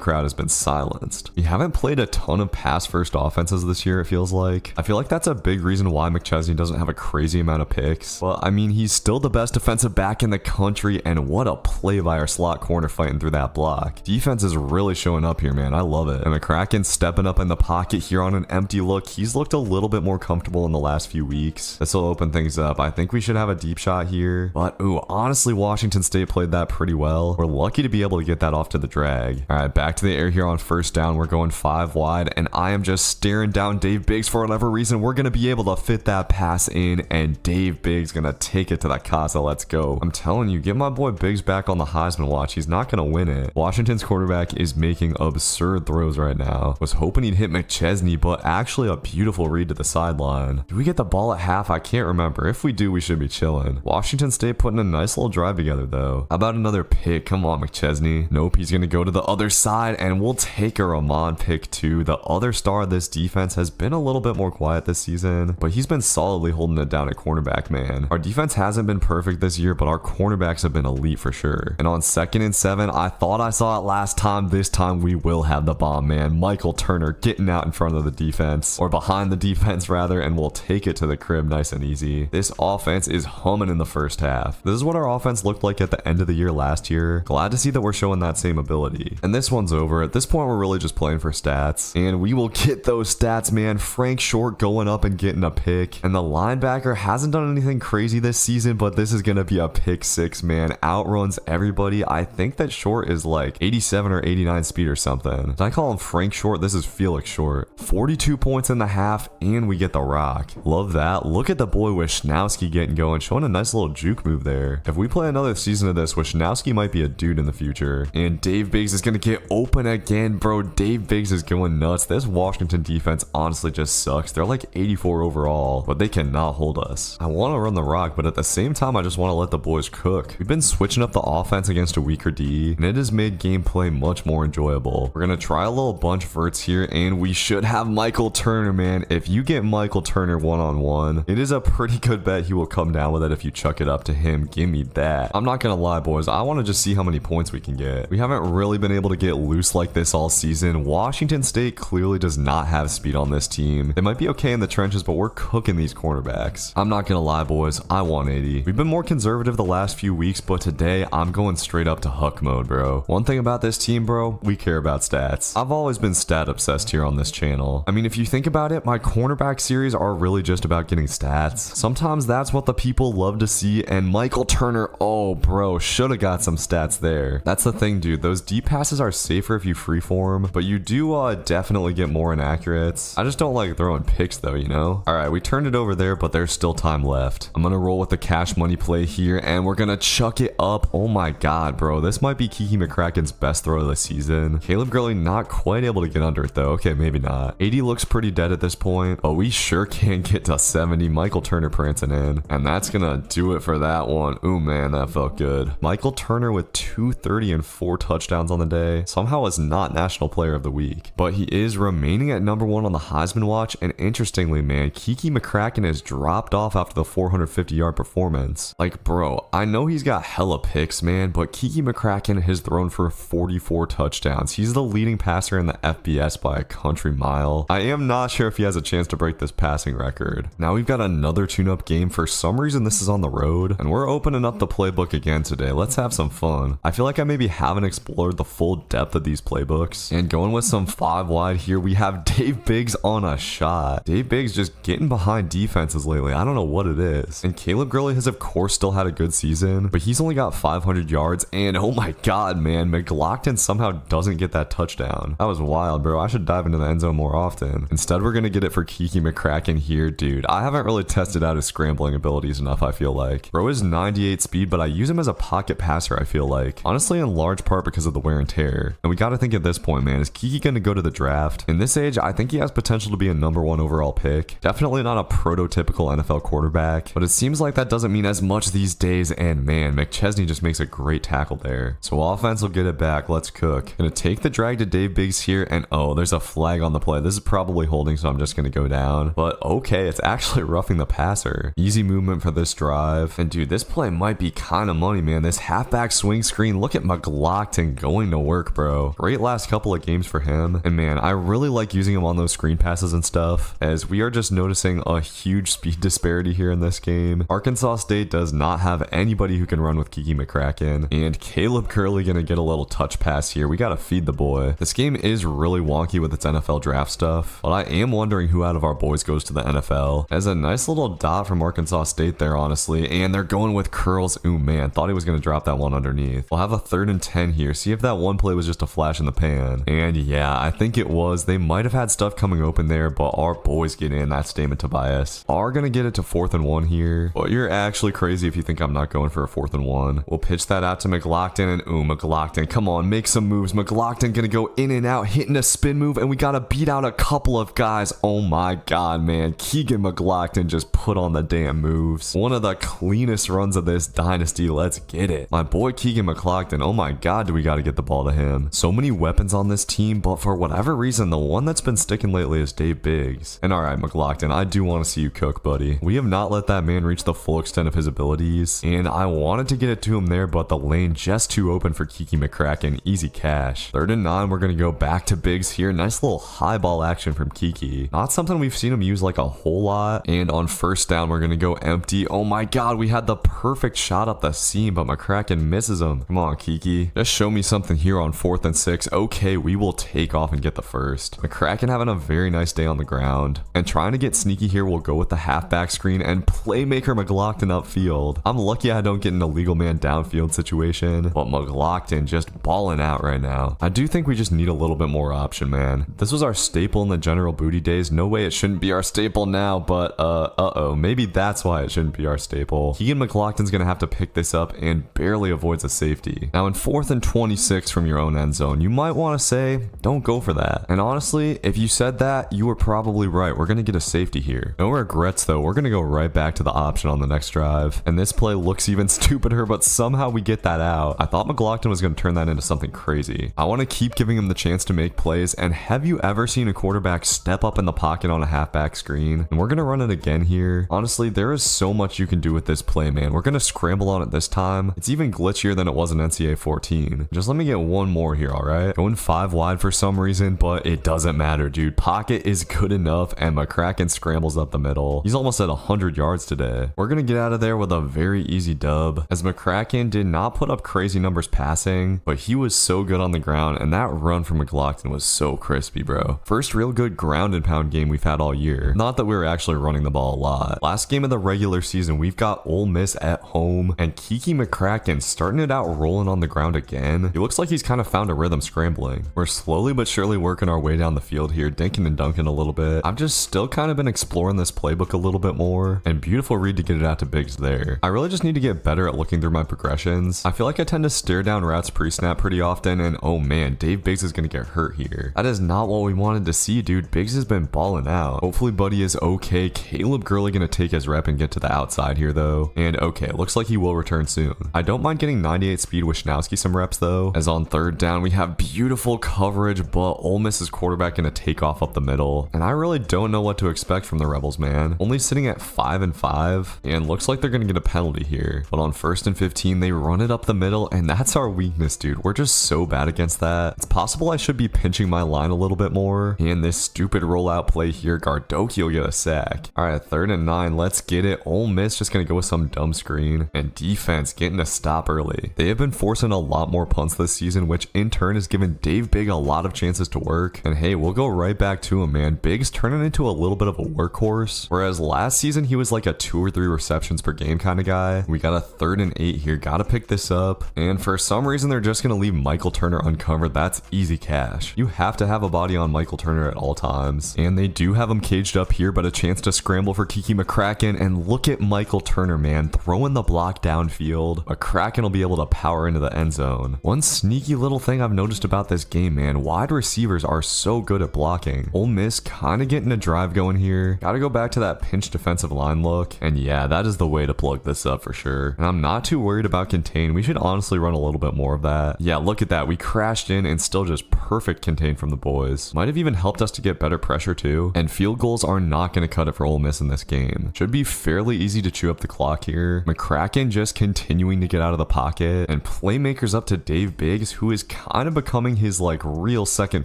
crowd has been silenced. We haven't played a ton of pass-first offenses this year, it feels like. I feel like that's a big reason why McChesney doesn't have a crazy amount of picks. But I mean, he's still the best defensive back in the country, and what a play by our slot corner fighting through that block. Defense is really showing up here, man. I love it. And McCracken stepping up in the pocket here on an empty look. He's looked a little bit more comfortable in the last few weeks. This will open things up. I think we should have a deep shot here. But ooh, honestly, Washington State played that pretty well. We're lucky to be able to get that off to the drag. All right, back to the air here on first down. We're going 5 wide, and I am just staring down Dave Biggs for whatever reason. We're going to be able to fit that pass in, and Dave Biggs going to take it to the casa. Let's go. I'm telling you, get my boy Biggs back on the Heisman watch. He's not going to win it. Washington's quarterback is making absurd throws right now. Was hoping he'd hit McChesney, but actually a beautiful read to the sideline. Do we get the ball at half? I can't remember. If we do, we should be chilling. Washington State putting a nice little drive together though. How about another pick? Come on, McChesney. Nope, he's going to go to the other side, and we'll take a Ramon pick too. The other star of this defense has been a little bit more quiet this season, but he's been solidly holding it down at cornerback, man. Our defense hasn't been perfect this year, but our cornerbacks have been elite for sure. And on 2nd and 7, I thought I saw it last time. This time we will have the bomb, man. Michael Turner getting out in front of the defense, or behind the defense rather, and we'll take it to the crib nice and easy. This offense is humming in the first half. This is what our offense looked like at the end of the year last year. Glad to see that we're showing that same ability. And this one's over. At this point, we're really just playing for stats, and we will get those stats, man. Frank Short going up and getting a pick, and the linebacker hasn't done anything crazy this season, but this is gonna be a pick 6, man. Outruns everybody. I think that Short is like 87 or 89 speed or something. Did I call him Frank Short? This is Felix Short. 42 points in the half, and we get the rock. Love that. Look at the boy Wisnowski getting going, showing a nice little juke move there. If we play another season of this, Wisnowski might be a dude in the future. And Dave Biggs is gonna get open again, bro. Dave Biggs is going nuts. This Washington defense honestly just sucks. They're like 84 overall, but they cannot hold us. I want to run the rock, but at the same time, I just want to let the boys cook. We've been switching up the offense against a weaker D, and it has made gameplay much more enjoyable. We're gonna try a little bunch verts here, and we should have Michael Turner, man. If you get Michael Turner one-on-one, it is a pretty good bet he will come down with it if you chuck it up to him. Give me that. I'm not gonna lie, boys. I want to just see how many points we can get. We haven't really been able to get loose like this all season. Washington State clearly does not have speed on this team. They might be okay in the trenches, but we're cooking these cornerbacks. I'm not gonna lie, boys. I want 80. We've been more conservative the last few weeks, but today I'm going straight up to Huck mode, bro. One thing about this team, bro, we care about stats. I've always been stat obsessed here on this channel. I mean, if you think about it, my cornerback series are really just about getting stats. Sometimes that's what the people love to see, and Michael Turner, oh bro, should have got some stats there. That's the thing, dude. Those deep passes are safer if you freeform, but you do definitely get more inaccurates. I just don't like throwing picks though, you know? All right, we turned it over there, but there's still time left. I'm gonna roll with the cash money play here, and we're gonna chuck it up. Oh my god, bro. This might be Kiki McCracken's best throw of the season. Caleb Gurley not quite able to get under it though. Okay, maybe not. 80 looks pretty dead at this point, but we sure can get to 70. Michael Turner prancing in, and that's gonna do it for that one. Ooh man, that felt good. Michael Turner with 230 and 4 touchdowns on the day somehow is not National Player of the Week, but he is remaining at #1 on the Heisman watch. And interestingly, man, Kiki McCracken has dropped off after the 450-yard performance. Like, bro, I know he's got hella picks, man, but Kiki McCracken has thrown for 44 touchdowns. He's the leading passer in the FBS by a country mile. I am not sure if he has a chance to break this passing record. Now we've got another tune-up game. For some reason, this is on the road, and we're opening up the playbook again today. Let's have some fun. I feel like I maybe haven't explored the full depth of these playbooks, and going with some 5 wide here, we have Dave Biggs on a shot. Dave Biggs just getting behind defenses lately. I don't know what it is. And Caleb Gurley has of course still had a good season, but he's only got 500 yards, and oh my god, man, McLaughlin somehow doesn't get that touchdown. That was wild, bro. I should dive into the end zone more often. Instead, we're gonna get it for Kiki McCracken here. Dude, I haven't really tested out his scrambling abilities enough, I feel like. Bro is 98 speed, but I use him as a pocket passer, I feel like. Honestly, in large part because of the wear and tear. And we gotta think at this point, man, is Kiki gonna go to the draft? In this age, I think he has potential to be a #1 overall pick. Definitely not a prototypical NFL quarterback, but it seems like that doesn't mean as much these days. And man, McChesney just makes a great tackle there. So offense will get it back. Let's cook. Gonna take the drag to Dave Biggs here, and oh, there's a flag on the play. This is probably holding, so I'm just gonna go down. But okay, it's actually roughing the passer. Easy movement for this drive. And dude, this play might be kind kind of money, man. This halfback swing screen, look at McLaughlin going to work, bro. Great last couple of games for him. And man, I really like using him on those screen passes and stuff, as we are just noticing a huge speed disparity here in this game. Arkansas State does not have anybody who can run with Kiki McCracken, and Caleb Curley gonna get a little touch pass here. We gotta feed the boy. This game is really wonky with its NFL draft stuff, but I am wondering who out of our boys goes to the NFL. As a nice little dot from Arkansas State there, honestly, and they're going with curls. Ooh, man, thought he was gonna drop that one underneath. We'll have a 3rd and 10 here. See if that one play was just a flash in the pan. And yeah, I think it was. They might have had stuff coming open there, but our boys get in. That's Damon Tobias. Are gonna get it to 4th and 1 here, but you're actually crazy if you think I'm not going for a 4th and 1. We'll pitch that out to McLaughlin, and ooh, McLaughlin, come on, make some moves. McLaughlin gonna go in and out, hitting a spin move, and we gotta beat out a couple of guys. Oh my god, man. Keegan McLaughlin just put on the damn moves. One of the cleanest runs of this dynasty. Let's get it. My boy Keegan McLaughlin, oh my god, do we gotta get the ball to him. So many weapons on this team, but for whatever reason, the one that's been sticking lately is Dave Biggs. And alright, McLaughlin, I do want to see you cook, buddy. We have not let that man reach the full extent of his abilities, and I wanted to get it to him there, but the lane just too open for Kiki McCracken. Easy cash. 3rd and 9, we're gonna go back to Biggs here. Nice little high ball action from Kiki. Not something we've seen him use like a whole lot. And on 1st down, we're gonna go empty. Oh my god, we had the perfect shot up the seam, but McCracken misses him. Come on, Kiki. Just show me something here on 4th and 6. Okay, we will take off and get the first. McCracken having a very nice day on the ground. And trying to get sneaky here, we'll go with the halfback screen and playmaker McLaughlin upfield. I'm lucky I don't get an illegal man downfield situation, but McLaughlin just balling out right now. I do think we just need a little bit more option, man. This was our staple in the general booty days. No way it shouldn't be our staple now, but uh-oh, maybe that's why it shouldn't be our staple. Keegan McLaughlin's gonna have to pick this up and barely avoids a safety. Now in 4th and 26 from your own end zone, you might want to say, don't go for that. And honestly, if you said that, you were probably right. We're gonna get a safety here. No regrets though. We're gonna go right back to the option on the next drive. And this play looks even stupider, but somehow we get that out. I thought McLaughlin was gonna turn that into something crazy. I want to keep giving him the chance to make plays. And have you ever seen a quarterback step up in the pocket on a halfback screen? And we're gonna run it again here. Honestly, there is so much you can do with this play, man. We're gonna scramble on it this time. It's even glitchier than it was in NCAA 14. Just let me get one more here, all right? Going 5 wide for some reason, but it doesn't matter, dude. Pocket is good enough, and McCracken scrambles up the middle. He's almost at 100 yards today. We're gonna get out of there with a very easy dub, as McCracken did not put up crazy numbers passing, but he was so good on the ground, and that run from McLaughlin was so crispy, bro. First real good ground and pound game we've had all year. Not that we were actually running the ball a lot. Last game of the regular season, we've got Ole Miss at home, and Kiki McCracken starting it out rolling on the ground again. He looks like he's kind of found a rhythm scrambling. We're slowly but surely working our way down the field here, dinking and dunking a little bit. I've just still kind of been exploring this playbook a little bit more, and beautiful read to get it out to Biggs there. I really just need to get better at looking through my progressions. I feel like I tend to stare down routes pre-snap pretty often, and oh man, Dave Biggs is gonna get hurt here. That is not what we wanted to see, dude. Biggs has been balling out. Hopefully Buddy is okay. Caleb Gurley gonna take his rep and get to the outside here though. And okay, looks like he will return soon. I don't mind getting 98 speed Wisnowski some reps though, as on 3rd down we have beautiful coverage, but Ole Miss's quarterback gonna take off up the middle. And I really don't know what to expect from the Rebels, man. Only sitting at 5-5, and looks like they're gonna get a penalty here. But on 1st and 15, they run it up the middle, and that's our weakness, dude. We're just so bad against that. It's possible I should be pinching my line a little bit more. And this stupid rollout play here, Gardoki will get a sack. All right, 3rd and 9, let's get it. Ole Miss just gonna go with some dumb screen, and defense getting a stop early. They have been forcing a lot more punts this season, which in turn has given Dave Big a lot of chances to work. And hey, we'll go right back to him, man. Big's turning into a little bit of a workhorse, whereas last season he was like a 2 or 3 receptions per game kind of guy. We got a 3rd and 8 here. Gotta pick this up. And for some reason, they're just gonna leave Michael Turner uncovered. That's easy cash. You have to have a body on Michael Turner at all times. And they do have him caged up here, but a chance to scramble for Kiki McCracken. And look at Michael Turner, man, throwing the block downfield. McCracken will be able to power into the end zone. One sneaky little thing I've noticed about this game, man, wide receivers are so good at blocking. Ole Miss kind of getting a drive going here. Gotta go back to that pinch defensive line look. And yeah, that is the way to plug this up for sure. And I'm not too worried about contain. We should honestly run a little bit more of that. Yeah, look at that. We crashed in and still just perfect contain from the boys. Might have even helped us to get better pressure too. And field goals are not going to cut it for Ole Miss in this game. Should be fairly easy to chew up the clock here. McCracken just Tobias continuing to get out of the pocket, and playmakers up to Dave Biggs, who is kind of becoming his like real second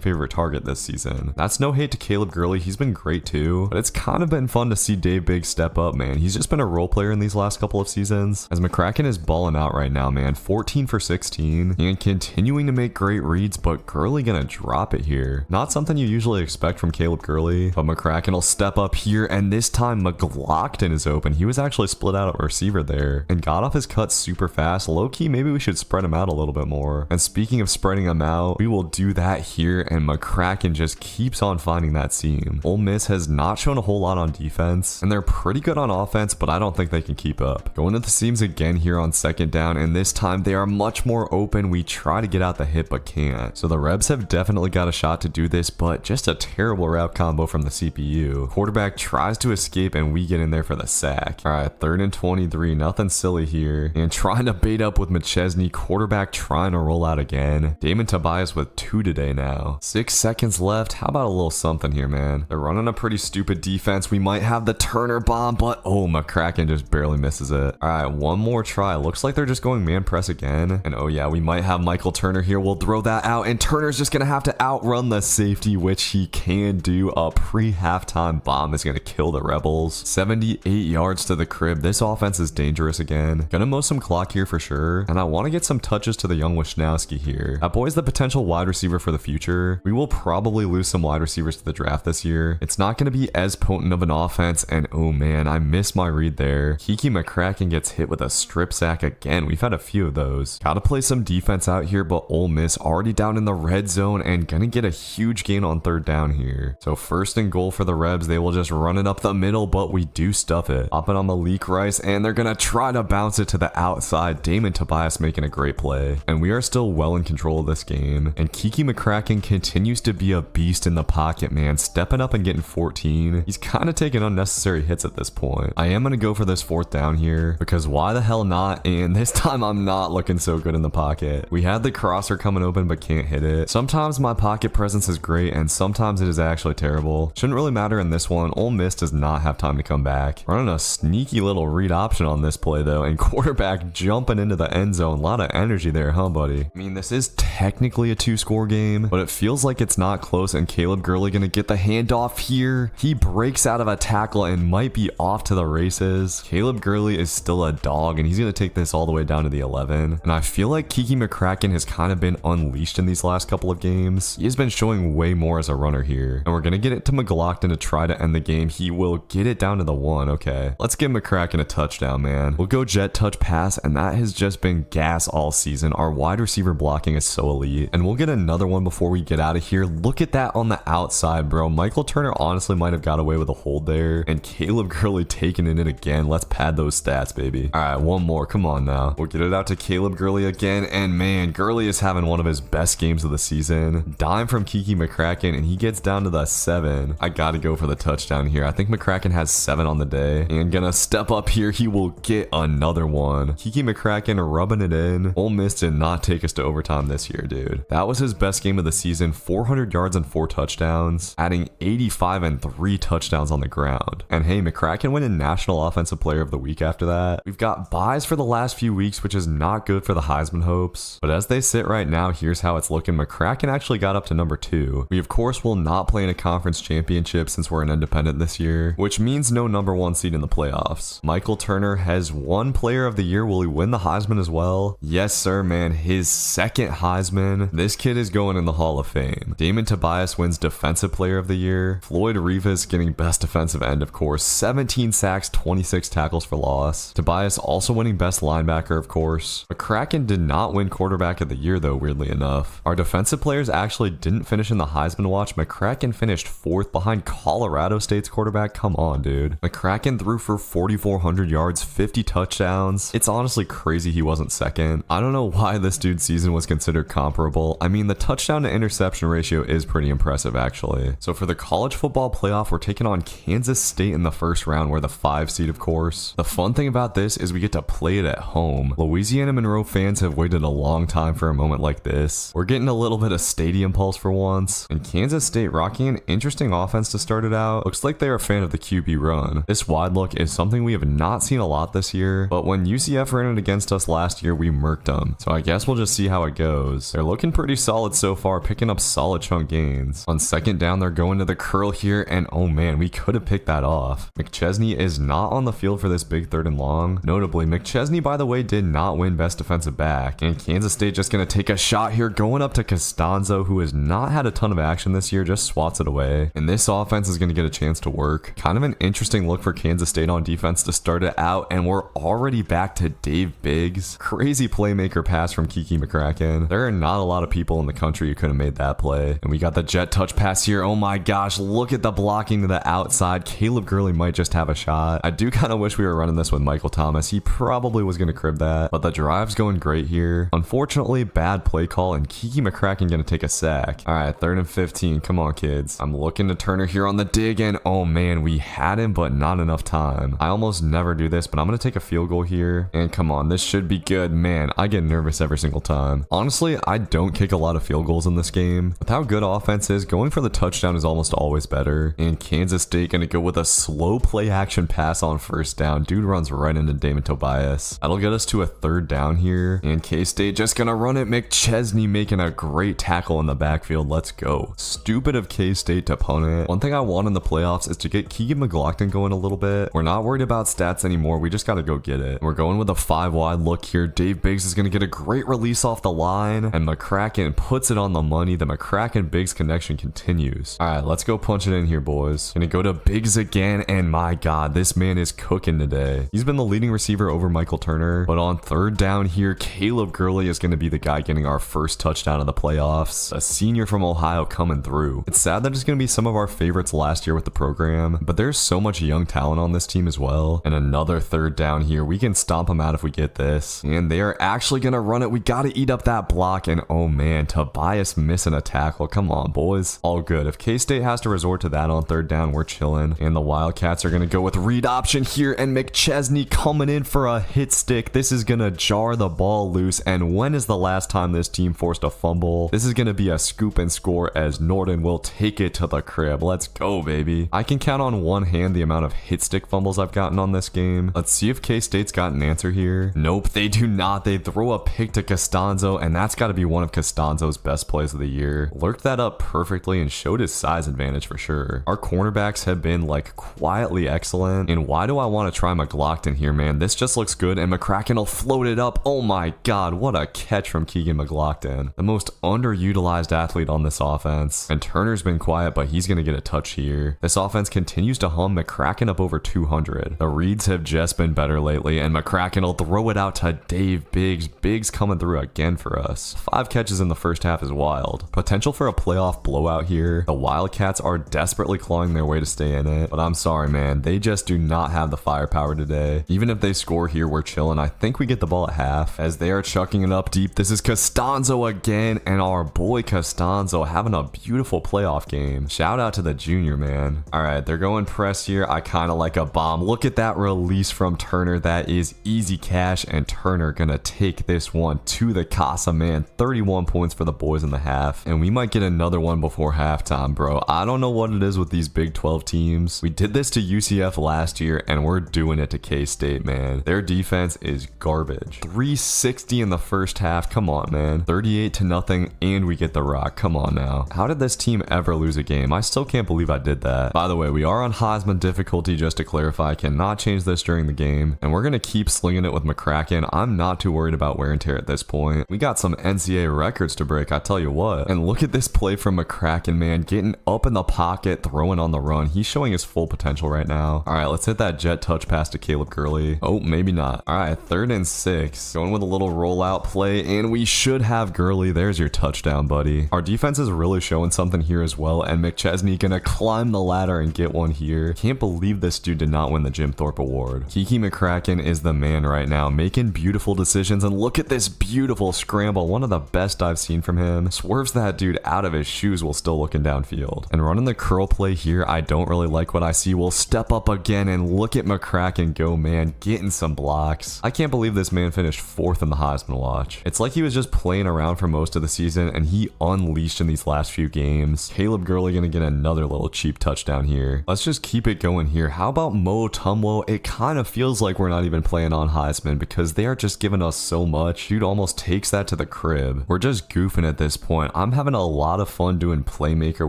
favorite target this season. That's no hate to Caleb Gurley, he's been great too, but it's kind of been fun to see Dave Biggs step up, man. He's just been a role player in these last couple of seasons, as McCracken is balling out right now, man. 14 for 16 and continuing to make great reads, but Gurley gonna drop it here. Not something you usually expect from Caleb Gurley, but McCracken will step up here, and this time McLaughlin is open. He was actually split out at receiver there and got off his cut super fast. Low-key, maybe we should spread him out a little bit more. And speaking of spreading him out, we will do that here, and McCracken just keeps on finding that seam. Ole Miss has not shown a whole lot on defense, and they're pretty good on offense, but I don't think they can keep up. Going to the seams again here on second down, and this time they are much more open. We try to get out the hip, but can't. So the Rebs have definitely got a shot to do this, but just a terrible route combo from the CPU. Quarterback tries to escape, and we get in there for the sack. All right, 3rd and 23, nothing silly here. And trying to bait up with McChesney, quarterback trying to roll out again. Damon Tobias with 2 today now. 6 seconds left. How about a little something here, man? They're running a pretty stupid defense. We might have the Turner bomb, but oh, McCracken just barely misses it. All right, one more try. Looks like they're just going man press again. And oh yeah, we might have Michael Turner here. We'll throw that out, and Turner's just gonna have to outrun the safety, which he can do. A pre-halftime bomb is gonna kill the Rebels. 78 yards to the crib. This offense is dangerous again. Gonna mow some clock here for sure, and I want to get some touches to the young Wisnowski here. That boy's the potential wide receiver for the future. We will probably lose some wide receivers to the draft this year. It's not going to be as potent of an offense, and oh man, I missed my read there. Kiki McCracken gets hit with a strip sack again. We've had a few of those. Gotta play some defense out here, but Ole Miss already down in the red zone and gonna get a huge gain on 3rd down here. So 1st and goal for the Rebs. They will just run it up the middle, but we do stuff it. Hopping on Malik Rice, and they're gonna try to bounce it to the outside. Damon Tobias making a great play, and we are still well in control of this game. And Kiki McCracken continues to be a beast in the pocket, man, stepping up and getting 14. He's kind of taking unnecessary hits at this point. I am gonna go for this 4th down here, because why the hell not? And this time I'm not looking so good in the pocket. We had the crosser coming open but can't hit it. Sometimes my pocket presence is great, and sometimes it is actually terrible. Shouldn't really matter in this one. Ole Miss does not have time to come back. Running a sneaky little read option on this play though, and quarterback jumping into the end zone. A lot of energy there, huh, buddy? I mean, this is technically a 2-score game, but it feels like it's not close, and Caleb Gurley gonna get the handoff here. He breaks out of a tackle and might be off to the races. Caleb Gurley is still a dog, and he's gonna take this all the way down to the 11. And I feel like Kiki McCracken has kind of been unleashed in these last couple of games. He has been showing way more as a runner here, and we're gonna get it to McLaughlin to try to end the game. He will get it down to the 1. Okay, let's give McCracken a touchdown, man. We'll go jet touch pass, and that has just been gas all season. Our wide receiver blocking is so elite, and we'll get another one before we get out of here. Look at that on the outside, bro. Michael Turner honestly might have got away with a hold there, and Caleb Gurley taking it in again. Let's pad those stats, baby. All right, one more. Come on now. We'll get it out to Caleb Gurley again, and man, Gurley is having one of his best games of the season. Dime from Kiki McCracken, and he gets down to the 7. I gotta go for the touchdown here. I think McCracken has 7 on the day, and gonna step up here. He will get another one. Kiki McCracken rubbing it in. Ole Miss did not take us to overtime this year, dude. That was his best game of the season. 400 yards and 4 touchdowns, adding 85 and 3 touchdowns on the ground. And hey, McCracken winning National Offensive Player of the Week after that. We've got buys for the last few weeks, which is not good for the Heisman hopes. But as they sit right now, here's how it's looking. McCracken actually got up to number 2. We of course will not play in a conference championship since we're an independent this year, which means no number 1 seed in the playoffs. Michael Turner has won Player of the Year. Will he win the Heisman as well? Yes, sir, man. His 2nd Heisman. This kid is going in the Hall of Fame. Damon Tobias wins Defensive Player of the Year. Floyd Rivas getting Best Defensive End, of course. 17 sacks, 26 tackles for loss. Tobias also winning Best Linebacker, of course. McCracken did not win Quarterback of the Year, though, weirdly enough. Our defensive players actually didn't finish in the Heisman watch. McCracken finished 4th behind Colorado State's quarterback. Come on, dude. McCracken threw for 4,400 yards, 50 touchdowns. It's honestly crazy he wasn't 2nd. I don't know why this dude's season was considered comparable. I mean, the touchdown to interception ratio is pretty impressive, actually. So for the college football playoff, we're taking on Kansas State in the 1st round. We're the 5 seed, of course. The fun thing about this is we get to play it at home. Louisiana Monroe fans have waited a long time for a moment like this. We're getting a little bit of stadium pulse for once. And Kansas State rocking an interesting offense to start it out. Looks like they're a fan of the QB run. This wide look is something we have not seen a lot this year, but when when UCF ran it against us last year, we murked them. So I guess we'll just see how it goes. They're looking pretty solid so far, picking up solid chunk gains. On second down, they're going to the curl here, and oh man, we could have picked that off. McChesney is not on the field for this big 3rd and long. Notably, McChesney, by the way, did not win best defensive back, and Kansas State just gonna take a shot here, going up to Costanzo, who has not had a ton of action this year, just swats it away. And this offense is gonna get a chance to work. Kind of an interesting look for Kansas State on defense to start it out, and we're already back to Dave Biggs. Crazy playmaker pass from Kiki McCracken. There are not a lot of people in the country who could have made that play. And we got the jet touch pass here. Oh my gosh, look at the blocking to the outside. Caleb Gurley might just have a shot. I do kind of wish we were running this with Michael Thomas. He probably was going to crib that, but the drive's going great here. Unfortunately, bad play call, and Kiki McCracken going to take a sack. All right, 3rd and 15. Come on, kids. I'm looking to Turner here on the dig, and oh man, we had him, but not enough time. I almost never do this, but I'm going to take a field goal here. And come on, this should be good. Man, I get nervous every single time. Honestly, I don't kick a lot of field goals in this game. With how good offense is, going for the touchdown is almost always better. And Kansas State going to go with a slow play action pass on 1st down. Dude runs right into Damon Tobias. That'll get us to a 3rd down here. And K-State just going to run it. McChesney making a great tackle in the backfield. Let's go. Stupid of K-State to punt it. One thing I want in the playoffs is to get Keegan McLaughlin going a little bit. We're not worried about stats anymore. We just got to go get it. We're going with a 5-wide look here. Dave Biggs is going to get a great release off the line, and McCracken puts it on the money. The McCracken-Biggs connection continues. All right, let's go punch it in here, boys. Gonna go to Biggs again, and my God, this man is cooking today. He's been the leading receiver over Michael Turner, but on 3rd down here, Caleb Gurley is going to be the guy getting our first touchdown of the playoffs. A senior from Ohio coming through. It's sad that it's going to be some of our favorites last year with the program, but there's so much young talent on this team as well. And another 3rd down here. We can stomp them out if we get this. And they are actually going to run it. We got to eat up that block, and oh man, Tobias missing a tackle. Come on, boys. All good. If K-State has to resort to that on 3rd down, we're chilling. And the Wildcats are going to go with read option here, and McChesney coming in for a hit stick. This is going to jar the ball loose, and when is the last time this team forced a fumble? This is going to be a scoop and score as Norton will take it to the crib. Let's go, baby. I can count on one hand the amount of hit stick fumbles I've gotten on this game. Let's see if K-State's got an answer here. Nope, they do not. They throw a pick to Costanzo, and that's got to be one of Costanzo's best plays of the year. Lurked that up perfectly and showed his size advantage for sure. Our cornerbacks have been like quietly excellent, and why do I want to try McLaughlin here, man? This just looks good, and McCracken will float it up. Oh my God, what a catch from Keegan McLaughlin. The most underutilized athlete on this offense. And Turner's been quiet, but he's going to get a touch here. This offense continues to hum. McCracken up over 200. The reads have just been better lately, and McCracken will throw it out to Dave Biggs. Biggs coming through again for us. 5 catches in the first half is wild. Potential for a playoff blowout here. The Wildcats are desperately clawing their way to stay in it, but I'm sorry, man. They just do not have the firepower today. Even if they score here, we're chilling. I think we get the ball at half as they are chucking it up deep. This is Costanzo again, and our boy Costanzo having a beautiful playoff game. Shout out to the junior, man. All right, they're going press here. I kind of like a bomb. Look at that release from Turner. That is easy cash, and Turner gonna take this one to the casa, man. 31 points for the boys in the half, and we might get another one before halftime, bro. I don't know what it is with these Big 12 teams. We did this to UCF last year, and we're doing it to K-State, man. Their defense is garbage. 360 in the first half. Come on, man. 38-0, and we get the rock. Come on now. How did this team ever lose a game? I still can't believe I did that. By the way, we are on Heisman difficulty, just to clarify. I cannot change this during the game, and we're gonna keep slinging it with McCracken. I'm not too worried about wear and tear at this point. We got some NCAA records to break, I tell you what. And look at this play from McCracken, man. Getting up in the pocket, throwing on the run. He's showing his full potential right now. All right, let's hit that jet touch pass to Caleb Gurley. Oh, maybe not. All right, 3rd and 6. Going with a little rollout play, and we should have Gurley. There's your touchdown, buddy. Our defense is really showing something here as well, and McChesney gonna climb the ladder and get one here. Can't believe this dude did not win the Jim Thorpe Award. Kiki McCracken is the man right now, making beautiful decisions, and look at this beautiful scramble. One of the best I've seen from him. Swerves that dude out of his shoes while still looking downfield. And running the curl play here, I don't really like what I see. We'll step up again, and look at McCracken go, man, getting some blocks. I can't believe this man finished 4th in the Heisman watch. It's like he was just playing around for most of the season, and he unleashed in these last few games. Caleb Gurley gonna get another little cheap touchdown here. Let's just keep it going here. How about Mo Tumwo? It kind of feels like we're not even even playing on Heisman because they are just giving us so much. Dude almost takes that to the crib. We're just goofing at this point. I'm having a lot of fun doing playmaker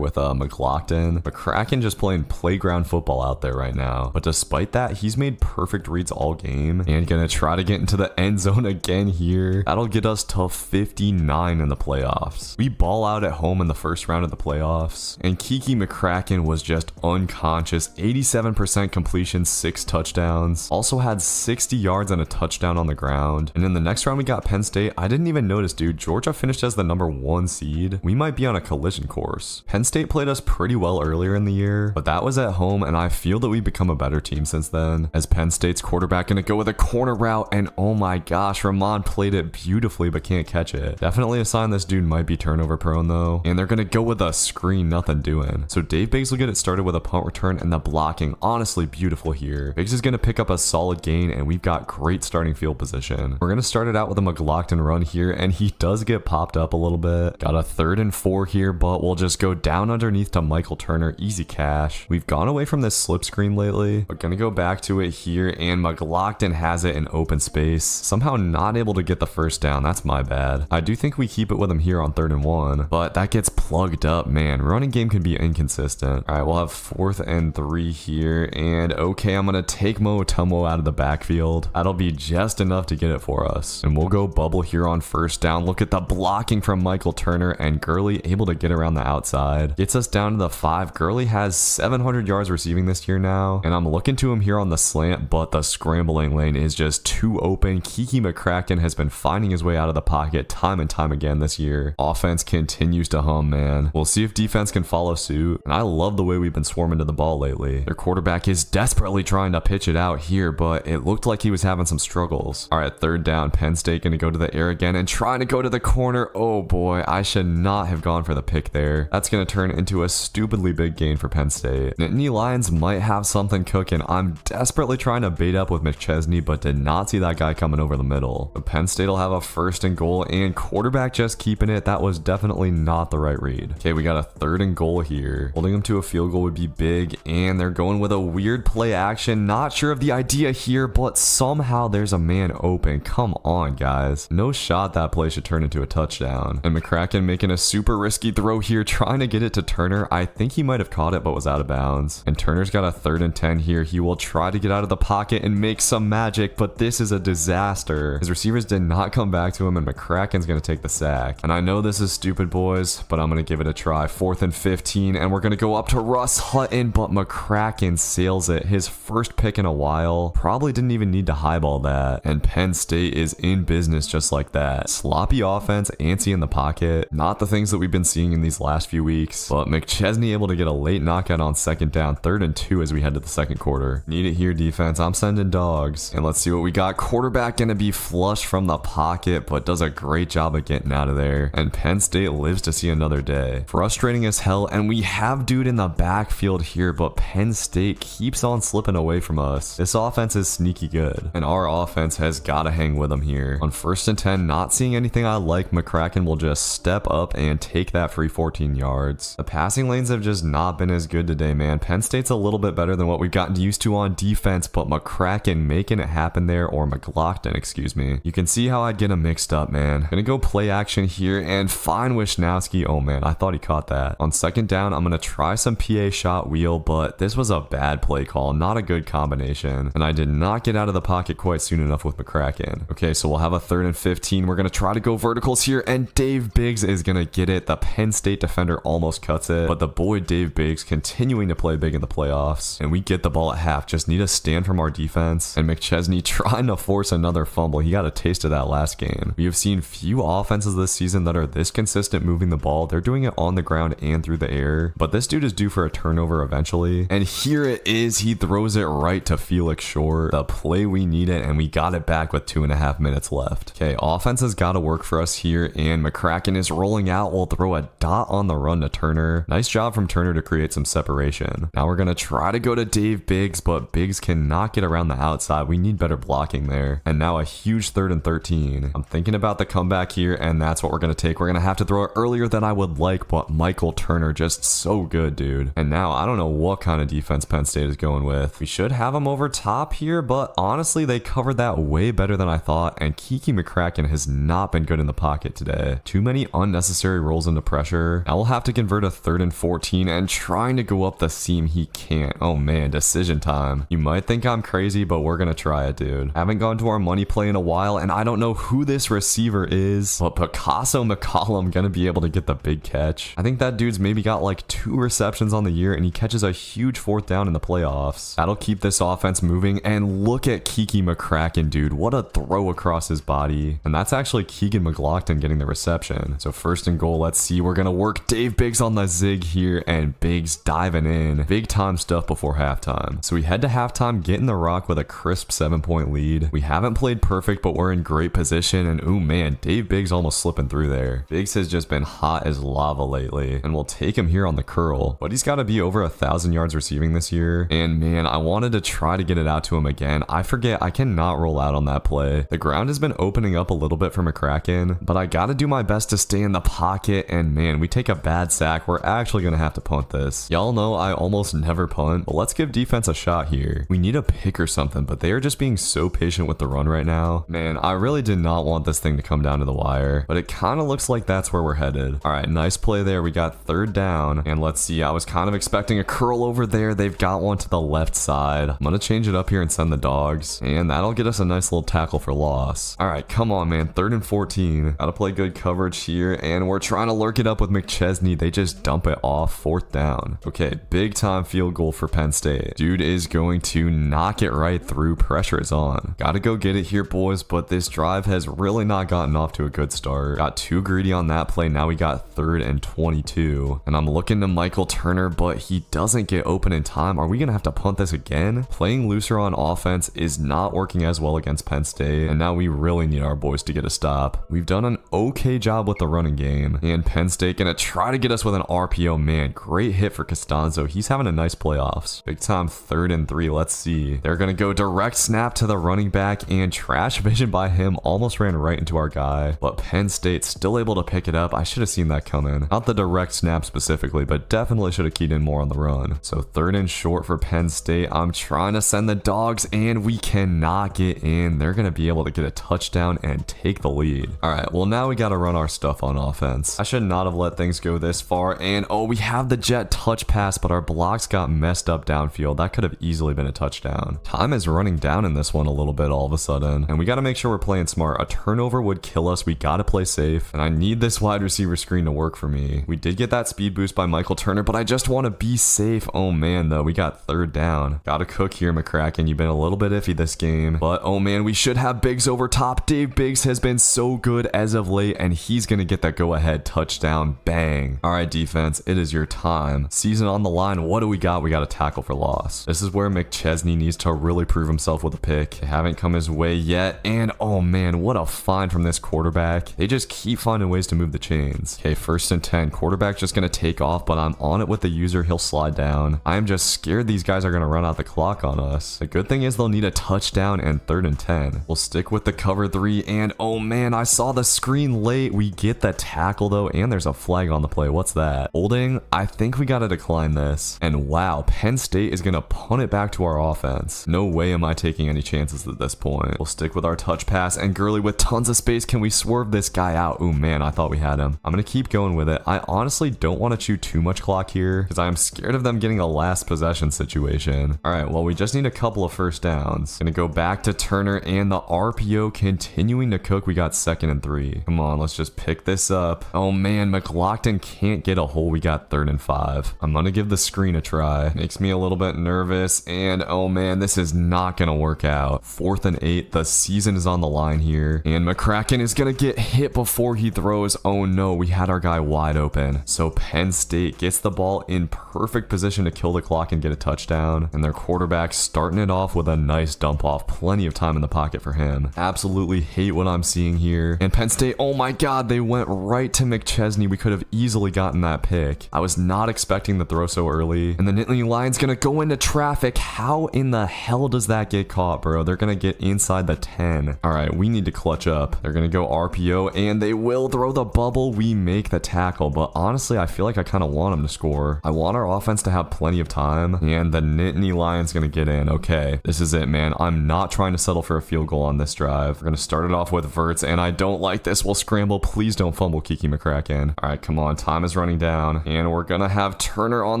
with McLaughlin. McCracken just playing playground football out there right now. But despite that, he's made perfect reads all game and gonna try to get into the end zone again here. That'll get us to 59 in the playoffs. We ball out at home in the first round of the playoffs, and Kiki McCracken was just unconscious. 87% completion, 6 touchdowns. Also had 60 yards and a touchdown on the ground. And in the next round, we got Penn State. I didn't even notice, dude. Georgia finished as the #1 seed. We might be on a collision course. Penn State played us pretty well earlier in the year, but that was at home, and I feel that we've become a better team since then. As Penn State's quarterback gonna go with a corner route, and oh my gosh, Ramon played it beautifully but can't catch it. Definitely a sign this dude might be turnover prone though. And they're gonna go with a screen, nothing doing. So Dave Biggs will get it started with a punt return, and the blocking, honestly beautiful here. Biggs is gonna pick up a solid gain, and we've got great starting field position. We're gonna start it out with a McLaughlin run here, and he does get popped up a little bit. Got a 3rd and 4 here, but we'll just go down underneath to Michael Turner. Easy cash. We've gone away from this slip screen lately, but gonna go back to it here, and McLaughlin has it in open space. Somehow not able to get the first down. That's my bad. I do think we keep it with him here on 3rd and 1, but that gets plugged up, man. Running game can be inconsistent. All right, we'll have 4th and 3 here, and okay, I'm gonna take Mo Otumwo out of the backfield. That'll be just enough to get it for us, and we'll go bubble here on 1st down. Look at the blocking from Michael Turner, and Gurley able to get around the outside. Gets us down to the 5. Gurley has 700 yards receiving this year now, and I'm looking to him here on the slant, but the scrambling lane is just too open. Kiki McCracken has been finding his way out of the pocket time and time again this year. Offense continues to hum, man. We'll see if defense can follow suit, and I love the way we've been swarming to the ball lately. Their quarterback is desperately trying to pitch it out here, but it looked like he was having some struggles. All right, 3rd down. Penn State gonna go to the air again and trying to go to the corner. Oh boy, I should not have gone for the pick there. That's gonna turn into a stupidly big gain for Penn State. Nittany Lions might have something cooking. I'm desperately trying to bait up with McChesney, but did not see that guy coming over the middle. But Penn State will have a 1st and goal, and quarterback just keeping it. That was definitely not the right read. Okay, we got a 3rd and goal here. Holding them to a field goal would be big, and they're going with a weird play action. Not sure of the idea here, but somehow there's a man open. Come on, guys. No shot that play should turn into a touchdown. And McCracken making a super risky throw here, trying to get it to Turner. I think he might have caught it, but was out of bounds. And Turner's got a 3rd and 10 here. He will try to get out of the pocket and make some magic, but this is a disaster. His receivers did not come back to him, and McCracken's gonna take the sack. And I know this is stupid, boys, but I'm gonna give it a try. 4th and 15, and we're gonna go up to Russ Hutton, but McCracken sails it. His first pick in a while. Probably didn't even need to highball that. And Penn State is in business just like that. Sloppy offense, antsy in the pocket. Not the things that we've been seeing in these last few weeks, but McChesney able to get a late knockout on 2nd down. 3rd and 2 as we head to the 2nd quarter. Need it here, defense. I'm sending dogs. And let's see what we got. Quarterback gonna be flush from the pocket, but does a great job of getting out of there. And Penn State lives to see another day. Frustrating as hell, and we have dude in the backfield here, but Penn State keeps on slipping away from us. This offense is sneaky good, and our offense has got to hang with them here. On 1st and 10, not seeing anything I like, McCracken will just step up and take that free 14 yards. The passing lanes have just not been as good today, man. Penn State's a little bit better than what we've gotten used to on defense, but McCracken making it happen there, or McLaughlin, excuse me. You can see how I'd get him mixed up, man. Gonna go play action here and find Wisnowski. Oh man, I thought he caught that. On 2nd down, I'm gonna try some PA shot wheel, but this was a bad play call, not a good combination, and I did not get out of the pocket quite soon enough with McCracken. Okay, so we'll have a 3rd and 15. We're gonna try to go verticals here, and Dave Biggs is gonna get it. The Penn State defender almost cuts it, but the boy Dave Biggs continuing to play big in the playoffs, and we get the ball at half. Just need a stand from our defense, and McChesney trying to force another fumble. He got a taste of that last game. We have seen few offenses this season that are this consistent moving the ball. They're doing it on the ground and through the air, but this dude is due for a turnover eventually, and here it is. He throws it right to Felix Short, the play we needed, and we got it back with 2.5 minutes left. Okay, offense has got to work for us here, and McCracken is rolling out. We'll throw a dot on the run to Turner. Nice job from Turner to create some separation. Now we're gonna try to go to Dave Biggs, but Biggs cannot get around the outside. We need better blocking there. And now a huge 3rd and 13. I'm thinking about the comeback here, and that's what we're gonna take. We're gonna have to throw it earlier than I would like, but Michael Turner just so good, dude. And now I don't know what kind of defense Penn State is going with. We should have him over top here, but honestly, they covered that way better than I thought, and Kiki McCracken has not been good in the pocket today. Too many unnecessary rolls into pressure. Now we'll have to convert a 3rd and 14, and trying to go up the seam, he can't. Oh man, decision time. You might think I'm crazy, but we're gonna try it, dude. Haven't gone to our money play in a while, and I don't know who this receiver is, but Picasso McCollum gonna be able to get the big catch. I think that dude's maybe got like 2 receptions on the year, and he catches a huge 4th down in the playoffs. That'll keep this offense moving, and look at Kiki McCracken, dude. What a throw across his body. And that's actually Keegan McLaughlin getting the reception. So 1st and goal, let's see. We're gonna work Dave Biggs on the zig here, and Biggs diving in. Big time stuff before halftime. So we head to halftime, getting the rock with a crisp 7-point lead. We haven't played perfect, but we're in great position, and ooh man, Dave Biggs almost slipping through there. Biggs has just been hot as lava lately, and we'll take him here on the curl. But he's got to be over 1,000 yards receiving this year, and man, I wanted to try to get it out to him again. I forget I cannot roll out on that play. The ground has been opening up a little bit for McCracken, but I got to do my best to stay in the pocket, and man, we take a bad sack. We're actually going to have to punt this. Y'all know I almost never punt, but let's give defense a shot here. We need a pick or something, but they are just being so patient with the run right now. Man, I really did not want this thing to come down to the wire, but it kind of looks like that's where we're headed. All right, nice play there. We got 3rd down, and let's see. I was kind of expecting a curl over there. They've got one to the left side. I'm going to change it up here and send the dogs, and that'll get us a nice little tackle for loss. All right, come on, man. 3rd and 14. Got to play good coverage here, and we're trying to lurk it up with McChesney. They just dump it off. 4th down. Okay, big time field goal for Penn State. Dude is going to knock it right through. Pressure is on. Got to go get it here, boys, but this drive has really not gotten off to a good start. Got too greedy on that play. Now we got 3rd and 22, and I'm looking to Michael Turner, but he doesn't get open in time. Are we gonna have to punt this again? Playing looser on offense is not working as well against Penn State, and now we really need our boys to get a stop. We've done an okay job with the running game, and Penn State gonna try to get us with an RPO. Man, great hit for Costanzo. He's having a nice playoffs. Big time 3rd and 3. Let's see. They're gonna go direct snap to the running back, and trash vision by him almost ran right into our guy, but Penn State still able to pick it up. I should have seen that coming. Not the direct snap specifically, but definitely should have keyed in more on the run. So 3rd and short for Penn State. I'm trying to send the dogs, and we cannot get in. They're gonna be able to get a touchdown and take the lead. All right, well now we got to run our stuff on offense. I should not have let things go this far, and oh, we have the jet touch pass, but our blocks got messed up downfield. That could have easily been a touchdown. Time is running down in this one a little bit all of a sudden, and we got to make sure we're playing smart. A turnover would kill us. We got to play safe, and I need this wide receiver screen to work for me. We did get that speed boost by Michael Turner, but I just want to be safe. Oh man, though, we got 3rd down. Got to cook here, McCracken. You've been a little bit iffy this game, but oh man, we should have Biggs over top. Dave Biggs has been so good as of late, and he's gonna get that go-ahead touchdown. Bang. All right, defense, it is your time. Season on the line. What do we got? We got a tackle for loss. This is where McChesney needs to really prove himself with a pick. They haven't come his way yet, and oh man, what a find from this quarterback. They just keep finding ways to move the chains. Okay, 1st and 10. Quarterback's just gonna take off, but I'm on it with the user. He'll slide down. I'm just scared these guys are gonna run out the clock on us. The good thing is they'll need a touchdown, and 3rd and 10. We'll stick with the cover 3, and oh man, I saw the screen late. We get the tackle though, and there's a flag on the play. What's that? Holding? I think we gotta decline this. And wow, Penn State is gonna punt it back to our offense. No way am I taking any chances at this point. We'll stick with our touch pass, and Gurley with tons of space. Can we swerve this guy out? Oh man, I thought we had him. I'm gonna keep going with it. I honestly don't want to chew too much clock here because I'm scared of them getting a last possession situation. All right, well, we just need a couple of 1st downs. Gonna go back to Turner, and the RPO continuing to cook. We got 2nd and 3. Come on, let's just pick this up. Oh man, McLaughlin can't get a hole. We got 3rd and 5. I'm gonna give the screen a try. Makes me a little bit nervous, and oh man, this is not gonna work out. 4th and 8. The season is on the line here, and McCracken is gonna get hit before he throws. Oh no, we had our guy wide open. So Penn State gets the ball in perfect position to kill the clock and get a touchdown, and their quarterback starting it off with a nice dump off. Plenty of time in the pocket for him. Absolutely hate what I'm seeing here. And Penn State, oh my god, they went right to McChesney. We could have easily gotten that pick. I was not expecting the throw so early, and the Nittany Lions gonna go into traffic. How in the hell does that get caught, bro? They're gonna get inside the 10. All right, we need to clutch up. They're gonna go RPO, and they will throw the bubble. We make the tackle, but honestly, I feel like I kind of want them to score. I want our offense to have plenty of time, and the Nittany Lions gonna get in. Okay, this is it. it, man. I'm not trying to settle for a field goal on this drive. We're going to start it off with Verts, and I don't like this. We'll scramble. Please don't fumble, Kiki McCracken. All right, come on. Time is running down, and we're going to have Turner on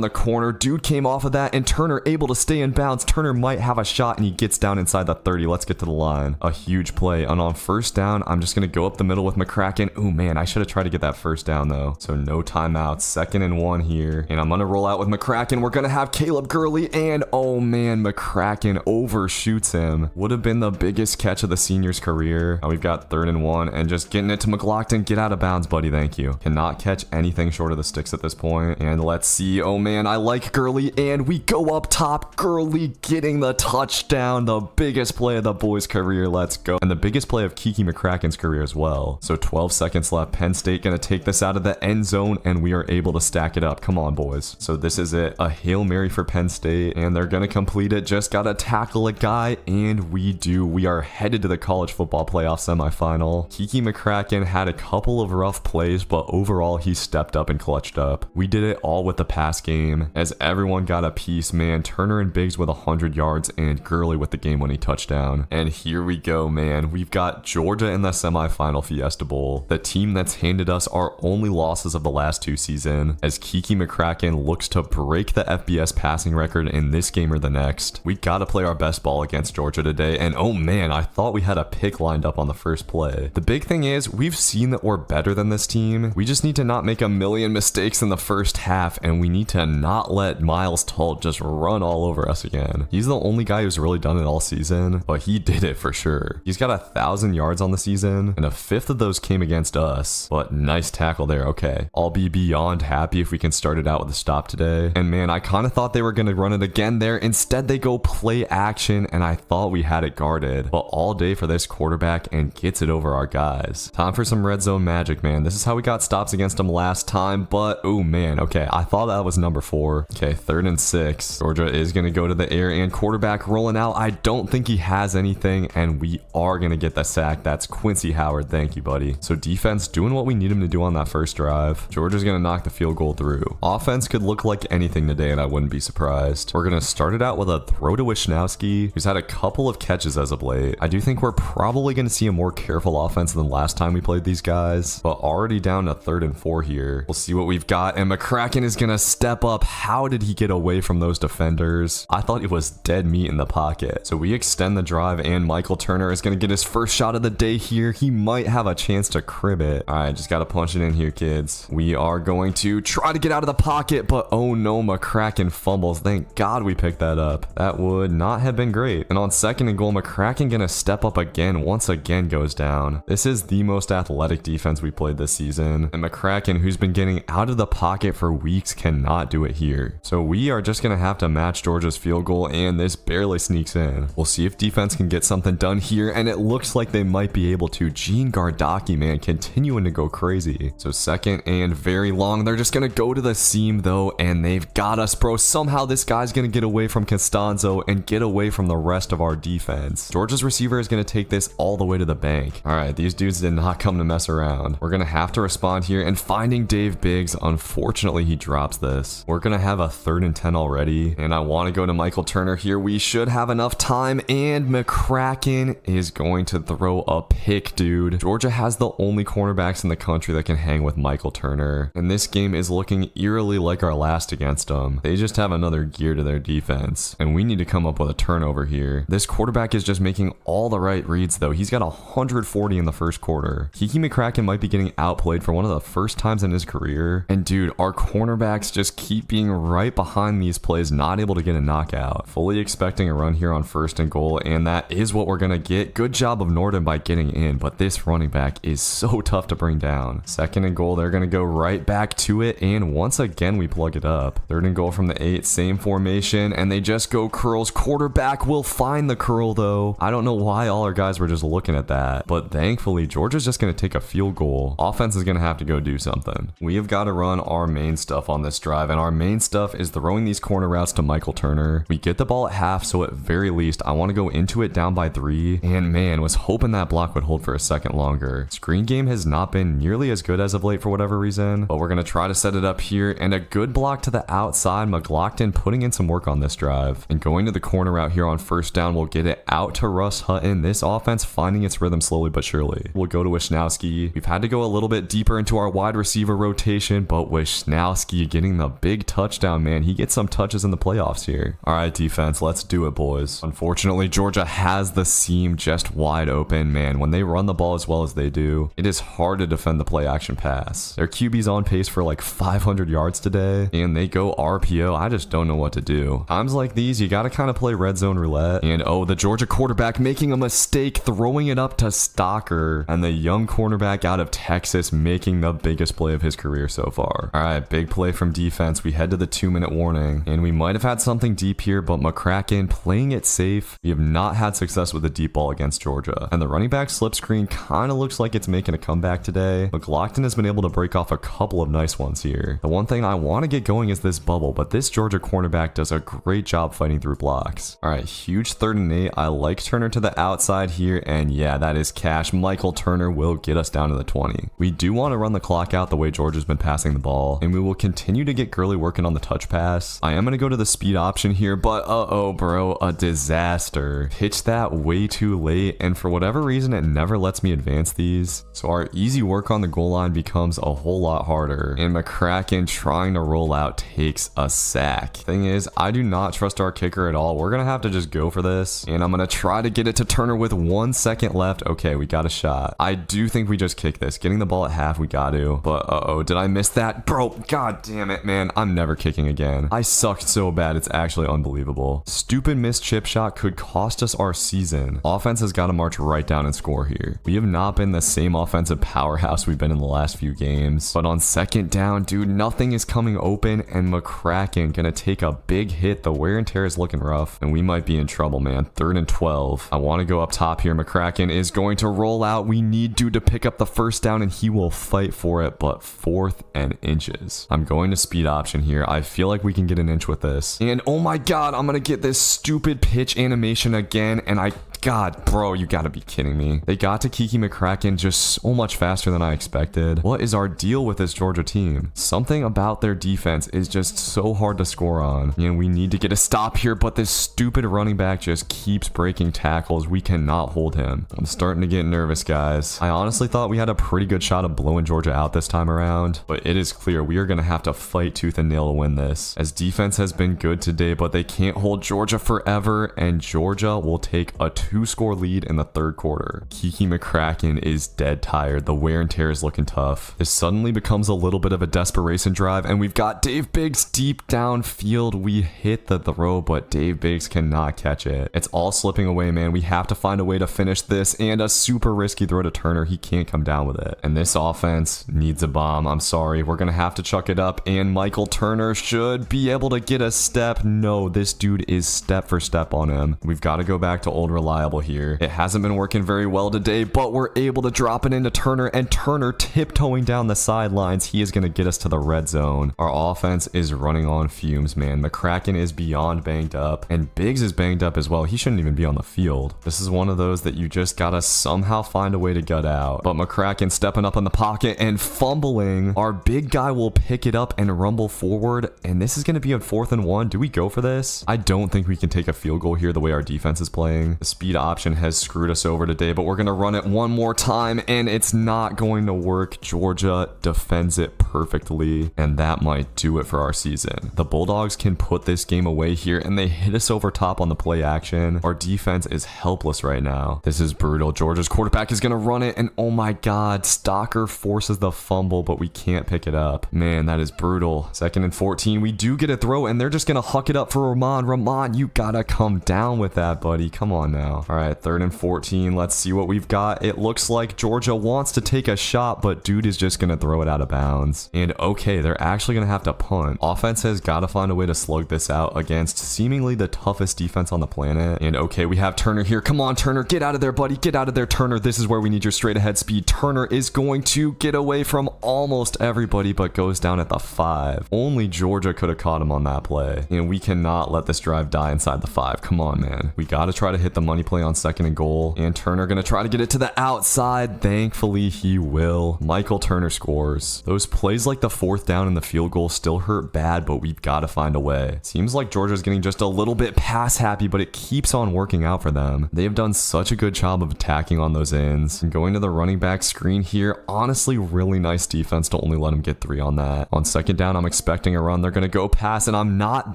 the corner. Dude came off of that, and Turner able to stay in bounds. Turner might have a shot, and he gets down inside the 30. Let's get to the line. A huge play, and on first down, I'm just going to go up the middle with McCracken. Oh, man, I should have tried to get that first down, though. So no timeouts. 2nd and 1 here, and I'm going to roll out with McCracken. We're going to have Caleb Gurley, and oh, man, McCracken overshoots him. Would have been the biggest catch of the senior's career. Now we've got 3rd and 1, and just getting it to McLaughlin. Get out of bounds, buddy. Thank you. Cannot catch anything short of the sticks at this point. And let's see. Oh, man, I like Gurley, and we go up top. Gurley getting the touchdown. The biggest play of the boys' career. Let's go. And the biggest play of Kiki McCracken's career as well. So 12 seconds left. Penn State going to take this out of the end zone, and we are able to stack it up. Come on, boys. So this is it. A Hail Mary for Penn State, and they're going to complete it. Just got to tackle a guy, and we do. We are headed to the college football playoff semifinal. Kiki McCracken had a couple of rough plays, but overall he stepped up and clutched up. We did it all with the pass game, as everyone got a piece, man. Turner and Biggs with 100 yards, and Gurley with the game-winning touchdown. And here we go, man. We've got Georgia in the semifinal Fiesta Bowl, the team that's handed us our only losses of the last 2 seasons, as Kiki McCracken looks to break the FBS passing record in this game or the next. We gotta play our best ball against Georgia today, and oh man, I thought we had a pick lined up on the first play. The big thing is, we've seen that we're better than this team. We just need to not make a million mistakes in the first half, and we need to not let Miles Tull just run all over us again. He's the only guy who's really done it all season, but he did it for sure. He's got 1,000 yards on the season, and 1/5 of those came against us, but nice tackle there. Okay, I'll be beyond happy if we can start it out with a stop today. And man, I kind of thought they were going to run it again there. Instead, they go play action, and I thought we had it guarded, but all day for this quarterback, and gets it over our guys. Time for some red zone magic, man. This is how we got stops against them last time, but oh man, okay, I thought that was number 4. Okay, 3rd and 6. Georgia is going to go to the air, and quarterback rolling out. I don't think he has anything, and we are going to get the sack. That's Quincy Howard. Thank you, buddy. So defense doing what we need him to do on that first drive. Georgia's going to knock the field goal through. Offense could look like anything today, and I wouldn't be surprised. We're going to start it out with a throw to Wisnowski, who's had a couple of catches as of late. I do think we're probably going to see a more careful offense than last time we played these guys, but already down to 3rd and 4 here. We'll see what we've got, and McCracken is going to step up. How did he get away from those defenders? I thought it was dead meat in the pocket. So we extend the drive, and Michael Turner is going to get his first shot of the day here. He might have a chance to crib it. All right, just got to punch it in here, kids. We are going to try to get out of the pocket, but oh no, McCracken fumbles. Thank God we picked that up. That would not have been great. And on 2nd and goal, McCracken going to step up again, once again goes down. This is the most athletic defense we played this season, and McCracken, who's been getting out of the pocket for weeks, cannot do it here. So we are just going to have to match Georgia's field goal, and this barely sneaks in. We'll see if defense can get something done here, and it looks like they might be able to. Gene Gardaki, man, continuing to go crazy. So 2nd and very long. They're just going to go to the seam, though, and they've got us, bro. Somehow this guy's going to get away from Costanzo and get away from the rest of our defense. Georgia's receiver is going to take this all the way to the bank. All right, these dudes did not come to mess around. We're going to have to respond here, and finding Dave Biggs, unfortunately, he drops this. We're going to have a 3rd and 10 already, and I want to go to Michael Turner here. We should have enough time, and McCracken is going to throw a pick, dude. Georgia has the only cornerbacks in the country that can hang with Michael Turner, and this game is looking eerily like our last against them. They just have another gear to their defense, and we need to come up with a turnover here. This quarterback is just making all the right reads, though. He's got 140 in the first quarter. Kiki McCracken might be getting outplayed for one of the first times in his career, and dude, our cornerbacks just keep being right behind these plays, not able to get a knockout. Fully expecting a run here on 1st and goal, and that is what we're gonna get. Good job of Norden by getting in, but this running back is so tough to bring down. 2nd and goal, they're gonna go right back to it, and once again we plug it up. 3rd and goal from the 8, same formation, and they just go curls. Quarterback will find the curl, though. I don't know why all our guys were just looking at that, but thankfully Georgia's just gonna take a field goal. Offense is gonna have to go do something. We have got to run our main stuff on this drive, and our main stuff is throwing these corner routes to Michael Turner. We get the ball at half, so at very least I want to go into it down by 3, and man, was hoping that block would hold for a second longer. Screen game has not been nearly as good as of late for whatever reason, but we're gonna try to set it up here, and a good block to the outside. McLaughlin putting in some work on this drive, and going to the corner route here on on first down. We'll get it out to Russ Hutton. This offense finding its rhythm slowly but surely. We'll go to Wisnowski. We've had to go a little bit deeper into our wide receiver rotation, but Wisnowski getting the big touchdown, man. He gets some touches in the playoffs here. All right, defense, let's do it, boys. Unfortunately, Georgia has the seam just wide open, man. When they run the ball as well as they do, it is hard to defend the play action pass. Their QB's on pace for like 500 yards today, and they go RPO. I just don't know what to do. Times like these, you got to kind of play red zone roulette. And oh, the Georgia quarterback making a mistake, throwing it up to Stocker, and the young cornerback out of Texas making the biggest play of his career so far. All right, big play from defense. We head to the 2-minute warning, and we might have had something deep here, but McCracken playing it safe. We have not had success with the deep ball against Georgia, and the running back slip screen kind of looks like it's making a comeback today. McLaughlin has been able to break off a couple of nice ones here. The one thing I want to get going is this bubble, but this Georgia cornerback does a great job fighting through blocks. All right, huge 3rd and 8. I like Turner to the outside here, and yeah, that is cash. Michael Turner will get us down to the 20. We do want to run the clock out the way Georgia's been passing the ball, and we will continue to get Gurley working on the touch pass. I am going to go to the speed option here, but uh-oh, bro, a disaster. Pitched that way too late, and for whatever reason, it never lets me advance these. So our easy work on the goal line becomes a whole lot harder, and McCracken trying to roll out takes a sack. Thing is, I do not trust our kicker at all. We're going to have to just go for this, and I'm going to try to get it to Turner with 1 second left. Okay, we got a shot. I do think we just kick this. Getting the ball at half, we got to, but uh-oh, did I miss that? Bro, god damn it, man. I'm never kicking again. I sucked so bad, it's actually unbelievable. Stupid missed chip shot could cost us our season. Offense has got to march right down and score here. We have not been the same offensive powerhouse we've been in the last few games, but on second down, dude, nothing is coming open, and McCracken gonna take a big hit. The wear and tear is looking rough, and we might be in trouble, man. 3rd and 12. I want to go up top here. McCracken is going to roll out. We need dude to pick up the first down, and he will fight for it, but 4th and inches. I'm going to speed option here. I feel like we can get an inch with this, and oh my god, I'm gonna get this stupid pitch animation again, and God, bro, you gotta be kidding me. They got to Kiki McCracken just so much faster than I expected. What is our deal with this Georgia team? Something about their defense is just so hard to score on. And we need to get a stop here, but this stupid running back just keeps breaking tackles. We cannot hold him. I'm starting to get nervous, guys. I honestly thought we had a pretty good shot of blowing Georgia out this time around, but it is clear we are gonna have to fight tooth and nail to win this, as defense has been good today, but they can't hold Georgia forever, and Georgia will take a 2-score lead in the 3rd quarter. Kiki McCracken is dead tired. The wear and tear is looking tough. This suddenly becomes a little bit of a desperation drive, and we've got Dave Biggs deep downfield. We hit the throw, but Dave Biggs cannot catch it. It's all slipping away, man. We have to find a way to finish this, and a super risky throw to Turner. He can't come down with it. And this offense needs a bomb. I'm sorry. We're going to have to chuck it up, and Michael Turner should be able to get a step. No, this dude is step for step on him. We've got to go back to old reliable here. It hasn't been working very well today, but we're able to drop it into Turner, and Turner tiptoeing down the sidelines. He is going to get us to the red zone. Our offense is running on fumes, man. McCracken is beyond banged up, and Biggs is banged up as well. He shouldn't even be on the field. This is one of those that you just gotta somehow find a way to gut out. But McCracken stepping up in the pocket and fumbling. Our big guy will pick it up and rumble forward, and this is going to be a 4th and 1. Do we go for this? I don't think we can take a field goal here the way our defense is playing. The speed option has screwed us over today, but we're going to run it one more time, and it's not going to work. Georgia defends it perfectly, and that might do it for our season. The Bulldogs can put this game away here, and they hit us over top on the play action. Our defense is helpless right now. This is brutal. Georgia's quarterback is going to run it, and oh my god, Stocker forces the fumble, but we can't pick it up. Man, that is brutal. 2nd and 14. We do get a throw, and they're just going to huck it up for Ramon. Ramon, you gotta come down with that, buddy. Come on now. All right, 3rd and 14. Let's see what we've got. It looks like Georgia wants to take a shot, but dude is just going to throw it out of bounds. And okay, they're actually going to have to punt. Offense has got to find a way to slug this out against seemingly the toughest defense on the planet. And okay, we have Turner here. Come on, Turner. Get out of there, buddy. Get out of there, Turner. This is where we need your straight ahead speed. Turner is going to get away from almost everybody, but goes down at the 5. Only Georgia could have caught him on that play. And we cannot let this drive die inside the 5. Come on, man. We got to try to hit the money play on 2nd and goal. And Turner gonna try to get it to the outside. Thankfully, he will. Michael Turner scores. Those plays like the 4th down and the field goal still hurt bad, but we've got to find a way. Seems like Georgia's getting just a little bit pass happy, but it keeps on working out for them. They have done such a good job of attacking on those ends. And going to the running back screen here, honestly, really nice defense to only let him get 3 on that. On 2nd down, I'm expecting a run. They're going to go pass, and I'm not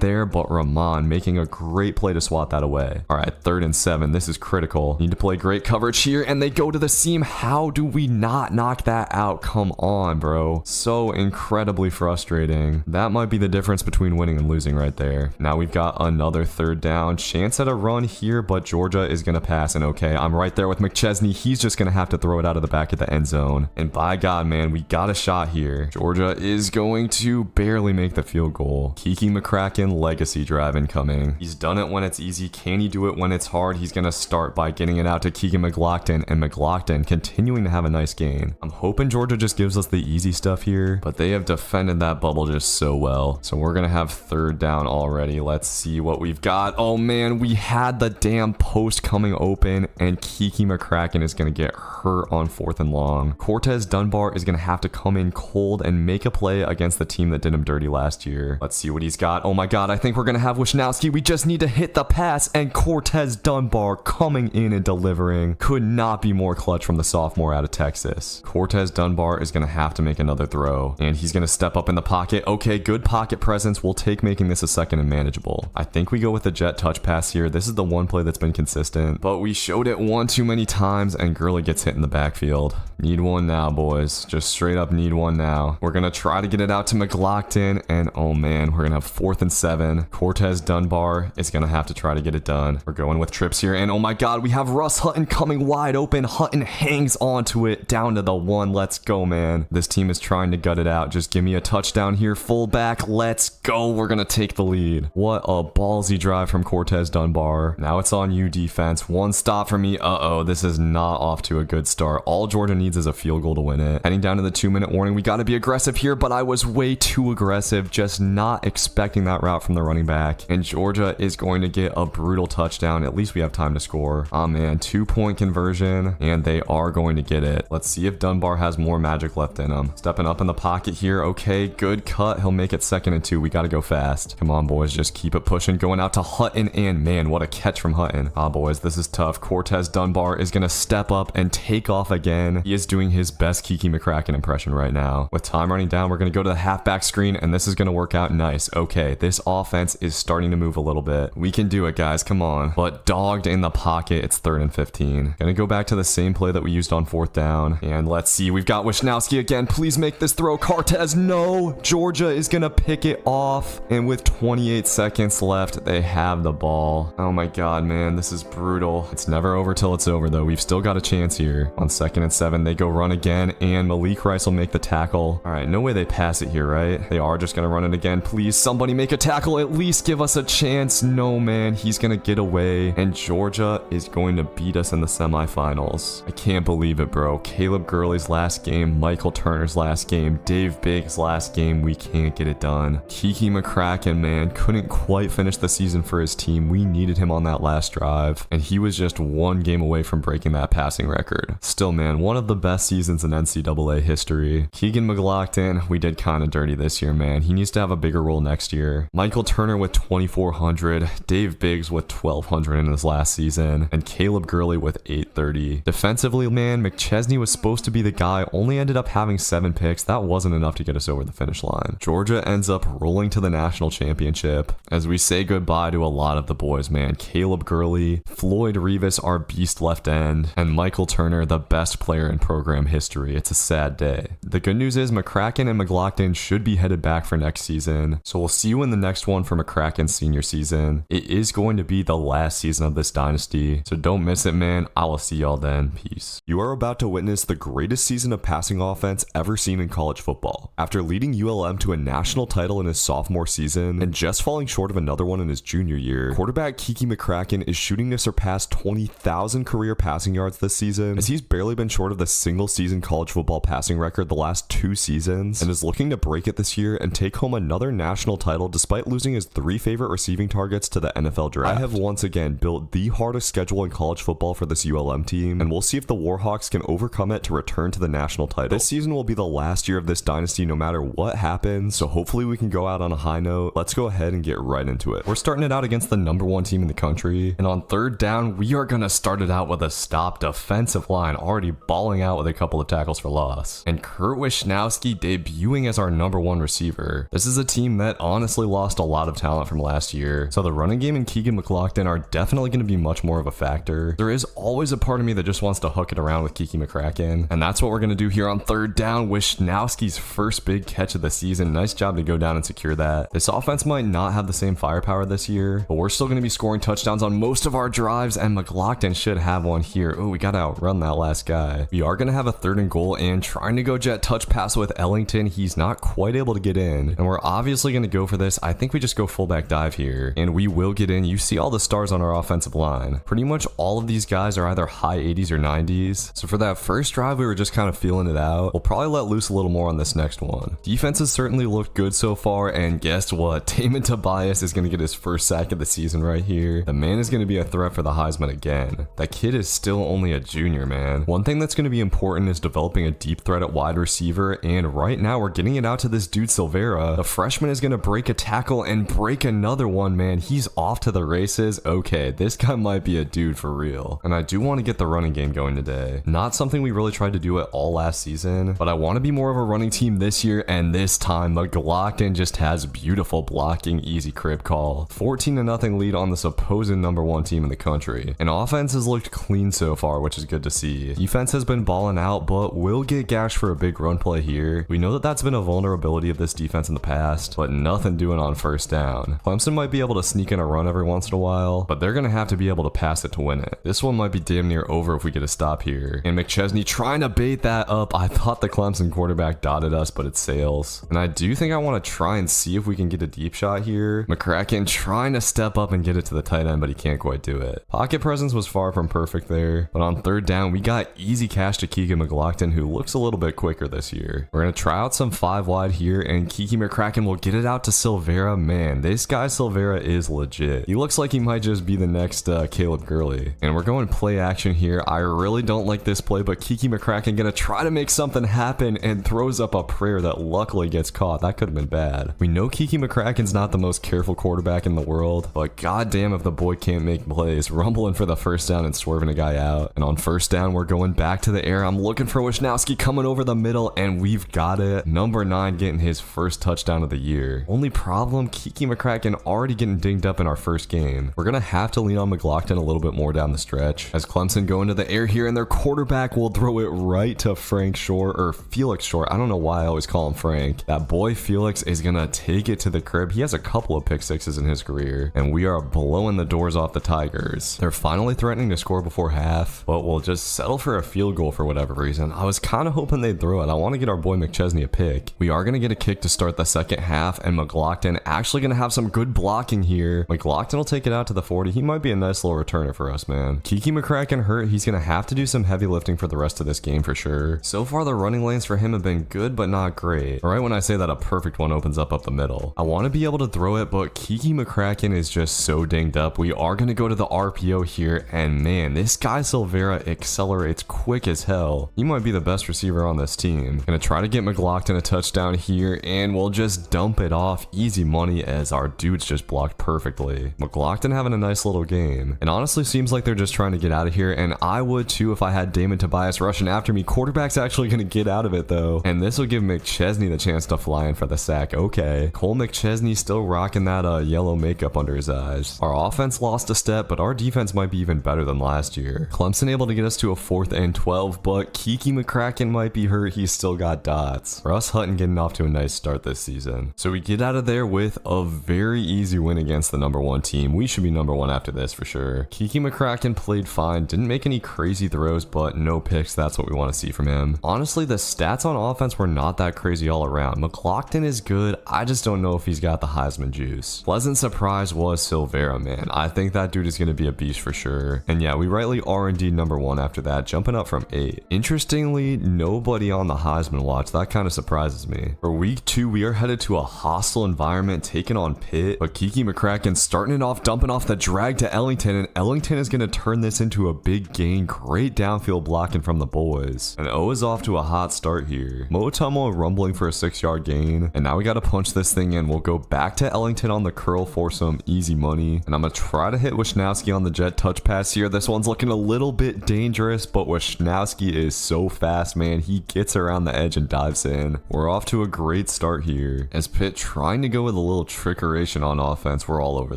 there, but Rahman making a great play to swat that away. All right, 3rd and 7. This is critical. Need to play great coverage here, and they go to the seam. How do we not knock that out? Come on, bro. So incredibly frustrating. That might be the difference between winning and losing right there. Now we've got another 3rd down. Chance at a run here, but Georgia is going to pass, and okay, I'm right there with McChesney. He's just going to have to throw it out of the back of the end zone. And by God, man, we got a shot here. Georgia is going to barely make the field goal. Kiki McCracken legacy drive incoming. He's done it when it's easy. Can he do it when it's hard? He's going to start by getting it out to Keegan McLaughlin, and McLaughlin continuing to have a nice game. I'm hoping Georgia just gives us the easy stuff here, but they have defended that bubble just so well. So we're going to have 3rd down already. Let's see what we've got. Oh man, we had the damn post coming open, and Kiki McCracken is going to get hurt on 4th and long. Cortez Dunbar is going to have to come in cold and make a play against the team that did him dirty last year. Let's see what he's got. Oh my God, I think we're going to have Wisnowski. We just need to hit the pass, and Cortez Dunbar coming in and delivering. Could not be more clutch from the sophomore out of Texas. Cortez Dunbar is going to have to make another throw, and he's going to step up in the pocket. Okay, good pocket presence. We'll take making this a 2nd and manageable. I think we go with the jet touch pass here. This is the one play that's been consistent, but we showed it one too many times, and Gurley gets hit in the backfield. Need one now, boys. Just straight up need one now. We're going to try to get it out to McLaughlin, and oh man, we're going to have 4th and 7. Cortez Dunbar is going to have to try to get it done. We're going with trips here, and oh my God, we have Russ Hutton coming wide open. Hutton hangs onto it down to the 1. Let's go, man. This team is trying to gut it out. Just give me a touchdown here, fullback. Let's go. We're going to take the lead. What a ballsy drive from Cortez Dunbar. Now it's on you, defense. One stop for me. Uh-oh, this is not off to a good start. All Georgia needs is a field goal to win it. Heading down to the 2-minute warning. We got to be aggressive here, but I was way too aggressive, just not expecting that route from the running back. And Georgia is going to get a brutal touchdown. At least we have time to score. Oh man, 2-point conversion, and they are going to get it. Let's see if Dunbar has more magic left in him. Stepping up in the pocket here. Okay, good cut. He'll make it 2nd and 2. We got to go fast. Come on, boys. Just keep it pushing. Going out to Hutton, and man, what a catch from Hutton. Ah, boys, this is tough. Cortez Dunbar is going to step up and take off again. He is doing his best Kiki McCracken impression right now. With time running down, we're going to go to the halfback screen, and this is going to work out nice. Okay, this offense is starting to move a little bit. We can do it, guys. Come on. But dogged in the pocket, it's 3rd and 15. Going to go back to the same play that we used on 4th down, and let's see. We've got Wisnowski again. Please make this throw. Cortez, no. Georgia is going to pick it off, and with 28 seconds left, they have the ball. Oh my God, man. This is brutal. It's never over till it's over, though. We've still got a chance here. On 2nd and 7, they go run again, and Malik Rice will make the tackle. All right, no way they pass it here, right? They are just going to run it again. Please, somebody make a tackle. At least give us a chance. No, man. He's going to get away, and Georgia is going to beat us in the semifinals. I can't believe it, bro. Caleb Gurley's last game, Michael Turner's last game, Dave Biggs' last game. We can't get it done. Kiki McCracken, man, couldn't quite finish the season for his team. We needed him on that last drive, and he was just one game away from breaking that passing record. Still, man, one of the best seasons in NCAA history. Keegan McLaughlin, we did kind of dirty this year, man. He needs to have a bigger role next year. Michael Turner with 2,400, Dave Biggs with 1,200 in his last season, and Caleb Gurley with 830. Defensively, man, McChesney was supposed to be the guy, only ended up having 7 picks. That wasn't enough to get us over the finish line. Georgia ends up rolling to the national championship as we say goodbye to a lot of the boys, man. Caleb Gurley, Floyd Revis, our beast left end, and Michael Turner, the best player in program history. It's a sad day. The good news is McCracken and McLaughlin should be headed back for next season, so we'll see you in the next one for McCracken's senior season. It is going to be the last season of this dynasty, so don't miss it, man. I will see y'all then. Peace. You are about to witness the greatest season of passing offense ever seen in college football. After leading ULM to a national title in his sophomore season and just falling short of another one in his junior year, quarterback Kiki McCracken is shooting to surpass 20,000 career passing yards this season, as he's barely been short of the single season college football passing record the last 2 seasons, and is looking to break it this year and take home another national title despite losing his 3 favorite receiving targets to the NFL draft. I have once again built the hardest schedule in college football for this ULM team, and we'll see if the Warhawks can overcome it to return to the national title. This season will be the last year of this dynasty no matter what happens, so hopefully we can go out on a high note. Let's go ahead and get right into it. We're starting it out against the #1 team in the country, and on third down, we are going to start it out with a stop defensive line already balling out with a couple of tackles for loss. And Kurt Wishnowski debuting as our #1 receiver. This is a team that honestly lost a lot of talent from last year, so the running game and Keegan McLaughlin are definitely going to be much more of a factor. There is always a part of me that just wants to hook it around with Kiki McCracken, and that's what we're going to do here on third down. Wishnowski's first big catch of the season. Nice job to go down and secure that. This offense might not have the same firepower this year, but we're still going to be scoring touchdowns on most of our drives, and McLaughlin should have one here. Oh, we got to outrun that last guy. We are going to have a 3rd and goal and trying to go jet touch pass with Ellington. He's not quite able to get in, and we're obviously going to go for this. I think we just go fullback dive here, and we will get in. You see all the stars on our offensive line. Pretty much all of these guys are either high 80s or 90s. So for that first drive, we were just kind of feeling it out. We'll probably let loose a little more on this next one. Defense has certainly looked good so far, and guess what? Damon Tobias is going to get his first sack of the season right here. The man is going to be a threat for the Heisman again. That kid is still only a junior, man. One thing that's going to be important is developing a deep threat at wide receiver, and right now we're getting it out to this dude Silvera. The freshman is going to break a tackle and break another one, man. He's off to the races. Okay, this guy might be a dude for real. And I do want to get the running game going today. Not something we really tried to do at all last season, but I want to be more of a running team this year, and this time McLaughlin just has beautiful blocking, easy crib call. 14-0 lead on the supposed #1 team in the country. And offense has looked clean so far, which is good to see. Defense has been balling out, but will get gashed for a big run play here. We know that that's been a vulnerability of this defense in the past, but nothing doing on first down. Clemson might be able to sneak in a run every once in a while, but they're going to have to be able to pass it to win it. This one might be damn near over if we get a stop here. And McChesney trying to bait that up. I thought the Clemson quarterback dotted us, but it sails. And I do think I want to try and see if we can get a deep shot here. McCracken trying to step up and get it to the tight end, but he can't quite do it. Pocket presence was far from perfect there, but on third down, we got easy cash to Keegan McLaughlin, who looks a little bit quicker this year. We're going to try out some 5 wide here, and Kiki McCracken will get it out to Silvera. Man, this guy Silvera is legit. He looks like he might just be the next Caleb Gurley. And we're going play action here. I really don't like this play, but Kiki McCracken going to try to make something happen and throws up a prayer that luckily gets caught. That could have been bad. We know Kiki McCracken's not the most careful quarterback in the world, but goddamn if the boy can't make plays. Rumbling for the first down and swerving a guy out. And on first down, we're going back to the air. I'm looking for Wishnowski coming over the middle, and we've got it. #9 getting his first touchdown of the year. Only problem, Kiki McCracken already getting dinged up in our first game. We're going to have to lean on McLaughlin a little bit more down the stretch. As Clemson go into the air here, and their quarterback will throw it right to Frank Short, or Felix Short. I don't know why I always call him Frank. That boy Felix is going to take it to the crib. He has a couple of pick sixes in his career, and we are blowing the doors off the Tigers. They're finally threatening to score before half, but we'll just settle for a field goal for whatever reason. I was kind of hoping they'd throw it. I want to get our boy McChesney a pick. We are going to get a kick to start the second half, and McLaughlin actually going to have some good blocking here. McLaughlin will take it out to the 40. He might be a nice little returner for us, man. Kiki McCracken hurt. He's going to have to do some heavy lifting for the rest of this game for sure. So far, the running lanes for him have been good, but not great. Right when I say that, a perfect one opens up the middle. I want to be able to throw it, but Kiki McCracken is just so dinged up. We are going to go to the RPO here, and man, this guy Silvera accelerates quick as hell. He might be the best receiver on this team. Gonna try to get McLaughlin a touchdown here, and we'll just dump it off. Easy money as our dudes just blocked perfectly. McLaughlin having a nice little game. It honestly seems like they're just trying to get out of here, and I would too if I had Damon Tobias rushing after me. Quarterback's actually gonna get out of it though, and this will give McChesney the chance to fly in for the sack. Okay, Cole McChesney still rocking that yellow makeup under his eyes. Our offense lost a step, but our defense might be even better than last year. Clemson able to get us to a 4th and 12, but Kiki McCracken might be hurt. He's still got dots. Russ Hutton getting off to a nice start this season. So we get out of there with a very easy win against the #1 team. We should be #1 after this for sure. Kiki McCracken played fine, didn't make any crazy throws, but no picks. That's what we want to see from him. Honestly, the stats on offense were not that crazy all around. McLaughlin is good. I just don't know if he's got the Heisman juice. Pleasant surprise was Silvera, man. I think that dude is going to be a beast for sure. And yeah, we rightly are indeed #1 after that, jumping up from 8. Interestingly, nobody on the Heisman watch. That kind of surprises me. For week 2, we are headed to a hostile environment, taking on Pitt, but Kiki McCracken starting it off, dumping off the drag to Ellington. ahead, and Ellington is going to turn this into a big gain. Great downfield blocking from the boys. And O is off to a hot start here. Motomo rumbling for a 6-yard gain. And now we got to punch this thing in. We'll go back to Ellington on the curl for some easy money. And I'm going to try to hit Wisnowski on the jet touch pass here. This one's looking a little bit dangerous, but Wisnowski is so fast, man. He gets around the edge and dives in. We're off to a great start here. As Pitt trying to go with a little trickeration on offense, we're all over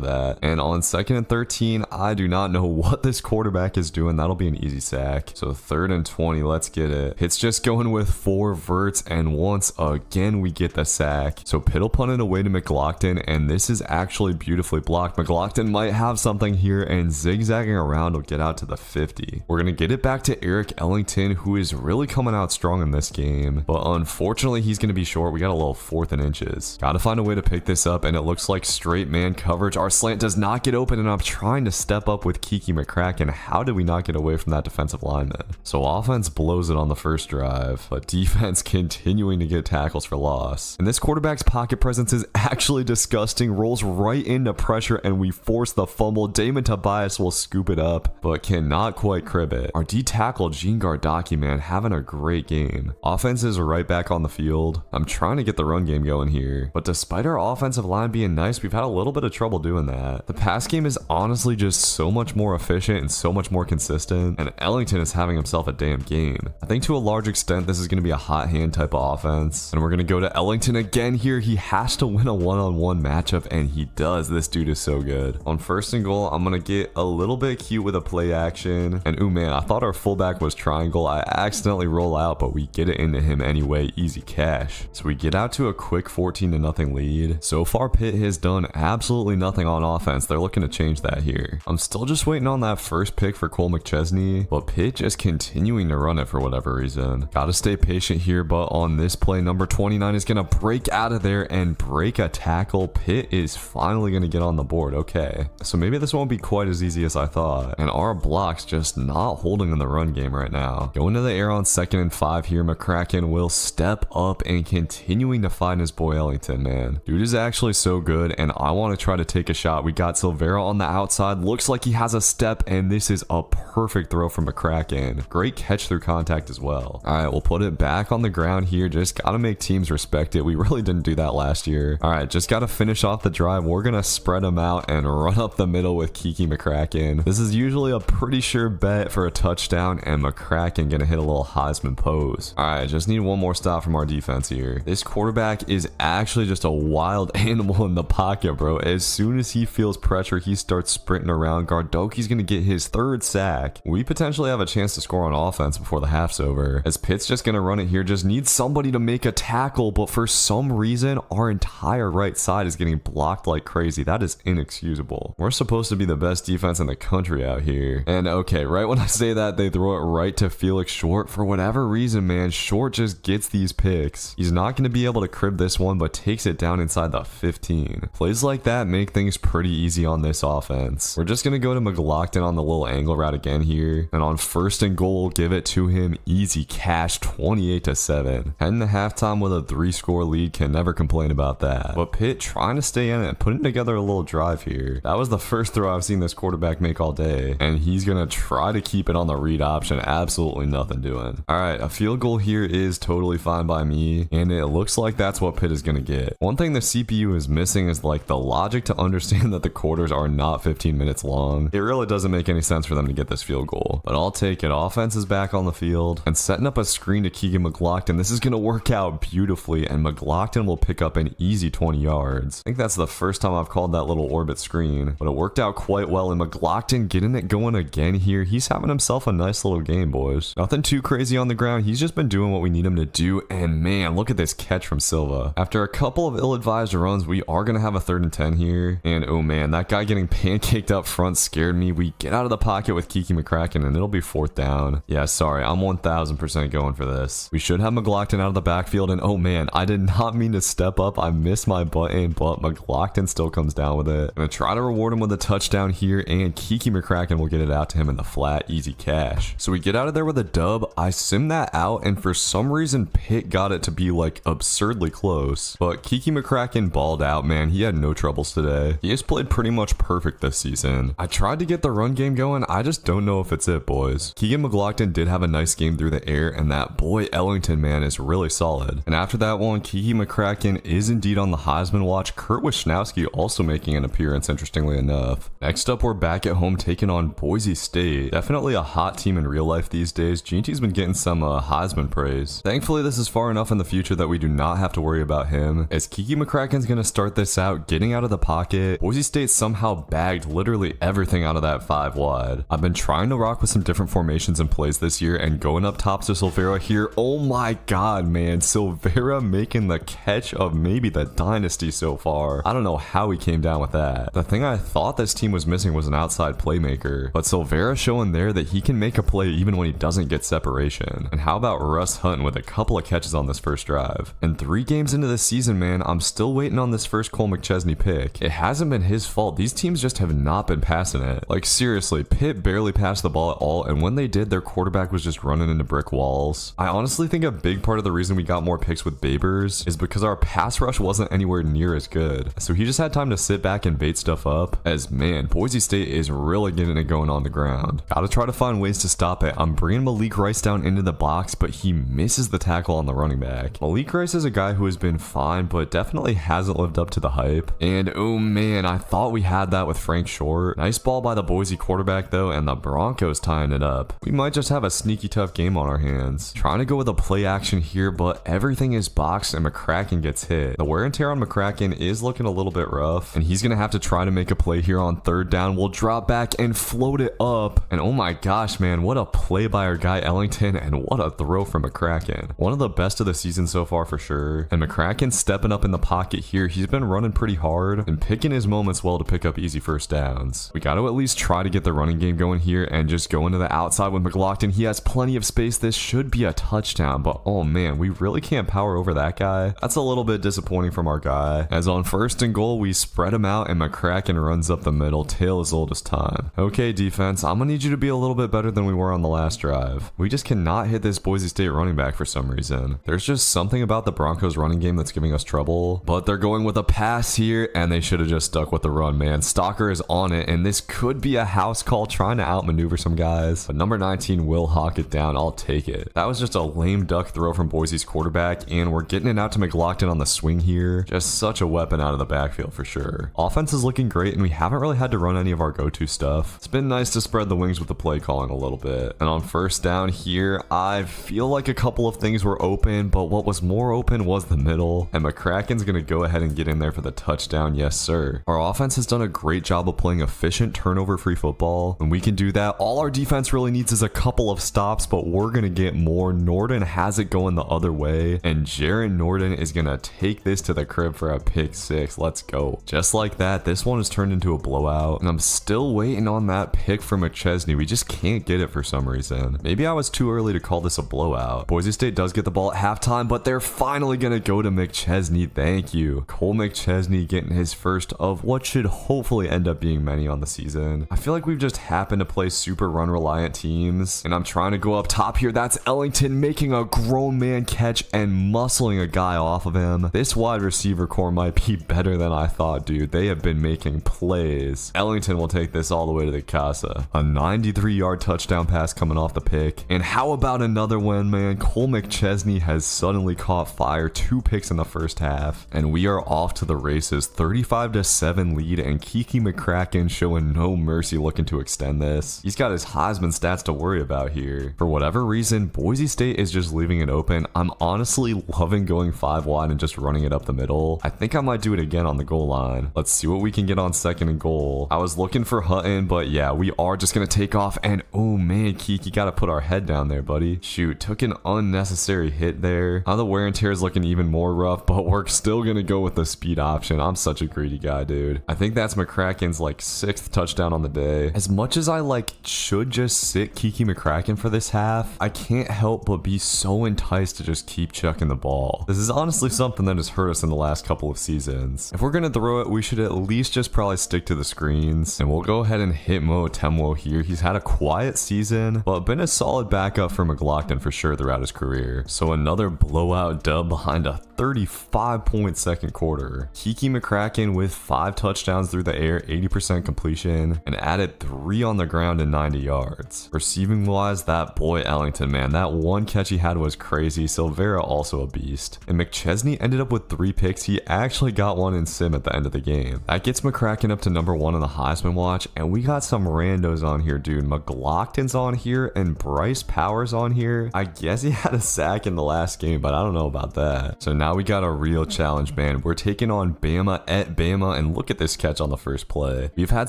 that. And on 2nd and 13, I do not know what this quarterback is doing. That'll be an easy sack. So 3rd and 20, let's get it. Pitt's just going with 4 verts, and once again we get the sack. So Pitt will punt it away to McLaughlin, and this is actually beautifully blocked. McLaughlin might have something here, and zigzagging around will get out to the 50. We're gonna get it back to Eric Ellington, who is really coming out strong in this game, but unfortunately he's gonna be short. We got a little 4th and inches. Gotta find a way to pick this up, and it looks like straight man coverage. Our slant does not get open, and I'm trying to step up with Kiki McCracken. How did we not get away from that defensive lineman? So offense blows it on the first drive, but defense continuing to get tackles for loss. And this quarterback's pocket presence is actually disgusting. Rolls right into pressure, and we force the fumble. Damon Tobias will scoop it up, but cannot quite crib it. Our D tackle, Gene Gardaki, man, having a great game. Offense is right back on the field. I'm trying to get the run game going here, but despite our offensive line being nice, we've had a little bit of trouble doing that. The pass game is honestly just so much more efficient and so much more consistent, and Ellington is having himself a damn game. I think to a large extent this is going to be a hot hand type of offense, and we're going to go to Ellington again here. He has to win a one-on-one matchup, and he does. This dude is so good. On 1st and goal, I'm going to get a little bit cute with a play action, and ooh man, I thought our fullback was triangle. I accidentally roll out, but we get it into him anyway. Easy cash. So we get out to a quick 14-0 lead. So far Pitt has done absolutely nothing on offense. They're looking to change that here. I'm still just waiting on that first pick for Cole McChesney, but Pitt just continuing to run it for whatever reason. Gotta stay patient here, but on this play, number 29 is gonna break out of there and break a tackle. Pitt is finally gonna get on the board. Okay, so maybe this won't be quite as easy as I thought, and our blocks just not holding in the run game right now. Going to the air on 2nd and 5 here. McCracken will step up and continuing to find his boy Ellington, man. Dude is actually so good, and I want to try to take a shot. We got Silvera on the outside. Looks like he has a step, and this is a perfect throw from McCracken. Great catch through contact as well. All right, we'll put it back on the ground here. Just got to make teams respect it. We really didn't do that last year. All right, just got to finish off the drive. We're going to spread them out and run up the middle with Kiki McCracken. This is usually a pretty sure bet for a touchdown, and McCracken going to hit a little Heisman pose. All right, just need one more stop from our defense here. This quarterback is actually just a wild animal in the pocket, bro. As soon as he feels pressure, he starts sprinting around. Gardoki's going to get his 3rd sack. We potentially have a chance to score on offense before the half's over, as Pitt's just going to run it here. Just need somebody to make a tackle, but for some reason, our entire right side is getting blocked like crazy. That is inexcusable. We're supposed to be the best defense in the country out here. And okay, right when I say that, they throw it right to Felix Short. For whatever reason, man, Short just gets these picks. He's not going to be able to crib this one, but takes it down inside the 15. Plays like that make things pretty easy on this offense. We're just going to go to McLaughlin on the little angle route again here, and on 1st and goal, we'll give it to him. Easy cash, 28-7. Heading to halftime with a 3-score lead. Can never complain about that. But Pitt trying to stay in it, putting together a little drive here. That was the first throw I've seen this quarterback make all day, and he's going to try to keep it on the read option. Absolutely nothing doing. All right, a field goal here is totally fine by me, and it looks like that's what Pitt is going to get. One thing the CPU is missing is like the logic to understand that the quarters are not 15 minutes long. It really doesn't make any sense for them to get this field goal, but I'll take it. Offense is back on the field and setting up a screen to Keegan McLaughlin. This is going to work out beautifully, and McLaughlin will pick up an easy 20 yards. I think that's the first time I've called that little orbit screen, but it worked out quite well, and McLaughlin getting it going again here. He's having himself a nice little game, boys. Nothing too crazy on the ground. He's just been doing what we need him to do, and man, look at this catch from Silva. After a couple of ill-advised runs, we are going to have a 3rd and 10 here, and oh man, that guy getting pancaked up front scared me. We get out of the pocket with Kiki McCracken, and it'll be 4th down. Yeah, sorry, I'm 1000% going for this. We should have McLaughlin out of the backfield, and oh man, I did not mean to step up. I missed my button, but McLaughlin still comes down with it. I'm going to try to reward him with a touchdown here, and Kiki McCracken will get it out to him in the flat. Easy cash. So we get out of there with a dub. I simmed that out, and for some reason, Pitt got it to be like absurdly close, but Kiki McCracken balled out, man. He had no troubles today. He has played pretty much perfect this season. again. I tried to get the run game going, I just don't know if it's it, boys. Keegan McLaughlin did have a nice game through the air, and that boy Ellington, man, is really solid. And after that one, Kiki McCracken is indeed on the Heisman watch. Kurt Wisnowski also making an appearance, interestingly enough. Next up, we're back at home taking on Boise State. Definitely a hot team in real life these days. GT's been getting some Heisman praise. Thankfully, this is far enough in the future that we do not have to worry about him, as Kiki McCracken's gonna start this out, getting out of the pocket. Boise State somehow bagged literally everything out of that 5 wide. I've been trying to rock with some different formations and plays this year, and going up top to Silvera here. Oh my god, man. Silvera making the catch of maybe the dynasty so far. I don't know how he came down with that. The thing I thought this team was missing was an outside playmaker, but Silvera showing there that he can make a play even when he doesn't get separation. And how about Russ Hunt with a couple of catches on this first drive? And 3 games into the season, man, I'm still waiting on this first Cole McChesney pick. It hasn't been his fault. These teams just have not been passing it. Like, seriously, Pitt barely passed the ball at all, and when they did, their quarterback was just running into brick walls. I honestly think a big part of the reason we got more picks with Babers is because our pass rush wasn't anywhere near as good. So he just had time to sit back and bait stuff up, as man, Boise State is really getting it going on the ground. Gotta try to find ways to stop it. I'm bringing Malik Rice down into the box, but he misses the tackle on the running back. Malik Rice is a guy who has been fine, but definitely hasn't lived up to the hype. And oh man, I thought we had that with Frank Short. Nice ball by the Boise quarterback though, and the Broncos tying it up. We might just have a sneaky tough game on our hands. Trying to go with a play action here, but everything is boxed and McCracken gets hit. The wear and tear on McCracken is looking a little bit rough, and he's gonna have to try to make a play here on 3rd down. We'll drop back and float it up. And oh my gosh, man, what a play by our guy Ellington, and what a throw from McCracken. One of the best of the season so far for sure. And McCracken stepping up in the pocket here. He's been running pretty hard and picking his moments well to pick up easy first downs. We got to at least try to get the running game going here and just go into the outside with McLaughlin. He has plenty of space. This should be a touchdown, but oh man, we really can't power over that guy. That's a little bit disappointing from our guy, as on 1st and goal, we spread him out and McCracken runs up the middle, tail as old as time. Okay, defense, I'm gonna need you to be a little bit better than we were on the last drive. We just cannot hit this Boise State running back for some reason. There's just something about the Broncos running game that's giving us trouble, but they're going with a pass here, and they should have just stuck with the run, man. Stalker is on it, and this could be a house call trying to outmaneuver some guys, but number 19 will hawk it down. I'll take it. That was just a lame duck throw from Boise's quarterback, and we're getting it out to McLaughlin on the swing here. Just such a weapon out of the backfield for sure. Offense is looking great, and we haven't really had to run any of our go-to stuff. It's been nice to spread the wings with the play calling a little bit. And on 1st down here, I feel like a couple of things were open, but what was more open was the middle, and McCracken's gonna go ahead and get in there for the touchdown. Yes, sir. Our offense has done a great job of playing efficient, turnover-free football. When we can do that, all our defense really needs is a couple of stops, but we're gonna get more. Norden has it going the other way, and Jaron Norden is gonna take this to the crib for a pick 6. Let's go. Just like that, this one has turned into a blowout, and I'm still waiting on that pick from McChesney. We just can't get it for some reason. Maybe I was too early to call this a blowout. Boise State does get the ball at halftime, but they're finally gonna go to McChesney. Thank you. Cole McChesney getting his first of what should hopefully end up being many on the season. I feel like we've just happened to play super run reliant teams, and I'm trying to go up top here. That's Ellington making a grown man catch and muscling a guy off of him. This wide receiver core might be better than I thought, dude. They have been making plays. Ellington will take this all the way to the casa. A 93-yard touchdown pass coming off the pick. And how about another one, man? Cole McChesney has suddenly caught fire. 2 picks in the first half, and we are off to the races. 35-7 lead, and Kiki McCracken showing no mercy, looking to extend this. He's got his Heisman stats to worry about here. For whatever reason, Boise State is just leaving it open. I'm honestly loving going 5 wide and just running it up the middle. I think I might do it again on the goal line. Let's see what we can get on 2nd and goal. I was looking for Hutton, but yeah, we are just gonna take off, and oh man, Kiki, gotta put our head down there, buddy. Shoot, took an unnecessary hit there. Now the wear and tear is looking even more rough, but we're still gonna go with the speed option. I'm such a greedy guy, dude. I think that's McCracken's like 6th touchdown on the day. As much as I like should just sit Kiki McCracken for this half, I can't help but be so enticed to just keep chucking the ball. This is honestly something that has hurt us in the last couple of seasons. If we're gonna throw it, we should at least just probably stick to the screens, and we'll go ahead and hit Mo Temwo here. He's had a quiet season, but been a solid backup for McLaughlin for sure throughout his career. So another blowout dub behind a 35-point second quarter. Kiki McCracken with 5 touchdowns through the air, 80% completion and added 3 on the ground and 90 yards. Receiving wise, that boy Ellington, man, that one catch he had was crazy. Silvera also a beast. And McChesney ended up with 3 picks. He actually got one in sim at the end of the game. That gets McCracken up to number 1 on the Heisman watch, and we got some randos on here, dude. McLaughlin's on here and Bryce Powers on here. I guess he had a sack in the last game, but I don't know about that. So now we got a real challenge, man. We're taking on Bama at Bama, and look at this catch on the first play. We've had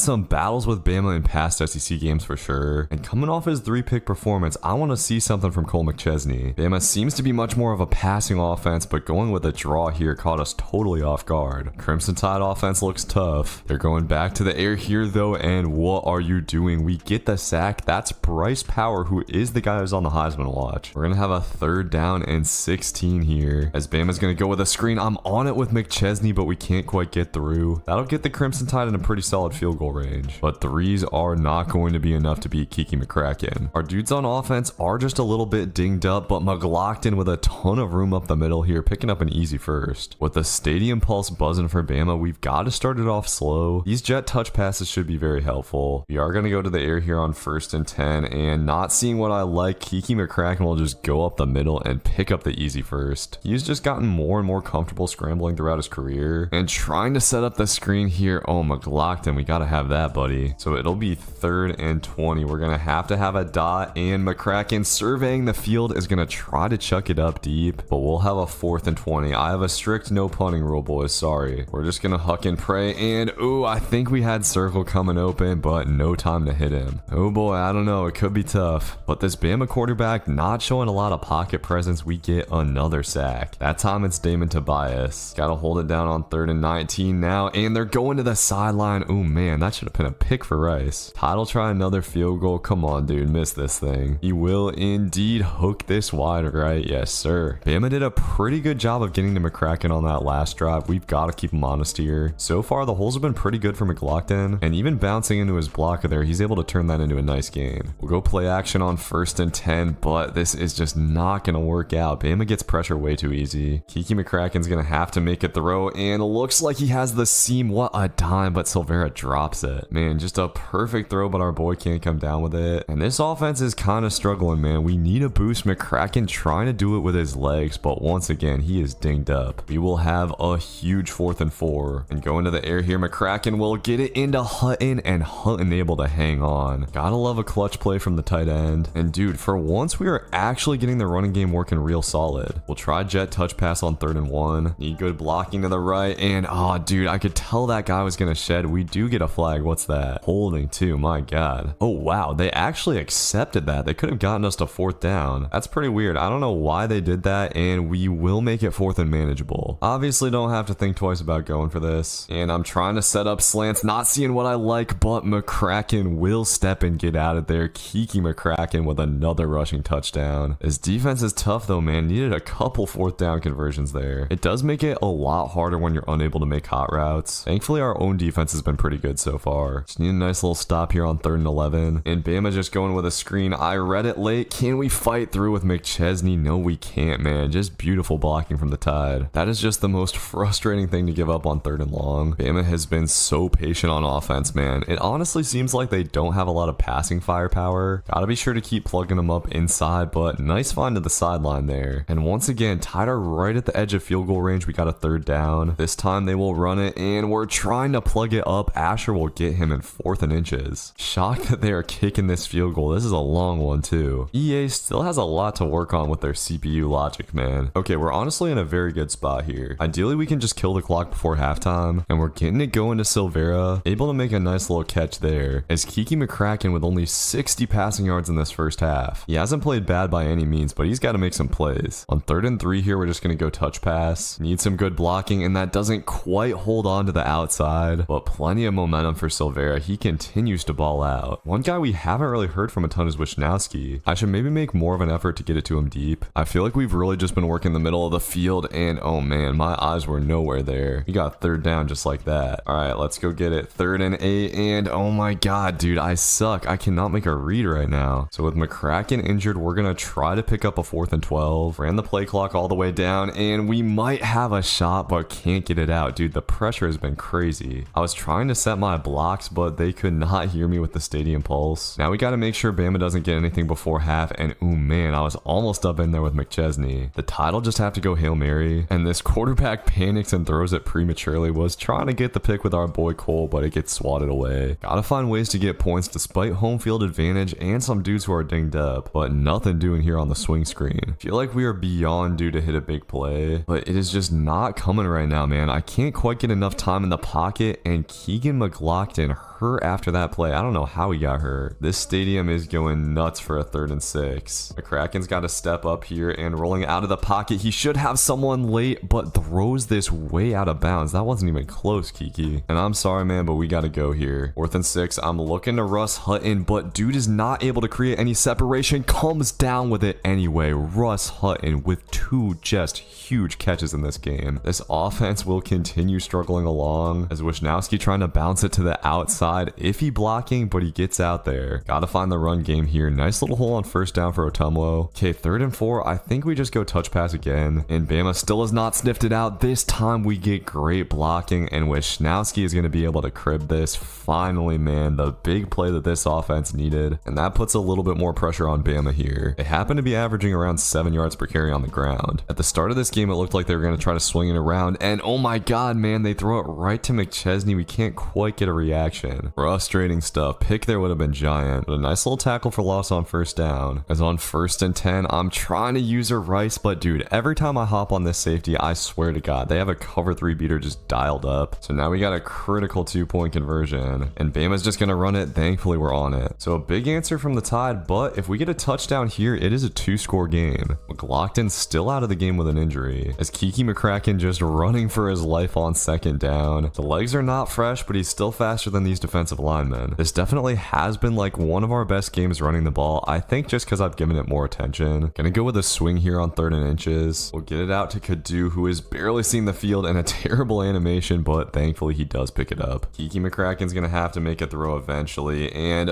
some battles with Bama in past SEC games for sure, and coming off his 3-pick performance, I want to see something from Cole McChesney. Bama seems to be much more of a passing offense, but going with a draw here caught us totally off guard. Crimson Tide offense looks tough. They're going back to the air here though, and what are you doing? We get the sack. That's Bryce Power, who is the guy who's on the Heisman watch. We're gonna have a 3rd down and 16 here, as Bama's gonna go with a screen. I'm on it with McChesney, but we can't quite get through. That'll get the Crimson Tide in a pretty solid field goal range, but 3s are not going to be enough to beat Kiki McCracken. Our dudes on offense are just a little bit dinged up, but McLaughlin with a ton of room up the middle here, picking up an easy first. With the stadium pulse buzzing for Bama, we've got to start it off slow. These jet touch passes should be very helpful. We are going to go to the air here on 1st and 10, and not seeing what I like, Kiki McCracken will just go up the middle and pick up the easy first. He's just gotten more and more comfortable scrambling throughout his career and trying to set up the screen here. Oh, McLaughlin, we got to have that, buddy. So it'll be 3rd and 20. We're going to have a dot, and McCracken surveying the field is going to try to chuck it up deep, but we'll have a 4th and 20. I have a strict no punting rule, boys. Sorry. We're just going to huck and pray, and ooh, I think we had circle coming open, but no time to hit him. Oh boy, I don't know. It could be tough, but this Bama quarterback not showing a lot of pocket presence. We get another sack. That time it's Damon Tobias. Got to hold it down on 3rd and 19 now, and they're going to the sideline. Oh man, that should have been a pick for Rice. Todd will try another field goal. Come on, dude, miss this thing. He will indeed hook this wide right. Yes, sir. Bama did a pretty good job of getting to McCracken on that last drive. We've got to keep him honest here. So far, the holes have been pretty good for McLaughlin, and even bouncing into his blocker there, he's able to turn that into a nice gain. We'll go play action on 1st and 10, but this is just not going to work out. Bama gets pressure way too easy. Kiki McCracken's going to have to make a throw, and it looks like he has the seam. What a dime, but Silvera drops it. Man, just a perfect throw, but our boy can't come down with it. And this offense is kind of struggling, man. We need a boost. McCracken trying to do it with his legs, but once again, he is dinged up. We will have a huge 4th and 4. And go into the air here. McCracken will get it into Hutton, and Hutton able to hang on. Gotta love a clutch play from the tight end. And dude, for once, we are actually getting the running game working real solid. We'll try jet touch pass on 3rd and 1. Need good blocking to the right, and oh, dude, I could tell that guy was gonna shed. We do get a flag. What's that? Holding too, my god. Oh wow, they actually accepted that. They could have gotten us to 4th down. That's pretty weird. I don't know why they did that, and we will make it 4th and manageable. Obviously don't have to think twice about going for this, and I'm trying to set up slants, not seeing what I like, but McCracken will step and get out of there. Kiki McCracken with another rushing touchdown. His defense is tough though, man. Needed a couple 4th down conversions there. It does make it a lot harder when you're unable to make hot routes. Thankfully our own defense has been pretty good so far. Just need a nice little stop here on 3rd and 11, and Bama just going with a screen. I read it late. Can we fight through with McChesney? No, we can't, man. Just beautiful blocking from the Tide. That is just the most frustrating thing to give up on 3rd and long. Bama has been so patient on offense, man. It honestly seems like they don't have a lot of passing firepower. Gotta be sure to keep plugging them up inside, but nice find to the sideline there. And once again, Tide are right at the edge of field goal range. We got a 3rd down. This time they will run it, and we're trying to plug it up. Asher will get him in 4th and inches. Shocked that they are kicking this field goal. This is a long one too. EA still has a lot to work on with their CPU logic, man. Okay, we're honestly in a very good spot here. Ideally, we can just kill the clock before halftime, and we're getting it going to Silvera, able to make a nice little catch there, as Kiki McCracken with only 60 passing yards in this first half. He hasn't played bad by any means, but he's got to make some plays. On 3rd and 3 here, we're just going to go touch pass. Need some good blocking, and that doesn't quite hold on to the outside, but plenty of momentum for Silvera. He continues to ball out. One guy we haven't really heard from a ton is Wisnowski. I should maybe make more of an effort to get it to him deep. I feel like we've really just been working the middle of the field, and oh man, my eyes were nowhere there. We got 3rd down just like that. All right, let's go get it. 3rd and 8, and oh my god, dude, I suck. I cannot make a read right now. So with McCracken injured, we're gonna try to pick up a 4th and 12. Ran the play clock all the way down, and we might have a shot, but can't get it out. Dude, the pressure has been crazy. I was trying to set my my blocks, but they could not hear me with the stadium pulse. Now we got to make sure Bama doesn't get anything before half, and ooh man, I was almost up in there with McChesney. The tide'll just have to go Hail Mary, and this quarterback panics and throws it prematurely. Was trying to get the pick with our boy Cole, but it gets swatted away. Gotta find ways to get points despite home field advantage and some dudes who are dinged up, but nothing doing here on the swing screen. Feel like we are beyond due to hit a big play, but it is just not coming right now, man. I can't quite get enough time in the pocket, and Keegan McLaughlin hurt after that play. I don't know how he got hurt. This stadium is going nuts for a 3rd and 6. McCracken's got to step up here, and rolling out of the pocket, he should have someone late, but throws this way out of bounds. That wasn't even close, Kiki. And I'm sorry, man, but we got to go here. 4th and 6. I'm looking to Russ Hutton, but dude is not able to create any separation. Comes down with it anyway. Russ Hutton with 2 just huge catches in this game. This offense will continue struggling along as Wisnowski trying to bounce it to the outside. Iffy blocking, but he gets out there. Gotta find the run game here. Nice little hole on 1st down for Otumwo. Okay, 3rd and 4. I think we just go touch pass again, and Bama still has not sniffed it out. This time we get great blocking, and Wisnowski is going to be able to crib this. Finally, man, the big play that this offense needed, and that puts a little bit more pressure on Bama here. They happen to be averaging around 7 yards per carry on the ground. At the start of this game, it looked like they were going to try to swing it around, and oh my god, man, they throw it right to McChesney. We can't quite get a reaction. Frustrating stuff. Pick there would have been giant, but a nice little tackle for loss on 1st down. As on 1st and 10, I'm trying to use a Rice, but dude, every time I hop on this safety, I swear to god, they have a cover 3 beater just dialed up. So now we got a critical 2-point conversion, and Bama's just gonna run it. Thankfully, we're on it. So a big answer from the Tide, but if we get a touchdown here, it is a 2-score game. McLaughlin's still out of the game with an injury, as Kiki McCracken just running for his life on 2nd down. The legs are not fresh, but he's still faster than these defensive linemen. This definitely has been like one of our best games running the ball. I think just because I've given it more attention. Gonna go with a swing here on 3rd and inches. We'll get it out to Kadu, who has barely seen the field, and a terrible animation, but thankfully he does pick it up. Kiki McCracken's gonna have to make a throw eventually, and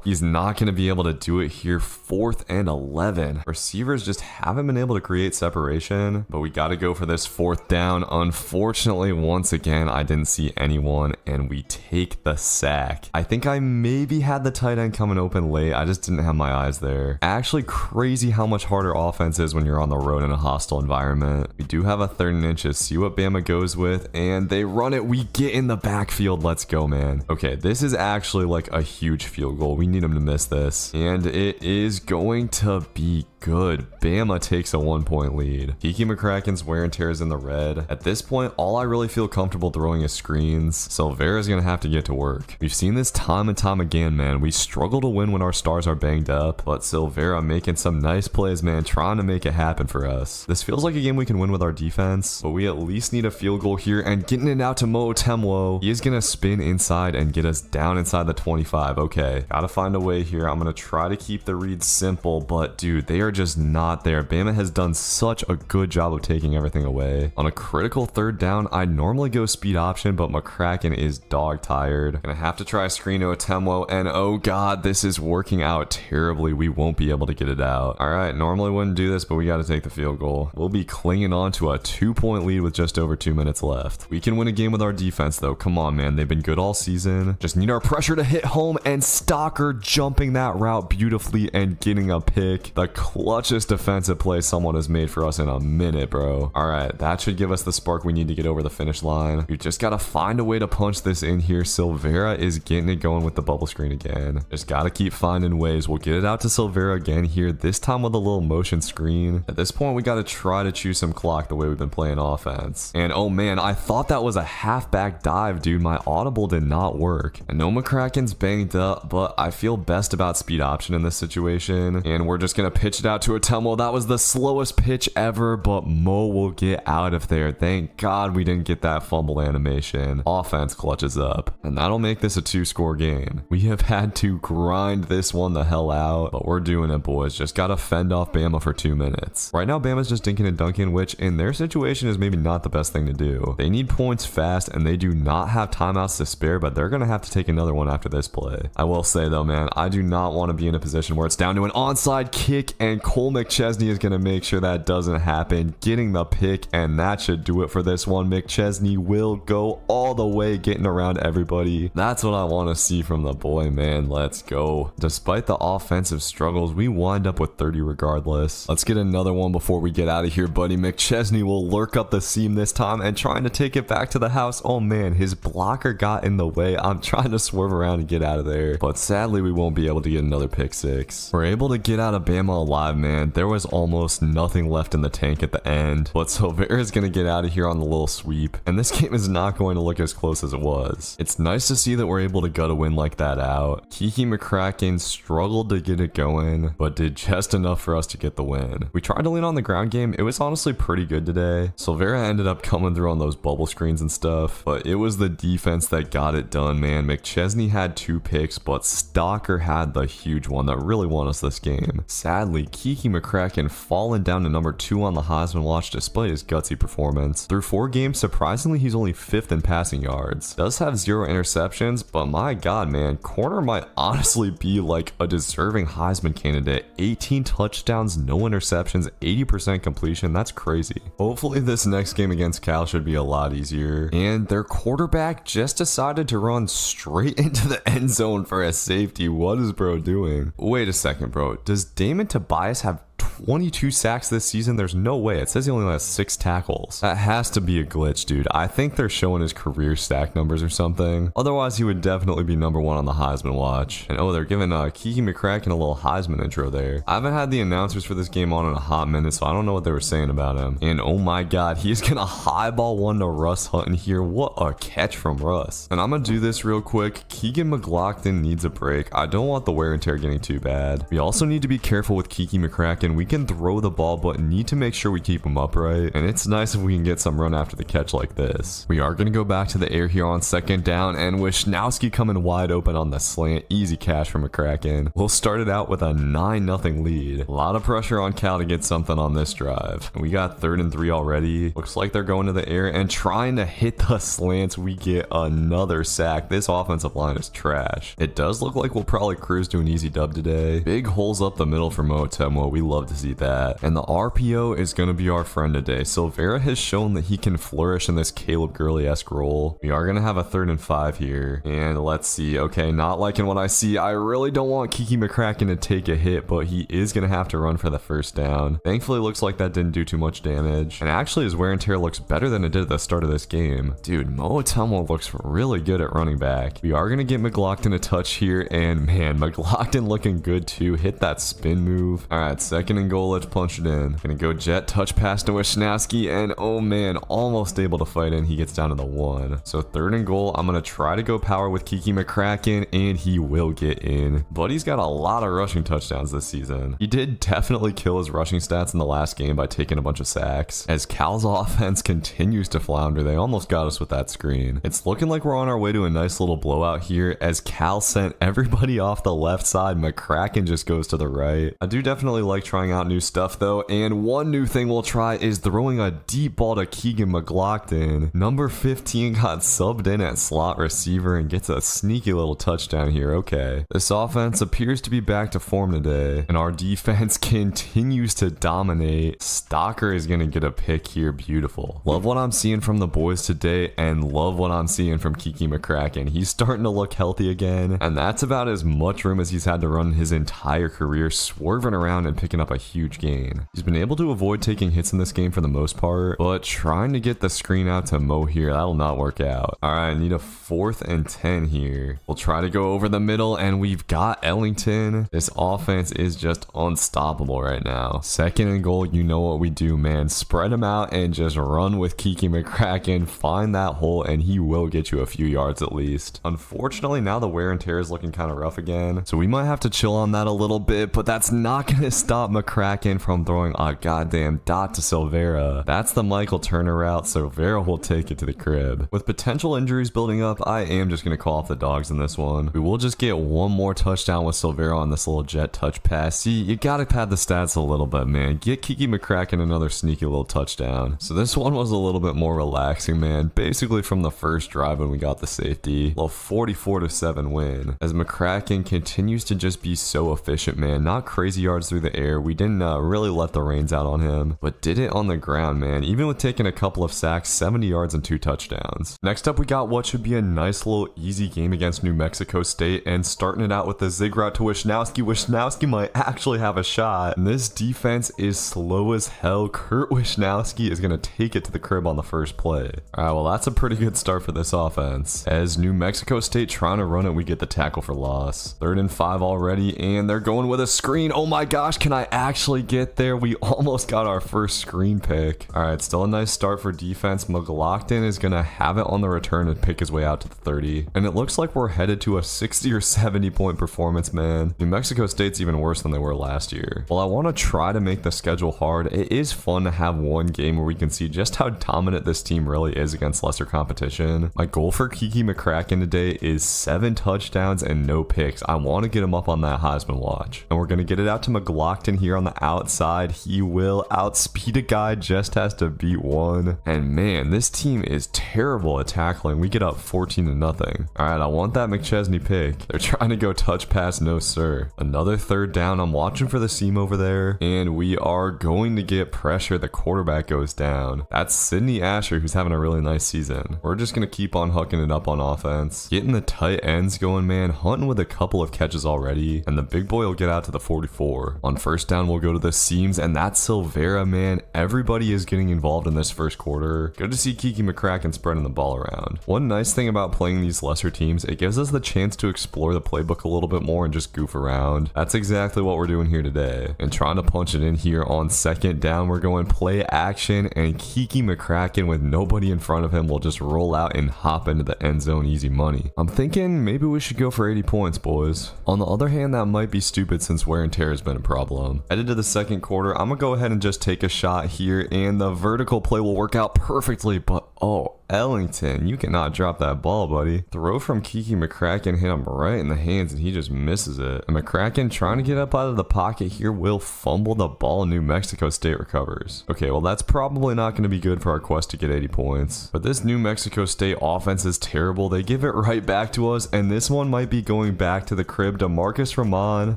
he's not gonna be able to do it here. 4th and 11. Receivers just haven't been able to create separation, but we gotta go for this 4th down. Unfortunately, once again, I didn't see anyone, and we take the sack. I think I maybe had the tight end coming open late. I just didn't have my eyes there. Actually, crazy how much harder offense is when you're on the road in a hostile environment. We do have a 3rd and inches. See what Bama goes with, and they run it. We get in the backfield. Let's go, man. Okay, this is actually like a huge field goal. We need him to miss this, and it is going to be good. Bama takes a 1-point lead. Kiki McCracken's wear and tear is in the red. At this point, all I really feel comfortable throwing is screens. Silvera's gonna have to get to work. We've seen this time and time again, man. We struggle to win when our stars are banged up, but Silvera making some nice plays, man, trying to make it happen for us. This feels like a game we can win with our defense, but we at least need a field goal here, and getting it out to Mo Otumwo. He is gonna spin inside and get us down inside the 25. Okay, gotta find a way here. I'm gonna try to keep the read simple, but dude, they are just not there. Bama has done such a good job of taking everything away. On a critical 3rd down, I normally go speed option, but McCracken is dog tired. Gonna have to try a screen to Otumwo, and oh god, this is working out terribly. We won't be able to get it out. All right, normally wouldn't do this, but we got to take the field goal. We'll be clinging on to a 2-point lead with just over 2 minutes left. We can win a game with our defense, though. Come on, man. They've been good all season. Just need our pressure to hit home, and Stalker jumping that route beautifully and getting a pick. The clutchest defensive play someone has made for us in a minute, bro. All right, that should give us the spark we need to get over the finish line. We just got to find a way to punch this in here. Silvera is getting it going with the bubble screen again. Just got to keep finding ways. We'll get it out to Silvera again here, this time with a little motion screen. At this point, we got to try to chew some clock the way we've been playing offense. And oh man, I thought that was a halfback dive, dude. My audible did not work. I know McCracken's banged up, but I feel best about speed option in this situation. And we're just going to pitch it out to Otumwo. That was the slowest pitch ever, but Mo will get out of there. Thank God we didn't get that fumble animation. Offense clutches up, and that'll make this a 2-score game. We have had to grind this one the hell out, but we're doing it, boys. Just gotta fend off Bama for 2 minutes. Right now, Bama's just dinking and dunking, which in their situation is maybe not the best thing to do. They need points fast, and they do not have timeouts to spare, but they're gonna have to take another one after this play. I will say though, man, I do not want to be in a position where it's down to an onside kick, and Cole McChesney is gonna make sure that doesn't happen, getting the pick, and that should do it for this one. McChesney will go all the way, getting around everybody. baby. That's what I want to see from the boy, man. Let's go. Despite the offensive struggles, we wind up with 30 regardless. Let's get another one before we get out of here, buddy. McChesney will lurk up the seam this time and trying to take it back to the house. Oh man, his blocker got in the way. I'm trying to swerve around and get out of there, but sadly we won't be able to get another pick six. We're able to get out of Bama alive, man. There was almost nothing left in the tank at the end, but Silvera's gonna get out of here on the little sweep, and this game is not going to look as close as it was. It's nice to see that we're able to gut a win like that out. Kiki McCracken struggled to get it going, but did just enough for us to get the win. We tried to lean on the ground game. It was honestly pretty good today. Silvera ended up coming through on those bubble screens and stuff, but it was the defense that got it done, man. McChesney had 2 picks, but Stalker had the huge one that really won us this game. Sadly, Kiki McCracken fallen down to number 2 on the Heisman watch despite his gutsy performance. Through 4 games, surprisingly, he's only 5th in passing yards. Does have 0 interceptions, but my god, man, corner might honestly be like a deserving Heisman candidate. 18 touchdowns, no interceptions, 80% completion. That's crazy. Hopefully this next game against Cal should be a lot easier. And their quarterback just decided to run straight into the end zone for a safety. What is bro doing? Wait a second, bro. Does Damon Tobias have 22 sacks this season? There's no way. It says he only has 6 tackles. That has to be a glitch, dude. I think they're showing his career stack numbers or something. Otherwise, he would definitely be number 1 on the Heisman watch. And oh, they're giving Kiki McCracken a little Heisman intro there. I haven't had the announcers for this game on in a hot minute, so I don't know what they were saying about him. And oh my god, he's gonna highball one to Russ Hutton here. What a catch from Russ. And I'm gonna do this real quick. Keegan McLaughlin needs a break. I don't want the wear and tear getting too bad. We also need to be careful with Kiki McCracken. We can throw the ball, but need to make sure we keep him upright, and it's nice if we can get some run after the catch like this. We are going to go back to the air here on 2nd down, and Wisnowski coming wide open on the slant. Easy cash from McCracken. We'll start it out with a 9-0 lead. A lot of pressure on Cal to get something on this drive. We got 3rd and 3 already. Looks like they're going to the air and trying to hit the slants. We get another sack. This offensive line is trash. It does look like we'll probably cruise to an easy dub today. Big holes up the middle for Motemo. We love to see that. And the RPO is going to be our friend today. Silvera has shown that he can flourish in this Caleb Gurley-esque role. We are going to have a 3rd and 5 here. And let's see. Okay, not liking what I see. I really don't want Kiki McCracken to take a hit, but he is going to have to run for the 1st down. Thankfully, looks like that didn't do too much damage. And actually, his wear and tear looks better than it did at the start of this game. Dude, Moatamo looks really good at running back. We are going to get McLaughlin a touch here. And man, McLaughlin looking good too. Hit that spin move. All right, 2nd and goal. Let's punch it in. Gonna go jet touch pass to Wisnowski, and oh man, almost able to fight in. He gets down to the 1. So 3rd and goal. I'm gonna try to go power with Kiki McCracken, and he will get in. But he's got a lot of rushing touchdowns this season. He did definitely kill his rushing stats in the last game by taking a bunch of sacks. As Cal's offense continues to flounder, they almost got us with that screen. It's looking like we're on our way to a nice little blowout here, as Cal sent everybody off the left side. McCracken just goes to the right. I do definitely like trying out new stuff though, and one new thing we'll try is throwing a deep ball to Keegan McLaughlin. Number 15 got subbed in at slot receiver and gets a sneaky little touchdown here. Okay, this offense appears to be back to form today, and our defense continues to dominate. Stalker is gonna get a pick here. Beautiful. Love what I'm seeing from the boys today, and love what I'm seeing from Kiki McCracken. He's starting to look healthy again, and that's about as much room as he's had to run his entire career, swerving around and picking up a huge gain. He's been able to avoid taking hits in this game for the most part, but trying to get the screen out to Mo here, that'll not work out. All right, I need a 4th and 10 here. We'll try to go over the middle, and we've got Ellington. This offense is just unstoppable right now. 2nd and goal, you know what we do, man. Spread him out and just run with Kiki McCracken. Find that hole, and he will get you a few yards at least. Unfortunately, now the wear and tear is looking kind of rough again, so we might have to chill on that a little bit, but that's not going to stop McCracken from throwing a goddamn dot to Silvera. That's the Michael Turner route. Silvera will take it to the crib. With potential injuries building up, I am just going to call off the dogs in this one. We will just get one more touchdown with Silvera on this little jet touch pass. See, you got to pad the stats a little bit, man. Get Kiki McCracken another sneaky little touchdown. So this one was a little bit more relaxing, man. Basically from the first drive when we got the safety. A 44-7 win. As McCracken continues to just be so efficient, man. Not crazy yards through the air. We didn't really let the reins out on him, but did it on the ground, man. Even with taking a couple of sacks, 70 yards and 2 touchdowns. Next up, we got what should be a nice little easy game against New Mexico State, and starting it out with the zig route to Wishnowsky. Wishnowsky might actually have a shot. And this defense is slow as hell. Kurt Wishnowsky is going to take it to the crib on the first play. All right, well, that's a pretty good start for this offense. As New Mexico State trying to run it, we get the tackle for loss. 3rd and 5 already, and they're going with a screen. Oh my gosh, can I actually get there? We almost got our first screen pick. All right, still a nice start for defense. McLaughlin is going to have it on the return and pick his way out to the 30. And it looks like we're headed to a 60 or 70 point performance, man. New Mexico State's even worse than they were last year. Well, I want to try to make the schedule hard. It is fun to have one game where we can see just how dominant this team really is against lesser competition. My goal for Kiki McCracken today is 7 touchdowns and no picks. I want to get him up on that Heisman watch. And we're going to get it out to McLaughlin here on the outside. He will outspeed a guy, just has to beat one. And man, this team is terrible at tackling. We get up 14-0. All right, I want that McChesney pick. They're trying to go touch pass, no sir. Another 3rd down. I'm watching for the seam over there, and we are going to get pressure. The quarterback goes down. That's Sydney Asher, who's having a really nice season. We're just going to keep on hooking it up on offense. Getting the tight ends going, man. Hunting with a couple of catches already, and the big boy will get out to the 44. On 1st down, we'll go to the seams, and that's Silvera, man. Everybody is getting involved in this first quarter. Good to see Kiki McCracken spreading the ball around. One nice thing about playing these lesser teams, it gives us the chance to explore the playbook a little bit more and just goof around. That's exactly what we're doing here today. And trying to punch it in here on 2nd down, we're going play action, and Kiki McCracken with nobody in front of him will just roll out and hop into the end zone, easy money. I'm thinking maybe we should go for 80 points, boys. On the other hand, that might be stupid since wear and tear has been a problem. Headed to the 2nd quarter, I'm gonna go ahead and just take a shot here, and the vertical play will work out perfectly, but oh, Ellington, you cannot drop that ball, buddy. Throw from Kiki McCracken hit him right in the hands, and he just misses it. And McCracken trying to get up out of the pocket here will fumble the ball. New Mexico State recovers. Okay, well, that's probably not going to be good for our quest to get 80 points. But this New Mexico State offense is terrible. They give it right back to us, and this one might be going back to the crib. DeMarcus Ramon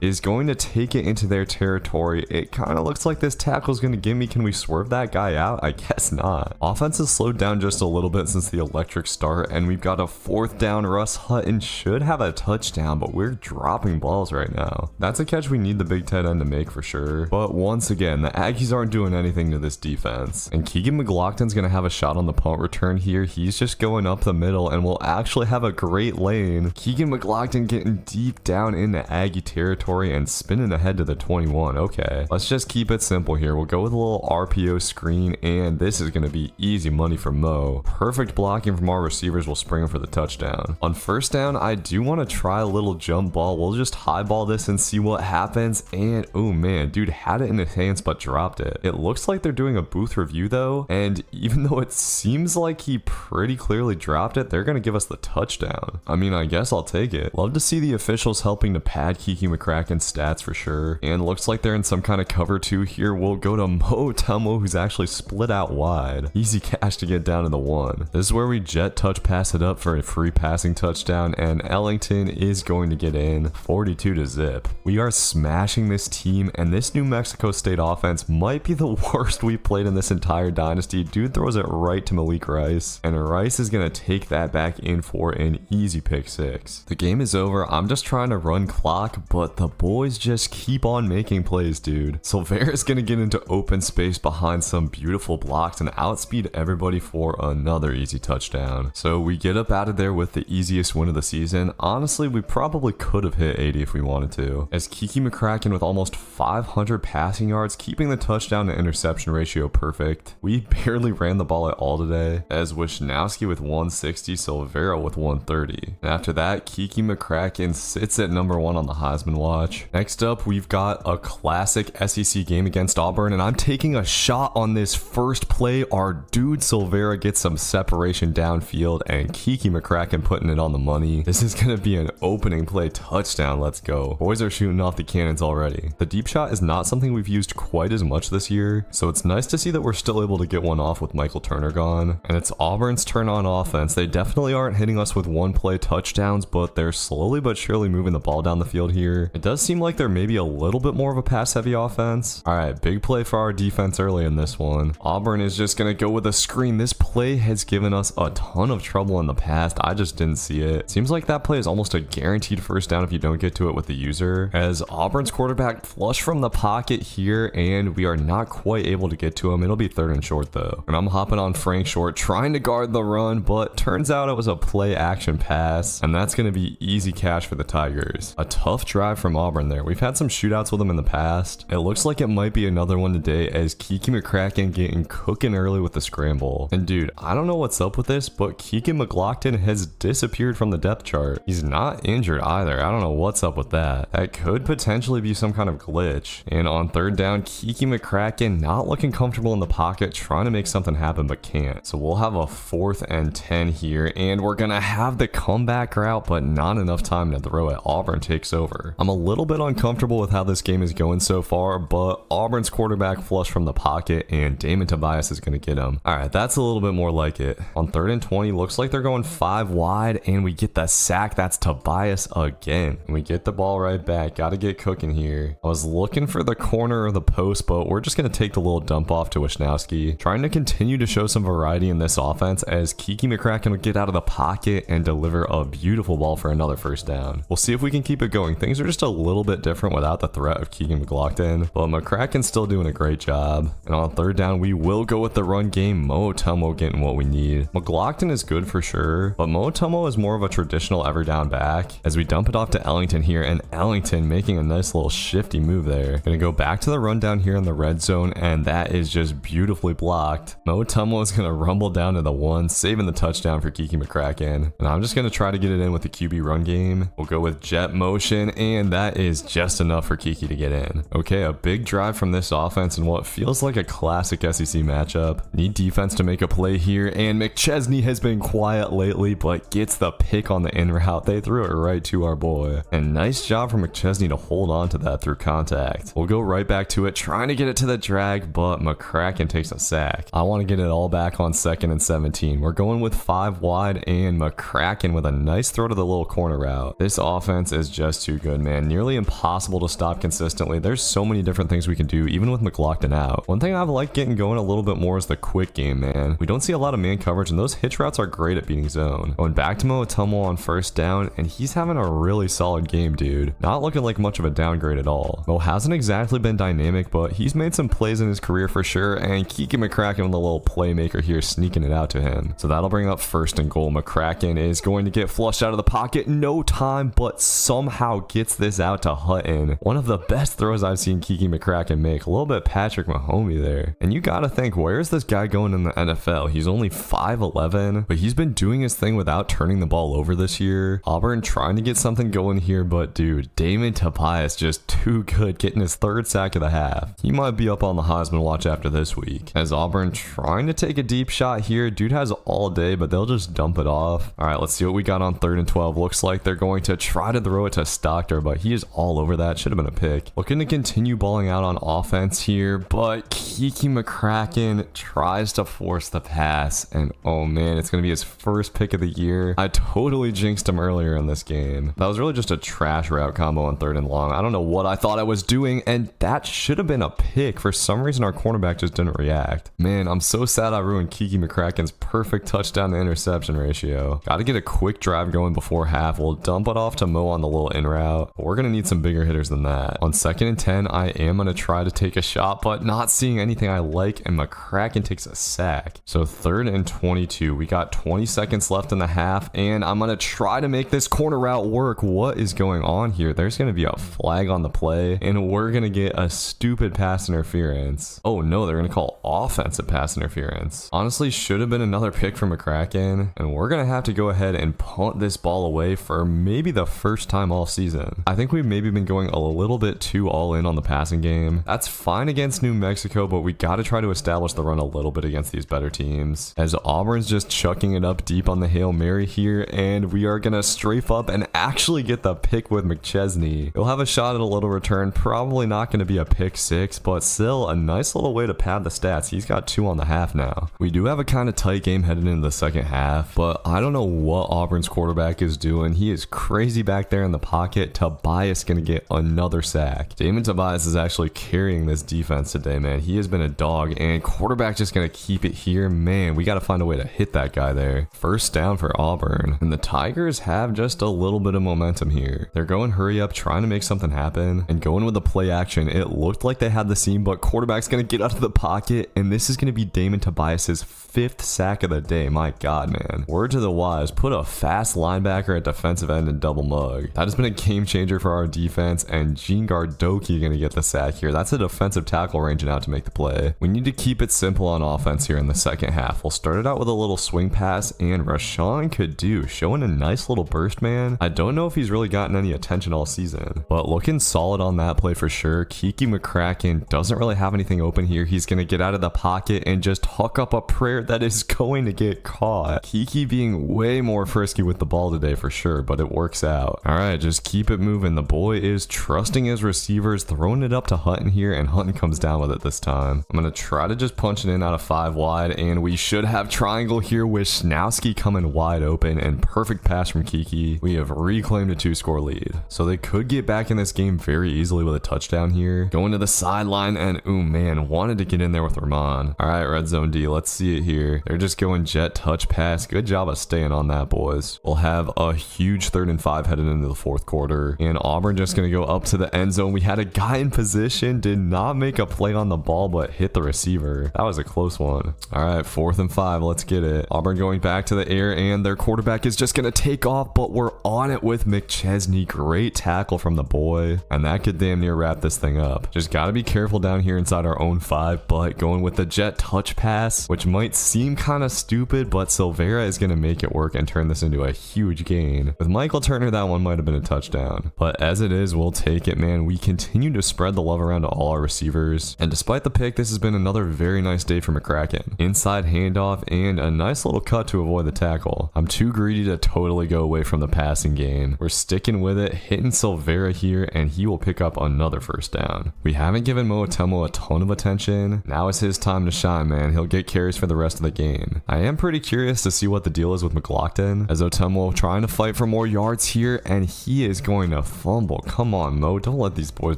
is going to take it into their territory. It kind of looks like this tackle is going to give me. Can we swerve that guy out? I guess not. Offense has slowed down just a little bit since the electric start, and we've got a 4th down. Russ Hutton should have a touchdown, but we're dropping balls right now. That's a catch we need the big tight end to make for sure. But once again, the Aggies aren't doing anything to this defense, and Keegan McLaughlin's gonna have a shot on the punt return here. He's just going up the middle, and we'll actually have a great lane. Keegan McLaughlin getting deep down into Aggie territory and spinning ahead to the 21. Okay, let's just keep it simple here. We'll go with a little RPO screen, and this is gonna be easy money for Mo. Perfect blocking from our receivers will spring him for the touchdown. On 1st down, I do want to try a little jump ball. We'll just highball this and see what happens. And oh man, dude had it in his hands but dropped it. It looks like they're doing a booth review though, and even though it seems like he pretty clearly dropped it, they're gonna give us the touchdown. I mean, I guess I'll take it. Love to see the officials helping to pad Kiki McCracken's stats for sure. And looks like they're in some kind of cover 2 here. We'll go to Mo Tummo, who's actually split out wide. Easy cash to get down to the 1. This is where we jet touch pass it up for a free passing touchdown, and Ellington is going to get in 42-0. We are smashing this team, and this New Mexico State offense might be the worst we've played in this entire dynasty. Dude throws it right to Malik Rice, and Rice is going to take that back in for an easy pick 6. The game is over. I'm just trying to run clock, but the boys just keep on making plays, dude. Silvera is going to get into open space behind some beautiful blocks and outspeed everybody for another easy touchdown. So we get up out of there with the easiest win of the season. Honestly, we probably could have hit 80 if we wanted to, as Kiki McCracken with almost 500 passing yards, keeping the touchdown to interception ratio perfect. We barely ran the ball at all today, as Wishnowsky with 160, Silvera with 130. And after that, Kiki McCracken sits at number 1 on the Heisman watch. Next up, we've got a classic SEC game against Auburn, and I'm taking a shot on this first play. Our dude Silvera gets some separation downfield, and Kiki McCracken putting it on the money. This is going to be an opening play touchdown. Let's go. Boys are shooting off the cannons already. The deep shot is not something we've used quite as much this year, so it's nice to see that we're still able to get one off with Michael Turner gone. And it's Auburn's turn on offense. They definitely aren't hitting us with one play touchdowns, but they're slowly but surely moving the ball down the field here. It does seem like they're maybe a little bit more of a pass pass-heavy offense. All right, big play for our defense early in this one. Auburn is just going to go with a screen. This play has given us a ton of trouble in the past. I just didn't see it. Seems like that play is almost a guaranteed first down if you don't get to it with the user, as Auburn's quarterback flush from the pocket here, and we are not quite able to get to him. It'll be 3rd and short though, and I'm hopping on Frank Short trying to guard the run, but turns out it was a play action pass, and that's going to be easy cash for the Tigers. A tough drive from Auburn there. We've had some shootouts with them in the past. It looks like it might be another one today, as Kiki McCracken getting cooking early with the scramble. And dude, I don't know what's up with this, but Keegan McLaughlin has disappeared from the depth chart. He's not injured either. I don't know what's up with that. That could potentially be some kind of glitch. And on 3rd down, Kiki McCracken not looking comfortable in the pocket, trying to make something happen but can't. So we'll have a 4th and 10 here, and we're gonna have the comeback route, but not enough time to throw it. Auburn takes over. I'm a little bit uncomfortable with how this game is going so far, but Auburn's quarterback flush from the pocket, and Damon Tobias is gonna get him. All right, that's a little bit more like it. On 3rd and 20, looks like they're going 5 wide, and we get the sack. That's Tobias again. And we get the ball right back. Got to get cooking here. I was looking for the corner of the post, but we're just going to take the little dump off to Wisnowski. Trying to continue to show some variety in this offense, as Kiki McCracken will get out of the pocket and deliver a beautiful ball for another first down. We'll see if we can keep it going. Things are just a little bit different without the threat of Keegan McLaughlin, but McCracken's still doing a great job. And on 3rd down, we will go with the run game. Motomo getting what we need. McLaughlin is good for sure, but Motomo is more of a traditional every down back, as we dump it off to Ellington here, and Ellington making a nice little shifty move there. Gonna go back to the rundown here in the red zone, and that is just beautifully blocked. Motomo is gonna rumble down to the 1, saving the touchdown for Kiki McCracken. And I'm just gonna try to get it in with the QB run game. We'll go with jet motion, and that is just enough for Kiki to get in. Okay, a big drive from this offense in what feels like a classic SEC matchup. Need defense to make a play here, and McChesney has been quiet lately, but gets the pick on the in route. They threw it right to our boy. And nice job for McChesney to hold on to that through contact. We'll go right back to it, trying to get it to the drag, but McCracken takes a sack. I want to get it all back on 2nd and 17. We're going with 5 wide, and McCracken with a nice throw to the little corner route. This offense is just too good, man. Nearly impossible to stop consistently. There's so many different things we can do, even with McLaughlin out. One thing I've liked getting going a little bit more is the quick game, man. We don't see a lot of man coverage, and those hitch routes are great at beating zone. Going back to Motomo on 1st down, and he's having a really solid game, dude. Not looking like much of a downgrade at all. Mo hasn't exactly been dynamic, but he's made some plays in his career for sure, and Kiki McCracken with a little playmaker here, sneaking it out to him. So that'll bring up 1st and goal. McCracken is going to get flushed out of the pocket. No time, but somehow gets this out to Hutton. One of the best throws I've seen Kiki McCracken make. A little bit Patrick Mahomes there. And you gotta think, where is this guy going in the NFL? He's only 5'11", but he's been doing his thing without turning the ball over this year. Auburn trying to get something going here, but dude, Damon Tobias just too good, getting his 3rd sack of the half. He might be up on the Heisman watch after this week. As Auburn trying to take a deep shot here. Dude has all day, but they'll just dump it off. All right, let's see what we got on 3rd and 12. Looks like they're going to try to throw it to Stockter, but he is all over that. Should have been a pick. Looking to continue balling out on offense here, but Kiki McCracken tries to force the pass, and oh man, it's going to be his 1st pick of the year. I totally jinxed him earlier in this game. That was really just a trash route combo on 3rd and long. I don't know what I thought I was doing, and that should have been a pick. For some reason, our cornerback just didn't react. Man, I'm so sad I ruined Kiki McCracken's perfect touchdown to interception ratio. Got to get a quick drive going before half. We'll dump it off to Mo on the little in route, but we're going to need some bigger hitters than that. On 2nd and 10, I am going to try to take a shot, but not seeing anything I like, and McCracken takes a sack. So 3rd and 22. We got 20 seconds left in the half, and I'm going to try to make this corner route work. What is going on here? There's going to be a flag on the play, and we're going to get a stupid pass interference. Oh no, they're going to call offensive pass interference. Honestly, should have been another pick for McCracken, and we're going to have to go ahead and punt this ball away for maybe the first time all season. I think we've maybe been going a little bit too all in on the passing game. That's fine against New Mexico, but we got to try to establish the run a little bit against these better teams. As Auburn's just chucking it up deep on the Hail Mary here, and we are going to strafe up and actually get the pick with McChesney. He'll have a shot at a little return, probably not going to be a pick 6, but still a nice little way to pad the stats. He's got 2 on the half now. We do have a kind of tight game headed into the second half, but I don't know what Auburn's quarterback is doing. He is crazy back there in the pocket. Tobias going to get another sack. Damon Damon Tobias is actually carrying this defense today, man. He has been a dog, and quarterback just going to keep it here. Man, we got to find a way to hit that guy there. First down for Auburn, and the Tigers have just a little bit of momentum here. They're going hurry up, trying to make something happen, and going with the play action. It looked like they had the seam, but quarterback's going to get out of the pocket, and this is going to be Damon Tobias's 5th sack of the day. My God, man. Word to the wise, put a fast linebacker at defensive end and double mug. That has been a game changer for our defense, and Gene Gardoki going to get the sack here. That's a defensive tackle ranging out to make the play. We need to keep it simple on offense here in the second half. We'll start it out with a little swing pass, and Rashawn Kadu showing a nice little burst, man. I don't know if he's really gotten any attention all season, but looking solid on that play for sure. Kiki McCracken doesn't really have anything open here. He's going to get out of the pocket and just huck up a prayer that is going to get caught. Kiki being way more frisky with the ball today for sure, but it works out. All right, just keep it moving. The boy is trusting his receivers, throwing it up to Hutton here, and Hutton comes down with it this time. I'm going to try to just punch it in out of 5 wide, and we should have triangle here with Schnowski coming wide open, and perfect pass from Kiki. We have reclaimed a 2-score lead. So they could get back in this game very easily with a touchdown here. Going to the sideline, and ooh man, wanted to get in there with Rahman. All right, red zone D, let's see it here. They're just going jet touch pass. Good job of staying on that, boys. We'll have a huge 3rd and 5 headed into the 4th quarter, and Auburn just going to go up to the end zone. We had a guy in position, did not make a play on the ball, but hit the receiver. That was a close one. All right, 4th and 5, let's get it. Auburn going back to the air, and their quarterback is just going to take off, but we're on it with McChesney. Great tackle from the boy, and that could damn near wrap this thing up. Just got to be careful down here inside our own 5, but going with the jet touch pass, which might seem kind of stupid, but Silvera is going to make it work and turn this into a huge gain. With Michael Turner, that one might have been a touchdown, but as it is, we'll take it, man. We continue to spread the love around to all our receivers, and despite the pick, this has been another very nice day for McCracken. Inside handoff and a nice little cut to avoid the tackle. I'm too greedy to totally go away from the passing game. We're sticking with it, hitting Silvera here, and he will pick up another first down. We haven't given Moatemo a ton of attention. Now is his time to shine, man. He'll get carries for the rest of the game. I am pretty curious to see what the deal is with McLaughlin, as Otemo trying to fight for more yards here, and he is going to fumble. Come on, Mo, don't let these boys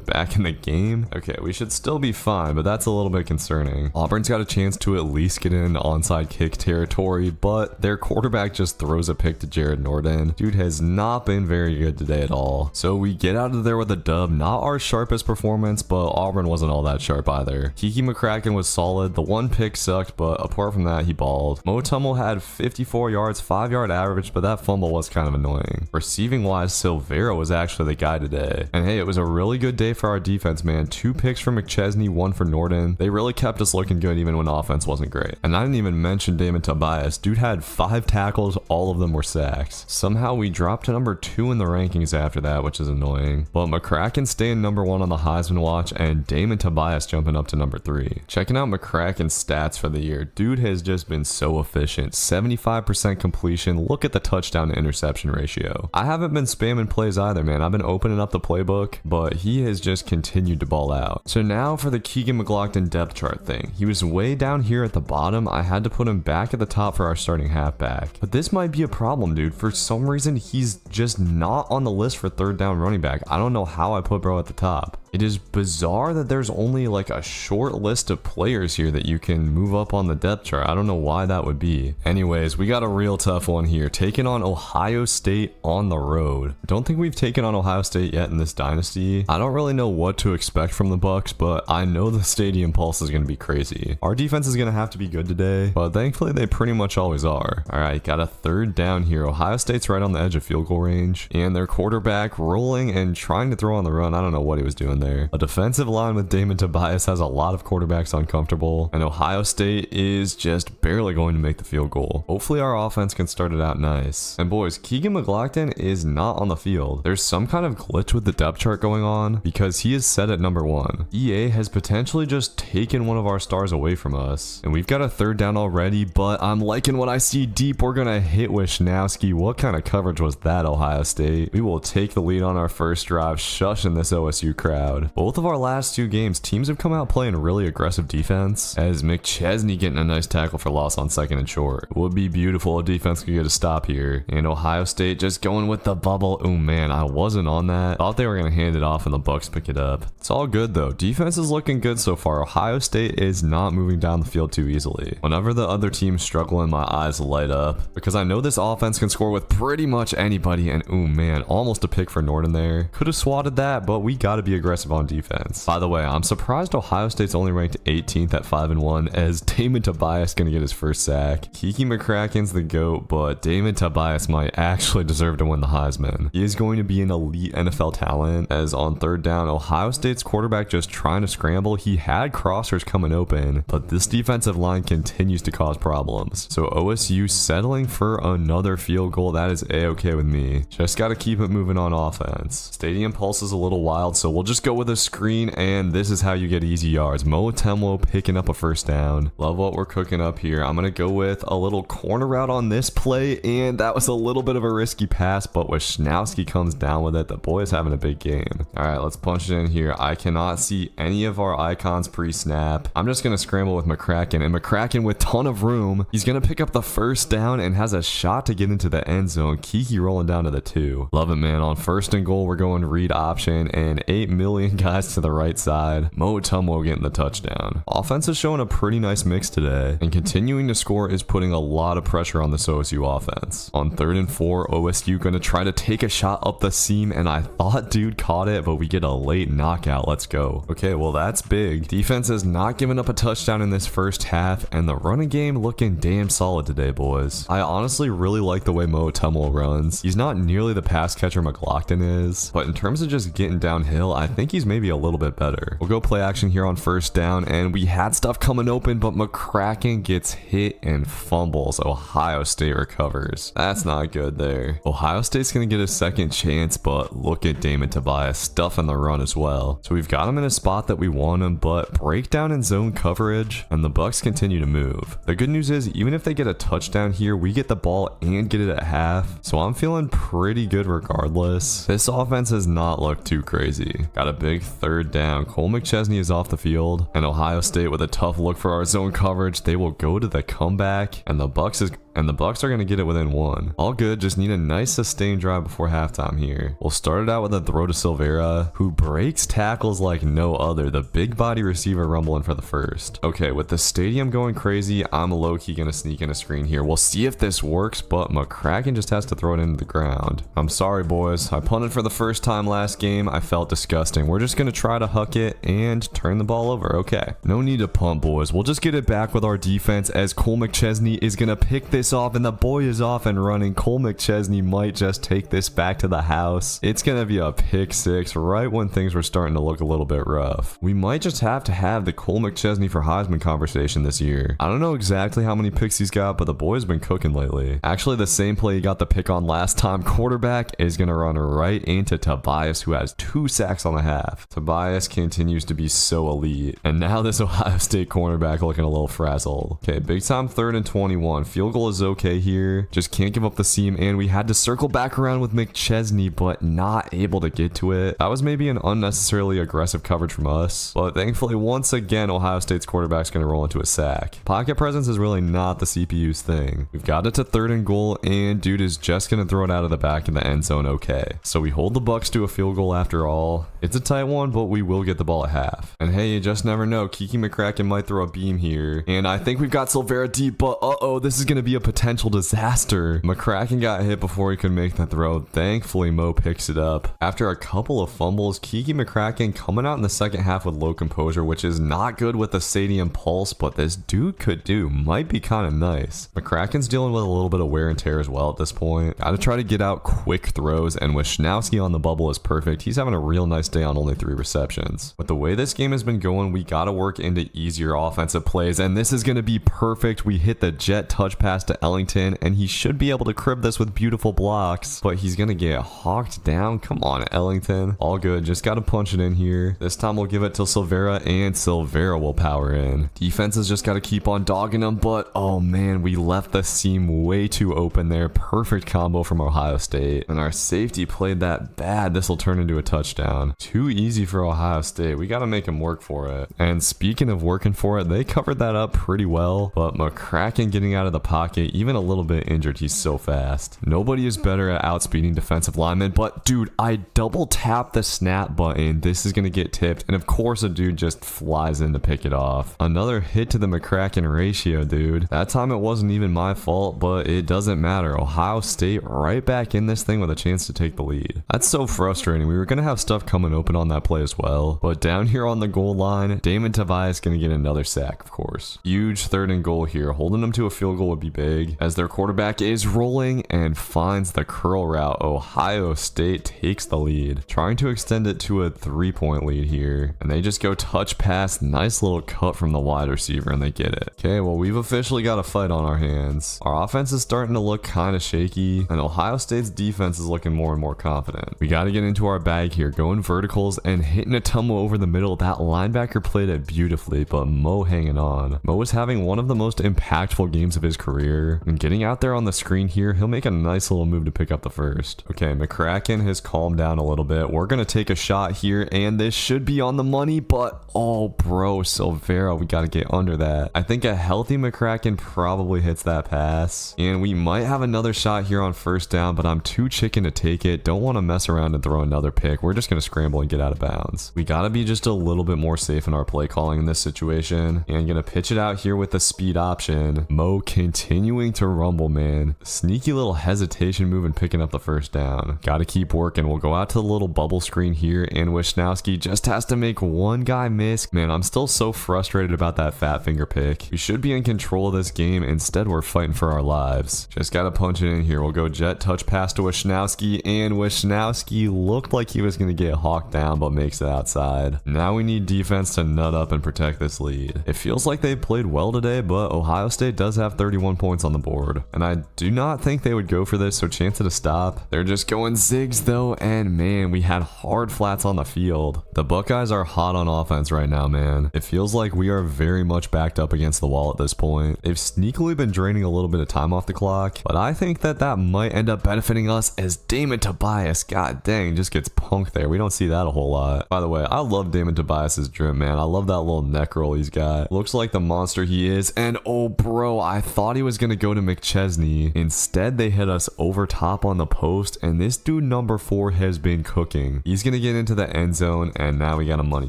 back in the game. Okay, we should still be fine, but that's a little bit concerning. Auburn's got a chance to at least get into onside kick territory, but their quarterback just throws a pick to Jared Norton. Dude has not been very good today at all. So we get out of there with a dub. Not our sharpest performance, but Auburn wasn't all that sharp either. Kiki McCracken was solid. The one pick sucked, but apart from that, he balled. Mo Tummel had 54 yards, 5-yard average, but that fumble was kind of annoying. Receiving wise, Silvera was actually the guy today. And hey, it was a really good day for our defense, man. 2 picks for McChesney, 1 for Norton. They really kept us looking good even when offense wasn't great. And I didn't even mention Damon Tobias. Dude had 5 tackles, all of them were sacks. Somehow we dropped to number 2 in the rankings after that, which is annoying. But McCracken staying number 1 on the Heisman watch, and Damon Tobias jumping up to number 3. Checking out McCracken's stats for the year. Dude has just been so efficient. 75% completion. Look at the touchdown to interception ratio. I haven't been spamming plays either, man. I've been opening up the playbook, but he has just continued to ball out. So now for the Keegan McLaughlin depth chart thing. He was way down here at the bottom. I had to put him back at the top for our starting halfback. But this might be a problem, dude. For some reason, he's just not on the list for 3rd down running back. I don't know how I put bro at the top. It is bizarre that there's only like a short list of players here that you can move up on the depth chart. I don't know why that would be. Anyways, we got a real tough one here. Taking on Ohio State on the road. Don't think we've taken on Ohio State yet in this dynasty. I don't really know what to expect from the Bucks, but I know the stadium pulse is going to be crazy. Our defense is going to have to be good today, but thankfully they pretty much always are. All right, got a 3rd down here. Ohio State's right on the edge of field goal range, and their quarterback rolling and trying to throw on the run. I don't know what he was doing there. A defensive line with Damon Tobias has a lot of quarterbacks uncomfortable, and Ohio State is just barely going to make the field goal. Hopefully our offense can start it out nice. And boys, Keegan McLaughlin is not on the field. There's some kind of glitch with the depth chart going on because he is set at number 1. EA has potentially just taken one of our stars away from us, and we've got a 3rd down already, but I'm liking what I see deep. We're gonna hit Wishnowski. What kind of coverage was that, Ohio State? We will take the lead on our first drive, shushing this OSU crowd. crowd. Both of our last 2 games, teams have come out playing really aggressive defense, as McChesney getting a nice tackle for loss on 2nd and short. It would be beautiful if defense could get a stop here. And Ohio State just going with the bubble. Oh man, I wasn't on that. Thought they were going to hand it off and the Bucks pick it up. It's all good though. Defense is looking good so far. Ohio State is not moving down the field too easily. Whenever the other team's struggling, my eyes light up because I know this offense can score with pretty much anybody. And oh man, almost a pick for Norton there. Could have swatted that, but we got to be aggressive on defense. By the way, I'm surprised Ohio State's only ranked 18th at 5-1, as Damon Tobias gonna get his first sack. Kiki McCracken's the GOAT, but Damon Tobias might actually deserve to win the Heisman. He is going to be an elite NFL talent, as on 3rd down, Ohio State's quarterback just trying to scramble. He had crossers coming open, but this defensive line continues to cause problems. So OSU settling for another field goal. That is a-okay with me. Just got to keep it moving on offense. Stadium pulse is a little wild, so we'll just go with a screen, and this is how you get easy yards. Mo Temlo picking up a first down. Love what we're cooking up here. I'm gonna go with a little corner route on this play, and that was a little bit of a risky pass, but Wisnowski comes down with it. The boy is having a big game. All right, let's punch it in here. I cannot see any of our icons pre-snap. I'm just gonna scramble with McCracken, and McCracken with ton of room. He's gonna pick up the first down and has a shot to get into the end zone. Kiki rolling down to the 2. Love it, man. On 1st and goal, we're going read option and 8 million guys to the right side. Mo Tumwo getting the touchdown. Offense is showing a pretty nice mix today, and continuing to score is putting a lot of pressure on this OSU offense. On 3rd and 4, OSU gonna try to take a shot up the seam, and I thought dude caught it, but we get a late knockout. Let's go. Okay, well that's big. Defense has not given up a touchdown in this first half, and the running game looking damn solid today, boys. I honestly really like the way Mo Tumwo runs. He's not nearly the pass catcher McLaughlin is, but in terms of just getting downhill, I think he's maybe a little bit better. We'll go play action here on 1st down, and we had stuff coming open, but McCracken gets hit and fumbles. Ohio State recovers. That's not good there. Ohio State's gonna get a second chance, but look at Damon Tobias stuffing the run as well. So we've got him in a spot that we want him, but breakdown in zone coverage, and the Bucks continue to move. The good news is, even if they get a touchdown here, we get the ball and get it at half, so I'm feeling pretty good regardless. This offense has not looked too crazy. Got a big 3rd down. Cole McChesney is off the field, and Ohio State with a tough look for our zone coverage. They will go to the comeback, and the Bucks are going to get it within 1. All good, just need a nice sustained drive before halftime here. We'll start it out with a throw to Silvera, who breaks tackles like no other. The big body receiver rumbling for the first. Okay, with the stadium going crazy, I'm low-key going to sneak in a screen here. We'll see if this works, but McCracken just has to throw it into the ground. I'm sorry, boys. I punted for the first time last game. I felt disgusting. We're just going to try to huck it and turn the ball over. Okay, no need to punt, boys. We'll just get it back with our defense, as Cole McChesney is going to pick this off, and the boy is off and running. Cole McChesney might just take this back to the house. It's gonna be a pick 6 right when things were starting to look a little bit rough. We might just have to have the Cole McChesney for Heisman conversation this year. I don't know exactly how many picks he's got, but the boy's been cooking lately. Actually, the same play he got the pick on last time. Quarterback is gonna run right into Tobias, who has 2 sacks on the half. Tobias continues to be so elite, and now this Ohio State cornerback looking a little frazzled. Okay, big time 3rd and 21. Field goal is okay here. Just can't give up the seam, and we had to circle back around with McChesney, but not able to get to it. That was maybe an unnecessarily aggressive coverage from us, but thankfully, once again, Ohio State's quarterback's going to roll into a sack. Pocket presence is really not the CPU's thing. We've got it to 3rd and goal, and dude is just going to throw it out of the back of the end zone. Okay, so we hold the Bucks to a field goal after all. It's a tight one, but we will get the ball at half. And hey, you just never know. Kiki McCracken might throw a beam here, and I think we've got Silvera deep, but this is going to be a potential disaster. McCracken got hit before he could make the throw. Thankfully, Mo picks it up. After a couple of fumbles, Kiki McCracken coming out in the second half with low composure, which is not good with the stadium pulse, but this dude could do. Might be kind of nice. McCracken's dealing with a little bit of wear and tear as well at this point. Got to try to get out quick throws, and Wisnowski on the bubble is perfect. He's having a real nice day on only 3 receptions. With the way this game has been going, we got to work into easier offensive plays, and this is going to be perfect. We hit the jet touch pass to Ellington, and he should be able to crib this with beautiful blocks, but he's gonna get hawked down. Come on, Ellington. All good, just gotta punch it in here. This time we'll give it to Silvera, and Silvera will power in. Defense has just gotta keep on dogging him, but oh man, we left the seam way too open there. Perfect combo from Ohio State, and our safety played that bad. This will turn into a touchdown. Too easy for Ohio State. We gotta make him work for it. And speaking of working for it, they covered that up pretty well, but McCracken getting out of the pocket, even a little bit injured. He's so fast. Nobody is better at outspeeding defensive linemen, but dude, I double tap the snap button. This is gonna get tipped, and of course a dude just flies in to pick it off. Another hit to the McCracken ratio, dude. That time it wasn't even my fault, but it doesn't matter. Ohio State right back in this thing with a chance to take the lead. That's so frustrating. We were gonna have stuff coming open on that play as well, but down here on the goal line, Damon Tobias gonna get another sack, of course. Huge 3rd and goal here. Holding them to a field goal would be big, as their quarterback is rolling and finds the curl route. Ohio State takes the lead, trying to extend it to a 3-point lead here, and they just go touch pass. Nice little cut from the wide receiver, and they get it. Okay, well, we've officially got a fight on our hands. Our offense is starting to look kind of shaky, and Ohio State's defense is looking more and more confident. We got to get into our bag here, going verticals and hitting a tumble over the middle. That linebacker played it beautifully, but Mo hanging on. Mo is having one of the most impactful games of his career, and getting out there on the screen here, he'll make a nice little move to pick up the first. Okay, McCracken has calmed down a little bit. We're going to take a shot here, and this should be on the money, but oh, bro, Silvera, we got to get under that. I think a healthy McCracken probably hits that pass, and we might have another shot here on first down, but I'm too chicken to take it. Don't want to mess around and throw another pick. We're just going to scramble and get out of bounds. We got to be just a little bit more safe in our play calling in this situation, and going to pitch it out here with the speed option. Mo continuing to rumble, man. Sneaky little hesitation move and picking up the first down. Got to keep working. We'll go out to the little bubble screen here, and Wisnowski just has to make one guy miss. Man, I'm still so frustrated about that fat finger pick. We should be in control of this game. Instead, we're fighting for our lives. Just got to punch it in here. We'll go jet touch pass to Wisnowski, and Wisnowski looked like he was going to get hawked down, but makes it outside. Now we need defense to nut up and protect this lead. It feels like they played well today, but Ohio State does have 31 points on the board, and I do not think they would go for this, so chance it a stop. They're just going zigs though, and man, we had hard flats on the field. The Buckeyes are hot on offense right now, man. It feels like we are very much backed up against the wall at this point. They've sneakily been draining a little bit of time off the clock, but I think that might end up benefiting us, as Damon Tobias, god dang, just gets punked there. We don't see that a whole lot. By the way, I love Damon Tobias's drip, man. I love that little neck roll he's got. Looks like the monster he is, and oh bro, I thought he was gonna go to McChesney. Instead, they hit us over top on the post, and this dude number 4 has been cooking. He's gonna get into the end zone, and now we got a money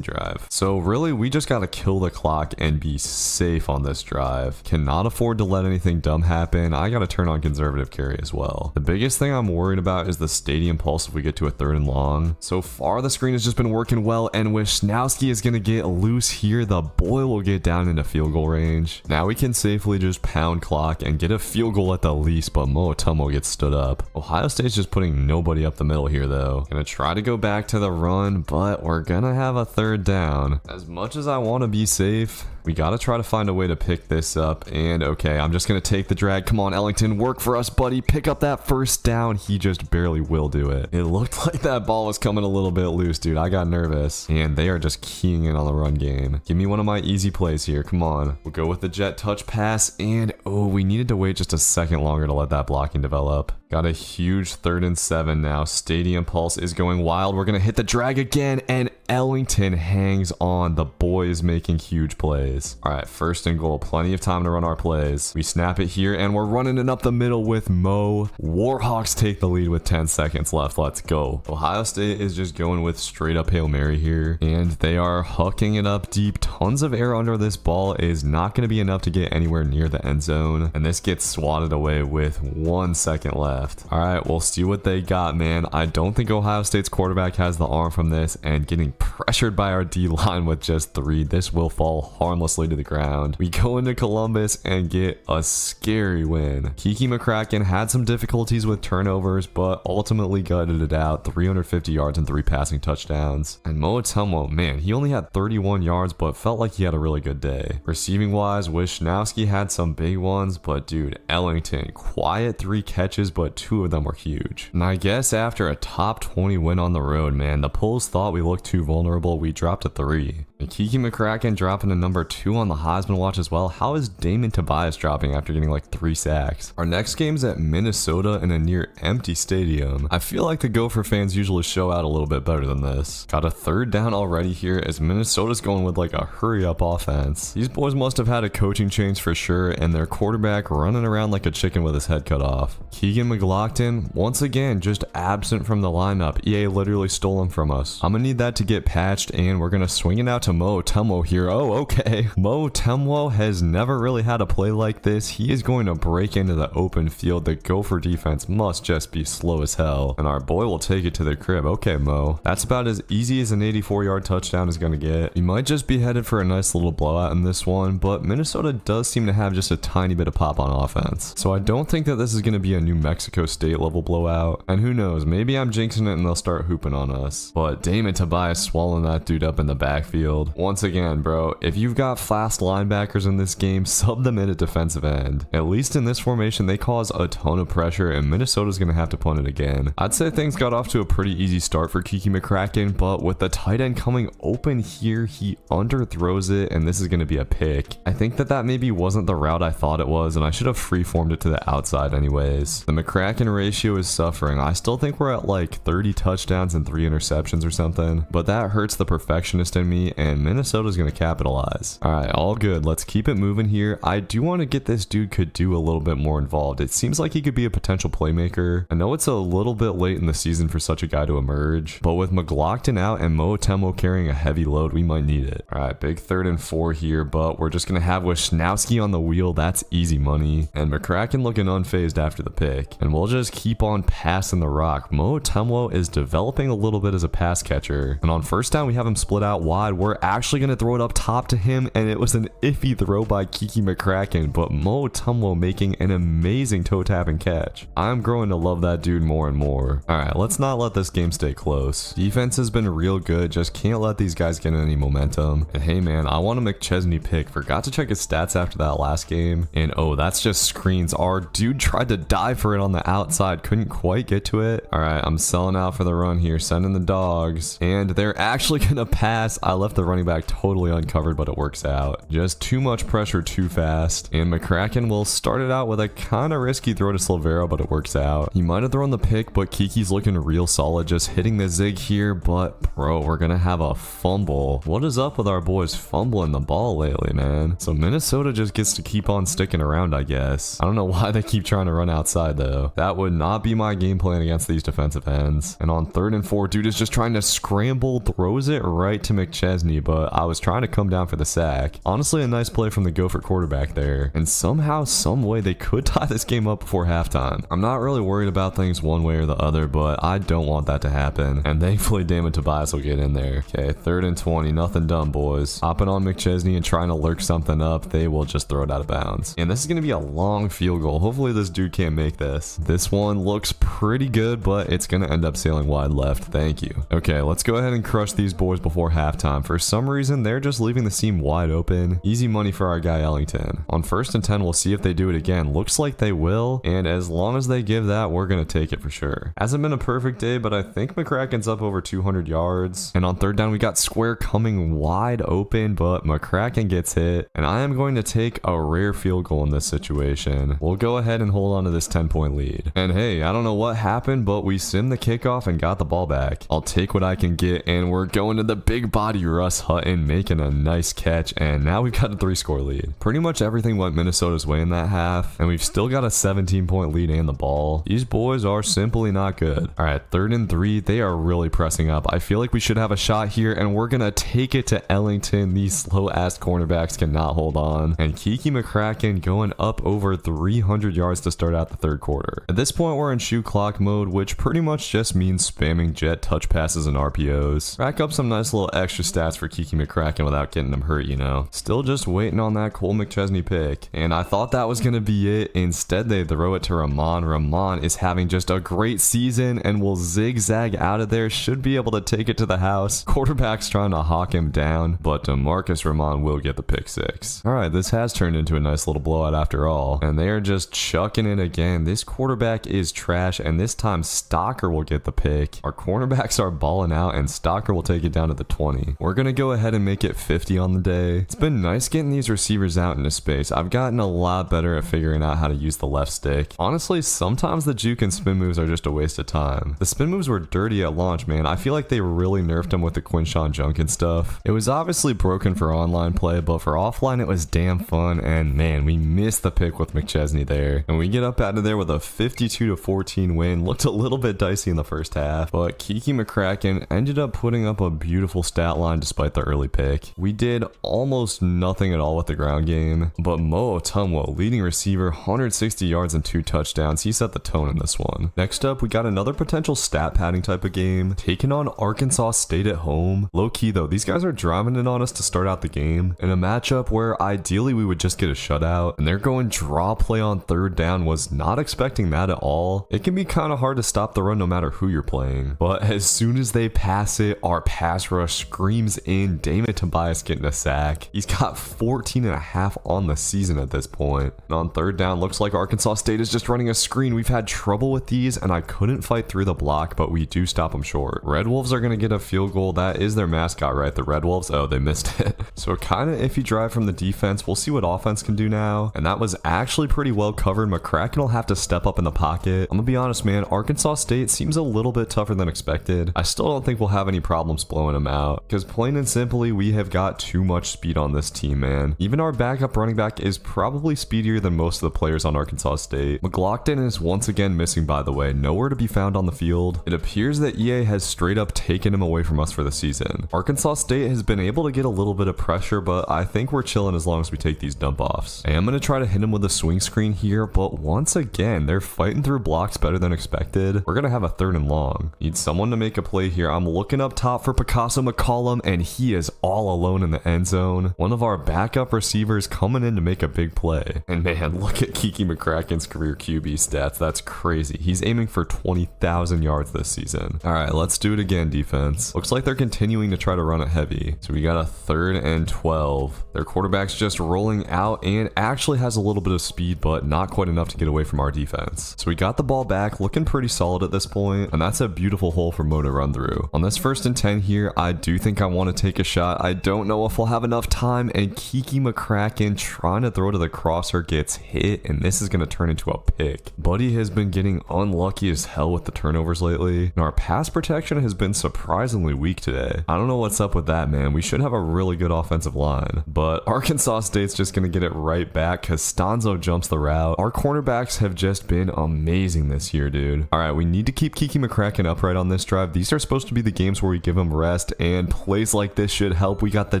drive. So really, we just gotta kill the clock and be safe on this drive. Cannot afford to let anything dumb happen. I gotta turn on conservative carry as well. The biggest thing I'm worried about is the stadium pulse if we get to a 3rd and long. So far, the screen has just been working well, and Wisnowski is gonna get loose here. The boy will get down into field goal range. Now we can safely just pound clock and get a field goal at the least, but Mo Atomo gets stood up. Ohio State's just putting nobody up the middle here though. Gonna try to go back to the run, but we're gonna have a 3rd down. As much as I want to be safe, we gotta try to find a way to pick this up, and okay, I'm just gonna take the drag. Come on, Ellington, work for us, buddy. Pick up that first down. He just barely will do it. It looked like that ball was coming a little bit loose, dude. I got nervous, and they are just keying in on the run game. Give me one of my easy plays here. Come on. We'll go with the jet touch pass, and oh, we needed to wait just a second longer to let that blocking develop. Got a huge 3rd and 7 now. Stadium pulse is going wild. We're gonna hit the drag again, and Ellington hangs on. The boy is making huge plays. All right, 1st and goal. Plenty of time to run our plays. We snap it here, and we're running it up the middle with Mo. Warhawks take the lead with 10 seconds left. Let's go. Ohio State is just going with straight up Hail Mary here, and they are hooking it up deep. Tons of air under this ball is not going to be enough to get anywhere near the end zone, and this gets swatted away with 1 second left. All right, we'll see what they got, man. I don't think Ohio State's quarterback has the arm from this, and getting pressured by our D-line with just 3. This will fall harmlessly to the ground. We go into Columbus and get a scary win. Kiki McCracken had some difficulties with turnovers, but ultimately gutted it out. 350 yards and 3 passing touchdowns. And Mo Tumwo, man, he only had 31 yards, but felt like he had a really good day. Receiving wise, Wisnowski had some big ones, but dude, Ellington, quiet 3 catches, but 2 of them were huge. And I guess after a top 20 win on the road, man, the polls thought we looked too vulnerable. We dropped to 3. And Kiki McCracken dropping to number 2 on the Heisman watch as well. How is Damon Tobias dropping after getting like 3 sacks? Our next game's at Minnesota in a near empty stadium. I feel like the Gopher fans usually show out a little bit better than this. Got a 3rd down already here as Minnesota's going with like a hurry up offense. These boys must have had a coaching change for sure, and their quarterback running around like a chicken with his head cut off. Keegan McLaughlin, once again, just absent from the lineup. EA literally stole him from us. I'm gonna need that to get patched, and we're gonna swing it out to Mo Tumwo here. Oh, okay. Mo Tumwo has never really had a play like this. He is going to break into the open field. The Gopher defense must just be slow as hell, and our boy will take it to the crib. Okay, Mo. That's about as easy as an 84-yard touchdown is gonna get. You might just be headed for a nice little blowout in this one, but Minnesota does seem to have just a tiny bit of pop on offense. So I don't think that this is gonna be a New Mexico State level blowout, and who knows, maybe I'm jinxing it and they'll start hooping on us. But Damon Tobias swallowing that dude up in the backfield. Once again, bro, if you've got fast linebackers in this game, sub them in at defensive end. At least in this formation, they cause a ton of pressure, and Minnesota's gonna have to punt it again. I'd say things got off to a pretty easy start for Kiki McCracken, but with the tight end coming open here, he underthrows it, and this is gonna be a pick. I think that maybe wasn't the route I thought it was, and I should have freeformed it to the outside anyways. The McCracken ratio is suffering. I still think we're at like 30 touchdowns and 3 interceptions or something, but that hurts the perfectionist in me, and Minnesota's gonna capitalize. All right, all good. Let's keep it moving here. I do want to get this dude could do a little bit more involved. It seems like he could be a potential playmaker. I know it's a little bit late in the season for such a guy to emerge, but with McLaughlin out and Mo Tumwo carrying a heavy load, we might need it. All right, big 3rd and 4 here, but we're just gonna have Wisnowski on the wheel. That's easy money, and McCracken looking unfazed after the pick, and we'll just keep on passing the rock. Mo Tumwo is developing a little bit as a pass catcher, and on 1st down we have him split out wide. We're actually gonna throw it up top to him, and it was an iffy throw by Kiki McCracken, but Mo Tumwo making an amazing toe tapping catch. I'm growing to love that dude more and more. All right, let's not let this game stay close. Defense has been real good, just can't let these guys get any momentum. And hey man, I want a McChesney pick. Forgot to check his stats after that last game, and oh, that's just screens. Our dude tried to dive for it on the outside, couldn't quite get to it. All right, I'm selling out for the run here, sending the dogs, and they're actually gonna pass. I left the running back totally uncovered, but it works out. Just too much pressure too fast, and McCracken will start it out with a kind of risky throw to Silvero, but it works out. He might have thrown the pick, but Kiki's looking real solid, just hitting the zig here, but bro, we're gonna have a fumble. What is up with our boys fumbling the ball lately, man? So Minnesota just gets to keep on sticking around, I guess. I don't know why they keep trying to run outside though. That would not be my game plan against these defensive ends. And on 3rd and 4, dude is just trying to scramble, throws it right to McChesney, but I was trying to come down for the sack. Honestly, a nice play from the Gopher quarterback there, and somehow, some way, they could tie this game up before halftime. I'm not really worried about things one way or the other, but I don't want that to happen, and thankfully Damon Tobias will get in there. Okay, 3rd and 20, nothing done, boys. Hopping on McChesney and trying to lurk something up, they will just throw it out of bounds. And this is gonna be a long field goal. Hopefully this dude can't make this. This one looks pretty good, but it's gonna end up sailing wide left. Thank you. Okay, let's go ahead and crush these boys before halftime. For some reason, they're just leaving the seam wide open. Easy money for our guy Ellington. On 1st and 10, we'll see if they do it again. Looks like they will, and as long as they give that, we're gonna take it for sure. Hasn't been a perfect day, but I think McCracken's up over 200 yards. And on 3rd down, we got square coming wide open, but McCracken gets hit, and I am going to take a rare field goal in this situation. We'll go ahead and hold on to this 10-point lead. And hey, I don't know what happened, but we simmed the kickoff and got the ball back. I'll take what I can get, and we're going to the big body Russ Russ Hutton making a nice catch, and now we've got a 3-score lead. Pretty much everything went Minnesota's way in that half, and we've still got a 17-point lead and the ball. These boys are simply not good. All right, 3rd and 3. They are really pressing up. I feel like we should have a shot here, and we're gonna take it to Ellington. These slow-ass cornerbacks cannot hold on, and Kiki McCracken going up over 300 yards to start out the 3rd quarter. At this point, we're in shoot clock mode, which pretty much just means spamming jet touch passes and RPOs. Rack up some nice little extra stats for Kiki McCracken without getting him hurt, you know. Still just waiting on that Cole McChesney pick, and I thought that was gonna be it. Instead, they throw it to Ramon. Ramon is having just a great season and will zigzag out of there. Should be able to take it to the house. Quarterback's trying to hawk him down, but DeMarcus Ramon will get the pick 6. All right, this has turned into a nice little blowout after all, and they are just chucking it again. This quarterback is trash, and this time Stocker will get the pick. Our cornerbacks are balling out, and Stocker will take it down to the 20. We're gonna go ahead and make it 50 on the day. It's been nice getting these receivers out into space. I've gotten a lot better at figuring out how to use the left stick. Honestly, sometimes the juke and spin moves are just a waste of time. The spin moves were dirty at launch, man. I feel like they really nerfed them with the Quinshawn Junkin stuff. It was obviously broken for online play, but for offline it was damn fun, and man, we missed the pick with McChesney there. And we get up out of there with a 52-14 win. Looked a little bit dicey in the first half, but Kiki McCracken ended up putting up a beautiful stat line despite the early pick. We did almost nothing at all with the ground game, but Mo Otumwa, leading receiver, 160 yards and 2 touchdowns. He set the tone in this one. Next up, we got another potential stat padding type of game, taking on Arkansas State at home. Low key though, these guys are driving it on us to start out the game in a matchup where ideally we would just get a shutout, and they're going draw play on 3rd down. Was not expecting that at all. It can be kind of hard to stop the run no matter who you're playing, but as soon as they pass it, our pass rush screams in. Damon Tobias getting a sack. He's got 14.5 on the season at this point. And on 3rd down, looks like Arkansas State is just running a screen. We've had trouble with these, and I couldn't fight through the block, but we do stop them short. Red Wolves are going to get a field goal. That is their mascot, right? The Red Wolves? Oh, they missed it. So kind of iffy drive from the defense. We'll see what offense can do now. And that was actually pretty well covered. McCracken will have to step up in the pocket. I'm gonna be honest, man. Arkansas State seems a little bit tougher than expected. I still don't think we'll have any problems blowing them out, because plain and simply, we have got too much speed on this team, man. Even our backup running back is probably speedier than most of the players on Arkansas State. McLaughlin is once again missing, by the way. Nowhere to be found on the field. It appears that EA has straight up taken him away from us for the season. Arkansas State has been able to get a little bit of pressure, but I think we're chilling as long as we take these dump offs. I am going to try to hit him with a swing screen here, but once again, they're fighting through blocks better than expected. We're going to have a 3rd and long. Need someone to make a play here. I'm looking up top for Picasso McCollum, and he is all alone in the end zone. One of our backup receivers coming in to make a big play. And man, look at Kiki McCracken's career QB stats. That's crazy. He's aiming for 20,000 yards this season. All right, let's do it again, defense. Looks like they're continuing to try to run it heavy. So we got a 3rd and 12. Their quarterback's just rolling out and actually has a little bit of speed, but not quite enough to get away from our defense. So we got the ball back, looking pretty solid at this point, and that's a beautiful hole for Mo to run through. On this 1st and 10 here, I do think I want to take a shot. I don't know if we'll have enough time, and Kiki McCracken trying to throw to the crosser gets hit, and this is going to turn into a pick. Buddy has been getting unlucky as hell with the turnovers lately, and our pass protection has been surprisingly weak today. I don't know what's up with that, man. We should have a really good offensive line, but Arkansas State's just going to get it right back because Stanzo jumps the route. Our cornerbacks have just been amazing this year, dude. All right, we need to keep Kiki McCracken upright on this drive. These are supposed to be the games where we give him rest, and plays like this should help. We got the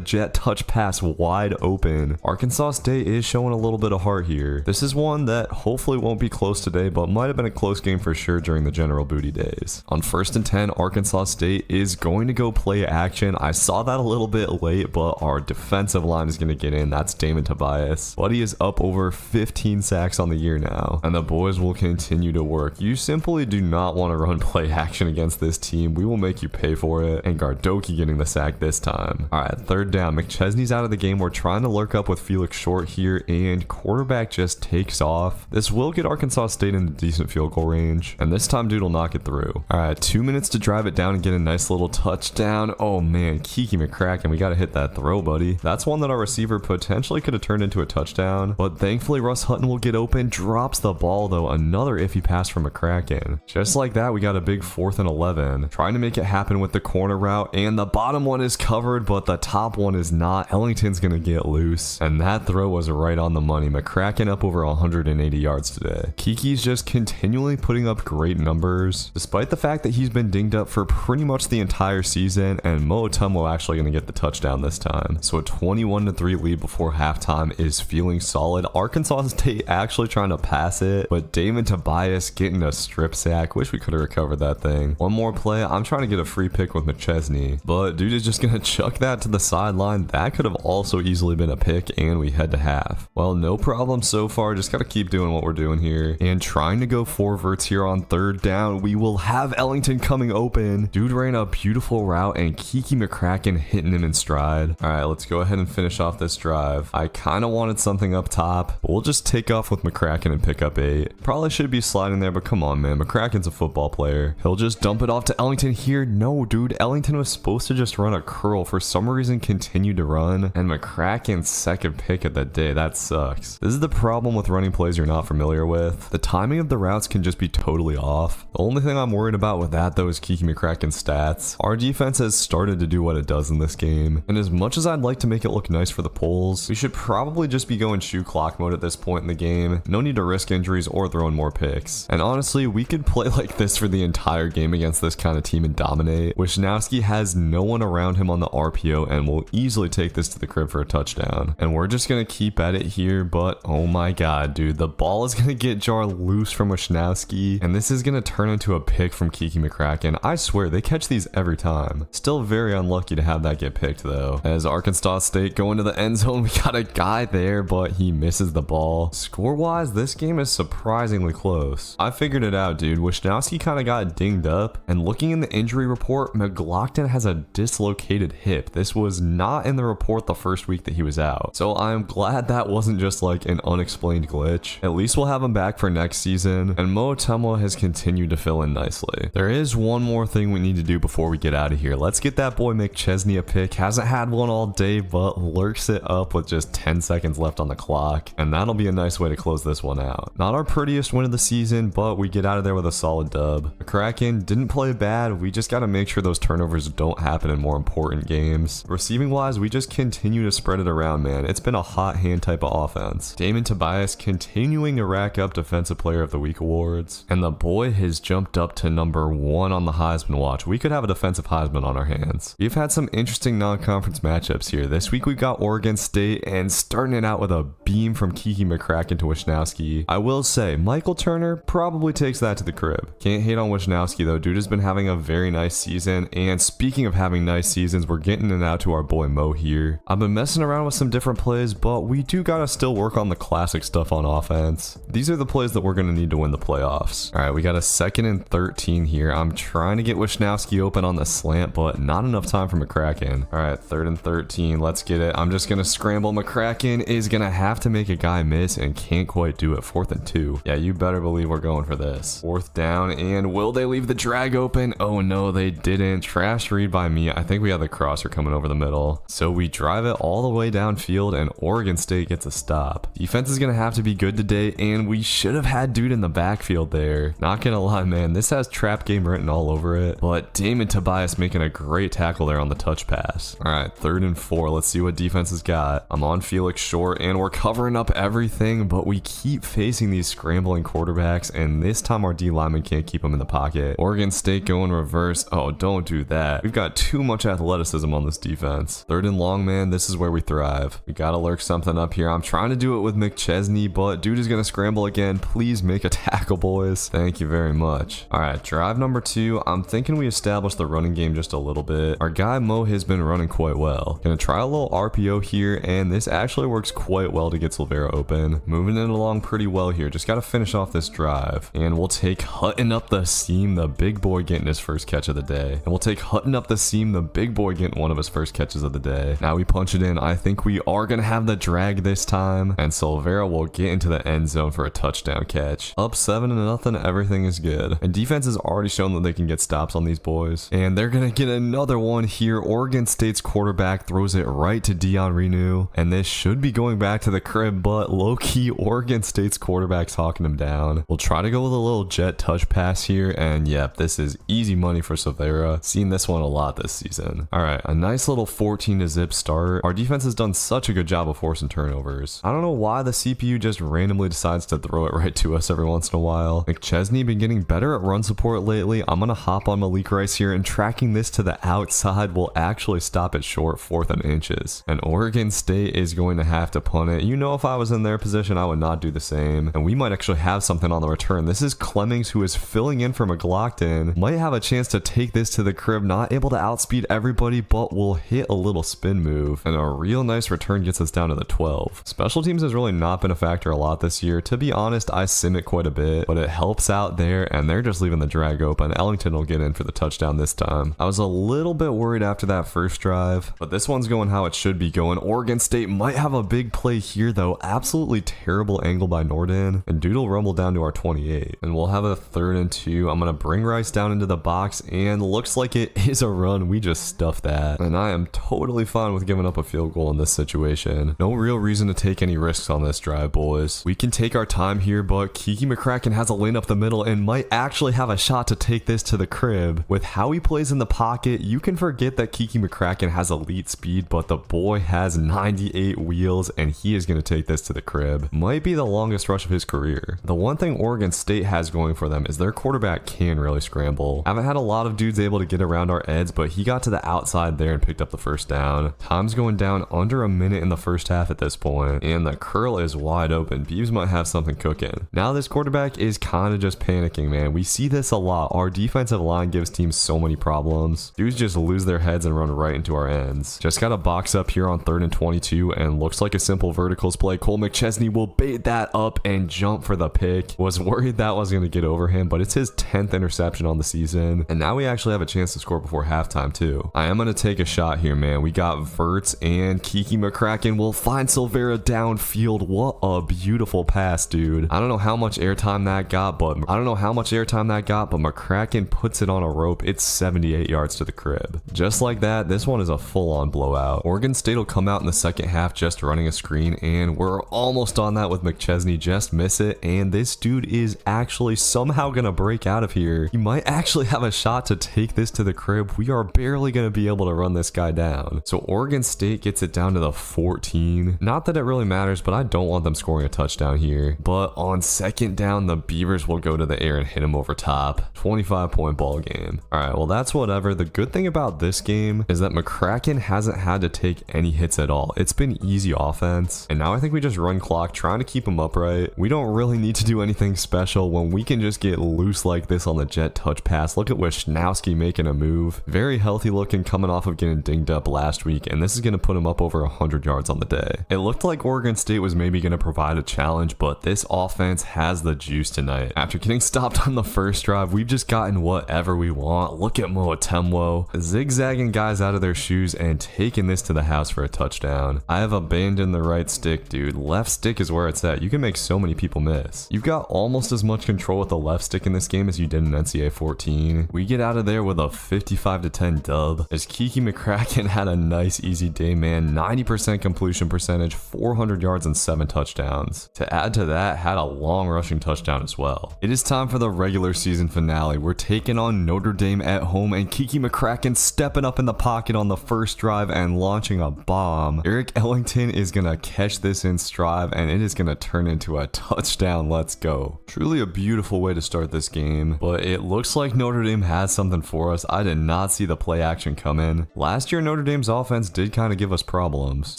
jet touch pass wide open. Arkansas State is showing a little bit of heart here. This is one that hopefully won't be close today, but might have been a close game for sure during the General Booty days. On 1st and 10, Arkansas State is going to go play action. I saw that a little bit late, but our defensive line is going to get in. That's Damon Tobias. Buddy is up over 15 sacks on the year now, and the boys will continue to work. You simply do not want to run play action against this team. We will make you pay for it. And Gardoki getting the sack this time. All right, 3rd down. McChesney's out of the game. We're trying to lurk up with Felix Short here, and quarterback just takes off. This will get Arkansas State in decent field goal range, and this time dude will knock it through. All right, 2 minutes to drive it down and get a nice little touchdown. Oh man, Kiki McCracken, we got to hit that throw, buddy. That's one that our receiver potentially could have turned into a touchdown, but thankfully Russ Hutton will get open. Drops the ball though. Another iffy pass from McCracken. Just like that, we got a big 4th and 11. Trying to make it happen with the corner route, and the bottom one is covered, but the top one is not. Ellington's gonna get loose, and that throw was right on the money. McCracken up over 180 yards today. Kiki's just continually putting up great numbers, despite the fact that he's been dinged up for pretty much the entire season, and Mo Otumwo actually gonna get the touchdown this time. So a 21-3 lead before halftime is feeling solid. Arkansas State actually trying to pass it, but Damon Tobias getting a strip sack. Wish we could have recovered that thing. One more play. I'm trying to get a free pick with McChesney, but dude is just gonna chuck that to the sideline. That could have also easily been a pick, and we head to half. Well, no problem so far. Just gotta keep doing what we're doing here and trying to go 4 verts here on 3rd down. We will have Ellington coming open. Dude ran a beautiful route, and Kiki McCracken hitting him in stride. All right, let's go ahead and finish off this drive. I kind of wanted something up top, but we'll just take off with McCracken and pick up 8. Probably should be sliding there, but come on, man. McCracken's a football player. He'll just dump it off to Ellington here. No, dude. Ellington was supposed to just run a curl. For some reason, continued to run, and McCracken's second pick of the day. That sucks. This is the problem with running plays you're not familiar with. The timing of the routes can just be totally off. The only thing I'm worried about with that, though, is Kiki McCracken's stats. Our defense has started to do what it does in this game, and as much as I'd like to make it look nice for the polls, we should probably just be going shoe clock mode at this point in the game. No need to risk injuries or throwing more picks. And honestly, we could play like this for the entire game against this kind of team and dominate. Wisnowski has no one around him on the RPO and will easily take this to the crib for a touchdown. And we're just going to keep at it here, but oh my god, dude, the ball is going to get jarred loose from Wisnowski, and this is going to turn into a pick from Kiki McCracken. I swear, they catch these every time. Still very unlucky to have that get picked, though. As Arkansas State go into the end zone, we got a guy there, but he misses the ball. Score-wise, this game is surprisingly close. I figured it out, dude. Wisnowski kind of got dinged up, and looking in the injury report, McLaughlin has a dislocated hip. This was not in the report the first week that he was out. So I'm glad that wasn't just like an unexplained glitch. At least we'll have him back for next season, and Mo Otumwo has continued to fill in nicely. There is one more thing we need to do before we get out of here. Let's get that boy McChesney a pick. Hasn't had one all day, but lurks it up with just 10 seconds left on the clock, and that'll be a nice way to close this one out. Not our prettiest win of the season, but we get out of there with a solid dub. McCracken didn't play bad. We just got to make sure those turnovers don't happen in more important games. Receiving wise, we just continue to spread it around, man. It's been a hot hand type of offense. Damon Tobias continuing to rack up Defensive Player of the Week awards, and the boy has jumped up to number 1 on the Heisman watch. We could have a defensive Heisman on our hands. We've had some interesting non-conference matchups here. This week we've got Oregon State, and starting it out with a beam from Kiki McCracken to Wisnowski. I will say, Michael Turner probably takes that to the crib. Can't hate on Wisnowski though. Dude has been having a very nice season, and speaking of having nice seasons, we're getting it out to our boy Mo here. I've been messing around with some different plays, but we do gotta still work on the classic stuff on offense. These are the plays that we're gonna need to win the playoffs. All right, we got a 2nd and 13 here. I'm trying to get Wisnowski open on the slant, but not enough time for McCracken. All right, 3rd and 13. Let's get it. I'm just gonna scramble. McCracken is gonna have to make a guy miss and can't quite do it. 4th and 2. Yeah, you better believe we're going for this. 4th down, and will they leave the drag open? Oh no, they didn't. Trash read by me. I think we have the crosser coming over the middle. So we drive it all the way downfield, and Oregon State gets a stop. Defense is gonna have to be good today, and we should have had dude in the backfield there. Not gonna lie, man, this has trap game written all over it, but Damon Tobias making a great tackle there on the touch pass. All right, 3rd and 4. Let's see what defense has got. I'm on Felix short, and we're covering up everything, but we keep facing these scrambling quarterbacks, and this time our D lineman can't keep them in the pocket. Oregon State going reverse. Oh, don't do that. We've got too much athleticism on this defense. 3rd and long, man. This is where we thrive. We gotta lurk something up here. I'm trying to do it with McChesney, but dude is gonna scramble again. Please make a tackle, boys. Thank you very much. All right, drive number 2. I'm thinking we establish the running game just a little bit. Our guy Mo has been running quite well. Gonna try a little RPO here, and this actually works quite well to get Silvera open. Moving it along pretty well here. Just gotta finish off this drive, and we'll take Hutton up the seam, the big boy getting his first catch of the day. And we'll take Hutton up the seam, the big boy getting one of his first catches of the day. Now we punch it in. I think we are gonna have the drag this time, and Silvera will get into the end zone for a touchdown catch. Up 7-0, everything is good. And defense has already shown that they can get stops on these boys, and they're gonna get another one here. Oregon State's quarterback throws it right to Dion Renew, and this should be going back to the crib, but low-key Oregon State's quarterback's hawking him down. We'll try to go with a little jet touch pass here, and yep, this is easy money for Silvera. Seen this one a lot this season. All right, a nice little 14-0 start. Our defense has done such a good job of forcing turnovers. I don't know why the CPU just randomly decides to throw it right to us every once in a while. McChesney been getting better at run support lately. I'm gonna hop on Malik Rice here, and tracking this to the outside will actually stop it short, 4th and inches. And Oregon State is going to have to punt it. You know, if I was in their position, I would not do the same. And we might actually have something on the return. This is Clemmings, who is filling in for McLaughlin. Might have a chance to take this to the crib. Not able to outspeed everybody, but will hit a little spin move. And a real nice return gets us down to the 12. Special teams has really not been a factor a lot this year. To be honest, I sim it quite a bit, but it helps out there, and they're just leaving the drag open. Ellington will get in for the touchdown this time. I was a little bit worried after that first drive, but this one's going how it should be going. Oregon State might have a big play here though. Absolutely terrible angle by Norden, and dude will rumble down to our 28, and we'll have a 3rd and 2. I'm gonna bring Rice down into the box, and looks like it is a run. We just stuffed that, and I am totally fine with giving up a field goal in this situation. No real reason to take any risks on this drive, boys. We can take our time here, but Kiki McCracken has a lane up the middle and might actually have a shot to take this to the crib. With how he plays in the pocket, you can forget that Kiki McCracken has elite speed, but the boy has 98 wheels, and he is going to take this to the crib. Might be the longest rush of his career. The one thing Oregon State has going for them is their quarterback can really scramble. Haven't had a lot of dudes able to get around our eds, but he got to the outside there and picked up the first down. Time's going down under a minute in the first half at this point, and the curl is wide open. Beavs might have something cooking. Now this quarterback is kind of just panicking, man. We see this a lot. Our defensive line gives teams so many problems. Dudes just lose their heads and run right into our ends. Just got a box up here on 3rd and 22, and looks like a simple verticals play. Cole McChesney will bait that up and jump for the pick. Was worried that was going to get over him, but it's his 10th interception on the season, and now we actually have a chance to score before halftime too. I am going to take a shot here, man. We got Verts, and Kiki McCracken will find Silvera downfield. What a beautiful pass, dude. I don't know how much airtime that got, but McCracken puts it on a rope. It's 78 yards to the crib. Just like that, this one is a full-on blowout. Oregon State will come out in the second half just running a screen, and we're almost on that with McChesney. Just miss it, and this dude is actually somehow gonna break out of here. He might actually have a shot to take this to the crib. We are barely gonna be able to run this guy down. So Oregon State gets it down to the 14. Not that it really matters, but I don't want them scoring a touchdown here. But on 2nd down, the Beavers will go to the air and hit him over top. 25-point ball game. All right, well, that's whatever. The good thing about this game is that McCracken hasn't had to take any hits at all. It's been easy offense, and now I think we just run clock, trying to keep him upright. We don't really need to do anything special when we can just get loose like this on the jet touch pass. Look at Wisnowski making a move. Very healthy looking, coming off of getting dinged up last week, and this is going to put him up over 100 yards on the day. It looked like Oregon State was maybe going to provide a challenge, but this offense has the juice tonight. After getting stopped on the first drive, we've just gotten whatever we want. Look at Moatemwo zigzagging guys out of their shoes and taking this to the house for a touchdown. I have abandoned the right stick, dude. Left stick is where it's at. You can make so many people miss. You've got almost as much control with the left stick in this game as you did in NCAA 14. We get out of there with a 55-10 dub, as Kiki McCracken had a nice easy day, man. 90% completion percentage, 400 yards and 7 touchdowns. To add to that, had a long rushing touchdown as well. It is time for the regular season finale. We're taking on Notre Dame at home, and Kiki McCracken stepping up in the pocket on the first drive and launching a bomb. Eric Ellington is gonna catch this in stride, and it is gonna turn into a touchdown. Let's go. Truly a beautiful way to start this game, but it looks like Notre Dame has something for us. I did not see the play action come in. Last year, Notre Dame's offense did kind of give us problems,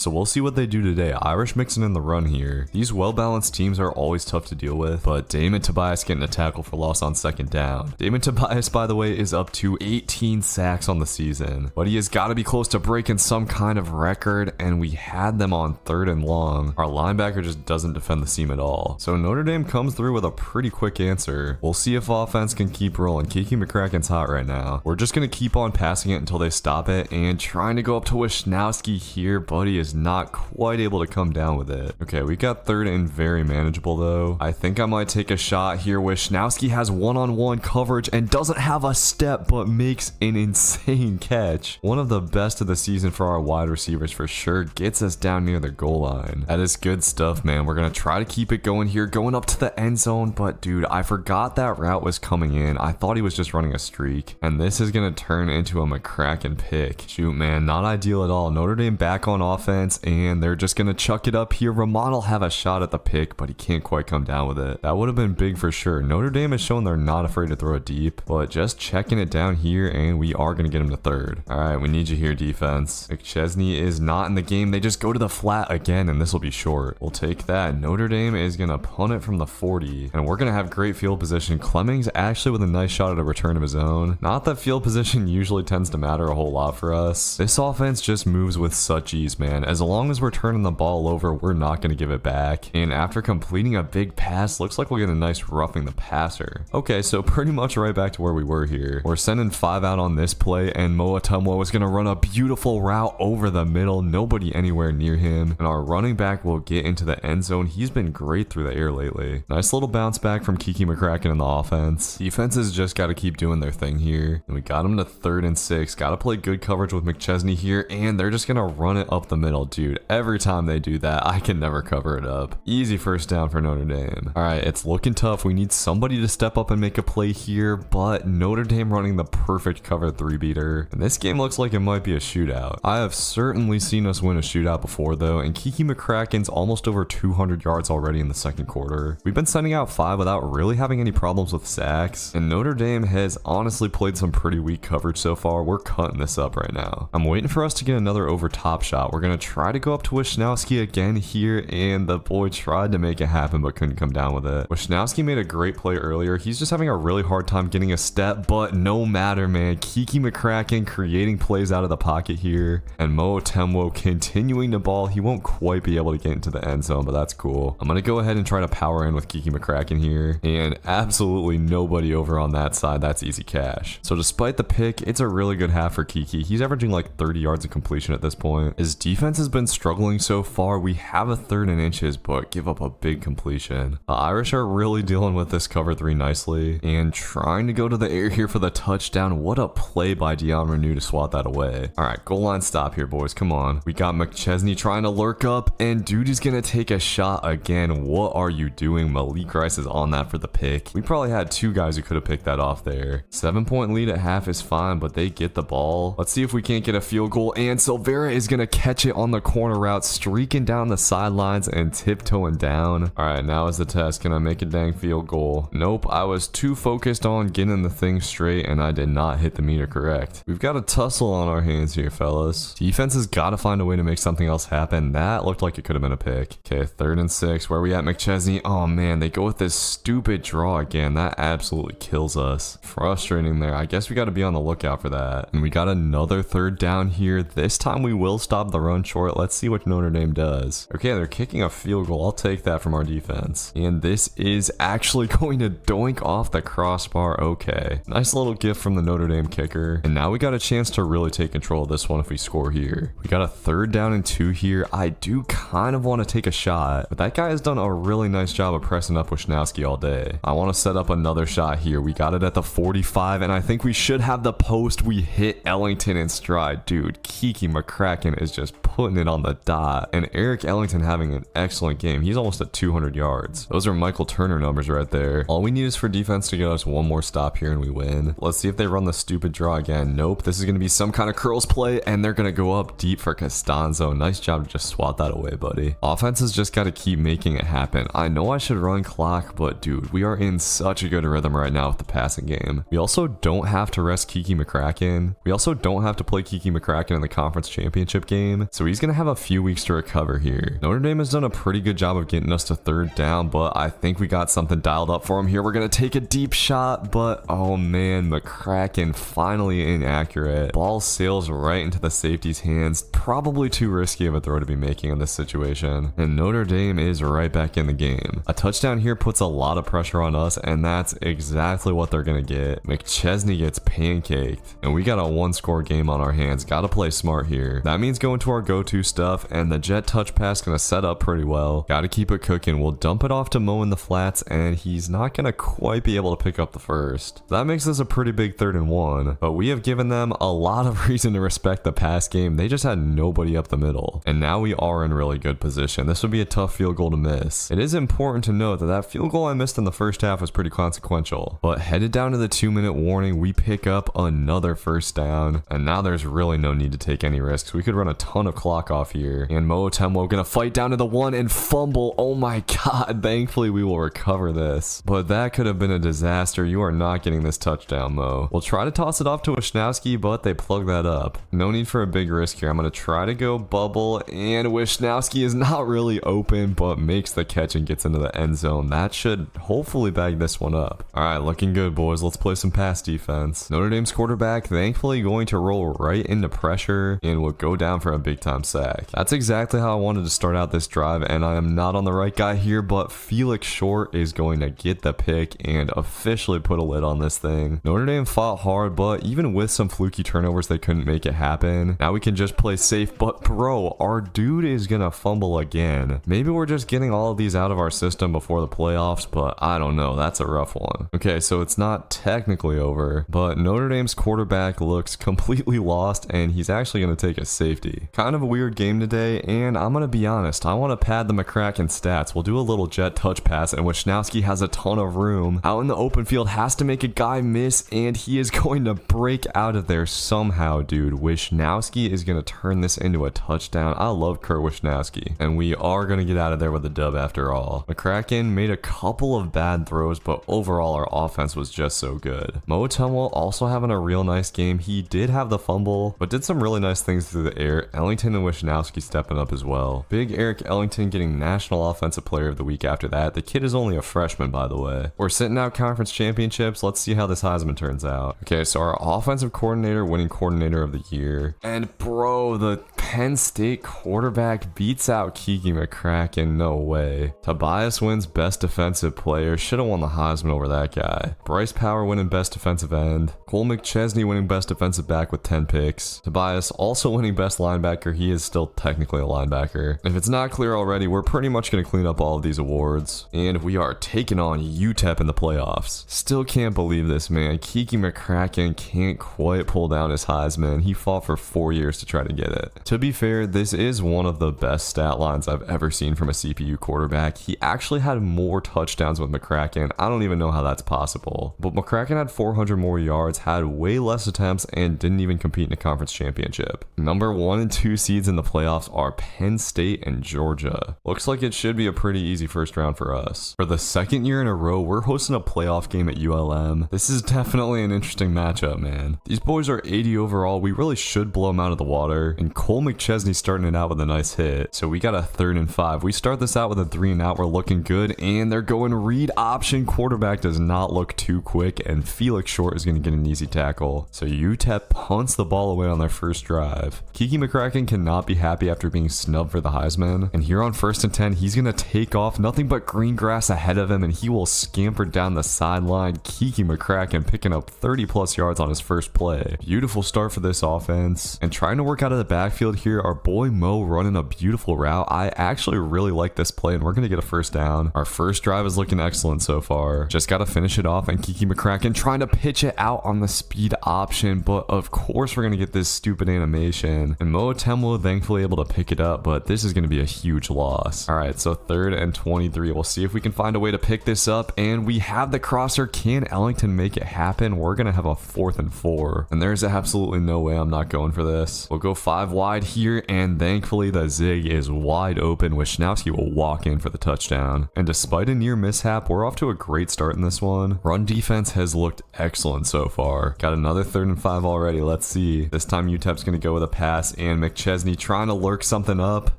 so we'll see what they do today. Irish mixing in the run here. These well-balanced teams are always tough to deal with, but Damon Tobias getting a tackle for loss on 2nd down. Damon Tobias, by the way, is up to 18 sacks on the season, but he has got to be close to breaking some kind of record, and we had them on 3rd and long. Our linebacker just doesn't defend the seam at all, so Notre Dame comes through with a pretty quick answer. We'll see if offense can keep rolling. Kiki McCracken's hot right now. We're just going to keep on passing it until they stop it, and trying to go up to Wisnowski here, but he is not quite able to come down with it. Okay, we got 3rd and very manageable though. I think I might take a shot here. Wisnowski has one-on-one coverage and doesn't have a step, but makes an insane catch. One of the best of the season for our wide receivers for sure. Gets us down near the goal line. That is good stuff, man. We're gonna try to keep it going here, going up to the end zone, but dude, I forgot that route was coming in. I thought he was just running a streak, and this is gonna turn into a McCracken McCracken pick. Shoot, man, not ideal at all. Notre Dame back on offense, and they're just gonna chuck it up here. Ramon will have a shot at the pick, but he can't quite come down with it. That would have been big for sure. Notre Dame has shown they're not afraid to throw it deep, but just checking it down here, and we are gonna get him to third. All right, we need you here, defense. McChesney is not in the game. They just go to the flat again, and this will be short. We'll take that. Notre Dame is gonna punt it from the 40, and we're gonna have great field position. Clemmings actually with a nice shot at a return of his own. Not that field position usually tends to matter a whole lot for us. This offense just moves with such ease, man. As long as we're turning the ball over, we're not gonna give it back. And after completing a big pass, looks like we'll get a nice roughing the passer. Okay, so pretty much right back to where we were here. We're sending 5 out on this play, and Moatumwa is gonna run a beautiful route over the middle. Nobody anywhere near him, and our running back will get into the end zone. He's been great through the air lately. Nice little bounce back from Kiki McCracken in the offense. Defenses just got to keep doing their thing here, and we got him to 3rd and 6. Got to play good coverage with McChesney here, and they're just gonna run it up the middle. Dude, every time they do that, I can never cover it up. Easy first down for Notre Dame. All right, it's looking tough. We need somebody to step up and make a play here, but Notre Dame running the perfect cover 3 beater, and this game looks like it might be a shootout. I have certainly seen us win a shootout before though, and Kiki McCracken's almost over 200 yards already in the second quarter. We've been sending out 5 without really having any problems with sacks, and Notre Dame has honestly played some pretty weak coverage so far. We're cutting this up right now. I'm waiting for us to get another over top shot. We're gonna try to go up to Wisnowski again here, and the boy tried to make it happen but couldn't come down with it. Wisnowski made a great play earlier. He's just having a really hard time getting a step, but no matter, man. Kiki McCracken creating plays out of the pocket here, and Moatumwa continuing to ball. He won't quite be able to get into the end zone, but that's cool. I'm gonna go ahead and try to power in with Kiki McCracken here, and absolutely nobody over on that side. That's easy cash. So despite the pick, it's a really good half for Kiki. He's averaging like 30 yards of completion at this point. His defense has been struggling so far. We have a 3rd and inches, but give up a big completion. The Irish are really dealing with this cover 3 nicely, and trying to go to the air here for the touchdown. What a play by Dion Renew to swat that away. All right, goal line stop here, boys. Come on. We got McChesney trying to lurk up, and dude is gonna take a shot again. What are you doing? Malik Rice is on that for the pick. We probably had 2 guys who could have picked that off there. 7-point lead at half is fine, but they get the ball. Let's see if we can't get a field goal, and Silvera is gonna catch it on the corner route, streaking down the sidelines and tiptoeing down. All right, now is the test. Can I make a dang field goal? Nope, I was too focused on getting the thing straight, and I did not hit the meter correct. We've got a tussle on our hands here, fellas. Defense has got to find a way to make something else happen. That looked like it could have been a pick. Okay, 3rd and 6. Where are we at, McChesney? Oh man, they go with this stupid draw again. That absolutely kills us. Frustrating there. I guess we got to be on the lookout for that. And we got another 3rd down here. This time we will stop the run short. Let's see what Notre Dame does. Okay, they're kicking a field goal. I'll take that from our defense. And this is actually going to doink off the crossbar. Okay. Nice little gift from the Notre Dame kicker. And now we got a chance to really take control of this one if we score here. We got a 3rd down and 2 here. I do kind of want to take a shot, but that guy has done a really nice job of pressing up Wisnowski all day. I want to set up another shot here. We got it at the 45, and I think we should have the post. We hit Ellington in stride. Dude, Kiki McCracken is just putting it on the dot, and Eric Ellington having an excellent game. He's almost at 200 yards. Those are Michael Turner numbers right there. All we need is for defense to get us one more stop here and we win. Let's see if they run the stupid draw again. Nope, this is going to be some kind of curls play, and they're going to go up deep for Costanzo. Nice job to just swat that away, buddy. Offense has just got to keep making it happen. I know I should run clock, but dude, we are in such a good rhythm right now with the passing game. We also don't have to rest Kiki McCracken. We also don't have to play Kiki McCracken in the conference championship game, so he's going to have a few weeks to recover here. Notre Dame has done a pretty good job of getting us to 3rd down, but I think we got something dialed up for him here. We're going to take a deep shot, but oh man, McCracken finally inaccurate. Ball sails right into the safety's hands. Probably too risky of a throw to be making in this situation, and Notre Dame is right back in the game. A touchdown here puts a lot of pressure on us, and that's exactly what they're going to get. McChesney gets pancaked, and we got a 1-score game on our hands. Got to play smart here. That means going to our go-to stuff, and the jet touch pass going to set up pretty well. Got to keep it cooking. We'll dump it off to Mo in the flats, and he's not going to quite be able to pick up the first. That makes this a pretty big 3rd and 1, but we have given them a lot of reason to respect the pass game. They just had nobody up the middle, and now we are in really good position. This would be a tough field goal to miss. It is important to note that that field goal I missed in the first half was pretty consequential, but headed down to the 2-minute warning, we pick up another 1st touchdown. And now there's really no need to take any risks. We could run a ton of clock off here. And Motemwo gonna fight down to the 1 and fumble. Oh my god, thankfully we will recover this. But that could have been a disaster. You are not getting this touchdown, Mo. We'll try to toss it off to Wisnowski, but they plug that up. No need for a big risk here. I'm gonna try to go bubble, and Wisnowski is not really open, but makes the catch and gets into the end zone. That should hopefully bag this one up. All right, looking good, boys. Let's play some pass defense. Notre Dame's quarterback thankfully going to roll right into pressure and will go down for a big time sack. That's exactly how I wanted to start out this drive, and I am not on the right guy here, but Felix Short is going to get the pick and officially put a lid on this thing. Notre Dame fought hard, but even with some fluky turnovers, they couldn't make it happen. Now we can just play safe, but bro, our dude is gonna fumble again. Maybe we're just getting all of these out of our system before the playoffs, but I don't know. That's a rough one. Okay, so it's not technically over, but Notre Dame's quarterback looks completely lost, and he's actually gonna take a safety. Kind of a weird game today, and I'm gonna be honest, I want to pad the McCracken stats. We'll do a little jet touch pass, and Wisnowski has a ton of room. Out in the open field, has to make a guy miss, and he is going to break out of there somehow, dude. Wisnowski is going to turn this into a touchdown. I love Crowe Wisnowski, and we are going to get out of there with a dub after all. McCracken made a couple of bad throws, but overall our offense was just so good. Motemwo also having a real nice game. He did have the fumble, but did some really nice things through the air. Ellington and Wisnowski stepping up as well. Big Eric Ellington getting National Offensive Player of the Week after that. The kid is only a freshman, by the way. We're sitting out conference championships. Let's see how this Heisman turns out. Okay, so our offensive coordinator winning coordinator of the year. And bro, the Penn State quarterback beats out Kiki McCracken. No way. Tobias wins best defensive player. Should have won the Heisman over that guy. Bryce Power winning best defensive end. Cole McChesney winning best defensive back with 10 picks. Tobias also winning best linebacker. He is still technically a linebacker. If it's not clear already, we're pretty much going to clean up all of these awards. And we are taking on UTEP in the playoffs. Still can't believe this, man. Kiki McCracken can't quite pull down his Heisman. He fought for 4 years to try to get it. To be fair, this is one of the best stat lines I've ever seen from a CPU quarterback. He actually had more touchdowns with McCracken. I don't even know how that's possible. But McCracken had 400 more yards, had way less attempts, and didn't even compete in a conference championship. Number 1 and 2 seeds in the playoffs are Penn State and Georgia. Looks like it should be a pretty easy first round for us. For the second year in a row, we're hosting a playoff game at ULM. This is definitely an interesting matchup, man. These boys are 80 overall. We really should blow them out of the water. And Cole McChesney starting it out with a nice hit. So we got a 3rd and 5. We start this out with a 3 and out. We're looking good. And they're going read option. Quarterback does not look too quick. And Felix Short is going to get an easy tackle. So UTEP punts the ball away on their first drive. Kiki McCracken cannot be happy after being snubbed for the Heisman. And here on 1st and 10, he's going to take off. Nothing but green grass ahead of him. And he will scamper down the sideline. Kiki McCracken picking up 30 plus yards on his first play. Beautiful start for this offense. And trying to work out of the backfield here, our boy Mo running a beautiful route. I actually really like this play, and we're going to get a first down. Our first drive is looking excellent so far. Just got to finish it off, and Kiki McCracken trying to pitch it out on the speed option, but of course we're going to get this stupid animation. And Motemwo thankfully able to pick it up, but this is going to be a huge loss. All right, so 3rd and 23. We'll see if we can find a way to pick this up, and we have the crosser. Can Ellington make it happen? We're going to have a 4th and 4, and there's absolutely no way I'm not going for this. We'll go 5 wide here, and thankfully the zig is wide open. Wisnowski will walk in for the touchdown. And despite a near mishap, we're off to a great start in this one. Run defense has looked excellent so far. Got another 3rd and 5 already. Let's see. This time UTEP's going to go with a pass, and McChesney trying to lurk something up.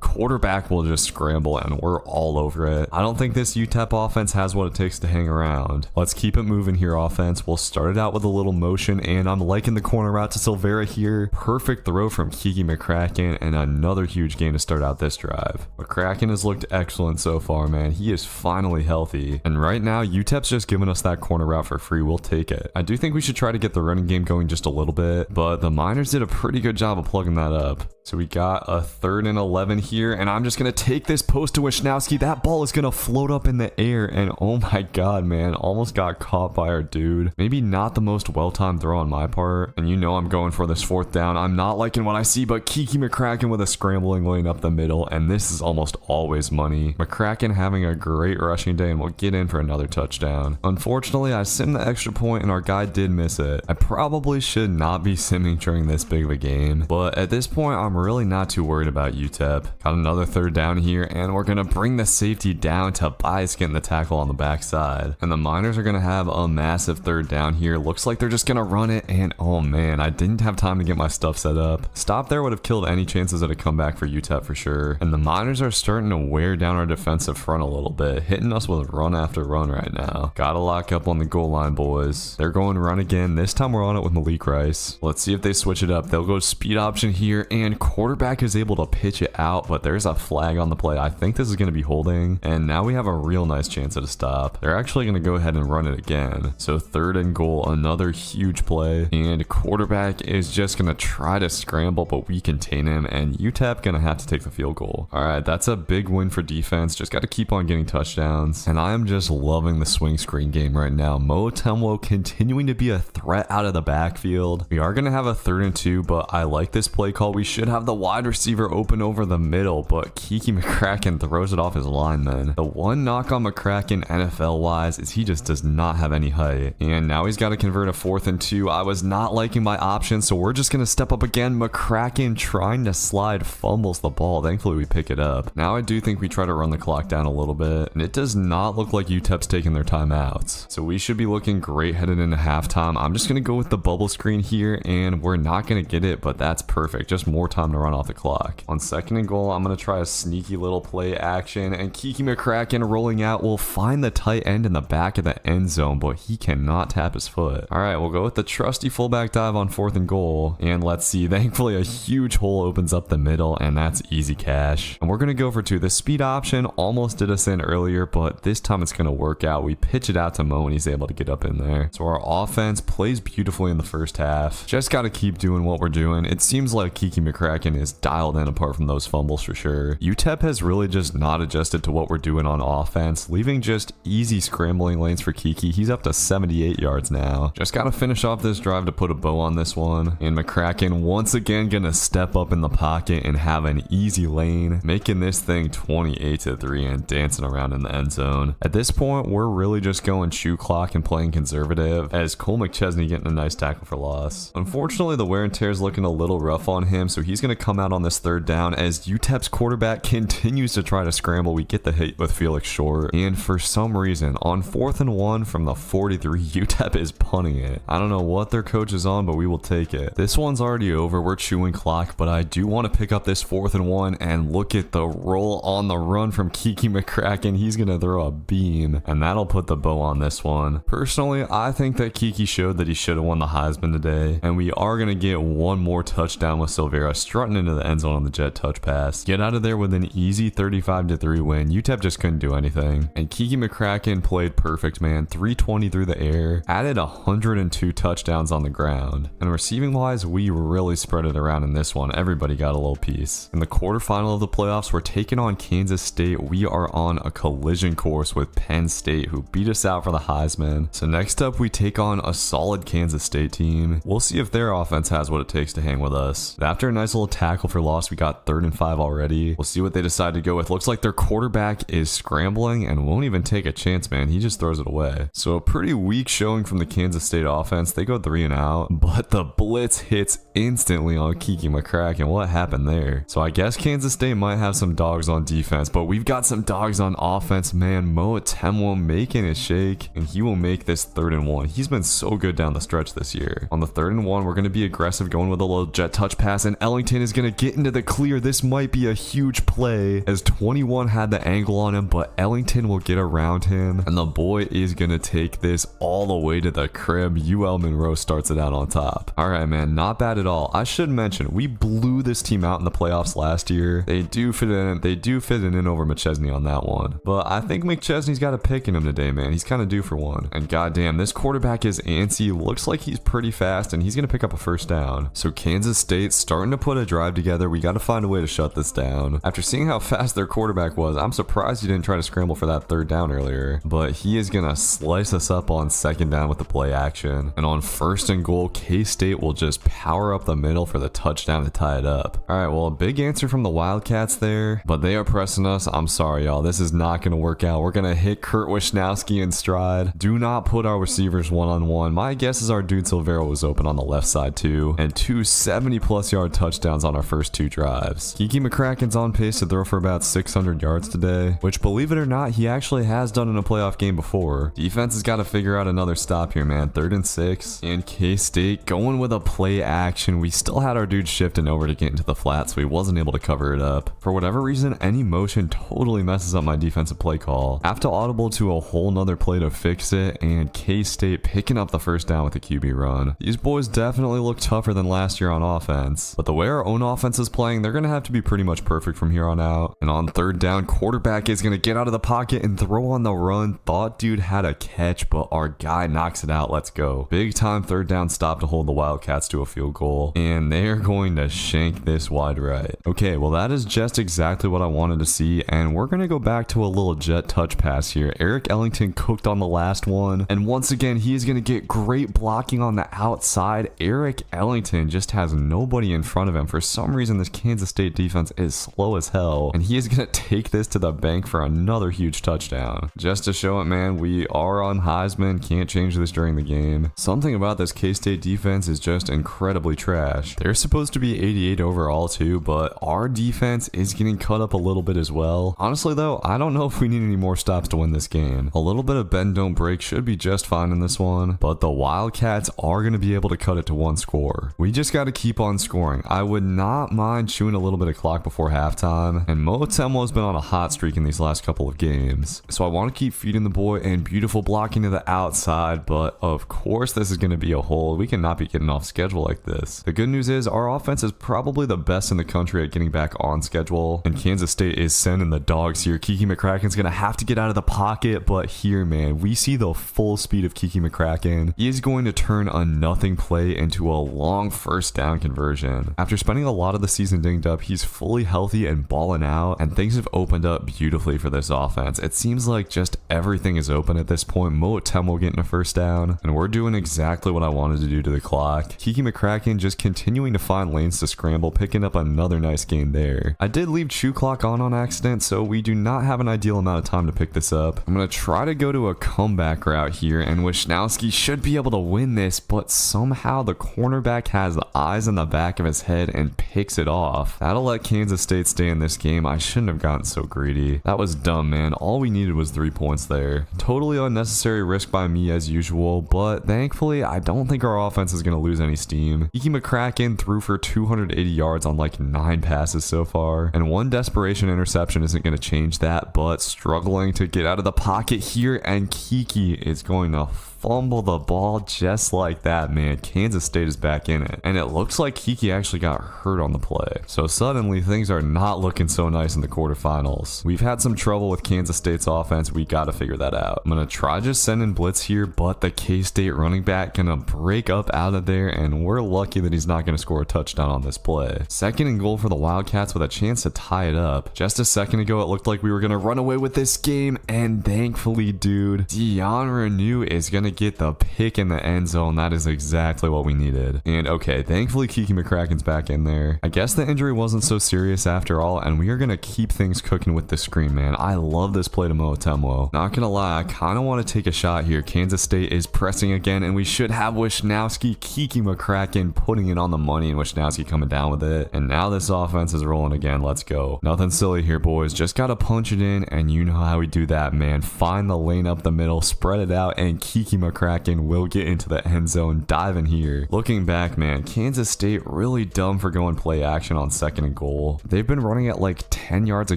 Quarterback will just scramble, and we're all over it. I don't think this UTEP offense has what it takes to hang around. Let's keep it moving here, offense. We'll start it out with a little motion, and I'm liking the corner route to Silvera here. Perfect throw from Kiki McCracken, and another huge game to start out this drive. McCracken has looked excellent so far, man. He is finally healthy. And right now, UTEP's just giving us that corner route for free. We'll take it. I do think we should try to get the running game going just a little bit, but the Miners did a pretty good job of plugging that up. So we got a 3rd and 11 here, and I'm just going to take this post to Wisnowski. That ball is going to float up in the air, and oh my god, man, almost got caught by our dude. Maybe not the most well-timed throw on my part, and you know I'm going for this 4th down. I'm not liking what I see, but Kiki McCracken with a scrambling lane up the middle, and this is almost always money. McCracken having a great rushing day, and we'll get in for another touchdown. Unfortunately, I simmed the extra point, and our guy did miss it. I probably should not be simming during this big of a game, but at this point, I'm really not too worried about UTEP. Got another 3rd down here, and we're gonna bring the safety down. Tobias getting the tackle on the backside, and the Miners are gonna have a massive 3rd down here. Looks like they're just gonna run it, and oh man, I didn't have time to get my stuff set up. Stop there would have killed any chances at a comeback for UTEP for sure. And the Miners are starting to wear down our defensive front a little bit, hitting us with run after run right now. Gotta lock up on the goal line, boys. They're going run again. This time we're on it with Malik Rice. Let's see if they switch it up. They'll go speed option here, and quarterback is able to pitch it out, but there's a flag on the play. I think this is going to be holding, and now we have a real nice chance at a stop. They're actually going to go ahead and run it again. So 3rd and goal, another huge play, and quarterback is just going to try to scramble, but we contain him, and UTEP going to have to take the field goal. All right, that's a big win for defense. Just got to keep on getting touchdowns, and I am just loving the swing screen game right now. Mo Temwo continuing to be a threat out of the backfield. We are going to have a 3rd and 2, but I like this play call. We should have the wide receiver open over the middle, but Kiki McCracken throws it off his lineman. The one knock on McCracken NFL wise is he just does not have any height, and now he's got to convert a 4th and 2. I was not liking my options, so we're just going to step up again. McCracken trying to slide, fumbles the ball. Thankfully we pick it up. Now I do think we try to run the clock down a little bit, and it does not look like UTEP's taking their timeouts, so we should be looking great headed into halftime. I'm just going to go with the bubble screen here, and we're not going to get it, but that's perfect. Just more time to run off the clock. On 2nd and goal, I'm going to try a sneaky little play action, and Kiki McCracken rolling out will find the tight end in the back of the end zone, but he cannot tap his foot. All right, we'll go with the trusty fullback dive on 4th and goal, and let's see, thankfully a huge hole opens up the middle, and that's easy cash. And we're going to go for 2. The speed option almost did us in earlier, but this time it's going to work out. We pitch it out to Mo, and he's able to get up in there. So our offense plays beautifully in the first half. Just got to keep doing what we're doing. It seems like Kiki McCracken is dialed in apart from those fumbles for sure. UTEP has really just not adjusted to what we're doing on offense, leaving just easy scrambling lanes for Kiki. He's up to 78 yards now. Just got to finish off this drive to put a bow on this one. And McCracken once again gonna step up in the pocket and have an easy lane, making this thing 28-3 and dancing around in the end zone. At this point, we're really just going shoe clock and playing conservative, as Cole McChesney getting a nice tackle for loss. Unfortunately, the wear and tear is looking a little rough on him, so he's going to come out on this 3rd down as UTEP's quarterback continues to try to scramble. We get the hit with Felix Short, and for some reason, on 4th and 1 from the 43, UTEP is punting it. I don't know what their coach is on, but we will take it. This one's already over. We're chewing clock, but I do want to pick up this 4th and 1, and look at the roll on the run from Kiki McCracken. He's going to throw a beam, and that'll put the bow on this one. Personally, I think that Kiki showed that he should have won the Heisman today, and we are going to get one more touchdown with Silvera strutting into the end zone on the jet touch pass. Get out of there with an easy 35-3 win. UTEP just couldn't do anything, and Kiki McCracken played perfect, man. 320 through the air, added 102 touchdowns on the ground, and receiving wise, we really spread it around in this one. Everybody got a little piece. In the quarterfinal of the playoffs, we're taking on Kansas State. We are on a collision course with Penn State, who beat us out for the Heisman. So next up, we take on a solid Kansas State team. We'll see if their offense has what it takes to hang with us. After a nice little tackle for loss, we got 3rd and 5 already. We'll see what they decide to go with. Looks like their quarterback is scrambling and won't even take a chance, man. He just throws it away. So a pretty weak showing from the Kansas State offense. They go 3 and out, but the blitz hits instantly on Kiki McCracken. What happened there? So I guess Kansas State might have some dogs on defense, but we've got some dogs on offense, man. Mo Temwo making it shake, and he will make this 3rd and 1. He's been so good down the stretch this year. On the 3rd and 1, we're going to be aggressive, going with a little jet touch pass, and Ellington is going to get into the clear. This might be a huge play, as 21 had the angle on him, but Ellington will get around him, and the boy is going to take this all the way to the crib. UL Monroe starts it out on top. All right, man, not bad at all. I should mention, we blew this team out in the playoffs last year. They do fit it in over McChesney on that one, but I think McChesney's got a pick in him today, man. He's kind of due for one, and goddamn, this quarterback is antsy. Looks like he's pretty fast, and he's going to pick up a 1st down. So Kansas State starting to put put a drive together. We got to find a way to shut this down. After seeing how fast their quarterback was, I'm surprised he didn't try to scramble for that third down earlier. But he is going to slice us up on second down with the play action. And on first and goal, K-State will just power up the middle for the touchdown to tie it up. All right, well, a big answer from the Wildcats there, but they are pressing us. I'm sorry, y'all. This is not going to work out. We're going to hit Kurt Wishnowski in stride. Do not put our receivers one-on-one. My guess is our dude Silvero was open on the left side too, and 2 70-plus yard touchdowns on our first 2 drives. Kiki McCracken's on pace to throw for about 600 yards today, which, believe it or not, he actually has done in a playoff game before. Defense has got to figure out another stop here, man. 3rd and 6, and K-State going with a play action. We still had our dude shifting over to get into the flat, so he wasn't able to cover it up. For whatever reason, any motion totally messes up my defensive play call. Have to audible to a whole nother play to fix it, and K-State picking up the first down with a QB run. These boys definitely look tougher than last year on offense, but the way our own offense is playing, they're going to have to be pretty much perfect from here on out. And on 3rd down, quarterback is going to get out of the pocket and throw on the run. Thought dude had a catch, but our guy knocks it out. Let's go. Big time 3rd down stop to hold the Wildcats to a field goal, and they're going to shank this wide right. Okay, well, that is just exactly what I wanted to see, and we're going to go back to a little jet touch pass here. Eric Ellington cooked on the last one, and once again, he is going to get great blocking on the outside. Eric Ellington just has nobody in front of him. For some reason, this Kansas State defense is slow as hell, and he is going to take this to the bank for another huge touchdown. Just to show it, man, we are on Heisman. Can't change this during the game. Something about this K-State defense is just incredibly trash. They're supposed to be 88 overall too, but our defense is getting cut up a little bit as well. Honestly though, I don't know if we need any more stops to win this game. A little bit of bend don't break should be just fine in this one, but the Wildcats are going to be able to cut it to 1 score. We just got to keep on scoring. I would not mind chewing a little bit of clock before halftime, and Mo Temo's been on a hot streak in these last couple of games, so I want to keep feeding the boy, and beautiful blocking to the outside, but of course this is going to be a hold. We cannot be getting off schedule like this. The good news is our offense is probably the best in the country at getting back on schedule, and Kansas State is sending the dogs here. Kiki McCracken's going to have to get out of the pocket, but here, man, we see the full speed of Kiki McCracken. He is going to turn a nothing play into a long first down conversion. After spending a lot of the season dinged up, he's fully healthy and balling out, and things have opened up beautifully for this offense. It seems like just everything is open at this point. Mo Temo getting a first down, and we're doing exactly what I wanted to do to the clock. Kiki McCracken just continuing to find lanes to scramble, picking up another nice gain there. I did leave chew clock on accident, so we do not have an ideal amount of time to pick this up. I'm going to try to go to a comeback route here, and Wishnowski should be able to win this, but somehow the cornerback has the eyes in the back of his head and picks it off. That'll let Kansas State stay in this game. I shouldn't have gotten so greedy. That was dumb, man. All we needed was 3 points there. Totally unnecessary risk by me as usual, but thankfully I don't think our offense is going to lose any steam. Kiki McCracken threw for 280 yards on like 9 passes so far, and 1 desperation interception isn't going to change that, but struggling to get out of the pocket here, and Kiki is going to fumble the ball just like that, man. Kansas State is back in it, and it looks like Kiki actually got hurt on the play, so suddenly things are not looking so nice in the quarterfinals. We've had some trouble with Kansas State's offense. We got to figure that out. I'm gonna try just sending blitz here, but the K-State running back gonna break up out of there, and we're lucky that he's not gonna score a touchdown on this play. 2nd and goal for the Wildcats with a chance to tie it up. Just a second ago it looked like we were gonna run away with this game, and thankfully, dude, Dion Renew is gonna get the pick in the end zone. That is exactly what we needed. And okay, thankfully Kiki McCracken's back in there. I guess the injury wasn't so serious after all, and we are gonna keep things cooking with the screen, man. I love this play to Mo Temlo. Not gonna lie, I kind of want to take a shot here. Kansas State is pressing again, and we should have Wishnowski. Kiki McCracken putting it on the money, and Wishnowski coming down with it. And now this offense is rolling again. Let's go. Nothing silly here, boys. Just gotta punch it in, and you know how we do that, man. Find the lane up the middle, spread it out, and Kiki McCracken will get into the end zone. Dive in here. Looking back, man, Kansas State really dumb for going play action on 2nd and goal. They've been running at like 10 yards a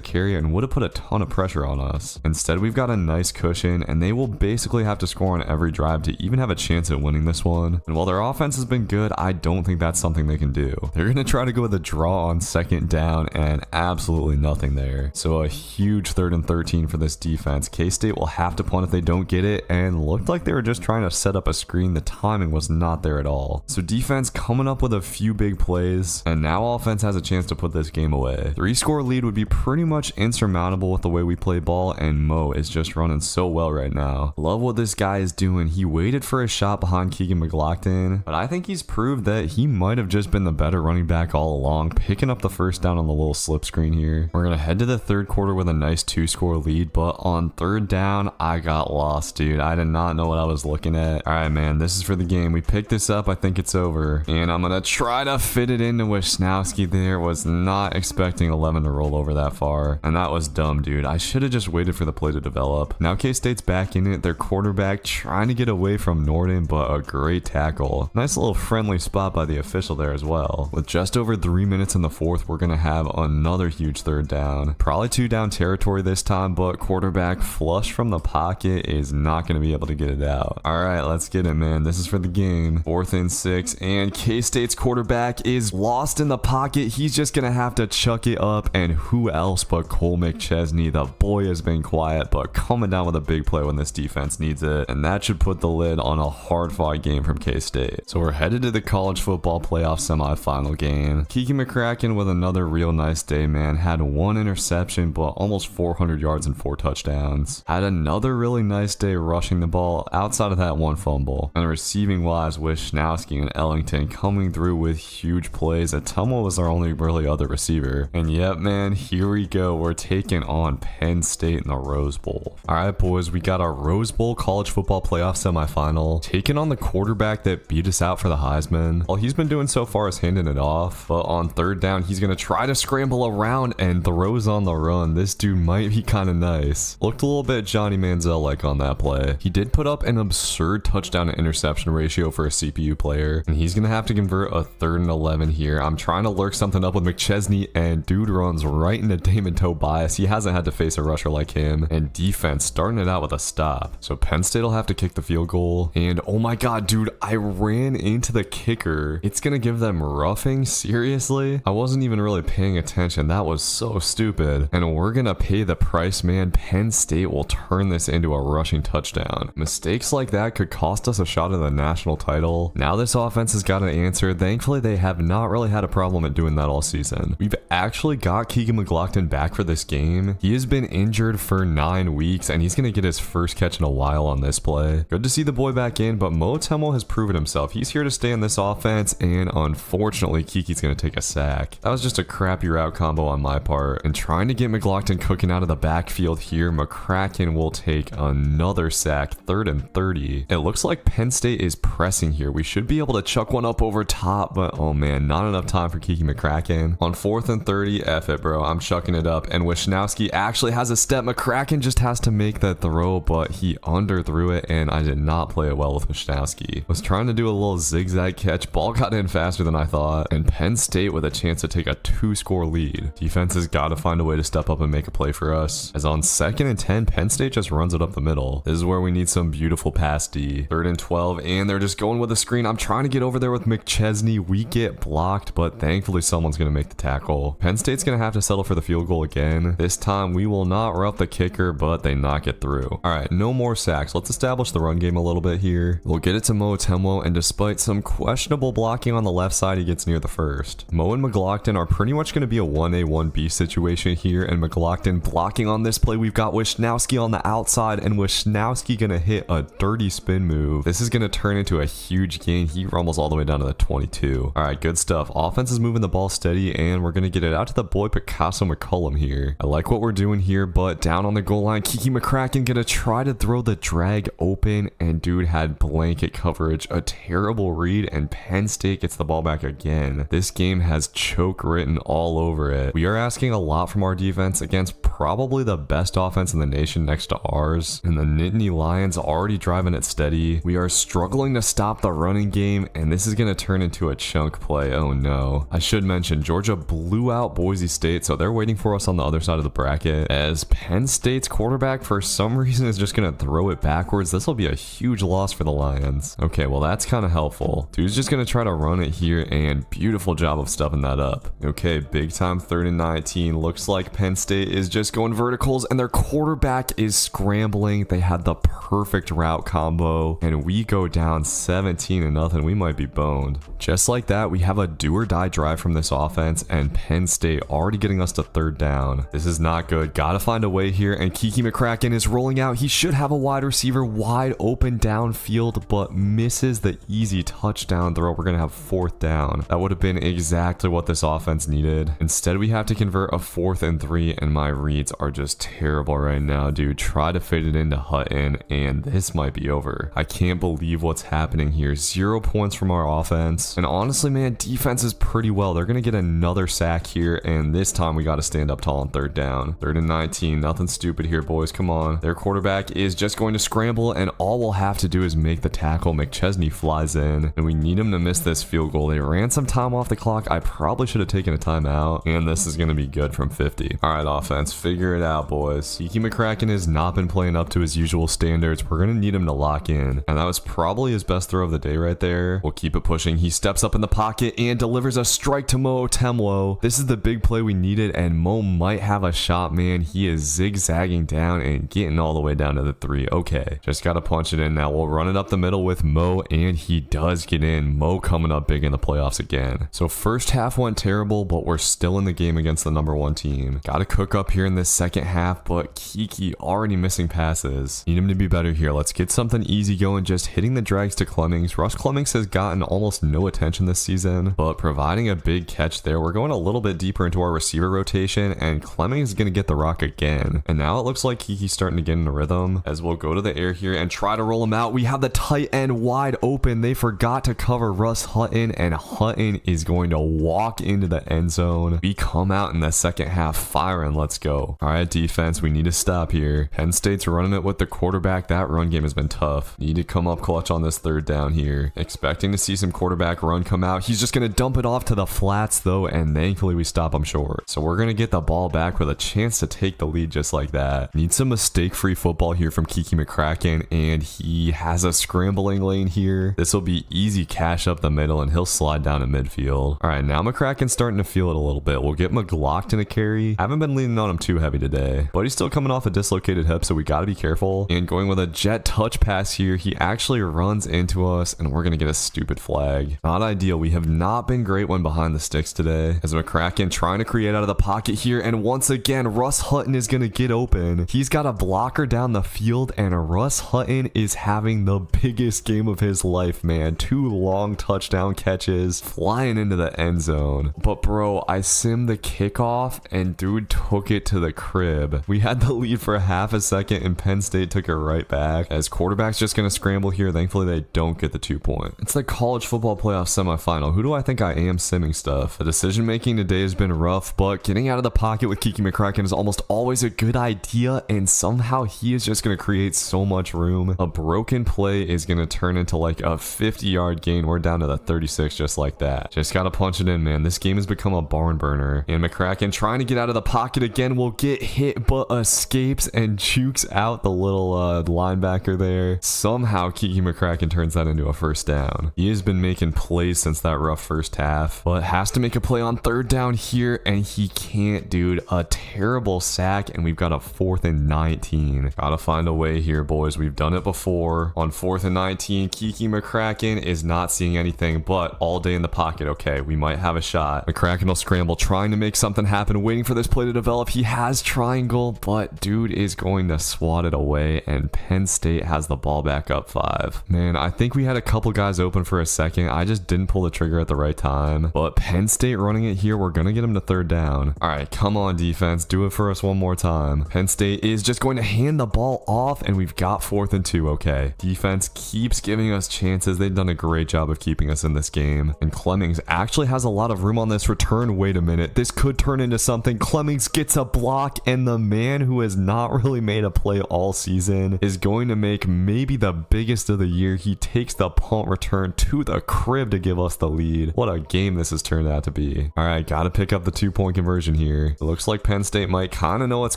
carry and would have put a ton of pressure on us. Instead, we've got a nice cushion, and they will basically have to score on every drive to even have a chance at winning this one. And while their offense has been good, I don't think that's something they can do. They're going to try to go with a draw on 2nd down, and absolutely nothing there. So a huge 3rd and 13 for this defense. K-State will have to punt if they don't get it, and looked like they were just just trying to set up a screen, the timing was not there at all. So defense coming up with a few big plays, and now offense has a chance to put this game away. 3-score lead would be pretty much insurmountable with the way we play ball, and Mo is just running so well right now. Love what this guy is doing. He waited for a shot behind Keegan McLaughlin, but I think he's proved that he might have just been the better running back all along, picking up the first down on the little slip screen here. We're gonna head to the third quarter with a nice 2-score lead, but on third down, I got lost, dude. I did not know what I was looking at. All right, man, this is for the game. We picked this up. I think it's over, and I'm gonna try to fit it into Wisnowski there. Was not expecting 11 to roll over that far, and that was dumb, dude. I should have just waited for the play to develop. Now K-State's back in it. Their quarterback trying to get away from Norden, but a great tackle. Nice little friendly spot by the official there as well. With just over 3 minutes in the fourth, we're gonna have another huge third down. Probably 2 down territory this time, but quarterback flush from the pocket is not gonna be able to get it out. All right, let's get it, man. This is for the game. 4th and 6, and K-State's quarterback is lost in the pocket. He's just gonna have to chuck it up, and who else but Cole McChesney? The boy has been quiet, but coming down with a big play when this defense needs it, and that should put the lid on a hard-fought game from K-State. So we're headed to the college football playoff semifinal game. Keegan McCracken with another real nice day, man. Had 1 interception, but almost 400 yards and 4 touchdowns. Had another really nice day rushing the ball outside of that 1 fumble. And receiving wise, Wisnowski and Ellington coming through with huge plays. Atumwa was our only really other receiver. And yep, man, here we go. We're taking on Penn State in the Rose Bowl. All right, boys, we got our Rose Bowl college football playoff semifinal. Taking on the quarterback that beat us out for the Heisman. All he's been doing so far is handing it off. But on third down, he's going to try to scramble around and throws on the run. This dude might be kind of nice. Looked a little bit Johnny Manziel-like on that play. He did put up an absurd touchdown to interception ratio for a CPU player, and he's going to have to convert a 3rd and 11 here. I'm trying to lurk something up with McChesney, and dude runs right into Damon Tobias. He hasn't had to face a rusher like him, and defense starting it out with a stop. So Penn State will have to kick the field goal, and oh my god, dude, I ran into the kicker. It's going to give them roughing? Seriously? I wasn't even really paying attention. That was so stupid. And we're going to pay the price, man. Penn State will turn this into a rushing touchdown. Mistakes like that could cost us a shot at the national title. Now this offense has got an answer. Thankfully, they have not really had a problem at doing that all season. We've actually got Keegan McLaughlin back for this game. He has been injured for 9 weeks, and he's going to get his first catch in a while on this play. Good to see the boy back in, but Mo Temo has proven himself. He's here to stay in this offense, and unfortunately, Kiki's going to take a sack. That was just a crappy route combo on my part, and trying to get McLaughlin cooking out of the backfield here, McCracken will take another sack, 3rd and 30. It looks like Penn State is pressing here. We should be able to chuck one up over top, but oh man, not enough time for Kiki McCracken. On 4th and 30, F it, bro. I'm chucking it up, and Wisnowski actually has a step. McCracken just has to make that throw, but he underthrew it, and I did not play it well with Wisnowski. Was trying to do a little zigzag catch. Ball got in faster than I thought, and Penn State with a chance to take a 2-score lead. Defense has got to find a way to step up and make a play for us, as on 2nd and 10, Penn State just runs it up the middle. This is where we need some beautiful pass D. 3rd and 12, and they're just going with a screen. I'm trying to get over there with McChesney. We get blocked, but thankfully someone's going to make the tackle. Penn State's going to have to settle for the field goal again. This time we will not rough the kicker, but they knock it through. All right, no more sacks. Let's establish the run game a little bit here. We'll get it to Mo Temwo, and despite some questionable blocking on the left side, he gets near the first. Mo and McLaughlin are pretty much going to be a 1A, 1B situation here, and McLaughlin blocking on this play. We've got Wisnowski on the outside, and Wisnowski going to hit a dirty spin move. This is going to turn into a huge gain. He rumbles all the way down to the 22. All right, good stuff. Offense is moving the ball steady, and we're going to get it out to the boy Picasso McCullum here. I like what we're doing here, but down on the goal line, Kiki McCracken going to try to throw the drag open, and dude had blanket coverage. A terrible read, and Penn State gets the ball back again. This game has choke written all over it. We are asking a lot from our defense against probably the best offense in the nation next to ours, and the Nittany Lions already driving it steady. We are struggling to stop the running game, and this is going to turn into a chunk play. Oh no. I should mention, Georgia blew out Boise State, so they're waiting for us on the other side of the bracket, as Penn State's quarterback for some reason is just going to throw it backwards. This will be a huge loss for the Lions. Okay, well that's kind of helpful. Dude's just going to try to run it here, and beautiful job of stuffing that up. Okay, big time 3rd and 19. Looks like Penn State is just going verticals, and their quarterback is scrambling. They had the perfect route route combo, and we go down 17-0. We might be boned. Just like that, we have a do or die drive from this offense, and Penn State already getting us to third down. This is not good. Gotta find a way here, and Kiki McCracken is rolling out. He should have a wide receiver wide open downfield, but misses the easy touchdown throw. We're gonna have fourth down. That would have been exactly what this offense needed. Instead, we have to convert a 4th and 3, and my reads are just terrible right now, dude. Try to fit it into Hutton, and this might be over. I can't believe what's happening here. 0 points from our offense, and honestly, man, defense is pretty well. They're gonna get another sack here, and this time we got to stand up tall on third down. 3rd and 19. Nothing stupid here, boys. Come on. Their quarterback is just going to scramble, and all we'll have to do is make the tackle. McChesney flies in, and we need him to miss this field goal. They ran some time off the clock. I probably should have taken a timeout, and this is going to be good from 50. All right, offense, figure it out, boys. Kiki McCracken has not been playing up to his usual standards. We're going to need him to lock in, and that was probably his best throw of the day right there. We'll keep it pushing. He steps up in the pocket and delivers a strike to Mo Temlo. This is the big play we needed, and Mo might have a shot, man. He is zigzagging down and getting all the way down to the 3. Okay, just got to punch it in now. We'll run it up the middle with Mo, and he does get in. Mo coming up big in the playoffs again. So first half went terrible, but we're still in the game against the #1 team. Got to cook up here in this second half, but Kiki already missing passes. Need him to be better here. Let's get something easy going, just hitting the drags to Clemmings. Russ Clemmings has gotten almost no attention this season, but providing a big catch there. We're going a little bit deeper into our receiver rotation, and Clemmings is going to get the rock again. And now it looks like Kiki's starting to get in a rhythm, as we'll go to the air here and try to roll him out. We have the tight end wide open. They forgot to cover Russ Hutton, and Hutton is going to walk into the end zone. We come out in the second half firing. Let's go. All right, defense, we need to stop here. Penn State's running it with the quarterback. That run game has been tough. Need to come up clutch on this third down here. Expecting to see some quarterback run come out. He's just going to dump it off to the flats though, and thankfully we stop him short. So we're going to get the ball back with a chance to take the lead just like that. Need some mistake-free football here from Kiki McCracken, and he has a scrambling lane here. This will be easy cash up the middle, and he'll slide down to midfield. All right, now McCracken's starting to feel it a little bit. We'll get McLaughlin a carry. I haven't been leaning on him too heavy today, but he's still coming off a dislocated hip, so we got to be careful. And going with a jet touch pass here, he actually runs into us, and we're going to get a stupid flag. Not ideal. We have not been great when behind the sticks today, as McCracken trying to create out of the pocket here, and once again, Russ Hutton is going to get open. He's got a blocker down the field, and Russ Hutton is having the biggest game of his life, man. 2 long touchdown catches, flying into the end zone. But bro, I simmed the kickoff, and dude took it to the crib. We had the lead for half a second, and Penn State took it right back, as quarterback's just going to scramble here. Thankfully, they don't get the 2 point. It's the college football playoff semifinal. Who do I think I am simming stuff? The decision making today has been rough, but getting out of the pocket with Kiki McCracken is almost always a good idea, and somehow he is just going to create so much room. A broken play is going to turn into like a 50-yard gain. We're down to the 36 just like that. Just got to punch it in, man. This game has become a barn burner, and McCracken trying to get out of the pocket again will get hit, but escapes and jukes out the little linebacker there. Somehow Kiki McCracken turns that into a first down. He has been making plays since that rough first half, but has to make a play on third down here, and he can't, dude. A terrible sack, and we've got a 4th and 19. Gotta find a way here, boys. We've done it before. On 4th and 19, Kiki McCracken is not seeing anything, but all day in the pocket. Okay, we might have a shot. McCracken will scramble, trying to make something happen, waiting for this play to develop. He has triangle, but dude is going to swat it away, and Penn State has the ball back up 5. Man, I think we had a couple guys open for a second. I just didn't pull the trigger at the right time, but Penn State running it here. We're gonna get him to third down. All right, come on defense, do it for us one more time. Penn State is just going to hand the ball off, and we've got 4th and 2. Okay, defense keeps giving us chances. They've done a great job of keeping us in this game, and Clemmings actually has a lot of room on this return. Wait a minute, this could turn into something. Clemmings gets a block, and the man who has not really made a play all season is going to make maybe the biggest of the year. He takes the punt return to the crib to give us the lead. What a game this has turned out to be. All right, gotta pick up the 2-point conversion here. It looks like Penn State might kind of know what's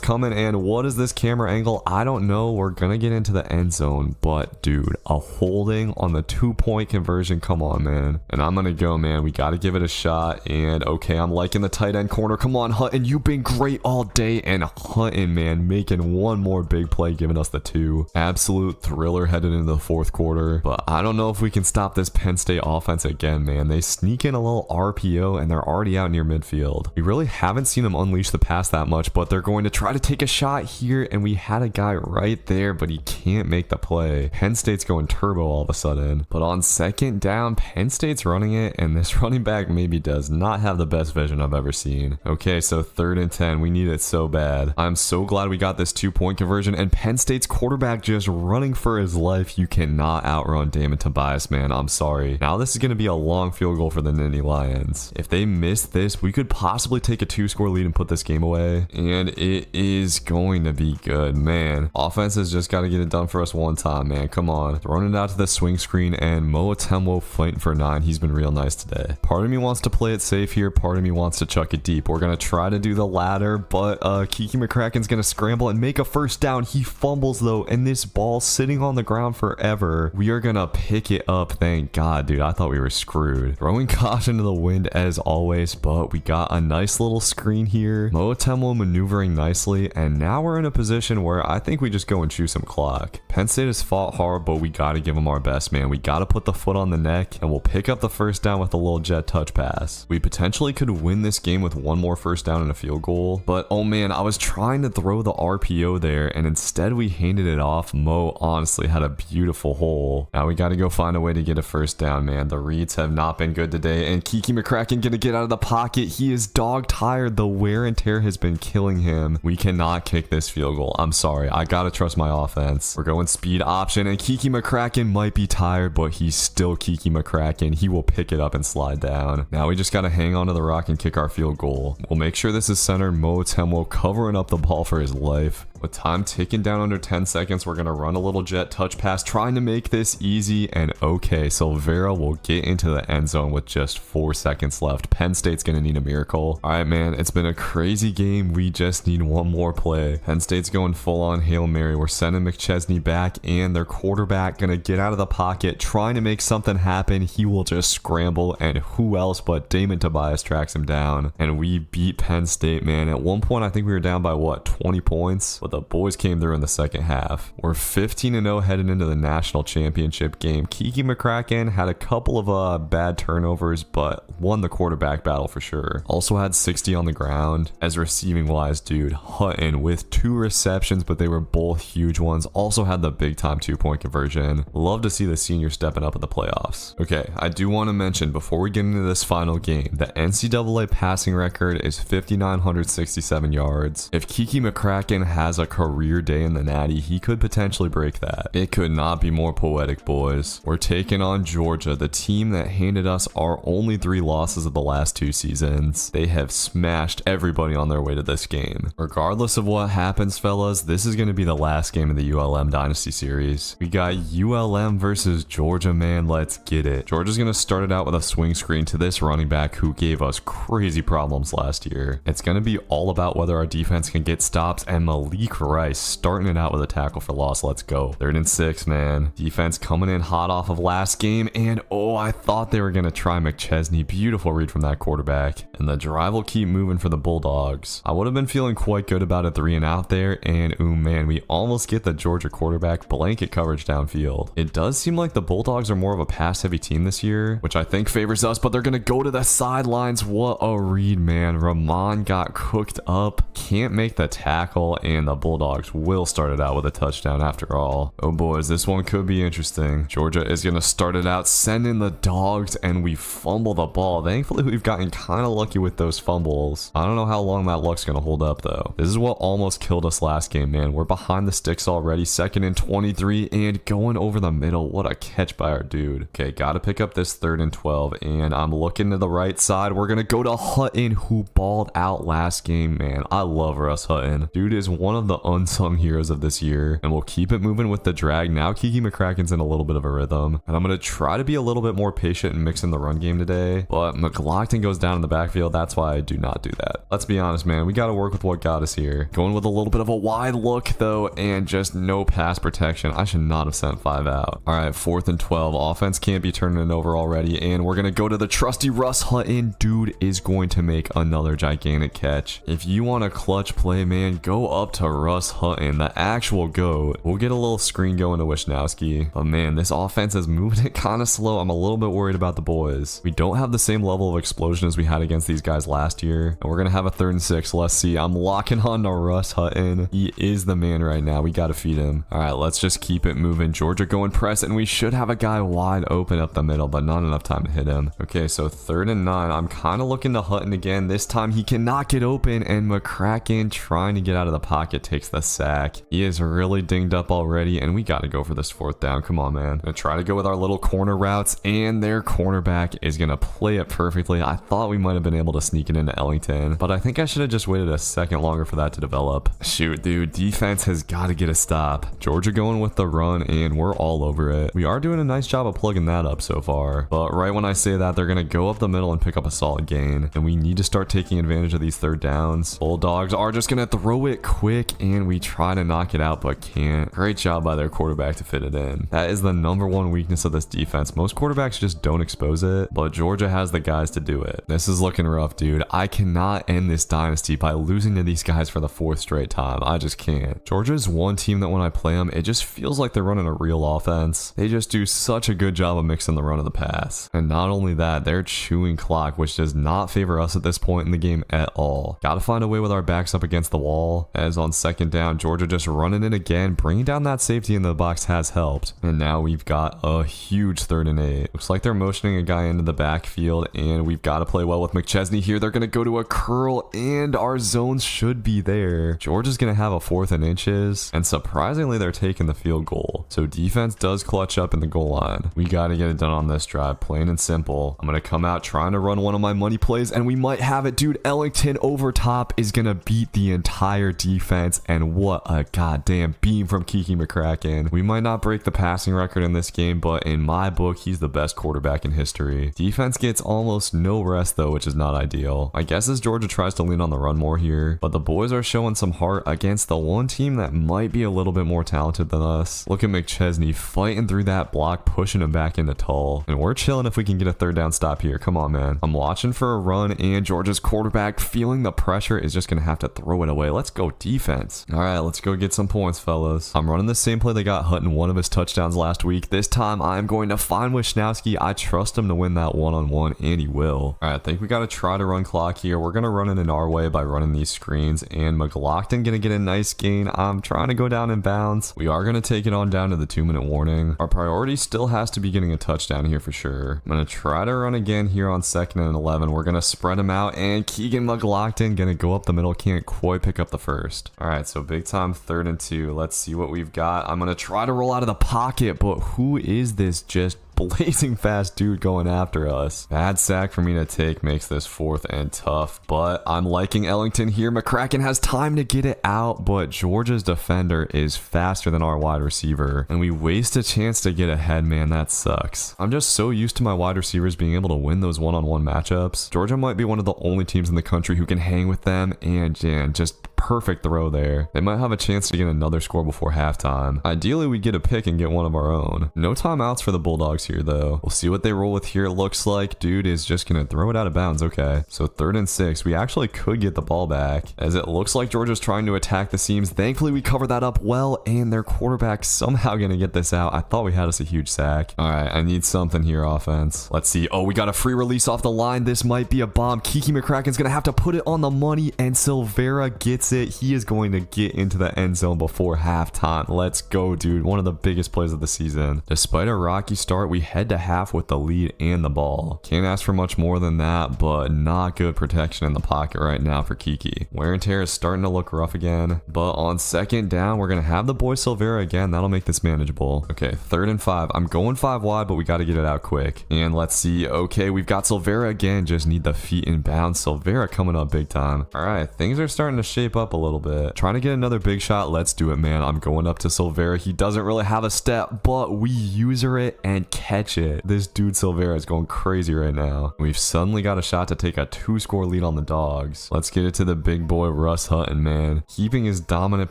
coming, and what is this camera angle? I don't know. We're gonna get into the end zone, but dude, a holding on the 2-point conversion. Come on, man. And I'm gonna go, man. We gotta give it a shot, and okay, I'm liking the tight end corner. Come on, Hutton, you've been great all day, and Hutton, man, making one more big play, giving us the 2. Absolutely absolute thriller headed into the fourth quarter, but I don't know if we can stop this Penn State offense again, man. They sneak in a little RPO and they're already out near midfield. We really haven't seen them unleash the pass that much, but they're going to try to take a shot here, and we had a guy right there, but he can't make the play. Penn State's going turbo all of a sudden, but on second down, Penn State's running it, and this running back maybe does not have the best vision I've ever seen. Okay, so 3rd and 10, we need it so bad. I'm so glad we got this 2-point conversion, and Penn State's quarterback just running for his life. You cannot outrun Damon Tobias, man. I'm sorry. Now this is going to be a long field goal for the Nittany Lions. If they miss this, we could possibly take a 2-score lead and put this game away, and it is going to be good, man. Offense has just got to get it done for us one time, man. Come on. Throwing it out to the swing screen, and Mo Atemwo fighting for 9. He's been real nice today. Part of me wants to play it safe here. Part of me wants to chuck it deep. We're going to try to do the latter, but Kiki McCracken's going to scramble and make a first down. He fumbles, though, and this ball sitting on the ground forever. We are going to pick it up. Thank God, dude. I thought we were screwed. Throwing caution to the wind as always, but we got a nice little screen here. Mo Atemwo maneuvering nicely, and now we're in a position where I think we just go and chew some clock. Penn State has fought hard, but we got to give them our best, man. We got to put the foot on the neck, and we'll pick up the first down with a little jet touch pass. We potentially could win this game with one more first down and a field goal, but oh man, I was trying to throw the RPO there, and instead we handed it off. Mo honestly had a beautiful hole. Now we got to go find a way to get a first down, man. The reads have not been good today, and Kiki McCracken gonna get out of the pocket. He is dog tired. The wear and tear has been killing him. We cannot kick this field goal. I'm sorry. I gotta trust my offense. We're going speed option, and Kiki McCracken might be tired, but he's still Kiki McCracken. He will pick it up and slide down. Now we just gotta hang on to the rock and kick our field goal. We'll make sure this is centered. Mo Atemwo covering up the ball for his life. With time ticking down under 10 seconds, we're going to run a little jet touch pass, trying to make this easy. And okay, Silvera will get into the end zone with just 4 seconds left. Penn State's going to need a miracle. All right, man, it's been a crazy game. We just need one more play. Penn State's going full on Hail Mary. We're sending McChesney back, and their quarterback going to get out of the pocket, trying to make something happen. He will just scramble, and who else but Damon Tobias tracks him down. And we beat Penn State, man. At one point, I think we were down by what, 20 points? But the boys came through in the second half. We're 15-0 heading into the national championship game. Kiki McCracken had a couple of bad turnovers, but won the quarterback battle for sure. Also had 60 on the ground. As receiving wise, dude, Hutton with 2 receptions, but they were both huge ones. Also had the big time 2-point conversion. Love to see the senior stepping up in the playoffs. Okay, I do want to mention before we get into this final game, the NCAA passing record is 5,967 yards. If Kiki McCracken has a career day in the Natty, he could potentially break that. It could not be more poetic, boys. We're taking on Georgia, the team that handed us our only 3 losses of the last 2 seasons. They have smashed everybody on their way to this game. Regardless of what happens, fellas, this is going to be the last game of the ULM Dynasty Series. We got ULM versus Georgia, man. Let's get it. Georgia's going to start it out with a swing screen to this running back who gave us crazy problems last year. It's going to be all about whether our defense can get stops, and Malik Rice starting it out with a tackle for loss. Let's go. 3rd and 6, man. Defense coming in hot off of last game, and oh, I thought they were going to try McChesney. Beautiful read from that quarterback, and the drive will keep moving for the Bulldogs. I would have been feeling quite good about a 3 and out there, and oh man, we almost get the Georgia quarterback blanket coverage downfield. It does seem like the Bulldogs are more of a pass heavy team this year, which I think favors us, but they're going to go to the sidelines. What a read, man. Ramon got cooked up, can't make the tackle, and the Bulldogs will start it out with a touchdown after all. Oh boys, this one could be interesting. Georgia is going to start it out, send in the dogs, and we fumble the ball. Thankfully, we've gotten kind of lucky with those fumbles. I don't know how long that luck's going to hold up, though. This is what almost killed us last game, man. We're behind the sticks already. 2nd and 23, and going over the middle. What a catch by our dude. Okay, got to pick up this 3rd and 12, and I'm looking to the right side. We're going to go to Hutton, who balled out last game, man. I love Russ Hutton. Dude is one of the unsung heroes of this year, and we'll keep it moving with the drag. Now Kiki McCracken's in a little bit of a rhythm, and I'm going to try to be a little bit more patient and mix in the run game today, but McLaughlin goes down in the backfield. That's why I do not do that. Let's be honest, man. We got to work with what got us here. Going with a little bit of a wide look, though, and just no pass protection. I should not have sent 5 out. All right, 4th and 12. Offense can't be turning it over already, and we're going to go to the trusty Russ Hutton. Dude is going to make another gigantic catch. If you want a clutch play, man, go up to Russ Hutton, the actual GOAT. We'll get a little screen going to Wisnowski. But man, this offense is moving it kind of slow. I'm a little bit worried about the boys. We don't have the same level of explosion as we had against these guys last year. And we're going to have a 3rd and 6. Let's see. I'm locking on to Russ Hutton. He is the man right now. We got to feed him. All right, let's just keep it moving. Georgia going press, and we should have a guy wide open up the middle, but not enough time to hit him. Okay, so 3rd and 9. I'm kind of looking to Hutton again. This time he cannot get open, and McCracken trying to get out of the pocket takes the sack. He is really dinged up already, and we got to go for this 4th down. Come on, man. Gonna try to go with our little corner routes, and their cornerback is gonna play it perfectly. I thought we might have been able to sneak it into Ellington, but I think I should have just waited a second longer for that to develop. Shoot, dude, defense has got to get a stop. Georgia going with the run, and we're all over it. We are doing a nice job of plugging that up so far, but right when I say that, they're gonna go up the middle and pick up a solid gain, and we need to start taking advantage of these 3rd downs. Bulldogs are just gonna throw it quick, and we try to knock it out but can't. Great job by their quarterback to fit it in. That is the #1 weakness of this defense. Most quarterbacks just don't expose it, but Georgia has the guys to do it. This is looking rough, dude. I cannot end this dynasty by losing to these guys for the 4th straight time. I just can't. Georgia's one team that when I play them, it just feels like they're running a real offense. They just do such a good job of mixing the run of the pass. And not only that, they're chewing clock, which does not favor us at this point in the game at all. Gotta find a way with our backs up against the wall. As on 2nd down, Georgia just running it again. Bringing down that safety in the box has helped. And now we've got a huge 3rd and 8. Looks like they're motioning a guy into the backfield, and we've got to play well with McChesney here. They're going to go to a curl, and our zones should be there. Georgia's going to have a 4th and inches, and surprisingly, they're taking the field goal. So defense does clutch up in the goal line. We got to get it done on this drive, plain and simple. I'm going to come out trying to run one of my money plays, and we might have it. Dude, Ellington over top is going to beat the entire defense, and what a goddamn beam from Kiki McCracken. We might not break the passing record in this game, but in my book, he's the best quarterback in history. Defense gets almost no rest though, which is not ideal. I guess as Georgia tries to lean on the run more here, but the boys are showing some heart against the one team that might be a little bit more talented than us. Look at McChesney fighting through that block, pushing him back into Tull, and we're chilling if we can get a 3rd down stop here. Come on, man. I'm watching for a run, and Georgia's quarterback, feeling the pressure, is just gonna have to throw it away. Let's go defense. All right, let's go get some points, fellas. I'm running the same play that got Hutton one of his touchdowns last week. This time I'm going to find Wisnowski. I trust him to win that one-on-one, and he will. All right, I think we got to try to run clock here. We're going to run it in our way by running these screens, and McLaughlin going to get a nice gain. I'm trying to go down in bounds. We are going to take it on down to the 2-minute warning. Our priority still has to be getting a touchdown here for sure. I'm going to try to run again here on 2nd and 11. We're going to spread him out, and Keegan McLaughlin going to go up the middle. Can't quite pick up the 1st. All right, so big time 3rd and 2. Let's see what we've got. I'm going to try to roll out of the pocket, but who is this just blazing fast dude going after us? Bad sack for me to take makes this 4th and tough, but I'm liking Ellington here. McCracken has time to get it out, but Georgia's defender is faster than our wide receiver, and we waste a chance to get ahead, man. That sucks. I'm just so used to my wide receivers being able to win those one-on-one matchups. Georgia might be one of the only teams in the country who can hang with them, and just perfect throw there. They might have a chance to get another score before halftime. Ideally, we get a pick and get one of our own. No timeouts for the Bulldogs here, though. We'll see what they roll with here. It looks like dude is just gonna throw it out of bounds. Okay, so 3rd and 6. We actually could get the ball back, as it looks like Georgia's trying to attack the seams. Thankfully, we cover that up well, and their quarterback somehow gonna get this out. I thought we had us a huge sack. All right, I need something here, offense. Let's see. Oh, we got a free release off the line. This might be a bomb. Kiki McCracken's gonna have to put it on the money, and Silvera gets it. He is going to get into the end zone before halftime. Let's go, dude. One of the biggest plays of the season. Despite a rocky start, we head to half with the lead and the ball. Can't ask for much more than that, but not good protection in the pocket right now for Kiki. Wear and tear is starting to look rough again, but on 2nd down, we're going to have the boy Silvera again. That'll make this manageable. Okay, 3rd and 5. I'm going 5 wide, but we got to get it out quick. And let's see. Okay, we've got Silvera again. Just need the feet in bounds. Silvera coming up big time. All right, things are starting to shape up a little bit. Trying to get another big shot. Let's do it, man. I'm going up to Silvera. He doesn't really have a step, but we user it and catch it. This dude Silvera is going crazy right now. We've suddenly got a shot to take a 2-score lead on the Dogs. Let's get it to the big boy Russ Hutton, man. Keeping his dominant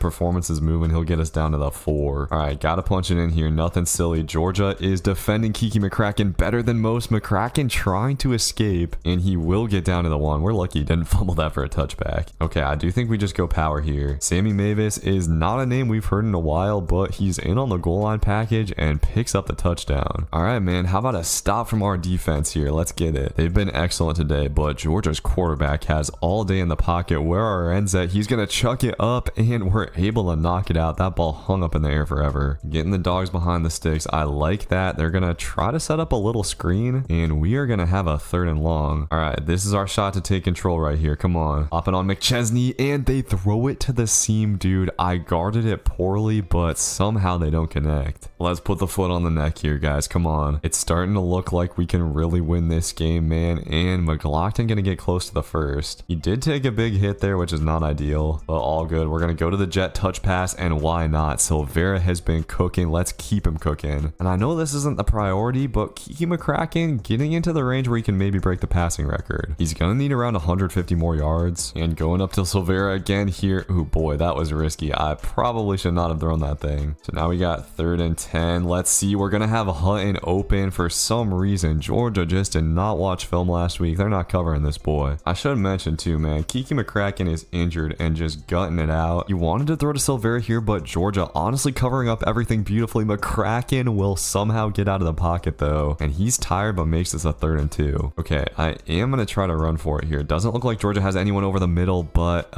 performances moving, he'll get us down to the 4. All right, gotta punch it in here. Nothing silly. Georgia is defending Kiki McCracken better than most. McCracken trying to escape, and he will get down to the 1. We're lucky he didn't fumble that for a touchback. Okay, I do think we just go power here. Sammy Mavis is not a name we've heard in a while, but he's in on the goal line package and picks up the touchdown. All right, man, how about a stop from our defense here? Let's get it. They've been excellent today, but Georgia's quarterback has all day in the pocket. Where our ends at? He's gonna chuck it up, and we're able to knock it out. That ball hung up in the air forever. Getting the Dogs behind the sticks. I like that. They're gonna try to set up a little screen, and we are gonna have a 3rd and long. All right, this is our shot to take control right here. Come on. Hopping on McChesney, and they throw it to the seam, dude. I guarded it poorly, but somehow they don't connect. Let's put the foot on the neck here, guys. Come on. It's starting to look like we can really win this game, man, and McLaughlin gonna get close to the 1st. He did take a big hit there, which is not ideal, but all good. We're gonna go to the jet touch pass, and why not? Silvera has been cooking. Let's keep him cooking. And I know this isn't the priority, but Kiki McCracken getting into the range where he can maybe break the passing record. He's gonna need around 150 more yards, and going up to Silvera again here. Oh boy, that was risky. I probably should not have thrown that thing. So now we got 3rd and 10. Let's see. We're gonna have Hutton open. For some reason, Georgia just did not watch film last week. They're not covering this boy. I should mention too, man, Kiki McCracken is injured and just gutting it out. You wanted to throw to Silvera here, but Georgia honestly covering up everything beautifully. McCracken will somehow get out of the pocket though, and he's tired but makes this a 3rd and 2. Okay, I am gonna try to run for it here. Doesn't look like Georgia has anyone over the middle, but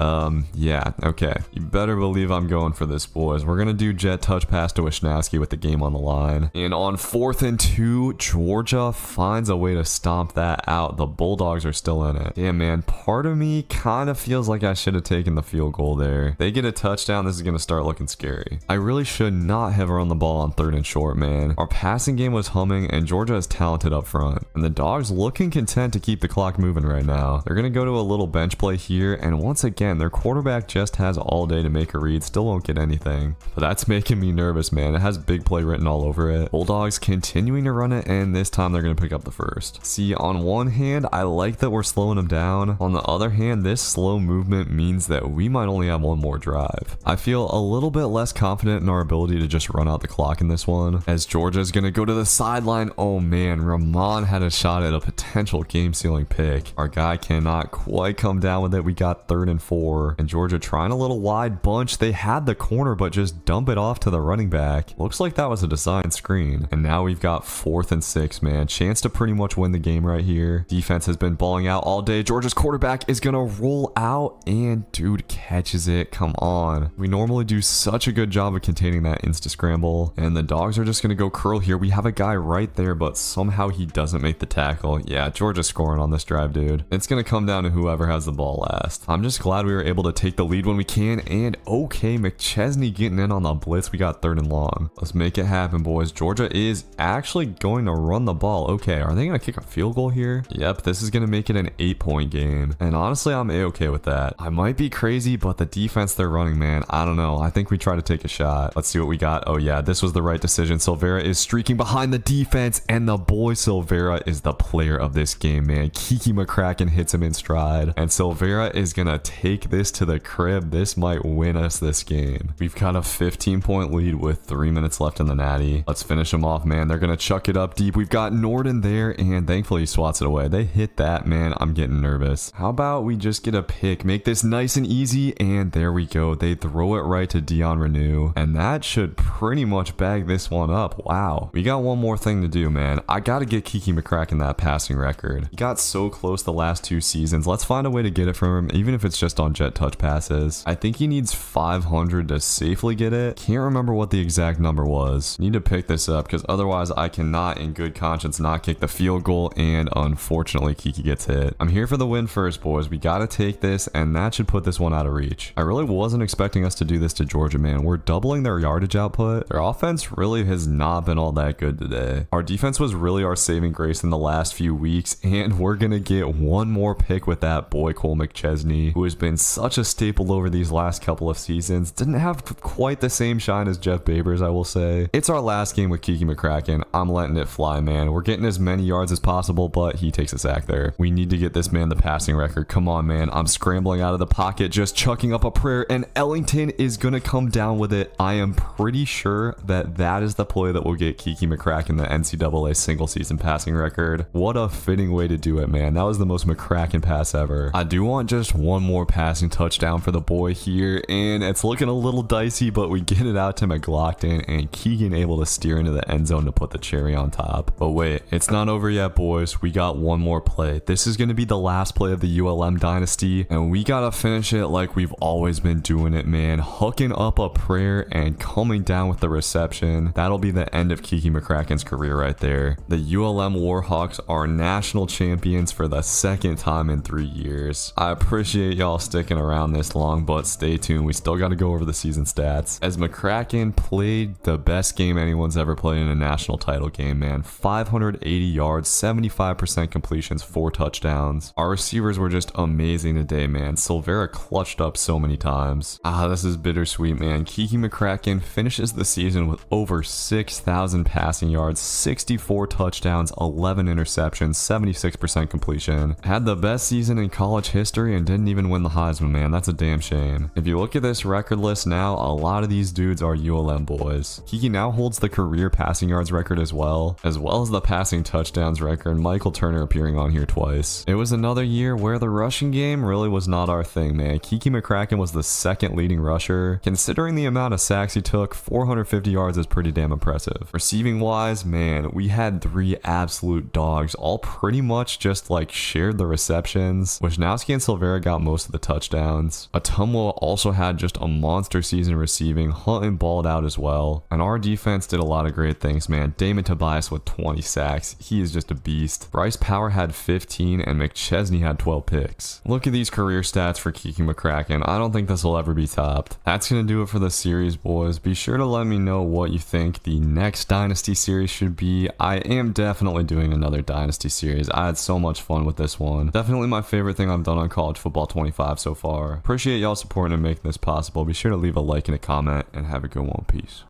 yeah, okay. You better believe I'm going for this, boys. We're gonna do jet touch pass to Wisnowski with the game on the line. And on 4th and 2, Georgia finds a way to stomp that out. The Bulldogs are still in it. Damn, man, part of me kind of feels like I should have taken the field goal there. They get a touchdown, this is gonna start looking scary. I really should not have run the ball on 3rd and short, man. Our passing game was humming, and Georgia is talented up front. And the Dogs looking content to keep the clock moving right now. They're gonna go to a little bench play here, and once again, their quarterback just has all day to make a read. Still won't get anything. But that's making me nervous, man. It has big play written all over it. Bulldogs continuing to run it, and this time they're gonna pick up the 1st. See, on one hand, I like that we're slowing them down. On the other hand, this slow movement means that we might only have one more drive. I feel a little bit less confident in our ability to just run out the clock in this one, as Georgia's gonna go to the sideline. Oh man, Ramon had a shot at a potential game-sealing pick. Our guy cannot quite come down with it. We got 3rd and 4, and Georgia trying a little wide bunch. They had the corner, but just dump it off to the running back. Looks like that was a designed screen. And now we've got 4th and 6, man. Chance to pretty much win the game right here. Defense has been balling out all day. Georgia's quarterback is gonna roll out, and dude catches it. Come on. We normally do such a good job of containing that insta scramble, and the Dogs are just gonna go curl here. We have a guy right there, but somehow he doesn't make the tackle. Yeah, Georgia's scoring on this drive, dude. It's gonna come down to whoever has the ball last. I'm just glad we were able to take the lead when we can, and okay, McChesney getting in on the blitz. We got 3rd and long. Let's make it happen, boys. Georgia is actually going to run the ball. Okay, are they gonna kick a field goal here? Yep, this is gonna make it an 8-point game, and honestly, I'm a-okay with that. I might be crazy, but the defense they're running, man, I don't know. I think we try to take a shot. Let's see what we got. Oh yeah, this was the right decision. Silvera is streaking behind the defense, and the boy Silvera is the player of this game, man. Kiki McCracken hits him in stride, and Silvera is gonna take this to the crib. This might win us this game. We've got a 15-point lead with 3 minutes left in the natty. Let's finish them off, man. They're gonna chuck it up deep. We've got Norden there, and thankfully he swats it away. They hit that, man. I'm getting nervous. How about we just get a pick, make this nice and easy, and there we go. They throw it right to Dion Renew, and that should pretty much bag this one up. Wow. We got one more thing to do, man. I gotta get Kiki McCracken that passing record. He got so close the last 2 seasons. Let's find a way to get it from him, even if it's just on jet touch passes. I think he needs 500 to safely get it. Can't remember what the exact number was. Need to pick this up, because otherwise I cannot in good conscience not kick the field goal, and unfortunately Kiki gets hit. I'm here for the win first, boys. We gotta take this, and that should put this one out of reach. I really wasn't expecting us to do this to Georgia, man. We're doubling their yardage output. Their offense really has not been all that good today. Our defense was really our saving grace in the last few weeks, and we're gonna get one more pick with that boy Cole McChesney, who has been such a staple over these last couple of seasons. Didn't have quite the same shine as Jeff Babers, I will say. It's our last game with Kiki McCracken. and I'm letting it fly, man. We're getting as many yards as possible, but he takes a sack there. We need to get this man the passing record. Come on, man. I'm scrambling out of the pocket, just chucking up a prayer, and Ellington is going to come down with it. I am pretty sure that that is the play that will get Kiki McCracken the NCAA single season passing record. What a fitting way to do it, man. That was the most McCracken pass ever. I do want just one more passing touchdown for the boy here, and it's looking a little dicey, but we get it out to McLaughlin, and Keegan able to steer into the end zone to put the cherry on top. But wait, it's not over yet, boys. We got one more play. This is going to be the last play of the ULM dynasty, and we got to finish it like we've always been doing it, man. Hooking up a prayer and coming down with the reception. That'll be the end of Kiki McCracken's career right there. The ULM Warhawks are national champions for the second time in 3 years. I appreciate y'all sticking around this long, but stay tuned. We still got to go over the season stats. As McCracken played the best game anyone's ever played in a national title game, man. 580 yards, 75% completions, 4 touchdowns. Our receivers were just amazing today, man. Silvera clutched up so many times. This is bittersweet, man. Kiki McCracken finishes the season with over 6,000 passing yards, 64 touchdowns, 11 interceptions, 76% completion. Had the best season in college history and didn't even win the Heisman, man. That's a damn shame. If you look at this record list now, a lot of these dudes are ULM boys. Kiki now holds the career passing yards record as well as the passing touchdowns record. Michael Turner appearing on here twice. It was another year where the rushing game really was not our thing, man. Kiki McCracken was the second leading rusher. Considering the amount of sacks he took, 450 yards is pretty damn impressive. Receiving wise, man, we had 3 absolute dogs, all pretty much just like shared the receptions. Wisnowski and Silvera got most of the touchdowns. Atumwa also had just a monster season receiving. Hunt balled out as well. And our defense did a lot of great things, man. Damon Tobias with 20 sacks. He is just a beast. Bryce Power had 15 and McChesney had 12 picks. Look at these career stats for Kiki McCracken. I don't think this will ever be topped. That's going to do it for the series, boys. Be sure to let me know what you think the next Dynasty series should be. I am definitely doing another Dynasty series. I had so much fun with this one. Definitely my favorite thing I've done on College Football 25 so far. Appreciate y'all supporting and making this possible. Be sure to leave a like and a comment, and have a good one. Peace.